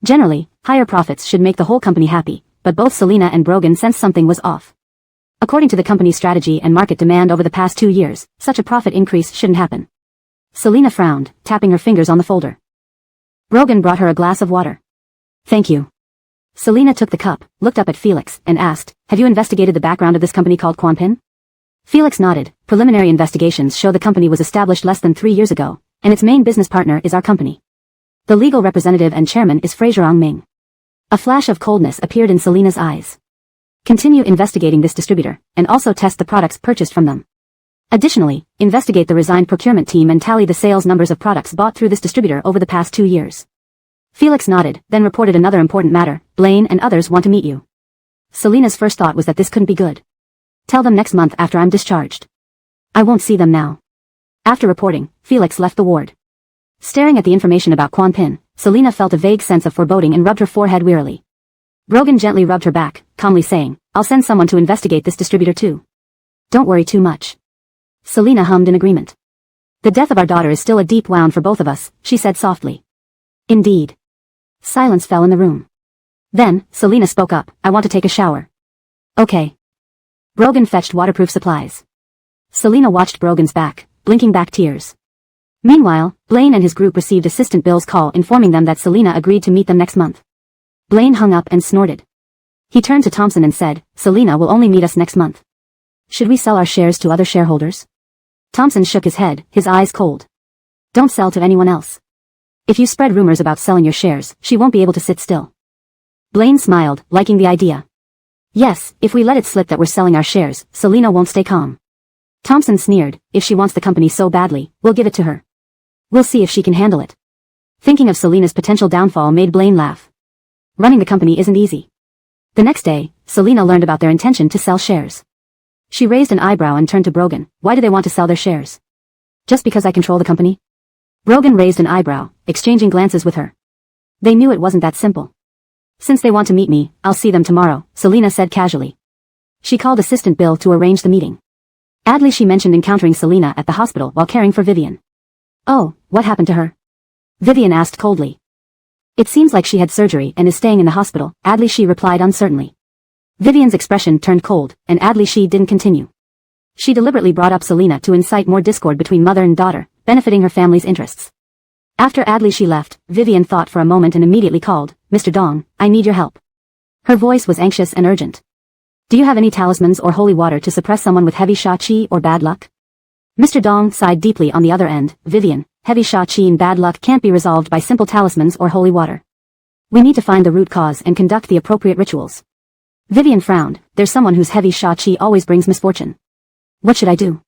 Generally, higher profits should make the whole company happy, but both Selena and Brogan sensed something was off. According to the company's strategy and market demand over the past 2 years, such a profit increase shouldn't happen. Selena frowned, tapping her fingers on the folder. Brogan brought her a glass of water. Thank you. Selena took the cup, looked up at Felix, and asked, have you investigated the background of this company called Quanpin? Felix nodded. Preliminary investigations show the company was established less than 3 years ago, and its main business partner is our company. The legal representative and chairman is Fraser Ming. A flash of coldness appeared in Selena's eyes. Continue investigating this distributor, and also test the products purchased from them. Additionally, investigate the resigned procurement team and tally the sales numbers of products bought through this distributor over the past 2 years. Felix nodded, then reported another important matter. Blaine and others want to meet you. Selena's first thought was that this couldn't be good. Tell them next month after I'm discharged. I won't see them now. After reporting, Felix left the ward. Staring at the information about Quanpin, Selena felt a vague sense of foreboding and rubbed her forehead wearily. Brogan gently rubbed her back, calmly saying, I'll send someone to investigate this distributor too. Don't worry too much. Selena hummed in agreement. The death of our daughter is still a deep wound for both of us, she said softly. Indeed. Silence fell in the room. Then, Selena spoke up, I want to take a shower. Okay. Brogan fetched waterproof supplies. Selena watched Brogan's back, blinking back tears. Meanwhile, Blaine and his group received Assistant Bill's call informing them that Selena agreed to meet them next month. Blaine hung up and snorted. He turned to Thompson and said, Selena will only meet us next month. Should we sell our shares to other shareholders? Thompson shook his head, his eyes cold. Don't sell to anyone else. If you spread rumors about selling your shares, she won't be able to sit still. Blaine smiled, liking the idea. Yes, if we let it slip that we're selling our shares, Selena won't stay calm. Thompson sneered, if she wants the company so badly, we'll give it to her. We'll see if she can handle it. Thinking of Selena's potential downfall made Blaine laugh. Running the company isn't easy. The next day, Selena learned about their intention to sell shares. She raised an eyebrow and turned to Brogan. Why do they want to sell their shares? Just because I control the company? Brogan raised an eyebrow, exchanging glances with her. They knew it wasn't that simple. Since they want to meet me, I'll see them tomorrow, Selena said casually. She called Assistant Bill to arrange the meeting. Adly she mentioned encountering Selena at the hospital while caring for Vivian. Oh, what happened to her? Vivian asked coldly. It seems like she had surgery and is staying in the hospital, Adly she replied uncertainly. Vivian's expression turned cold, and Adly she didn't continue. She deliberately brought up Selena to incite more discord between mother and daughter, benefiting her family's interests. After Adly she left, Vivian thought for a moment and immediately called, Mr. Dong, I need your help. Her voice was anxious and urgent. Do you have any talismans or holy water to suppress someone with heavy sha qi or bad luck? Mr. Dong sighed deeply on the other end. Vivian, heavy sha qi and bad luck can't be resolved by simple talismans or holy water. We need to find the root cause and conduct the appropriate rituals. Vivian frowned. There's someone whose heavy sha qi always brings misfortune. What should I do?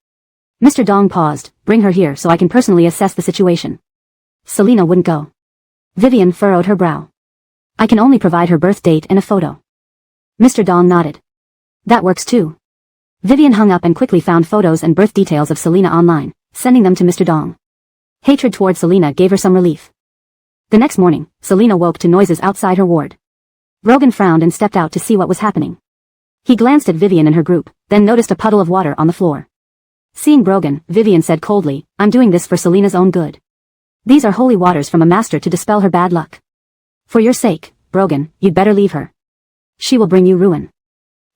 Mr. Dong paused. Bring her here so I can personally assess the situation. Selena wouldn't go. Vivian furrowed her brow. I can only provide her birth date and a photo. Mr. Dong nodded. That works too. Vivian hung up and quickly found photos and birth details of Selena online, sending them to Mr. Dong. Hatred toward Selena gave her some relief. The next morning, Selena woke to noises outside her ward. Brogan frowned and stepped out to see what was happening. He glanced at Vivian and her group, then noticed a puddle of water on the floor. Seeing Brogan, Vivian said coldly, I'm doing this for Selina's own good. These are holy waters from a master to dispel her bad luck. For your sake, Brogan, you'd better leave her. She will bring you ruin.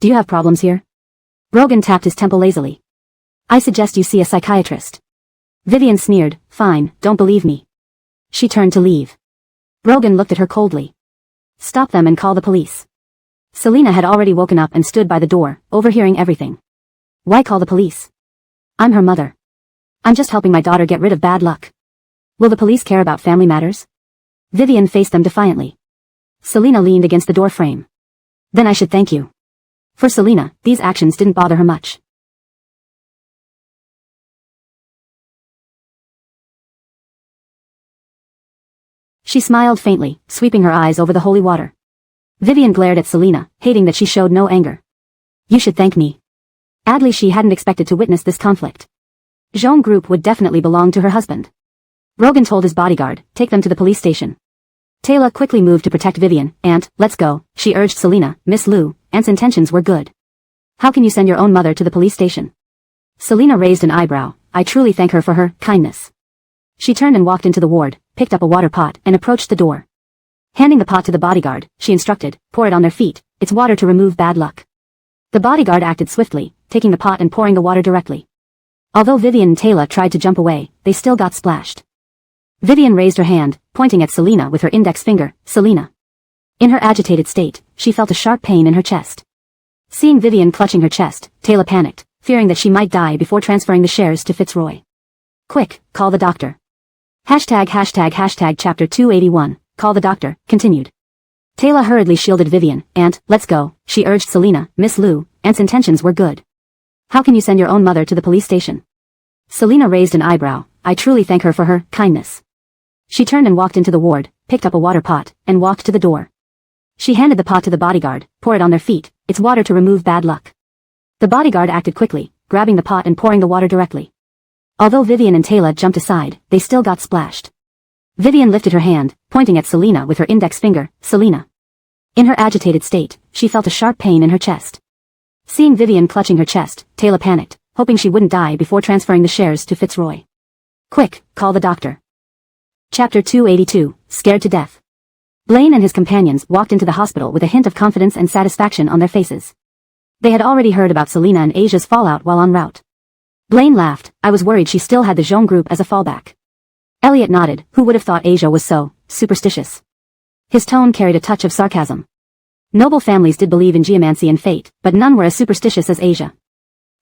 Do you have problems here? Brogan tapped his temple lazily. I suggest you see a psychiatrist. Vivian sneered, fine, don't believe me. She turned to leave. Brogan looked at her coldly. Stop them and call the police. Selina had already woken up and stood by the door, overhearing everything. Why call the police? I'm her mother. I'm just helping my daughter get rid of bad luck. Will the police care about family matters? Vivian faced them defiantly. Selina leaned against the door frame. Then I should thank you. For Selina, these actions didn't bother her much. She smiled faintly, sweeping her eyes over the holy water. Vivian glared at Selina, hating that she showed no anger. You should thank me. Adly she hadn't expected to witness this conflict. Jean Group would definitely belong to her husband. Brogan told his bodyguard, take them to the police station. Taylor quickly moved to protect Vivian, and, let's go, she urged Selina, Miss Liu, Aunt's intentions were good. How can you send your own mother to the police station? Selina raised an eyebrow, I truly thank her for her kindness. She turned and walked into the ward, picked up a water pot, and approached the door. Handing the pot to the bodyguard, she instructed, pour it on their feet, it's water to remove bad luck. The bodyguard acted swiftly, taking the pot and pouring the water directly. Although Vivian and Taylor tried to jump away, they still got splashed. Vivian raised her hand, pointing at Selina with her index finger, Selina. In her agitated state, she felt a sharp pain in her chest. Seeing Vivian clutching her chest, Taylor panicked, fearing that she might die before transferring the shares to Fitzroy. Quick, call the doctor. Hashtag chapter 281, call the doctor, continued. Taylor hurriedly shielded Vivian, and, let's go, she urged Selina, Miss Liu, Aunt's intentions were good. How can you send your own mother to the police station? Selina raised an eyebrow, I truly thank her for her kindness. She turned and walked into the ward, picked up a water pot, and walked to the door. She handed the pot to the bodyguard, pour it on their feet, it's water to remove bad luck. The bodyguard acted quickly, grabbing the pot and pouring the water directly. Although Vivian and Taylor jumped aside, they still got splashed. Vivian lifted her hand, pointing at Selina with her index finger, Selina. In her agitated state, she felt a sharp pain in her chest. Seeing Vivian clutching her chest, Taylor panicked, hoping she wouldn't die before transferring the shares to Fitzroy. Quick, call the doctor. Chapter 282, Scared to Death. Blaine and his companions walked into the hospital with a hint of confidence and satisfaction on their faces. They had already heard about Selina and Asia's fallout while en route. Blaine laughed, I was worried she still had the Jean Group as a fallback. Elliot nodded, who would have thought Asia was so superstitious? His tone carried a touch of sarcasm. Noble families did believe in geomancy and fate, but none were as superstitious as Asia.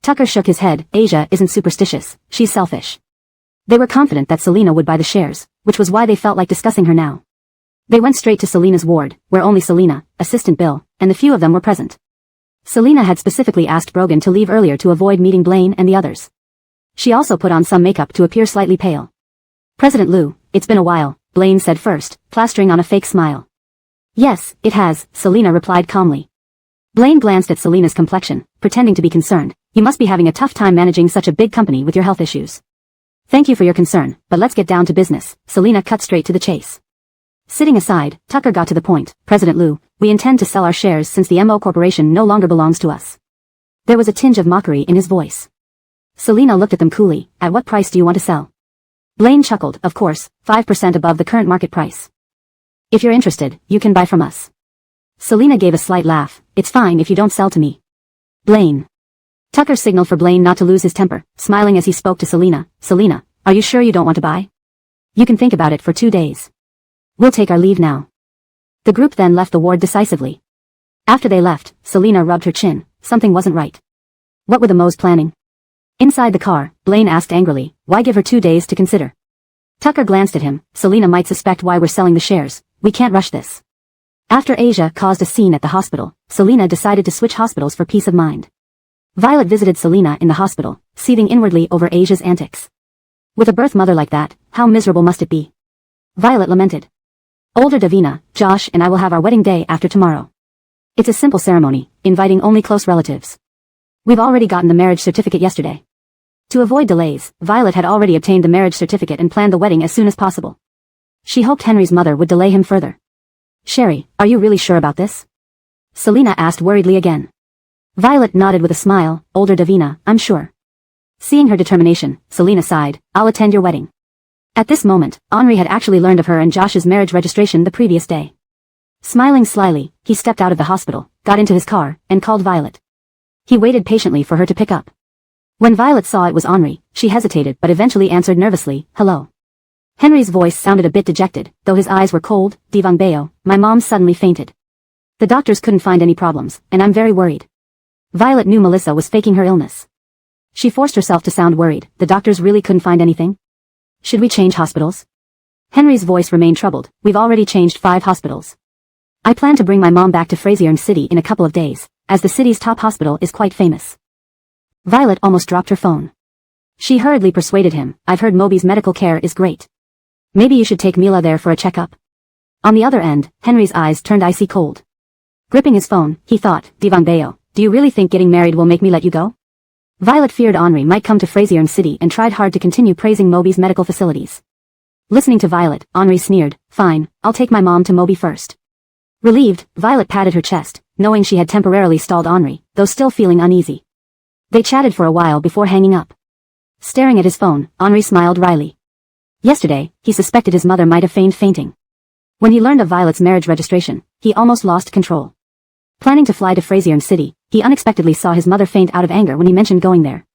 Tucker shook his head, Asia isn't superstitious, she's selfish. They were confident that Selina would buy the shares, which was why they felt like discussing her now. They went straight to Selina's ward, where only Selina, Assistant Bill, and the few of them were present. Selina had specifically asked Brogan to leave earlier to avoid meeting Blaine and the others. She also put on some makeup to appear slightly pale. President Liu, it's been a while, Blaine said first, plastering on a fake smile. Yes, it has, Selina replied calmly. Blaine glanced at Selina's complexion, pretending to be concerned. You must be having a tough time managing such a big company with your health issues. Thank you for your concern, but let's get down to business, Selina cut straight to the chase. Sitting aside, Tucker got to the point, President Liu, we intend to sell our shares since the MO Corporation no longer belongs to us. There was a tinge of mockery in his voice. Selina looked at them coolly, at what price do you want to sell? Blaine chuckled, of course, 5% above the current market price. If you're interested, you can buy from us. Selina gave a slight laugh, it's fine if you don't sell to me. Blaine. Tucker signaled for Blaine not to lose his temper, smiling as he spoke to Selina, Selina, are you sure you don't want to buy? You can think about it for 2 days. We'll take our leave now. The group then left the ward decisively. After they left, Selina rubbed her chin, something wasn't right. What were the Moes planning? Inside the car, Blaine asked angrily, why give her 2 days to consider? Tucker glanced at him, Selina might suspect why we're selling the shares, we can't rush this. After Asia caused a scene at the hospital, Selina decided to switch hospitals for peace of mind. Violet visited Selina in the hospital, seething inwardly over Asia's antics. With a birth mother like that, how miserable must it be? Violet lamented. Older Davina, Josh and I will have our wedding day after tomorrow. It's a simple ceremony, inviting only close relatives. We've already gotten the marriage certificate yesterday. To avoid delays, Violet had already obtained the marriage certificate and planned the wedding as soon as possible. She hoped Henry's mother would delay him further. Sherry, are you really sure about this? Selina asked worriedly again. Violet nodded with a smile, older Davina, I'm sure. Seeing her determination, Selena sighed, I'll attend your wedding. At this moment, Henri had actually learned of her and Josh's marriage registration the previous day. Smiling slyly, he stepped out of the hospital, got into his car, and called Violet. He waited patiently for her to pick up. When Violet saw it was Henri, she hesitated but eventually answered nervously, hello. Henry's voice sounded a bit dejected, though his eyes were cold. Divang Bayo, my mom suddenly fainted. The doctors couldn't find any problems, and I'm very worried. Violet knew Melissa was faking her illness. She forced herself to sound worried. The doctors really couldn't find anything? Should we change hospitals? Henry's voice remained troubled. We've already changed 5 hospitals. I plan to bring my mom back to Frazier City in a couple of days, as the city's top hospital is quite famous. Violet almost dropped her phone. She hurriedly persuaded him, I've heard Moby's medical care is great. Maybe you should take Mila there for a checkup. On the other end, Henry's eyes turned icy cold. Gripping his phone, he thought, Divang Bayo, do you really think getting married will make me let you go? Violet feared Henri might come to Frazier City and tried hard to continue praising Moby's medical facilities. Listening to Violet, Henri sneered, fine, I'll take my mom to Moby first. Relieved, Violet patted her chest, knowing she had temporarily stalled Henri, though still feeling uneasy. They chatted for a while before hanging up. Staring at his phone, Henri smiled wryly. Yesterday, he suspected his mother might have feigned fainting. When he learned of Violet's marriage registration, he almost lost control. Planning to fly to Frazier City, he unexpectedly saw his mother faint out of anger when he mentioned going there.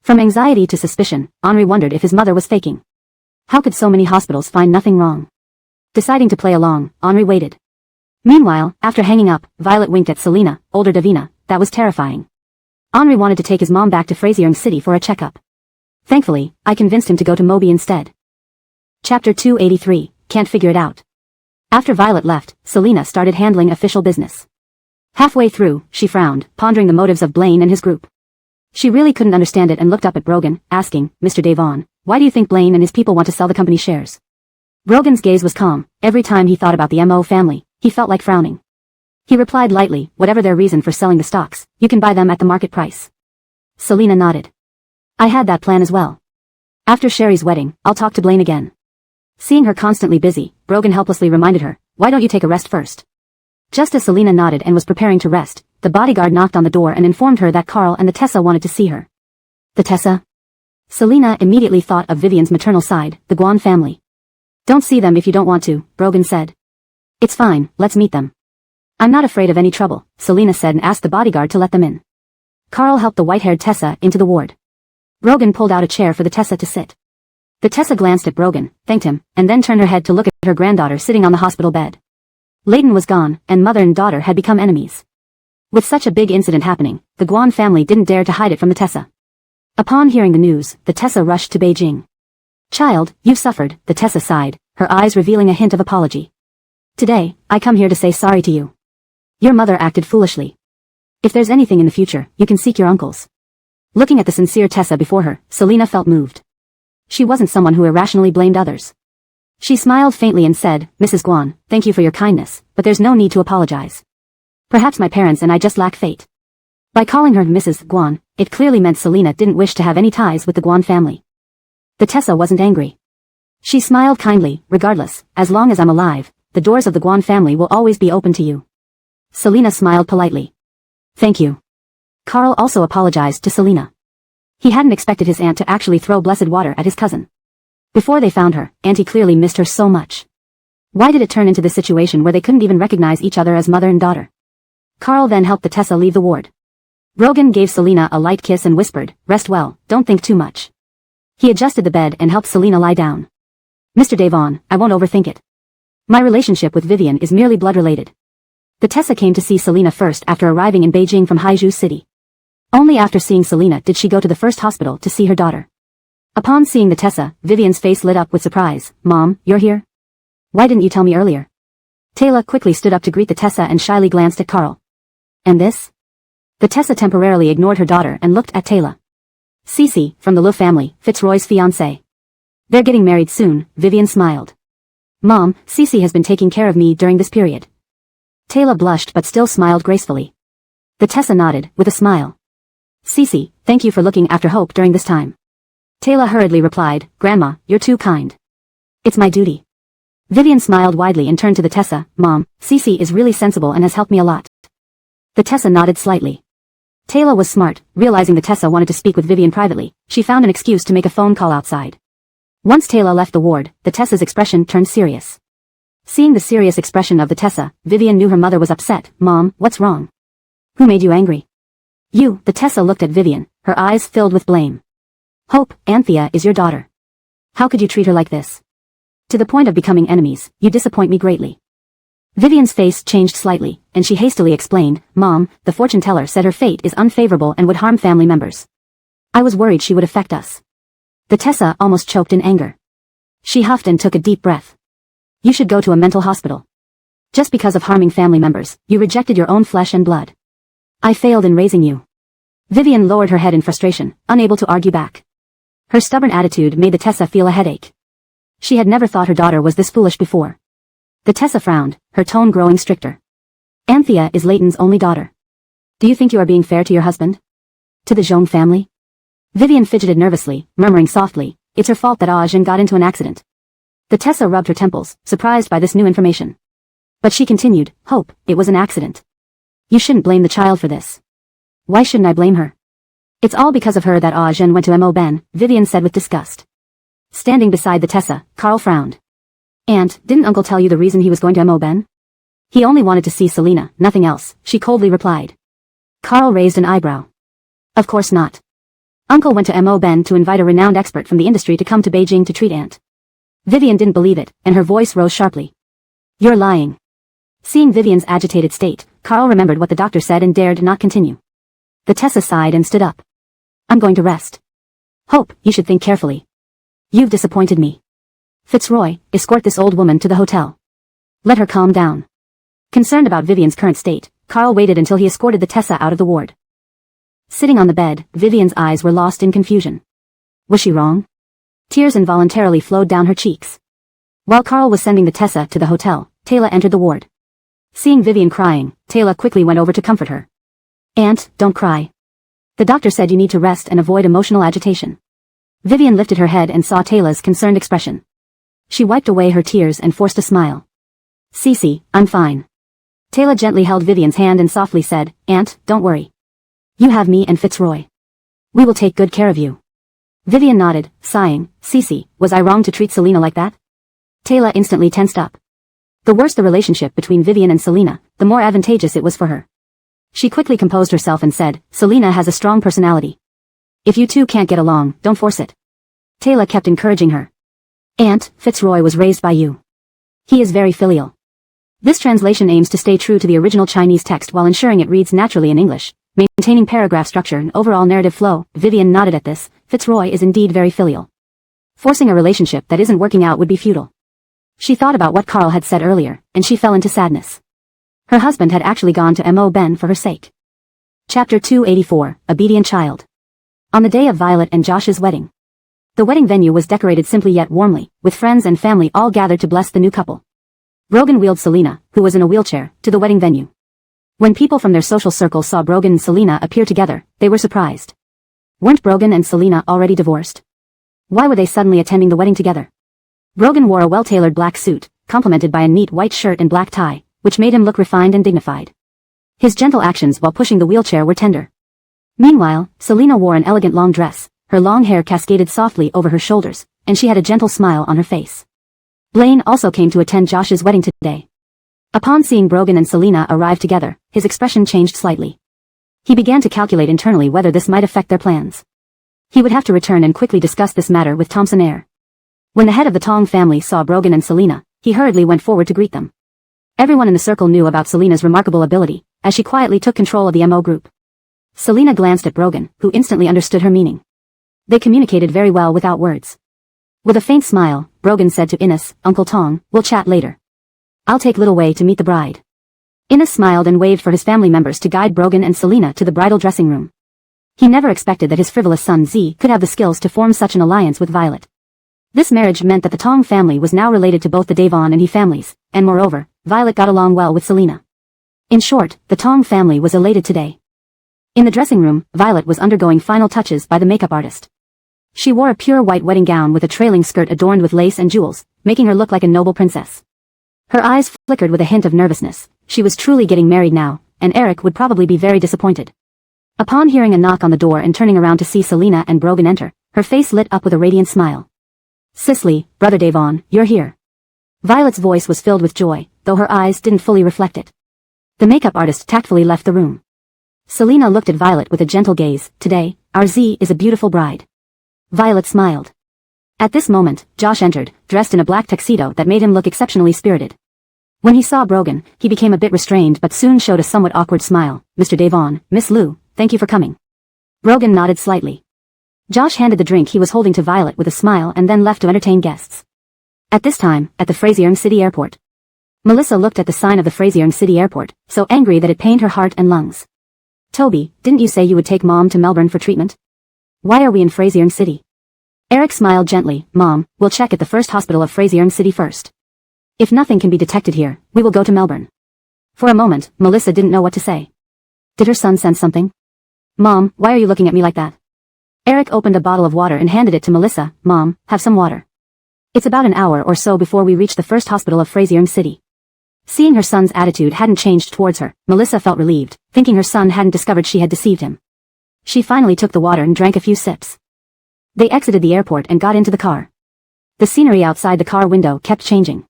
From anxiety to suspicion, Henri wondered if his mother was faking. How could so many hospitals find nothing wrong? Deciding to play along, Henri waited. Meanwhile, after hanging up, Violet winked at Selena, older Davina. That was terrifying. Henri wanted to take his mom back to Frazier City for a checkup. Thankfully, I convinced him to go to Moby instead. Chapter 283, Can't Figure It Out. After Violet left, Selena started handling official business. Halfway through, she frowned, pondering the motives of Blaine and his group. She really couldn't understand it and looked up at Brogan, asking, Mr. Devon, why do you think Blaine and his people want to sell the company shares? Brogan's gaze was calm. Every time he thought about the MO family, he felt like frowning. He replied lightly, whatever their reason for selling the stocks, you can buy them at the market price. Selena nodded. I had that plan as well. After Sherry's wedding, I'll talk to Blaine again. Seeing her constantly busy, Brogan helplessly reminded her, why don't you take a rest first? Just as Selena nodded and was preparing to rest, the bodyguard knocked on the door and informed her that Carl and the Tessa wanted to see her. The Tessa? Selena immediately thought of Vivian's maternal side, the Guan family. Don't see them if you don't want to, Brogan said. It's fine, let's meet them. I'm not afraid of any trouble, Selena said and asked the bodyguard to let them in. Carl helped the white-haired Tessa into the ward. Brogan pulled out a chair for the Tessa to sit. The Tessa glanced at Brogan, thanked him, and then turned her head to look at her granddaughter sitting on the hospital bed. Layton was gone, and mother and daughter had become enemies. With such a big incident happening, the Guan family didn't dare to hide it from the Tessa. Upon hearing the news, the Tessa rushed to Beijing. Child, you've suffered, the Tessa sighed, her eyes revealing a hint of apology. Today, I come here to say sorry to you. Your mother acted foolishly. If there's anything in the future, you can seek your uncles. Looking at the sincere Tessa before her, Selena felt moved. She wasn't someone who irrationally blamed others. She smiled faintly and said, Mrs. Guan, thank you for your kindness, but there's no need to apologize. Perhaps my parents and I just lack fate. By calling her Mrs. Guan, it clearly meant Selena didn't wish to have any ties with the Guan family. The Tessa wasn't angry. She smiled kindly, regardless, as long as I'm alive, the doors of the Guan family will always be open to you. Selena smiled politely. Thank you. Carl also apologized to Selena. He hadn't expected his aunt to actually throw blessed water at his cousin. Before they found her, Auntie clearly missed her so much. Why did it turn into this situation where they couldn't even recognize each other as mother and daughter? Carl then helped the Tessa leave the ward. Brogan gave Selena a light kiss and whispered, rest well, don't think too much. He adjusted the bed and helped Selena lie down. Mr. Devon, I won't overthink it. My relationship with Vivian is merely blood-related. The Tessa came to see Selena first after arriving in Beijing from Haizhou City. Only after seeing Selena did she go to the first hospital to see her daughter. Upon seeing the Tessa, Vivian's face lit up with surprise. Mom, you're here? Why didn't you tell me earlier? Taylor quickly stood up to greet the Tessa and shyly glanced at Carl. And this? The Tessa temporarily ignored her daughter and looked at Taylor. Cece, from the Lu family, Fitzroy's fiancé. They're getting married soon, Vivian smiled. Mom, Cece has been taking care of me during this period. Taylor blushed but still smiled gracefully. The Tessa nodded, with a smile. Cece, thank you for looking after Hope during this time. Taylor hurriedly replied, Grandma, you're too kind. It's my duty. Vivian smiled widely and turned to the Tessa, Mom, Cece is really sensible and has helped me a lot. The Tessa nodded slightly. Taylor was smart, realizing that Tessa wanted to speak with Vivian privately. She found an excuse to make a phone call outside. Once Taylor left the ward, the Tessa's expression turned serious. Seeing the serious expression of the Tessa, Vivian knew her mother was upset. Mom, what's wrong? Who made you angry? You. The Tessa looked at Vivian, her eyes filled with blame. Hope, Anthea is your daughter. How could you treat her like this? To the point of becoming enemies, you disappoint me greatly. Vivian's face changed slightly, and she hastily explained, Mom, the fortune teller said her fate is unfavorable and would harm family members. I was worried she would affect us. The Tessa almost choked in anger. She huffed and took a deep breath. You should go to a mental hospital. Just because of harming family members, you rejected your own flesh and blood. I failed in raising you. Vivian lowered her head in frustration, unable to argue back. Her stubborn attitude made the Tessa feel a headache. She had never thought her daughter was this foolish before. The Tessa frowned, her tone growing stricter. Anthea is Leighton's only daughter. Do you think you are being fair to your husband? To the Jean family? Vivian fidgeted nervously, murmuring softly, it's her fault that Ajin got into an accident. The Tessa rubbed her temples, surprised by this new information. But she continued, Hope, it was an accident. You shouldn't blame the child for this. Why shouldn't I blame her? It's all because of her that Ajin went to Mo Ben, Vivian said with disgust. Standing beside the Tessa, Carl frowned. Aunt, didn't Uncle tell you the reason he was going to Mo Ben? He only wanted to see Selena, nothing else, she coldly replied. Carl raised an eyebrow. Of course not. Uncle went to Mo Ben to invite a renowned expert from the industry to come to Beijing to treat Aunt. Vivian didn't believe it, and her voice rose sharply. You're lying. Seeing Vivian's agitated state, Carl remembered what the doctor said and dared not continue. The Tessa sighed and stood up. I'm going to rest. Hope, you should think carefully. You've disappointed me. Fitzroy, escort this old woman to the hotel. Let her calm down. Concerned about Vivian's current state, Carl waited until he escorted the Tessa out of the ward. Sitting on the bed, Vivian's eyes were lost in confusion. Was she wrong? Tears involuntarily flowed down her cheeks. While Carl was sending the Tessa to the hotel, Taylor entered the ward. Seeing Vivian crying, Taylor quickly went over to comfort her. Aunt, don't cry. The doctor said you need to rest and avoid emotional agitation. Vivian lifted her head and saw Taylor's concerned expression. She wiped away her tears and forced a smile. Cece, I'm fine. Taylor gently held Vivian's hand and softly said, Aunt, don't worry. You have me and Fitzroy. We will take good care of you. Vivian nodded, sighing, Cece, was I wrong to treat Selena like that? Taylor instantly tensed up. The worse the relationship between Vivian and Selena, the more advantageous it was for her. She quickly composed herself and said, Selena has a strong personality. If you two can't get along, don't force it. Taylor kept encouraging her. Aunt, Fitzroy was raised by you. He is very filial. This translation aims to stay true to the original Chinese text while ensuring it reads naturally in English, maintaining paragraph structure and overall narrative flow. Vivian nodded at this. Fitzroy is indeed very filial. Forcing a relationship that isn't working out would be futile. She thought about what Carl had said earlier, and she fell into sadness. Her husband had actually gone to Mo Ben for her sake. Chapter 284, Obedient Child. On the day of Violet and Josh's wedding. The wedding venue was decorated simply yet warmly, with friends and family all gathered to bless the new couple. Brogan wheeled Selena, who was in a wheelchair, to the wedding venue. When people from their social circles saw Brogan and Selena appear together, they were surprised. Weren't Brogan and Selena already divorced? Why were they suddenly attending the wedding together? Brogan wore a well-tailored black suit, complemented by a neat white shirt and black tie, which made him look refined and dignified. His gentle actions while pushing the wheelchair were tender. Meanwhile, Selena wore an elegant long dress, her long hair cascaded softly over her shoulders, and she had a gentle smile on her face. Blaine also came to attend Josh's wedding today. Upon seeing Brogan and Selena arrive together, his expression changed slightly. He began to calculate internally whether this might affect their plans. He would have to return and quickly discuss this matter with Thompson Eyre. When the head of the Tong family saw Brogan and Selena, he hurriedly went forward to greet them. Everyone in the circle knew about Selena's remarkable ability, as she quietly took control of the MO group. Selena glanced at Brogan, who instantly understood her meaning. They communicated very well without words. With a faint smile, Brogan said to Innes, Uncle Tong, we'll chat later. I'll take Little Wei to meet the bride. Innes smiled and waved for his family members to guide Brogan and Selena to the bridal dressing room. He never expected that his frivolous son Z could have the skills to form such an alliance with Violet. This marriage meant that the Tong family was now related to both the Devon and He families, and moreover, Violet got along well with Selena. In short, the Tong family was elated today. In the dressing room, Violet was undergoing final touches by the makeup artist. She wore a pure white wedding gown with a trailing skirt adorned with lace and jewels, making her look like a noble princess. Her eyes flickered with a hint of nervousness. She was truly getting married now, and Eric would probably be very disappointed. Upon hearing a knock on the door and turning around to see Selena and Brogan enter, her face lit up with a radiant smile. "Cicely, Brother Devon, you're here." Violet's voice was filled with joy, though her eyes didn't fully reflect it. The makeup artist tactfully left the room. Selena looked at Violet with a gentle gaze. "Today, our Z is a beautiful bride." Violet smiled. At this moment, Josh entered, dressed in a black tuxedo that made him look exceptionally spirited. When he saw Brogan, he became a bit restrained but soon showed a somewhat awkward smile. "Mr. Devon, Miss Lou, thank you for coming." Brogan nodded slightly. Josh handed the drink he was holding to Violet with a smile and then left to entertain guests. At this time, at the Frazier City Airport. Melissa looked at the sign of the Frazier City Airport, so angry that it pained her heart and lungs. "Toby, didn't you say you would take Mom to Melbourne for treatment? Why are we in Frazier City?" Eric smiled gently. "Mom, we'll check at the first hospital of Frazier City first. If nothing can be detected here, we will go to Melbourne." For a moment, Melissa didn't know what to say. Did her son sense something? "Mom, why are you looking at me like that?" Eric opened a bottle of water and handed it to Melissa. "Mom, have some water. It's about an hour or so before we reach the first hospital of Frazier City." Seeing her son's attitude hadn't changed towards her, Melissa felt relieved, thinking her son hadn't discovered she had deceived him. She finally took the water and drank a few sips. They exited the airport and got into the car. The scenery outside the car window kept changing.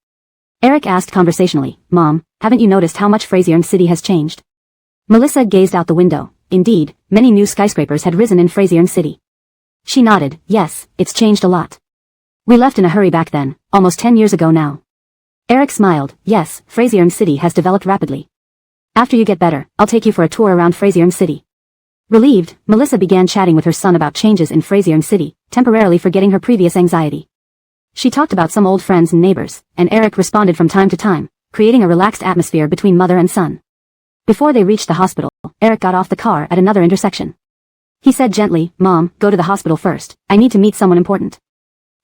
Eric asked conversationally, "Mom, haven't you noticed how much Frazier City has changed?" Melissa gazed out the window. Indeed, many new skyscrapers had risen in Frazier City. She nodded. "Yes, it's changed a lot. We left in a hurry back then, almost 10 years ago now." Eric smiled. "Yes, Frazier City has developed rapidly. After you get better, I'll take you for a tour around Frazier City." Relieved, Melissa began chatting with her son about changes in Frazier City, temporarily forgetting her previous anxiety. She talked about some old friends and neighbors, and Eric responded from time to time, creating a relaxed atmosphere between mother and son. Before they reached the hospital, Eric got off the car at another intersection. He said gently, "Mom, go to the hospital first. I need to meet someone important."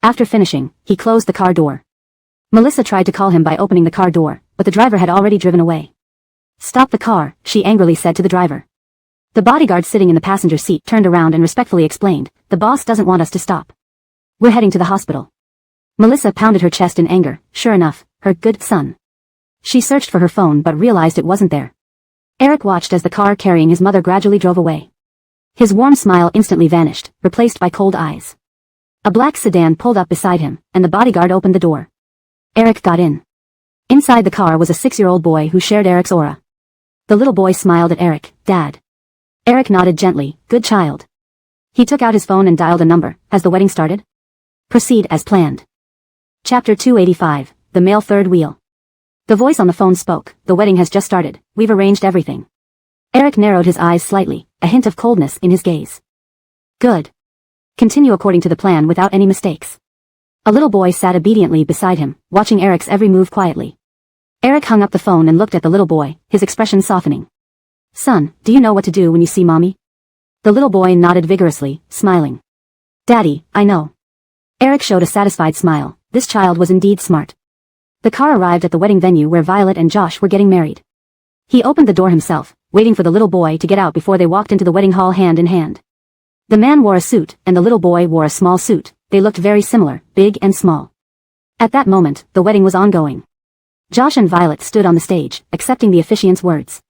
After finishing, he closed the car door. Melissa tried to call him by opening the car door, but the driver had already driven away. "Stop the car," she angrily said to the driver. The bodyguard sitting in the passenger seat turned around and respectfully explained, "The boss doesn't want us to stop. We're heading to the hospital." Melissa pounded her chest in anger. Sure enough, her good son. She searched for her phone but realized it wasn't there. Eric watched as the car carrying his mother gradually drove away. His warm smile instantly vanished, replaced by cold eyes. A black sedan pulled up beside him, and the bodyguard opened the door. Eric got in. Inside the car was a 6-year-old boy who shared Eric's aura. The little boy smiled at Eric. "Dad." Eric nodded gently. "Good child." He took out his phone and dialed a number. "Has the wedding started?" "Proceed as planned." Chapter 285, The Male Third Wheel. The voice on the phone spoke. "The wedding has just started. We've arranged everything." Eric narrowed his eyes slightly, a hint of coldness in his gaze. "Good. Continue according to the plan without any mistakes." A little boy sat obediently beside him, watching Eric's every move quietly. Eric hung up the phone and looked at the little boy, his expression softening. "Son, do you know what to do when you see Mommy?" The little boy nodded vigorously, smiling. "Daddy, I know." Eric showed a satisfied smile. This child was indeed smart. The car arrived at the wedding venue where Violet and Josh were getting married. He opened the door himself, waiting for the little boy to get out before they walked into the wedding hall hand in hand. The man wore a suit, and the little boy wore a small suit. They looked very similar, big and small. At that moment, the wedding was ongoing. Josh and Violet stood on the stage, accepting the officiant's words.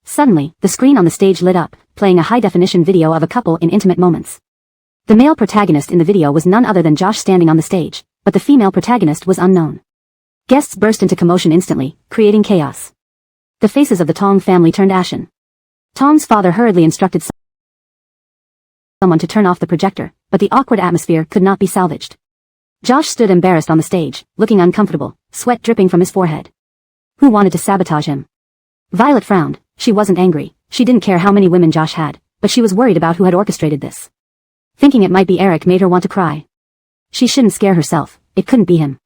Suddenly, the screen on the stage lit up, playing a high-definition video of a couple in intimate moments. The male protagonist in the video was none other than Josh standing on the stage, but the female protagonist was unknown. Guests burst into commotion instantly, creating chaos. The faces of the Tong family turned ashen. Tong's father hurriedly instructed someone to turn off the projector, but the awkward atmosphere could not be salvaged. Josh stood embarrassed on the stage, looking uncomfortable, sweat dripping from his forehead. Who wanted to sabotage him? Violet frowned. She wasn't angry. She didn't care how many women Josh had, but she was worried about who had orchestrated this. Thinking it might be Eric made her want to cry. She shouldn't scare herself. It couldn't be him.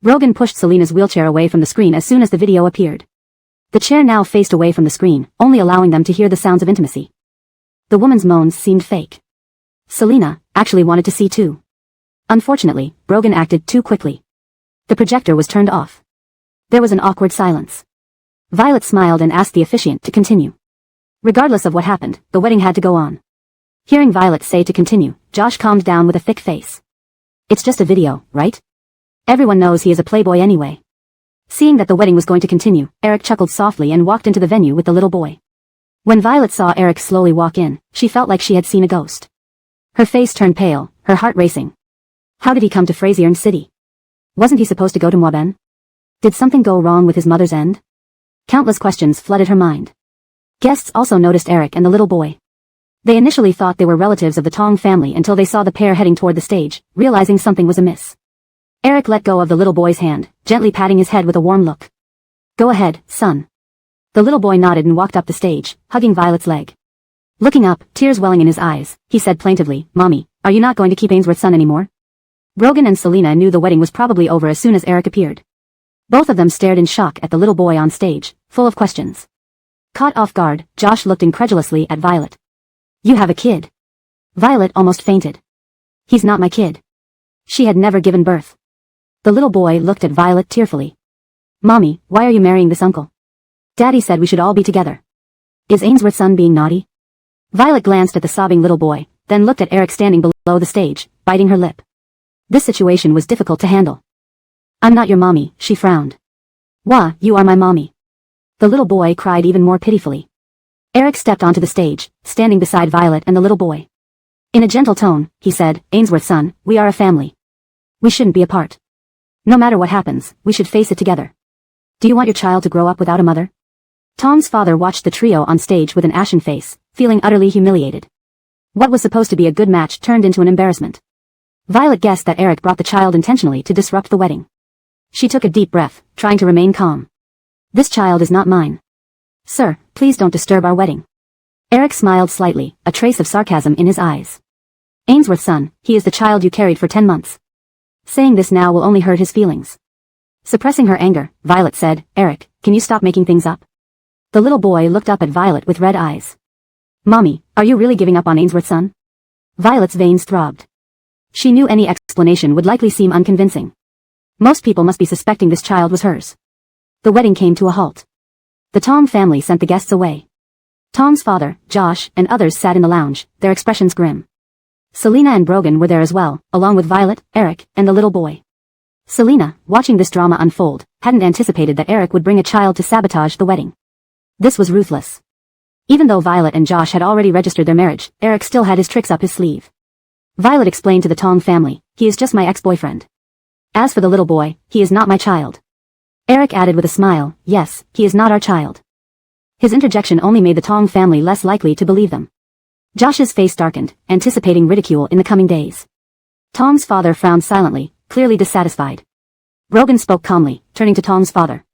Brogan pushed Selena's wheelchair away from the screen as soon as the video appeared. The chair now faced away from the screen, only allowing them to hear the sounds of intimacy. The woman's moans seemed fake. Selena actually wanted to see too. Unfortunately, Brogan acted too quickly. The projector was turned off. There was an awkward silence. Violet smiled and asked the officiant to continue. Regardless of what happened, the wedding had to go on. Hearing Violet say to continue, Josh calmed down with a thick face. "It's just a video, right? Everyone knows he is a playboy anyway." Seeing that the wedding was going to continue, Eric chuckled softly and walked into the venue with the little boy. When Violet saw Eric slowly walk in, she felt like she had seen a ghost. Her face turned pale, her heart racing. How did he come to Frazier City? Wasn't he supposed to go to Moaben? Did something go wrong with his mother's end? Countless questions flooded her mind. Guests also noticed Eric and the little boy. They initially thought they were relatives of the Tong family until they saw the pair heading toward the stage, realizing something was amiss. Eric let go of the little boy's hand, gently patting his head with a warm look. Go ahead, son. The little boy nodded and walked up the stage, hugging Violet's leg. Looking up, tears welling in his eyes, he said plaintively, Mommy, are you not going to keep Ainsworth's son anymore? Brogan and Selena knew the wedding was probably over as soon as Eric appeared. Both of them stared in shock at the little boy on stage, full of questions. Caught off guard, Josh looked incredulously at Violet. You have a kid. Violet almost fainted. He's not my kid. She had never given birth. The little boy looked at Violet tearfully. Mommy, why are you marrying this uncle? Daddy said we should all be together. Is Ainsworth's son being naughty? Violet glanced at the sobbing little boy, then looked at Eric standing below the stage, biting her lip. This situation was difficult to handle. I'm not your mommy, she frowned. Wah, you are my mommy. The little boy cried even more pitifully. Eric stepped onto the stage, standing beside Violet and the little boy. In a gentle tone, he said, Ainsworth's son, we are a family. We shouldn't be apart. No matter what happens, we should face it together. Do you want your child to grow up without a mother? Tom's father watched the trio on stage with an ashen face, feeling utterly humiliated. What was supposed to be a good match turned into an embarrassment. Violet guessed that Eric brought the child intentionally to disrupt the wedding. She took a deep breath, trying to remain calm. This child is not mine. Sir, please don't disturb our wedding. Eric smiled slightly, a trace of sarcasm in his eyes. Ainsworth's son, he is the child you carried for 10 months. Saying this now will only hurt his feelings. Suppressing her anger, Violet said, Eric, can you stop making things up? The little boy looked up at Violet with red eyes. Mommy, are you really giving up on Ainsworth's son? Violet's veins throbbed. She knew any explanation would likely seem unconvincing. Most people must be suspecting this child was hers. The wedding came to a halt. The Tong family sent the guests away. Tom's father, Josh, and others sat in the lounge, their expressions grim. Selena and Brogan were there as well, along with Violet, Eric, and the little boy. Selena, watching this drama unfold, hadn't anticipated that Eric would bring a child to sabotage the wedding. This was ruthless. Even though Violet and Josh had already registered their marriage, Eric still had his tricks up his sleeve. Violet explained to the Tong family, he is just my ex-boyfriend. As for the little boy, he is not my child. Eric added with a smile, yes, he is not our child. His interjection only made the Tong family less likely to believe them. Josh's face darkened, anticipating ridicule in the coming days. Tom's father frowned silently, clearly dissatisfied. Brogan spoke calmly, turning to Tom's father.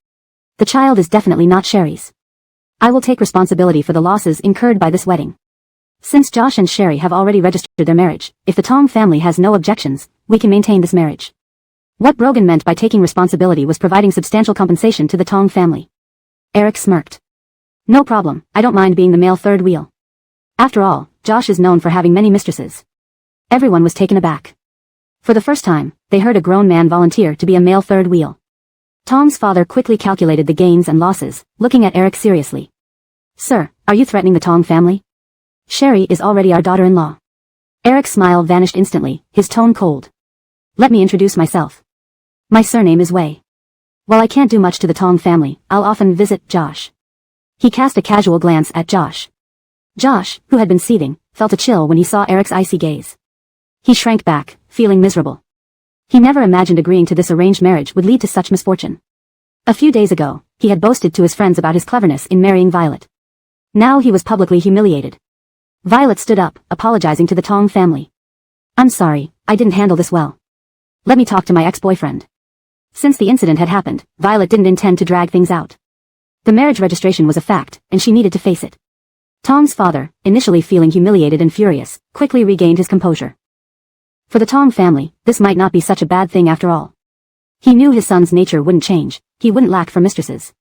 The child is definitely not Sherry's. I will take responsibility for the losses incurred by this wedding. Since Josh and Sherry have already registered their marriage, if the Tong family has no objections, we can maintain this marriage. What Brogan meant by taking responsibility was providing substantial compensation to the Tong family. Eric smirked. No problem, I don't mind being the male third wheel. After all, Josh is known for having many mistresses. Everyone was taken aback. For the first time, they heard a grown man volunteer to be a male third wheel. Tom's father quickly calculated the gains and losses, looking at Eric seriously. Sir, are you threatening the Tong family? Sherry is already our daughter-in-law. Eric's smile vanished instantly, his tone cold. Let me introduce myself. My surname is Wei. While I can't do much to the Tong family, I'll often visit Josh. He cast a casual glance at Josh. Josh, who had been seething, felt a chill when he saw Eric's icy gaze. He shrank back, feeling miserable. He never imagined agreeing to this arranged marriage would lead to such misfortune. A few days ago, he had boasted to his friends about his cleverness in marrying Violet. Now he was publicly humiliated. Violet stood up, apologizing to the Tong family. I'm sorry, I didn't handle this well. Let me talk to my ex-boyfriend. Since the incident had happened, Violet didn't intend to drag things out. The marriage registration was a fact, and she needed to face it. Tom's father, initially feeling humiliated and furious, quickly regained his composure. For the Tong family, this might not be such a bad thing after all. He knew his son's nature wouldn't change, he wouldn't lack for mistresses.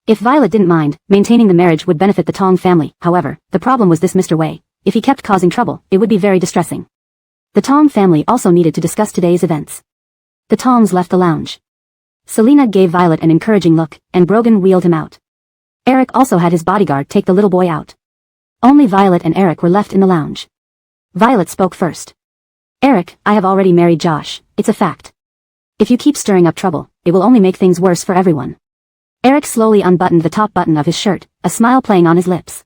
If Violet didn't mind, maintaining the marriage would benefit the Tong family. However, the problem was this Mr. Wei. If he kept causing trouble, it would be very distressing. The Tong family also needed to discuss today's events. The Tongs left the lounge. Selena gave Violet an encouraging look, and Brogan wheeled him out. Eric also had his bodyguard take the little boy out. Only Violet and Eric were left in the lounge. Violet spoke first. Eric, I have already married Josh, it's a fact. If you keep stirring up trouble, it will only make things worse for everyone. Eric slowly unbuttoned the top button of his shirt, a smile playing on his lips.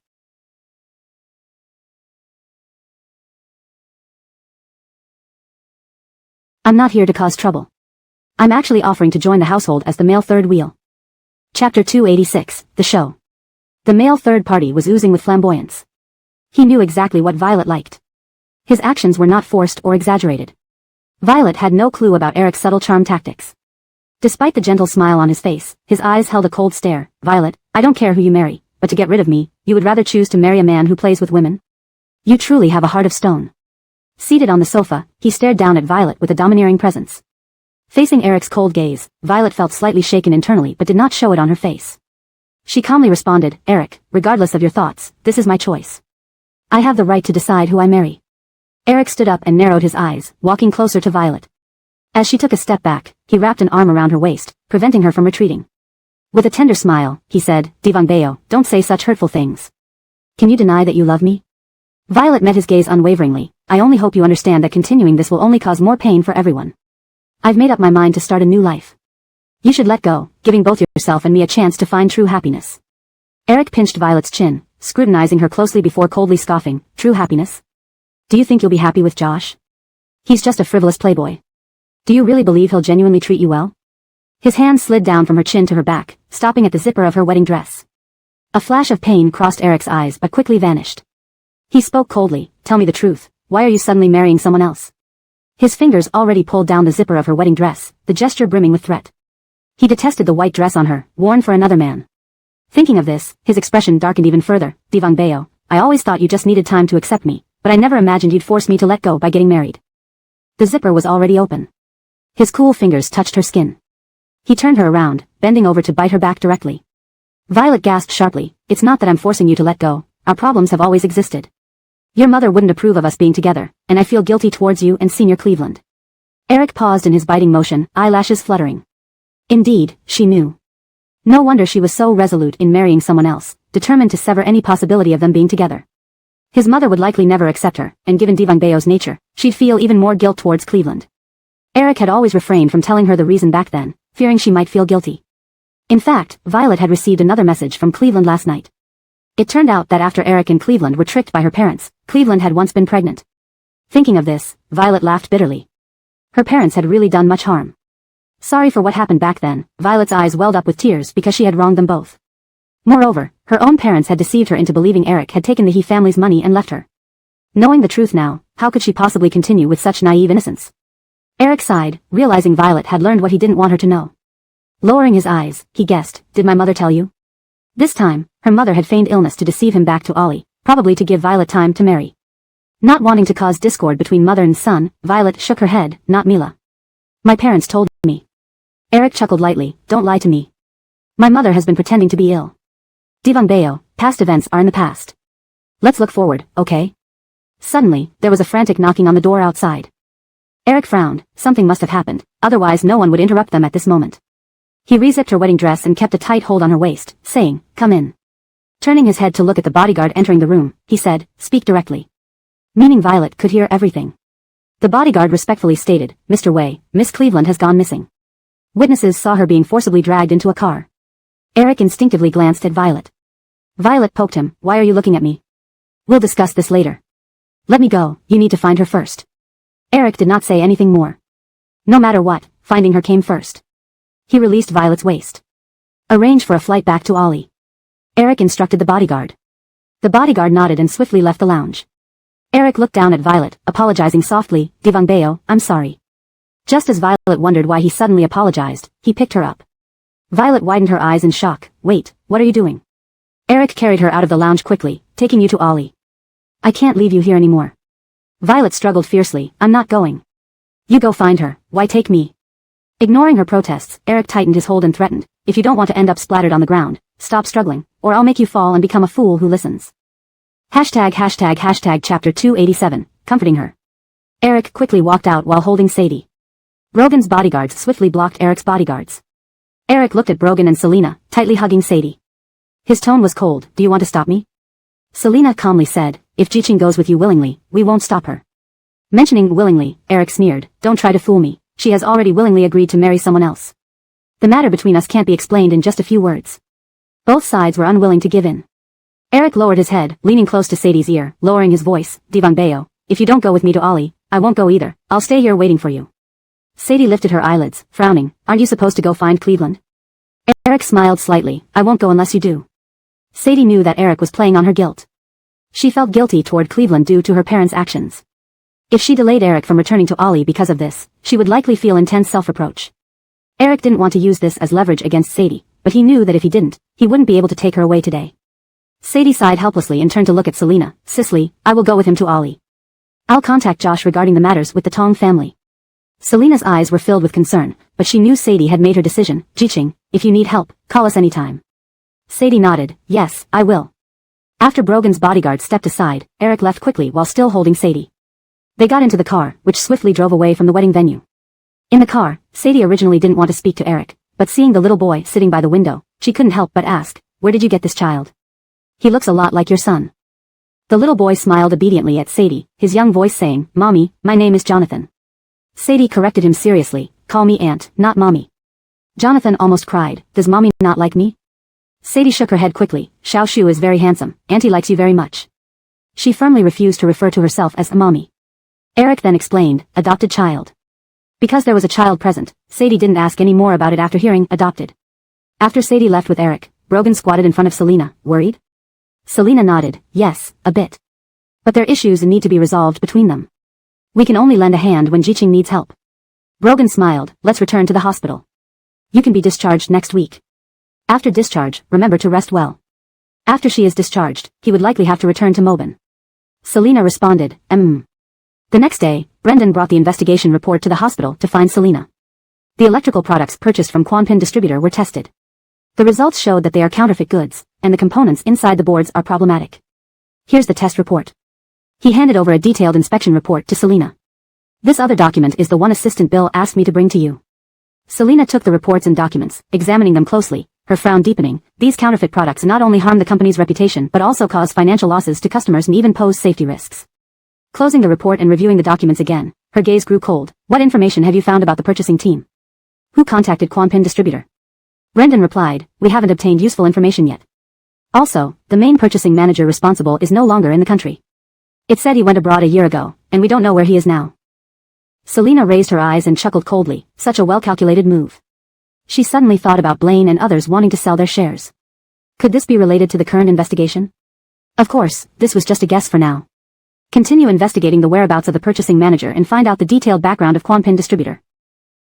I'm not here to cause trouble. I'm actually offering to join the household as the male third wheel. Chapter 286, The Show. The male third party was oozing with flamboyance. He knew exactly what Violet liked. His actions were not forced or exaggerated. Violet had no clue about Eric's subtle charm tactics. Despite the gentle smile on his face, his eyes held a cold stare. Violet, I don't care who you marry, but to get rid of me, you would rather choose to marry a man who plays with women? You truly have a heart of stone. Seated on the sofa, he stared down at Violet with a domineering presence. Facing Eric's cold gaze, Violet felt slightly shaken internally but did not show it on her face. She calmly responded, Eric, regardless of your thoughts, this is my choice. I have the right to decide who I marry. Eric stood up and narrowed his eyes, walking closer to Violet. As she took a step back, he wrapped an arm around her waist, preventing her from retreating. With a tender smile, he said, Divangbeo, don't say such hurtful things. Can you deny that you love me? Violet met his gaze unwaveringly. I only hope you understand that continuing this will only cause more pain for everyone. I've made up my mind to start a new life. You should let go, giving both yourself and me a chance to find true happiness. Eric pinched Violet's chin, scrutinizing her closely before coldly scoffing, true happiness? Do you think you'll be happy with Josh? He's just a frivolous playboy. Do you really believe he'll genuinely treat you well? His hand slid down from her chin to her back, stopping at the zipper of her wedding dress. A flash of pain crossed Eric's eyes but quickly vanished. He spoke coldly, tell me the truth, why are you suddenly marrying someone else? His fingers already pulled down the zipper of her wedding dress, the gesture brimming with threat. He detested the white dress on her, worn for another man. Thinking of this, his expression darkened even further. Divangbeo, I always thought you just needed time to accept me, but I never imagined you'd force me to let go by getting married. The zipper was already open. His cool fingers touched her skin. He turned her around, bending over to bite her back directly. Violet gasped sharply, it's not that I'm forcing you to let go, our problems have always existed. Your mother wouldn't approve of us being together, and I feel guilty towards you and Senior Cleveland. Eric paused in his biting motion, eyelashes fluttering. Indeed, she knew. No wonder she was so resolute in marrying someone else, determined to sever any possibility of them being together. His mother would likely never accept her, and given Divangbeo's nature, she'd feel even more guilt towards Cleveland. Eric had always refrained from telling her the reason back then, fearing she might feel guilty. In fact, Violet had received another message from Cleveland last night. It turned out that after Eric and Cleveland were tricked by her parents, Cleveland had once been pregnant. Thinking of this, Violet laughed bitterly. Her parents had really done much harm. Sorry for what happened back then, Violet's eyes welled up with tears because she had wronged them both. Moreover, her own parents had deceived her into believing Eric had taken the He family's money and left her. Knowing the truth now, how could she possibly continue with such naive innocence? Eric sighed, realizing Violet had learned what he didn't want her to know. Lowering his eyes, he guessed, did my mother tell you? This time, her mother had feigned illness to deceive him back to Ollie, probably to give Violet time to marry. Not wanting to cause discord between mother and son, Violet shook her head, not Mila. My parents told me. Eric chuckled lightly, don't lie to me. My mother has been pretending to be ill. Divangbeo, past events are in the past. Let's look forward, okay? Suddenly, there was a frantic knocking on the door outside. Eric frowned, something must have happened, otherwise no one would interrupt them at this moment. He rezipped her wedding dress and kept a tight hold on her waist, saying, come in. Turning his head to look at the bodyguard entering the room, he said, speak directly. Meaning Violet could hear everything. The bodyguard respectfully stated, Mr. Wei, Miss Cleveland has gone missing. Witnesses saw her being forcibly dragged into a car. Eric instinctively glanced at Violet. Violet poked him, why are you looking at me? We'll discuss this later. Let me go, you need to find her first. Eric did not say anything more. No matter what, finding her came first. He released Violet's waist. Arrange for a flight back to Ollie. Eric instructed the bodyguard. The bodyguard nodded and swiftly left the lounge. Eric looked down at Violet, apologizing softly, Divangbeo, I'm sorry. Just as Violet wondered why he suddenly apologized, he picked her up. Violet widened her eyes in shock, wait, what are you doing? Eric carried her out of the lounge quickly, taking you to Ollie. I can't leave you here anymore. Violet struggled fiercely, I'm not going. You go find her, why take me? Ignoring her protests, Eric tightened his hold and threatened, if you don't want to end up splattered on the ground, stop struggling, or I'll make you fall and become a fool who listens. Hashtag chapter 287, comforting her. Eric quickly walked out while holding Sadie. Brogan's bodyguards swiftly blocked Eric's bodyguards. Eric looked at Brogan and Selena, tightly hugging Sadie. His tone was cold, do you want to stop me? Selena calmly said, if Jiqing goes with you willingly, we won't stop her. Mentioning willingly, Eric sneered, don't try to fool me, she has already willingly agreed to marry someone else. The matter between us can't be explained in just a few words. Both sides were unwilling to give in. Eric lowered his head, leaning close to Sadie's ear, lowering his voice, Divangbeo, if you don't go with me to Ollie, I won't go either, I'll stay here waiting for you. Sadie lifted her eyelids, frowning. Aren't you supposed to go find Cleveland? Eric smiled slightly. I won't go unless you do. Sadie knew that Eric was playing on her guilt. She felt guilty toward Cleveland due to her parents' actions. If she delayed Eric from returning to Ollie because of this, she would likely feel intense self-reproach. Eric didn't want to use this as leverage against Sadie, but he knew that if he didn't, he wouldn't be able to take her away today. Sadie sighed helplessly and turned to look at Selena. Cicely, I will go with him to Ollie. I'll contact Josh regarding the matters with the Tong family. Selena's eyes were filled with concern, but she knew Sadie had made her decision. Jiqing, if you need help, call us anytime. Sadie nodded. Yes, I will. After Brogan's bodyguard stepped aside, Eric left quickly while still holding Sadie. They got into the car, which swiftly drove away from the wedding venue. In the car, Sadie originally didn't want to speak to Eric, but seeing the little boy sitting by the window, she couldn't help but ask, where did you get this child? He looks a lot like your son. The little boy smiled obediently at Sadie, his young voice saying, Mommy, my name is Jonathan. Sadie corrected him seriously, call me Aunt, not Mommy. Jonathan almost cried, does Mommy not like me? Sadie shook her head quickly, Xiao Shu is very handsome, Auntie likes you very much. She firmly refused to refer to herself as a Mommy. Eric then explained, adopted child. Because there was a child present, Sadie didn't ask any more about it after hearing adopted. After Sadie left with Eric, Brogan squatted in front of Selena, worried? Selena nodded, yes, a bit. But their issues need to be resolved between them. We can only lend a hand when Jiqing needs help. Brogan smiled, let's return to the hospital. You can be discharged next week. After discharge, remember to rest well. After she is discharged, he would likely have to return to Mobin. Selena responded, The next day, Brendan brought the investigation report to the hospital to find Selena. The electrical products purchased from Quanpin distributor were tested. The results showed that they are counterfeit goods, and the components inside the boards are problematic. Here's the test report. He handed over a detailed inspection report to Selena. This other document is the one Assistant Bill asked me to bring to you. Selena took the reports and documents, examining them closely, her frown deepening. These counterfeit products not only harm the company's reputation but also cause financial losses to customers and even pose safety risks. Closing the report and reviewing the documents again, her gaze grew cold. What information have you found about the purchasing team? Who contacted Quanpin distributor? Brendan replied, we haven't obtained useful information yet. Also, the main purchasing manager responsible is no longer in the country. It said he went abroad a year ago, and we don't know where he is now. Selena raised her eyes and chuckled coldly, such a well-calculated move. She suddenly thought about Blaine and others wanting to sell their shares. Could this be related to the current investigation? Of course, this was just a guess for now. Continue investigating the whereabouts of the purchasing manager and find out the detailed background of Quanpin distributor.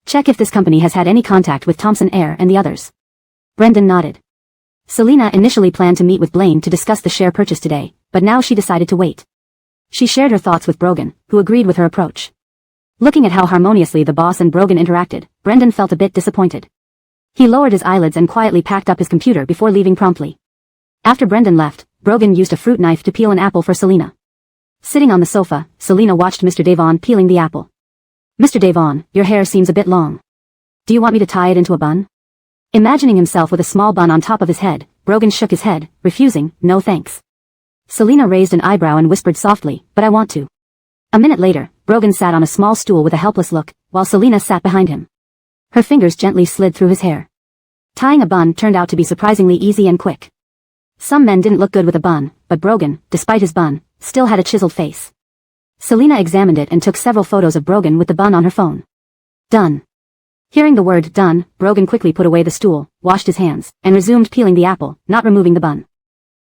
Check if this company has had any contact with Thompson Air and the others. Brendan nodded. Selena initially planned to meet with Blaine to discuss the share purchase today, but now she decided to wait. She shared her thoughts with Brogan, who agreed with her approach. Looking at how harmoniously the boss and Brogan interacted, Brendan felt a bit disappointed. He lowered his eyelids and quietly packed up his computer before leaving promptly. After Brendan left, Brogan used a fruit knife to peel an apple for Selena. Sitting on the sofa, Selena watched Mr. Devon peeling the apple. Mr. Devon, your hair seems a bit long. Do you want me to tie it into a bun? Imagining himself with a small bun on top of his head, Brogan shook his head, refusing, no thanks. Selena raised an eyebrow and whispered softly, but I want to. A minute later, Brogan sat on a small stool with a helpless look, while Selena sat behind him. Her fingers gently slid through his hair. Tying a bun turned out to be surprisingly easy and quick. Some men didn't look good with a bun, but Brogan, despite his bun, still had a chiseled face. Selena examined it and took several photos of Brogan with the bun on her phone. Done. Hearing the word done, Brogan quickly put away the stool, washed his hands, and resumed peeling the apple, not removing the bun.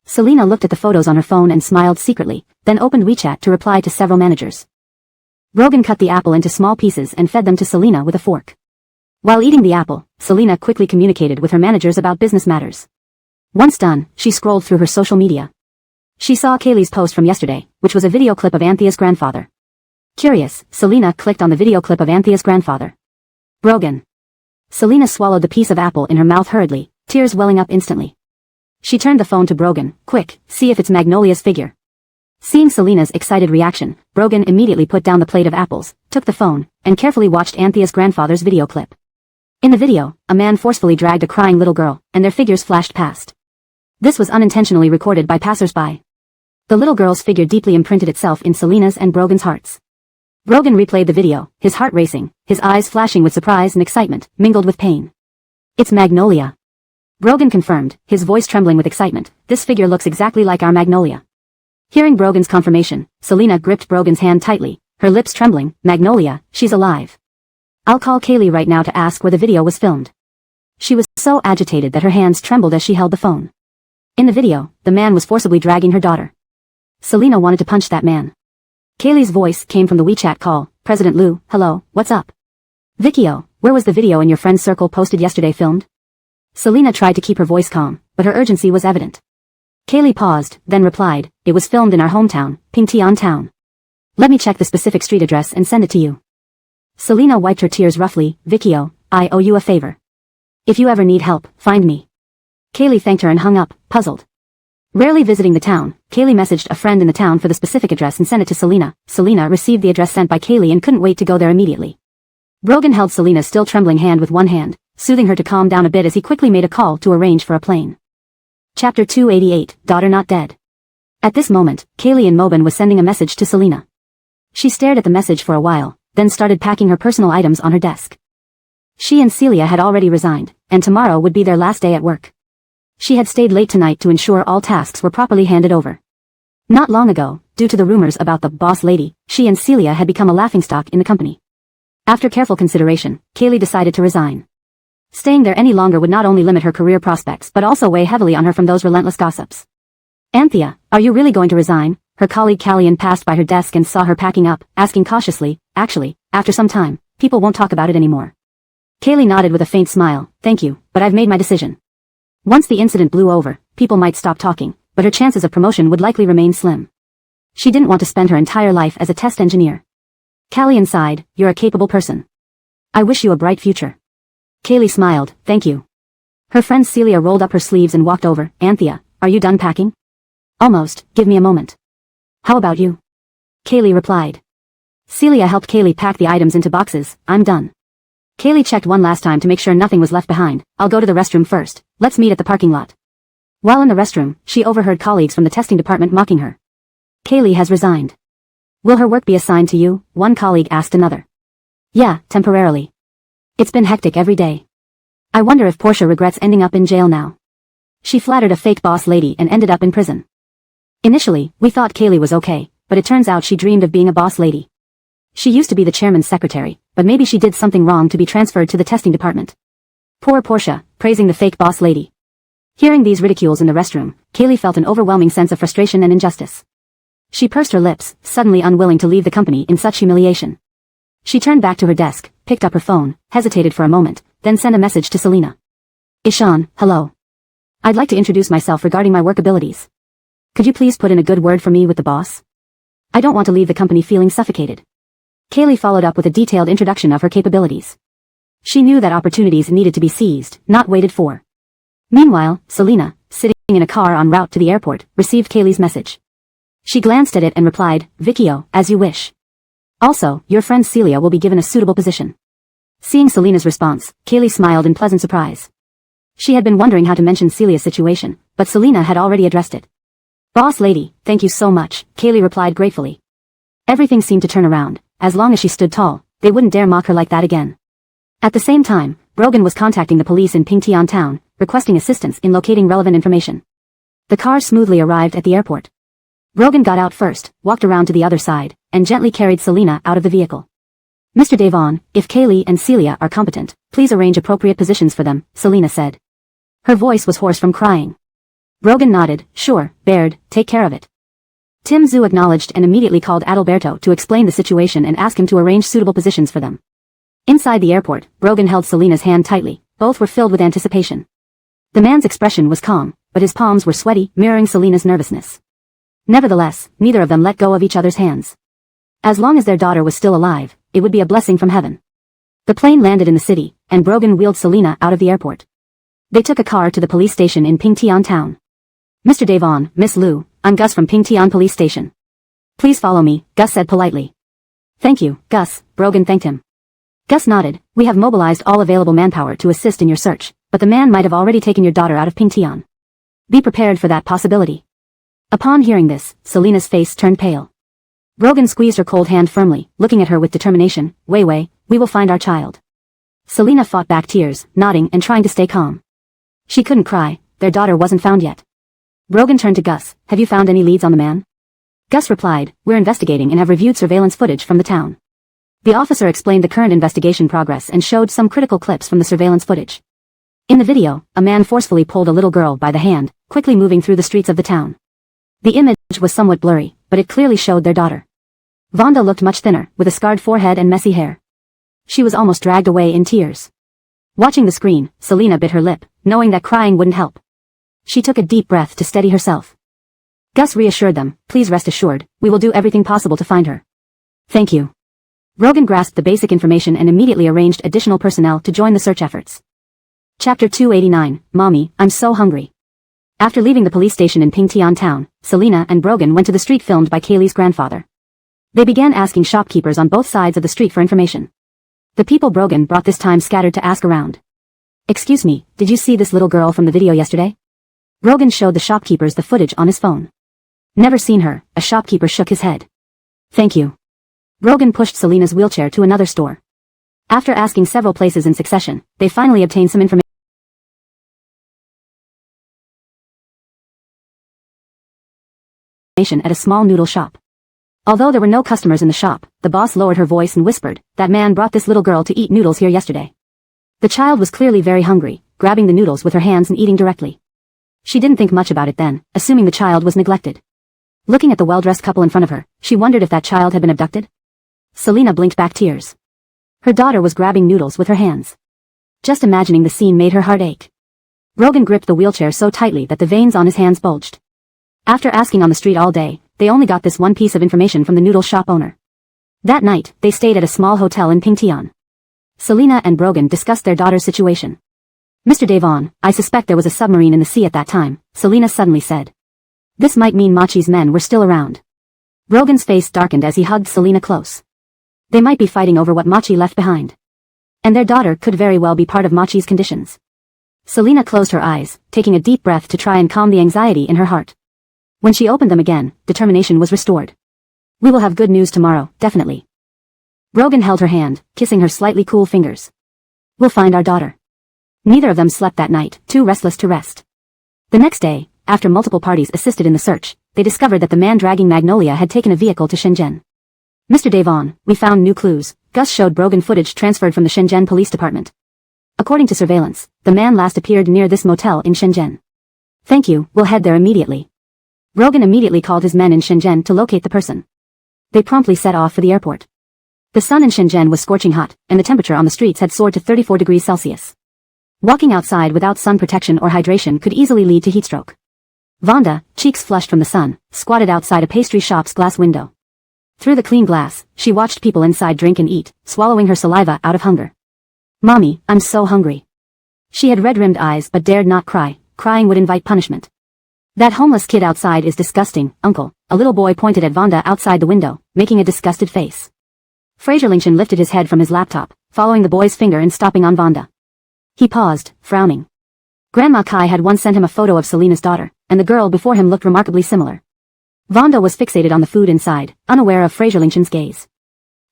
Selena looked at the photos on her phone and smiled secretly, then opened WeChat to reply to several managers. Brogan cut the apple into small pieces and fed them to Selena with a fork. While eating the apple, Selena quickly communicated with her managers about business matters. Once done, she scrolled through her social media. She saw Kaylee's post from yesterday, which was a video clip of Anthea's grandfather. Curious, Selena clicked on the video clip of Anthea's grandfather. Brogan. Selena swallowed the piece of apple in her mouth hurriedly, tears welling up instantly. She turned the phone to Brogan. Quick, see if it's Magnolia's figure. Seeing Selena's excited reaction, Brogan immediately put down the plate of apples, took the phone, and carefully watched Anthea's grandfather's video clip. In the video, a man forcefully dragged a crying little girl, and their figures flashed past. This was unintentionally recorded by passers-by. The little girl's figure deeply imprinted itself in Selena's and Brogan's hearts. Brogan replayed the video, his heart racing, his eyes flashing with surprise and excitement, mingled with pain. It's Magnolia. Brogan confirmed, his voice trembling with excitement. This figure looks exactly like our Magnolia. Hearing Brogan's confirmation, Selena gripped Brogan's hand tightly, her lips trembling. Magnolia, she's alive. I'll call Kaylee right now to ask where the video was filmed. She was so agitated that her hands trembled as she held the phone. In the video, the man was forcibly dragging her daughter. Selena wanted to punch that man. Kaylee's voice came from the WeChat call. President Lou, hello, what's up? Vicky-o, where was the video in your friend's circle posted yesterday filmed? Selena tried to keep her voice calm, but her urgency was evident. Kaylee paused, then replied, it was filmed in our hometown, Pingtian town. Let me check the specific street address and send it to you. Selena wiped her tears roughly. Vicky-o, I owe you a favor. If you ever need help, find me. Kaylee thanked her and hung up, puzzled. Rarely visiting the town, Kaylee messaged a friend in the town for the specific address and sent it to Selena. Selena received the address sent by Kaylee and couldn't wait to go there immediately. Brogan held Selena's still trembling hand with one hand, soothing her to calm down a bit as he quickly made a call to arrange for a plane. Chapter 288, Daughter Not Dead. At this moment, Kaylee in Mobin was sending a message to Selena. She stared at the message for a while, then started packing her personal items on her desk. She and Celia had already resigned, and tomorrow would be their last day at work. She had stayed late tonight to ensure all tasks were properly handed over. Not long ago, due to the rumors about the boss lady, she and Celia had become a laughingstock in the company. After careful consideration, Kaylee decided to resign. Staying there any longer would not only limit her career prospects but also weigh heavily on her from those relentless gossips. Anthea, are you really going to resign? Her colleague Callian passed by her desk and saw her packing up, asking cautiously, actually, after some time, people won't talk about it anymore. Kaylee nodded with a faint smile, thank you, but I've made my decision. Once the incident blew over, people might stop talking, but her chances of promotion would likely remain slim. She didn't want to spend her entire life as a test engineer. Callian sighed, you're a capable person. I wish you a bright future. Kaylee smiled, thank you. Her friend Celia rolled up her sleeves and walked over. Anthea, are you done packing? Almost, give me a moment. How about you? Kaylee replied. Celia helped Kaylee pack the items into boxes. I'm done. Kaylee checked one last time to make sure nothing was left behind. I'll go to the restroom first. Let's meet at the parking lot. While in the restroom, she overheard colleagues from the testing department mocking her. Kaylee has resigned. Will her work be assigned to you? One colleague asked another. Yeah, temporarily. It's been hectic every day. I wonder if Portia regrets ending up in jail now. She flattered a fake boss lady and ended up in prison. Initially, we thought Kaylee was okay, but it turns out she dreamed of being a boss lady. She used to be the chairman's secretary, but maybe she did something wrong to be transferred to the testing department. Poor Portia, praising the fake boss lady. Hearing these ridicules in the restroom, Kaylee felt an overwhelming sense of frustration and injustice. She pursed her lips, suddenly unwilling to leave the company in such humiliation. She turned back to her desk, picked up her phone, hesitated for a moment, then sent a message to Selena. Ishan, hello. I'd like to introduce myself regarding my work abilities. Could you please put in a good word for me with the boss? I don't want to leave the company feeling suffocated. Kaylee followed up with a detailed introduction of her capabilities. She knew that opportunities needed to be seized, not waited for. Meanwhile, Selena, sitting in a car en route to the airport, received Kaylee's message. She glanced at it and replied, Vicky-o, as you wish. Also, your friend Celia will be given a suitable position. Seeing Selena's response, Kaylee smiled in pleasant surprise. She had been wondering how to mention Celia's situation, but Selena had already addressed it. Boss lady, thank you so much, Kaylee replied gratefully. Everything seemed to turn around. As long as she stood tall, they wouldn't dare mock her like that again. At the same time, Brogan was contacting the police in Pingtian town, requesting assistance in locating relevant information. The car smoothly arrived at the airport. Brogan got out first, walked around to the other side, and gently carried Selena out of the vehicle. Mr. Devon, if Kaylee and Celia are competent, please arrange appropriate positions for them, Selena said. Her voice was hoarse from crying. Brogan nodded, sure, Baird, take care of it. Tim Zhu acknowledged and immediately called Adalberto to explain the situation and ask him to arrange suitable positions for them. Inside the airport, Brogan held Selena's hand tightly. Both were filled with anticipation. The man's expression was calm, but his palms were sweaty, mirroring Selena's nervousness. Nevertheless, neither of them let go of each other's hands. As long as their daughter was still alive, it would be a blessing from heaven. The plane landed in the city, and Brogan wheeled Selena out of the airport. They took a car to the police station in Pingtian town. Mr. Devon, Miss Liu, I'm Gus from Pingtian police station. Please follow me, Gus said politely. Thank you, Gus, Brogan thanked him. Gus nodded, we have mobilized all available manpower to assist in your search, but the man might have already taken your daughter out of Pingtian. Be prepared for that possibility. Upon hearing this, Selena's face turned pale. Brogan squeezed her cold hand firmly, looking at her with determination. Wei, we will find our child. Selena fought back tears, nodding and trying to stay calm. She couldn't cry, their daughter wasn't found yet. Brogan turned to Gus, have you found any leads on the man? Gus replied, we're investigating and have reviewed surveillance footage from the town. The officer explained the current investigation progress and showed some critical clips from the surveillance footage. In the video, a man forcefully pulled a little girl by the hand, quickly moving through the streets of the town. The image was somewhat blurry, but it clearly showed their daughter. Vonda looked much thinner, with a scarred forehead and messy hair. She was almost dragged away in tears. Watching the screen, Selena bit her lip, knowing that crying wouldn't help. She took a deep breath to steady herself. Gus reassured them, "Please rest assured, we will do everything possible to find her." "Thank you." Brogan grasped the basic information and immediately arranged additional personnel to join the search efforts. Chapter 289, Mommy, I'm so hungry. After leaving the police station in Pingtian town, Selena and Brogan went to the street filmed by Kaylee's grandfather. They began asking shopkeepers on both sides of the street for information. The people Brogan brought this time scattered to ask around. "Excuse me, did you see this little girl from the video yesterday?" Brogan showed the shopkeepers the footage on his phone. "Never seen her," a shopkeeper shook his head. "Thank you." Brogan pushed Selena's wheelchair to another store. After asking several places in succession, they finally obtained some information at a small noodle shop. Although there were no customers in the shop, the boss lowered her voice and whispered, "That man brought this little girl to eat noodles here yesterday." The child was clearly very hungry, grabbing the noodles with her hands and eating directly. She didn't think much about it then, assuming the child was neglected. Looking at the well-dressed couple in front of her, she wondered if that child had been abducted. Selena blinked back tears. Her daughter was grabbing noodles with her hands. Just imagining the scene made her heart ache. Brogan gripped the wheelchair so tightly that the veins on his hands bulged. After asking on the street all day, they only got this one piece of information from the noodle shop owner. That night, they stayed at a small hotel in Pingtian. Selena and Brogan discussed their daughter's situation. "Mr. Devon, I suspect there was a submarine in the sea at that time," Selena suddenly said. This might mean Machi's men were still around. Brogan's face darkened as he hugged Selena close. They might be fighting over what Machi left behind. And their daughter could very well be part of Machi's conditions. Selena closed her eyes, taking a deep breath to try and calm the anxiety in her heart. When she opened them again, determination was restored. "We will have good news tomorrow, definitely." Brogan held her hand, kissing her slightly cool fingers. "We'll find our daughter." Neither of them slept that night, too restless to rest. The next day, after multiple parties assisted in the search, they discovered that the man dragging Magnolia had taken a vehicle to Shenzhen. "Mr. Devon, we found new clues," Gus showed Brogan footage transferred from the Shenzhen Police Department. According to surveillance, the man last appeared near this motel in Shenzhen. "Thank you, we'll head there immediately." Brogan immediately called his men in Shenzhen to locate the person. They promptly set off for the airport. The sun in Shenzhen was scorching hot, and the temperature on the streets had soared to 34 degrees Celsius. Walking outside without sun protection or hydration could easily lead to heatstroke. Vonda, cheeks flushed from the sun, squatted outside a pastry shop's glass window. Through the clean glass, she watched people inside drink and eat, swallowing her saliva out of hunger. "Mommy, I'm so hungry." She had red-rimmed eyes but dared not cry. Crying would invite punishment. "That homeless kid outside is disgusting, Uncle," a little boy pointed at Vonda outside the window, making a disgusted face. Fraser Lincoln lifted his head from his laptop, following the boy's finger and stopping on Vonda. He paused, frowning. Grandma Kai had once sent him a photo of Selena's daughter, and the girl before him looked remarkably similar. Vonda was fixated on the food inside, unaware of Fraser Lincoln's gaze.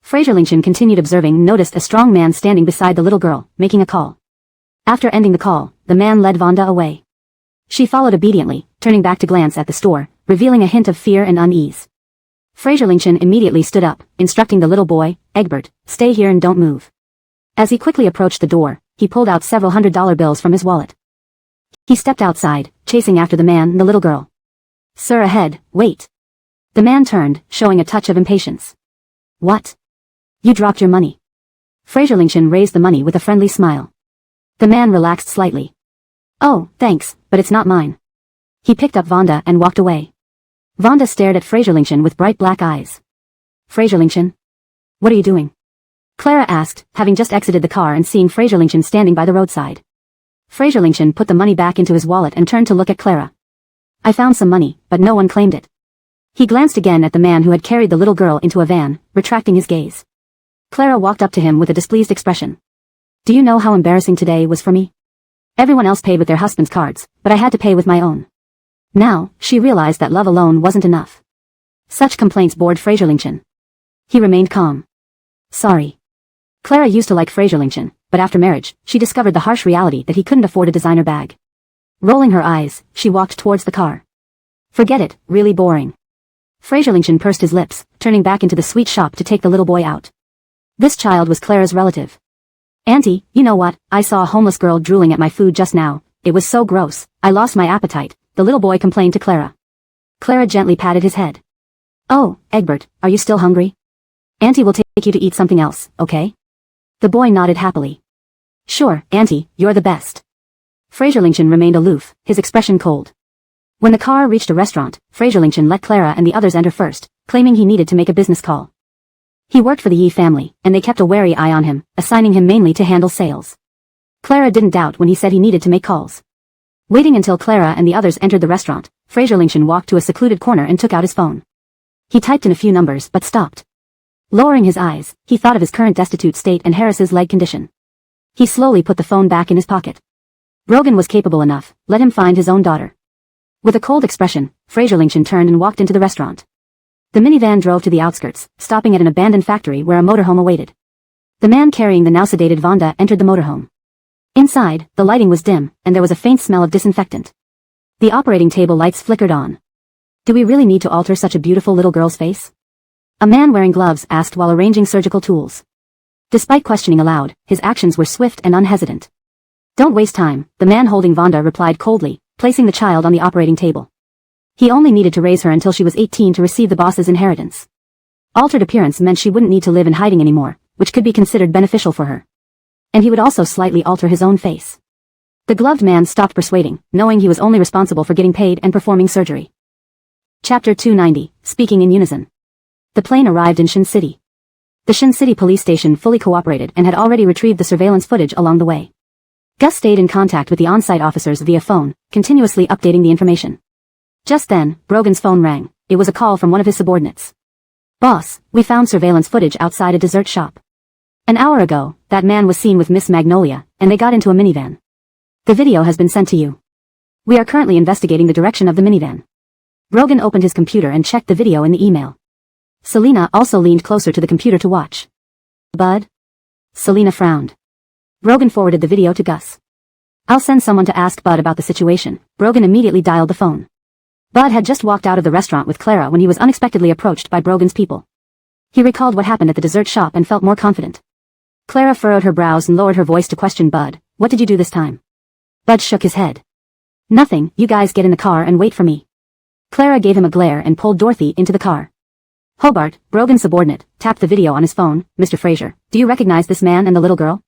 Fraser Lincoln continued observing and noticed a strong man standing beside the little girl, making a call. After ending the call, the man led Vonda away. She followed obediently, turning back to glance at the store, revealing a hint of fear and unease. Fraser Lincoln immediately stood up, instructing the little boy, "Egbert, stay here and don't move." As he quickly approached the door, he pulled out several $100 bills from his wallet. He stepped outside, chasing after the man and the little girl. "Sir, ahead, wait." The man turned, showing a touch of impatience. "What? You dropped your money." Fraser Lincoln raised the money with a friendly smile. The man relaxed slightly. "Oh, thanks, but it's not mine." He picked up Vonda and walked away. Vonda stared at Fraser Lincoln with bright black eyes. "Fraser Lincoln? What are you doing?" Clara asked, having just exited the car and seeing Fraser Lincoln standing by the roadside. Fraser Lincoln put the money back into his wallet and turned to look at Clara. "I found some money, but no one claimed it." He glanced again at the man who had carried the little girl into a van, retracting his gaze. Clara walked up to him with a displeased expression. "Do you know how embarrassing today was for me? Everyone else paid with their husband's cards, but I had to pay with my own." Now, she realized that love alone wasn't enough. Such complaints bored Fraser Lincoln. He remained calm. "Sorry." Clara used to like Fraser Lincoln, but after marriage, she discovered the harsh reality that he couldn't afford a designer bag. Rolling her eyes, she walked towards the car. "Forget it, really boring." Fraser Lincoln pursed his lips, turning back into the sweet shop to take the little boy out. This child was Clara's relative. "Auntie, you know what, I saw a homeless girl drooling at my food just now. It was so gross, I lost my appetite," the little boy complained to Clara. Clara gently patted his head. "Oh, Egbert, are you still hungry? Auntie will take you to eat something else, okay?" The boy nodded happily. "Sure, Auntie, you're the best." Fraserlington remained aloof, his expression cold. When the car reached a restaurant, Fraserlington let Clara and the others enter first, claiming he needed to make a business call. He worked for the Yee family, and they kept a wary eye on him, assigning him mainly to handle sales. Clara didn't doubt when he said he needed to make calls. Waiting until Clara and the others entered the restaurant, Fraserlington walked to a secluded corner and took out his phone. He typed in a few numbers but stopped. Lowering his eyes, he thought of his current destitute state and Harris's leg condition. He slowly put the phone back in his pocket. Brogan was capable enough, let him find his own daughter. With a cold expression, Fraserlington turned and walked into the restaurant. The minivan drove to the outskirts, stopping at an abandoned factory where a motorhome awaited. The man carrying the now sedated Vonda entered the motorhome. Inside, the lighting was dim, and there was a faint smell of disinfectant. The operating table lights flickered on. "Do we really need to alter such a beautiful little girl's face?" A man wearing gloves asked while arranging surgical tools. Despite questioning aloud, his actions were swift and unhesitant. "Don't waste time," the man holding Vonda replied coldly, placing the child on the operating table. He only needed to raise her until she was 18 to receive the boss's inheritance. Altered appearance meant she wouldn't need to live in hiding anymore, which could be considered beneficial for her. And he would also slightly alter his own face. The gloved man stopped persuading, knowing he was only responsible for getting paid and performing surgery. Chapter 290, Speaking in Unison. The plane arrived in Shin City. The Shin City police station fully cooperated and had already retrieved the surveillance footage along the way. Gus stayed in contact with the on-site officers via phone, continuously updating the information. Just then, Brogan's phone rang. It was a call from one of his subordinates. "Boss, we found surveillance footage outside a dessert shop. An hour ago, that man was seen with Miss Magnolia, and they got into a minivan. The video has been sent to you. We are currently investigating the direction of the minivan." Brogan opened his computer and checked the video in the email. Selena also leaned closer to the computer to watch. "Bud?" Selena frowned. Brogan forwarded the video to Gus. "I'll send someone to ask Bud about the situation." Brogan immediately dialed the phone. Bud had just walked out of the restaurant with Clara when he was unexpectedly approached by Brogan's people. He recalled what happened at the dessert shop and felt more confident. Clara furrowed her brows and lowered her voice to question Bud. "What did you do this time?" Bud shook his head. "Nothing, you guys get in the car and wait for me." Clara gave him a glare and pulled Dorothy into the car. Hobart, Brogan's subordinate, tapped the video on his phone. "Mr. Fraser, do you recognize this man and the little girl?"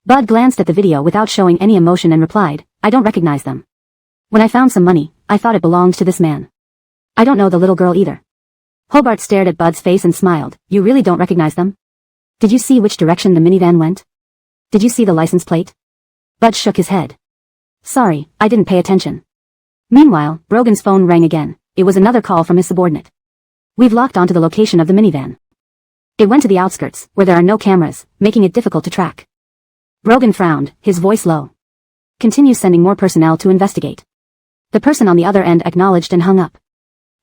Bud glanced at the video without showing any emotion and replied, "I don't recognize them. When I found some money, I thought it belonged to this man. I don't know the little girl either." Hobart stared at Bud's face and smiled. "You really don't recognize them? Did you see which direction the minivan went? Did you see the license plate?" Bud shook his head. "Sorry, I didn't pay attention." Meanwhile, Brogan's phone rang again. It was another call from his subordinate. "We've locked onto the location of the minivan. It went to the outskirts, where there are no cameras, making it difficult to track." Brogan frowned, his voice low. "Continue sending more personnel to investigate." The person on the other end acknowledged and hung up.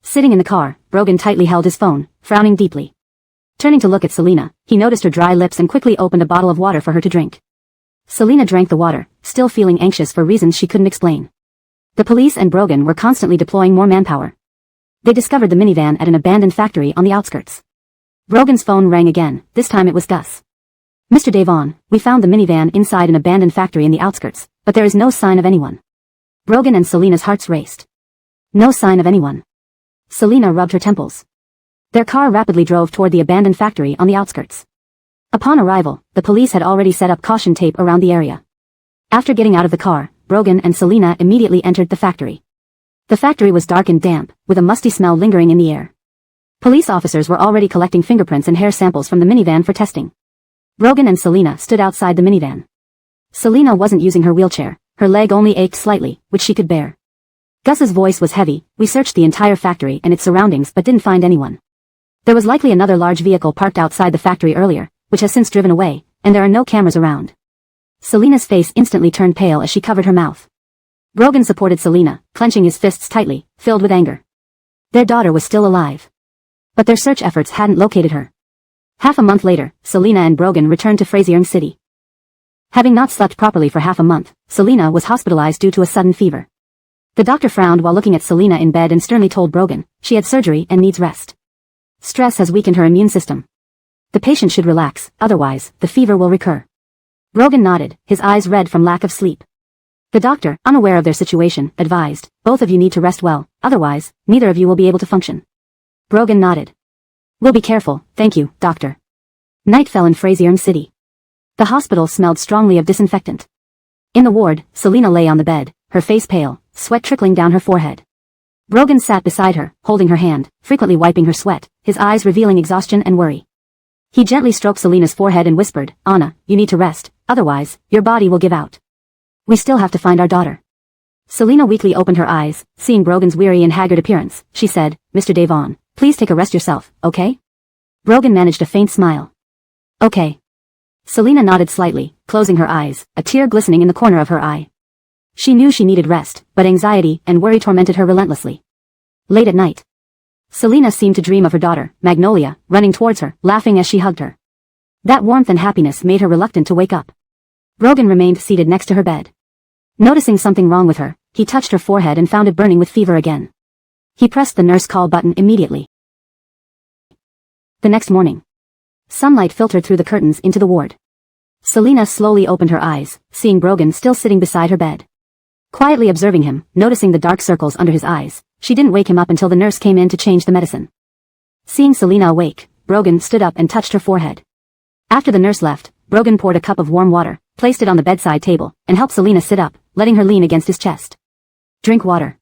Sitting in the car, Brogan tightly held his phone, frowning deeply. Turning to look at Selena, he noticed her dry lips and quickly opened a bottle of water for her to drink. Selena drank the water, still feeling anxious for reasons she couldn't explain. The police and Brogan were constantly deploying more manpower. They discovered the minivan at an abandoned factory on the outskirts. Brogan's phone rang again, this time it was Gus. "Mr. Devon, we found the minivan inside an abandoned factory in the outskirts, but there is no sign of anyone." Brogan and Selena's hearts raced. No sign of anyone. Selena rubbed her temples. Their car rapidly drove toward the abandoned factory on the outskirts. Upon arrival, the police had already set up caution tape around the area. After getting out of the car, Brogan and Selena immediately entered the factory. The factory was dark and damp, with a musty smell lingering in the air. Police officers were already collecting fingerprints and hair samples from the minivan for testing. Brogan and Selena stood outside the minivan. Selena wasn't using her wheelchair, her leg only ached slightly, which she could bear. Gus's voice was heavy. "We searched the entire factory and its surroundings but didn't find anyone. There was likely another large vehicle parked outside the factory earlier, which has since driven away, and there are no cameras around." Selena's face instantly turned pale as she covered her mouth. Brogan supported Selena, clenching his fists tightly, filled with anger. Their daughter was still alive. But their search efforts hadn't located her. Half a month later, Selena and Brogan returned to Frasiering City. Having not slept properly for half a month, Selena was hospitalized due to a sudden fever. The doctor frowned while looking at Selena in bed and sternly told Brogan, she had surgery and needs rest. Stress has weakened her immune system. The The patient should relax, otherwise, the fever will recur. Brogan nodded, his eyes red from lack of sleep. The doctor, unaware of their situation, advised, both of you need to rest well, otherwise, neither of you will be able to function. Brogan nodded. We'll be careful, thank you, doctor. Night fell in Frazierne City. The hospital smelled strongly of disinfectant. In the ward, Selina lay on the bed, her face pale, sweat trickling down her forehead. Brogan sat beside her, holding her hand, frequently wiping her sweat, his eyes revealing exhaustion and worry. He gently stroked Selina's forehead and whispered, Anna, you need to rest, otherwise, your body will give out. We still have to find our daughter. Selina weakly opened her eyes, seeing Brogan's weary and haggard appearance. She said, Mr. Devon, please take a rest yourself, okay? Brogan managed a faint smile. Okay. Selina nodded slightly, closing her eyes, a tear glistening in the corner of her eye. She knew she needed rest, but anxiety and worry tormented her relentlessly. Late at night, Selina seemed to dream of her daughter, Magnolia, running towards her, laughing as she hugged her. That warmth and happiness made her reluctant to wake up. Brogan remained seated next to her bed. Noticing something wrong with her, he touched her forehead and found it burning with fever again. He pressed the nurse call button immediately. The next morning, sunlight filtered through the curtains into the ward. Selina slowly opened her eyes, seeing Brogan still sitting beside her bed. Quietly observing him, noticing the dark circles under his eyes, she didn't wake him up until the nurse came in to change the medicine. Seeing Selina awake, Brogan stood up and touched her forehead. After the nurse left, Brogan poured a cup of warm water, placed it on the bedside table, and helped Selina sit up, letting her lean against his chest. Drink water.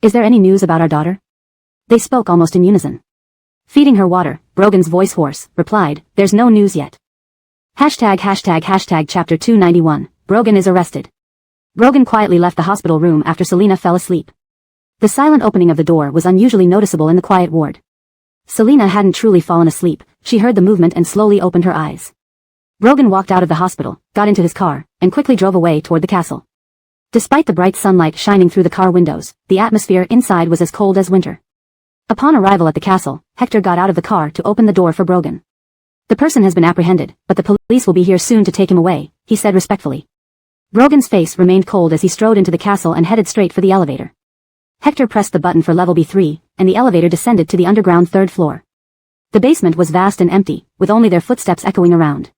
Is there any news about our daughter? They spoke almost in unison. Feeding her water, Brogan's voice hoarse, replied, There's no news yet. Chapter 291, Brogan is arrested. Brogan quietly left the hospital room after Selina fell asleep. The silent opening of the door was unusually noticeable in the quiet ward. Selina hadn't truly fallen asleep, she heard the movement and slowly opened her eyes. Brogan walked out of the hospital, got into his car, and quickly drove away toward the castle. Despite the bright sunlight shining through the car windows, the atmosphere inside was as cold as winter. Upon arrival at the castle, Hector got out of the car to open the door for Brogan. The person has been apprehended, but the police will be here soon to take him away, he said respectfully. Brogan's face remained cold as he strode into the castle and headed straight for the elevator. Hector pressed the button for level B3, and the elevator descended to the underground third floor. The basement was vast and empty, with only their footsteps echoing around.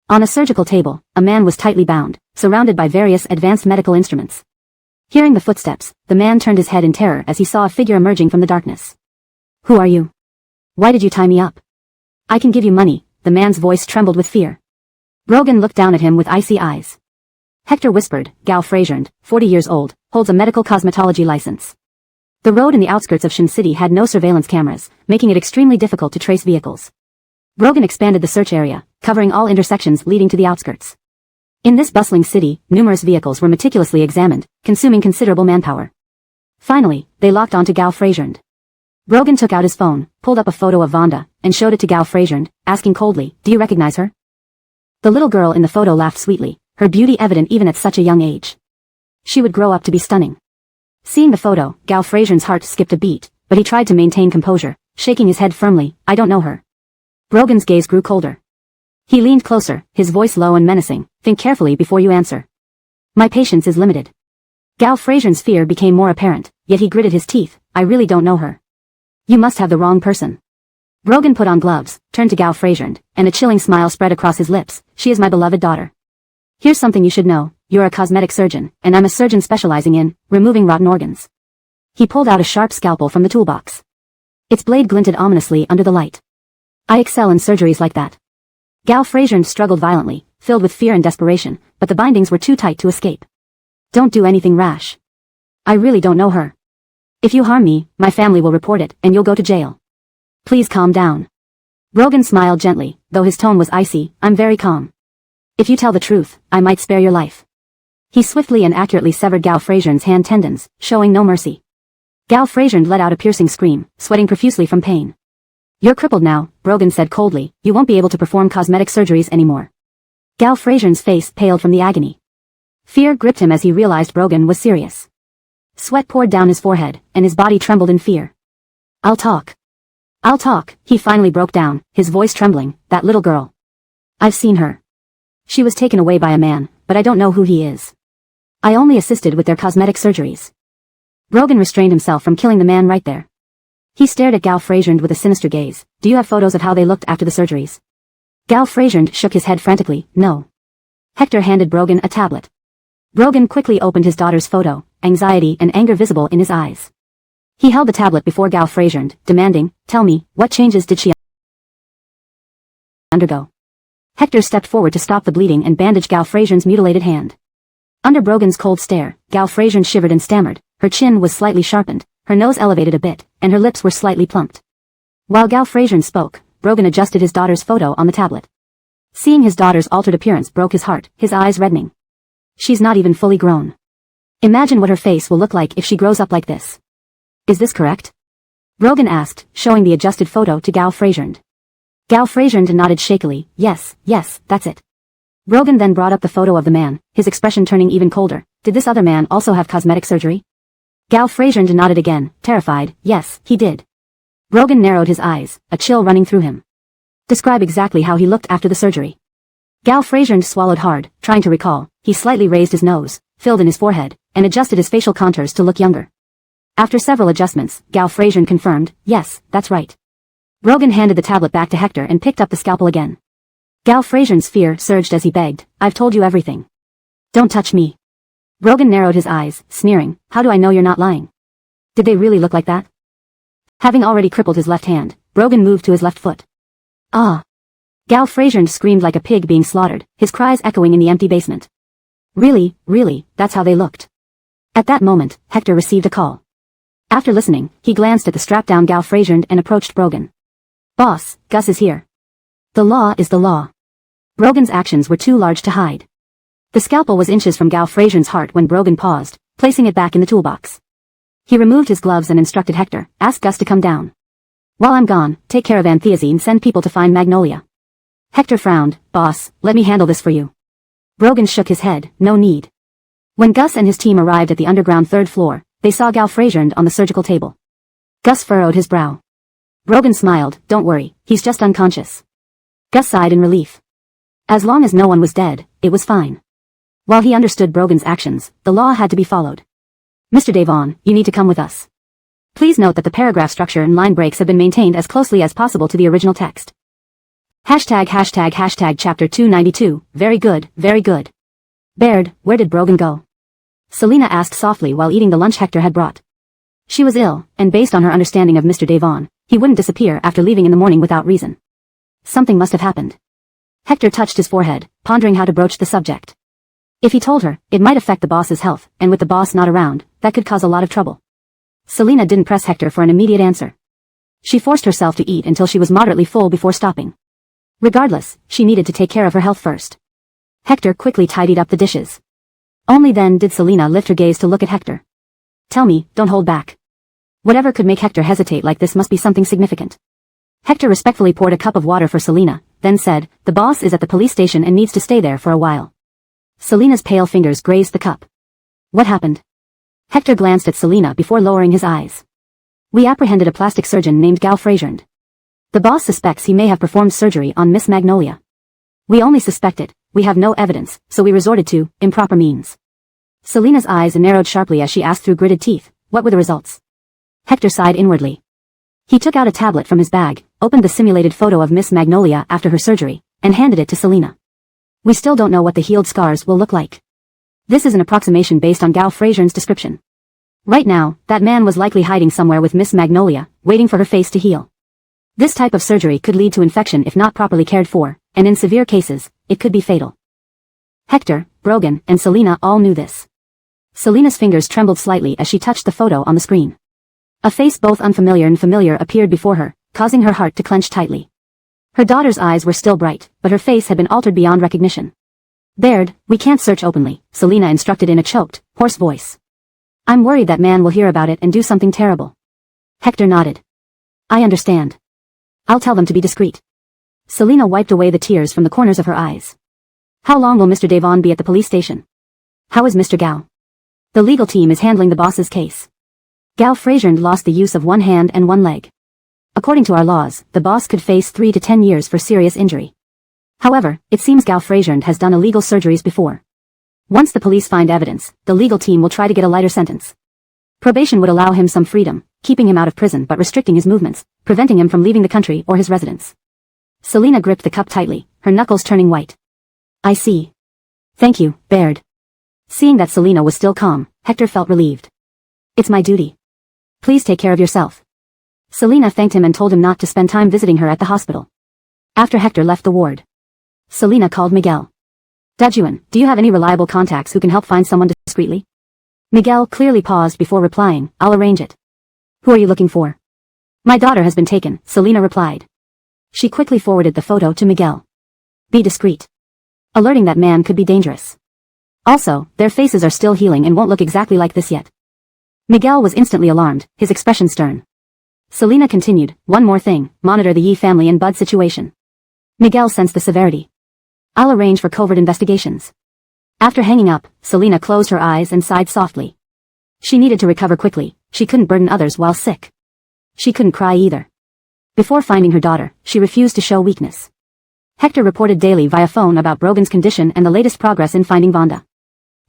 On a surgical table, a man was tightly bound, surrounded by various advanced medical instruments. Hearing the footsteps, the man turned his head in terror as he saw a figure emerging from the darkness. Who are you? Why did you tie me up? I can give you money, the man's voice trembled with fear. Brogan looked down at him with icy eyes. Hector whispered, Gal Frazierne, 40 years old, holds a medical cosmetology license. The road in the outskirts of Shin City had no surveillance cameras, making it extremely difficult to trace vehicles. Brogan expanded the search area, covering all intersections leading to the outskirts. In this bustling city, numerous vehicles were meticulously examined, consuming considerable manpower. Finally, they locked onto Gal Frazierne. Brogan took out his phone, pulled up a photo of Vonda, and showed it to Gal Frazierne, asking coldly, Do you recognize her? The little girl in the photo laughed sweetly, her beauty evident even at such a young age. She would grow up to be stunning. Seeing the photo, Gal Frazier's heart skipped a beat, but he tried to maintain composure, shaking his head firmly, I don't know her. Brogan's gaze grew colder. He leaned closer, his voice low and menacing, think carefully before you answer. My patience is limited. Gal Frazier's fear became more apparent, yet he gritted his teeth, I really don't know her. You must have the wrong person. Brogan put on gloves, turned to Gal Frazierne, and a chilling smile spread across his lips, she is my beloved daughter. Here's something you should know, you're a cosmetic surgeon, and I'm a surgeon specializing in removing rotten organs. He pulled out a sharp scalpel from the toolbox. Its blade glinted ominously under the light. I excel in surgeries like that. Gal Frazierne struggled violently, filled with fear and desperation, but the bindings were too tight to escape. Don't do anything rash. I really don't know her. If you harm me, my family will report it, and you'll go to jail. Please calm down. Brogan smiled gently, though his tone was icy, I'm very calm. If you tell the truth, I might spare your life. He swiftly and accurately severed Gal Frazier's hand tendons, showing no mercy. Gal Frazierne let out a piercing scream, sweating profusely from pain. You're crippled now, Brogan said coldly, you won't be able to perform cosmetic surgeries anymore. Gal Frazier's face paled from the agony. Fear gripped him as he realized Brogan was serious. Sweat poured down his forehead, and his body trembled in fear. I'll talk, he finally broke down, his voice trembling, that little girl. I've seen her. She was taken away by a man, but I don't know who he is. I only assisted with their cosmetic surgeries. Brogan restrained himself from killing the man right there. He stared at Gal Frazierne with a sinister gaze. Do you have photos of how they looked after the surgeries? Gal Frasier shook his head frantically, no. Hector handed Brogan a tablet. Brogan quickly opened his daughter's photo, anxiety and anger visible in his eyes. He held the tablet before Gal Frasier, demanding, tell me, what changes did she undergo? Hector stepped forward to stop the bleeding and bandage Gal Frasier's mutilated hand. Under Brogan's cold stare, Gal Frasier shivered and stammered, her chin was slightly sharpened, her nose elevated a bit, and her lips were slightly plumped. While Gal Frasier spoke, Brogan adjusted his daughter's photo on the tablet. Seeing his daughter's altered appearance broke his heart, his eyes reddening. She's not even fully grown. Imagine what her face will look like if she grows up like this. Is this correct? Brogan asked, showing the adjusted photo to Gal Frasier. Gal Frasier nodded shakily, yes, that's it. Brogan then brought up the photo of the man, his expression turning even colder. Did this other man also have cosmetic surgery? Gal Frasier nodded again, terrified, yes, he did. Brogan narrowed his eyes, a chill running through him. Describe exactly how he looked after the surgery. Gal Frasier swallowed hard, trying to recall. He slightly raised his nose, filled in his forehead, and adjusted his facial contours to look younger. After several adjustments, Gal Frasier confirmed, yes, that's right. Brogan handed the tablet back to Hector and picked up the scalpel again. Gal Frasier's fear surged as he begged, I've told you everything. Don't touch me. Brogan narrowed his eyes, sneering, how do I know you're not lying? Did they really look like that? Having already crippled his left hand, Brogan moved to his left foot. Ah! Gal Frasier screamed like a pig being slaughtered, his cries echoing in the empty basement. Really, that's how they looked. At that moment, Hector received a call. After listening, he glanced at the strapped-down Gal Frasier and approached Brogan. Boss, Gus is here. The law is the law. Brogan's actions were too large to hide. The scalpel was inches from Gal Frasier's heart when Brogan paused, placing it back in the toolbox. He removed his gloves and instructed Hector, ask Gus to come down. While I'm gone, take care of Antheasy and send people to find Magnolia. Hector frowned, boss, let me handle this for you. Brogan shook his head, no need. When Gus and his team arrived at the underground third floor, they saw Gal Frasier on the surgical table. Gus furrowed his brow. Brogan smiled, don't worry, he's just unconscious. Gus sighed in relief. As long as no one was dead, it was fine. While he understood Brogan's actions, the law had to be followed. Mr. Devon, you need to come with us. Please note that the paragraph structure and line breaks have been maintained as closely as possible to the original text. Hashtag chapter 292, very good. Baird, where did Brogan go? Selina asked softly while eating the lunch Hector had brought. She was ill, and based on her understanding of Mr. Devon, he wouldn't disappear after leaving in the morning without reason. Something must have happened. Hector touched his forehead, pondering how to broach the subject. If he told her, it might affect the boss's health, and with the boss not around, that could cause a lot of trouble. Selina didn't press Hector for an immediate answer. She forced herself to eat until she was moderately full before stopping. Regardless, she needed to take care of her health first. Hector quickly tidied up the dishes. Only then did Selina lift her gaze to look at Hector. Tell me, don't hold back. Whatever could make Hector hesitate like this must be something significant. Hector respectfully poured a cup of water for Selina, then said, the boss is at the police station and needs to stay there for a while. Selina's pale fingers grazed the cup. What happened? Hector glanced at Selina before lowering his eyes. We apprehended a plastic surgeon named Gal Frasier. The boss suspects he may have performed surgery on Miss Magnolia. We only suspect it, we have no evidence, so we resorted to improper means. Selina's eyes narrowed sharply as she asked through gritted teeth, what were the results? Hector sighed inwardly. He took out a tablet from his bag, opened the simulated photo of Miss Magnolia after her surgery, and handed it to Selina. We still don't know what the healed scars will look like. This is an approximation based on Gal Frasier's description. Right now, that man was likely hiding somewhere with Miss Magnolia, waiting for her face to heal. This type of surgery could lead to infection if not properly cared for, and in severe cases, it could be fatal. Hector, Brogan, and Selina all knew this. Selina's fingers trembled slightly as she touched the photo on the screen. A face both unfamiliar and familiar appeared before her, causing her heart to clench tightly. Her daughter's eyes were still bright, but her face had been altered beyond recognition. Baird, we can't search openly, Selina instructed in a choked, hoarse voice. I'm worried that man will hear about it and do something terrible. Hector nodded. I understand. I'll tell them to be discreet. Selina wiped away the tears from the corners of her eyes. How long will Mr. Devon be at the police station? How is Mr. Gao? The legal team is handling the boss's case. Gal Frasier lost the use of one hand and one leg. According to our laws, the boss could face 3 to 10 years for serious injury. However, it seems Gal Frasier has done illegal surgeries before. Once the police find evidence, the legal team will try to get a lighter sentence. Probation would allow him some freedom, keeping him out of prison but restricting his movements, preventing him from leaving the country or his residence. Selina gripped the cup tightly, her knuckles turning white. I see. Thank you, Baird. Seeing that Selena was still calm, Hector felt relieved. It's my duty. Please take care of yourself. Selena thanked him and told him not to spend time visiting her at the hospital. After Hector left the ward, Selena called Miguel. Dajuan, do you have any reliable contacts who can help find someone discreetly? Miguel clearly paused before replying, I'll arrange it. Who are you looking for? My daughter has been taken, Selena replied. She quickly forwarded the photo to Miguel. Be discreet. Alerting that man could be dangerous. Also, their faces are still healing and won't look exactly like this yet. Miguel was instantly alarmed, his expression stern. Selena continued, one more thing, monitor the Yi family and Bud situation. Miguel sensed the severity. I'll arrange for covert investigations. After hanging up, Selena closed her eyes and sighed softly. She needed to recover quickly, she couldn't burden others while sick. She couldn't cry either. Before finding her daughter, she refused to show weakness. Hector reported daily via phone about Brogan's condition and the latest progress in finding Vonda.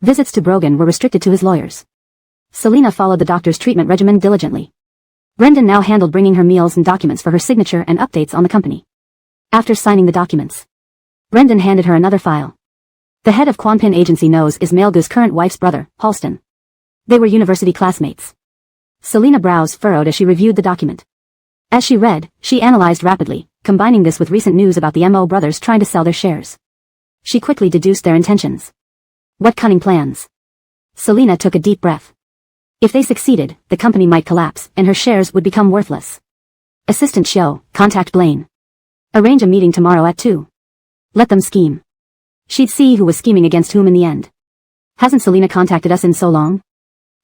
Visits to Brogan were restricted to his lawyers. Selena followed the doctor's treatment regimen diligently. Brendan now handled bringing her meals and documents for her signature and updates on the company. After signing the documents, Brendan handed her another file. The head of Quanpin Agency knows Ismailgu's current wife's brother, Halston. They were university classmates. Selena brows furrowed as she reviewed the document. As she read, she analyzed rapidly, combining this with recent news about the Mo brothers trying to sell their shares. She quickly deduced their intentions. What cunning plans? Selena took a deep breath. If they succeeded, the company might collapse, and her shares would become worthless. Assistant Shio, contact Blaine. Arrange a meeting tomorrow at 2. Let them scheme. She'd see who was scheming against whom in the end. Hasn't Selena contacted us in so long?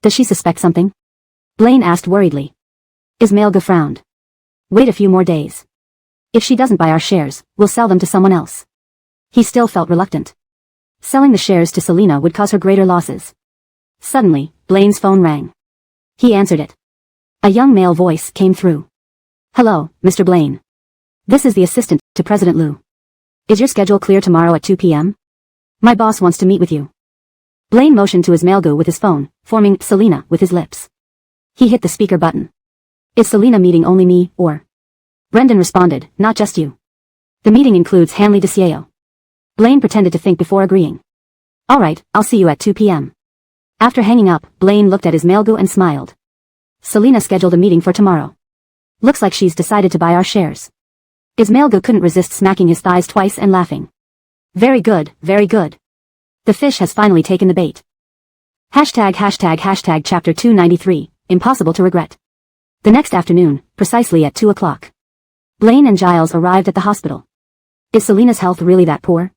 Does she suspect something? Blaine asked worriedly. Ismailga frowned. Wait a few more days. If she doesn't buy our shares, we'll sell them to someone else. He still felt reluctant. Selling the shares to Selena would cause her greater losses. Suddenly, Blaine's phone rang. He answered it. A young male voice came through. Hello, Mr. Blaine. This is the assistant to President Liu. Is your schedule clear tomorrow at 2 p.m.? My boss wants to meet with you. Blaine motioned to Ismailgu with his phone, forming Selena with his lips. He hit the speaker button. Is Selena meeting only me, or? Brendan responded, not just you. The meeting includes Hanley DeCieo. Blaine pretended to think before agreeing. Alright, I'll see you at 2 p.m. After hanging up, Blaine looked at Ismailgu and smiled. Selena scheduled a meeting for tomorrow. Looks like she's decided to buy our shares. Ismailgu couldn't resist smacking his thighs twice and laughing. Very good, very good. The fish has finally taken the bait. Hashtag chapter 293, impossible to regret. The next afternoon, precisely at 2 o'clock. Blaine and Giles arrived at the hospital. Is Selena's health really that poor?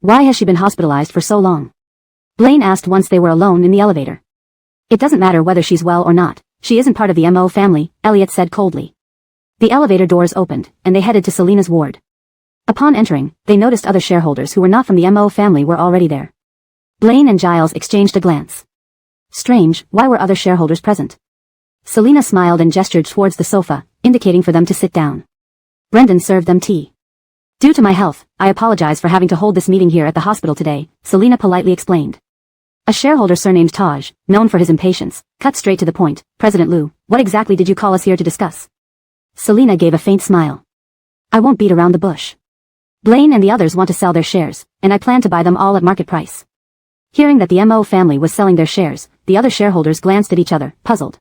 Why has she been hospitalized for so long? Blaine asked once they were alone in the elevator. It doesn't matter whether she's well or not, she isn't part of the Mo family, Elliot said coldly. The elevator doors opened, and they headed to Selena's ward. Upon entering, they noticed other shareholders who were not from the Mo family were already there. Blaine and Giles exchanged a glance. Strange, why were other shareholders present? Selena smiled and gestured towards the sofa, indicating for them to sit down. Brendan served them tea. Due to my health, I apologize for having to hold this meeting here at the hospital today, Selena politely explained. A shareholder surnamed Taj, known for his impatience, cut straight to the point. President Liu, what exactly did you call us here to discuss? Selena gave a faint smile. I won't beat around the bush. Blaine and the others want to sell their shares, and I plan to buy them all at market price. Hearing that the Mo family was selling their shares, the other shareholders glanced at each other, puzzled.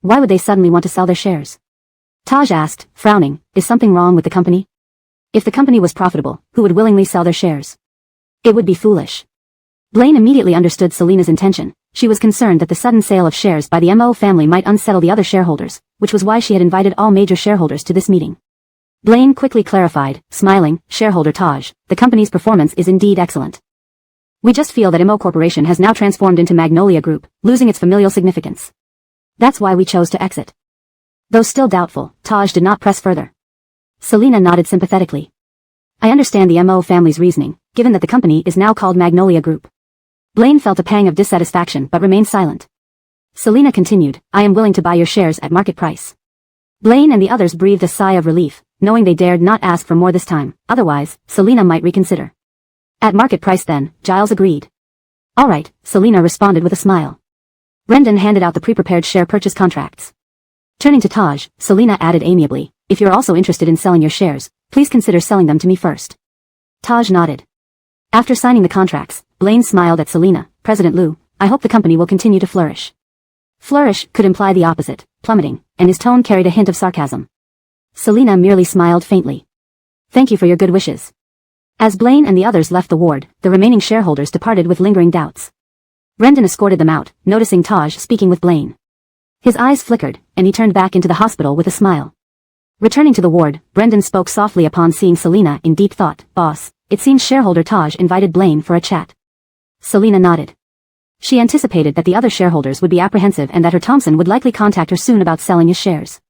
Why would they suddenly want to sell their shares? Taj asked, frowning, is something wrong with the company? If the company was profitable, who would willingly sell their shares? It would be foolish. Blaine immediately understood Selena's intention. She was concerned that the sudden sale of shares by the Mo family might unsettle the other shareholders, which was why she had invited all major shareholders to this meeting. Blaine quickly clarified, smiling, shareholder Taj, the company's performance is indeed excellent. We just feel that Mo Corporation has now transformed into Magnolia Group, losing its familial significance. That's why we chose to exit. Though still doubtful, Taj did not press further. Selena nodded sympathetically. I understand the Mo family's reasoning, given that the company is now called Magnolia Group. Blaine felt a pang of dissatisfaction but remained silent. Selena continued, I am willing to buy your shares at market price. Blaine and the others breathed a sigh of relief, knowing they dared not ask for more this time, otherwise, Selena might reconsider. At market price then, Giles agreed. Alright, Selena responded with a smile. Brendan handed out the pre-prepared share purchase contracts. Turning to Taj, Selena added amiably, if you're also interested in selling your shares, please consider selling them to me first. Taj nodded. After signing the contracts, Blaine smiled at Selena. President Liu, I hope the company will continue to flourish. Flourish could imply the opposite, plummeting, and his tone carried a hint of sarcasm. Selena merely smiled faintly. Thank you for your good wishes. As Blaine and the others left the ward, the remaining shareholders departed with lingering doubts. Brendan escorted them out, noticing Taj speaking with Blaine. His eyes flickered, and he turned back into the hospital with a smile. Returning to the ward, Brendan spoke softly upon seeing Selena in deep thought. Boss, it seems shareholder Taj invited Blaine for a chat. Selena nodded. She anticipated that the other shareholders would be apprehensive and that her Thompson would likely contact her soon about selling his shares.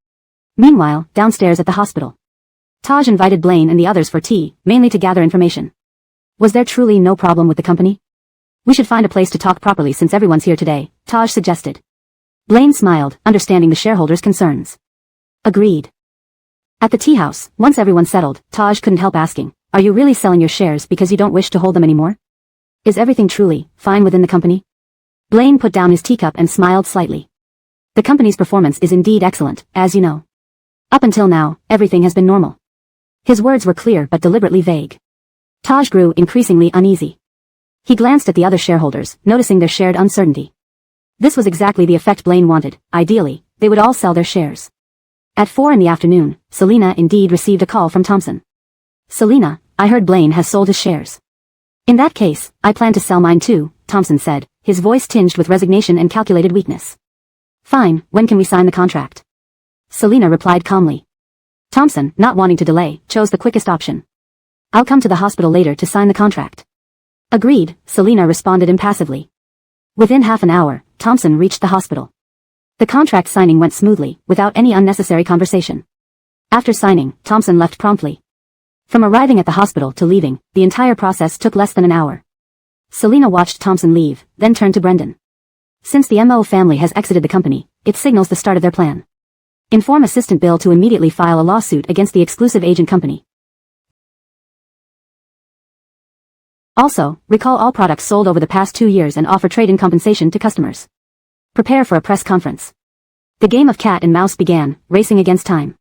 Meanwhile, downstairs at the hospital, Taj invited Blaine and the others for tea, mainly to gather information. Was there truly no problem with the company? We should find a place to talk properly since everyone's here today, Taj suggested. Blaine smiled, understanding the shareholders' concerns. Agreed. At the tea house, once everyone settled, Taj couldn't help asking, are you really selling your shares because you don't wish to hold them anymore? Is everything truly fine within the company? Blaine put down his teacup and smiled slightly. The company's performance is indeed excellent, as you know. Up until now, everything has been normal. His words were clear but deliberately vague. Taj grew increasingly uneasy. He glanced at the other shareholders, noticing their shared uncertainty. This was exactly the effect Blaine wanted. Ideally, they would all sell their shares. At 4 in the afternoon, Selena indeed received a call from Thompson. Selena, I heard Blaine has sold his shares. In that case, I plan to sell mine too, Thompson said, his voice tinged with resignation and calculated weakness. Fine, when can we sign the contract? Selena replied calmly. Thompson, not wanting to delay, chose the quickest option. I'll come to the hospital later to sign the contract. Agreed, Selena responded impassively. Within half an hour, Thompson reached the hospital. The contract signing went smoothly, without any unnecessary conversation. After signing, Thompson left promptly. From arriving at the hospital to leaving, the entire process took less than an hour. Selena watched Thompson leave, then turned to Brendan. Since the Mo family has exited the company, it signals the start of their plan. Inform Assistant Bill to immediately file a lawsuit against the exclusive agent company. Also, recall all products sold over the past 2 years and offer trade-in compensation to customers. Prepare for a press conference. The game of cat and mouse began, racing against time.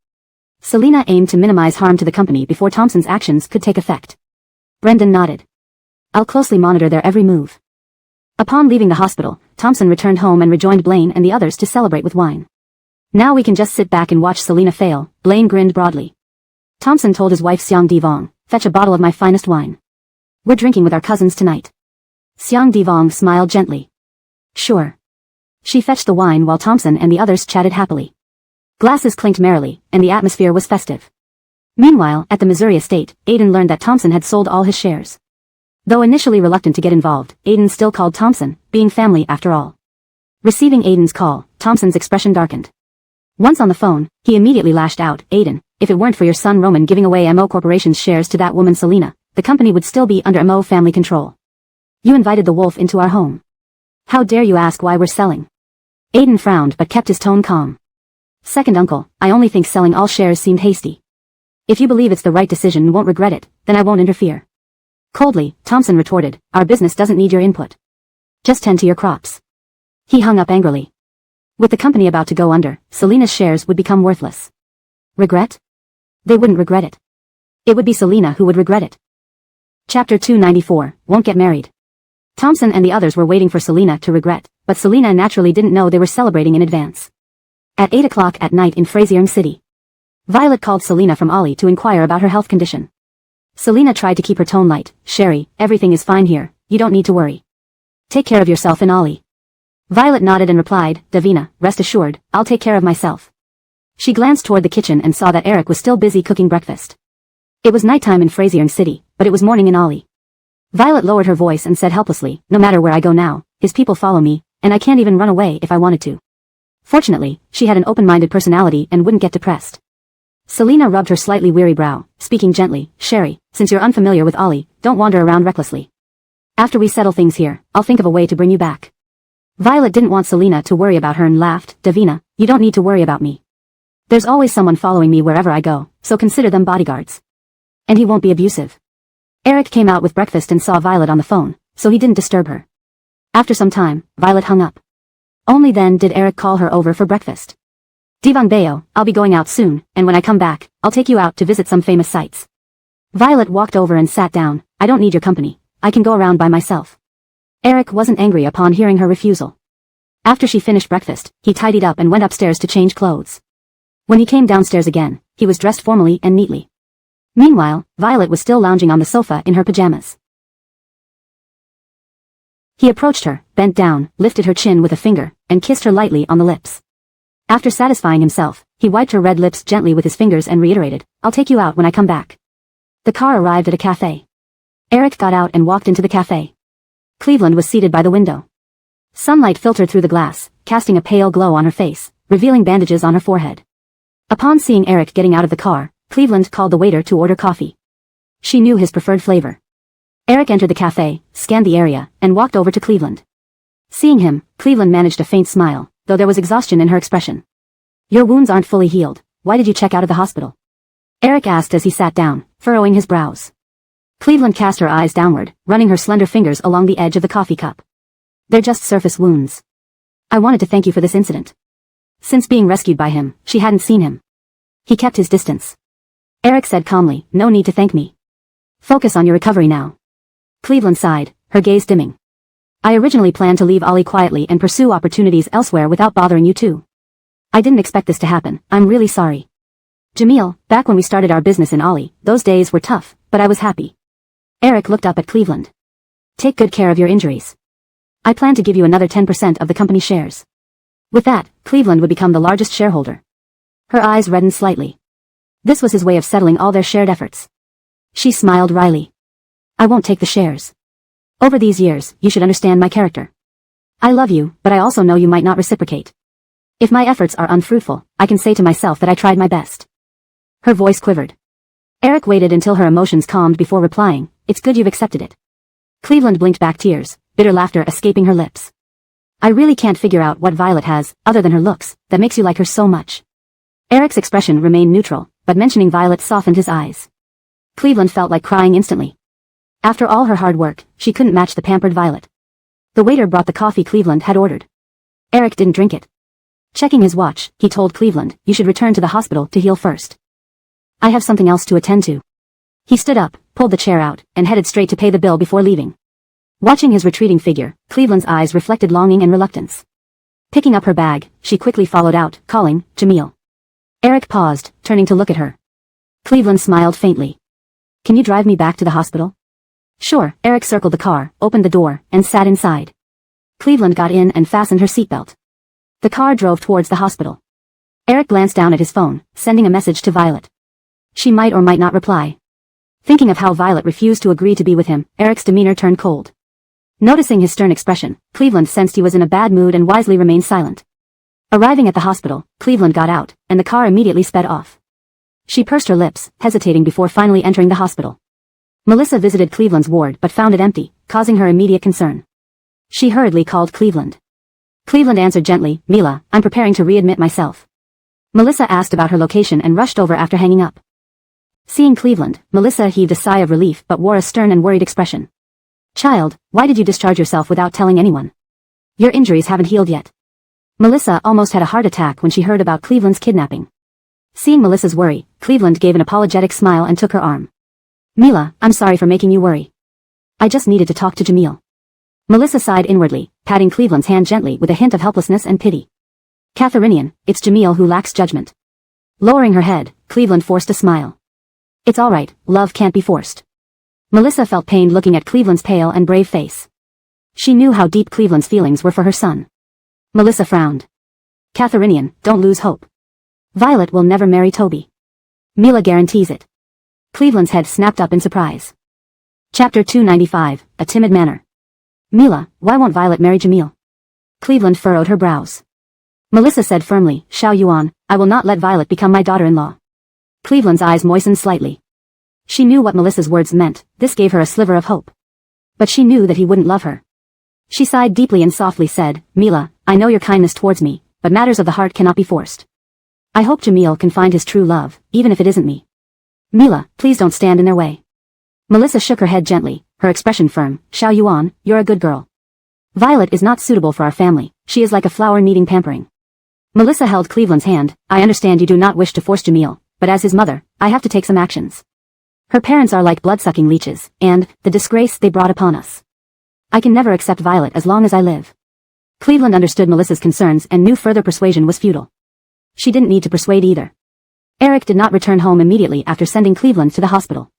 Selena aimed to minimize harm to the company before Thompson's actions could take effect. Brendan nodded. I'll closely monitor their every move. Upon leaving the hospital, Thompson returned home and rejoined Blaine and the others to celebrate with wine. Now we can just sit back and watch Selena fail, Blaine grinned broadly. Thompson told his wife Xiang Divong, fetch a bottle of my finest wine. We're drinking with our cousins tonight. Xiang Divong smiled gently. Sure. She fetched the wine while Thompson and the others chatted happily. Glasses clinked merrily, and the atmosphere was festive. Meanwhile, at the Missouri estate, Aiden learned that Thompson had sold all his shares. Though initially reluctant to get involved, Aiden still called Thompson, being family after all. Receiving Aiden's call, Thompson's expression darkened. Once on the phone, he immediately lashed out, Aiden, if it weren't for your son Roman giving away Mo Corporation's shares to that woman Selena, the company would still be under Mo family control. You invited the wolf into our home. How dare you ask why we're selling? Aiden frowned but kept his tone calm. Second uncle, I only think selling all shares seemed hasty. If you believe it's the right decision and won't regret it, then I won't interfere. Coldly, Thompson retorted, our business doesn't need your input. Just tend to your crops. He hung up angrily. With the company about to go under, Selena's shares would become worthless. Regret? They wouldn't regret it. It would be Selena who would regret it. Chapter 294, Won't Get Married. Thompson and the others were waiting for Selena to regret, but Selena naturally didn't know they were celebrating in advance. At 8 o'clock at night in Frazier City, Violet called Selena from Ollie to inquire about her health condition. Selena tried to keep her tone light. Sherry, everything is fine here, you don't need to worry. Take care of yourself and Ollie. Violet nodded and replied, Davina, rest assured, I'll take care of myself. She glanced toward the kitchen and saw that Eric was still busy cooking breakfast. It was nighttime in Frazier City, but it was morning in Ollie. Violet lowered her voice and said helplessly, no matter where I go now, his people follow me, and I can't even run away if I wanted to. Fortunately, she had an open-minded personality and wouldn't get depressed. Selena rubbed her slightly weary brow, speaking gently, Sherry, since you're unfamiliar with Ollie, don't wander around recklessly. After we settle things here, I'll think of a way to bring you back. Violet didn't want Selena to worry about her and laughed, Davina, you don't need to worry about me. There's always someone following me wherever I go, so consider them bodyguards. And he won't be abusive. Eric came out with breakfast and saw Violet on the phone, so he didn't disturb her. After some time, Violet hung up. Only then did Eric call her over for breakfast. Divang Bayo, I'll be going out soon, and when I come back, I'll take you out to visit some famous sites. Violet walked over and sat down. I don't need your company. I can go around by myself. Eric wasn't angry upon hearing her refusal. After she finished breakfast, he tidied up and went upstairs to change clothes. When he came downstairs again, he was dressed formally and neatly. Meanwhile, Violet was still lounging on the sofa in her pajamas. He approached her, bent down, lifted her chin with a finger, and kissed her lightly on the lips. After satisfying himself, he wiped her red lips gently with his fingers and reiterated, I'll take you out when I come back. The car arrived at a cafe. Eric got out and walked into the cafe. Cleveland was seated by the window. Sunlight filtered through the glass, casting a pale glow on her face, revealing bandages on her forehead. Upon seeing Eric getting out of the car, Cleveland called the waiter to order coffee. She knew his preferred flavor. Eric entered the cafe, scanned the area, and walked over to Cleveland. Seeing him, Cleveland managed a faint smile, though there was exhaustion in her expression. Your wounds aren't fully healed. Why did you check out of the hospital? Eric asked as he sat down, furrowing his brows. Cleveland cast her eyes downward, running her slender fingers along the edge of the coffee cup. They're just surface wounds. I wanted to thank you for this incident. Since being rescued by him, she hadn't seen him. He kept his distance. Eric said calmly, no need to thank me. Focus on your recovery now. Cleveland sighed, her gaze dimming. I originally planned to leave Ollie quietly and pursue opportunities elsewhere without bothering you too. I didn't expect this to happen. I'm really sorry. Jamil, back when we started our business in Ollie, those days were tough, but I was happy. Eric looked up at Cleveland. Take good care of your injuries. I plan to give you another 10% of the company shares. With that, Cleveland would become the largest shareholder. Her eyes reddened slightly. This was his way of settling all their shared efforts. She smiled wryly. I won't take the shares. Over these years, you should understand my character. I love you, but I also know you might not reciprocate. If my efforts are unfruitful, I can say to myself that I tried my best. Her voice quivered. Eric waited until her emotions calmed before replying, it's good you've accepted it. Cleveland blinked back tears, bitter laughter escaping her lips. I really can't figure out what Violet has, other than her looks, that makes you like her so much. Eric's expression remained neutral, but mentioning Violet softened his eyes. Cleveland felt like crying instantly. After all her hard work, she couldn't match the pampered Violet. The waiter brought the coffee Cleveland had ordered. Eric didn't drink it. Checking his watch, he told Cleveland, you should return to the hospital to heal first. I have something else to attend to. He stood up, pulled the chair out, and headed straight to pay the bill before leaving. Watching his retreating figure, Cleveland's eyes reflected longing and reluctance. Picking up her bag, she quickly followed out, calling, Jamil. Eric paused, turning to look at her. Cleveland smiled faintly. Can you drive me back to the hospital? Sure. Eric circled the car, opened the door, and sat inside. Cleveland got in and fastened her seatbelt. The car drove towards the hospital. Eric glanced down at his phone, sending a message to Violet. She might or might not reply. Thinking of how Violet refused to agree to be with him, Eric's demeanor turned cold. Noticing his stern expression, Cleveland sensed he was in a bad mood and wisely remained silent. Arriving at the hospital, Cleveland got out, and the car immediately sped off. She pursed her lips, hesitating before finally entering the hospital. Melissa visited Cleveland's ward but found it empty, causing her immediate concern. She hurriedly called Cleveland. Cleveland answered gently, Mila, I'm preparing to readmit myself. Melissa asked about her location and rushed over after hanging up. Seeing Cleveland, Melissa heaved a sigh of relief but wore a stern and worried expression. Child, why did you discharge yourself without telling anyone? Your injuries haven't healed yet. Melissa almost had a heart attack when she heard about Cleveland's kidnapping. Seeing Melissa's worry, Cleveland gave an apologetic smile and took her arm. Mila, I'm sorry for making you worry. I just needed to talk to Jamil. Melissa sighed inwardly, patting Cleveland's hand gently with a hint of helplessness and pity. Catherinian, it's Jamil who lacks judgment. Lowering her head, Cleveland forced a smile. It's all right, love can't be forced. Melissa felt pained looking at Cleveland's pale and brave face. She knew how deep Cleveland's feelings were for her son. Melissa frowned. Catherinian, don't lose hope. Violet will never marry Toby. Mila guarantees it. Cleveland's head snapped up in surprise. Chapter 295, A Timid Manner. Mila, why won't Violet marry Jamil? Cleveland furrowed her brows. Melissa said firmly, Xiao Yuan, I will not let Violet become my daughter-in-law. Cleveland's eyes moistened slightly. She knew what Melissa's words meant, this gave her a sliver of hope. But she knew that he wouldn't love her. She sighed deeply and softly said, Mila, I know your kindness towards me, but matters of the heart cannot be forced. I hope Jamil can find his true love, even if it isn't me. Mila, please don't stand in their way. Melissa shook her head gently, her expression firm, Xiao Yuan, you're a good girl. Violet is not suitable for our family, she is like a flower needing pampering. Melissa held Cleveland's hand, I understand you do not wish to force Jamil, but as his mother, I have to take some actions. Her parents are like blood-sucking leeches, and the disgrace they brought upon us. I can never accept Violet as long as I live. Cleveland understood Melissa's concerns and knew further persuasion was futile. She didn't need to persuade either. Eric did not return home immediately after sending Cleveland to the hospital.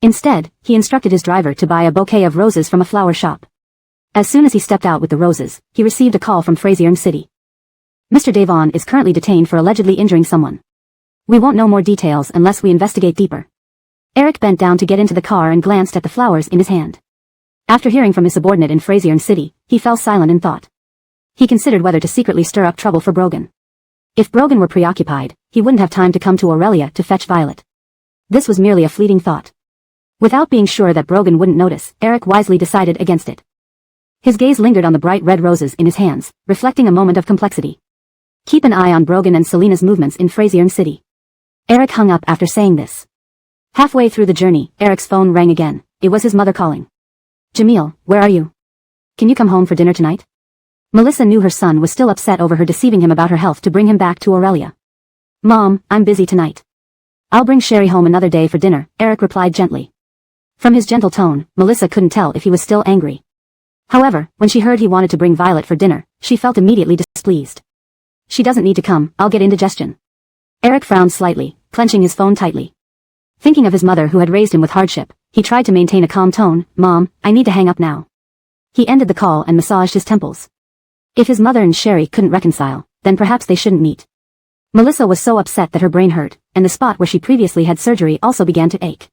Instead, he instructed his driver to buy a bouquet of roses from a flower shop. As soon as he stepped out with the roses, he received a call from Frasier City. Mr. Devon is currently detained for allegedly injuring someone. We won't know more details unless we investigate deeper. Eric bent down to get into the car and glanced at the flowers in his hand. After hearing from his subordinate in Frasier City, he fell silent in thought. He considered whether to secretly stir up trouble for Brogan. If Brogan were preoccupied, he wouldn't have time to come to Aurelia to fetch Violet. This was merely a fleeting thought. Without being sure that Brogan wouldn't notice, Eric wisely decided against it. His gaze lingered on the bright red roses in his hands, reflecting a moment of complexity. Keep an eye on Brogan and Selena's movements in Frasier City. Eric hung up after saying this. Halfway through the journey, Eric's phone rang again. It was his mother calling. Jamil, where are you? Can you come home for dinner tonight? Melissa knew her son was still upset over her deceiving him about her health to bring him back to Aurelia. Mom, I'm busy tonight. I'll bring Sherry home another day for dinner, Eric replied gently. From his gentle tone, Melissa couldn't tell if he was still angry. However, when she heard he wanted to bring Violet for dinner, she felt immediately displeased. She doesn't need to come, I'll get indigestion. Eric frowned slightly, clenching his phone tightly. Thinking of his mother who had raised him with hardship, he tried to maintain a calm tone. Mom, I need to hang up now. He ended the call and massaged his temples. If his mother and Sherry couldn't reconcile, then perhaps they shouldn't meet. Melissa was so upset that her brain hurt, and the spot where she previously had surgery also began to ache.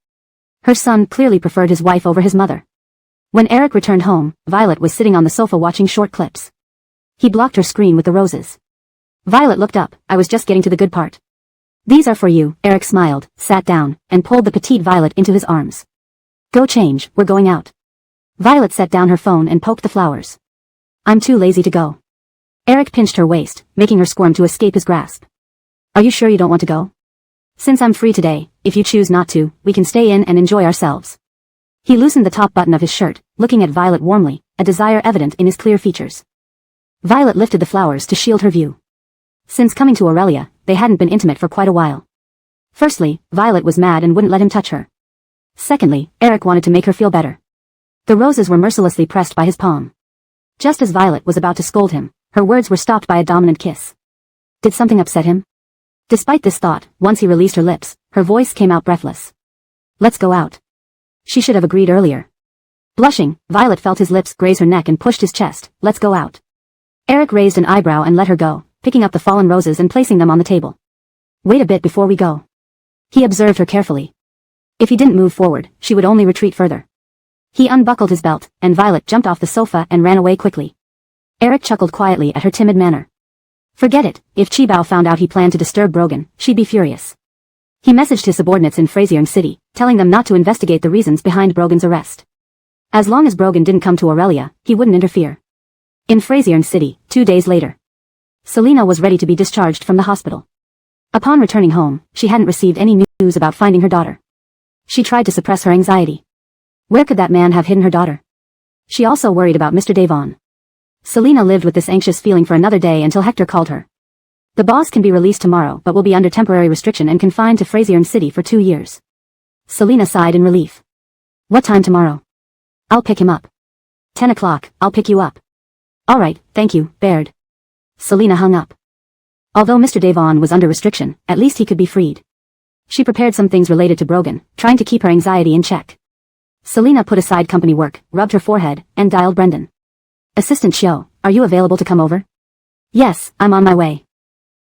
Her son clearly preferred his wife over his mother. When Eric returned home, Violet was sitting on the sofa watching short clips. He blocked her screen with the roses. Violet looked up. I was just getting to the good part. These are for you, Eric smiled, sat down, and pulled the petite Violet into his arms. Go change, we're going out. Violet set down her phone and poked the flowers. I'm too lazy to go. Eric pinched her waist, making her squirm to escape his grasp. Are you sure you don't want to go? Since I'm free today, if you choose not to, we can stay in and enjoy ourselves. He loosened the top button of his shirt, looking at Violet warmly, a desire evident in his clear features. Violet lifted the flowers to shield her view. Since coming to Aurelia, they hadn't been intimate for quite a while. Firstly, Violet was mad and wouldn't let him touch her. Secondly, Eric wanted to make her feel better. The roses were mercilessly pressed by his palm. Just as Violet was about to scold him, her words were stopped by a dominant kiss. Did something upset him? Despite this thought, once he released her lips, her voice came out breathless. Let's go out. She should have agreed earlier. Blushing, Violet felt his lips graze her neck and pushed his chest. Let's go out. Eric raised an eyebrow and let her go, picking up the fallen roses and placing them on the table. Wait a bit before we go. He observed her carefully. If he didn't move forward, she would only retreat further. He unbuckled his belt, and Violet jumped off the sofa and ran away quickly. Eric chuckled quietly at her timid manner. Forget it, if Chibao found out he planned to disturb Brogan, she'd be furious. He messaged his subordinates in Frasier City, telling them not to investigate the reasons behind Brogan's arrest. As long as Brogan didn't come to Aurelia, he wouldn't interfere. In Frasier City, 2 days later. Selena was ready to be discharged from the hospital. Upon returning home, she hadn't received any news about finding her daughter. She tried to suppress her anxiety. Where could that man have hidden her daughter? She also worried about Mr. Devon. Selena lived with this anxious feeling for another day until Hector called her. The boss can be released tomorrow but will be under temporary restriction and confined to Frasier City for 2 years. Selena sighed in relief. What time tomorrow? I'll pick him up. 10 o'clock, I'll pick you up. Alright, thank you, Baird. Selena hung up. Although Mr. Devon was under restriction, at least he could be freed. She prepared some things related to Brogan, trying to keep her anxiety in check. Selena put aside company work, rubbed her forehead, and dialed Brendan. Assistant Shio, are you available to come over? Yes, I'm on my way.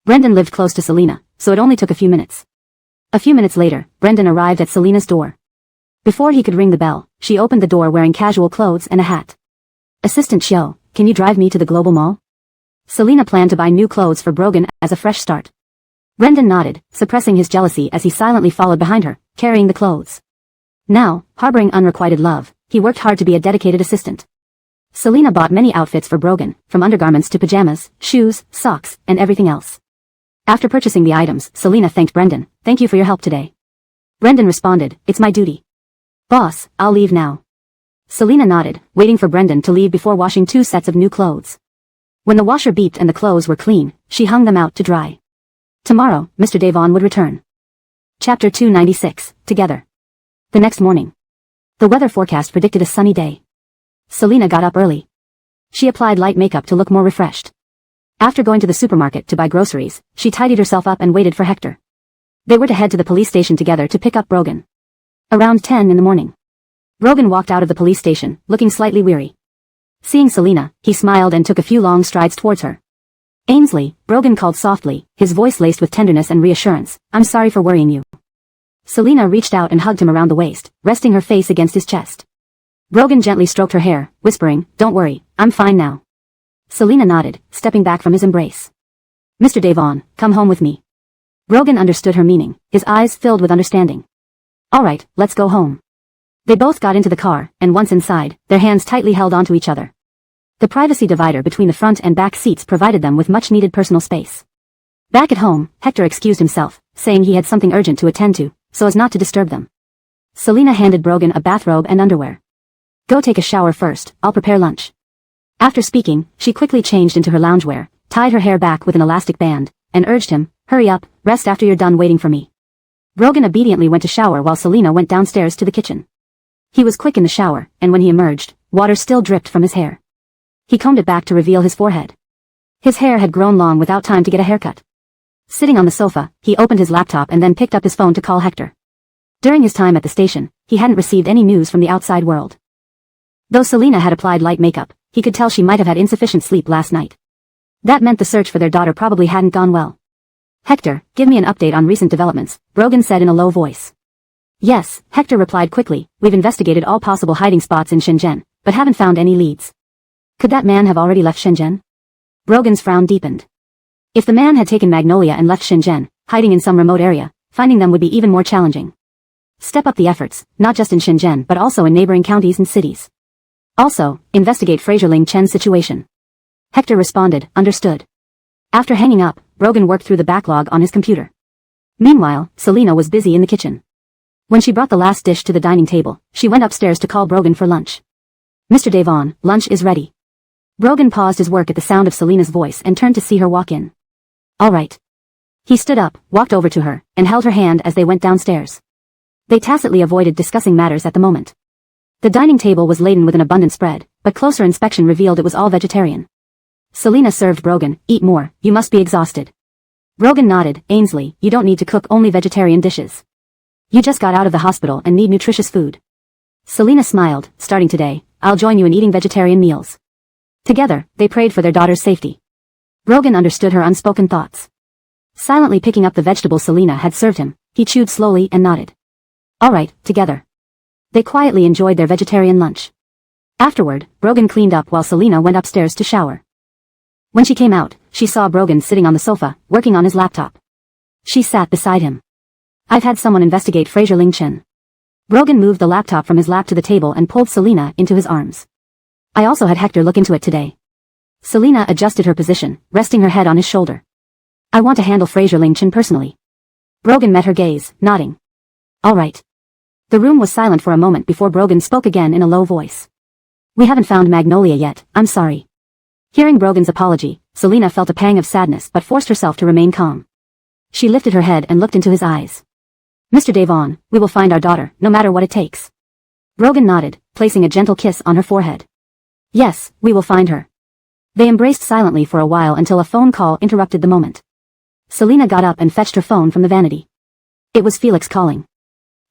Brendan lived close to Selena, so it only took a few minutes. A few minutes later, Brendan arrived at Selena's door. Before he could ring the bell, she opened the door wearing casual clothes and a hat. Assistant Shio, can you drive me to the Global Mall? Selena planned to buy new clothes for Brogan as a fresh start. Brendan nodded, suppressing his jealousy as he silently followed behind her, carrying the clothes. Now, harboring unrequited love, he worked hard to be a dedicated assistant. Selena bought many outfits for Brogan, from undergarments to pajamas, shoes, socks, and everything else. After purchasing the items, Selena thanked Brendan. Thank you for your help today. Brendan responded, it's my duty. Boss, I'll leave now. Selena nodded, waiting for Brendan to leave before washing 2 sets of new clothes. When the washer beeped and the clothes were clean, she hung them out to dry. Tomorrow, Mr. Devon would return. Chapter 296, Together. The next morning. The weather forecast predicted a sunny day. Selena got up early. She applied light makeup to look more refreshed. After going to the supermarket to buy groceries, she tidied herself up and waited for Hector. They were to head to the police station together to pick up Brogan. Around 10 in the morning. Brogan walked out of the police station, looking slightly weary. Seeing Selena, he smiled and took a few long strides towards her. "Ainsley," Brogan called softly, his voice laced with tenderness and reassurance, "I'm sorry for worrying you." Selena reached out and hugged him around the waist, resting her face against his chest. Brogan gently stroked her hair, whispering, "Don't worry, I'm fine now." Selena nodded, stepping back from his embrace. "Mr. Devon, come home with me." Brogan understood her meaning, his eyes filled with understanding. "All right, let's go home." They both got into the car, and once inside, their hands tightly held onto each other. The privacy divider between the front and back seats provided them with much-needed personal space. Back at home, Hector excused himself, saying he had something urgent to attend to, so as not to disturb them. Selena handed Brogan a bathrobe and underwear. "Go take a shower first, I'll prepare lunch." After speaking, she quickly changed into her loungewear, tied her hair back with an elastic band, and urged him, "Hurry up, rest after you're done waiting for me." Brogan obediently went to shower while Selena went downstairs to the kitchen. He was quick in the shower, and when he emerged, water still dripped from his hair. He combed it back to reveal his forehead. His hair had grown long without time to get a haircut. Sitting on the sofa, he opened his laptop and then picked up his phone to call Hector. During his time at the station, he hadn't received any news from the outside world. Though Selena had applied light makeup, he could tell she might have had insufficient sleep last night. That meant the search for their daughter probably hadn't gone well. "Hector, give me an update on recent developments," Brogan said in a low voice. "Yes," Hector replied quickly, "we've investigated all possible hiding spots in Shenzhen, but haven't found any leads." Could that man have already left Shenzhen? Brogan's frown deepened. If the man had taken Magnolia and left Shenzhen, hiding in some remote area, finding them would be even more challenging. Step up the efforts, not just in Shenzhen but also in neighboring counties and cities. Also, investigate Fraser Ling Chen's situation. Hector responded, "Understood." After hanging up, Brogan worked through the backlog on his computer. Meanwhile, Selena was busy in the kitchen. When she brought the last dish to the dining table, she went upstairs to call Brogan for lunch. "Mr. Devon, lunch is ready." Brogan paused his work at the sound of Selena's voice and turned to see her walk in. "All right." He stood up, walked over to her, and held her hand as they went downstairs. They tacitly avoided discussing matters at the moment. The dining table was laden with an abundant spread, but closer inspection revealed it was all vegetarian. Selena served Brogan, "Eat more, you must be exhausted." Brogan nodded, "Ainsley, you don't need to cook only vegetarian dishes. You just got out of the hospital and need nutritious food." Selena smiled, "Starting today, I'll join you in eating vegetarian meals." Together, they prayed for their daughter's safety. Brogan understood her unspoken thoughts. Silently picking up the vegetables Selena had served him, he chewed slowly and nodded. "All right, together." They quietly enjoyed their vegetarian lunch. Afterward, Brogan cleaned up while Selena went upstairs to shower. When she came out, she saw Brogan sitting on the sofa, working on his laptop. She sat beside him. "I've had someone investigate Fraser Ling Chen." Brogan moved the laptop from his lap to the table and pulled Selena into his arms. "I also had Hector look into it today." Selena adjusted her position, resting her head on his shoulder. "I want to handle Fraser Ling Chen personally." Brogan met her gaze, nodding. "All right." The room was silent for a moment before Brogan spoke again in a low voice. "We haven't found Magnolia yet, I'm sorry." Hearing Brogan's apology, Selena felt a pang of sadness but forced herself to remain calm. She lifted her head and looked into his eyes. "Mr. Devon, we will find our daughter, no matter what it takes." Brogan nodded, placing a gentle kiss on her forehead. "Yes, we will find her." They embraced silently for a while until a phone call interrupted the moment. Selena got up and fetched her phone from the vanity. It was Felix calling.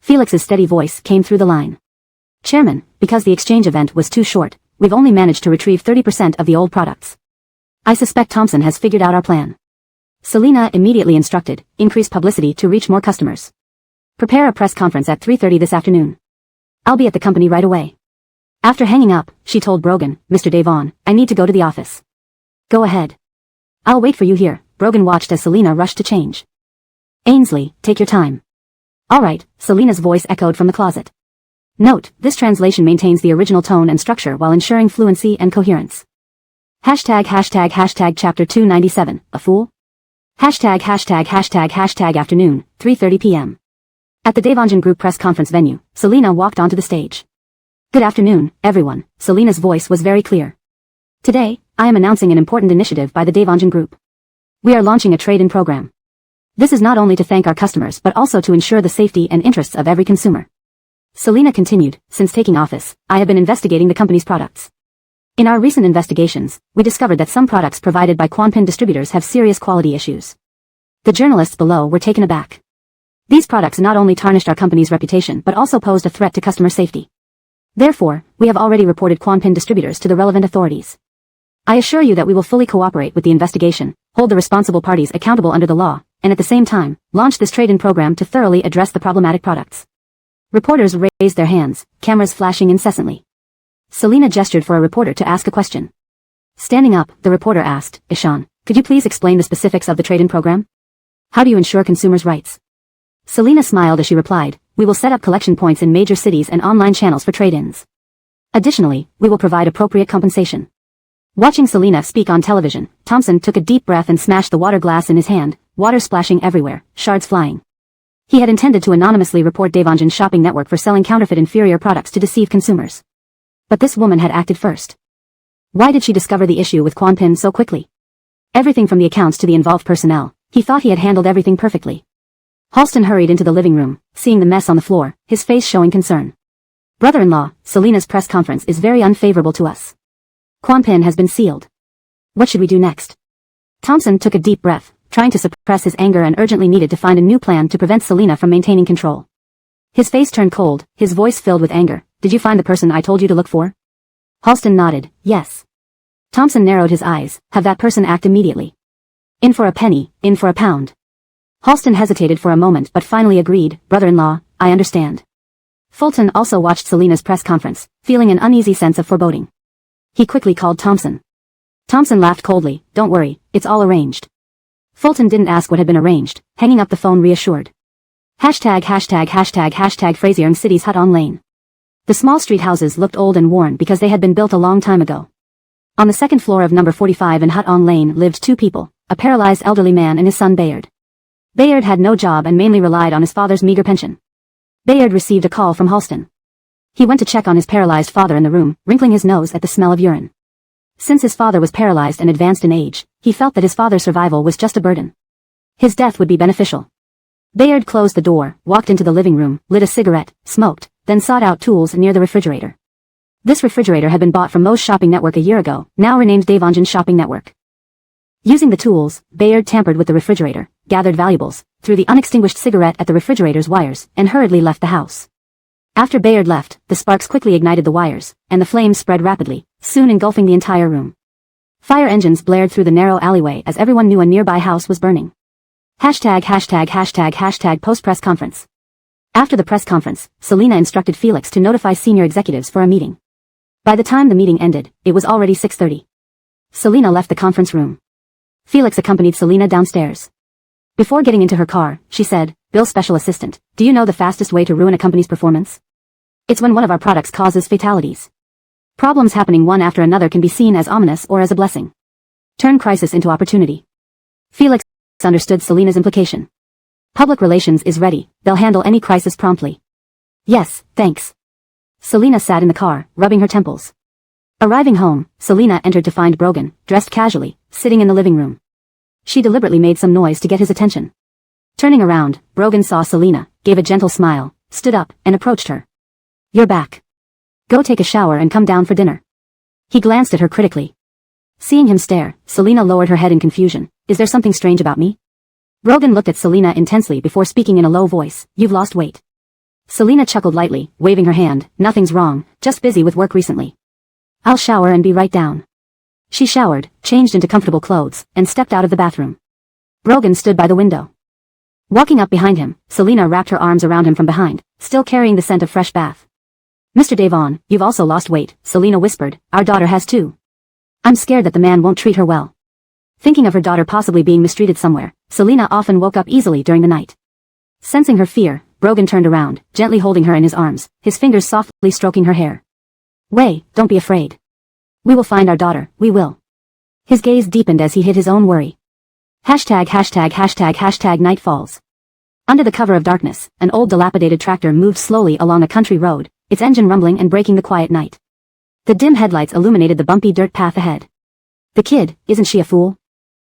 Felix's steady voice came through the line. "Chairman, because the exchange event was too short, we've only managed to retrieve 30% of the old products. I suspect Thompson has figured out our plan." Selena immediately instructed, "Increase publicity to reach more customers. Prepare a press conference at 3:30 this afternoon. I'll be at the company right away." After hanging up, she told Brogan, "Mr. Devon, I need to go to the office." "Go ahead. I'll wait for you here." Brogan watched as Selena rushed to change. "Ainsley, take your time." "All right," Selena's voice echoed from the closet. Note, this translation maintains the original tone and structure while ensuring fluency and coherence. ####Chapter 297, a fool? ####Afternoon, 3:30 p.m. At the Devonjan Group press conference venue, Selena walked onto the stage. "Good afternoon, everyone," Selena's voice was very clear. "Today, I am announcing an important initiative by the Devonjan Group. We are launching a trade-in program. This is not only to thank our customers but also to ensure the safety and interests of every consumer. Selena continued, since taking office, I have been investigating the company's products. In our recent investigations, we discovered that some products provided by Quanpin distributors have serious quality issues. The journalists below were taken aback. These products not only tarnished our company's reputation but also posed a threat to customer safety. Therefore, we have already reported Quanpin distributors to the relevant authorities. I assure you that we will fully cooperate with the investigation, hold the responsible parties accountable under the law, and at the same time, launch this trade-in program to thoroughly address the problematic products. Reporters raised their hands, cameras flashing incessantly. Selena gestured for a reporter to ask a question. Standing up, the reporter asked, Ishan, could you please explain the specifics of the trade-in program? How do you ensure consumers' rights? Selena smiled as she replied, we will set up collection points in major cities and online channels for trade-ins. Additionally, we will provide appropriate compensation. Watching Selena speak on television, Thompson took a deep breath and smashed the water glass in his hand, water splashing everywhere, shards flying. He had intended to anonymously report Devanjan's shopping network for selling counterfeit inferior products to deceive consumers. But this woman had acted first. Why did she discover the issue with Quanpin so quickly? Everything from the accounts to the involved personnel, he thought he had handled everything perfectly. Halston hurried into the living room, seeing the mess on the floor, his face showing concern. Brother-in-law, Selena's press conference is very unfavorable to us. Quanpin has been sealed. What should we do next? Thompson took a deep breath, trying to suppress his anger and urgently needed to find a new plan to prevent Selena from maintaining control. His face turned cold, his voice filled with anger. Did you find the person I told you to look for? Halston nodded, yes. Thompson narrowed his eyes, have that person act immediately. In for a penny, in for a pound. Halston hesitated for a moment but finally agreed, brother-in-law, I understand. Fulton also watched Selena's press conference, feeling an uneasy sense of foreboding. He quickly called Thompson. Thompson laughed coldly, don't worry, it's all arranged. Fulton didn't ask what had been arranged, hanging up the phone reassured. Frazier City's hut on lane. The small street houses looked old and worn because they had been built a long time ago. On the second floor of number 45 in Hut on Lane lived two people, a paralyzed elderly man and his son Bayard. Bayard had no job and mainly relied on his father's meager pension. Bayard received a call from Halston. He went to check on his paralyzed father in the room, wrinkling his nose at the smell of urine. Since his father was paralyzed and advanced in age, he felt that his father's survival was just a burden. His death would be beneficial. Bayard closed the door, walked into the living room, lit a cigarette, smoked, then sought out tools near the refrigerator. This refrigerator had been bought from Mo's shopping network a year ago, now renamed Devanjan's shopping network. Using the tools, Bayard tampered with the refrigerator, gathered valuables, threw the unextinguished cigarette at the refrigerator's wires, and hurriedly left the house. After Bayard left, the sparks quickly ignited the wires, and the flames spread rapidly, soon engulfing the entire room. Fire engines blared through the narrow alleyway as everyone knew a nearby house was burning. Post-press conference. After the press conference, Selena instructed Felix to notify senior executives for a meeting. By the time the meeting ended, it was already 6:30. Selena left the conference room. Felix accompanied Selena downstairs. Before getting into her car, she said, Bill's special assistant, do you know the fastest way to ruin a company's performance? It's when one of our products causes fatalities. Problems happening one after another can be seen as ominous or as a blessing. Turn crisis into opportunity. Felix understood Selena's implication. Public relations is ready, they'll handle any crisis promptly. Yes, thanks. Selena sat in the car, rubbing her temples. Arriving home, Selena entered to find Brogan, dressed casually, sitting in the living room. She deliberately made some noise to get his attention. Turning around, Brogan saw Selena, gave a gentle smile, stood up, and approached her. You're back. Go take a shower and come down for dinner. He glanced at her critically. Seeing him stare, Selena lowered her head in confusion. Is there something strange about me? Brogan looked at Selena intensely before speaking in a low voice. You've lost weight. Selena chuckled lightly, waving her hand. Nothing's wrong, just busy with work recently. I'll shower and be right down. She showered, changed into comfortable clothes, and stepped out of the bathroom. Brogan stood by the window. Walking up behind him, Selena wrapped her arms around him from behind, still carrying the scent of fresh bath. Mr. Devon, you've also lost weight, Selena whispered. Our daughter has too. I'm scared that the man won't treat her well. Thinking of her daughter possibly being mistreated somewhere, Selena often woke up easily during the night. Sensing her fear, Brogan turned around, gently holding her in his arms, his fingers softly stroking her hair. Way, don't be afraid. We will find our daughter, we will. His gaze deepened as he hid his own worry. Night falls. Under the cover of darkness, an old dilapidated tractor moved slowly along a country road, its engine rumbling and breaking the quiet night. The dim headlights illuminated the bumpy dirt path ahead. The kid, isn't she a fool?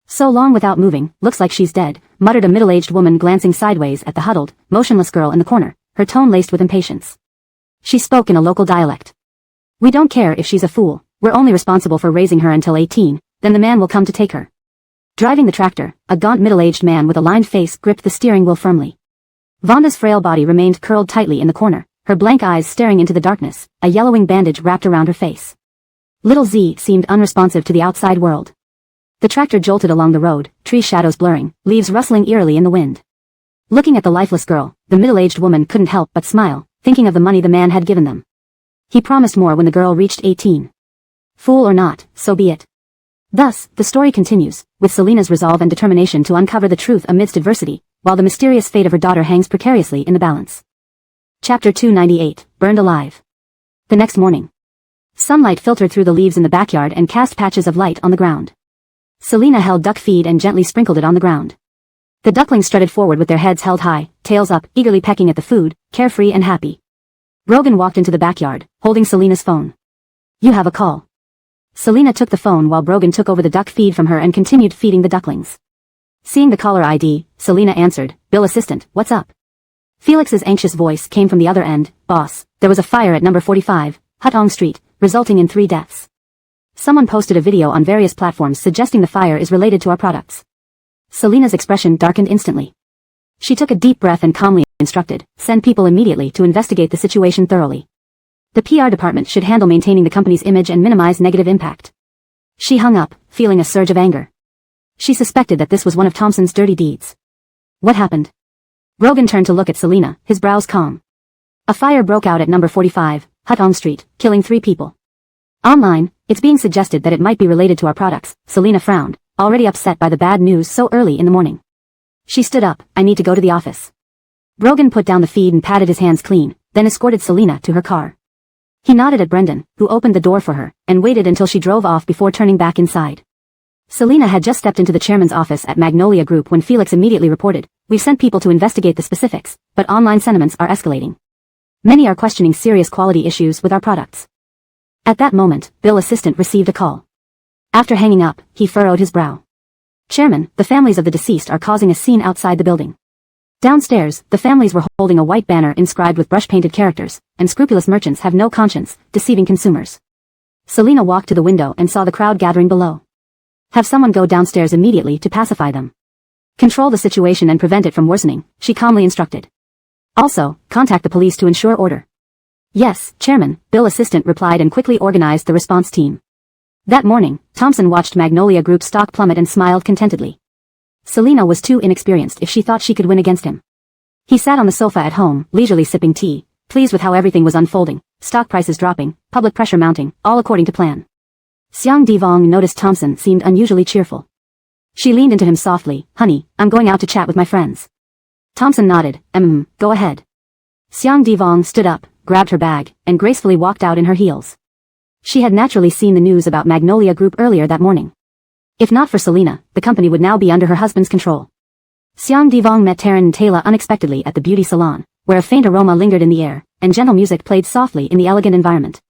So long without moving, looks like she's dead, muttered a middle-aged woman glancing sideways at the huddled, motionless girl in the corner, her tone laced with impatience. She spoke in a local dialect. We don't care if she's a fool, we're only responsible for raising her until 18, then the man will come to take her. Driving the tractor, a gaunt middle-aged man with a lined face gripped the steering wheel firmly. Vonda's frail body remained curled tightly in the corner, her blank eyes staring into the darkness, a yellowing bandage wrapped around her face. Little Z seemed unresponsive to the outside world. The tractor jolted along the road, tree shadows blurring, leaves rustling eerily in the wind. Looking at the lifeless girl, the middle-aged woman couldn't help but smile, thinking of the money the man had given them. He promised more when the girl reached 18. Fool or not, so be it. Thus, the story continues, with Selina's resolve and determination to uncover the truth amidst adversity, while the mysterious fate of her daughter hangs precariously in the balance. Chapter 298, Burned Alive. The next morning. Sunlight filtered through the leaves in the backyard and cast patches of light on the ground. Selina held duck feed and gently sprinkled it on the ground. The ducklings strutted forward with their heads held high, tails up, eagerly pecking at the food, carefree and happy. Brogan walked into the backyard, holding Selina's phone. You have a call. Selina took the phone while Brogan took over the duck feed from her and continued feeding the ducklings. Seeing the caller ID, Selina answered, Bill Assistant, what's up? Felix's anxious voice came from the other end, Boss, there was a fire at number 45, Hutong Street, resulting in 3 deaths. Someone posted a video on various platforms suggesting the fire is related to our products. Selina's expression darkened instantly. She took a deep breath and calmly instructed, send people immediately to investigate the situation thoroughly. The PR department should handle maintaining the company's image and minimize negative impact. She hung up, feeling a surge of anger. She suspected that this was one of Thompson's dirty deeds. What happened? Brogan turned to look at Selina, his brows calm. A fire broke out at number 45, Hutong Street, killing 3 people. Online, it's being suggested that it might be related to our products. Selina frowned, already upset by the bad news so early in the morning. She stood up, I need to go to the office. Brogan put down the feed and patted his hands clean, then escorted Selina to her car. He nodded at Brendan, who opened the door for her, and waited until she drove off before turning back inside. Selina had just stepped into the chairman's office at Magnolia Group when Felix immediately reported, we've sent people to investigate the specifics, but online sentiments are escalating. Many are questioning serious quality issues with our products. At that moment, Bill Assistant received a call. After hanging up, he furrowed his brow. Chairman, the families of the deceased are causing a scene outside the building. Downstairs, the families were holding a white banner inscribed with brush-painted characters, and scrupulous merchants have no conscience, deceiving consumers. Selina walked to the window and saw the crowd gathering below. Have someone go downstairs immediately to pacify them. Control the situation and prevent it from worsening, she calmly instructed. Also, contact the police to ensure order. Yes, Chairman, Bill Assistant replied and quickly organized the response team. That morning, Thompson watched Magnolia Group's stock plummet and smiled contentedly. Selina was too inexperienced if she thought she could win against him. He sat on the sofa at home, leisurely sipping tea, pleased with how everything was unfolding, stock prices dropping, public pressure mounting, all according to plan. Xiang Divong noticed Thompson seemed unusually cheerful. She leaned into him softly, honey, I'm going out to chat with my friends. Thompson nodded, go ahead. Xiang Divong stood up, grabbed her bag, and gracefully walked out in her heels. She had naturally seen the news about Magnolia Group earlier that morning. If not for Selina, the company would now be under her husband's control. Xiang Divong met Taryn and Taylor unexpectedly at the beauty salon, where a faint aroma lingered in the air, and gentle music played softly in the elegant environment.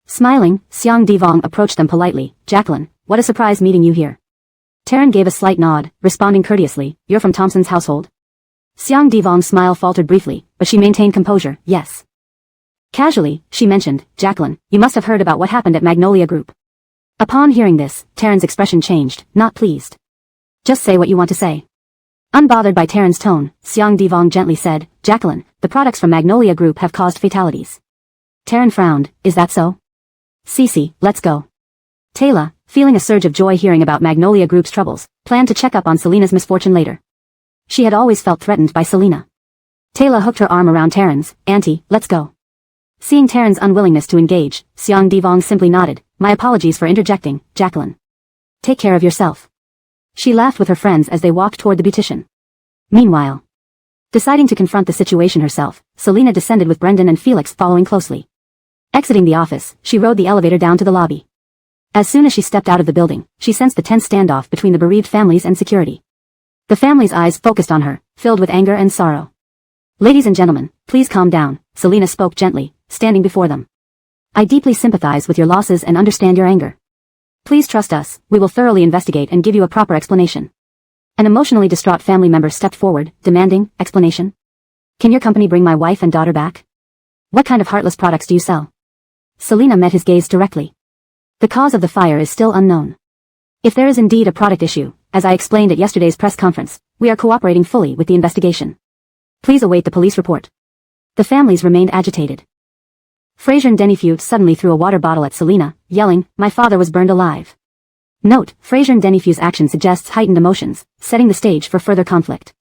Smiling, Xiang Divong approached them politely, Jacqueline, what a surprise meeting you here. Taryn gave a slight nod, responding courteously, you're from Thompson's household? Xiang Divong's smile faltered briefly, but she maintained composure, yes. Casually, she mentioned, Jacqueline, you must have heard about what happened at Magnolia Group. Upon hearing this, Taryn's expression changed, not pleased. Just say what you want to say. Unbothered by Taryn's tone, Xiang Divong gently said, Jacqueline, the products from Magnolia Group have caused fatalities. Taryn frowned, is that so? Cece, let's go. Taylor, feeling a surge of joy hearing about Magnolia Group's troubles, planned to check up on Selina's misfortune later. She had always felt threatened by Selina. Taylor hooked her arm around Taryn's, Auntie, let's go. Seeing Taryn's unwillingness to engage, Xiang Divong simply nodded, my apologies for interjecting, Jacqueline. Take care of yourself. She laughed with her friends as they walked toward the beautician. Meanwhile, deciding to confront the situation herself, Selina descended with Brendan and Felix following closely. Exiting the office, she rode the elevator down to the lobby. As soon as she stepped out of the building, she sensed the tense standoff between the bereaved families and security. The family's eyes focused on her, filled with anger and sorrow. Ladies and gentlemen, please calm down, Selina spoke gently, standing before them. I deeply sympathize with your losses and understand your anger. Please trust us, we will thoroughly investigate and give you a proper explanation. An emotionally distraught family member stepped forward, demanding explanation. Can your company bring my wife and daughter back? What kind of heartless products do you sell? Selina met his gaze directly. The cause of the fire is still unknown. If there is indeed a product issue, as I explained at yesterday's press conference, we are cooperating fully with the investigation. Please await the police report. The families remained agitated. Fraser Denifute suddenly threw a water bottle at Selina, yelling, "My father was burned alive." Note, Fraser Denifute's action suggests heightened emotions, setting the stage for further conflict.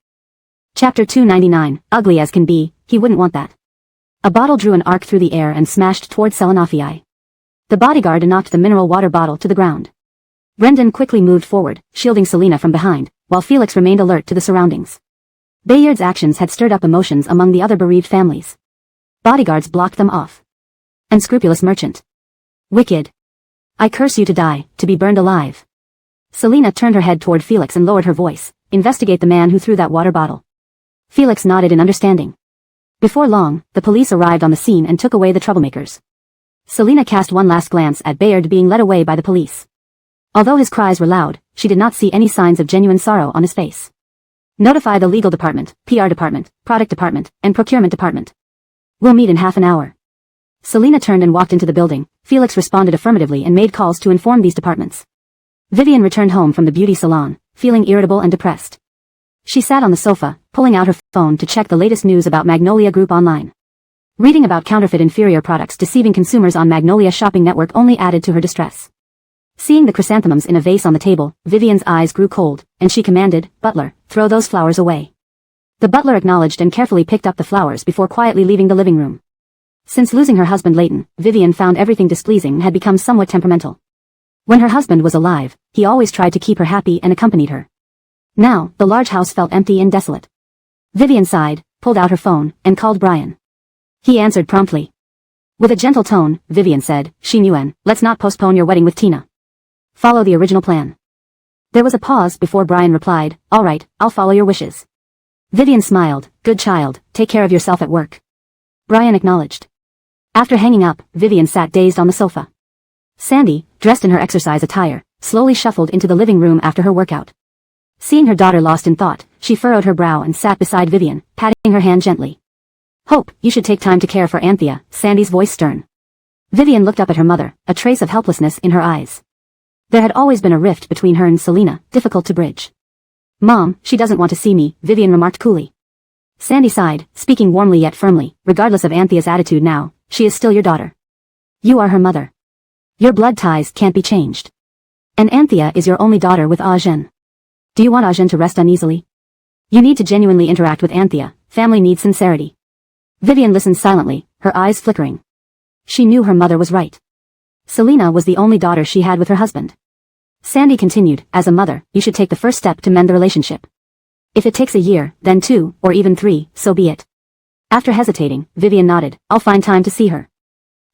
Chapter 299, ugly as can be, he wouldn't want that. A bottle drew an arc through the air and smashed toward Selenafii. The bodyguard knocked the mineral water bottle to the ground. Brendan quickly moved forward, shielding Selina from behind, while Felix remained alert to the surroundings. Bayard's actions had stirred up emotions among the other bereaved families. Bodyguards blocked them off. Unscrupulous merchant. Wicked. I curse you to die, to be burned alive. Selina turned her head toward Felix and lowered her voice. Investigate the man who threw that water bottle. Felix nodded in understanding. Before long, the police arrived on the scene and took away the troublemakers. Selina cast one last glance at Bayard being led away by the police. Although his cries were loud, she did not see any signs of genuine sorrow on his face. Notify the legal department, PR department, product department, and procurement department. We'll meet in half an hour. Selina turned and walked into the building. Felix responded affirmatively and made calls to inform these departments. Vivian returned home from the beauty salon, feeling irritable and depressed. She sat on the sofa, pulling out her phone to check the latest news about Magnolia Group online. Reading about counterfeit inferior products deceiving consumers on Magnolia Shopping Network only added to her distress. Seeing the chrysanthemums in a vase on the table, Vivian's eyes grew cold, and she commanded, "Butler, throw those flowers away." The butler acknowledged and carefully picked up the flowers before quietly leaving the living room. Since losing her husband Leighton, Vivian found everything displeasing and had become somewhat temperamental. When her husband was alive, he always tried to keep her happy and accompanied her. Now, the large house felt empty and desolate. Vivian sighed, pulled out her phone, and called Brian. He answered promptly. With a gentle tone, Vivian said, "Shin-Yuan, let's not postpone your wedding with Tina. Follow the original plan." There was a pause before Brian replied, "All right, I'll follow your wishes." Vivian smiled, "Good child, take care of yourself at work." Brian acknowledged. After hanging up, Vivian sat dazed on the sofa. Sandy, dressed in her exercise attire, slowly shuffled into the living room after her workout. Seeing her daughter lost in thought, she furrowed her brow and sat beside Vivian, patting her hand gently. "Hope, you should take time to care for Anthea," Sandy's voice stern. Vivian looked up at her mother, a trace of helplessness in her eyes. There had always been a rift between her and Selina, difficult to bridge. "Mom, she doesn't want to see me," Vivian remarked coolly. Sandy sighed, speaking warmly yet firmly, "Regardless of Anthea's attitude now, she is still your daughter. You are her mother. Your blood ties can't be changed. And Anthea is your only daughter with Ajen. Do you want Ajen to rest uneasily? You need to genuinely interact with Anthea, family needs sincerity." Vivian listened silently, her eyes flickering. She knew her mother was right. Selina was the only daughter she had with her husband. Sandy continued, "As a mother, you should take the first step to mend the relationship. If it takes a year, then 2, or even 3, so be it." After hesitating, Vivian nodded, "I'll find time to see her."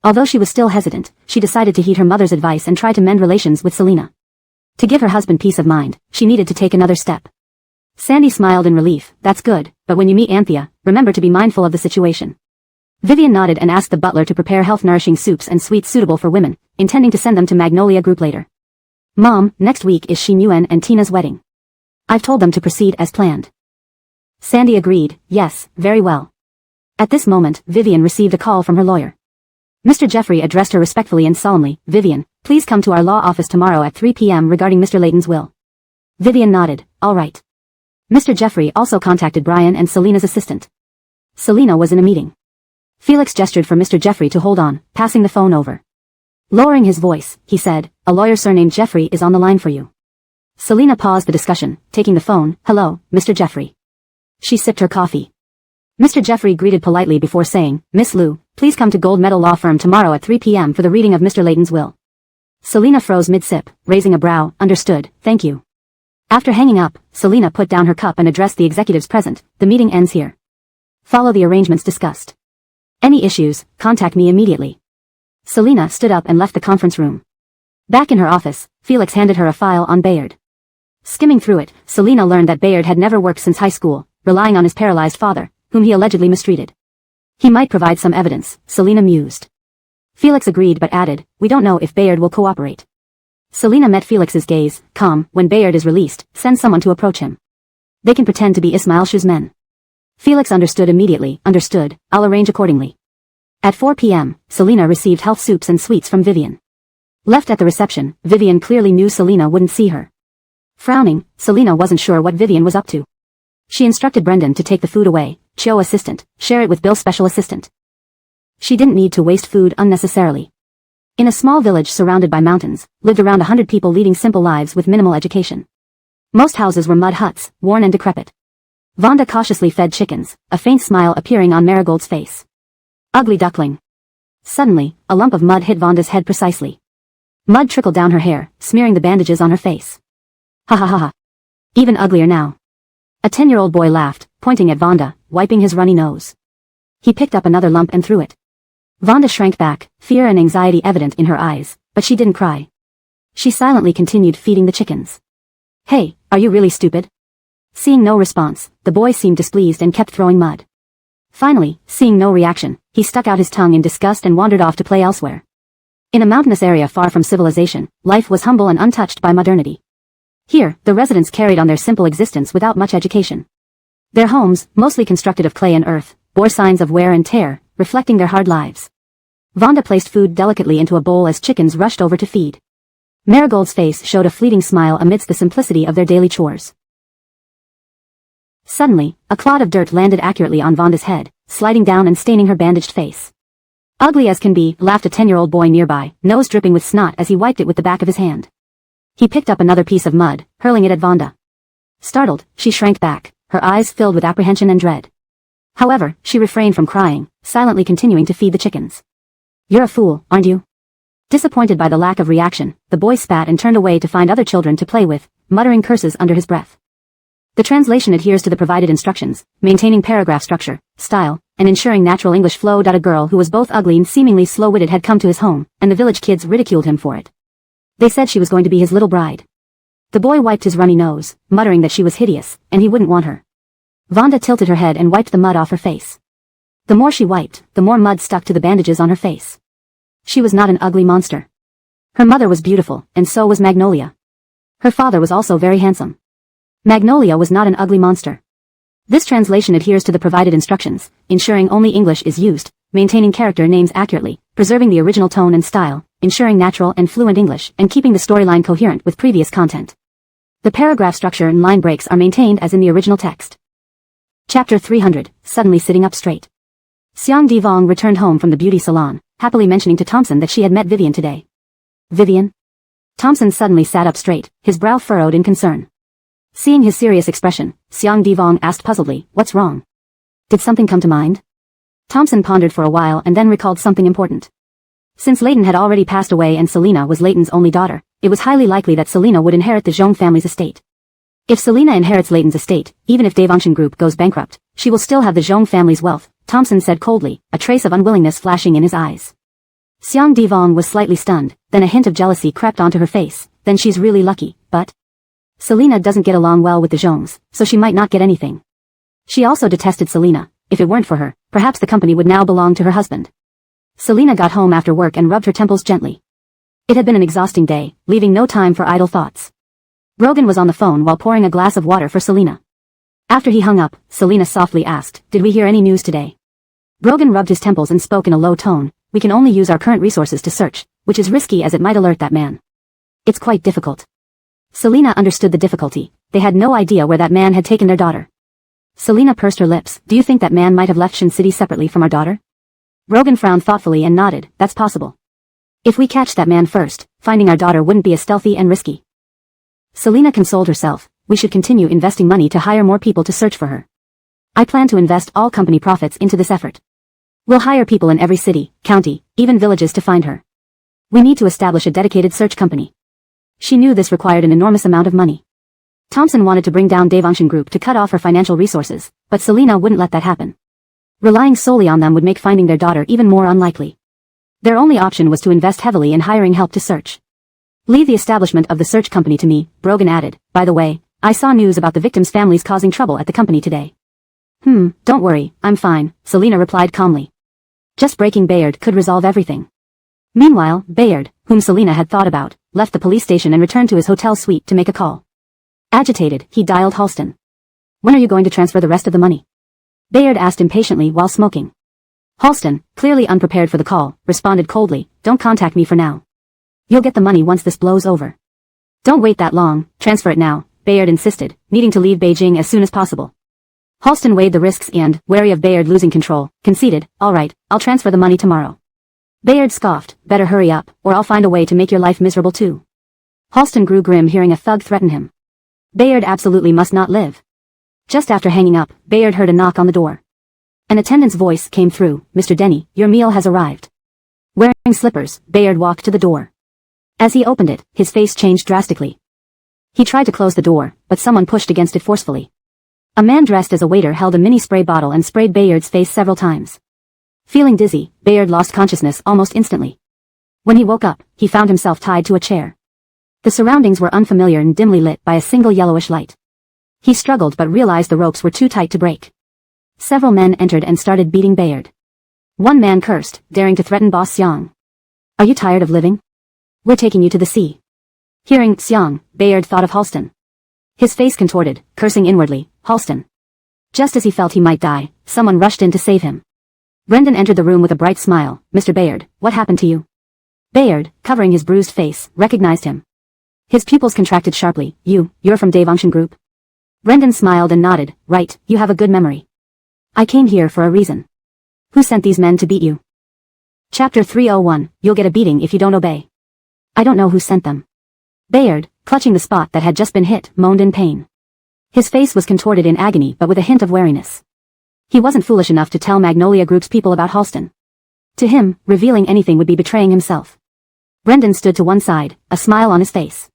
Although she was still hesitant, she decided to heed her mother's advice and try to mend relations with Selina. To give her husband peace of mind, she needed to take another step. Sandy smiled in relief, "That's good, but when you meet Anthea, remember to be mindful of the situation." Vivian nodded and asked the butler to prepare health-nourishing soups and sweets suitable for women, intending to send them to Magnolia Group later. "Mom, next week is Shin-Yuan and Tina's wedding. I've told them to proceed as planned." Sandy agreed, "Yes, very well." At this moment, Vivian received a call from her lawyer. Mr. Jeffrey addressed her respectfully and solemnly, "Vivian, please come to our law office tomorrow at 3 p.m. regarding Mr. Leighton's will." Vivian nodded, "All right." Mr. Jeffrey also contacted Brian and Selina's assistant. Selina was in a meeting. Felix gestured for Mr. Jeffrey to hold on, passing the phone over. Lowering his voice, he said, "A lawyer surnamed Jeffrey is on the line for you." Selina paused the discussion, taking the phone. "Hello, Mr. Jeffrey." She sipped her coffee. Mr. Jeffrey greeted politely before saying, "Miss Liu, please come to Gold Medal Law Firm tomorrow at 3 p.m. for the reading of Mr. Leighton's will." Selina froze mid-sip, raising a brow. "Understood, thank you." After hanging up, Selina put down her cup and addressed the executives present. "The meeting ends here. Follow the arrangements discussed. Any issues, contact me immediately." Selina stood up and left the conference room. Back in her office, Felix handed her a file on Bayard. Skimming through it, Selina learned that Bayard had never worked since high school, relying on his paralyzed father, whom he allegedly mistreated. He might provide some evidence, Selina mused. Felix agreed but added, "We don't know if Bayard will cooperate." Selina met Felix's gaze, calm. "When Bayard is released, send someone to approach him. They can pretend to be Ismail Shu's men." Felix understood immediately. "Understood, I'll arrange accordingly." At 4 p.m., Selena received health soups and sweets from Vivian. Left at the reception, Vivian clearly knew Selena wouldn't see her. Frowning, Selena wasn't sure what Vivian was up to. She instructed Brendan to take the food away, Cho assistant, share it with Bill's special assistant. She didn't need to waste food unnecessarily. In a small village surrounded by mountains, lived around 100 people leading simple lives with minimal education. Most houses were mud huts, worn and decrepit. Vonda cautiously fed chickens, a faint smile appearing on Marigold's face. Ugly duckling. Suddenly, a lump of mud hit Vonda's head precisely. Mud trickled down her hair, smearing the bandages on her face. Ha ha ha ha. Even uglier now. A 10-year-old boy laughed, pointing at Vonda, wiping his runny nose. He picked up another lump and threw it. Vonda shrank back, fear and anxiety evident in her eyes, but she didn't cry. She silently continued feeding the chickens. Hey, are you really stupid? Seeing no response, the boy seemed displeased and kept throwing mud. Finally, seeing no reaction, he stuck out his tongue in disgust and wandered off to play elsewhere. In a mountainous area far from civilization, life was humble and untouched by modernity. Here, the residents carried on their simple existence without much education. Their homes, mostly constructed of clay and earth, bore signs of wear and tear, reflecting their hard lives. Vonda placed food delicately into a bowl as chickens rushed over to feed. Marigold's face showed a fleeting smile amidst the simplicity of their daily chores. Suddenly, a clod of dirt landed accurately on Vonda's head, sliding down and staining her bandaged face. Ugly as can be, laughed a 10-year-old boy nearby, nose dripping with snot as he wiped it with the back of his hand. He picked up another piece of mud, hurling it at Vonda. Startled, she shrank back, her eyes filled with apprehension and dread. However, she refrained from crying, silently continuing to feed the chickens. You're a fool, aren't you? Disappointed by the lack of reaction, the boy spat and turned away to find other children to play with, muttering curses under his breath. The translation adheres to the provided instructions, maintaining paragraph structure, style, and ensuring natural English flowed. A girl who was both ugly and seemingly slow-witted had come to his home, and the village kids ridiculed him for it. They said she was going to be his little bride. The boy wiped his runny nose, muttering that she was hideous, and he wouldn't want her. Vonda tilted her head and wiped the mud off her face. The more she wiped, the more mud stuck to the bandages on her face. She was not an ugly monster. Her mother was beautiful, and so was Magnolia. Her father was also very handsome. Magnolia was not an ugly monster. This translation adheres to the provided instructions, ensuring only English is used, maintaining character names accurately, preserving the original tone and style, ensuring natural and fluent English, and keeping the storyline coherent with previous content. The paragraph structure and line breaks are maintained as in the original text. Chapter 300, Suddenly Sitting Up Straight. Seong Devong returned home from the beauty salon, happily mentioning to Thompson that she had met Vivian today. Vivian? Thompson suddenly sat up straight, his brow furrowed in concern. Seeing his serious expression, Seong Devong asked puzzledly, what's wrong? Did something come to mind? Thompson pondered for a while and then recalled something important. Since Leighton had already passed away and Selena was Leighton's only daughter, it was highly likely that Selena would inherit the Zhong family's estate. If Selena inherits Leighton's estate, even if Devangshan Group goes bankrupt, she will still have the Zhong family's wealth, Thompson said coldly, a trace of unwillingness flashing in his eyes. Seong Devong was slightly stunned, then a hint of jealousy crept onto her face. Then she's really lucky, but Selena doesn't get along well with the Zhongs, so she might not get anything. She also detested Selena. If it weren't for her, perhaps the company would now belong to her husband. Selena got home after work and rubbed her temples gently. It had been an exhausting day, leaving no time for idle thoughts. Brogan was on the phone while pouring a glass of water for Selena. After he hung up, Selena softly asked, did we hear any news today? Brogan rubbed his temples and spoke in a low tone, we can only use our current resources to search, which is risky as it might alert that man. It's quite difficult. Selena understood the difficulty. They had no idea where that man had taken their daughter. Selena pursed her lips. Do you think that man might have left Shin City separately from our daughter? Brogan frowned thoughtfully and nodded. That's possible. If we catch that man first, finding our daughter wouldn't be as stealthy and risky. Selena consoled herself. We should continue investing money to hire more people to search for her. I plan to invest all company profits into this effort. We'll hire people in every city, county, even villages to find her. We need to establish a dedicated search company. She knew this required an enormous amount of money. Thompson wanted to bring down Devangshan Group to cut off her financial resources, but Selena wouldn't let that happen. Relying solely on them would make finding their daughter even more unlikely. Their only option was to invest heavily in hiring help to search. Leave the establishment of the search company to me, Brogan added. By the way, I saw news about the victims' families causing trouble at the company today. Don't worry, I'm fine, Selena replied calmly. Just breaking Bayard could resolve everything. Meanwhile, Bayard, whom Selena had thought about, left the police station and returned to his hotel suite to make a call. Agitated, he dialed Halston. When are you going to transfer the rest of the money? Bayard asked impatiently while smoking. Halston, clearly unprepared for the call, responded coldly, "Don't contact me for now. You'll get the money once this blows over." "Don't wait that long, transfer it now," Bayard insisted, needing to leave Beijing as soon as possible. Halston weighed the risks and, wary of Bayard losing control, conceded, "All right, I'll transfer the money tomorrow." Bayard scoffed, "Better hurry up, or I'll find a way to make your life miserable too." Halston grew grim hearing a thug threaten him. Bayard absolutely must not live. Just after hanging up, Bayard heard a knock on the door. An attendant's voice came through, "Mr. Denny, your meal has arrived." Wearing slippers, Bayard walked to the door. As he opened it, his face changed drastically. He tried to close the door, but someone pushed against it forcefully. A man dressed as a waiter held a mini spray bottle and sprayed Bayard's face several times. Feeling dizzy, Bayard lost consciousness almost instantly. When he woke up, he found himself tied to a chair. The surroundings were unfamiliar and dimly lit by a single yellowish light. He struggled but realized the ropes were too tight to break. Several men entered and started beating Bayard. One man cursed, daring to threaten Boss Xiang. "Are you tired of living? We're taking you to the sea." Hearing Xiang, Bayard thought of Halston. His face contorted, cursing inwardly, "Halston." Just as he felt he might die, someone rushed in to save him. Brendan entered the room with a bright smile. "Mr. Bayard, what happened to you?" Bayard, covering his bruised face, recognized him. His pupils contracted sharply. You're from Daevongshan Group?" Brendan smiled and nodded. "Right, you have a good memory. I came here for a reason." "Who sent these men to beat you?" Chapter 301, You'll get a beating if you don't obey. "I don't know who sent them." Bayard, clutching the spot that had just been hit, moaned in pain. His face was contorted in agony but with a hint of wariness. He wasn't foolish enough to tell Magnolia Group's people about Halston. To him, revealing anything would be betraying himself. Brendan stood to one side, a smile on his face.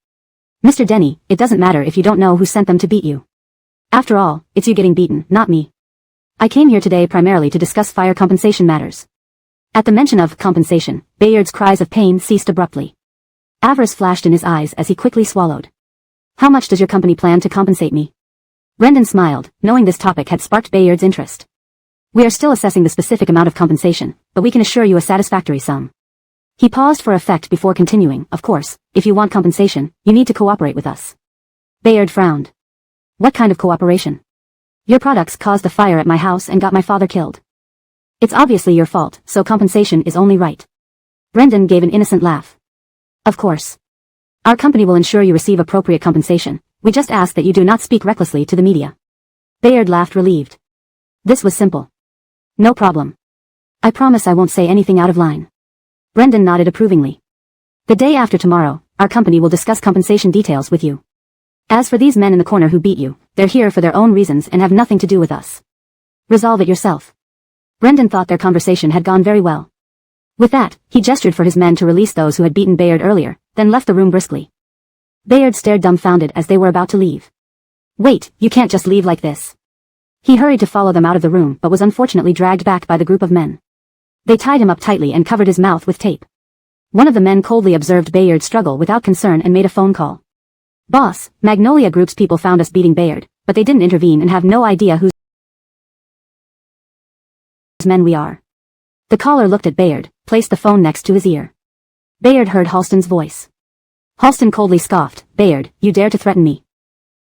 "Mr. Denny, it doesn't matter if you don't know who sent them to beat you. After all, it's you getting beaten, not me. I came here today primarily to discuss fire compensation matters." At the mention of compensation, Bayard's cries of pain ceased abruptly. Avarice flashed in his eyes as he quickly swallowed. "How much does your company plan to compensate me?" Brendan smiled, knowing this topic had sparked Bayard's interest. "We are still assessing the specific amount of compensation, but we can assure you a satisfactory sum." He paused for effect before continuing, "Of course, if you want compensation, you need to cooperate with us." Bayard frowned. "What kind of cooperation?" "Your products caused the fire at my house and got my father killed. It's obviously your fault, so compensation is only right." Brendan gave an innocent laugh. "Of course. Our company will ensure you receive appropriate compensation. We just ask that you do not speak recklessly to the media." Bayard laughed relieved. This was simple. "No problem. I promise I won't say anything out of line." Brendan nodded approvingly. "The day after tomorrow, our company will discuss compensation details with you. As for these men in the corner who beat you, they're here for their own reasons and have nothing to do with us. Resolve it yourself." Brendan thought their conversation had gone very well. With that, he gestured for his men to release those who had beaten Bayard earlier, then left the room briskly. Bayard stared dumbfounded as they were about to leave. "Wait, you can't just leave like this." He hurried to follow them out of the room but was unfortunately dragged back by the group of men. They tied him up tightly and covered his mouth with tape. One of the men coldly observed Bayard struggle without concern and made a phone call. "Boss, Magnolia Group's people found us beating Bayard, but they didn't intervene and have no idea whose men we are." The caller looked at Bayard, placed the phone next to his ear. Bayard heard Halston's voice. Halston coldly scoffed, "Bayard, you dare to threaten me.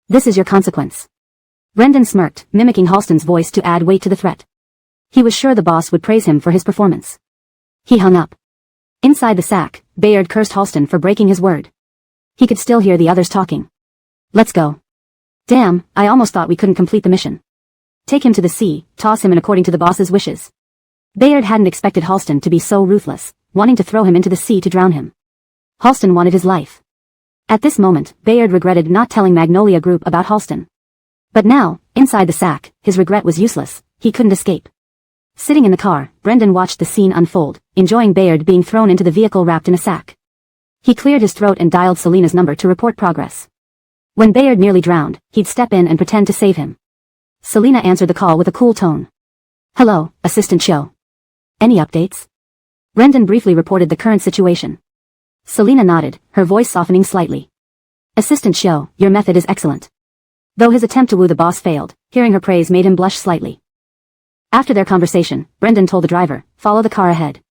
This is your consequence." Brendan smirked, mimicking Halston's voice to add weight to the threat. He was sure the boss would praise him for his performance. He hung up. Inside the sack, Bayard cursed Halston for breaking his word. He could still hear the others talking. "Let's go. Damn, I almost thought we couldn't complete the mission. Take him to the sea, toss him in according to the boss's wishes." Bayard hadn't expected Halston to be so ruthless, wanting to throw him into the sea to drown him. Halston wanted his life. At this moment, Bayard regretted not telling Magnolia Group about Halston. But now, inside the sack, his regret was useless, he couldn't escape. Sitting in the car, Brendan watched the scene unfold, enjoying Bayard being thrown into the vehicle wrapped in a sack. He cleared his throat and dialed Selena's number to report progress. When Bayard nearly drowned, he'd step in and pretend to save him. Selena answered the call with a cool tone. "Hello, Assistant Cho. Any updates?" Brendan briefly reported the current situation. Selena nodded, her voice softening slightly. "Assistant Cho, your method is excellent." Though his attempt to woo the boss failed, hearing her praise made him blush slightly. After their conversation, Brendan told the driver, "Follow the car ahead.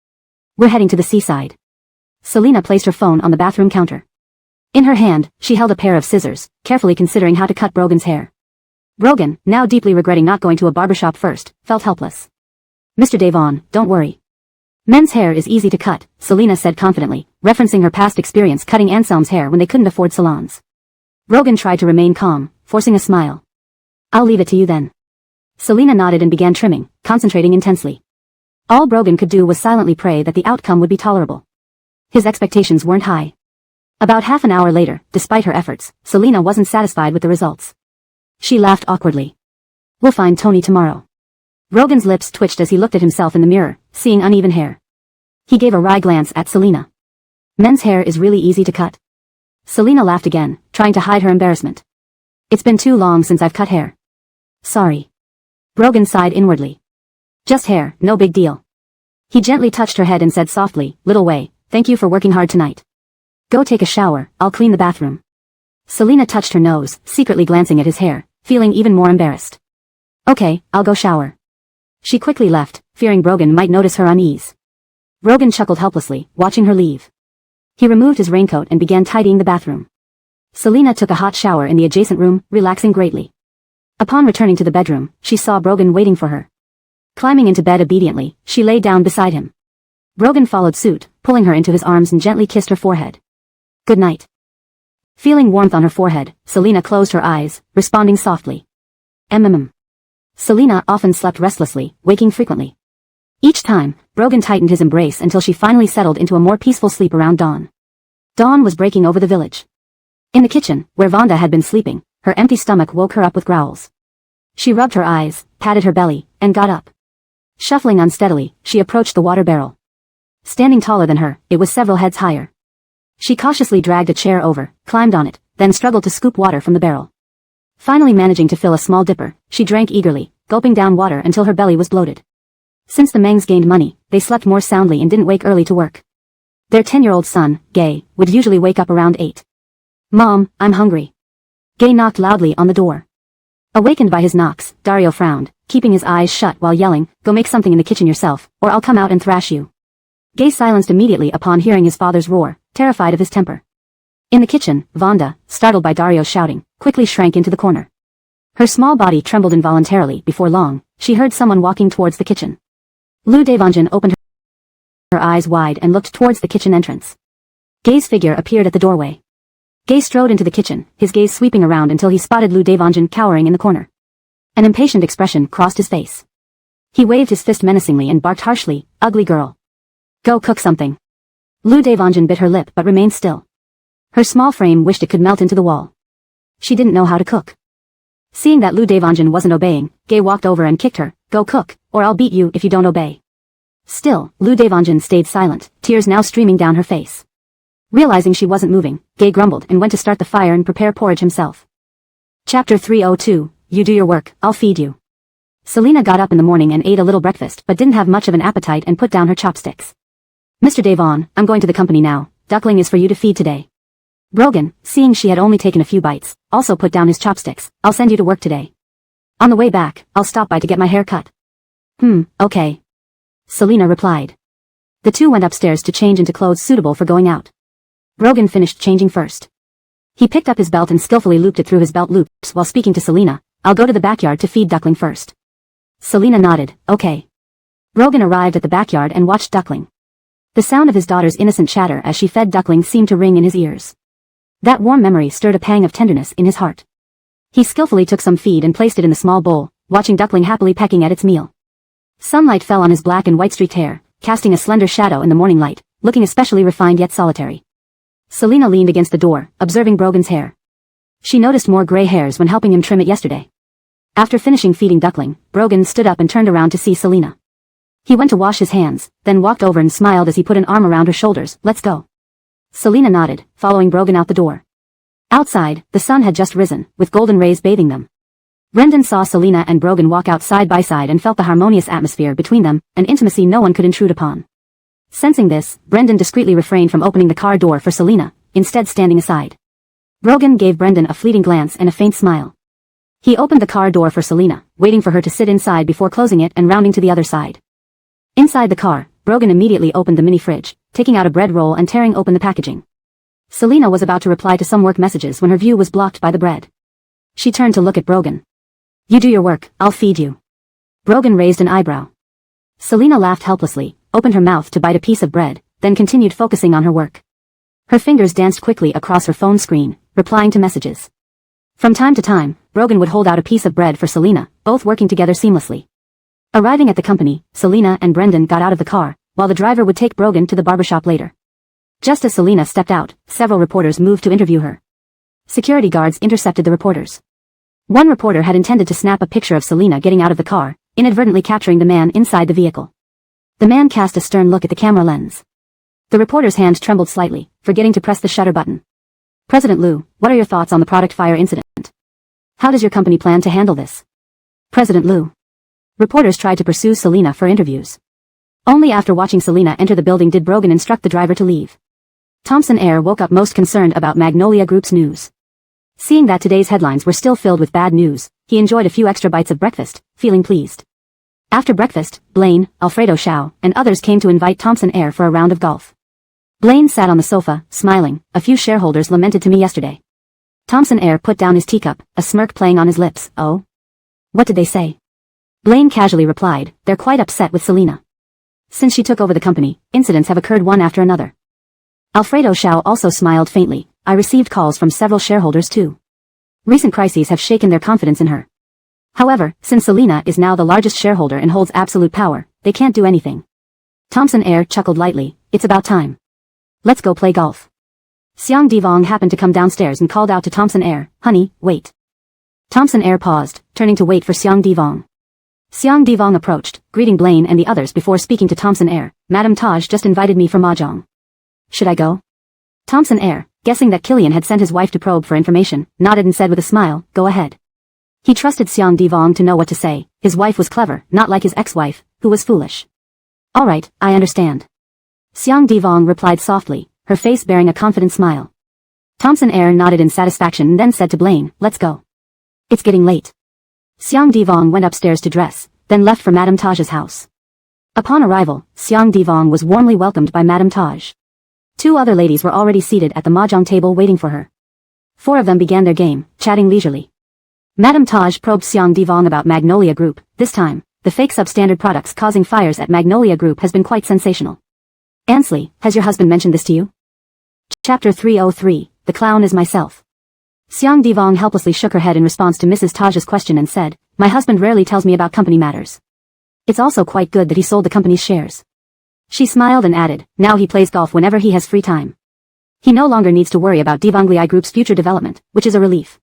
We're heading to the seaside." Selena placed her phone on the bathroom counter. In her hand, she held a pair of scissors, carefully considering how to cut Brogan's hair. Brogan, now deeply regretting not going to a barbershop first, felt helpless. Mr. Devon, don't worry. Men's hair is easy to cut, Selina said confidently, referencing her past experience cutting Anselm's hair when they couldn't afford salons. Brogan tried to remain calm, forcing a smile. I'll leave it to you then. Selina nodded and began trimming, concentrating intensely. All Brogan could do was silently pray that the outcome would be tolerable. His expectations weren't high. About half an hour later, despite her efforts, Selina wasn't satisfied with the results. She laughed awkwardly. We'll find Tony tomorrow. Brogan's lips twitched as he looked at himself in the mirror, seeing uneven hair. He gave a wry glance at Selina. Men's hair is really easy to cut. Selina laughed again, trying to hide her embarrassment. It's been too long since I've cut hair. Sorry. Brogan sighed inwardly. Just hair, no big deal. He gently touched her head and said softly, Little Wei, thank you for working hard tonight. Go take a shower, I'll clean the bathroom. Selina touched her nose, secretly glancing at his hair, feeling even more embarrassed. Okay, I'll go shower. She quickly left, fearing Brogan might notice her unease. Brogan chuckled helplessly, watching her leave. He removed his raincoat and began tidying the bathroom. Selina took a hot shower in the adjacent room, relaxing greatly. Upon returning to the bedroom, she saw Brogan waiting for her. Climbing into bed obediently, she lay down beside him. Brogan followed suit, pulling her into his arms and gently kissed her forehead. Good night. Feeling warmth on her forehead, Selina closed her eyes, responding softly. Selina often slept restlessly, waking frequently. Each time, Brogan tightened his embrace until she finally settled into a more peaceful sleep around dawn. Dawn was breaking over the village. In the kitchen, where Vonda had been sleeping, her empty stomach woke her up with growls. She rubbed her eyes, patted her belly, and got up. Shuffling unsteadily, she approached the water barrel. Standing taller than her, it was several heads higher. She cautiously dragged a chair over, climbed on it, then struggled to scoop water from the barrel. Finally managing to fill a small dipper, she drank eagerly, gulping down water until her belly was bloated. Since the Mengs gained money, they slept more soundly and didn't wake early to work. Their 10-year-old son, Gay, would usually wake up around 8. Mom, I'm hungry. Gay knocked loudly on the door. Awakened by his knocks, Dario frowned, keeping his eyes shut while yelling, Go make something in the kitchen yourself, or I'll come out and thrash you. Gay silenced immediately upon hearing his father's roar, terrified of his temper. In the kitchen, Vonda, startled by Dario's shouting, quickly shrank into the corner. Her small body trembled involuntarily. Before long, she heard someone walking towards the kitchen. Lou Devonjan opened her eyes wide and looked towards the kitchen entrance. Gay's figure appeared at the doorway. Gay strode into the kitchen, his gaze sweeping around until he spotted Lou Devonjan cowering in the corner. An impatient expression crossed his face. He waved his fist menacingly and barked harshly, Ugly girl. Go cook something. Lou Devonjan bit her lip but remained still. Her small frame wished it could melt into the wall. She didn't know how to cook. Seeing that Lou Devonjan wasn't obeying, Gay walked over and kicked her, Go cook, or I'll beat you if you don't obey. Still, Lou Devonjan stayed silent, tears now streaming down her face. Realizing she wasn't moving, Gay grumbled and went to start the fire and prepare porridge himself. Chapter 302, You do your work, I'll feed you. Selina got up in the morning and ate a little breakfast but didn't have much of an appetite and put down her chopsticks. Mr. Devon, I'm going to the company now, duckling is for you to feed today. Brogan, seeing she had only taken a few bites, also put down his chopsticks, I'll send you to work today. On the way back, I'll stop by to get my hair cut. Okay. Selina replied. The two went upstairs to change into clothes suitable for going out. Brogan finished changing first. He picked up his belt and skillfully looped it through his belt loops while speaking to Selina, I'll go to the backyard to feed Duckling first. Selina nodded, okay. Brogan arrived at the backyard and watched Duckling. The sound of his daughter's innocent chatter as she fed Duckling seemed to ring in his ears. That warm memory stirred a pang of tenderness in his heart. He skillfully took some feed and placed it in the small bowl, watching Duckling happily pecking at its meal. Sunlight fell on his black and white streaked hair, casting a slender shadow in the morning light, looking especially refined yet solitary. Selina leaned against the door, observing Brogan's hair. She noticed more gray hairs when helping him trim it yesterday. After finishing feeding Duckling, Brogan stood up and turned around to see Selina. He went to wash his hands, then walked over and smiled as he put an arm around her shoulders, Let's go. Selina nodded, following Brogan out the door. Outside, the sun had just risen, with golden rays bathing them. Brendan saw Selina and Brogan walk out side by side and felt the harmonious atmosphere between them, an intimacy no one could intrude upon. Sensing this, Brendan discreetly refrained from opening the car door for Selina, instead standing aside. Brogan gave Brendan a fleeting glance and a faint smile. He opened the car door for Selina, waiting for her to sit inside before closing it and rounding to the other side. Inside the car, Brogan immediately opened the mini fridge, taking out a bread roll and tearing open the packaging. Selina was about to reply to some work messages when her view was blocked by the bread. She turned to look at Brogan. You do your work, I'll feed you. Brogan raised an eyebrow. Selena laughed helplessly, opened her mouth to bite a piece of bread, then continued focusing on her work. Her fingers danced quickly across her phone screen, replying to messages. From time to time, Brogan would hold out a piece of bread for Selena, both working together seamlessly. Arriving at the company, Selena and Brendan got out of the car, while the driver would take Brogan to the barbershop later. Just as Selena stepped out, several reporters moved to interview her. Security guards intercepted the reporters. One reporter had intended to snap a picture of Selena getting out of the car, inadvertently capturing the man inside the vehicle. The man cast a stern look at the camera lens. The reporter's hand trembled slightly, forgetting to press the shutter button. President Liu, what are your thoughts on the product fire incident? How does your company plan to handle this? President Liu. Reporters tried to pursue Selena for interviews. Only after watching Selena enter the building did Brogan instruct the driver to leave. Thompson Air woke up most concerned about Magnolia Group's news. Seeing that today's headlines were still filled with bad news, he enjoyed a few extra bites of breakfast, feeling pleased. After breakfast, Blaine, Alfredo Shao, and others came to invite Thompson Air for a round of golf. Blaine sat on the sofa, smiling. A few shareholders lamented to me yesterday. Thompson Air put down his teacup, a smirk playing on his lips. Oh? What did they say? Blaine casually replied, they're quite upset with Selena. Since she took over the company, incidents have occurred one after another. Alfredo Shao also smiled faintly. I received calls from several shareholders too. Recent crises have shaken their confidence in her. However, since Selena is now the largest shareholder and holds absolute power, they can't do anything. Thompson Air chuckled lightly. It's about time. Let's go play golf. Xiang Divong happened to come downstairs and called out to Thompson Air, honey, wait. Thompson Air paused, turning to wait for Xiang Divong. Xiang Divong approached, greeting Blaine and the others before speaking to Thompson Air. Madam Taj just invited me for mahjong. Should I go? Thompson Air, guessing that Killian had sent his wife to probe for information, nodded and said with a smile, go ahead. He trusted Xiang Divong to know what to say. His wife was clever, not like his ex-wife, who was foolish. All right, I understand. Xiang Divong replied softly, her face bearing a confident smile. Thompson Air nodded in satisfaction and then said to Blaine, let's go. It's getting late. Xiang Divong went upstairs to dress, then left for Madame Taj's house. Upon arrival, Xiang Divong was warmly welcomed by Madame Taj. Two other ladies were already seated at the mahjong table waiting for her. Four of them began their game, chatting leisurely. Madame Taj probed Xiang Divong about Magnolia Group. This time, the fake substandard products causing fires at Magnolia Group has been quite sensational. Ansley, has your husband mentioned this to you? Chapter 303, The Clown is Myself. Xiang Divong helplessly shook her head in response to Mrs. Taj's question and said, my husband rarely tells me about company matters. It's also quite good that he sold the company's shares. She smiled and added, now he plays golf whenever he has free time. He no longer needs to worry about disdainfully Group's future development, which is a relief.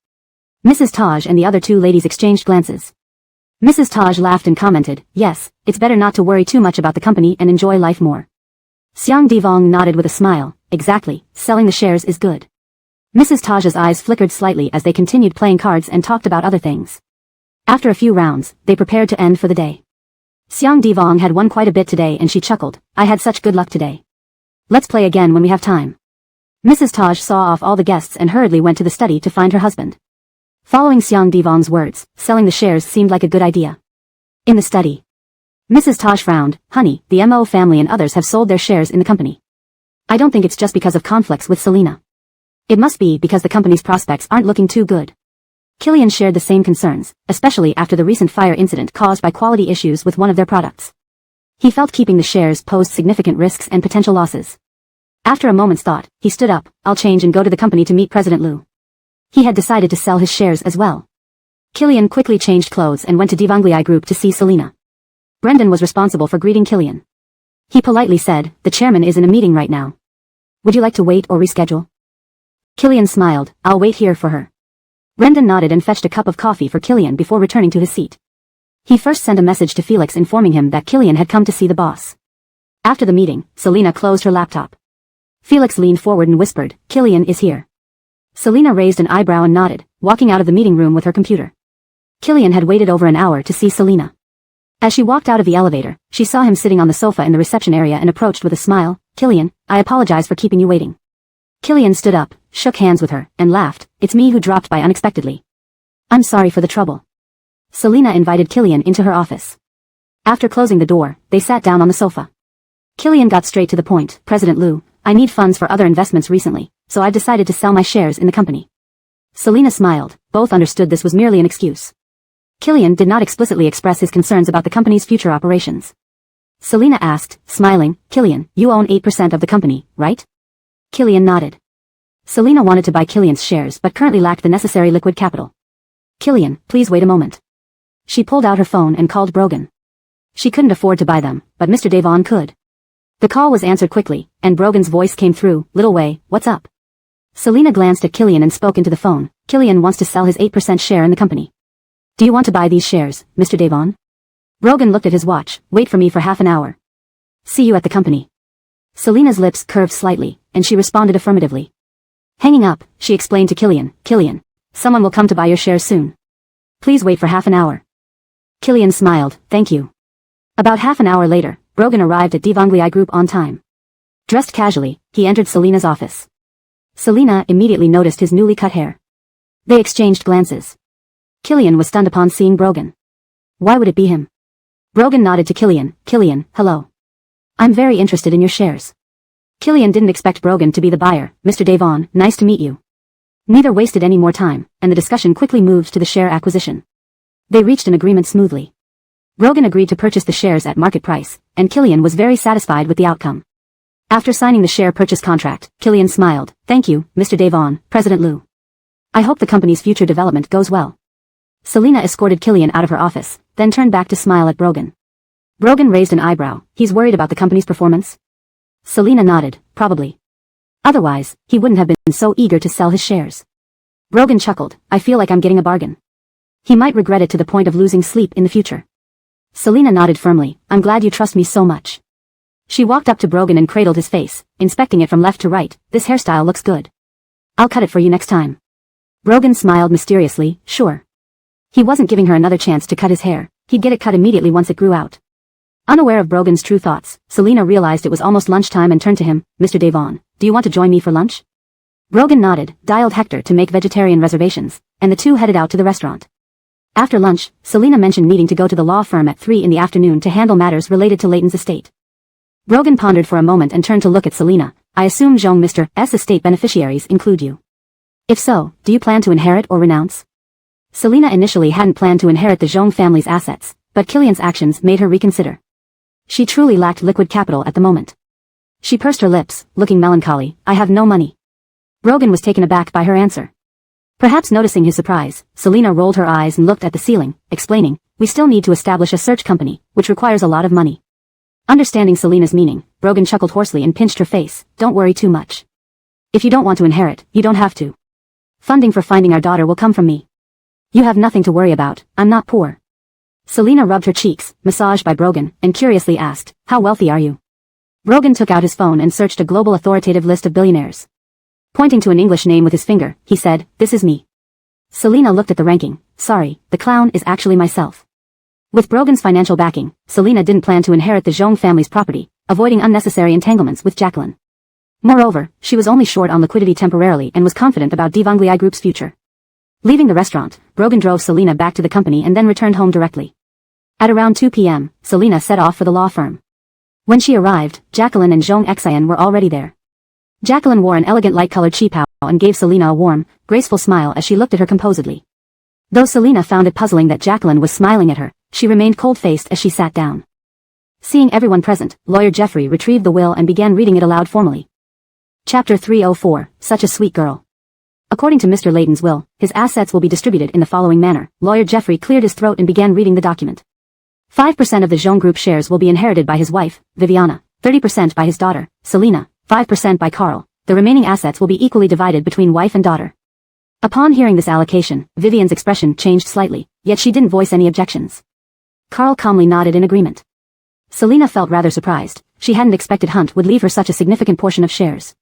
Mrs. Taj and the other two ladies exchanged glances. Mrs. Taj laughed and commented, yes, it's better not to worry too much about the company and enjoy life more. Xiang Divong nodded with a smile, exactly, selling the shares is good. Mrs. Taj's eyes flickered slightly as they continued playing cards and talked about other things. After a few rounds, they prepared to end for the day. Xiang Divong had won quite a bit today and she chuckled, I had such good luck today. Let's play again when we have time. Mrs. Taj saw off all the guests and hurriedly went to the study to find her husband. Following Xiang Divong's words, selling the shares seemed like a good idea. In the study, Mrs. Taj frowned, honey, the Mo family and others have sold their shares in the company. I don't think it's just because of conflicts with Selena. It must be because the company's prospects aren't looking too good. Killian shared the same concerns, especially after the recent fire incident caused by quality issues with one of their products. He felt keeping the shares posed significant risks and potential losses. After a moment's thought, he stood up, I'll change and go to the company to meet President Liu. He had decided to sell his shares as well. Killian quickly changed clothes and went to disdainfully Group to see Selena. Brendan was responsible for greeting Killian. He politely said, the chairman is in a meeting right now. Would you like to wait or reschedule? Killian smiled, I'll wait here for her. Brendan nodded and fetched a cup of coffee for Killian before returning to his seat. He first sent a message to Felix informing him that Killian had come to see the boss. After the meeting, Selena closed her laptop. Felix leaned forward and whispered, Killian is here. Selena raised an eyebrow and nodded, walking out of the meeting room with her computer. Killian had waited over an hour to see Selena. As she walked out of the elevator, she saw him sitting on the sofa in the reception area and approached with a smile, Killian, I apologize for keeping you waiting. Killian stood up, shook hands with her, and laughed, it's me who dropped by unexpectedly. I'm sorry for the trouble. Selena invited Killian into her office. After closing the door, they sat down on the sofa. Killian got straight to the point, President Liu, I need funds for other investments recently, so I've decided to sell my shares in the company. Selena smiled, both understood this was merely an excuse. Killian did not explicitly express his concerns about the company's future operations. Selina asked, smiling. Killian, you own 8% of the company, right? Killian nodded. Selina wanted to buy Killian's shares but currently lacked the necessary liquid capital. Killian, please wait a moment. She pulled out her phone and called Brogan. She couldn't afford to buy them, but Mr. Devon could. The call was answered quickly, and Brogan's voice came through. Little way, what's up? Selina glanced at Killian and spoke into the phone. Killian wants to sell his 8% share in the company. Do you want to buy these shares, Mr. Devon? Brogan looked at his watch. Wait for me for half an hour. See you at the company. Selina's lips curved slightly, and she responded affirmatively. Hanging up, she explained to Killian. Killian, someone will come to buy your shares soon. Please wait for half an hour. Killian smiled. Thank you. About half an hour later, Brogan arrived at disdainfully Group on time. Dressed casually, he entered Selina's office. Selina immediately noticed his newly cut hair. They exchanged glances. Killian was stunned upon seeing Brogan. Why would it be him? Brogan nodded to Killian. Killian, hello. I'm very interested in your shares. Killian didn't expect Brogan to be the buyer. Mr. Devon, nice to meet you. Neither wasted any more time, and the discussion quickly moved to the share acquisition. They reached an agreement smoothly. Brogan agreed to purchase the shares at market price, and Killian was very satisfied with the outcome. After signing the share purchase contract, Killian smiled. Thank you, Mr. Devon, President Liu. I hope the company's future development goes well. Selina escorted Killian out of her office, then turned back to smile at Brogan. Brogan raised an eyebrow. He's worried about the company's performance? Selina nodded. Probably. Otherwise, he wouldn't have been so eager to sell his shares. Brogan chuckled. I feel like I'm getting a bargain. He might regret it to the point of losing sleep in the future. Selina nodded firmly. I'm glad you trust me so much. She walked up to Brogan and cradled his face, inspecting it from left to right. This hairstyle looks good. I'll cut it for you next time. Brogan smiled mysteriously. Sure. He wasn't giving her another chance to cut his hair. He'd get it cut immediately once it grew out. Unaware of Brogan's true thoughts, Selina realized it was almost lunchtime and turned to him. Mr. Devon, do you want to join me for lunch? Brogan nodded, dialed Hector to make vegetarian reservations, and the two headed out to the restaurant. After lunch, Selina mentioned needing to go to the law firm at 3 in the afternoon to handle matters related to Leighton's estate. Brogan pondered for a moment and turned to look at Selina. I assume Zhong Mr. S. estate beneficiaries include you. If so, do you plan to inherit or renounce? Selina initially hadn't planned to inherit the Zhong family's assets, but Killian's actions made her reconsider. She truly lacked liquid capital at the moment. She pursed her lips, looking melancholy. I have no money. Brogan was taken aback by her answer. Perhaps noticing his surprise, Selina rolled her eyes and looked at the ceiling, explaining, we still need to establish a search company, which requires a lot of money. Understanding Selina's meaning, Brogan chuckled hoarsely and pinched her face. Don't worry too much. If you don't want to inherit, you don't have to. Funding for finding our daughter will come from me. You have nothing to worry about. I'm not poor. Selina rubbed her cheeks, massaged by Brogan, and curiously asked, how wealthy are you? Brogan took out his phone and searched a global authoritative list of billionaires. Pointing to an English name with his finger, he said, this is me. Selina looked at the ranking. Sorry, the clown is actually myself. With Brogan's financial backing, Selina didn't plan to inherit the Zhong family's property, avoiding unnecessary entanglements with Jacqueline. Moreover, she was only short on liquidity temporarily and was confident about disdainfully Group's future. Leaving the restaurant, Brogan drove Selina back to the company and then returned home directly. At around 2 p.m., Selina set off for the law firm. When she arrived, Jacqueline and Zhong Xian were already there. Jacqueline wore an elegant light-colored qipao and gave Selina a warm, graceful smile as she looked at her composedly. Though Selina found it puzzling that Jacqueline was smiling at her, she remained cold-faced as she sat down. Seeing everyone present, Lawyer Jeffrey retrieved the will and began reading it aloud formally. Chapter 304, Such a Sweet Girl. According to Mr. Leighton's will, his assets will be distributed in the following manner. Lawyer Jeffrey cleared his throat and began reading the document. 5% of the Zhong Group shares will be inherited by his wife, Viviana, 30% by his daughter, Selina, 5% by Carl. The remaining assets will be equally divided between wife and daughter. Upon hearing this allocation, Vivian's expression changed slightly, yet she didn't voice any objections. Carl calmly nodded in agreement. Selina felt rather surprised. She hadn't expected Hunt would leave her such a significant portion of shares.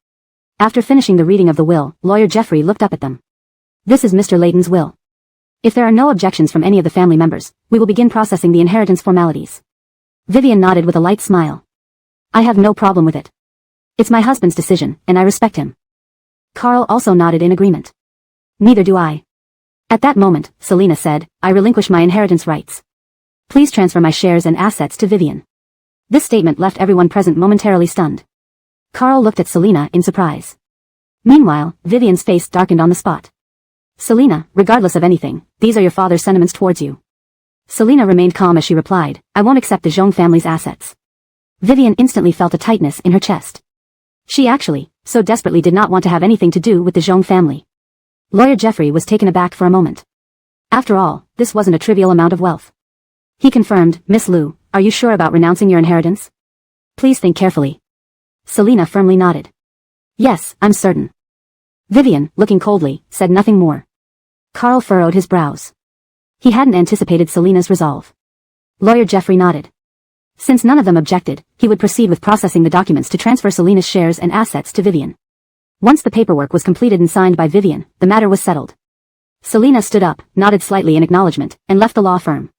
After finishing the reading of the will, Lawyer Jeffrey looked up at them. This is Mr. Leighton's will. If there are no objections from any of the family members, we will begin processing the inheritance formalities. Vivian nodded with a light smile. I have no problem with it. It's my husband's decision, and I respect him. Carl also nodded in agreement. Neither do I. At that moment, Selina said, I relinquish my inheritance rights. Please transfer my shares and assets to Vivian. This statement left everyone present momentarily stunned. Carl looked at Selina in surprise. Meanwhile, Vivian's face darkened on the spot. Selina, regardless of anything, these are your father's sentiments towards you. Selina remained calm as she replied, I won't accept the Zhong family's assets. Vivian instantly felt a tightness in her chest. She actually, so desperately did not want to have anything to do with the Zhong family. Lawyer Jeffrey was taken aback for a moment. After all, this wasn't a trivial amount of wealth. He confirmed, Miss Liu, are you sure about renouncing your inheritance? Please think carefully. Selina firmly nodded. Yes, I'm certain. Vivian, looking coldly, said nothing more. Carl furrowed his brows. He hadn't anticipated Selina's resolve. Lawyer Jeffrey nodded. Since none of them objected, he would proceed with processing the documents to transfer Selina's shares and assets to Vivian. Once the paperwork was completed and signed by Vivian, the matter was settled. Selina stood up, nodded slightly in acknowledgement, and left the law firm.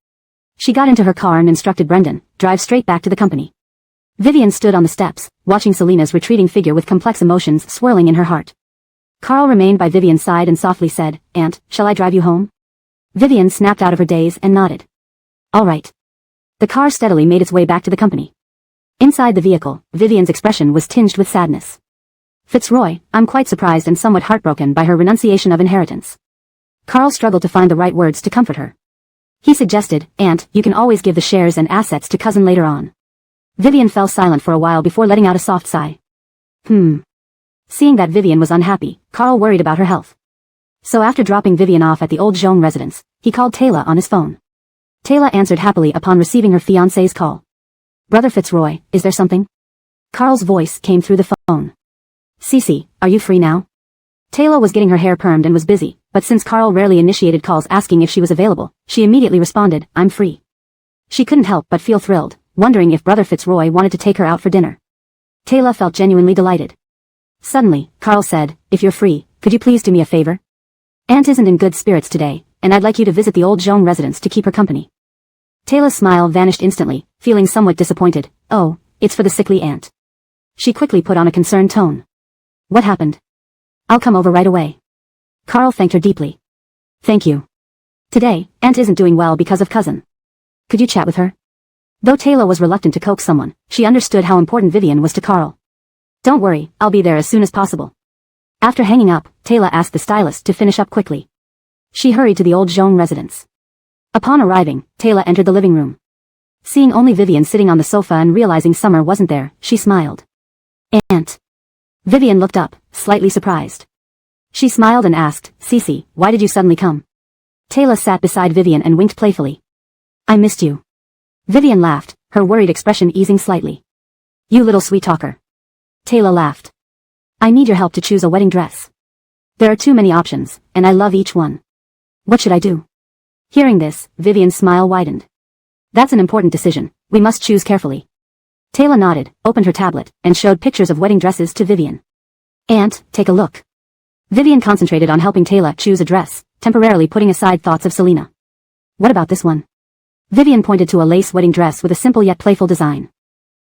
She got into her car and instructed Brendan, drive straight back to the company. Vivian stood on the steps, watching Selina's retreating figure with complex emotions swirling in her heart. Carl remained by Vivian's side and softly said, Aunt, shall I drive you home? Vivian snapped out of her daze and nodded. All right. The car steadily made its way back to the company. Inside the vehicle, Vivian's expression was tinged with sadness. Fitzroy, I'm quite surprised and somewhat heartbroken by her renunciation of inheritance. Carl struggled to find the right words to comfort her. He suggested, Aunt, you can always give the shares and assets to cousin later on. Vivian fell silent for a while before letting out a soft sigh. Seeing that Vivian was unhappy, Carl worried about her health. So after dropping Vivian off at the old Zhong residence, he called Taylor on his phone. Taylor answered happily upon receiving her fiancé's call. Brother Fitzroy, is there something? Carl's voice came through the phone. Cece, are you free now? Taylor was getting her hair permed and was busy, but since Carl rarely initiated calls asking if she was available, she immediately responded, I'm free. She couldn't help but feel thrilled, wondering if Brother Fitzroy wanted to take her out for dinner. Taylor felt genuinely delighted. Suddenly, Carl said, if you're free, could you please do me a favor? Aunt isn't in good spirits today, and I'd like you to visit the old Zhong residence to keep her company. Taylor's smile vanished instantly, feeling somewhat disappointed. Oh, it's for the sickly aunt. She quickly put on a concerned tone. What happened? I'll come over right away. Carl thanked her deeply. Thank you. Today, Aunt isn't doing well because of cousin. Could you chat with her? Though Taylor was reluctant to coax someone, she understood how important Vivian was to Carl. Don't worry, I'll be there as soon as possible. After hanging up, Taylor asked the stylist to finish up quickly. She hurried to the old Zhong residence. Upon arriving, Taylor entered the living room. Seeing only Vivian sitting on the sofa and realizing Summer wasn't there, she smiled. Aunt. Vivian looked up, slightly surprised. She smiled and asked, Cece, why did you suddenly come? Taylor sat beside Vivian and winked playfully. I missed you. Vivian laughed, her worried expression easing slightly. You little sweet talker. Taylor laughed. I need your help to choose a wedding dress. There are too many options, and I love each one. What should I do? Hearing this, Vivian's smile widened. That's an important decision, we must choose carefully. Taylor nodded, opened her tablet, and showed pictures of wedding dresses to Vivian. Aunt, take a look. Vivian concentrated on helping Taylor choose a dress, temporarily putting aside thoughts of Selina. What about this one? Vivian pointed to a lace wedding dress with a simple yet playful design.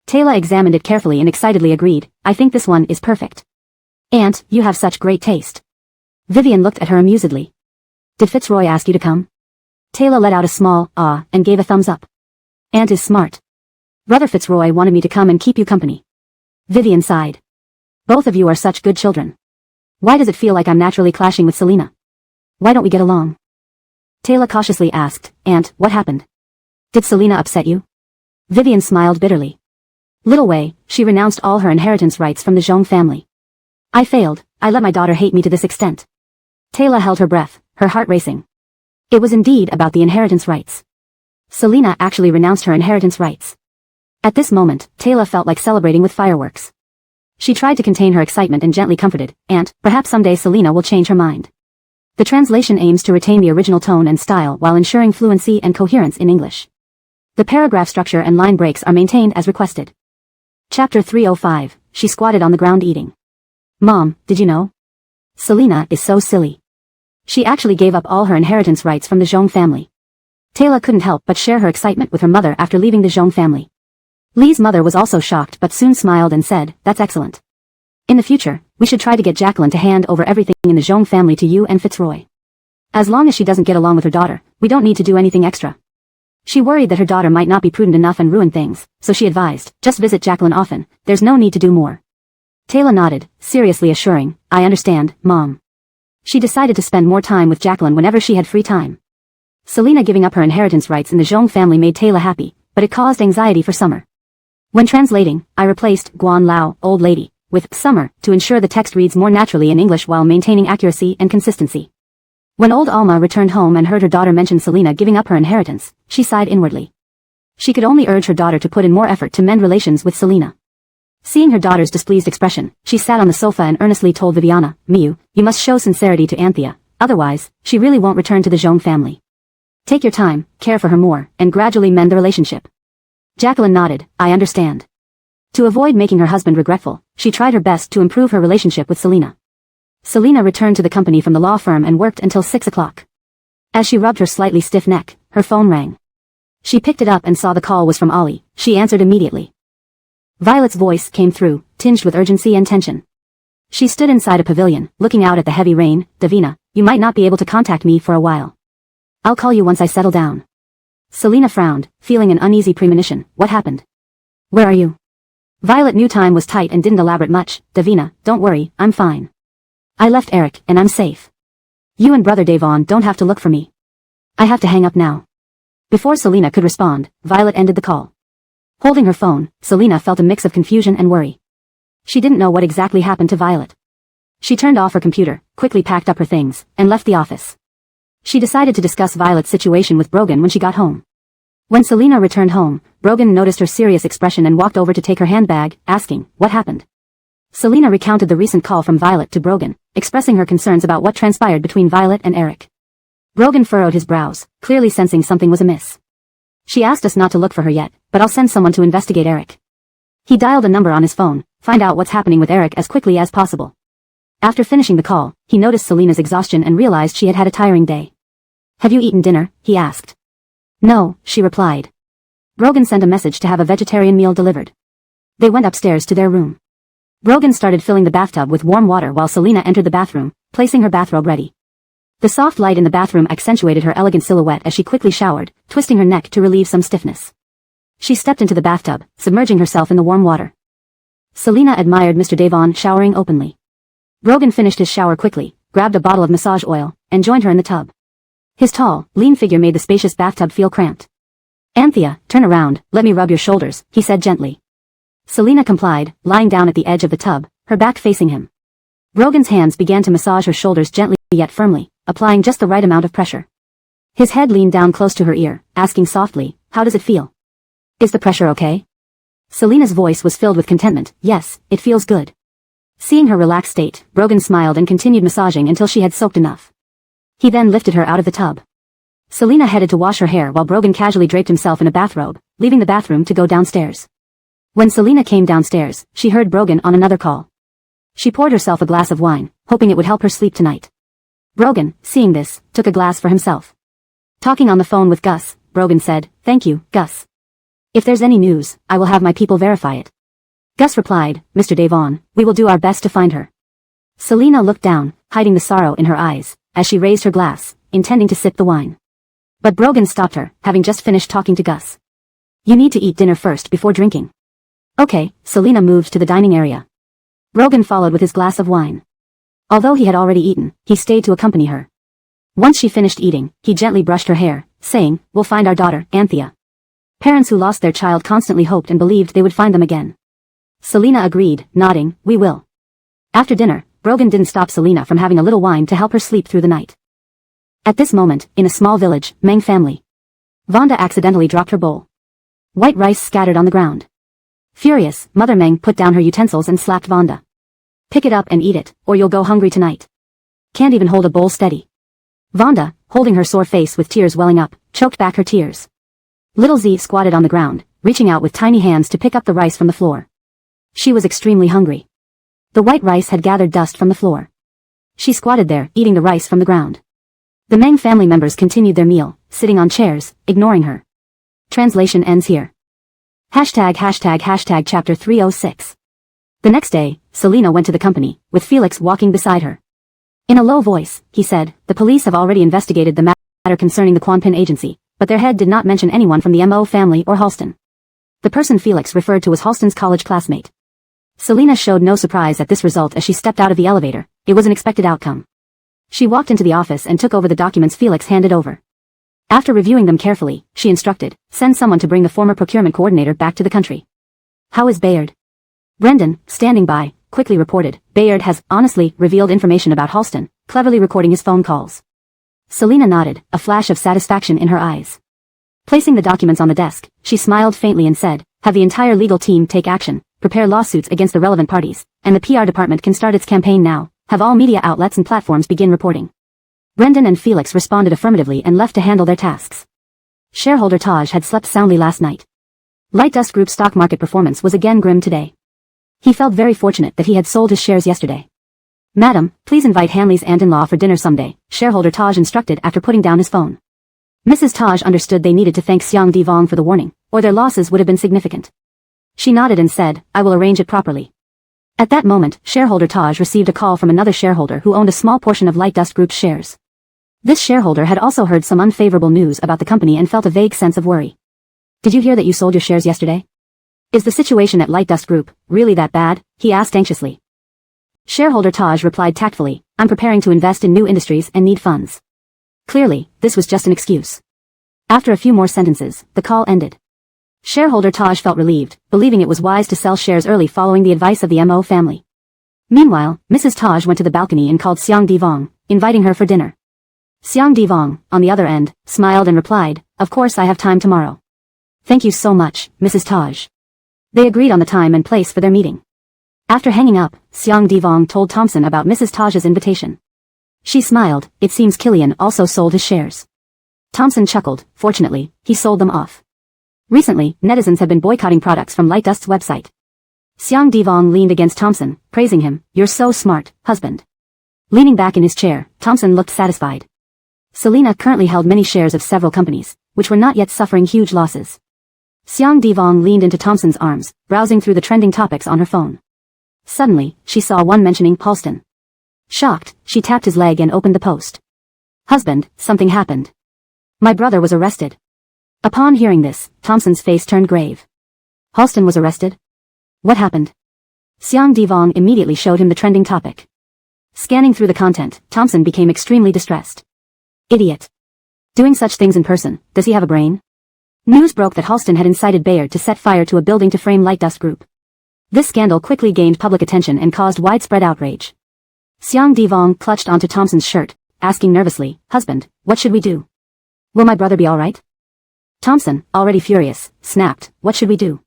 Taylor examined it carefully and excitedly agreed, I think this one is perfect. Aunt, you have such great taste. Vivian looked at her amusedly. Did Fitzroy ask you to come? Taylor let out a small, ah, and gave a thumbs up. Aunt is smart. Brother Fitzroy wanted me to come and keep you company. Vivian sighed. Both of you are such good children. Why does it feel like I'm naturally clashing with Selina? Why don't we get along? Taylor cautiously asked, Aunt, what happened? Did Selina upset you? Vivian smiled bitterly. Little way, she renounced all her inheritance rights from the Zhong family. I failed, I let my daughter hate me to this extent. Taylor held her breath, her heart racing. It was indeed about the inheritance rights. Selina actually renounced her inheritance rights. At this moment, Taylor felt like celebrating with fireworks. She tried to contain her excitement and gently comforted, Aunt, perhaps someday Selina will change her mind. The translation aims to retain the original tone and style while ensuring fluency and coherence in English. The paragraph structure and line breaks are maintained as requested. Chapter 305, She squatted on the ground eating. Mom, did you know? Selina is so silly. She actually gave up all her inheritance rights from the Zhong family. Taylor couldn't help but share her excitement with her mother after leaving the Zhong family. Lee's mother was also shocked but soon smiled and said, that's excellent. In the future, we should try to get Jacqueline to hand over everything in the Zhong family to you and Fitzroy. As long as she doesn't get along with her daughter, we don't need to do anything extra. She worried that her daughter might not be prudent enough and ruin things, so she advised, just visit Jacqueline often, there's no need to do more. Taylor nodded, seriously assuring, I understand, Mom. She decided to spend more time with Jacqueline whenever she had free time. Selina giving up her inheritance rights in the Zhong family made Taylor happy, but it caused anxiety for Summer. When translating, I replaced Guan Lao, old lady, with summer to ensure the text reads more naturally in English while maintaining accuracy and consistency. When old Alma returned home and heard her daughter mention Selena giving up her inheritance, she sighed inwardly. She could only urge her daughter to put in more effort to mend relations with Selena. Seeing her daughter's displeased expression, she sat on the sofa and earnestly told Viviana, Miu, you must show sincerity to Anthea, otherwise, she really won't return to the Zhong family. Take your time, care for her more, and gradually mend the relationship. Jacqueline nodded, I understand. To avoid making her husband regretful, she tried her best to improve her relationship with Selena. Selena returned to the company from the law firm and worked until 6 o'clock. As she rubbed her slightly stiff neck, her phone rang. She picked it up and saw the call was from Ollie. She answered immediately. Violet's voice came through, tinged with urgency and tension. She stood inside a pavilion, looking out at the heavy rain. Davina, you might not be able to contact me for a while. I'll call you once I settle down. Selena frowned, feeling an uneasy premonition. What happened? Where are you? Violet knew time was tight and didn't elaborate much. Davina, don't worry, I'm fine. I left Eric, and I'm safe. You and Brother Davon don't have to look for me. I have to hang up now. Before Selena could respond, Violet ended the call. Holding her phone, Selena felt a mix of confusion and worry. She didn't know what exactly happened to Violet. She turned off her computer, quickly packed up her things, and left the office. She decided to discuss Violet's situation with Brogan when she got home. When Selena returned home, Brogan noticed her serious expression and walked over to take her handbag, asking, what happened? Selena recounted the recent call from Violet to Brogan, expressing her concerns about what transpired between Violet and Eric. Brogan furrowed his brows, clearly sensing something was amiss. She asked us not to look for her yet, but I'll send someone to investigate Eric. He dialed a number on his phone, find out what's happening with Eric as quickly as possible. After finishing the call, he noticed Selena's exhaustion and realized she had had a tiring day. Have you eaten dinner? He asked. No, she replied. Brogan sent a message to have a vegetarian meal delivered. They went upstairs to their room. Brogan started filling the bathtub with warm water while Selena entered the bathroom, placing her bathrobe ready. The soft light in the bathroom accentuated her elegant silhouette as she quickly showered, twisting her neck to relieve some stiffness. She stepped into the bathtub, submerging herself in the warm water. Selena admired Mr. Davon showering openly. Brogan finished his shower quickly, grabbed a bottle of massage oil, and joined her in the tub. His tall, lean figure made the spacious bathtub feel cramped. Anthea, turn around, let me rub your shoulders, he said gently. Selena complied, lying down at the edge of the tub, her back facing him. Brogan's hands began to massage her shoulders gently yet firmly, applying just the right amount of pressure. His head leaned down close to her ear, asking softly, how does it feel? Is the pressure okay? Selena's voice was filled with contentment. Yes, it feels good. Seeing her relaxed state, Brogan smiled and continued massaging until she had soaked enough. He then lifted her out of the tub. Selena headed to wash her hair while Brogan casually draped himself in a bathrobe, leaving the bathroom to go downstairs. When Selena came downstairs, she heard Brogan on another call. She poured herself a glass of wine, hoping it would help her sleep tonight. Brogan, seeing this, took a glass for himself. Talking on the phone with Gus, Brogan said, thank you, Gus. If there's any news, I will have my people verify it. Gus replied, Mr. Davon, we will do our best to find her. Selena looked down, hiding the sorrow in her eyes, as she raised her glass, intending to sip the wine. But Brogan stopped her, having just finished talking to Gus. You need to eat dinner first before drinking. Okay, Selena moved to the dining area. Brogan followed with his glass of wine. Although he had already eaten, he stayed to accompany her. Once she finished eating, he gently brushed her hair, saying, we'll find our daughter, Anthea. Parents who lost their child constantly hoped and believed they would find them again. Selena agreed, nodding, we will. After dinner, Brogan didn't stop Selena from having a little wine to help her sleep through the night. At this moment, in a small village, Meng family. Vonda accidentally dropped her bowl. White rice scattered on the ground. Furious, Mother Meng put down her utensils and slapped Vonda. Pick it up and eat it, or you'll go hungry tonight. Can't even hold a bowl steady. Vonda, holding her sore face with tears welling up, choked back her tears. Little Z squatted on the ground, reaching out with tiny hands to pick up the rice from the floor. She was extremely hungry. The white rice had gathered dust from the floor. She squatted there, eating the rice from the ground. The Meng family members continued their meal, sitting on chairs, ignoring her. Translation ends here. #### Chapter 306. The next day, Selena went to the company, with Felix walking beside her. In a low voice, he said, the police have already investigated the matter concerning the Quanpin agency, but their head did not mention anyone from the Mo family or Halston. The person Felix referred to was Halston's college classmate. Selena showed no surprise at this result as she stepped out of the elevator. It was an expected outcome. She walked into the office and took over the documents Felix handed over. After reviewing them carefully, she instructed, send someone to bring the former procurement coordinator back to the country. How is Bayard? Brendan, standing by, quickly reported, Bayard has, honestly, revealed information about Halston, cleverly recording his phone calls. Selina nodded, a flash of satisfaction in her eyes. Placing the documents on the desk, she smiled faintly and said, have the entire legal team take action, prepare lawsuits against the relevant parties, and the PR department can start its campaign now, have all media outlets and platforms begin reporting. Brendan and Felix responded affirmatively and left to handle their tasks. Shareholder Taj had slept soundly last night. Light Dust Group's stock market performance was again grim today. He felt very fortunate that he had sold his shares yesterday. Madam, please invite Hanley's aunt-in-law for dinner someday, shareholder Taj instructed after putting down his phone. Mrs. Taj understood they needed to thank Xiang Divong for the warning, or their losses would have been significant. She nodded and said, I will arrange it properly. At that moment, shareholder Taj received a call from another shareholder who owned a small portion of Light Dust Group's shares. This shareholder had also heard some unfavorable news about the company and felt a vague sense of worry. Did you hear that you sold your shares yesterday? Is the situation at Light Dust Group really that bad? He asked anxiously. Shareholder Taj replied tactfully, I'm preparing to invest in new industries and need funds. Clearly, this was just an excuse. After a few more sentences, the call ended. Shareholder Taj felt relieved, believing it was wise to sell shares early following the advice of the Mo family. Meanwhile, Mrs. Taj went to the balcony and called Xiang Divong, inviting her for dinner. Xiang Divong, on the other end, smiled and replied, of course I have time tomorrow. Thank you so much, Mrs. Taj. They agreed on the time and place for their meeting. After hanging up, Xiang Divong told Thompson about Mrs. Taj's invitation. She smiled, it seems Killian also sold his shares. Thompson chuckled, fortunately, he sold them off. Recently, netizens have been boycotting products from Light Dust's website. Xiang Divong leaned against Thompson, praising him, you're so smart, husband. Leaning back in his chair, Thompson looked satisfied. Selina currently held many shares of several companies, which were not yet suffering huge losses. Xiang Divong leaned into Thompson's arms, browsing through the trending topics on her phone. Suddenly, she saw one mentioning Halston. Shocked, she tapped his leg and opened the post. Husband, something happened. My brother was arrested. Upon hearing this, Thompson's face turned grave. Halston was arrested? What happened? Xiang Divong immediately showed him the trending topic. Scanning through the content, Thompson became extremely distressed. Idiot. Doing such things in person, does he have a brain? News broke that Halston had incited Bayard to set fire to a building to frame Light Dust Group. This scandal quickly gained public attention and caused widespread outrage. Xiang Divong clutched onto Thompson's shirt, asking nervously, husband, what should we do? Will my brother be alright? Thompson, already furious, snapped, what should we do?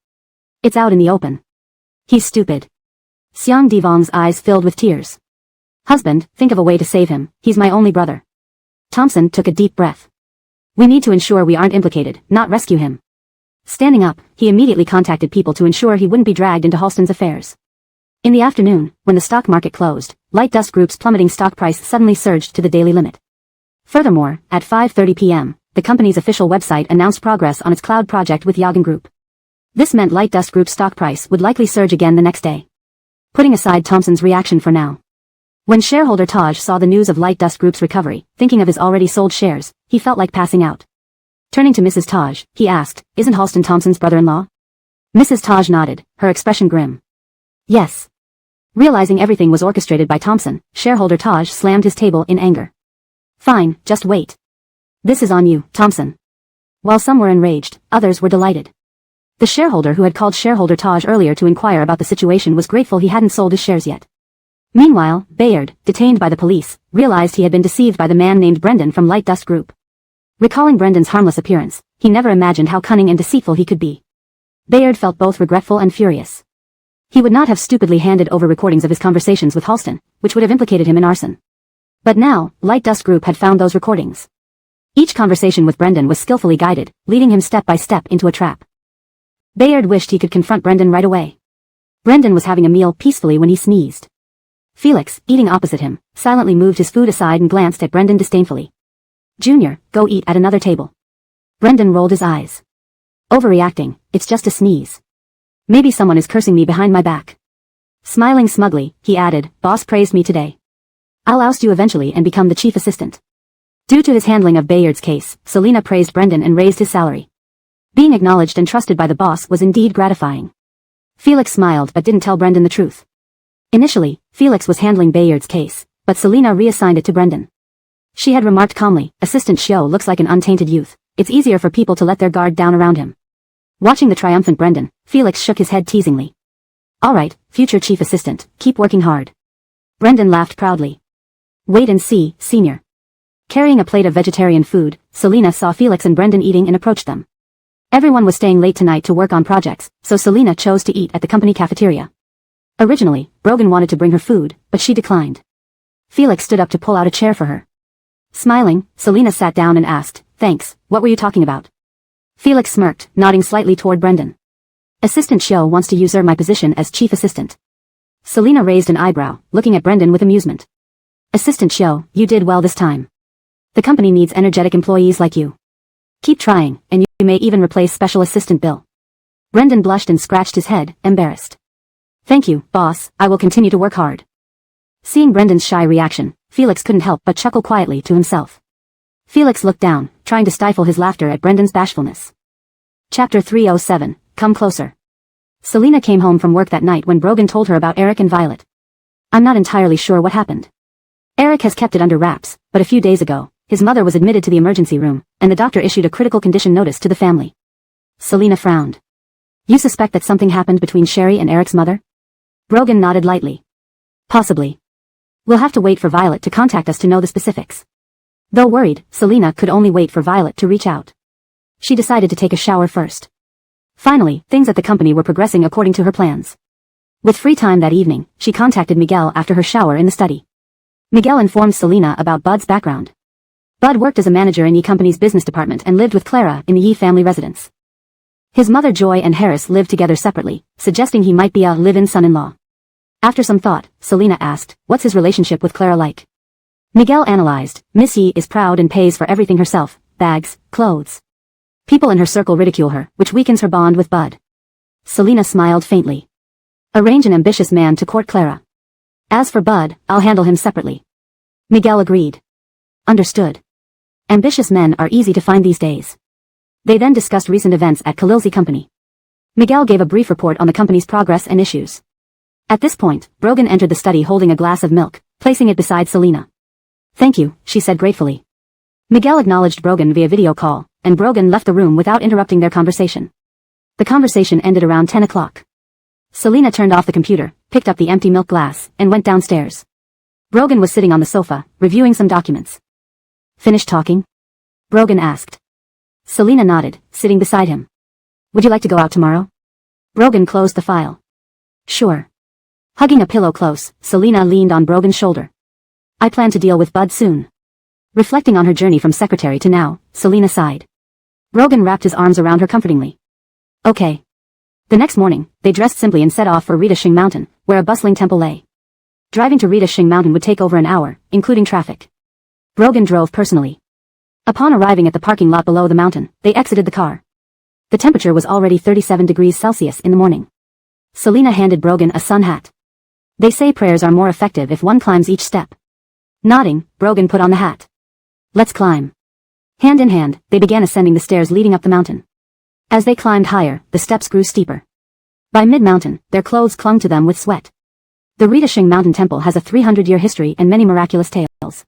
It's out in the open. He's stupid. Xiang Divong's eyes filled with tears. Husband, think of a way to save him, he's my only brother. Thompson took a deep breath. We need to ensure we aren't implicated, not rescue him. Standing up, he immediately contacted people to ensure he wouldn't be dragged into Halston's affairs. In the afternoon, when the stock market closed, Light Dust Group's plummeting stock price suddenly surged to the daily limit. Furthermore, at 5:30 p.m., the company's official website announced progress on its cloud project with Yagen Group. This meant Light Dust Group's stock price would likely surge again the next day. Putting aside Thompson's reaction for now. When shareholder Taj saw the news of Light Dust Group's recovery, thinking of his already sold shares, he felt like passing out. Turning to Mrs. Taj, he asked, isn't Halston Thompson's brother-in-law? Mrs. Taj nodded, her expression grim. Yes. Realizing everything was orchestrated by Thompson, shareholder Taj slammed his table in anger. Fine, just wait. This is on you, Thompson. While some were enraged, others were delighted. The shareholder who had called shareholder Taj earlier to inquire about the situation was grateful he hadn't sold his shares yet. Meanwhile, Bayard, detained by the police, realized he had been deceived by the man named Brendan from Light Dust Group. Recalling Brendan's harmless appearance, he never imagined how cunning and deceitful he could be. Bayard felt both regretful and furious. He would not have stupidly handed over recordings of his conversations with Halston, which would have implicated him in arson. But now, Light Dust Group had found those recordings. Each conversation with Brendan was skillfully guided, leading him step by step into a trap. Bayard wished he could confront Brendan right away. Brendan was having a meal peacefully when he sneezed. Felix, eating opposite him, silently moved his food aside and glanced at Brendan disdainfully. Junior, go eat at another table. Brendan rolled his eyes. Overreacting, it's just a sneeze. Maybe someone is cursing me behind my back. Smiling smugly, he added, boss praised me today. I'll oust you eventually and become the chief assistant. Due to his handling of Bayard's case, Selina praised Brendan and raised his salary. Being acknowledged and trusted by the boss was indeed gratifying. Felix smiled but didn't tell Brendan the truth. Initially, Felix was handling Bayard's case, but Selina reassigned it to Brendan. She had remarked calmly, Assistant Shio looks like an untainted youth. It's easier for people to let their guard down around him. Watching the triumphant Brendan, Felix shook his head teasingly. Alright, future chief assistant, keep working hard. Brendan laughed proudly. Wait and see, senior. Carrying a plate of vegetarian food, Selena saw Felix and Brendan eating and approached them. Everyone was staying late tonight to work on projects, so Selena chose to eat at the company cafeteria. Originally, Brogan wanted to bring her food, but she declined. Felix stood up to pull out a chair for her. Smiling, Selena sat down and asked, "Thanks, what were you talking about?" Felix smirked, nodding slightly toward Brendan. "Assistant Show wants to usurp my position as chief assistant." Selena raised an eyebrow, looking at Brendan with amusement. "Assistant Show, you did well this time. The company needs energetic employees like you. Keep trying, and you may even replace Special Assistant Bill." Brendan blushed and scratched his head, embarrassed. "Thank you, boss, I will continue to work hard." Seeing Brendan's shy reaction, Felix couldn't help but chuckle quietly to himself. Felix looked down, trying to stifle his laughter at Brendan's bashfulness. Chapter 307, Come Closer. Selena came home from work that night when Brogan told her about Eric and Violet. "I'm not entirely sure what happened. Eric has kept it under wraps, but a few days ago, his mother was admitted to the emergency room, and the doctor issued a critical condition notice to the family." Selena frowned. "You suspect that something happened between Sherry and Eric's mother?" Brogan nodded lightly. "Possibly. We'll have to wait for Violet to contact us to know the specifics." Though worried, Selena could only wait for Violet to reach out. She decided to take a shower first. Finally, things at the company were progressing according to her plans. With free time that evening, she contacted Miguel after her shower in the study. Miguel informed Selena about Bud's background. Bud worked as a manager in Yi Company's business department and lived with Clara in the Yi family residence. His mother Joy and Harris lived together separately, suggesting he might be a live-in son-in-law. After some thought, Selena asked, "What's his relationship with Clara like?" Miguel analyzed, "Miss Yi is proud and pays for everything herself, bags, clothes. People in her circle ridicule her, which weakens her bond with Bud." Selena smiled faintly. "Arrange an ambitious man to court Clara. As for Bud, I'll handle him separately." Miguel agreed. "Understood. Ambitious men are easy to find these days." They then discussed recent events at Khalil's company. Miguel gave a brief report on the company's progress and issues. At this point, Brogan entered the study holding a glass of milk, placing it beside Selena. "Thank you," she said gratefully. Miguel acknowledged Brogan via video call, and Brogan left the room without interrupting their conversation. The conversation ended around 10 o'clock. Selena turned off the computer, picked up the empty milk glass, and went downstairs. Brogan was sitting on the sofa, reviewing some documents. "Finished talking?" Brogan asked. Selena nodded, sitting beside him. "Would you like to go out tomorrow?" Brogan closed the file. "Sure." Hugging a pillow close, Selena leaned on Brogan's shoulder. "I plan to deal with Bud soon." Reflecting on her journey from secretary to now, Selena sighed. Brogan wrapped his arms around her comfortingly. "Okay." The next morning, they dressed simply and set off for Rita Shing Mountain, where a bustling temple lay. Driving to Rita Shing Mountain would take over an hour, including traffic. Brogan drove personally. Upon arriving at the parking lot below the mountain, they exited the car. The temperature was already 37 degrees Celsius in the morning. Selena handed Brogan a sun hat. "They say prayers are more effective if one climbs each step." Nodding, Brogan put on the hat. "Let's climb." Hand in hand, they began ascending the stairs leading up the mountain. As they climbed higher, the steps grew steeper. By mid-mountain, their clothes clung to them with sweat. The Rita Shing Mountain Temple has a 300-year history and many miraculous tales.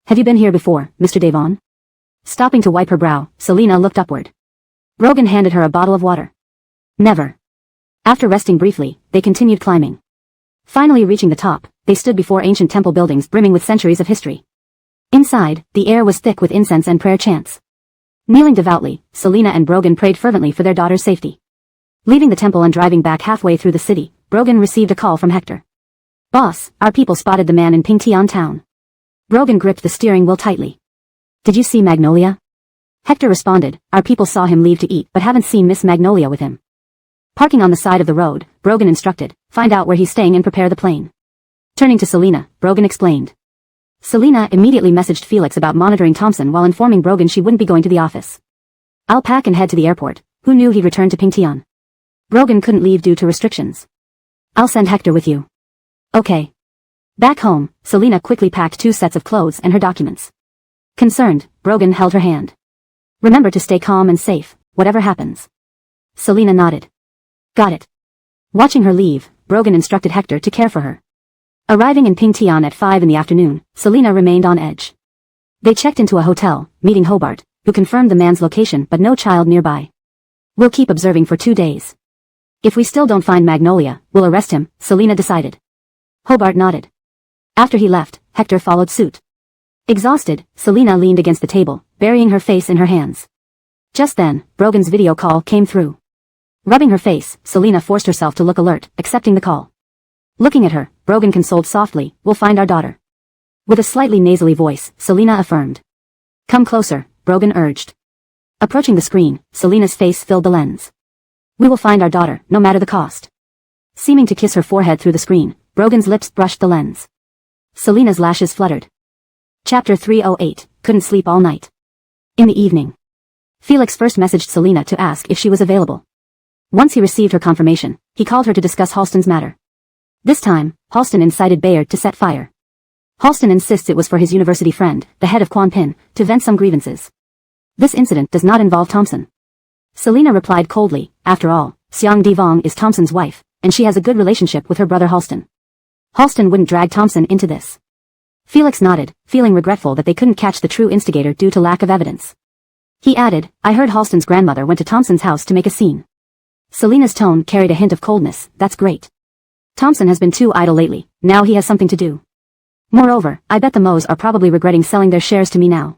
"Have you been here before, Mr. Devon?" Stopping to wipe her brow, Selena looked upward. Brogan handed her a bottle of water. "Never." After resting briefly, they continued climbing. Finally reaching the top, they stood before ancient temple buildings brimming with centuries of history. Inside, the air was thick with incense and prayer chants. Kneeling devoutly, Selena and Brogan prayed fervently for their daughter's safety. Leaving the temple and driving back halfway through the city, Brogan received a call from Hector. "Boss, our people spotted the man in Pingtian town." Brogan gripped the steering wheel tightly. "Did you see Magnolia?" Hector responded, "Our people saw him leave to eat but haven't seen Miss Magnolia with him." Parking on the side of the road, Brogan instructed, "Find out where he's staying and prepare the plane." Turning to Selena, Brogan explained. Selena immediately messaged Felix about monitoring Thompson while informing Brogan she wouldn't be going to the office. "I'll pack and head to the airport." Who knew he'd return to Pingtian? Brogan couldn't leave due to restrictions. "I'll send Hector with you." "Okay." Back home, Selena quickly packed 2 sets of clothes and her documents. Concerned, Brogan held her hand. "Remember to stay calm and safe, whatever happens." Selena nodded. "Got it." Watching her leave, Brogan instructed Hector to care for her. Arriving in Pingtian at 5 in the afternoon, Selena remained on edge. They checked into a hotel, meeting Hobart, who confirmed the man's location but no child nearby. We'll keep observing for 2 days. If we still don't find Magnolia, we'll arrest him, Selina decided. Hobart nodded. After he left, Hector followed suit. Exhausted, Selina leaned against the table, burying her face in her hands. Just then, Brogan's video call came through. Rubbing her face, Selina forced herself to look alert, accepting the call. Looking at her, Brogan consoled softly, "We'll find our daughter." With a slightly nasally voice, Selina affirmed. "Come closer," Brogan urged. Approaching the screen, Selina's face filled the lens. "We will find our daughter, no matter the cost." Seeming to kiss her forehead through the screen, Brogan's lips brushed the lens. Selina's lashes fluttered. Chapter 308, Couldn't sleep all night. In the evening, Felix first messaged Selina to ask if she was available. Once he received her confirmation, he called her to discuss Halston's matter. This time, Halston incited Bayard to set fire. Halston insists it was for his university friend, the head of Quan Pin, to vent some grievances. This incident does not involve Thompson. Selina replied coldly, after all, Xiang Divong is Thompson's wife, and she has a good relationship with her brother Halston. Halston wouldn't drag Thompson into this. Felix nodded, feeling regretful that they couldn't catch the true instigator due to lack of evidence. He added, "I heard Halston's grandmother went to Thompson's house to make a scene." Selina's tone carried a hint of coldness. "That's great. Thompson has been too idle lately, now he has something to do. Moreover, I bet the Moes are probably regretting selling their shares to me now.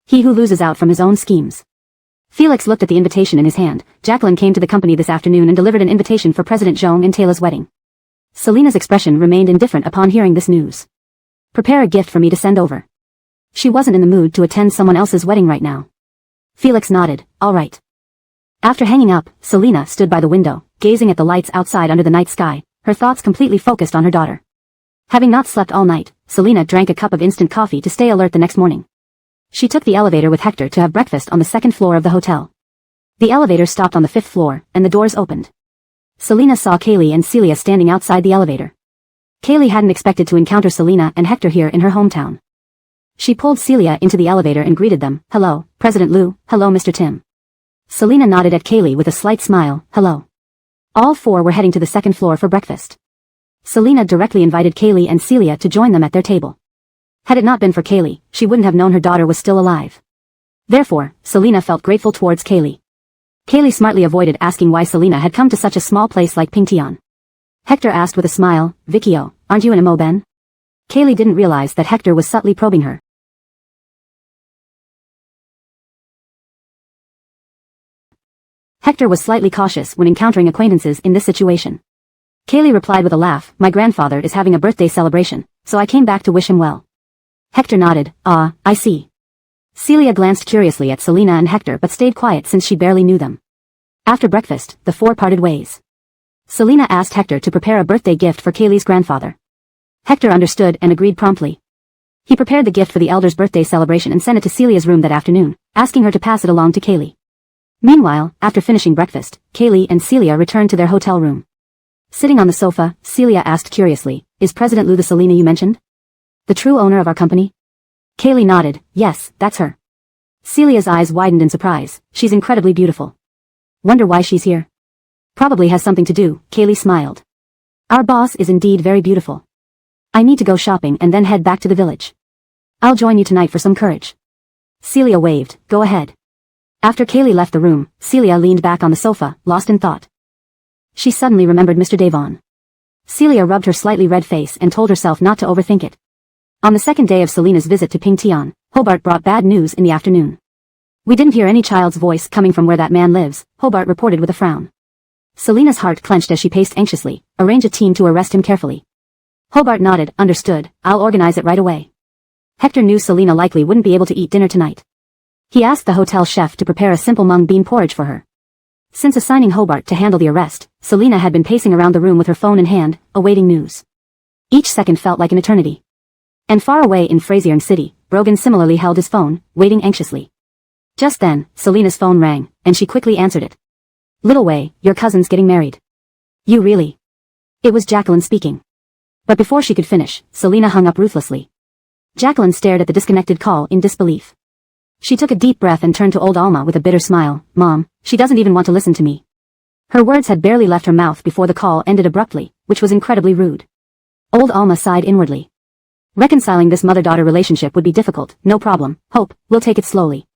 He who loses out from his own schemes." Felix looked at the invitation in his hand. Jacqueline came to the company this afternoon and delivered an invitation for President Zhong and Taylor's wedding. Selina's expression remained indifferent upon hearing this news. "Prepare a gift for me to send over." She wasn't in the mood to attend someone else's wedding right now. Felix nodded, "All right." After hanging up, Selina stood by the window, gazing at the lights outside under the night sky, her thoughts completely focused on her daughter. Having not slept all night, Selina drank a cup of instant coffee to stay alert the next morning. She took the elevator with Hector to have breakfast on the second floor of the hotel. The elevator stopped on the 5th floor, and the doors opened. Selina saw Kaylee and Celia standing outside the elevator. Kaylee hadn't expected to encounter Selina and Hector here in her hometown. She pulled Celia into the elevator and greeted them, "Hello, President Liu, hello Mr. Tim." Selina nodded at Kaylee with a slight smile, "Hello." All four were heading to the second floor for breakfast. Selina directly invited Kaylee and Celia to join them at their table. Had it not been for Kaylee, she wouldn't have known her daughter was still alive. Therefore, Selina felt grateful towards Kaylee. Kaylee smartly avoided asking why Selina had come to such a small place like Pingtian. Hector asked with a smile, "Vikio, aren't you in a Mo Ben?" Kaylee didn't realize that Hector was subtly probing her. Hector was slightly cautious when encountering acquaintances in this situation. Kaylee replied with a laugh, "My grandfather is having a birthday celebration, so I came back to wish him well." Hector nodded, "Ah, I see." Celia glanced curiously at Selina and Hector but stayed quiet since she barely knew them. After breakfast, the four parted ways. Selina asked Hector to prepare a birthday gift for Kaylee's grandfather. Hector understood and agreed promptly. He prepared the gift for the elder's birthday celebration and sent it to Celia's room that afternoon, asking her to pass it along to Kaylee. Meanwhile, after finishing breakfast, Kaylee and Celia returned to their hotel room. Sitting on the sofa, Celia asked curiously, "Is President Liu the Selina you mentioned? The true owner of our company?" Kaylee nodded, "Yes, that's her." Celia's eyes widened in surprise. "She's incredibly beautiful. Wonder why she's here." "Probably has something to do," Kaylee smiled. "Our boss is indeed very beautiful. I need to go shopping and then head back to the village. I'll join you tonight for some courage." Celia waved, "Go ahead." After Kaylee left the room, Celia leaned back on the sofa, lost in thought. She suddenly remembered Mr. Devon. Celia rubbed her slightly red face and told herself not to overthink it. On the second day of Selina's visit to Pingtian, Hobart brought bad news in the afternoon. "We didn't hear any child's voice coming from where that man lives," Hobart reported with a frown. Selina's heart clenched as she paced anxiously. "Arrange a team to arrest him carefully." Hobart nodded, "Understood, I'll organize it right away." Hector knew Selina likely wouldn't be able to eat dinner tonight. He asked the hotel chef to prepare a simple mung bean porridge for her. Since assigning Hobart to handle the arrest, Selina had been pacing around the room with her phone in hand, awaiting news. Each second felt like an eternity. And far away in Frazierne City, Brogan similarly held his phone, waiting anxiously. Just then, Selina's phone rang, and she quickly answered it. "Little Wei, your cousin's getting married." "You really?" It was Jacqueline speaking. But before she could finish, Selina hung up ruthlessly. Jacqueline stared at the disconnected call in disbelief. She took a deep breath and turned to old Alma with a bitter smile. "Mom, she doesn't even want to listen to me." Her words had barely left her mouth before the call ended abruptly, which was incredibly rude. Old Alma sighed inwardly. Reconciling this mother-daughter relationship would be difficult. "No problem, Hope, we'll take it slowly."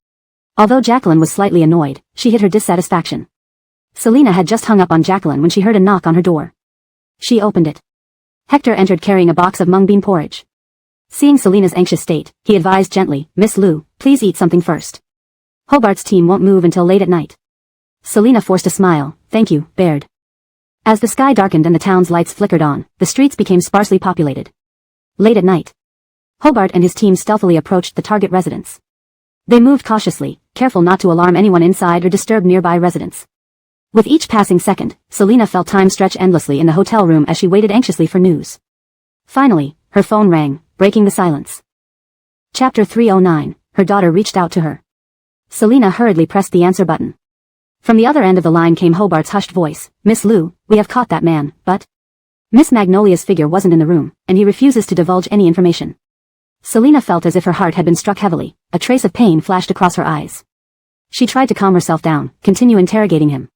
Although Jacqueline was slightly annoyed, she hid her dissatisfaction. Selina had just hung up on Jacqueline when she heard a knock on her door. She opened it. Hector entered carrying a box of mung bean porridge. Seeing Selina's anxious state, he advised gently, "Miss Lou, please eat something first. Hobart's team won't move until late at night." Selina forced a smile. "Thank you, Baird." As the sky darkened and the town's lights flickered on, the streets became sparsely populated. Late at night, Hobart and his team stealthily approached the target residence. They moved cautiously, careful not to alarm anyone inside or disturb nearby residents. With each passing second, Selina felt time stretch endlessly in the hotel room as she waited anxiously for news. Finally, her phone rang, breaking the silence. Chapter 309, her daughter reached out to her. Selina hurriedly pressed the answer button. From the other end of the line came Hobart's hushed voice, "Miss Lou, we have caught that man, but..." Miss Magnolia's figure wasn't in the room, and he refuses to divulge any information. Selina felt as if her heart had been struck heavily. A trace of pain flashed across her eyes. She tried to calm herself down, continue interrogating him.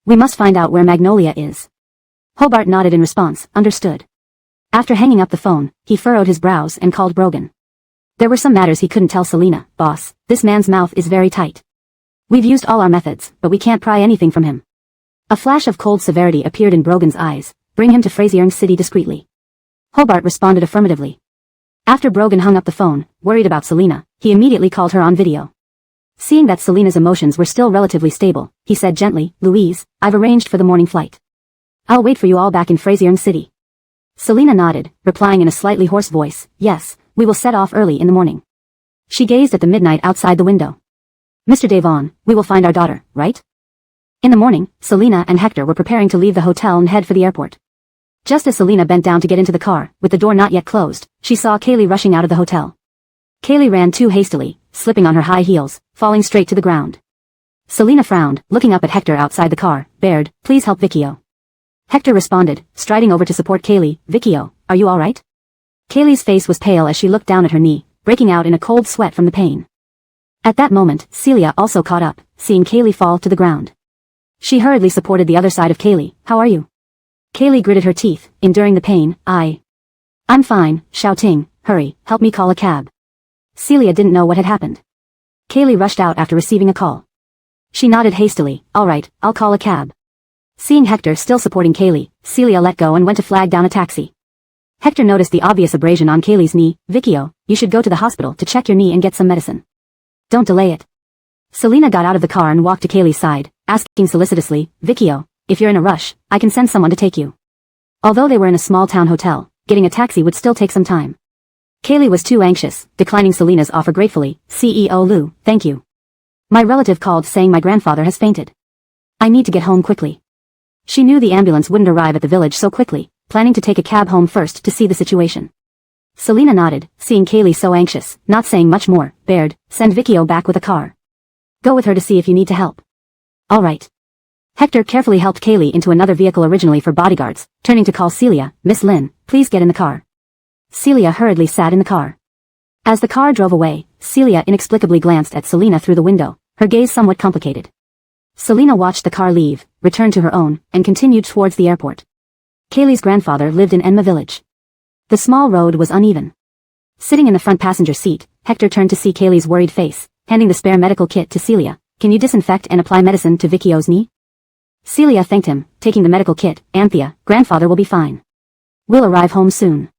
"We must find out where Magnolia is." Hobart nodded in response, understood. After hanging up the phone, he furrowed his brows and called Brogan. There were some matters he couldn't tell Selina. "Boss, this man's mouth is very tight. We've used all our methods, but we can't pry anything from him." A flash of cold severity appeared in Brogan's eyes. "Bring him to Fraziering City discreetly." Hobart responded affirmatively. After Brogan hung up the phone, worried about Selina, he immediately called her on video. Seeing that Selina's emotions were still relatively stable, he said gently, "Louise, I've arranged for the morning flight. I'll wait for you all back in Fraziering City." Selina nodded, replying in a slightly hoarse voice, "Yes, we will set off early in the morning." She gazed at the midnight outside the window. "Mr. Devon, we will find our daughter, right?" In the morning, Selina and Hector were preparing to leave the hotel and head for the airport. Just as Selina bent down to get into the car, with the door not yet closed, she saw Kaylee rushing out of the hotel. Kaylee ran too hastily, slipping on her high heels, falling straight to the ground. Selina frowned, looking up at Hector outside the car. "Baird, please help Vicchio." Hector responded, striding over to support Kaylee. "Vicchio, are you all right?" Kaylee's face was pale as she looked down at her knee, breaking out in a cold sweat from the pain. At that moment, Celia also caught up, seeing Kaylee fall to the ground. She hurriedly supported the other side of Kaylee. "How are you?" Kaylee gritted her teeth, enduring the pain. I'm fine," shouting, "Hurry, help me call a cab." Celia didn't know what had happened. Kaylee rushed out after receiving a call. She nodded hastily. "All right, I'll call a cab." Seeing Hector still supporting Kaylee, Celia let go and went to flag down a taxi. Hector noticed the obvious abrasion on Kaylee's knee. "Vicchio, you should go to the hospital to check your knee and get some medicine. Don't delay it." Selina got out of the car and walked to Kaylee's side, asking solicitously, "Vicchio, if you're in a rush, I can send someone to take you." Although they were in a small town hotel, getting a taxi would still take some time. Kaylee was too anxious, declining Selina's offer gratefully. "CEO Lou, thank you. My relative called saying my grandfather has fainted. I need to get home quickly." She knew the ambulance wouldn't arrive at the village so quickly, planning to take a cab home first to see the situation. Selina nodded, seeing Kaylee so anxious, not saying much more. "Baird, send Vicchio back with a car. Go with her to see if you need to help." "All right." Hector carefully helped Kaylee into another vehicle originally for bodyguards, turning to call Celia. "Miss Lynn, please get in the car." Celia hurriedly sat in the car. As the car drove away, Celia inexplicably glanced at Selina through the window, her gaze somewhat complicated. Selina watched the car leave, returned to her own, and continued towards the airport. Kaylee's grandfather lived in Enma village. The small road was uneven. Sitting in the front passenger seat, Hector turned to see Kaylee's worried face, handing the spare medical kit to Celia. "Can you disinfect and apply medicine to Vicchio's knee?" Celia thanked him, taking the medical kit. "Anthea, grandfather will be fine. We'll arrive home soon."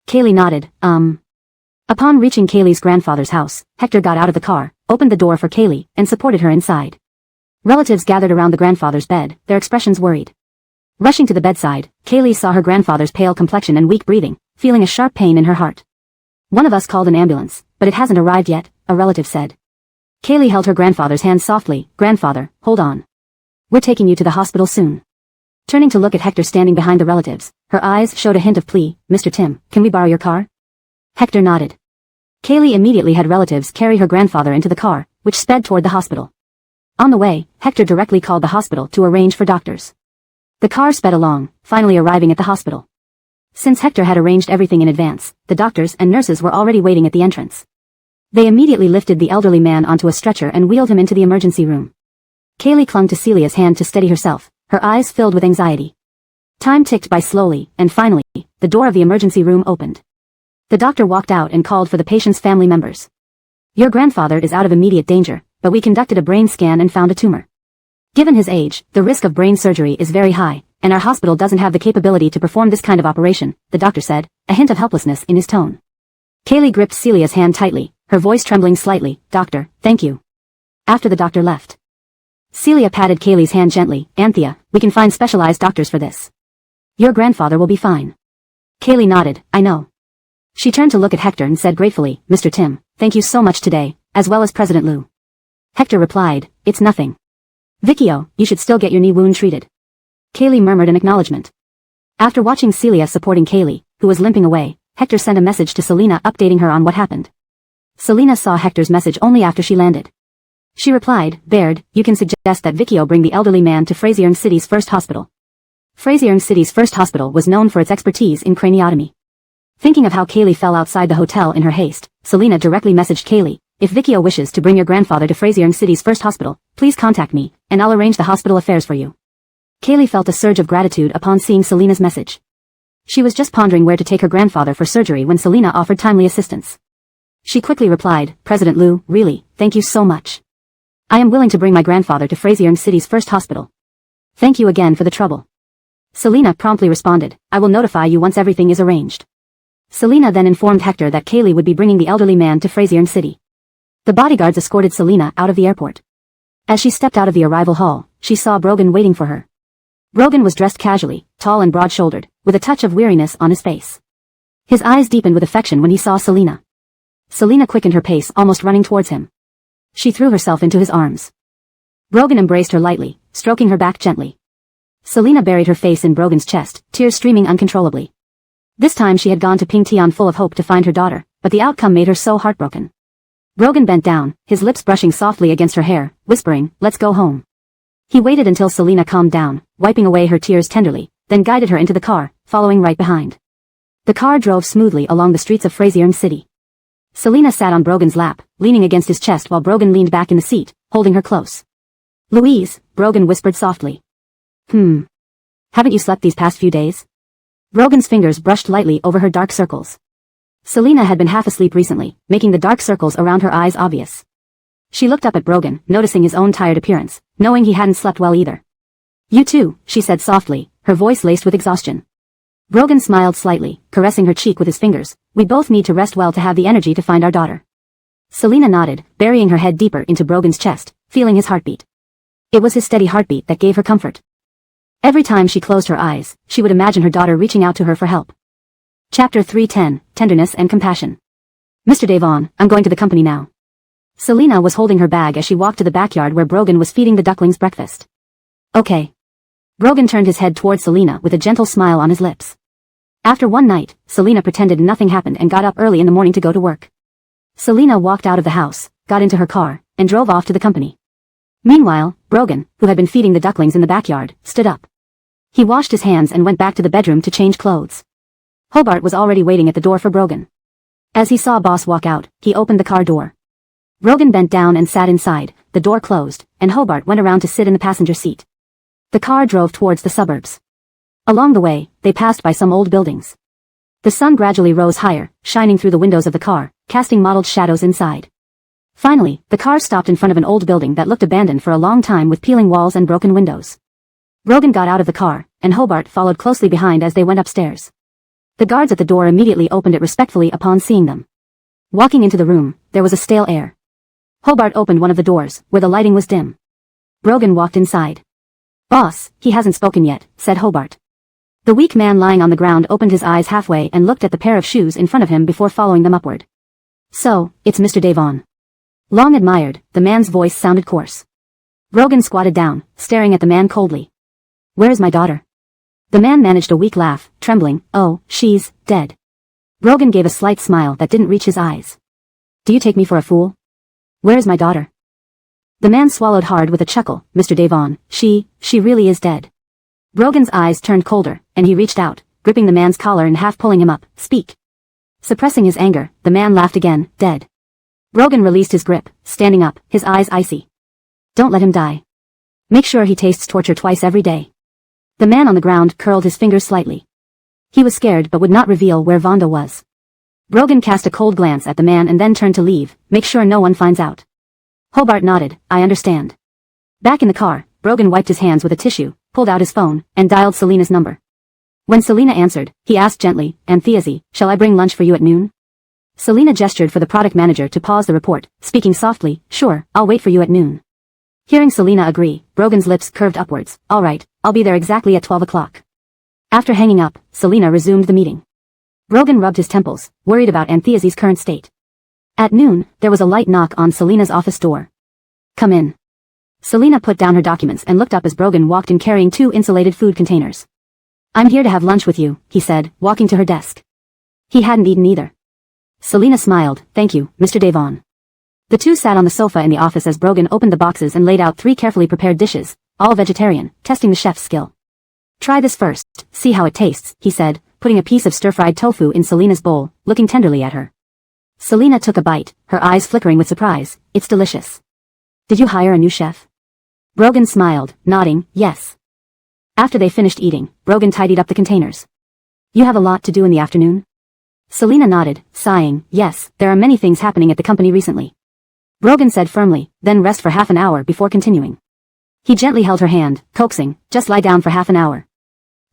Kaylee nodded. Upon reaching Kaylee's grandfather's house, Hector got out of the car, opened the door for Kaylee, and supported her inside. Relatives gathered around the grandfather's bed, their expressions worried. Rushing to the bedside, Kaylee saw her grandfather's pale complexion and weak breathing, feeling a sharp pain in her heart. "One of us called an ambulance, but it hasn't arrived yet," a relative said. Kaylee held her grandfather's hand softly. "Grandfather, hold on. We're taking you to the hospital soon." Turning to look at Hector standing behind the relatives, her eyes showed a hint of plea. "Mr. Tim, can we borrow your car?" Hector nodded. Kaylee immediately had relatives carry her grandfather into the car, which sped toward the hospital. On the way, Hector directly called the hospital to arrange for doctors. The car sped along, finally arriving at the hospital. Since Hector had arranged everything in advance, the doctors and nurses were already waiting at the entrance. They immediately lifted the elderly man onto a stretcher and wheeled him into the emergency room. Kaylee clung to Celia's hand to steady herself, her eyes filled with anxiety. Time ticked by slowly, and finally, the door of the emergency room opened. The doctor walked out and called for the patient's family members. "Your grandfather is out of immediate danger, but we conducted a brain scan and found a tumor. Given his age, the risk of brain surgery is very high, and our hospital doesn't have the capability to perform this kind of operation, the doctor said, a hint of helplessness in his tone. Kaylee gripped Celia's hand tightly, her voice trembling slightly. Doctor, thank you. After the doctor left, Celia patted Kaylee's hand gently. Anthea, we can find specialized doctors for this. Your grandfather will be fine. Kaylee nodded. I know. She turned to look at Hector and said gratefully, Mr. Tim, thank you so much today, as well as President Lou. Hector replied, it's nothing. Vicchio, you should still get your knee wound treated. Kaylee murmured an acknowledgement. After watching Celia supporting Kaylee, who was limping away, Hector sent a message to Selena updating her on what happened. Selena saw Hector's message only after she landed. She replied, Baird, you can suggest that Vicchio bring the elderly man to Frazierne City's first hospital. Frazierne City's first hospital was known for its expertise in craniotomy. Thinking of how Kaylee fell outside the hotel in her haste, Selena directly messaged Kaylee, if Vicchio wishes to bring your grandfather to Frazierne City's first hospital, please contact me, and I'll arrange the hospital affairs for you. Kaylee felt a surge of gratitude upon seeing Selena's message. She was just pondering where to take her grandfather for surgery when Selena offered timely assistance. She quickly replied, President Lou, really, thank you so much. I am willing to bring my grandfather to Frazierne City's first hospital. Thank you again for the trouble. Selena promptly responded, I will notify you once everything is arranged. Selena then informed Hector that Kaylee would be bringing the elderly man to Frazierne City. The bodyguards escorted Selena out of the airport. As she stepped out of the arrival hall, she saw Brogan waiting for her. Brogan was dressed casually, tall and broad-shouldered, with a touch of weariness on his face. His eyes deepened with affection when he saw Selena. Selena quickened her pace, almost running towards him. She threw herself into his arms. Brogan embraced her lightly, stroking her back gently. Selena buried her face in Brogan's chest, tears streaming uncontrollably. This time she had gone to Pingtian full of hope to find her daughter, but the outcome made her so heartbroken. Brogan bent down, his lips brushing softly against her hair, whispering, let's go home. He waited until Selena calmed down, wiping away her tears tenderly, then guided her into the car, following right behind. The car drove smoothly along the streets of Frazierne City. Selena sat on Brogan's lap, leaning against his chest while Brogan leaned back in the seat, holding her close. Louise, Brogan whispered softly. Haven't you slept these past few days? Brogan's fingers brushed lightly over her dark circles. Selena had been half asleep recently, making the dark circles around her eyes obvious. She looked up at Brogan, noticing his own tired appearance, knowing he hadn't slept well either. You too, she said softly, her voice laced with exhaustion. Brogan smiled slightly, caressing her cheek with his fingers. We both need to rest well to have the energy to find our daughter. Selena nodded, burying her head deeper into Brogan's chest, feeling his heartbeat. It was his steady heartbeat that gave her comfort. Every time she closed her eyes, she would imagine her daughter reaching out to her for help. Chapter 310, Tenderness and Compassion. Mr. Devon, I'm going to the company now. Selena was holding her bag as she walked to the backyard where Brogan was feeding the ducklings breakfast. Okay. Brogan turned his head toward Selena with a gentle smile on his lips. After one night, Selena pretended nothing happened and got up early in the morning to go to work. Selena walked out of the house, got into her car, and drove off to the company. Meanwhile, Brogan, who had been feeding the ducklings in the backyard, stood up. He washed his hands and went back to the bedroom to change clothes. Hobart was already waiting at the door for Brogan. As he saw Boss walk out, he opened the car door. Brogan bent down and sat inside, the door closed, and Hobart went around to sit in the passenger seat. The car drove towards the suburbs. Along the way, they passed by some old buildings. The sun gradually rose higher, shining through the windows of the car, casting mottled shadows inside. Finally, the car stopped in front of an old building that looked abandoned for a long time with peeling walls and broken windows. Brogan got out of the car, and Hobart followed closely behind as they went upstairs. The guards at the door immediately opened it respectfully upon seeing them. Walking into the room, there was a stale air. Hobart opened one of the doors, where the lighting was dim. Brogan walked inside. Boss, he hasn't spoken yet, said Hobart. The weak man lying on the ground opened his eyes halfway and looked at the pair of shoes in front of him before following them upward. So, it's Mr. Devon. Long admired, the man's voice sounded coarse. Brogan squatted down, staring at the man coldly. Where is my daughter? The man managed a weak laugh, trembling. Oh, she's dead. Brogan gave a slight smile that didn't reach his eyes. Do you take me for a fool? Where is my daughter? The man swallowed hard with a chuckle. Mr. Devon, she really is dead. Brogan's eyes turned colder, and he reached out, gripping the man's collar and half pulling him up. Speak. Suppressing his anger, the man laughed again. Dead. Brogan released his grip, standing up, his eyes icy. Don't let him die. Make sure he tastes torture twice every day. The man on the ground curled his fingers slightly. He was scared but would not reveal where Vonda was. Brogan cast a cold glance at the man and then turned to leave. Make sure no one finds out. Hobart nodded. I understand. Back in the car, Brogan wiped his hands with a tissue, pulled out his phone, and dialed Selena's number. When Selena answered, he asked gently, "Anthea, shall I bring lunch for you at noon?" Selena gestured for the product manager to pause the report, speaking softly, "Sure, I'll wait for you at noon." Hearing Selena agree, Brogan's lips curved upwards. "All right, I'll be there exactly at 12 o'clock. After hanging up, Selena resumed the meeting. Brogan rubbed his temples, worried about Anthea's current state. At noon, there was a light knock on Selena's office door. "Come in." Selena put down her documents and looked up as Brogan walked in carrying 2 insulated food containers. "I'm here to have lunch with you," he said, walking to her desk. He hadn't eaten either. Selena smiled. "Thank you, Mr. Devon." The two sat on the sofa in the office as Brogan opened the boxes and laid out 3 carefully prepared dishes, all vegetarian, testing the chef's skill. "Try this first, see how it tastes," he said, putting a piece of stir-fried tofu in Selena's bowl, looking tenderly at her. Selena took a bite, her eyes flickering with surprise. "It's delicious. Did you hire a new chef?" Brogan smiled, nodding, "Yes." After they finished eating, Brogan tidied up the containers. "You have a lot to do in the afternoon?" Selena nodded, sighing, "Yes, there are many things happening at the company recently." Brogan said firmly, "Then rest for half an hour before continuing." He gently held her hand, coaxing, "Just lie down for half an hour.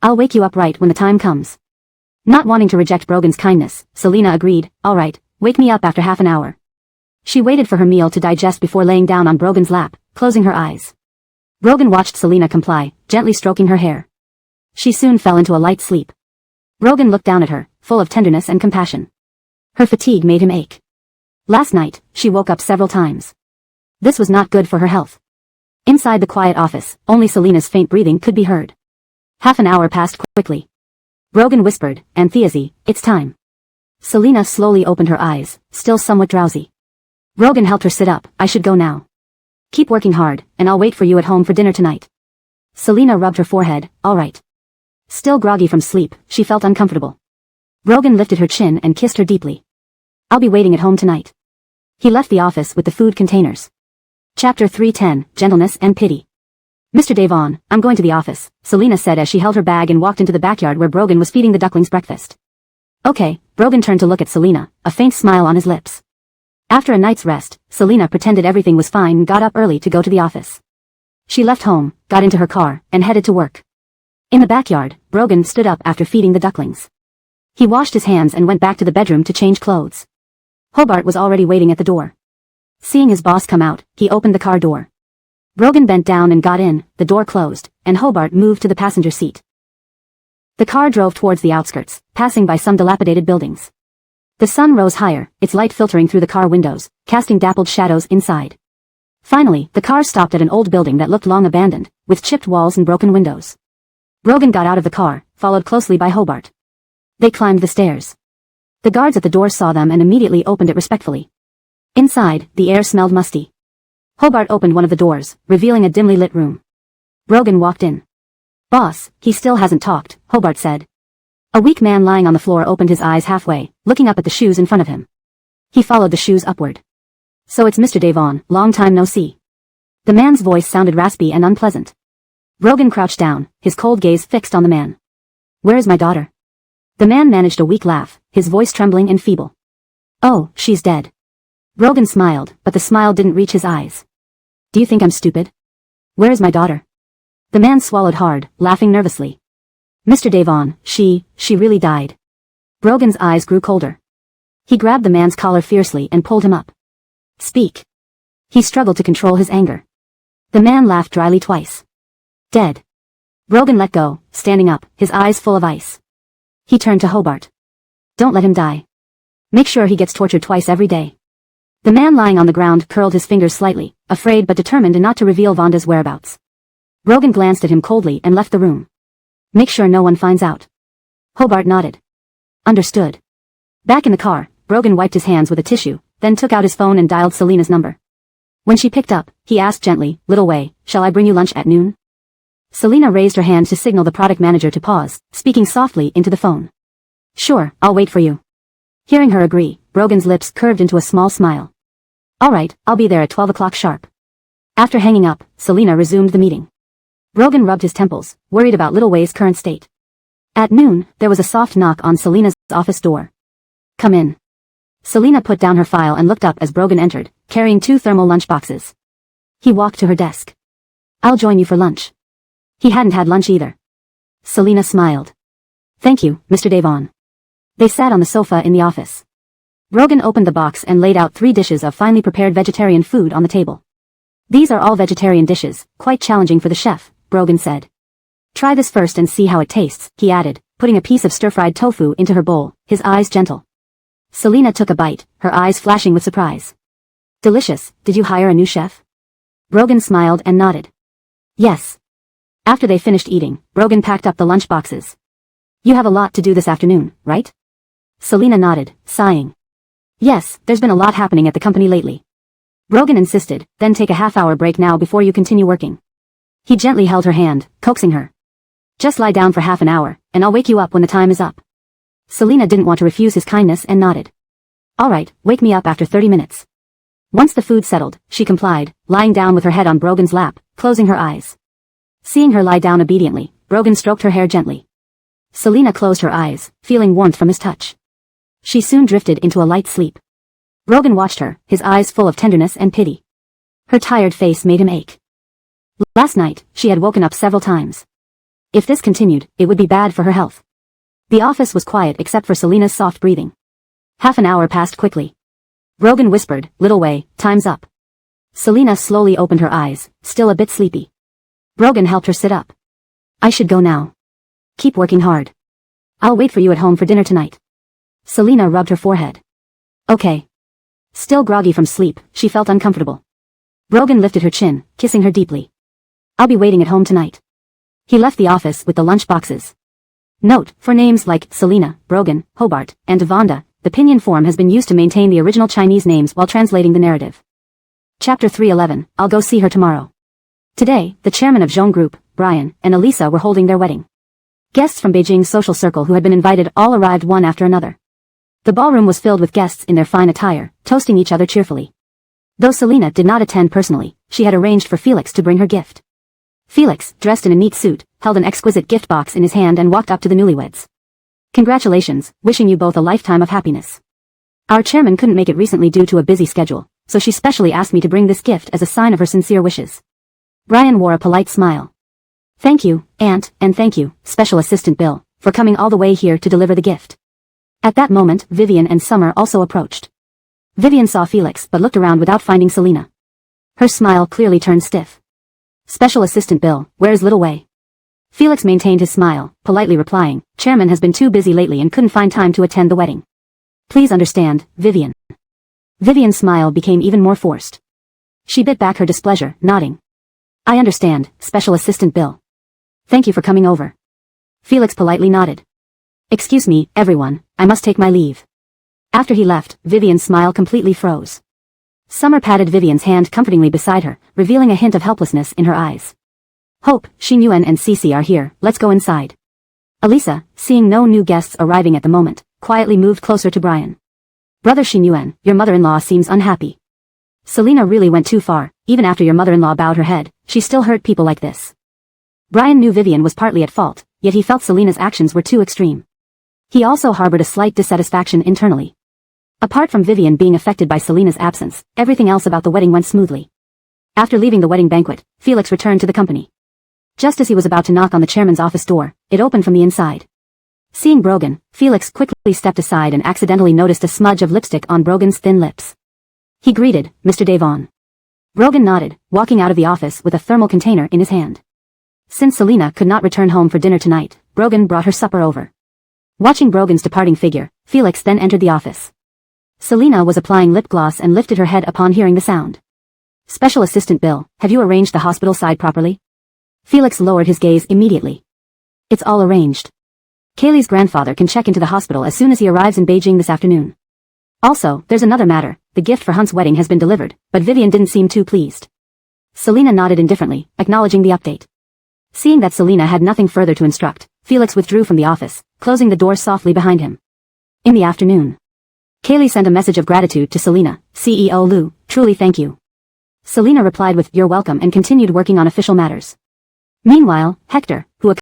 I'll wake you up right when the time comes." Not wanting to reject Brogan's kindness, Selena agreed, "All right, wake me up after half an hour." She waited for her meal to digest before laying down on Brogan's lap, closing her eyes. Brogan watched Selena comply, gently stroking her hair. She soon fell into a light sleep. Brogan looked down at her, full of tenderness and compassion. Her fatigue made him ache. Last night, she woke up several times. This was not good for her health. Inside the quiet office, only Selena's faint breathing could be heard. Half an hour passed quickly. Brogan whispered, "Anthea, it's time." Selena slowly opened her eyes, still somewhat drowsy. Brogan helped her sit up. "I should go now. Keep working hard, and I'll wait for you at home for dinner tonight." Selena rubbed her forehead. "All right." Still groggy from sleep, she felt uncomfortable. Brogan lifted her chin and kissed her deeply. "I'll be waiting at home tonight." He left the office with the food containers. Chapter 310, Gentleness and Pity. "Mr. Devon, I'm going to the office," Selena said as she held her bag and walked into the backyard where Brogan was feeding the ducklings breakfast. "Okay." Brogan turned to look at Selena, a faint smile on his lips. After a night's rest, Selena pretended everything was fine and got up early to go to the office. She left home, got into her car, and headed to work. In the backyard, Brogan stood up after feeding the ducklings. He washed his hands and went back to the bedroom to change clothes. Hobart was already waiting at the door. Seeing his boss come out, he opened the car door. Brogan bent down and got in, the door closed, and Hobart moved to the passenger seat. The car drove towards the outskirts, passing by some dilapidated buildings. The sun rose higher, its light filtering through the car windows, casting dappled shadows inside. Finally, the car stopped at an old building that looked long abandoned, with chipped walls and broken windows. Brogan got out of the car, followed closely by Hobart. They climbed the stairs. The guards at the door saw them and immediately opened it respectfully. Inside, the air smelled musty. Hobart opened one of the doors, revealing a dimly lit room. Brogan walked in. "Boss, he still hasn't talked," Hobart said. A weak man lying on the floor opened his eyes halfway, looking up at the shoes in front of him. He followed the shoes upward. "So it's Mr. Devon, long time no see." The man's voice sounded raspy and unpleasant. Brogan crouched down, his cold gaze fixed on the man. "Where is my daughter?" The man managed a weak laugh, his voice trembling and feeble. "Oh, she's dead." Brogan smiled, but the smile didn't reach his eyes. "Do you think I'm stupid? Where is my daughter?" The man swallowed hard, laughing nervously. "Mr. Devon, she really died." Brogan's eyes grew colder. He grabbed the man's collar fiercely and pulled him up. "Speak." He struggled to control his anger. The man laughed dryly twice. "Dead." Brogan let go, standing up, his eyes full of ice. He turned to Hobart. "Don't let him die. Make sure he gets tortured twice every day." The man lying on the ground curled his fingers slightly, afraid but determined not to reveal Vonda's whereabouts. Brogan glanced at him coldly and left the room. "Make sure no one finds out." Hobart nodded. "Understood." Back in the car, Brogan wiped his hands with a tissue, then took out his phone and dialed Selena's number. When she picked up, he asked gently, "Little Way, shall I bring you lunch at noon?" Selena raised her hand to signal the product manager to pause, speaking softly into the phone. "Sure, I'll wait for you." Hearing her agree, Brogan's lips curved into a small smile. "All right, I'll be there at 12 o'clock sharp." After hanging up, Selena resumed the meeting. Brogan rubbed his temples, worried about Little Way's current state. At noon, there was a soft knock on Selena's office door. "Come in." Selena put down her file and looked up as Brogan entered, carrying 2 thermal lunch boxes. He walked to her desk. I'll join you for lunch. He hadn't had lunch either. Selina smiled. Thank you, Mr. Devon. They sat on the sofa in the office. Brogan opened the box and laid out 3 dishes of finely prepared vegetarian food on the table. These are all vegetarian dishes, quite challenging for the chef, Brogan said. Try this first and see how it tastes, he added, putting a piece of stir-fried tofu into her bowl, his eyes gentle. Selina took a bite, her eyes flashing with surprise. Delicious, did you hire a new chef? Brogan smiled and nodded. Yes. After they finished eating, Brogan packed up the lunch boxes. You have a lot to do this afternoon, right? Selina nodded, sighing. Yes, there's been a lot happening at the company lately. Brogan insisted, then take a half-hour break now before you continue working. He gently held her hand, coaxing her. Just lie down for half an hour, and I'll wake you up when the time is up. Selina didn't want to refuse his kindness and nodded. All right, wake me up after 30 minutes. Once the food settled, she complied, lying down with her head on Brogan's lap, closing her eyes. Seeing her lie down obediently, Brogan stroked her hair gently. Selina closed her eyes, feeling warmth from his touch. She soon drifted into a light sleep. Brogan watched her, his eyes full of tenderness and pity. Her tired face made him ache. Last night, she had woken up several times. If this continued, it would be bad for her health. The office was quiet except for Selina's soft breathing. Half an hour passed quickly. Brogan whispered, "Little Wei, time's up." Selina slowly opened her eyes, still a bit sleepy. Brogan helped her sit up. I should go now. Keep working hard. I'll wait for you at home for dinner tonight. Selina rubbed her forehead. Okay. Still groggy from sleep, she felt uncomfortable. Brogan lifted her chin, kissing her deeply. I'll be waiting at home tonight. He left the office with the lunch boxes. Note, for names like Selina, Brogan, Hobart, and Vonda, the pinyin form has been used to maintain the original Chinese names while translating the narrative. Chapter 311, I'll go see her tomorrow. Today, the chairman of Zhong Group, Brian, and Elisa were holding their wedding. Guests from Beijing's social circle who had been invited all arrived one after another. The ballroom was filled with guests in their fine attire, toasting each other cheerfully. Though Selina did not attend personally, she had arranged for Felix to bring her gift. Felix, dressed in a neat suit, held an exquisite gift box in his hand and walked up to the newlyweds. Congratulations, wishing you both a lifetime of happiness. Our chairman couldn't make it recently due to a busy schedule, so she specially asked me to bring this gift as a sign of her sincere wishes. Brian wore a polite smile. Thank you, Aunt, and thank you, Special Assistant Bill, for coming all the way here to deliver the gift. At that moment, Vivian and Summer also approached. Vivian saw Felix but looked around without finding Selina. Her smile clearly turned stiff. Special Assistant Bill, where's Little Wei? Felix maintained his smile, politely replying, Chairman has been too busy lately and couldn't find time to attend the wedding. Please understand, Vivian. Vivian's smile became even more forced. She bit back her displeasure, nodding. I understand, Special Assistant Bill. Thank you for coming over. Felix politely nodded. Excuse me, everyone, I must take my leave. After he left, Vivian's smile completely froze. Summer patted Vivian's hand comfortingly beside her, revealing a hint of helplessness in her eyes. Hope, Xinyuan and Cece are here, let's go inside. Elisa, seeing no new guests arriving at the moment, quietly moved closer to Brian. Brother Xinyuan, your mother-in-law seems unhappy. Selina really went too far, even after your mother-in-law bowed her head, she still hurt people like this. Brian knew Vivian was partly at fault, yet he felt Selina's actions were too extreme. He also harbored a slight dissatisfaction internally. Apart from Vivian being affected by Selina's absence, everything else about the wedding went smoothly. After leaving the wedding banquet, Felix returned to the company. Just as he was about to knock on the chairman's office door, it opened from the inside. Seeing Brogan, Felix quickly stepped aside and accidentally noticed a smudge of lipstick on Brogan's thin lips. He greeted, Mr. Devon. Brogan nodded, walking out of the office with a thermal container in his hand. Since Selina could not return home for dinner tonight, Brogan brought her supper over. Watching Brogan's departing figure, Felix then entered the office. Selina was applying lip gloss and lifted her head upon hearing the sound. Special Assistant Bill, have you arranged the hospital side properly? Felix lowered his gaze immediately. It's all arranged. Kaylee's grandfather can check into the hospital as soon as he arrives in Beijing this afternoon. Also, there's another matter, the gift for Hunt's wedding has been delivered, but Vivian didn't seem too pleased. Selina nodded indifferently, acknowledging the update. Seeing that Selina had nothing further to instruct, Felix withdrew from the office, closing the door softly behind him. In the afternoon, Kaylee sent a message of gratitude to Selina, CEO Lu, truly thank you. Selina replied with, you're welcome and continued working on official matters. Meanwhile, Hector, who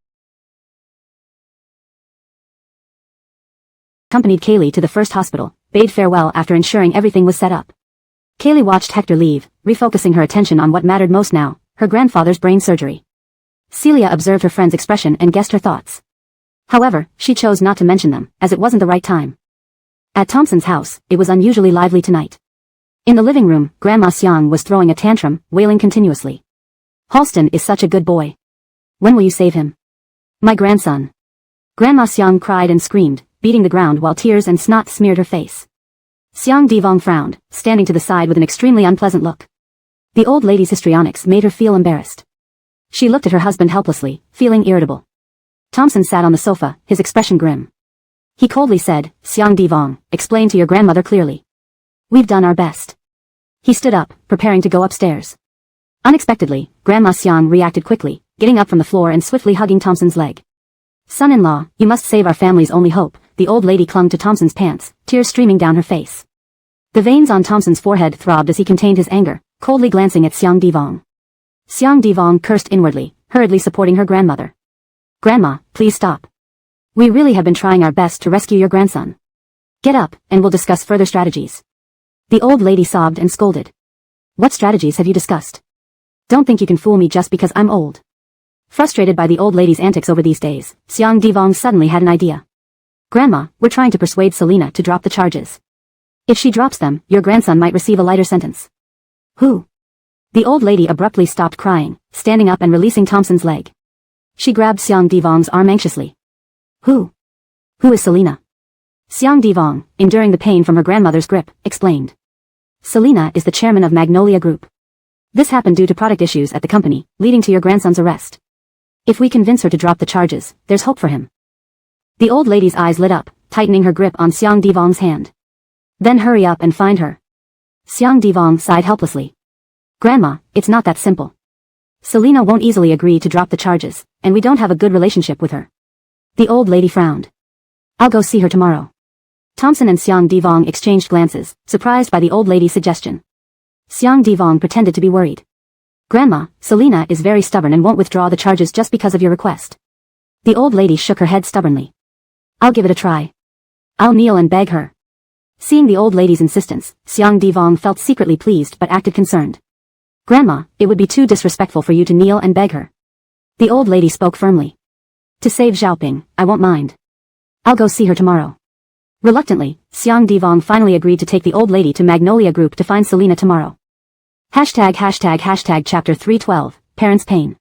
accompanied Kaylee to the first hospital, bade farewell after ensuring everything was set up. Kaylee watched Hector leave, refocusing her attention on what mattered most now, her grandfather's brain surgery. Celia observed her friend's expression and guessed her thoughts. However, she chose not to mention them, as it wasn't the right time. At Thompson's house, it was unusually lively tonight. In the living room, Grandma Xiang was throwing a tantrum, wailing continuously. Halston is such a good boy. When will you save him? My grandson. Grandma Xiang cried and screamed, beating the ground while tears and snot smeared her face. Xiang Divong frowned, standing to the side with an extremely unpleasant look. The old lady's histrionics made her feel embarrassed. She looked at her husband helplessly, feeling irritable. Thompson sat on the sofa, his expression grim. He coldly said, Xiang Divong, explain to your grandmother clearly. We've done our best. He stood up, preparing to go upstairs. Unexpectedly, Grandma Xiang reacted quickly, getting up from the floor and swiftly hugging Thompson's leg. Son-in-law, you must save our family's only hope. The old lady clung to Thompson's pants, tears streaming down her face. The veins on Thompson's forehead throbbed as he contained his anger, coldly glancing at Xiang Divong. Xiang Divong cursed inwardly, hurriedly supporting her grandmother. Grandma, please stop. We really have been trying our best to rescue your grandson. Get up, and we'll discuss further strategies. The old lady sobbed and scolded. What strategies have you discussed? Don't think you can fool me just because I'm old. Frustrated by the old lady's antics over these days, Xiang Divong suddenly had an idea. Grandma, we're trying to persuade Selina to drop the charges. If she drops them, your grandson might receive a lighter sentence. Who? The old lady abruptly stopped crying, standing up and releasing Thompson's leg. She grabbed Xiang Divong's arm anxiously. Who? Who is Selina? Xiang Divong, enduring the pain from her grandmother's grip, explained. Selina is the chairman of Magnolia Group. This happened due to product issues at the company, leading to your grandson's arrest. If we convince her to drop the charges, there's hope for him. The old lady's eyes lit up, tightening her grip on Xiang Divong's hand. Then hurry up and find her. Xiang Divong sighed helplessly. Grandma, it's not that simple. Selina won't easily agree to drop the charges, and we don't have a good relationship with her. The old lady frowned. I'll go see her tomorrow. Thompson and Xiang Divong exchanged glances, surprised by the old lady's suggestion. Xiang Divong pretended to be worried. Grandma, Selina is very stubborn and won't withdraw the charges just because of your request. The old lady shook her head stubbornly. I'll give it a try. I'll kneel and beg her. Seeing the old lady's insistence, Xiang Divong felt secretly pleased but acted concerned. Grandma, it would be too disrespectful for you to kneel and beg her. The old lady spoke firmly. To save Xiaoping, I won't mind. I'll go see her tomorrow. Reluctantly, Xiang Divong finally agreed to take the old lady to Magnolia Group to find Selina tomorrow. Chapter 312, Parents' Pain.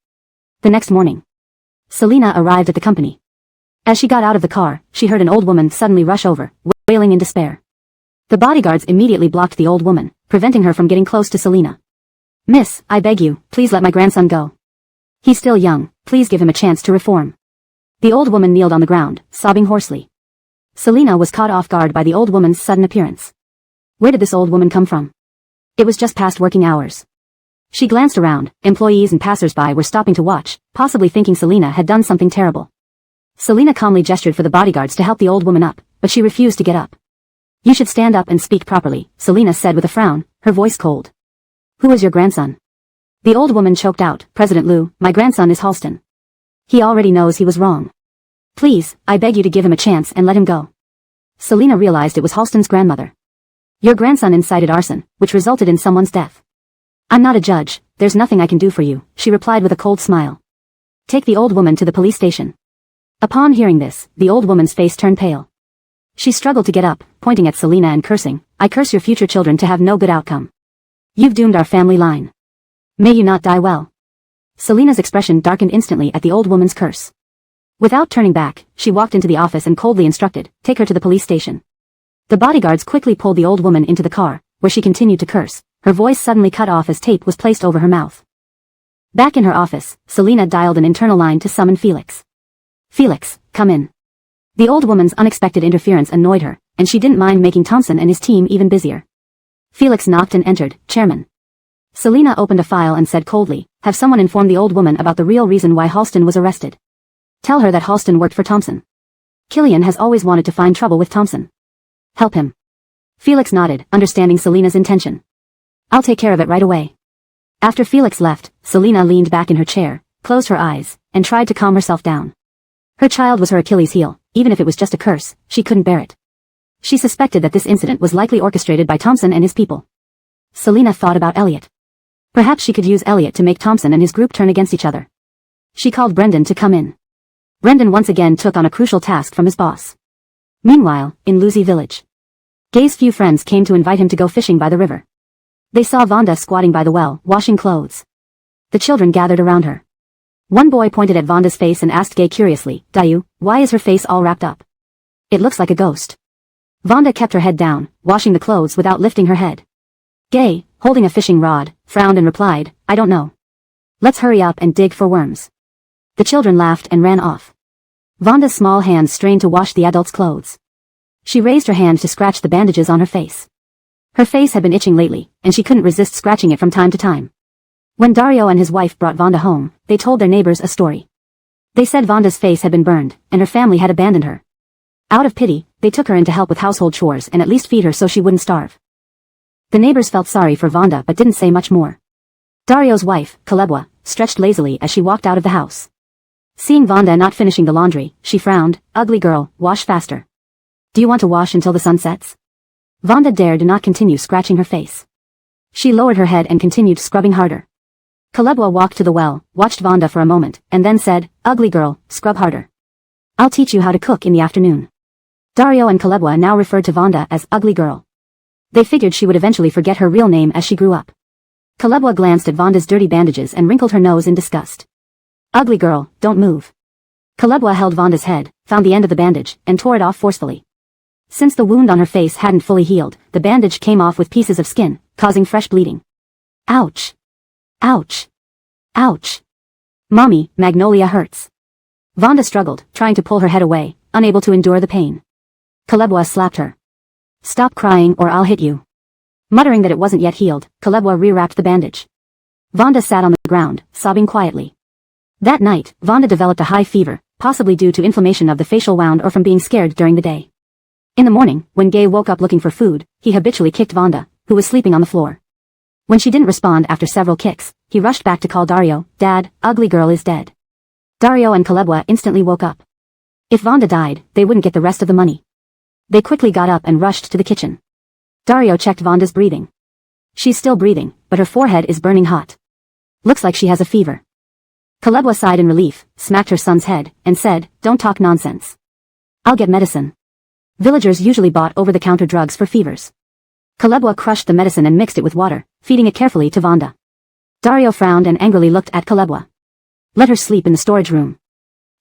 The next morning. Selina arrived at the company. As she got out of the car, she heard an old woman suddenly rush over, wailing in despair. The bodyguards immediately blocked the old woman, preventing her from getting close to Selina. Miss, I beg you, please let my grandson go. He's still young, please give him a chance to reform. The old woman kneeled on the ground, sobbing hoarsely. Selina was caught off guard by the old woman's sudden appearance. Where did this old woman come from? It was just past working hours. She glanced around, employees and passers-by were stopping to watch, possibly thinking Selina had done something terrible. Selina calmly gestured for the bodyguards to help the old woman up, but she refused to get up. You should stand up and speak properly, Selina said with a frown, her voice cold. Who is your grandson? The old woman choked out, President Liu, my grandson is Halston. He already knows he was wrong. Please, I beg you to give him a chance and let him go. Selina realized it was Halston's grandmother. Your grandson incited arson, which resulted in someone's death. I'm not a judge, there's nothing I can do for you, she replied with a cold smile. Take the old woman to the police station. Upon hearing this, the old woman's face turned pale. She struggled to get up, pointing at Selina and cursing, I curse your future children to have no good outcome. You've doomed our family line. May you not die well. Selina's expression darkened instantly at the old woman's curse. Without turning back, she walked into the office and coldly instructed, take her to the police station. The bodyguards quickly pulled the old woman into the car, where she continued to curse, her voice suddenly cut off as tape was placed over her mouth. Back in her office, Selina dialed an internal line to summon Felix. Felix, come in. The old woman's unexpected interference annoyed her, and she didn't mind making Thompson and his team even busier. Felix knocked and entered, Chairman. Selina opened a file and said coldly, have someone inform the old woman about the real reason why Halston was arrested. Tell her that Halston worked for Thompson. Killian has always wanted to find trouble with Thompson. Help him. Felix nodded, understanding Selina's intention. I'll take care of it right away. After Felix left, Selina leaned back in her chair, closed her eyes, and tried to calm herself down. Her child was her Achilles heel, even if it was just a curse, she couldn't bear it. She suspected that this incident was likely orchestrated by Thompson and his people. Selina thought about Elliot. Perhaps she could use Elliot to make Thompson and his group turn against each other. She called Brendan to come in. Brendan once again took on a crucial task from his boss. Meanwhile, in Lucy Village, Gay's few friends came to invite him to go fishing by the river. They saw Vonda squatting by the well, washing clothes. The children gathered around her. One boy pointed at Vonda's face and asked Gay curiously, "Dayu, why is her face all wrapped up? It looks like a ghost." Vonda kept her head down, washing the clothes without lifting her head. Gay, holding a fishing rod, frowned and replied, "I don't know. Let's hurry up and dig for worms." The children laughed and ran off. Vonda's small hands strained to wash the adults' clothes. She raised her hand to scratch the bandages on her face. Her face had been itching lately, and she couldn't resist scratching it from time to time. When Dario and his wife brought Vonda home, they told their neighbors a story. They said Vonda's face had been burned, and her family had abandoned her. Out of pity, they took her in to help with household chores and at least feed her so she wouldn't starve. The neighbors felt sorry for Vonda but didn't say much more. Dario's wife, Kalebwa, stretched lazily as she walked out of the house. Seeing Vonda not finishing the laundry, she frowned, "Ugly girl, wash faster. Do you want to wash until the sun sets?" Vonda dared not continue scratching her face. She lowered her head and continued scrubbing harder. Kalebwa walked to the well, watched Vonda for a moment, and then said, "Ugly girl, scrub harder. I'll teach you how to cook in the afternoon." Dario and Kalebwa now referred to Vonda as Ugly Girl. They figured she would eventually forget her real name as she grew up. Kalebwa glanced at Vonda's dirty bandages and wrinkled her nose in disgust. "Ugly girl, don't move." Kalebwa held Vonda's head, found the end of the bandage, and tore it off forcefully. Since the wound on her face hadn't fully healed, the bandage came off with pieces of skin, causing fresh bleeding. "Ouch! Ouch! Ouch! Mommy, Magnolia hurts." Vonda struggled, trying to pull her head away, unable to endure the pain. Kalebwa slapped her. "Stop crying or I'll hit you." Muttering that it wasn't yet healed, Kalebwa rewrapped the bandage. Vonda sat on the ground, sobbing quietly. That night, Vonda developed a high fever, possibly due to inflammation of the facial wound or from being scared during the day. In the morning, when Gay woke up looking for food, he habitually kicked Vonda, who was sleeping on the floor. When she didn't respond after several kicks, he rushed back to call Dario, "Dad, Ugly Girl is dead." Dario and Kalebwa instantly woke up. If Vonda died, they wouldn't get the rest of the money. They quickly got up and rushed to the kitchen. Dario checked Vonda's breathing. She's still breathing, but her forehead is burning hot. Looks like she has a fever. Kalebwa sighed in relief, smacked her son's head, and said, "Don't talk nonsense. I'll get medicine." Villagers usually bought over-the-counter drugs for fevers. Kalebwa crushed the medicine and mixed it with water, feeding it carefully to Vonda. Dario frowned and angrily looked at Kalebwa. "Let her sleep in the storage room.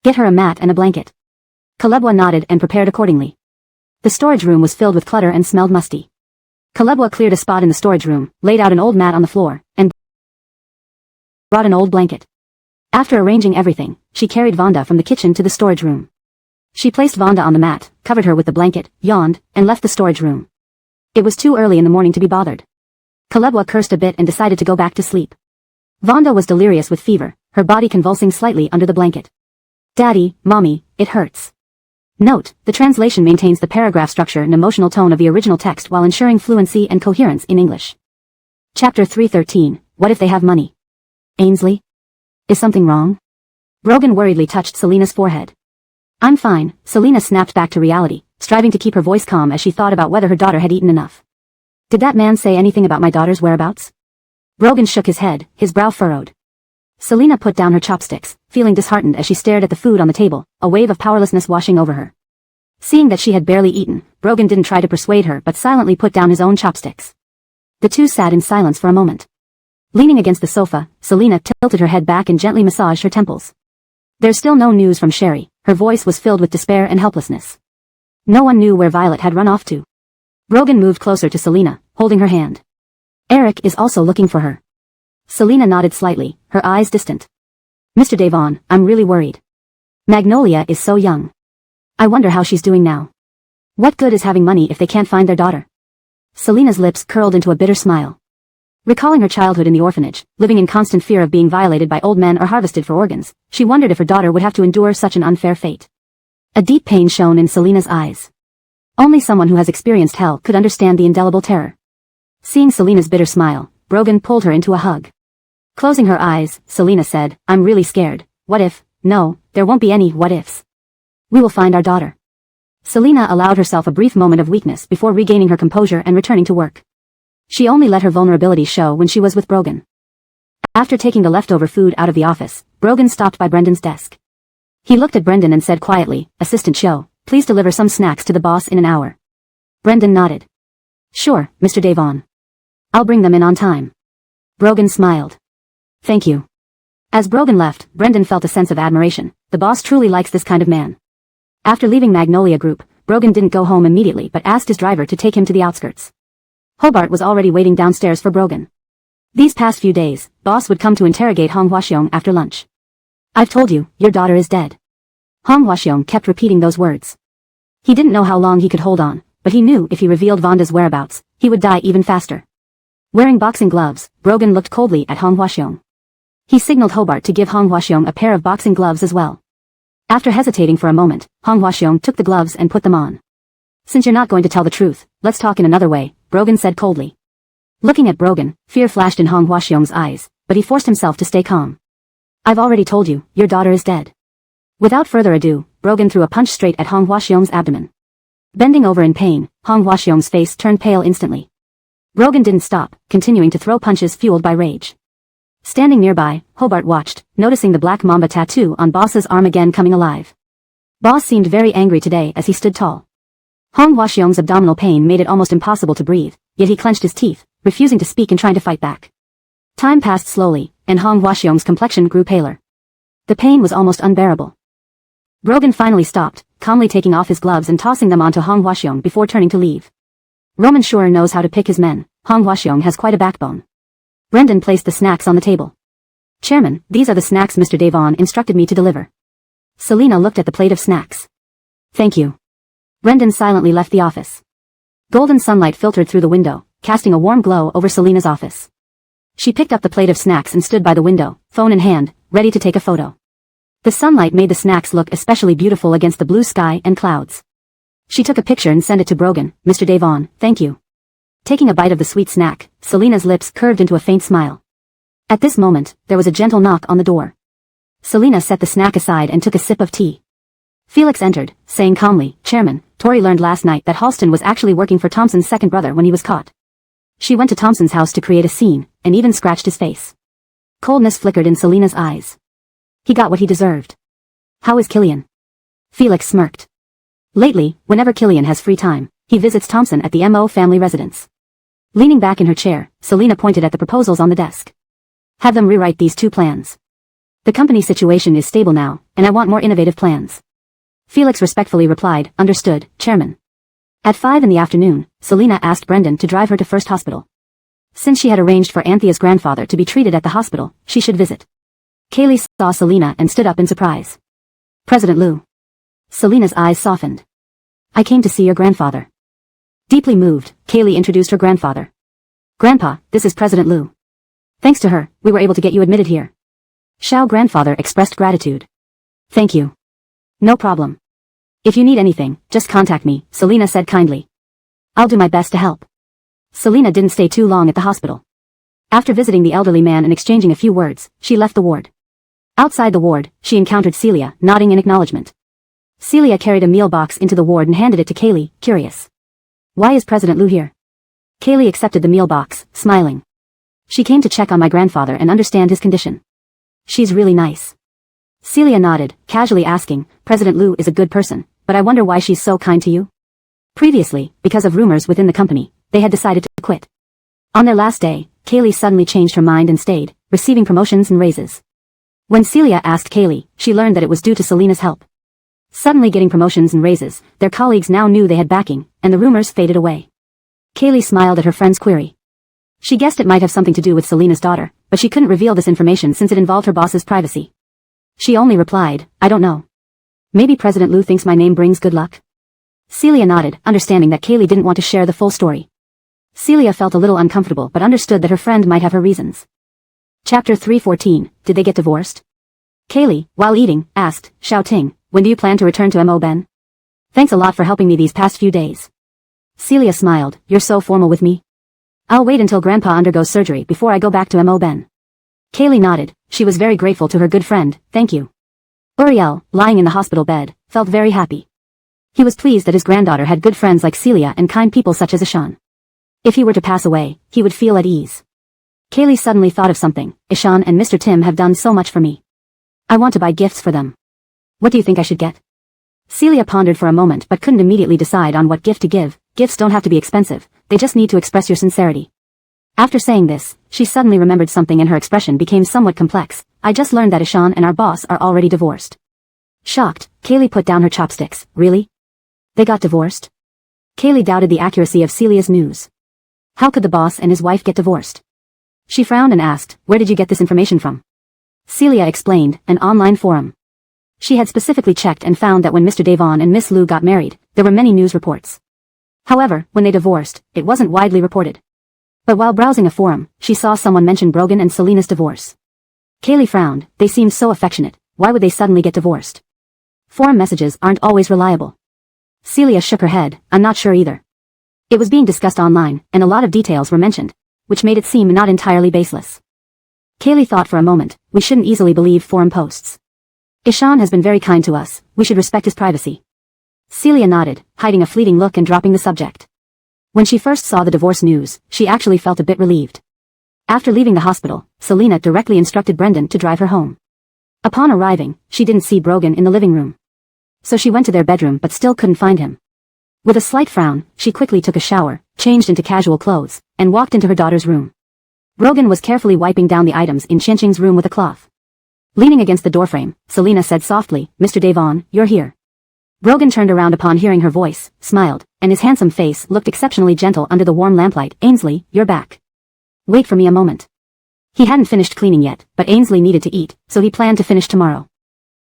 Get her a mat and a blanket." Kalebwa nodded and prepared accordingly. The storage room was filled with clutter and smelled musty. Kalebwa cleared a spot in the storage room, laid out an old mat on the floor, and brought an old blanket. After arranging everything, she carried Vonda from the kitchen to the storage room. She placed Vonda on the mat, covered her with the blanket, yawned, and left the storage room. It was too early in the morning to be bothered. Kalebwa cursed a bit and decided to go back to sleep. Vonda was delirious with fever, her body convulsing slightly under the blanket. "Daddy, Mommy, it hurts." Note, the translation maintains the paragraph structure and emotional tone of the original text while ensuring fluency and coherence in English. Chapter 313, What if they have money? Ainsley? Is something wrong? Brogan worriedly touched Selena's forehead. "I'm fine," Selena snapped back to reality, striving to keep her voice calm as she thought about whether her daughter had eaten enough. "Did that man say anything about my daughter's whereabouts?" Brogan shook his head, his brow furrowed. Selena put down her chopsticks, feeling disheartened as she stared at the food on the table, a wave of powerlessness washing over her. Seeing that she had barely eaten, Brogan didn't try to persuade her but silently put down his own chopsticks. The two sat in silence for a moment. Leaning against the sofa, Selena tilted her head back and gently massaged her temples. There's still no news from Sherry. Her voice was filled with despair and helplessness. No one knew where Violet had run off to. Brogan moved closer to Selena, holding her hand. "Eric is also looking for her." Selena nodded slightly, her eyes distant. "Mr. Devon, I'm really worried. Magnolia is so young. I wonder how she's doing now. What good is having money if they can't find their daughter?" Selena's lips curled into a bitter smile. Recalling her childhood in the orphanage, living in constant fear of being violated by old men or harvested for organs, she wondered if her daughter would have to endure such an unfair fate. A deep pain shone in Selena's eyes. Only someone who has experienced hell could understand the indelible terror. Seeing Selena's bitter smile, Brogan pulled her into a hug. Closing her eyes, Selena said, "I'm really scared. What if? No, there won't be any what ifs. We will find our daughter." Selena allowed herself a brief moment of weakness before regaining her composure and returning to work. She only let her vulnerability show when she was with Brogan. After taking the leftover food out of the office, Brogan stopped by Brendan's desk. He looked at Brendan and said quietly, "Assistant Cho, please deliver some snacks to the boss in an hour." Brendan nodded. "Sure, Mr. Devon. I'll bring them in on time." Brogan smiled. "Thank you." As Brogan left, Brendan felt a sense of admiration. The boss truly likes this kind of man. After leaving Magnolia Group, Brogan didn't go home immediately but asked his driver to take him to the outskirts. Hobart was already waiting downstairs for Brogan. These past few days, boss would come to interrogate Hong Hwaseong after lunch. "I've told you, your daughter is dead." Hong Hwaseong kept repeating those words. He didn't know how long he could hold on, but he knew if he revealed Vonda's whereabouts, he would die even faster. Wearing boxing gloves, Brogan looked coldly at Hong Hwaseong. He signaled Hobart to give Hong Hwaseong a pair of boxing gloves as well. After hesitating for a moment, Hong Hwaseong took the gloves and put them on. "Since you're not going to tell the truth, let's talk in another way," Brogan said coldly. Looking at Brogan, fear flashed in Hong Hwaseong's eyes, but he forced himself to stay calm. "I've already told you, your daughter is dead." Without further ado, Brogan threw a punch straight at Hong Hwaseong's abdomen. Bending over in pain, Hong Hwaseong's face turned pale instantly. Brogan didn't stop, continuing to throw punches fueled by rage. Standing nearby, Hobart watched, noticing the black mamba tattoo on Boss's arm again coming alive. Boss seemed very angry today as he stood tall. Hong Hwaseong's abdominal pain made it almost impossible to breathe, yet he clenched his teeth, refusing to speak and trying to fight back. Time passed slowly, and Hong Hwaseong's complexion grew paler. The pain was almost unbearable. Brogan finally stopped, calmly taking off his gloves and tossing them onto Hong Hwaseong before turning to leave. Roman sure knows how to pick his men. Hong Hwaseong has quite a backbone. Brendan placed the snacks on the table. "Chairman, these are the snacks Mr. Devon instructed me to deliver." Selena looked at the plate of snacks. "Thank you." Brendan silently left the office. Golden sunlight filtered through the window, casting a warm glow over Selena's office. She picked up the plate of snacks and stood by the window, phone in hand, ready to take a photo. The sunlight made the snacks look especially beautiful against the blue sky and clouds. She took a picture and sent it to Brogan. "Mr. Devon, thank you." Taking a bite of the sweet snack, Selena's lips curved into a faint smile. At this moment, there was a gentle knock on the door. Selena set the snack aside and took a sip of tea. Felix entered, saying calmly, "Chairman, Tori learned last night that Halston was actually working for Thompson's second brother when he was caught. She went to Thompson's house to create a scene, and even scratched his face." Coldness flickered in Selena's eyes. He got what he deserved. "How is Killian?" Felix smirked. "Lately, whenever Killian has free time, he visits Thompson at the M.O. family residence." Leaning back in her chair, Selena pointed at the proposals on the desk. "Have them rewrite these two plans. The company situation is stable now, and I want more innovative plans." Felix respectfully replied, "Understood, Chairman." At 5 in the afternoon, Selena asked Brendan to drive her to First Hospital. Since she had arranged for Anthea's grandfather to be treated at the hospital, she should visit. Kaylee saw Selena and stood up in surprise. "President Liu." Selena's eyes softened. "I came to see your grandfather." Deeply moved, Kaylee introduced her grandfather. "Grandpa, this is President Liu. Thanks to her, we were able to get you admitted here." Xiao grandfather expressed gratitude. "Thank you." "No problem. If you need anything, just contact me," Selena said kindly. "I'll do my best to help." Selena didn't stay too long at the hospital. After visiting the elderly man and exchanging a few words, she left the ward. Outside the ward, she encountered Celia, nodding in acknowledgement. Celia carried a meal box into the ward and handed it to Kaylee, curious. "Why is President Liu here?" Kaylee accepted the meal box, smiling. "She came to check on my grandfather and understand his condition." "She's really nice." Celia nodded, casually asking, "President Liu is a good person, but I wonder why she's so kind to you?" Previously, because of rumors within the company, they had decided to quit. On their last day, Kaylee suddenly changed her mind and stayed, receiving promotions and raises. When Celia asked Kaylee, she learned that it was due to Selena's help. Suddenly getting promotions and raises, their colleagues now knew they had backing, and the rumors faded away. Kaylee smiled at her friend's query. She guessed it might have something to do with Selena's daughter, but she couldn't reveal this information since it involved her boss's privacy. She only replied, "I don't know. Maybe President Liu thinks my name brings good luck." Celia nodded, understanding that Kaylee didn't want to share the full story. Celia felt a little uncomfortable but understood that her friend might have her reasons. Chapter 314, Did they get divorced? Kaylee, while eating, asked, "Xiao Ting, when do you plan to return to M.O. Ben? Thanks a lot for helping me these past few days." Celia smiled, "You're so formal with me. I'll wait until Grandpa undergoes surgery before I go back to M.O. Ben." Kaylee nodded. She was very grateful to her good friend, "Thank you." Uriel, lying in the hospital bed, felt very happy. He was pleased that his granddaughter had good friends like Celia and kind people such as Ashan. If he were to pass away, he would feel at ease. Kaylee suddenly thought of something. Ishan and Mr. Tim have done so much for me. I want to buy gifts for them. What do you think I should get? Celia pondered for a moment but couldn't immediately decide on what gift to give. Gifts don't have to be expensive, they just need to express your sincerity. After saying this, she suddenly remembered something and her expression became somewhat complex. I just learned that Ishan and our boss are already divorced. Shocked, Kaylee put down her chopsticks. Really? They got divorced? Kaylee doubted the accuracy of Celia's news. How could the boss and his wife get divorced? She frowned and asked, where did you get this information from? Celia explained, an online forum. She had specifically checked and found that when Mr. Devon and Miss Liu got married, there were many news reports. However, when they divorced, it wasn't widely reported. But while browsing a forum, she saw someone mention Brogan and Selena's divorce. Kaylee frowned, they seemed so affectionate, why would they suddenly get divorced? Forum messages aren't always reliable. Celia shook her head, I'm not sure either. It was being discussed online, and a lot of details were mentioned, which made it seem not entirely baseless. Kaylee thought for a moment, we shouldn't easily believe forum posts. Ishan has been very kind to us, we should respect his privacy. Celia nodded, hiding a fleeting look and dropping the subject. When she first saw the divorce news, she actually felt a bit relieved. After leaving the hospital, Selena directly instructed Brendan to drive her home. Upon arriving, she didn't see Brogan in the living room. So she went to their bedroom but still couldn't find him. With a slight frown, she quickly took a shower, changed into casual clothes, and walked into her daughter's room. Brogan was carefully wiping down the items in Qianqing's room with a cloth. Leaning against the doorframe, Selena said softly, Mr. Devon, you're here. Brogan turned around upon hearing her voice, smiled, and his handsome face looked exceptionally gentle under the warm lamplight. Ainsley, you're back. Wait for me a moment. He hadn't finished cleaning yet, but Ainsley needed to eat, so he planned to finish tomorrow.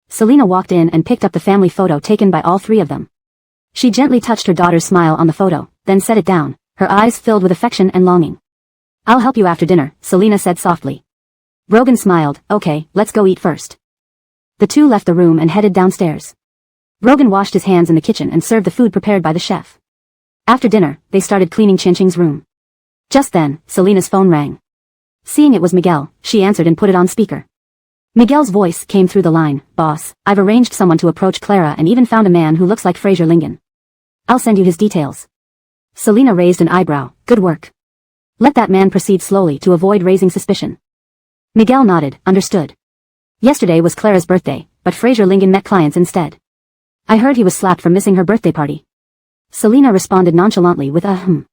Selena walked in and picked up the family photo taken by all three of them. She gently touched her daughter's smile on the photo, then set it down, her eyes filled with affection and longing. I'll help you after dinner, Selena said softly. Brogan smiled, okay, let's go eat first. The two left the room and headed downstairs. Brogan washed his hands in the kitchen and served the food prepared by the chef. After dinner, they started cleaning Qianqing's room. Just then, Selena's phone rang. Seeing it was Miguel, she answered and put it on speaker. Miguel's voice came through the line, Boss, I've arranged someone to approach Clara and even found a man who looks like Fraser Lingen. I'll send you his details. Selena raised an eyebrow, good work. Let that man proceed slowly to avoid raising suspicion. Miguel nodded, understood. Yesterday was Clara's birthday, but Fraser Lingen met clients instead. I heard he was slapped for missing her birthday party. Selena responded nonchalantly with a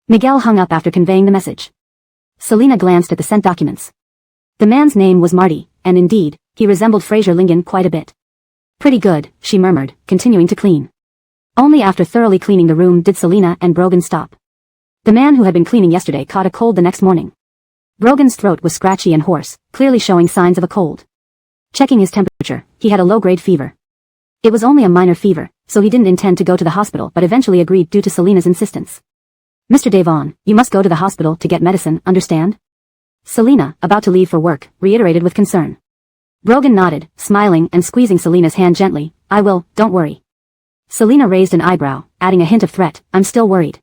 Miguel hung up after conveying the message. Selena glanced at the sent documents. The man's name was Marty, and indeed, he resembled Fraser Lingen quite a bit. Pretty good, she murmured, continuing to clean. Only after thoroughly cleaning the room did Selena and Brogan stop. The man who had been cleaning yesterday caught a cold the next morning. Brogan's throat was scratchy and hoarse, clearly showing signs of a cold. Checking his temperature, he had a low-grade fever. It was only a minor fever, so he didn't intend to go to the hospital but eventually agreed due to Selena's insistence. Mr. Devon, you must go to the hospital to get medicine, understand? Selena, about to leave for work, reiterated with concern. Brogan nodded, smiling and squeezing Selena's hand gently. I will, don't worry. Selena raised an eyebrow, adding a hint of threat, I'm still worried.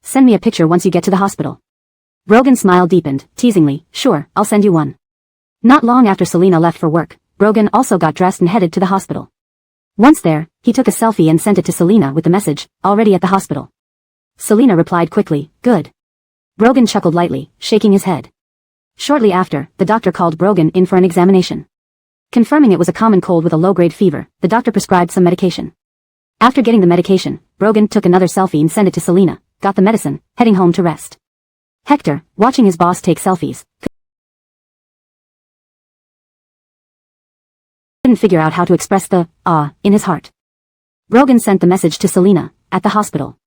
Send me a picture once you get to the hospital. Brogan's smile deepened, teasingly, sure, I'll send you one. Not long after Selena left for work, Brogan also got dressed and headed to the hospital. Once there, he took a selfie and sent it to Selena with the message, already at the hospital. Selena replied quickly, good. Brogan chuckled lightly, shaking his head. Shortly after, the doctor called Brogan in for an examination. Confirming it was a common cold with a low-grade fever, the doctor prescribed some medication. After getting the medication, Brogan took another selfie and sent it to Selena, got the medicine, heading home to rest. Hector, watching his boss take selfies, couldn't figure out how to express the in his heart. Brogan sent the message to Selena, at the hospital.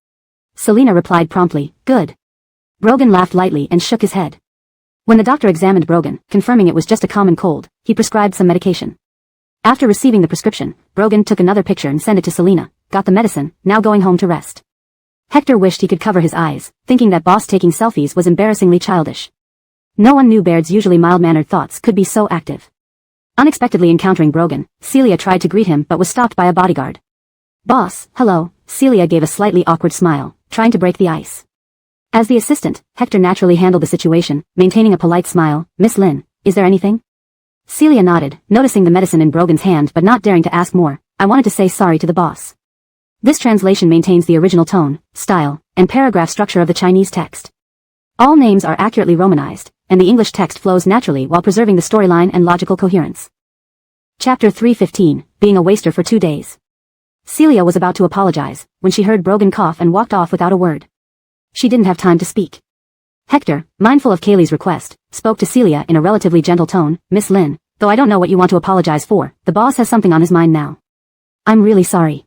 Selena replied promptly, good. Brogan laughed lightly and shook his head. When the doctor examined Brogan, confirming it was just a common cold, he prescribed some medication. After receiving the prescription, Brogan took another picture and sent it to Selena, got the medicine, now going home to rest. Hector wished he could cover his eyes, thinking that boss taking selfies was embarrassingly childish. No one knew Baird's usually mild-mannered thoughts could be so active. Unexpectedly encountering Brogan, Celia tried to greet him but was stopped by a bodyguard. Boss, hello, Celia gave a slightly awkward smile, trying to break the ice. As the assistant, Hector naturally handled the situation, maintaining a polite smile. Miss Lin, is there anything? Celia nodded, noticing the medicine in Brogan's hand but not daring to ask more. I wanted to say sorry to the boss. This translation maintains the original tone, style, and paragraph structure of the Chinese text. All names are accurately romanized, and the English text flows naturally while preserving the storyline and logical coherence. Chapter 3:15, Being a Waster for 2 Days. Celia was about to apologize, when she heard Brogan cough and walked off without a word. She didn't have time to speak. Hector, mindful of Kaylee's request, spoke to Celia in a relatively gentle tone, Miss Lynn, though I don't know what you want to apologize for, the boss has something on his mind now. I'm really sorry.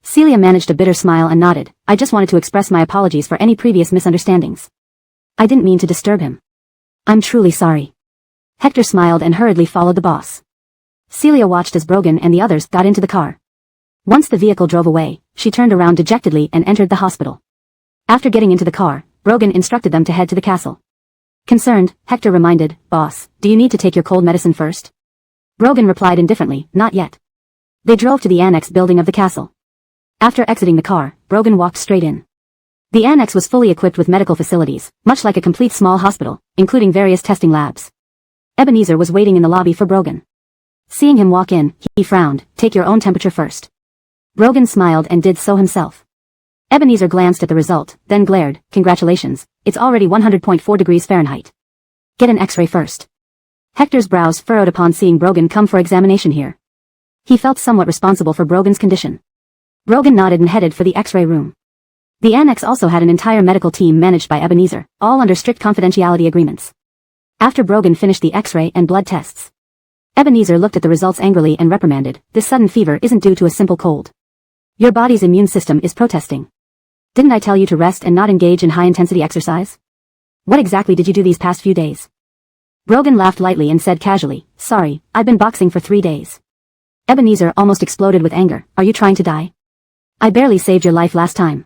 Celia managed a bitter smile and nodded, I just wanted to express my apologies for any previous misunderstandings. I didn't mean to disturb him. I'm truly sorry. Hector smiled and hurriedly followed the boss. Celia watched as Brogan and the others got into the car. Once the vehicle drove away, she turned around dejectedly and entered the hospital. After getting into the car, Brogan instructed them to head to the castle. Concerned, Hector reminded, Boss, do you need to take your cold medicine first? Brogan replied indifferently, Not yet. They drove to the annex building of the castle. After exiting the car, Brogan walked straight in. The annex was fully equipped with medical facilities, much like a complete small hospital, including various testing labs. Ebenezer was waiting in the lobby for Brogan. Seeing him walk in, he frowned, Take your own temperature first. Brogan smiled and did so himself. Ebenezer glanced at the result, then glared, Congratulations, it's already 100.4 degrees Fahrenheit. Get an X-ray first. Hector's brows furrowed upon seeing Brogan come for examination here. He felt somewhat responsible for Brogan's condition. Brogan nodded and headed for the X-ray room. The annex also had an entire medical team managed by Ebenezer, all under strict confidentiality agreements. After Brogan finished the X-ray and blood tests, Ebenezer looked at the results angrily and reprimanded, This sudden fever isn't due to a simple cold. Your body's immune system is protesting. Didn't I tell you to rest and not engage in high-intensity exercise? What exactly did you do these past few days? Brogan laughed lightly and said casually, Sorry, I've been boxing for 3 days. Ebenezer almost exploded with anger, Are you trying to die? I barely saved your life last time.